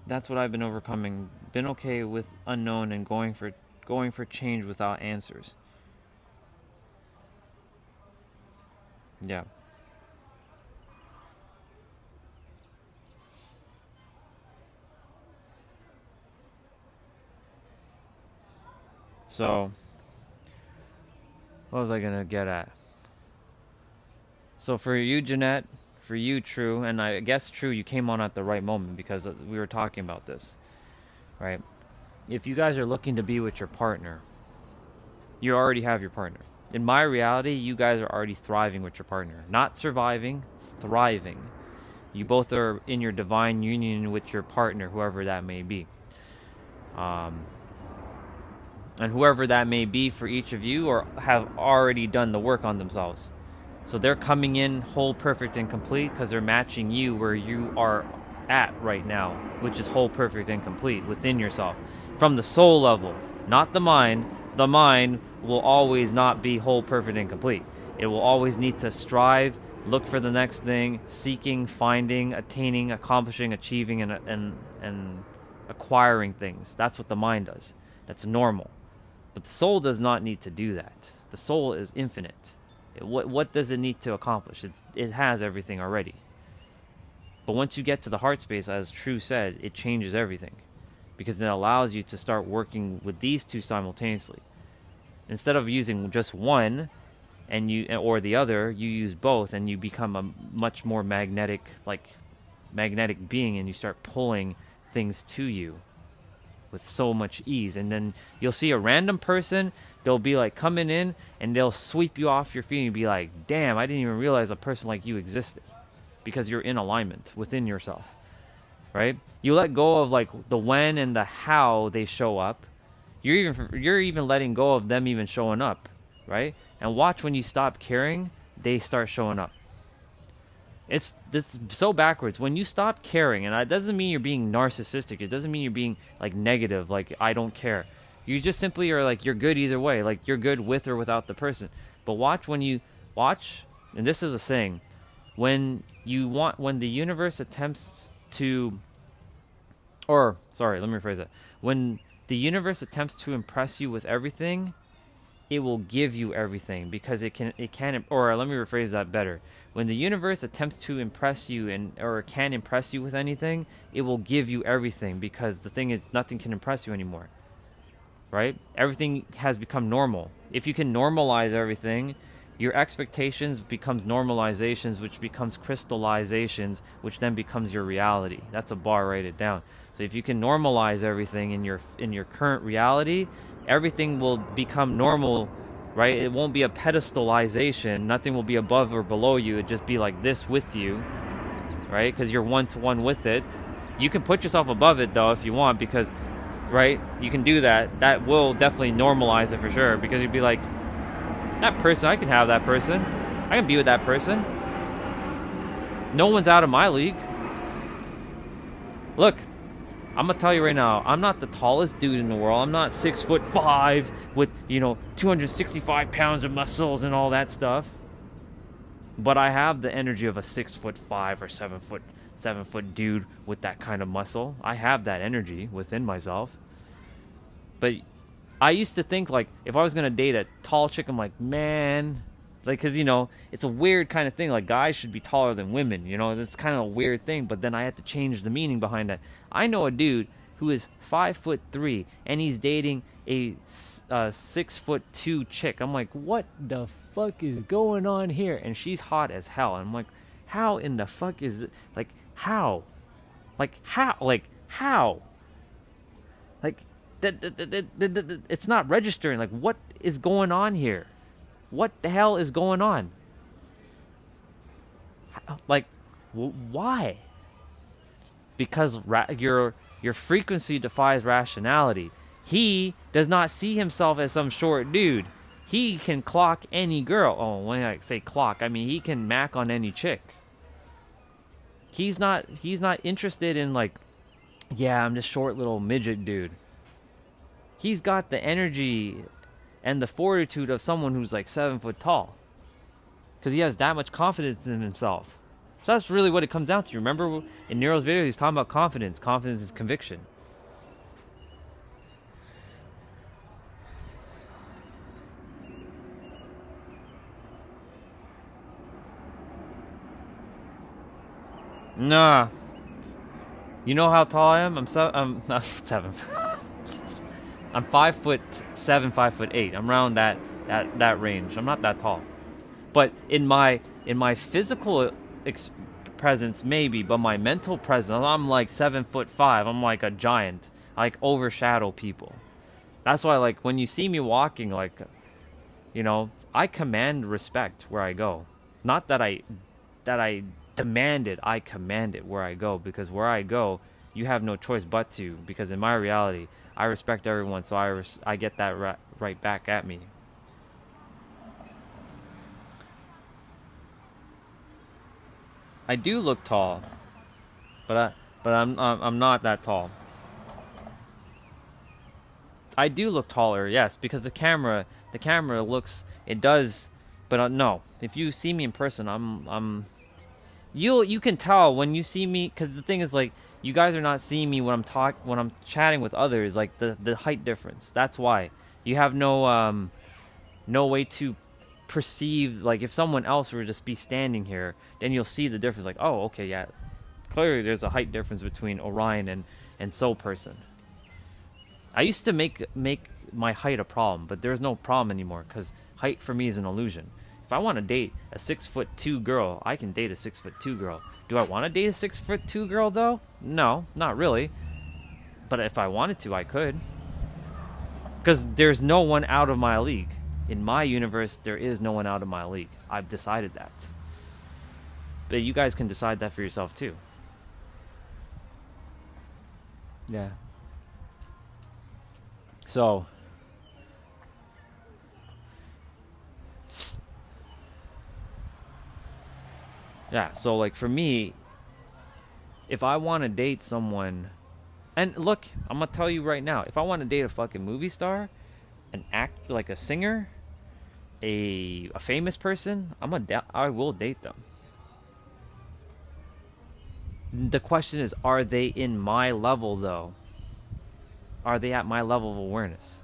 that's what I've been overcoming. Been okay with unknown and going for change without answers. Yeah. So, what was I gonna get at? So for you, Jeanette, for you, True, and I guess True, you came on at the right moment because we were talking about this, right? If you guys are looking to be with your partner, you already have your partner. In my reality, you guys are already thriving with your partner. Not surviving, thriving. You both are in your divine union with your partner, whoever that may be. And whoever that may be for each of you or have already done the work on themselves. So they're coming in whole, perfect, and complete because they're matching you where you are at right now, which is whole, perfect, and complete within yourself. From the soul level, not the mind. The mind will always not be whole, perfect, and complete. It will always need to strive, look for the next thing, seeking, finding, attaining, accomplishing, achieving, and acquiring things. That's what the mind does. That's normal. But the soul does not need to do that. The soul is infinite. What does it need to accomplish? It has everything already. But once you get to the heart space, as True said, it changes everything. Because it allows you to start working with these two simultaneously. Instead of using just one or the other, you use both and you become a much more magnetic being, and you start pulling things to you with so much ease. And then you'll see a random person, they'll be like coming in and they'll sweep you off your feet and be like, damn, I didn't even realize a person like you existed, because you're in alignment within yourself, right? You let go of like the when and the how they show up. You're even letting go of them even showing up, right? And watch, when you stop caring, they start showing up. It's so backwards. When you stop caring, and that doesn't mean you're being narcissistic. It doesn't mean you're being like negative, like I don't care. You just simply are like, you're good either way. Like you're good with or without the person. But watch, and this is a saying, when the universe attempts to, or sorry, let me rephrase that. When the universe attempts to impress you with everything, it will give you everything, because it can, or let me rephrase that better. When the universe attempts to impress you or can impress you with anything, it will give you everything, because the thing is, nothing can impress you anymore, right? Everything has become normal. If you can normalize everything, your expectations becomes normalizations, which becomes crystallizations, which then becomes your reality. That's a bar, write it down. So if you can normalize everything in your current reality, everything will become normal, right? It won't be a pedestalization. Nothing will be above or below you. It'll just be like this with you, right? Because you're one-to-one with it. You can put yourself above it, though, if you want, because, right, you can do that. That will definitely normalize it for sure, because you'd be like, that person, I can have that person. I can be with that person. No one's out of my league. Look, I'm gonna tell you right now, I'm not the tallest dude in the world. I'm not 6'5" with 265 pounds of muscles and all that stuff. But I have the energy of a 6'5" or 7 foot dude with that kind of muscle. I have that energy within myself. But I used to think, like, if I was gonna date a tall chick, I'm like, man, like, because it's a weird kind of thing. Like, guys should be taller than women. It's kind of a weird thing. But then I had to change the meaning behind that. I know a dude who is 5'3" and he's dating a 6'2" chick. I'm like, what the fuck is going on here? And she's hot as hell. And I'm like, how in the fuck is it? Like, how? Like, how? Like, how? Like, it's not registering. Like, what is going on here? What the hell is going on? Like, why? Because your frequency defies rationality. He does not see himself as some short dude. he can clock any girl. Oh, when I say clock, I mean he can mac on any chick. He's not interested in like, yeah, I'm just short little midget dude. He's got the energy and the fortitude of someone who's like 7 foot tall. Because he has that much confidence in himself. So that's really what it comes down to. Remember in Nero's video, he's talking about confidence. Confidence is conviction. Nah. You know how tall I am? I'm not 7. I'm 5'7", 5'8". I'm around that range. I'm not that tall. But in my physical presence, maybe, but my mental presence, I'm like 7'5". I'm like a giant. I like overshadow people. That's why, like, when you see me walking, like, you know, I command respect where I go. Not that I demand it. I command it where I go, because where I go, you have no choice but to. Because in my reality, I respect everyone, so I get that right back at me. I do look tall, but I'm not that tall. I do look taller, yes, because the camera looks, it does, but no. If you see me in person, you can tell when you see me, because the thing is, like, you guys are not seeing me when I'm chatting with others, like the height difference. That's why you have no way to perceive, like, if someone else were to just be standing here, then you'll see the difference. Like, oh, okay, yeah, clearly there's a height difference between Orion and Soul Person. I used to make my height a problem, but there's no problem anymore, because height for me is an illusion. If I want to date a 6'2" girl, I can date a 6'2" girl. Do I want to date a 6'2" girl though? No, not really. But if I wanted to, I could. Because there's no one out of my league. In my universe, there is no one out of my league. I've decided that. But you guys can decide that for yourself too. Yeah. So, yeah, so like for me, if I want to date someone, and look, I'm going to tell you right now, if I want to date a fucking movie star, an act, like a singer, a famous person, I will date them. The question is, are they in my level though? Are they at my level of awareness?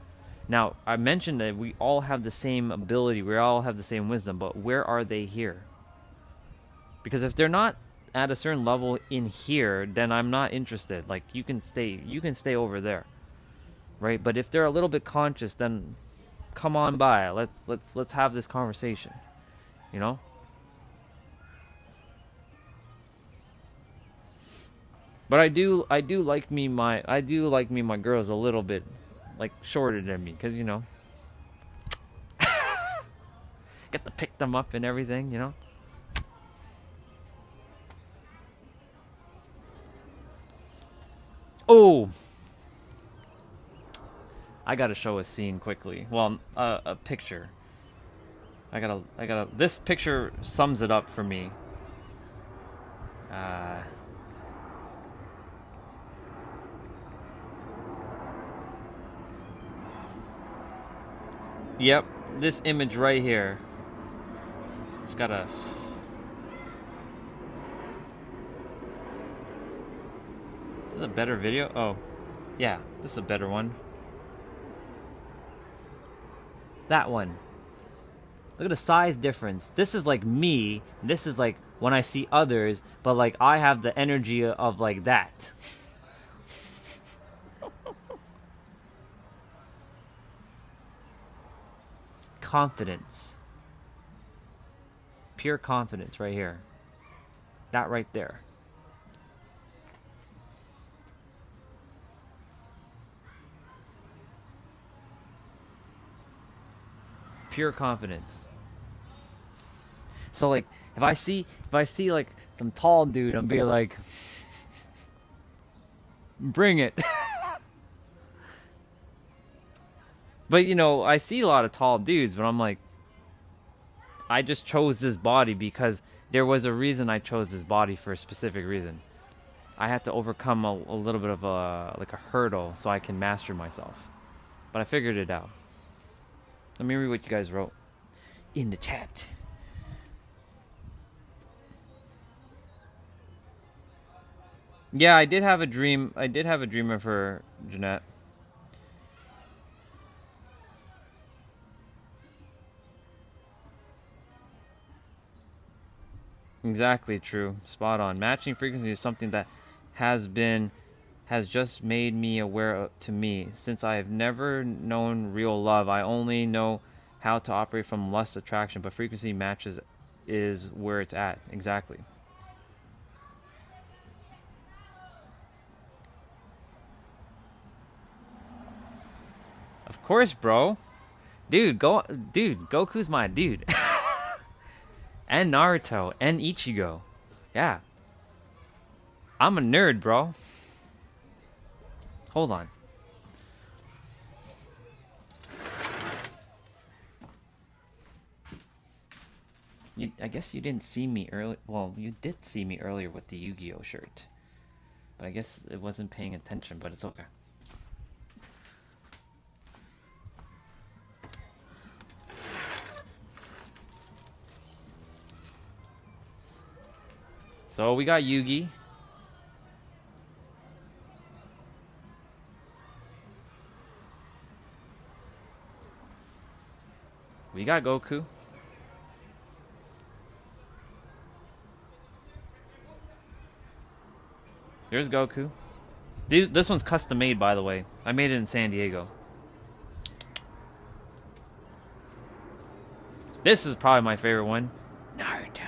Now, I mentioned that we all have the same ability, we all have the same wisdom, but where are they here? Because if they're not at a certain level in here, then I'm not interested. Like, you can stay over there, right? But if they're a little bit conscious, then come on by. Let's have this conversation, you know? But I do like me my girls a little bit like shorter than me, because, you know, get to pick them up and everything, you know. Oh, I gotta show a scene quickly. Well, a picture. I gotta. This picture sums it up for me. Yep, this image right here. Just gotta. Is this a better video? Oh, yeah, this is a better one. That one. Look at the size difference. This is like me. This is like when I see others, but like I have the energy of like that. Confidence. Pure confidence right here. That right there. Pure confidence. So like if I see like some tall dude, I'm be like, bring it. But you know, I see a lot of tall dudes, but I'm like, I just chose this body because there was a reason I chose this body for a specific reason. I had to overcome a little bit of a hurdle so I can master myself. But I figured it out. Let me read what you guys wrote in the chat. Yeah, I did have a dream. I did have a dream of her, Jeanette. Exactly true. Spot on. Matching frequency is something that has just made me aware to me. Since I have never known real love, I only know how to operate from lust attraction, but frequency matches is where it's at. Exactly. Of course, bro. Dude, Goku's my dude. And Naruto and Ichigo. Yeah. I'm a nerd, bro. Hold on. I guess you didn't see me early. Well, you did see me earlier with the Yu-Gi-Oh shirt. But I guess it wasn't paying attention, but it's okay. So we got Yugi. We got Goku. Here's Goku. This one's custom made, by the way. I made it in San Diego. This is probably my favorite one. Naruto.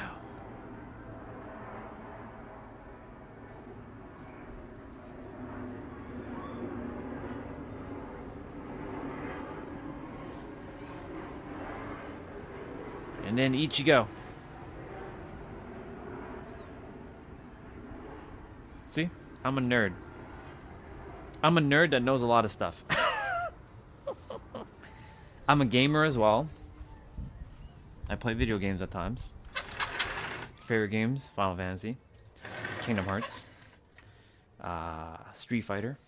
And then Ichigo. See? I'm a nerd. I'm a nerd that knows a lot of stuff. I'm a gamer as well. I play video games at times. Favorite games, Final Fantasy, Kingdom Hearts, Street Fighter,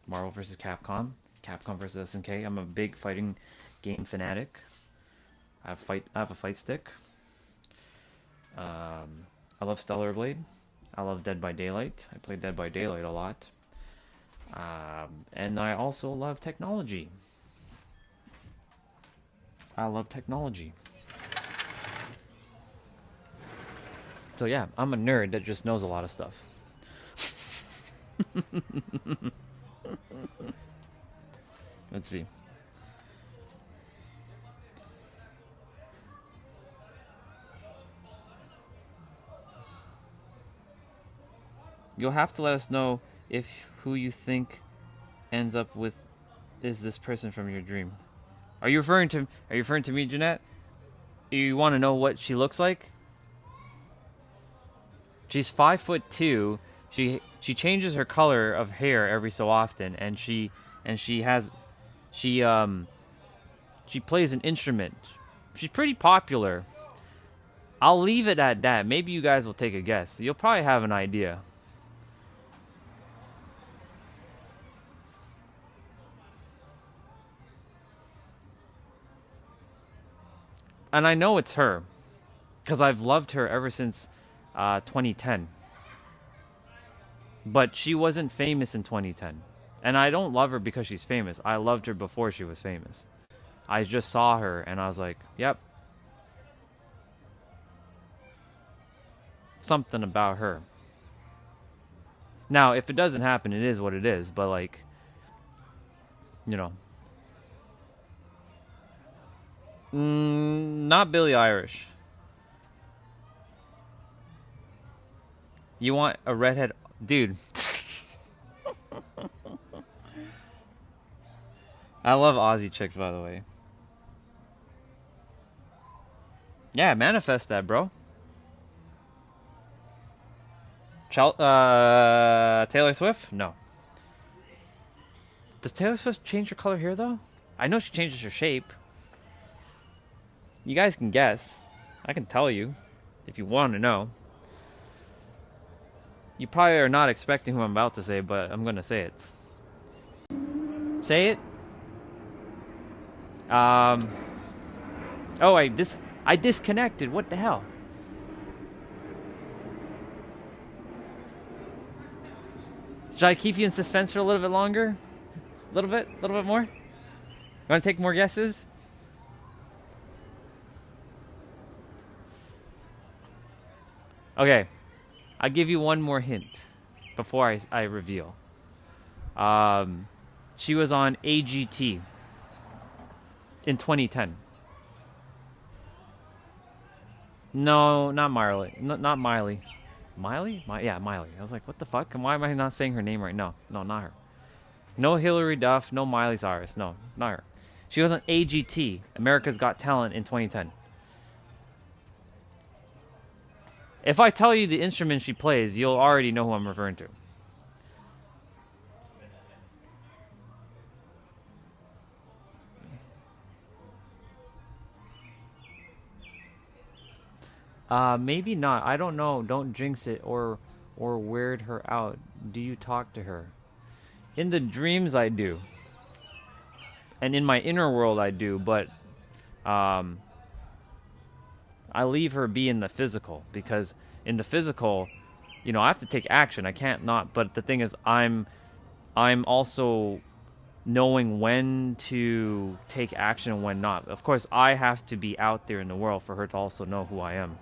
Marvel vs. Capcom, Capcom vs. SNK. I'm a big fighting game fanatic. I have a fight stick. I love Stellar Blade. I love Dead by Daylight. I play Dead by Daylight a lot. And I also love technology. I love technology. So yeah, I'm a nerd that just knows a lot of stuff. Let's see. You'll have to let us know if who you think ends up with is this person from your dream. Are you referring to me, Jeanette? You want to know what she looks like? She's 5'2". She changes her color of hair every so often, and she plays an instrument. She's pretty popular. I'll leave it at that. Maybe you guys will take a guess. You'll probably have an idea. And I know it's her, because I've loved her ever since 2010. But she wasn't famous in 2010. And I don't love her because she's famous. I loved her before she was famous. I just saw her and I was like, yep. Something about her. Now, if it doesn't happen, it is what it is. But like, you know. Not Billie Eilish. You want a redhead? Dude. I love Aussie chicks, by the way. Yeah, manifest that, bro. Taylor Swift? No. Does Taylor Swift change her color hair, though? I know she changes her shape. You guys can guess. I can tell you if you want to know. You probably are not expecting who I'm about to say, but I'm gonna say it. Say it. Oh, I disconnected. What the hell? Should I keep you in suspense for a little bit longer? A little bit more? You want to take more guesses? Okay, I'll give you one more hint before I reveal. She was on AGT in 2010. No, not Miley. Not Miley. Miley? Yeah, Miley. I was like, what the fuck? And why am I not saying her name right now? No, not her. No Hillary Duff, no Miley Cyrus. No, not her. She was on AGT, America's Got Talent, in 2010. If I tell you the instrument she plays, you'll already know who I'm referring to. Maybe not. I don't know. Don't jinx it or weird her out. Do you talk to her? In the dreams, I do. And in my inner world, I do. But I leave her be in the physical, because in the physical, you know, I have to take action. I can't not. But the thing is, I'm also knowing when to take action and when not. Of course, I have to be out there in the world for her to also know who I am.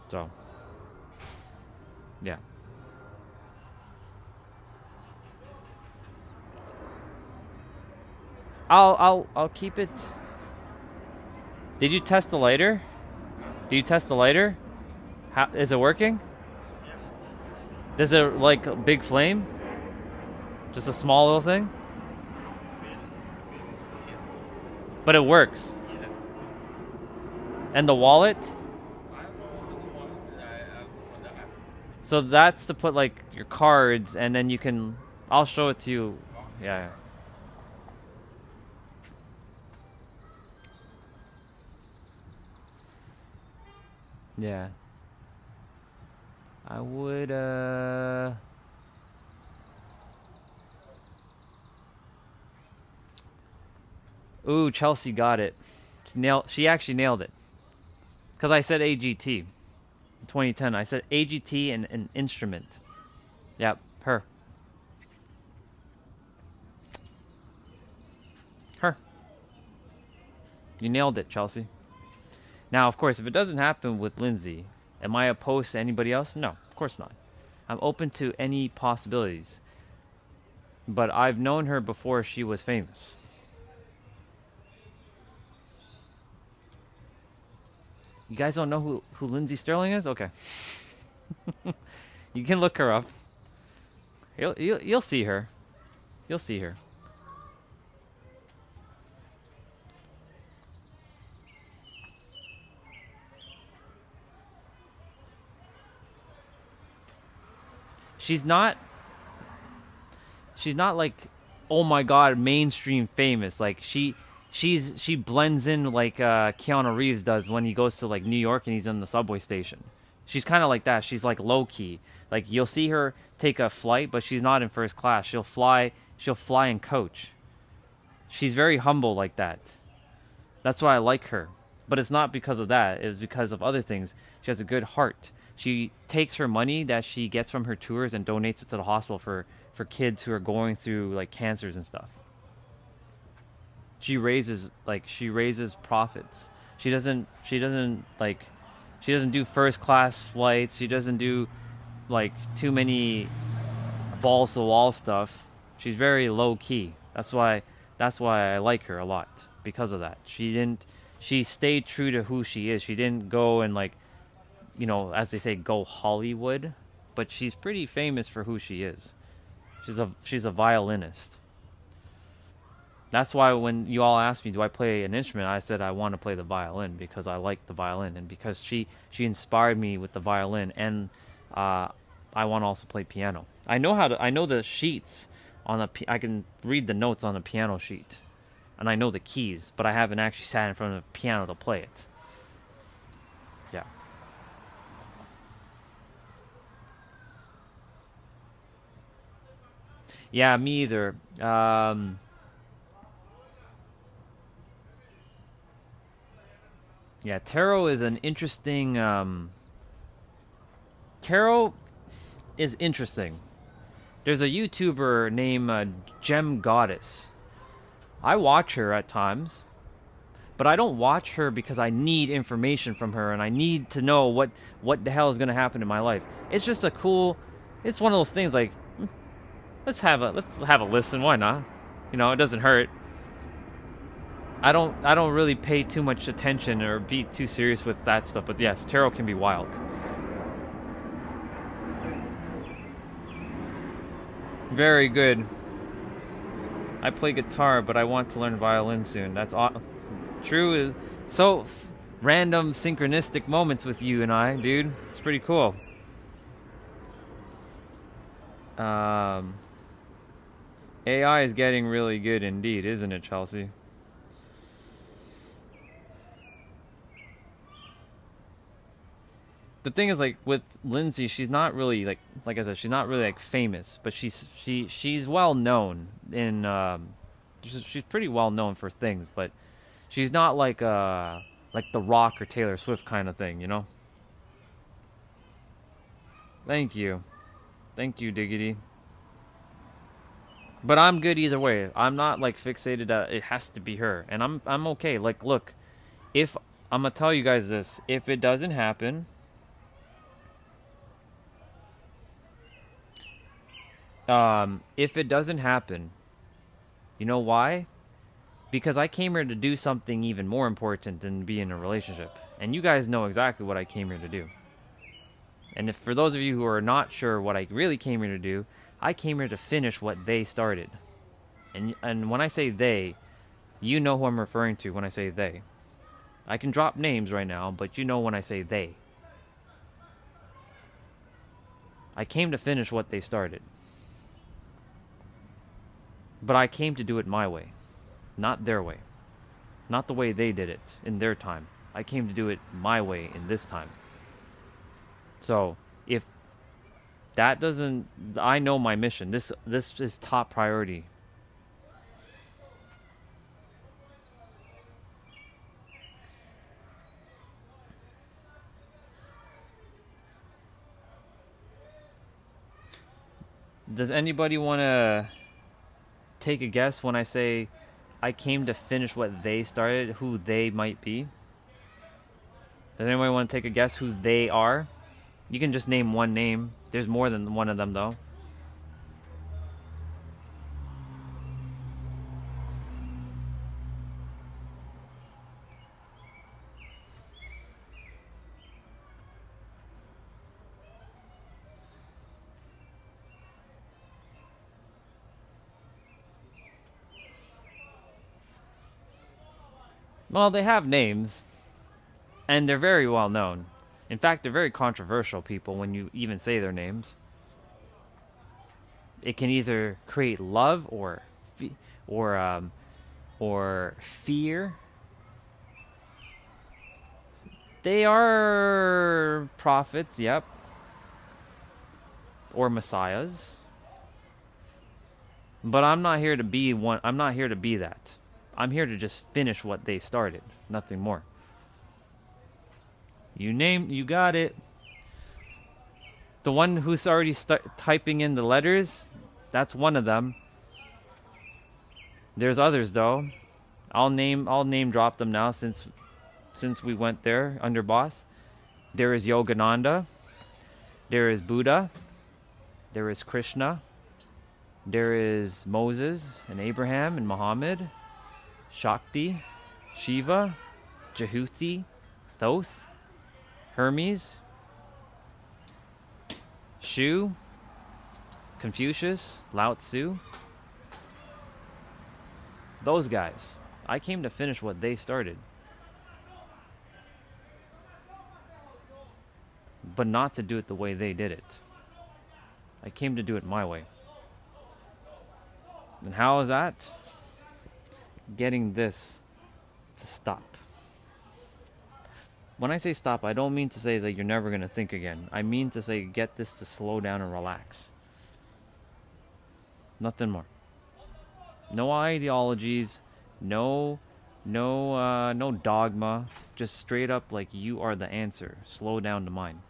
So, yeah. I'll keep it. Did you test the lighter? Did you test the lighter? How is it working? Does it like a big flame? Just a small little thing? But it works. And the wallet? So that's to put like your cards, and then you can. I'll show it to you. Yeah. Yeah. I would. Ooh, Chelsea got it. She actually nailed it. Because I said AGT. 2010. I said AGT and an instrument. Yep, her. Her. You nailed it, Chelsea. Now, of course, if it doesn't happen with Lindsay, am I opposed to anybody else? No, of course not. I'm open to any possibilities. But I've known her before she was famous. You guys don't know who Lindsay Sterling is? Okay. You can look her up. You'll see her. You'll see her. She's not like, oh my god, mainstream famous. Like she blends in like Keanu Reeves does when he goes to like New York and he's in the subway station. She's kind of like that. She's like low key. Like you'll see her take a flight, but she's not in first class. She'll fly in coach. She's very humble like that. That's why I like her. But it's not because of that. It was because of other things. She has a good heart. She takes her money that she gets from her tours and donates it to the hospital for kids who are going through like cancers and stuff. She raises profits. She doesn't do first class flights. She doesn't do like too many balls to the wall stuff. She's very low key. That's why I like her a lot, because of that. She stayed true to who she is. She didn't go and like, you know, as they say, go Hollywood, but she's pretty famous for who she is. She's a violinist. That's why when you all asked me, do I play an instrument, I said I want to play the violin because I like the violin, and because she inspired me with the violin, and I want to also play piano. I know the sheets I can read the notes on a piano sheet, and I know the keys, but I haven't actually sat in front of a piano to play it. Yeah. Yeah, me either. Yeah, tarot is an interesting. Tarot is interesting. There's a YouTuber named Gem Goddess. I watch her at times, but I don't watch her because I need information from her and I need to know what the hell is going to happen in my life. It's just a cool. It's one of those things like, let's have a listen. Why not? You know, it doesn't hurt. I don't really pay too much attention or be too serious with that stuff. But yes, tarot can be wild. Very good. I play guitar, but I want to learn violin soon. That's true. Is so random synchronistic moments with you and I, dude. It's pretty cool. AI is getting really good indeed, isn't it, Chelsea? The thing is, like, with Lindsay, she's not really like I said, she's not really like famous, but she's well known in she's pretty well known for things, but she's not like The Rock or Taylor Swift kind of thing, you know. Thank you, Diggity. But I'm good either way. I'm not like fixated that it has to be her, and I'm okay. Like, look, if I'm gonna tell you guys this, if it doesn't happen. If it doesn't happen, you know why? Because I came here to do something even more important than be in a relationship. And you guys know exactly what I came here to do. And if for those of you who are not sure what I really came here to do, I came here to finish what they started. And when I say they, you know who I'm referring to when I say they. I can drop names right now, but you know when I say they. I came to finish what they started. But I came to do it my way, not their way. Not the way they did it in their time. I came to do it my way in this time. So, if that doesn't... I know my mission. This is top priority. Does anybody want to take a guess when I say I came to finish what they started, who they might be? Does anybody want to take a guess who they are? You can just name one name. There's more than one of them, though. Well, they have names, and they're very well known. In fact, they're very controversial people when you even say their names. It can either create love or fear. They are prophets, yep, or messiahs. But I'm not here to be one. I'm not here to be that. I'm here to just finish what they started, nothing more. You got it. The one who's already typing in the letters, that's one of them. There's others though. I'll name drop them now since we went there under boss. There is Yogananda. There is Buddha. There is Krishna. There is Moses and Abraham and Muhammad. Shakti, Shiva, Jehuti, Thoth, Hermes, Shu, Confucius, Lao Tzu. Those guys. I came to finish what they started. But not to do it the way they did it. I came to do it my way. And how is that? Getting this to stop. When I say stop, I don't mean to say that you're never going to think again. I mean to say get this to slow down and relax. Nothing more. No ideologies, no dogma. Just straight up like you are the answer. Slow down the mind.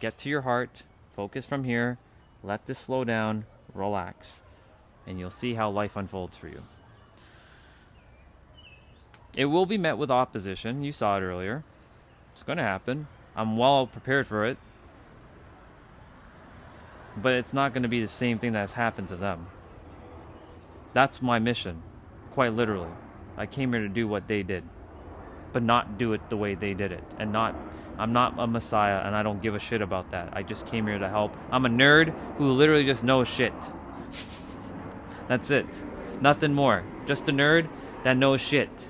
Get to your heart, focus from here, let this slow down, relax, and you'll see how life unfolds for you. It will be met with opposition. You saw it earlier. It's going to happen. I'm well prepared for it. But it's not going to be the same thing that's happened to them. That's my mission, quite literally. I came here to do what they did, but not do it the way they did it. And I'm not a messiah, and I don't give a shit about that. I just came here to help. I'm a nerd who literally just knows shit. That's it. Nothing more. Just a nerd that knows shit.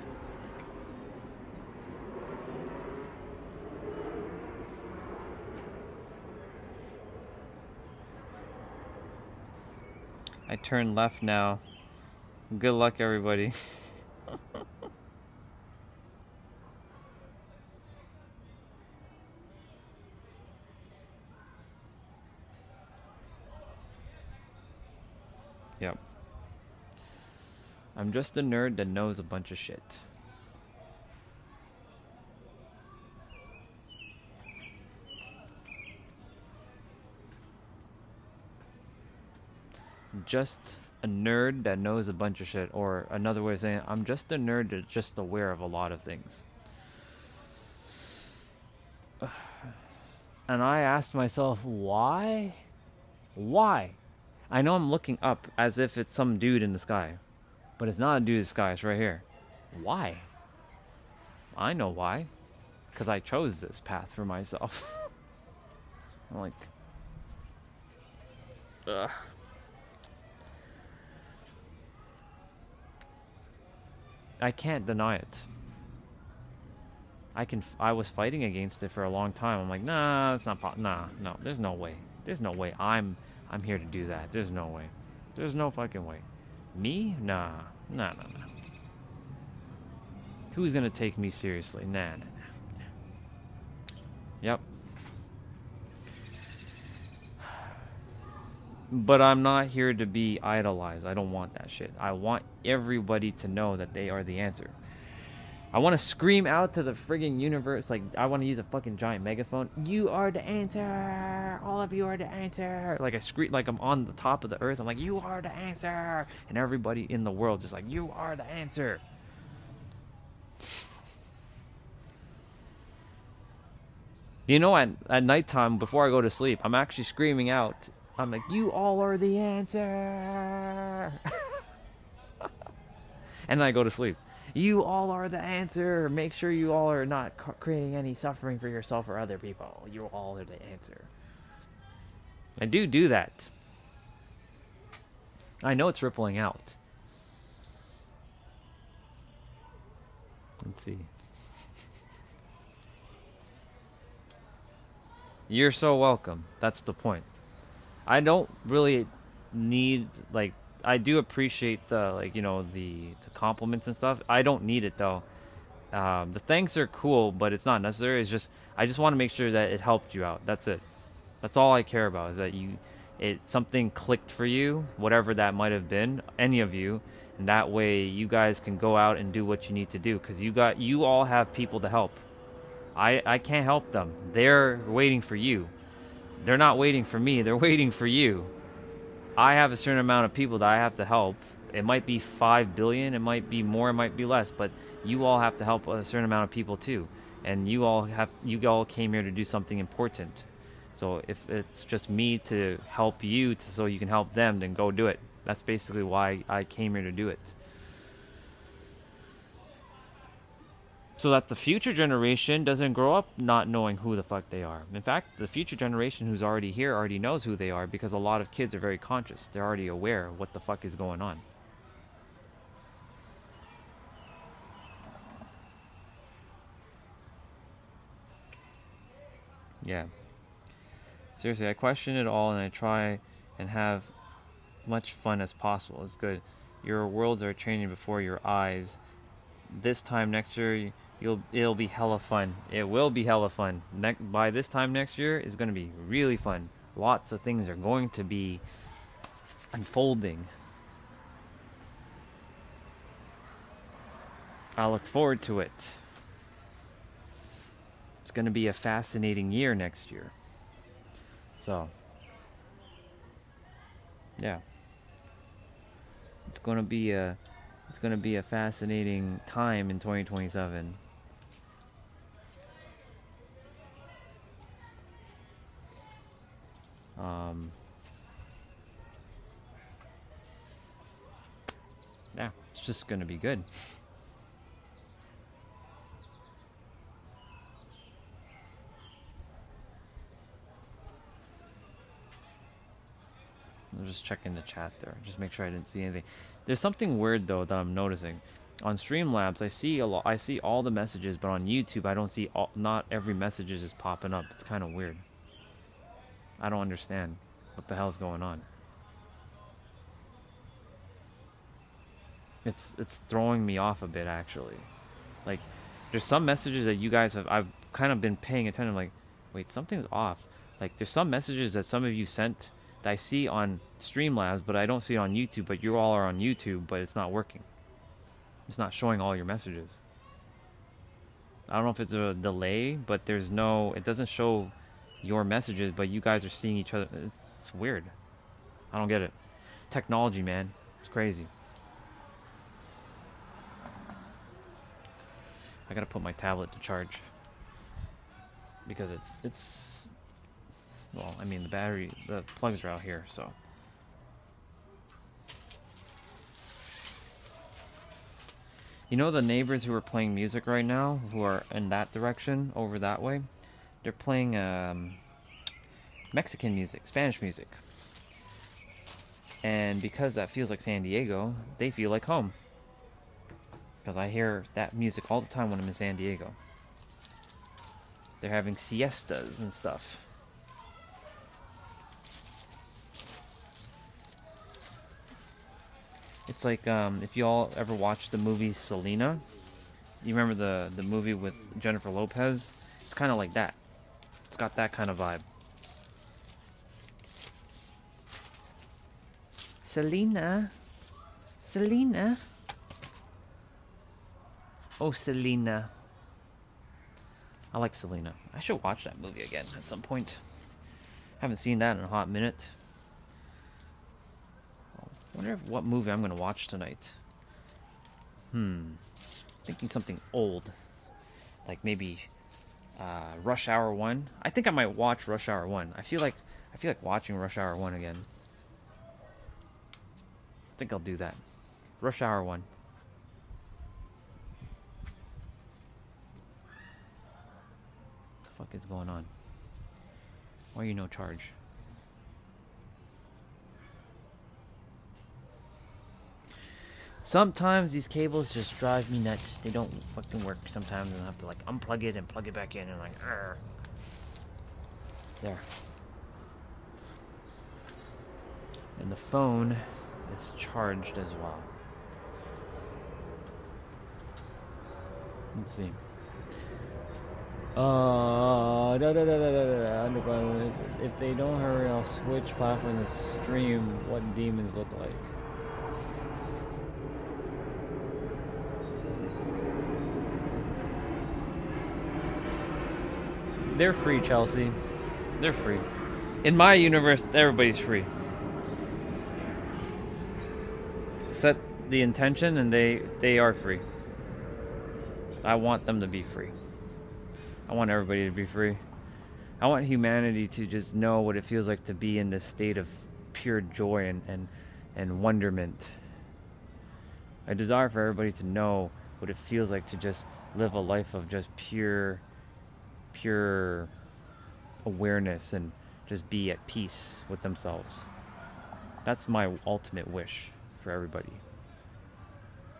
I turn left now. Good luck, everybody. Yep. I'm just a nerd that knows a bunch of shit. Just a nerd that knows a bunch of shit, or another way of saying it, I'm just a nerd that's just aware of a lot of things. And I asked myself, why? Why? I know I'm looking up as if it's some dude in the sky, but it's not a dude in the sky, it's right here. Why? I know why. Because I chose this path for myself. I'm like, ugh. I can't deny it. I was fighting against it for a long time. I'm like, nah, it's not no, there's no way. There's no way I'm here to do that. There's no way. There's no fucking way. Me? Nah. Who's gonna take me seriously? Nah. Yep. But I'm not here to be idolized. I don't want that shit. I want everybody to know that they are the answer. I want to scream out to the friggin' universe, like, I want to use a fucking giant megaphone. You are the answer! All of you are the answer! Like, I scream, like I'm on the top of the earth. I'm like, you are the answer! And everybody in the world just like, you are the answer! You know, at nighttime, before I go to sleep, I'm actually screaming out. I'm like, you all are the answer! And then I go to sleep. You all are the answer. Make sure you all are not creating any suffering for yourself or other people. You all are the answer. I do that. I know it's rippling out. Let's see. You're so welcome. That's the point. I don't really need, like, I do appreciate the, like, you know, the compliments and stuff. I don't need it though. The thanks are cool, but it's not necessary. It's just, I just want to make sure that it helped you out. That's it. That's all I care about, is that something clicked for you, whatever that might have been, any of you, and that way you guys can go out and do what you need to do, because you all have people to help. I can't help them. They're waiting for you. They're not waiting for me. They're waiting for you. I have a certain amount of people that I have to help. It might be 5 billion, it might be more, it might be less, but you all have to help a certain amount of people too. And you all came here to do something important. So if it's just me to help you so you can help them, then go do it. That's basically why I came here to do it. So that the future generation doesn't grow up not knowing who the fuck they are. In fact, the future generation who's already here already knows who they are, because a lot of kids are very conscious. They're already aware of what the fuck is going on. Yeah. Seriously, I question it all, and I try and have much fun as possible. It's good. Your worlds are changing before your eyes. This time next year, it'll be hella fun. It will be hella fun. By this time next year, it's gonna be really fun. Lots of things are going to be unfolding. I look forward to it. It's gonna be a fascinating year next year. So, yeah. It's gonna be a fascinating time in 2027. Yeah, it's just gonna be good. I'm just checking the chat there. Just make sure I didn't see anything. There's something weird though that I'm noticing. On Streamlabs, I see I see all the messages, but on YouTube, I don't see not every message is just popping up. It's kind of weird. I don't understand what the hell's going on. It's throwing me off a bit actually. Like, there's some messages that you guys I've kind of been paying attention. Like, wait, something's off. Like, there's some messages that some of you sent that I see on Streamlabs, but I don't see it on YouTube. But you all are on YouTube, but it's not working. It's not showing all your messages. I don't know if it's a delay, but it doesn't show your messages, but you guys are seeing each other. It's weird. I don't get it. Technology, man. It's crazy. I gotta put my tablet to charge because it's well, I mean, the plugs are out here, so. You know the neighbors who are playing music right now, who are in that direction, over that way? They're playing Mexican music, Spanish music. And because that feels like San Diego, they feel like home. Because I hear that music all the time when I'm in San Diego. They're having siestas and stuff. It's like if you all ever watched the movie Selena, you remember the movie with Jennifer Lopez? It's kind of like that. It's got that kind of vibe. Selena. Selena. Oh, Selena. I like Selena. I should watch that movie again at some point. Haven't seen that in a hot minute. I wonder what movie I'm going to watch tonight. Thinking something old. Like maybe Rush Hour 1. I think I might watch Rush Hour 1. I feel like watching Rush Hour 1 again. I think I'll do that. Rush Hour 1. What the fuck is going on? Why are you no charge? Sometimes these cables just drive me nuts. They don't fucking work sometimes, and I have to like unplug it and plug it back in and like, argh. There. And the phone is charged as well. Let's see. Underground. If they don't hurry, I'll switch platforms and stream what demons look like. They're free, Chelsea. They're free. In my universe, everybody's free. Set the intention and they are free. I want them to be free. I want everybody to be free. I want humanity to just know what it feels like to be in this state of pure joy and wonderment. I desire for everybody to know what it feels like to just live a life of just pure awareness and just be at peace with themselves. That's my ultimate wish for everybody.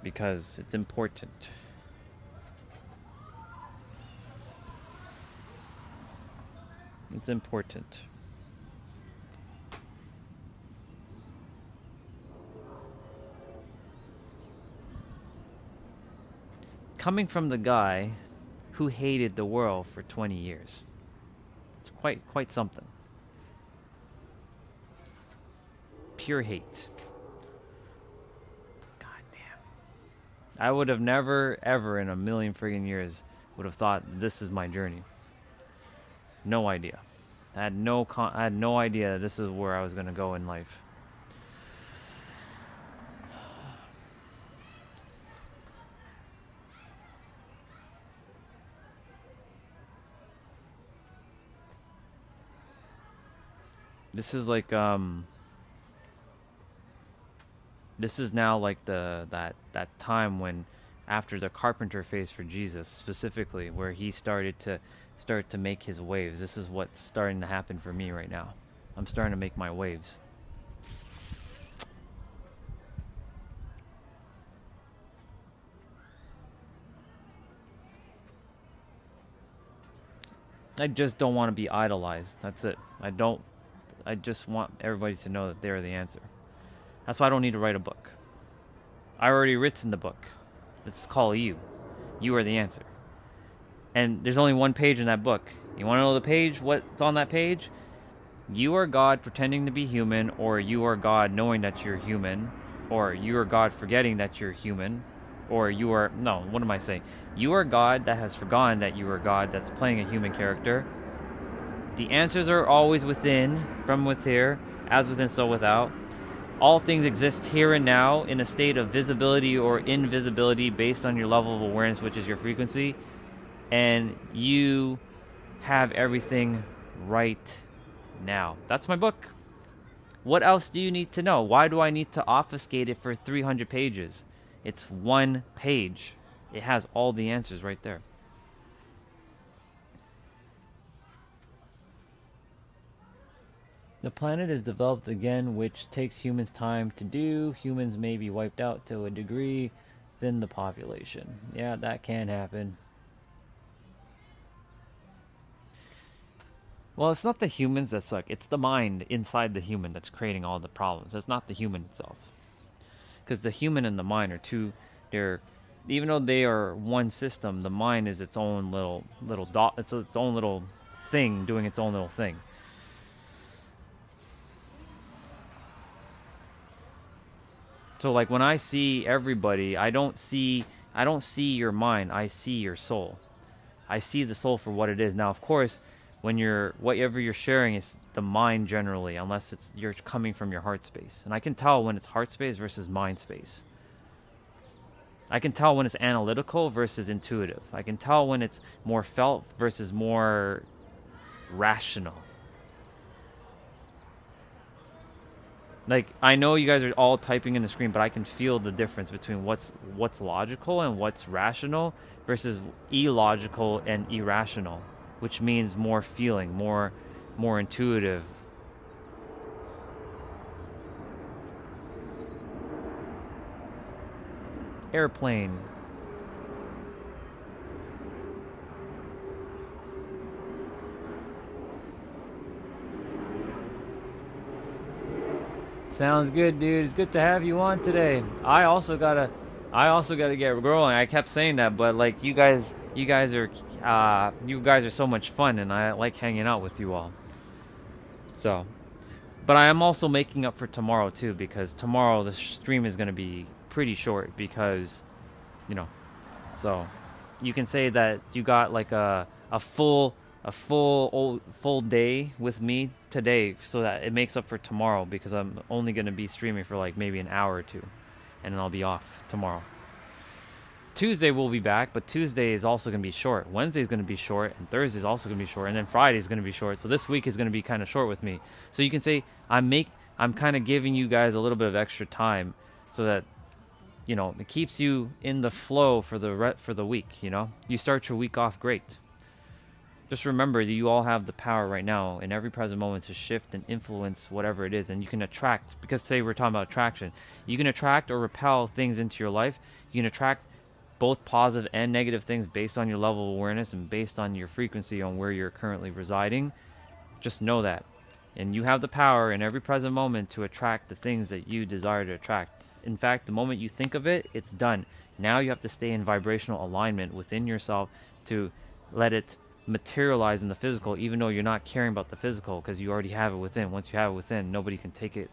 Because it's important. It's important. coming from the guy who hated the world for 20 years. It's quite something. Pure hate. God damn. I would have never, ever in a million friggin' years would have thought this is my journey. No idea. I had no idea this is where I was going to go in life. This is like this is now like that time when, after the carpenter phase for Jesus specifically, where he started to make his waves. This is what's starting to happen for me right now. I'm starting to make my waves. I just don't want to be idolized. That's it. I just want everybody to know that they're the answer. That's why I don't need to write a book. I already written the book. It's called You. You are the answer. And there's only one page in that book. You want to know the page? What's on that page? You are God pretending to be human, or you are God knowing that you're human, or you are God forgetting that you're human, or you are... No, what am I saying? You are God that has forgotten that you are God that's playing a human character. The answers are always within, from with here, as within, so without. All things exist here and now in a state of visibility or invisibility based on your level of awareness, which is your frequency. And you have everything right now. That's my book. What else do you need to know? Why do I need to obfuscate it for 300 pages? It's one page. It has all the answers right there. The planet is developed again, which takes humans time to do. Humans may be wiped out to a degree, thin the population. Yeah, that can happen. Well, it's not the humans that suck. It's the mind inside the human that's creating all the problems. It's not the human itself. Because the human and the mind are two, even though they are one system, the mind is its own little dot. It's its own little thing doing its own little thing. So like when I see everybody, I don't see your mind, I see your soul. I see the soul for what it is. Now, of course, when whatever you're sharing is the mind generally, unless you're coming from your heart space. And I can tell when it's heart space versus mind space. I can tell when it's analytical versus intuitive. I can tell when it's more felt versus more rational. Like, I know you guys are all typing in the screen, but I can feel the difference between what's logical and what's rational versus illogical and irrational, which means more feeling, more intuitive. Airplane. Sounds good, dude. It's good to have you on today. I also gotta get growing. I kept saying that, but like you guys are so much fun, and I like hanging out with you all. So, but I am also making up for tomorrow too, because tomorrow the stream is gonna be pretty short because, so you can say that you got like a full day with me today, so that it makes up for tomorrow, because I'm only going to be streaming for like maybe an hour or two, and then I'll be off tomorrow. Tuesday we'll be back, but Tuesday is also going to be short. Wednesday is going to be short, and Thursday is also going to be short, and then Friday is going to be short. So this week is going to be kind of short with me. So you can say I'm kind of giving you guys a little bit of extra time, so that it keeps you in the flow for the week. You start your week off great. Just remember that you all have the power right now in every present moment to shift and influence whatever it is. And you can attract, because today we're talking about attraction. You can attract or repel things into your life. You can attract both positive and negative things based on your level of awareness and based on your frequency on where you're currently residing. Just know that. And you have the power in every present moment to attract the things that you desire to attract In fact, the moment you think of it, it's done. Now you have to stay in vibrational alignment within yourself to let it materialize in the physical, even though you're not caring about the physical, because you already have it within. Once you have it within, nobody can take it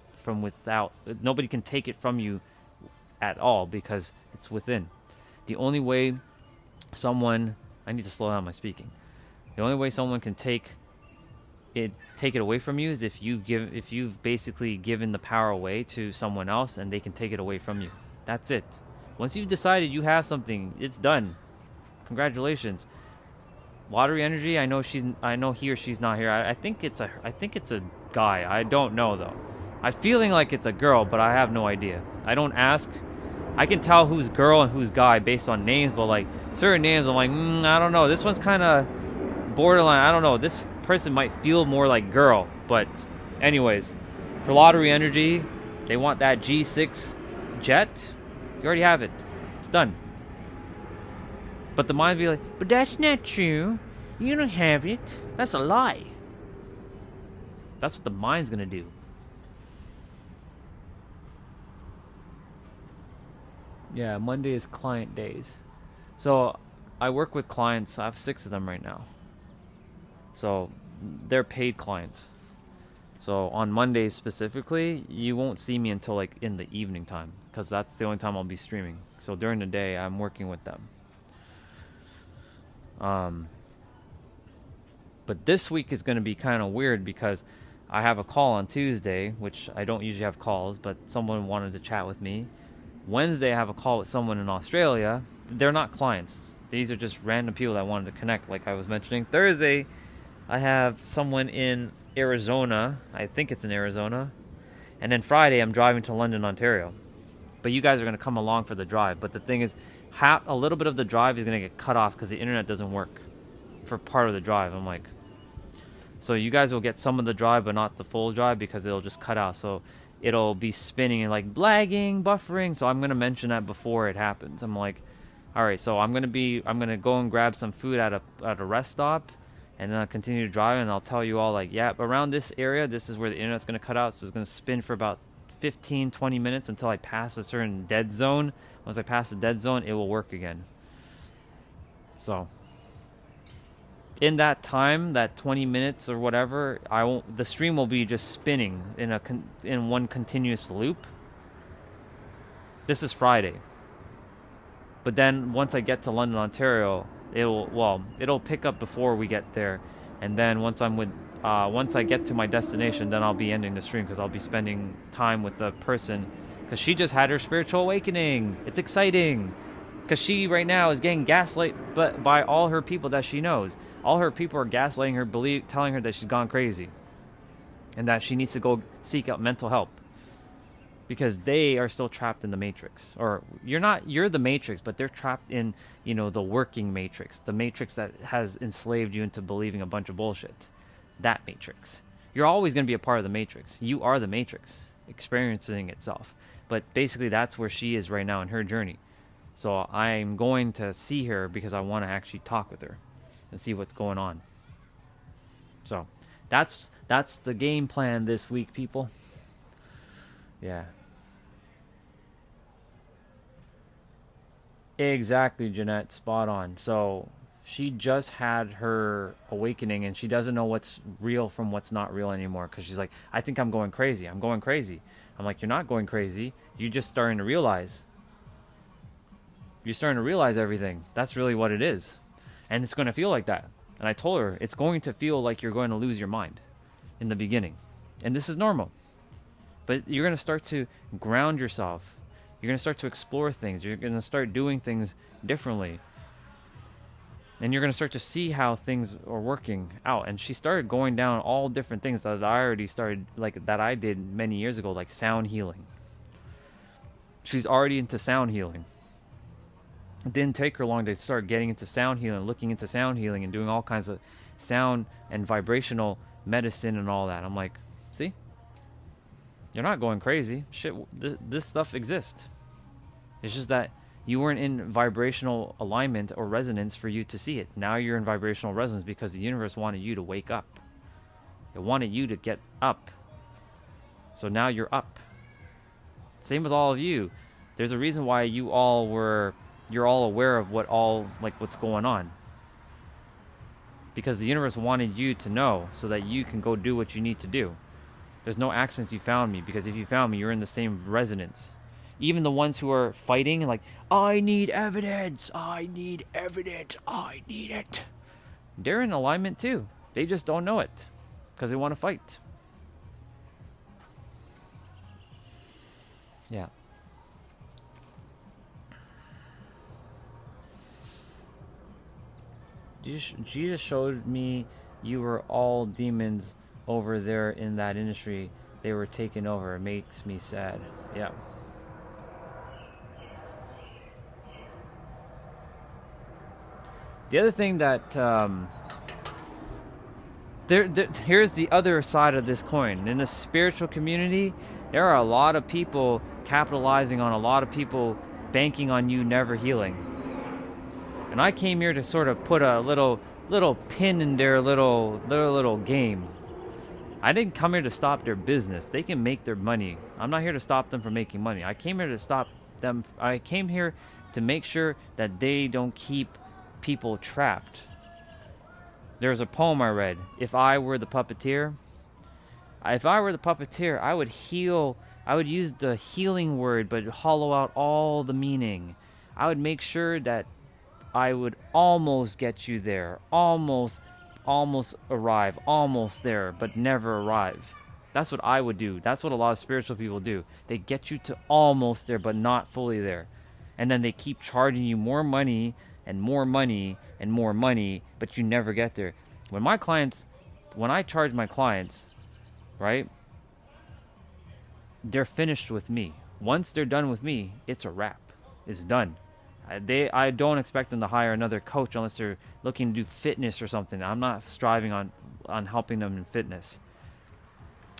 nobody can take it from you at all, because it's within. The only way I need to slow down my speaking. The only way someone can take it away from you is if you've basically given the power away to someone else, and they can take it away from you. That's it. Once you've decided you have something, it's done. Congratulations. Lottery energy, I know he or she's not here. I think it's a guy. I don't know though. I'm feeling like it's a girl, but I have no idea. I don't ask. I can tell who's girl and who's guy based on names, but like certain names I'm like, I don't know. This one's kind of borderline. I don't know. This person might feel more like girl, but anyways, for lottery energy, they want that G6 jet. You already have it. It's done. But the mind be like, but that's not true. You don't have it. That's a lie. That's what the mind's gonna do. Yeah, Monday is client days. So I work with clients. I have 6 of them right now. So they're paid clients. So on Mondays specifically, you won't see me until like in the evening time, because that's the only time I'll be streaming. So during the day, I'm working with them. But this week is going to be kind of weird because I have a call on Tuesday, which I don't usually have calls, but someone wanted to chat with me. Wednesday, I have a call with someone in Australia. They're not clients. These are just random people that wanted to connect, like I was mentioning. Thursday, I have someone in Arizona. I think it's in Arizona. And then Friday, I'm driving to London, Ontario. But you guys are going to come along for the drive. But the thing is, a little bit of the drive is going to get cut off because the internet doesn't work for part of the drive. I'm like, so you guys will get some of the drive, but not the full drive, because it'll just cut out. So it'll be spinning and like lagging, buffering. So I'm going to mention that before it happens. I'm like, all right, so I'm going to go and grab some food at a rest stop, and then I'll continue to drive, and I'll tell you all like, yeah, around this area, this is where the internet's going to cut out. So it's going to spin for about 15-20 minutes until I pass a certain dead zone. Once I pass the dead zone, it will work again. So in that time, that 20 minutes or whatever, the stream will be just spinning in one continuous loop. This is Friday. But then once I get to London, Ontario, it'll pick up before we get there. And then once I get to my destination, then I'll be ending the stream, because I'll be spending time with the person, because she just had her spiritual awakening. It's exciting, because she right now is getting gaslit by all her people that she knows. All her people are gaslighting her, telling her that she's gone crazy and that she needs to go seek out mental help, because they are still trapped in the matrix. Or you're the matrix, but they're trapped in, the working matrix, the matrix that has enslaved you into believing a bunch of bullshit. That matrix. You're always going to be a part of the matrix. You are the matrix experiencing itself. But basically that's where she is right now in her journey. So I'm going to see her because I want to actually talk with her and see what's going on. So that's the game plan this week, people. Yeah. Exactly, Jeanette. Spot on. So she just had her awakening, and she doesn't know what's real from what's not real anymore, because she's like, I think I'm going crazy. I'm going crazy. I'm like, you're not going crazy. You're just starting to realize. You're starting to realize everything. That's really what it is. And it's going to feel like that. And I told her, it's going to feel like you're going to lose your mind in the beginning. And this is normal. But you're going to start to ground yourself. You're going to start to explore things. You're going to start doing things differently. And you're going to start to see how things are working out. And she started going down all different things that I already started, like that I did many years ago, like sound healing. She's already into sound healing. It didn't take her long to start getting into sound healing, looking into sound healing, and doing all kinds of sound and vibrational medicine and all that. I'm like, see? You're not going crazy. Shit, this stuff exists. It's just that you weren't in vibrational alignment or resonance for you to see it. Now you're in vibrational resonance because the universe wanted you to wake up. It wanted you to get up. So now you're up. Same with all of you. There's a reason why you're all aware of what's going on. Because the universe wanted you to know so that you can go do what you need to do. There's no accident you found me, because if you found me, you're in the same resonance. Even the ones who are fighting, like, I need evidence, I need evidence, I need it. They're in alignment too. They just don't know it because they want to fight. Yeah. Jesus showed me you were all demons over there in that industry. They were taken over. It makes me sad. Yeah. The other thing that here's the other side of this coin. In the spiritual community, there are a lot of people capitalizing on a lot of people banking on you never healing. And I came here to sort of put a little pin in their little game. I didn't come here to stop their business. They can make their money. I'm not here to stop them from making money. I came here to stop them. I came here to make sure that they don't keep people trapped. There's a poem I read. If I were the puppeteer, I would heal. I would use the healing word, but hollow out all the meaning. I would make sure that I would almost get you there, almost arrive, almost there, but never arrive. That's what I would do. That's what a lot of spiritual people do. They get you to almost there, but not fully there. And then they keep charging you more money and more money and more money, but you never get there. When I charge my clients, right, they're finished with me. Once they're done with me, it's a wrap. It's done. I don't expect them to hire another coach unless they're looking to do fitness or something. I'm not striving on helping them in fitness.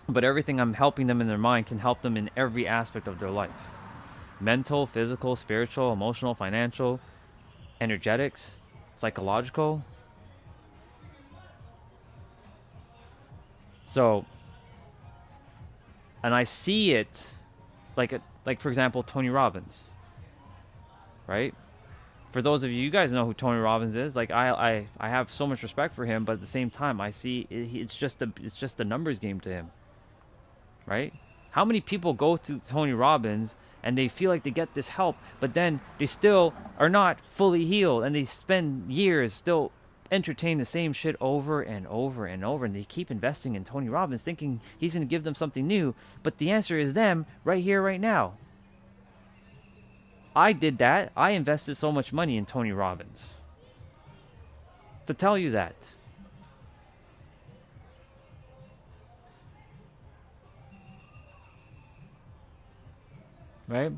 But everything I'm helping them in their mind can help them in every aspect of their life. Mental, physical, spiritual, emotional, financial, energetics, psychological. So, and I see it like for example, Tony Robbins. Right? For those of you, you guys know who Tony Robbins is. Like I have so much respect for him, but at the same time, I see it's just a numbers game to him. Right? How many people go to Tony Robbins and they feel like they get this help, but then they still are not fully healed, and they spend years still entertain the same shit over and over and over, and they keep investing in Tony Robbins thinking he's going to give them something new, but the answer is them right here, right now. I did that. I invested so much money in Tony Robbins. To tell you that. Right?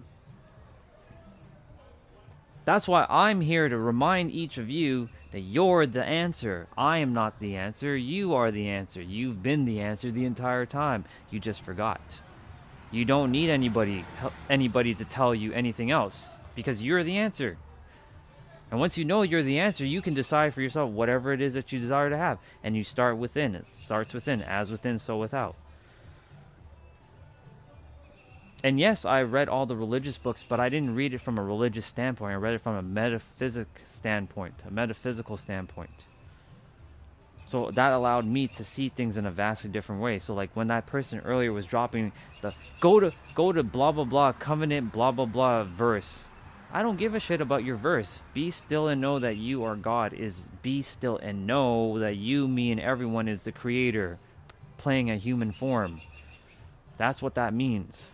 That's why I'm here to remind each of you that you're the answer. I am not the answer. You are the answer. You've been the answer the entire time. You just forgot. You don't need anybody to tell you anything else, because you're the answer. And once you know you're the answer, you can decide for yourself whatever it is that you desire to have. And you start within. It starts within. As within, so without. And yes, I read all the religious books, but I didn't read it from a religious standpoint. I read it from a metaphysical standpoint. So that allowed me to see things in a vastly different way. So like when that person earlier was dropping the go to blah blah blah covenant blah blah blah verse, I don't give a shit about your verse. Be still and know that you are God is be still and know that you, me, and everyone is the creator playing a human form. That's what that means.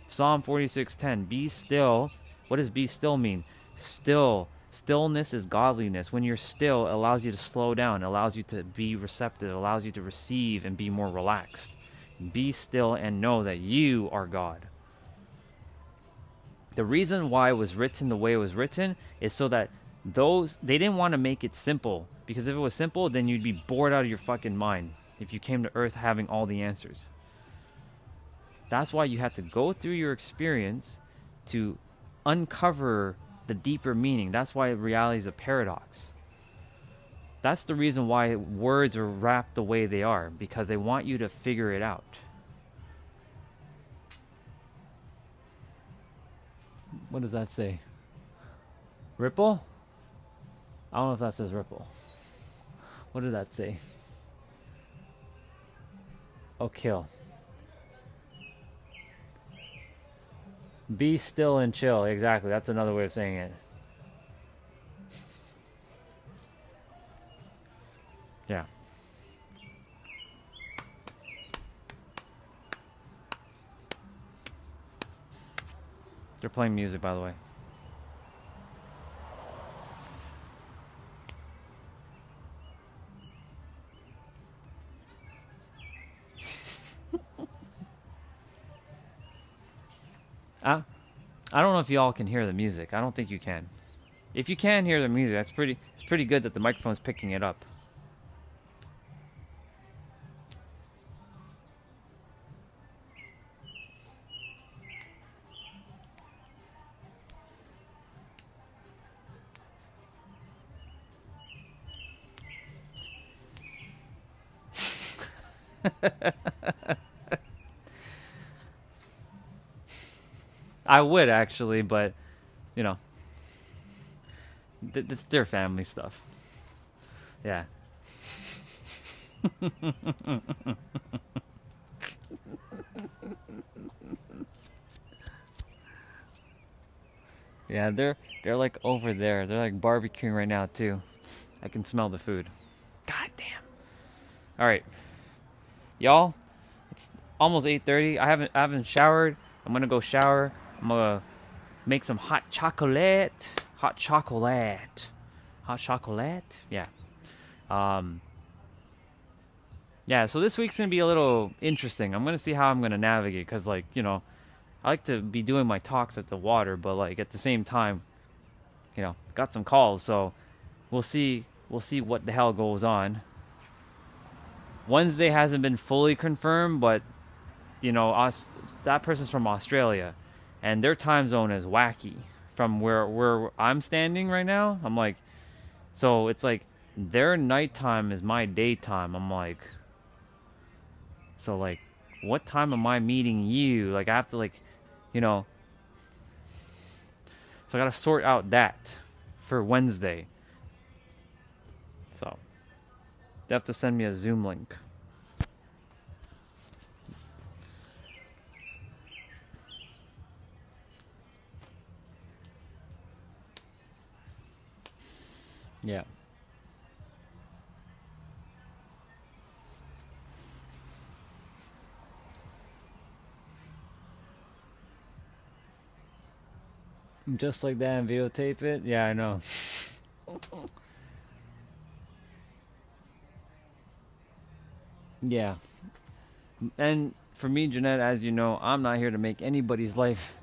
Psalm 46:10. Be still. What does be still mean? Still. Stillness is godliness. When you're still, it allows you to slow down. It allows you to be receptive. It allows you to receive and be more relaxed. Be still and know that you are God. The reason why it was written the way it was written is so that they didn't want to make it simple. Because if it was simple, then you'd be bored out of your fucking mind if you came to Earth having all the answers. That's why you have to go through your experience to uncover the deeper meaning. That's why reality is a paradox. That's the reason why words are wrapped the way they are, because they want you to figure it out. What does that say? Ripple? I don't know if that says Ripple. What did that say? Oh, kill. Be still and chill. Exactly. That's another way of saying it. Yeah. They're playing music, by the way. I don't know if y'all can hear the music. I don't think you can. If you can hear the music, it's pretty good that the microphone's picking it up. I would actually, but you know, it's their family stuff. Yeah. Yeah, they're like over there. They're like barbecuing right now too. I can smell the food. God damn. All right, y'all. It's almost 8:30. I haven't showered. I'm gonna go shower. I'm gonna make some hot chocolate. Hot chocolate. Hot chocolate. Yeah. Yeah. So this week's gonna be a little interesting. I'm gonna see how I'm gonna navigate because, like, you know, I like to be doing my talks at the water, but like at the same time, you know, got some calls. So we'll see. We'll see what the hell goes on. Wednesday hasn't been fully confirmed, but you know, that person's from Australia, and their time zone is wacky from where I'm standing right now. I'm like, so it's like their nighttime is my daytime. I'm like, so like, what time am I meeting you? Like, I have to, like, you know, so I gotta sort out that for Wednesday. So they have to send me a Zoom link. Yeah. Just like that and videotape it? Yeah, I know. Yeah. And for me, Jeanette, as you know, I'm not here to make anybody's life.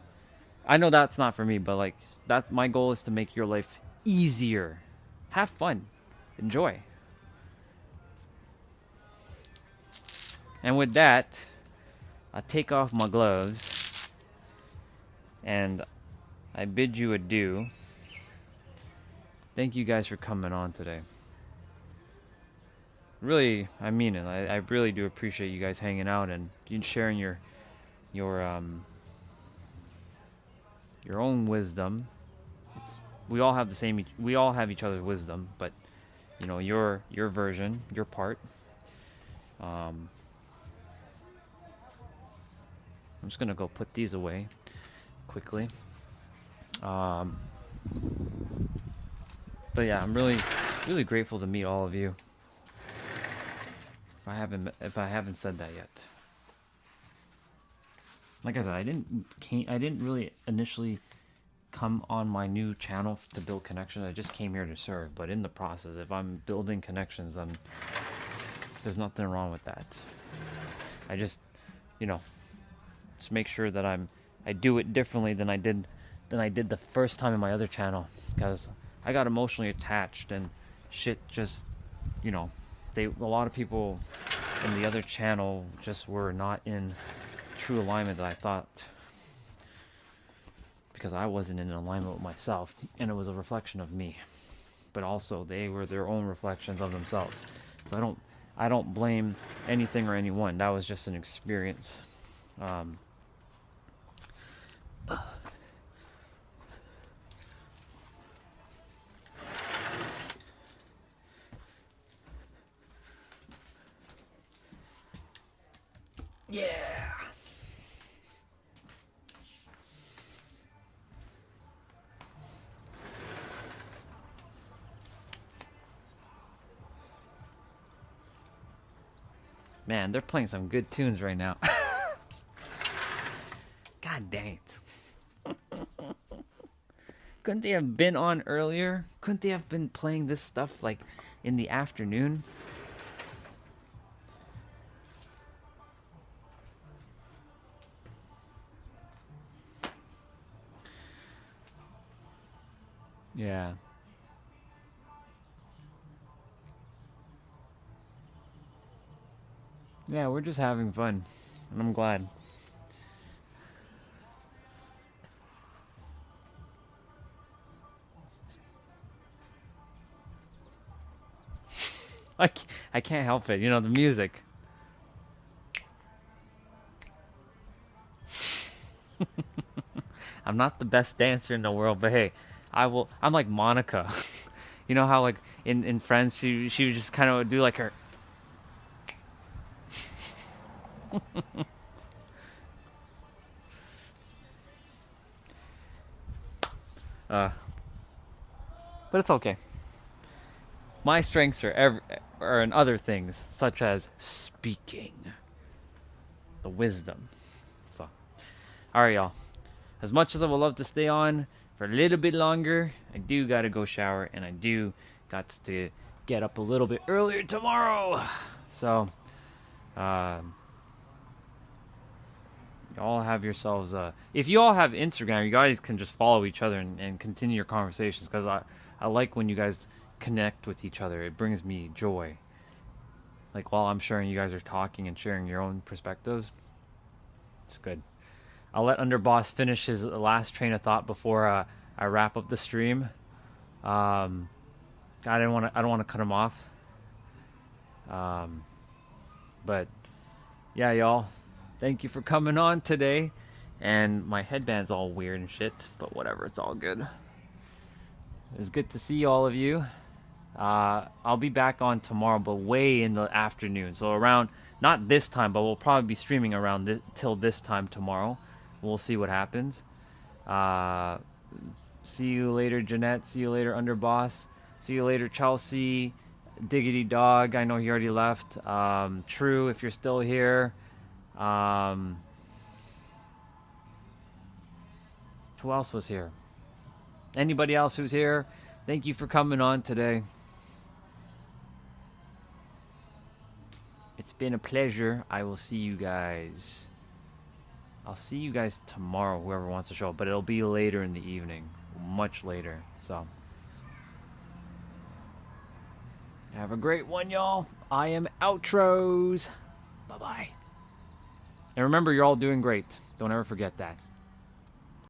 I know that's not for me, but like, that's my goal is to make your life easier. Have fun. Enjoy. And with that, I take off my gloves and I bid you adieu. Thank you guys for coming on today. Really, I mean it. I really do appreciate you guys hanging out and sharing your own wisdom. We all have we all have each other's wisdom, but you know, your version, your part. I'm just gonna go put these away quickly. But yeah, I'm really grateful to meet all of you. If I haven't said that yet. Like I said, I didn't really initially come on my new channel to build connections. I just came here to serve. But in the process, if I'm building connections, there's nothing wrong with that. I just, you know, just make sure that I do it differently than I did the first time in my other channel, because I got emotionally attached and shit. Just, you know, a lot of people in the other channel just were not in true alignment that I thought, because I wasn't in alignment with myself, and it was a reflection of me, but also they were their own reflections of themselves. So I don't blame anything or anyone. That was just an experience. Yeah. Man, they're playing some good tunes right now. God dang it. Couldn't they have been on earlier? Couldn't they have been playing this stuff like in the afternoon? Yeah. Yeah, we're just having fun. And I'm glad. I can't help it. You know, the music. I'm not the best dancer in the world, but hey, I'm like Monica. You know how like in Friends she would just kind of do like her but it's okay. My strengths are in other things, such as speaking, the wisdom. So, all right, y'all. As much as I would love to stay on for a little bit longer, I do gotta go shower, and I do got to get up a little bit earlier tomorrow. So, y'all have yourselves. If you all have Instagram, you guys can just follow each other and continue your conversations, because I like when you guys connect with each other. It brings me joy. Like while I'm sharing, you guys are talking and sharing your own perspectives. It's good. I'll let Underboss finish his last train of thought before I wrap up the stream. I don't want to cut him off. But yeah, y'all, thank you for coming on today. And my headband's all weird and shit, but whatever, it's all good. It was good to see all of you. I'll be back on tomorrow, but way in the afternoon. So around, not this time, but we'll probably be streaming around till this time tomorrow. We'll see what happens. See you later, Jeanette. See you later, Underboss. See you later, Chelsea. Diggity Dog. I know he already left. True, if you're still here. Who else was here? Anybody else who's here? Thank you for coming on today. It's been a pleasure. I will see you guys. I'll see you guys tomorrow, whoever wants to show up, but it'll be later in the evening. Much later. So, have a great one, y'all. I am Outros. Bye-bye. And remember, you're all doing great. Don't ever forget that.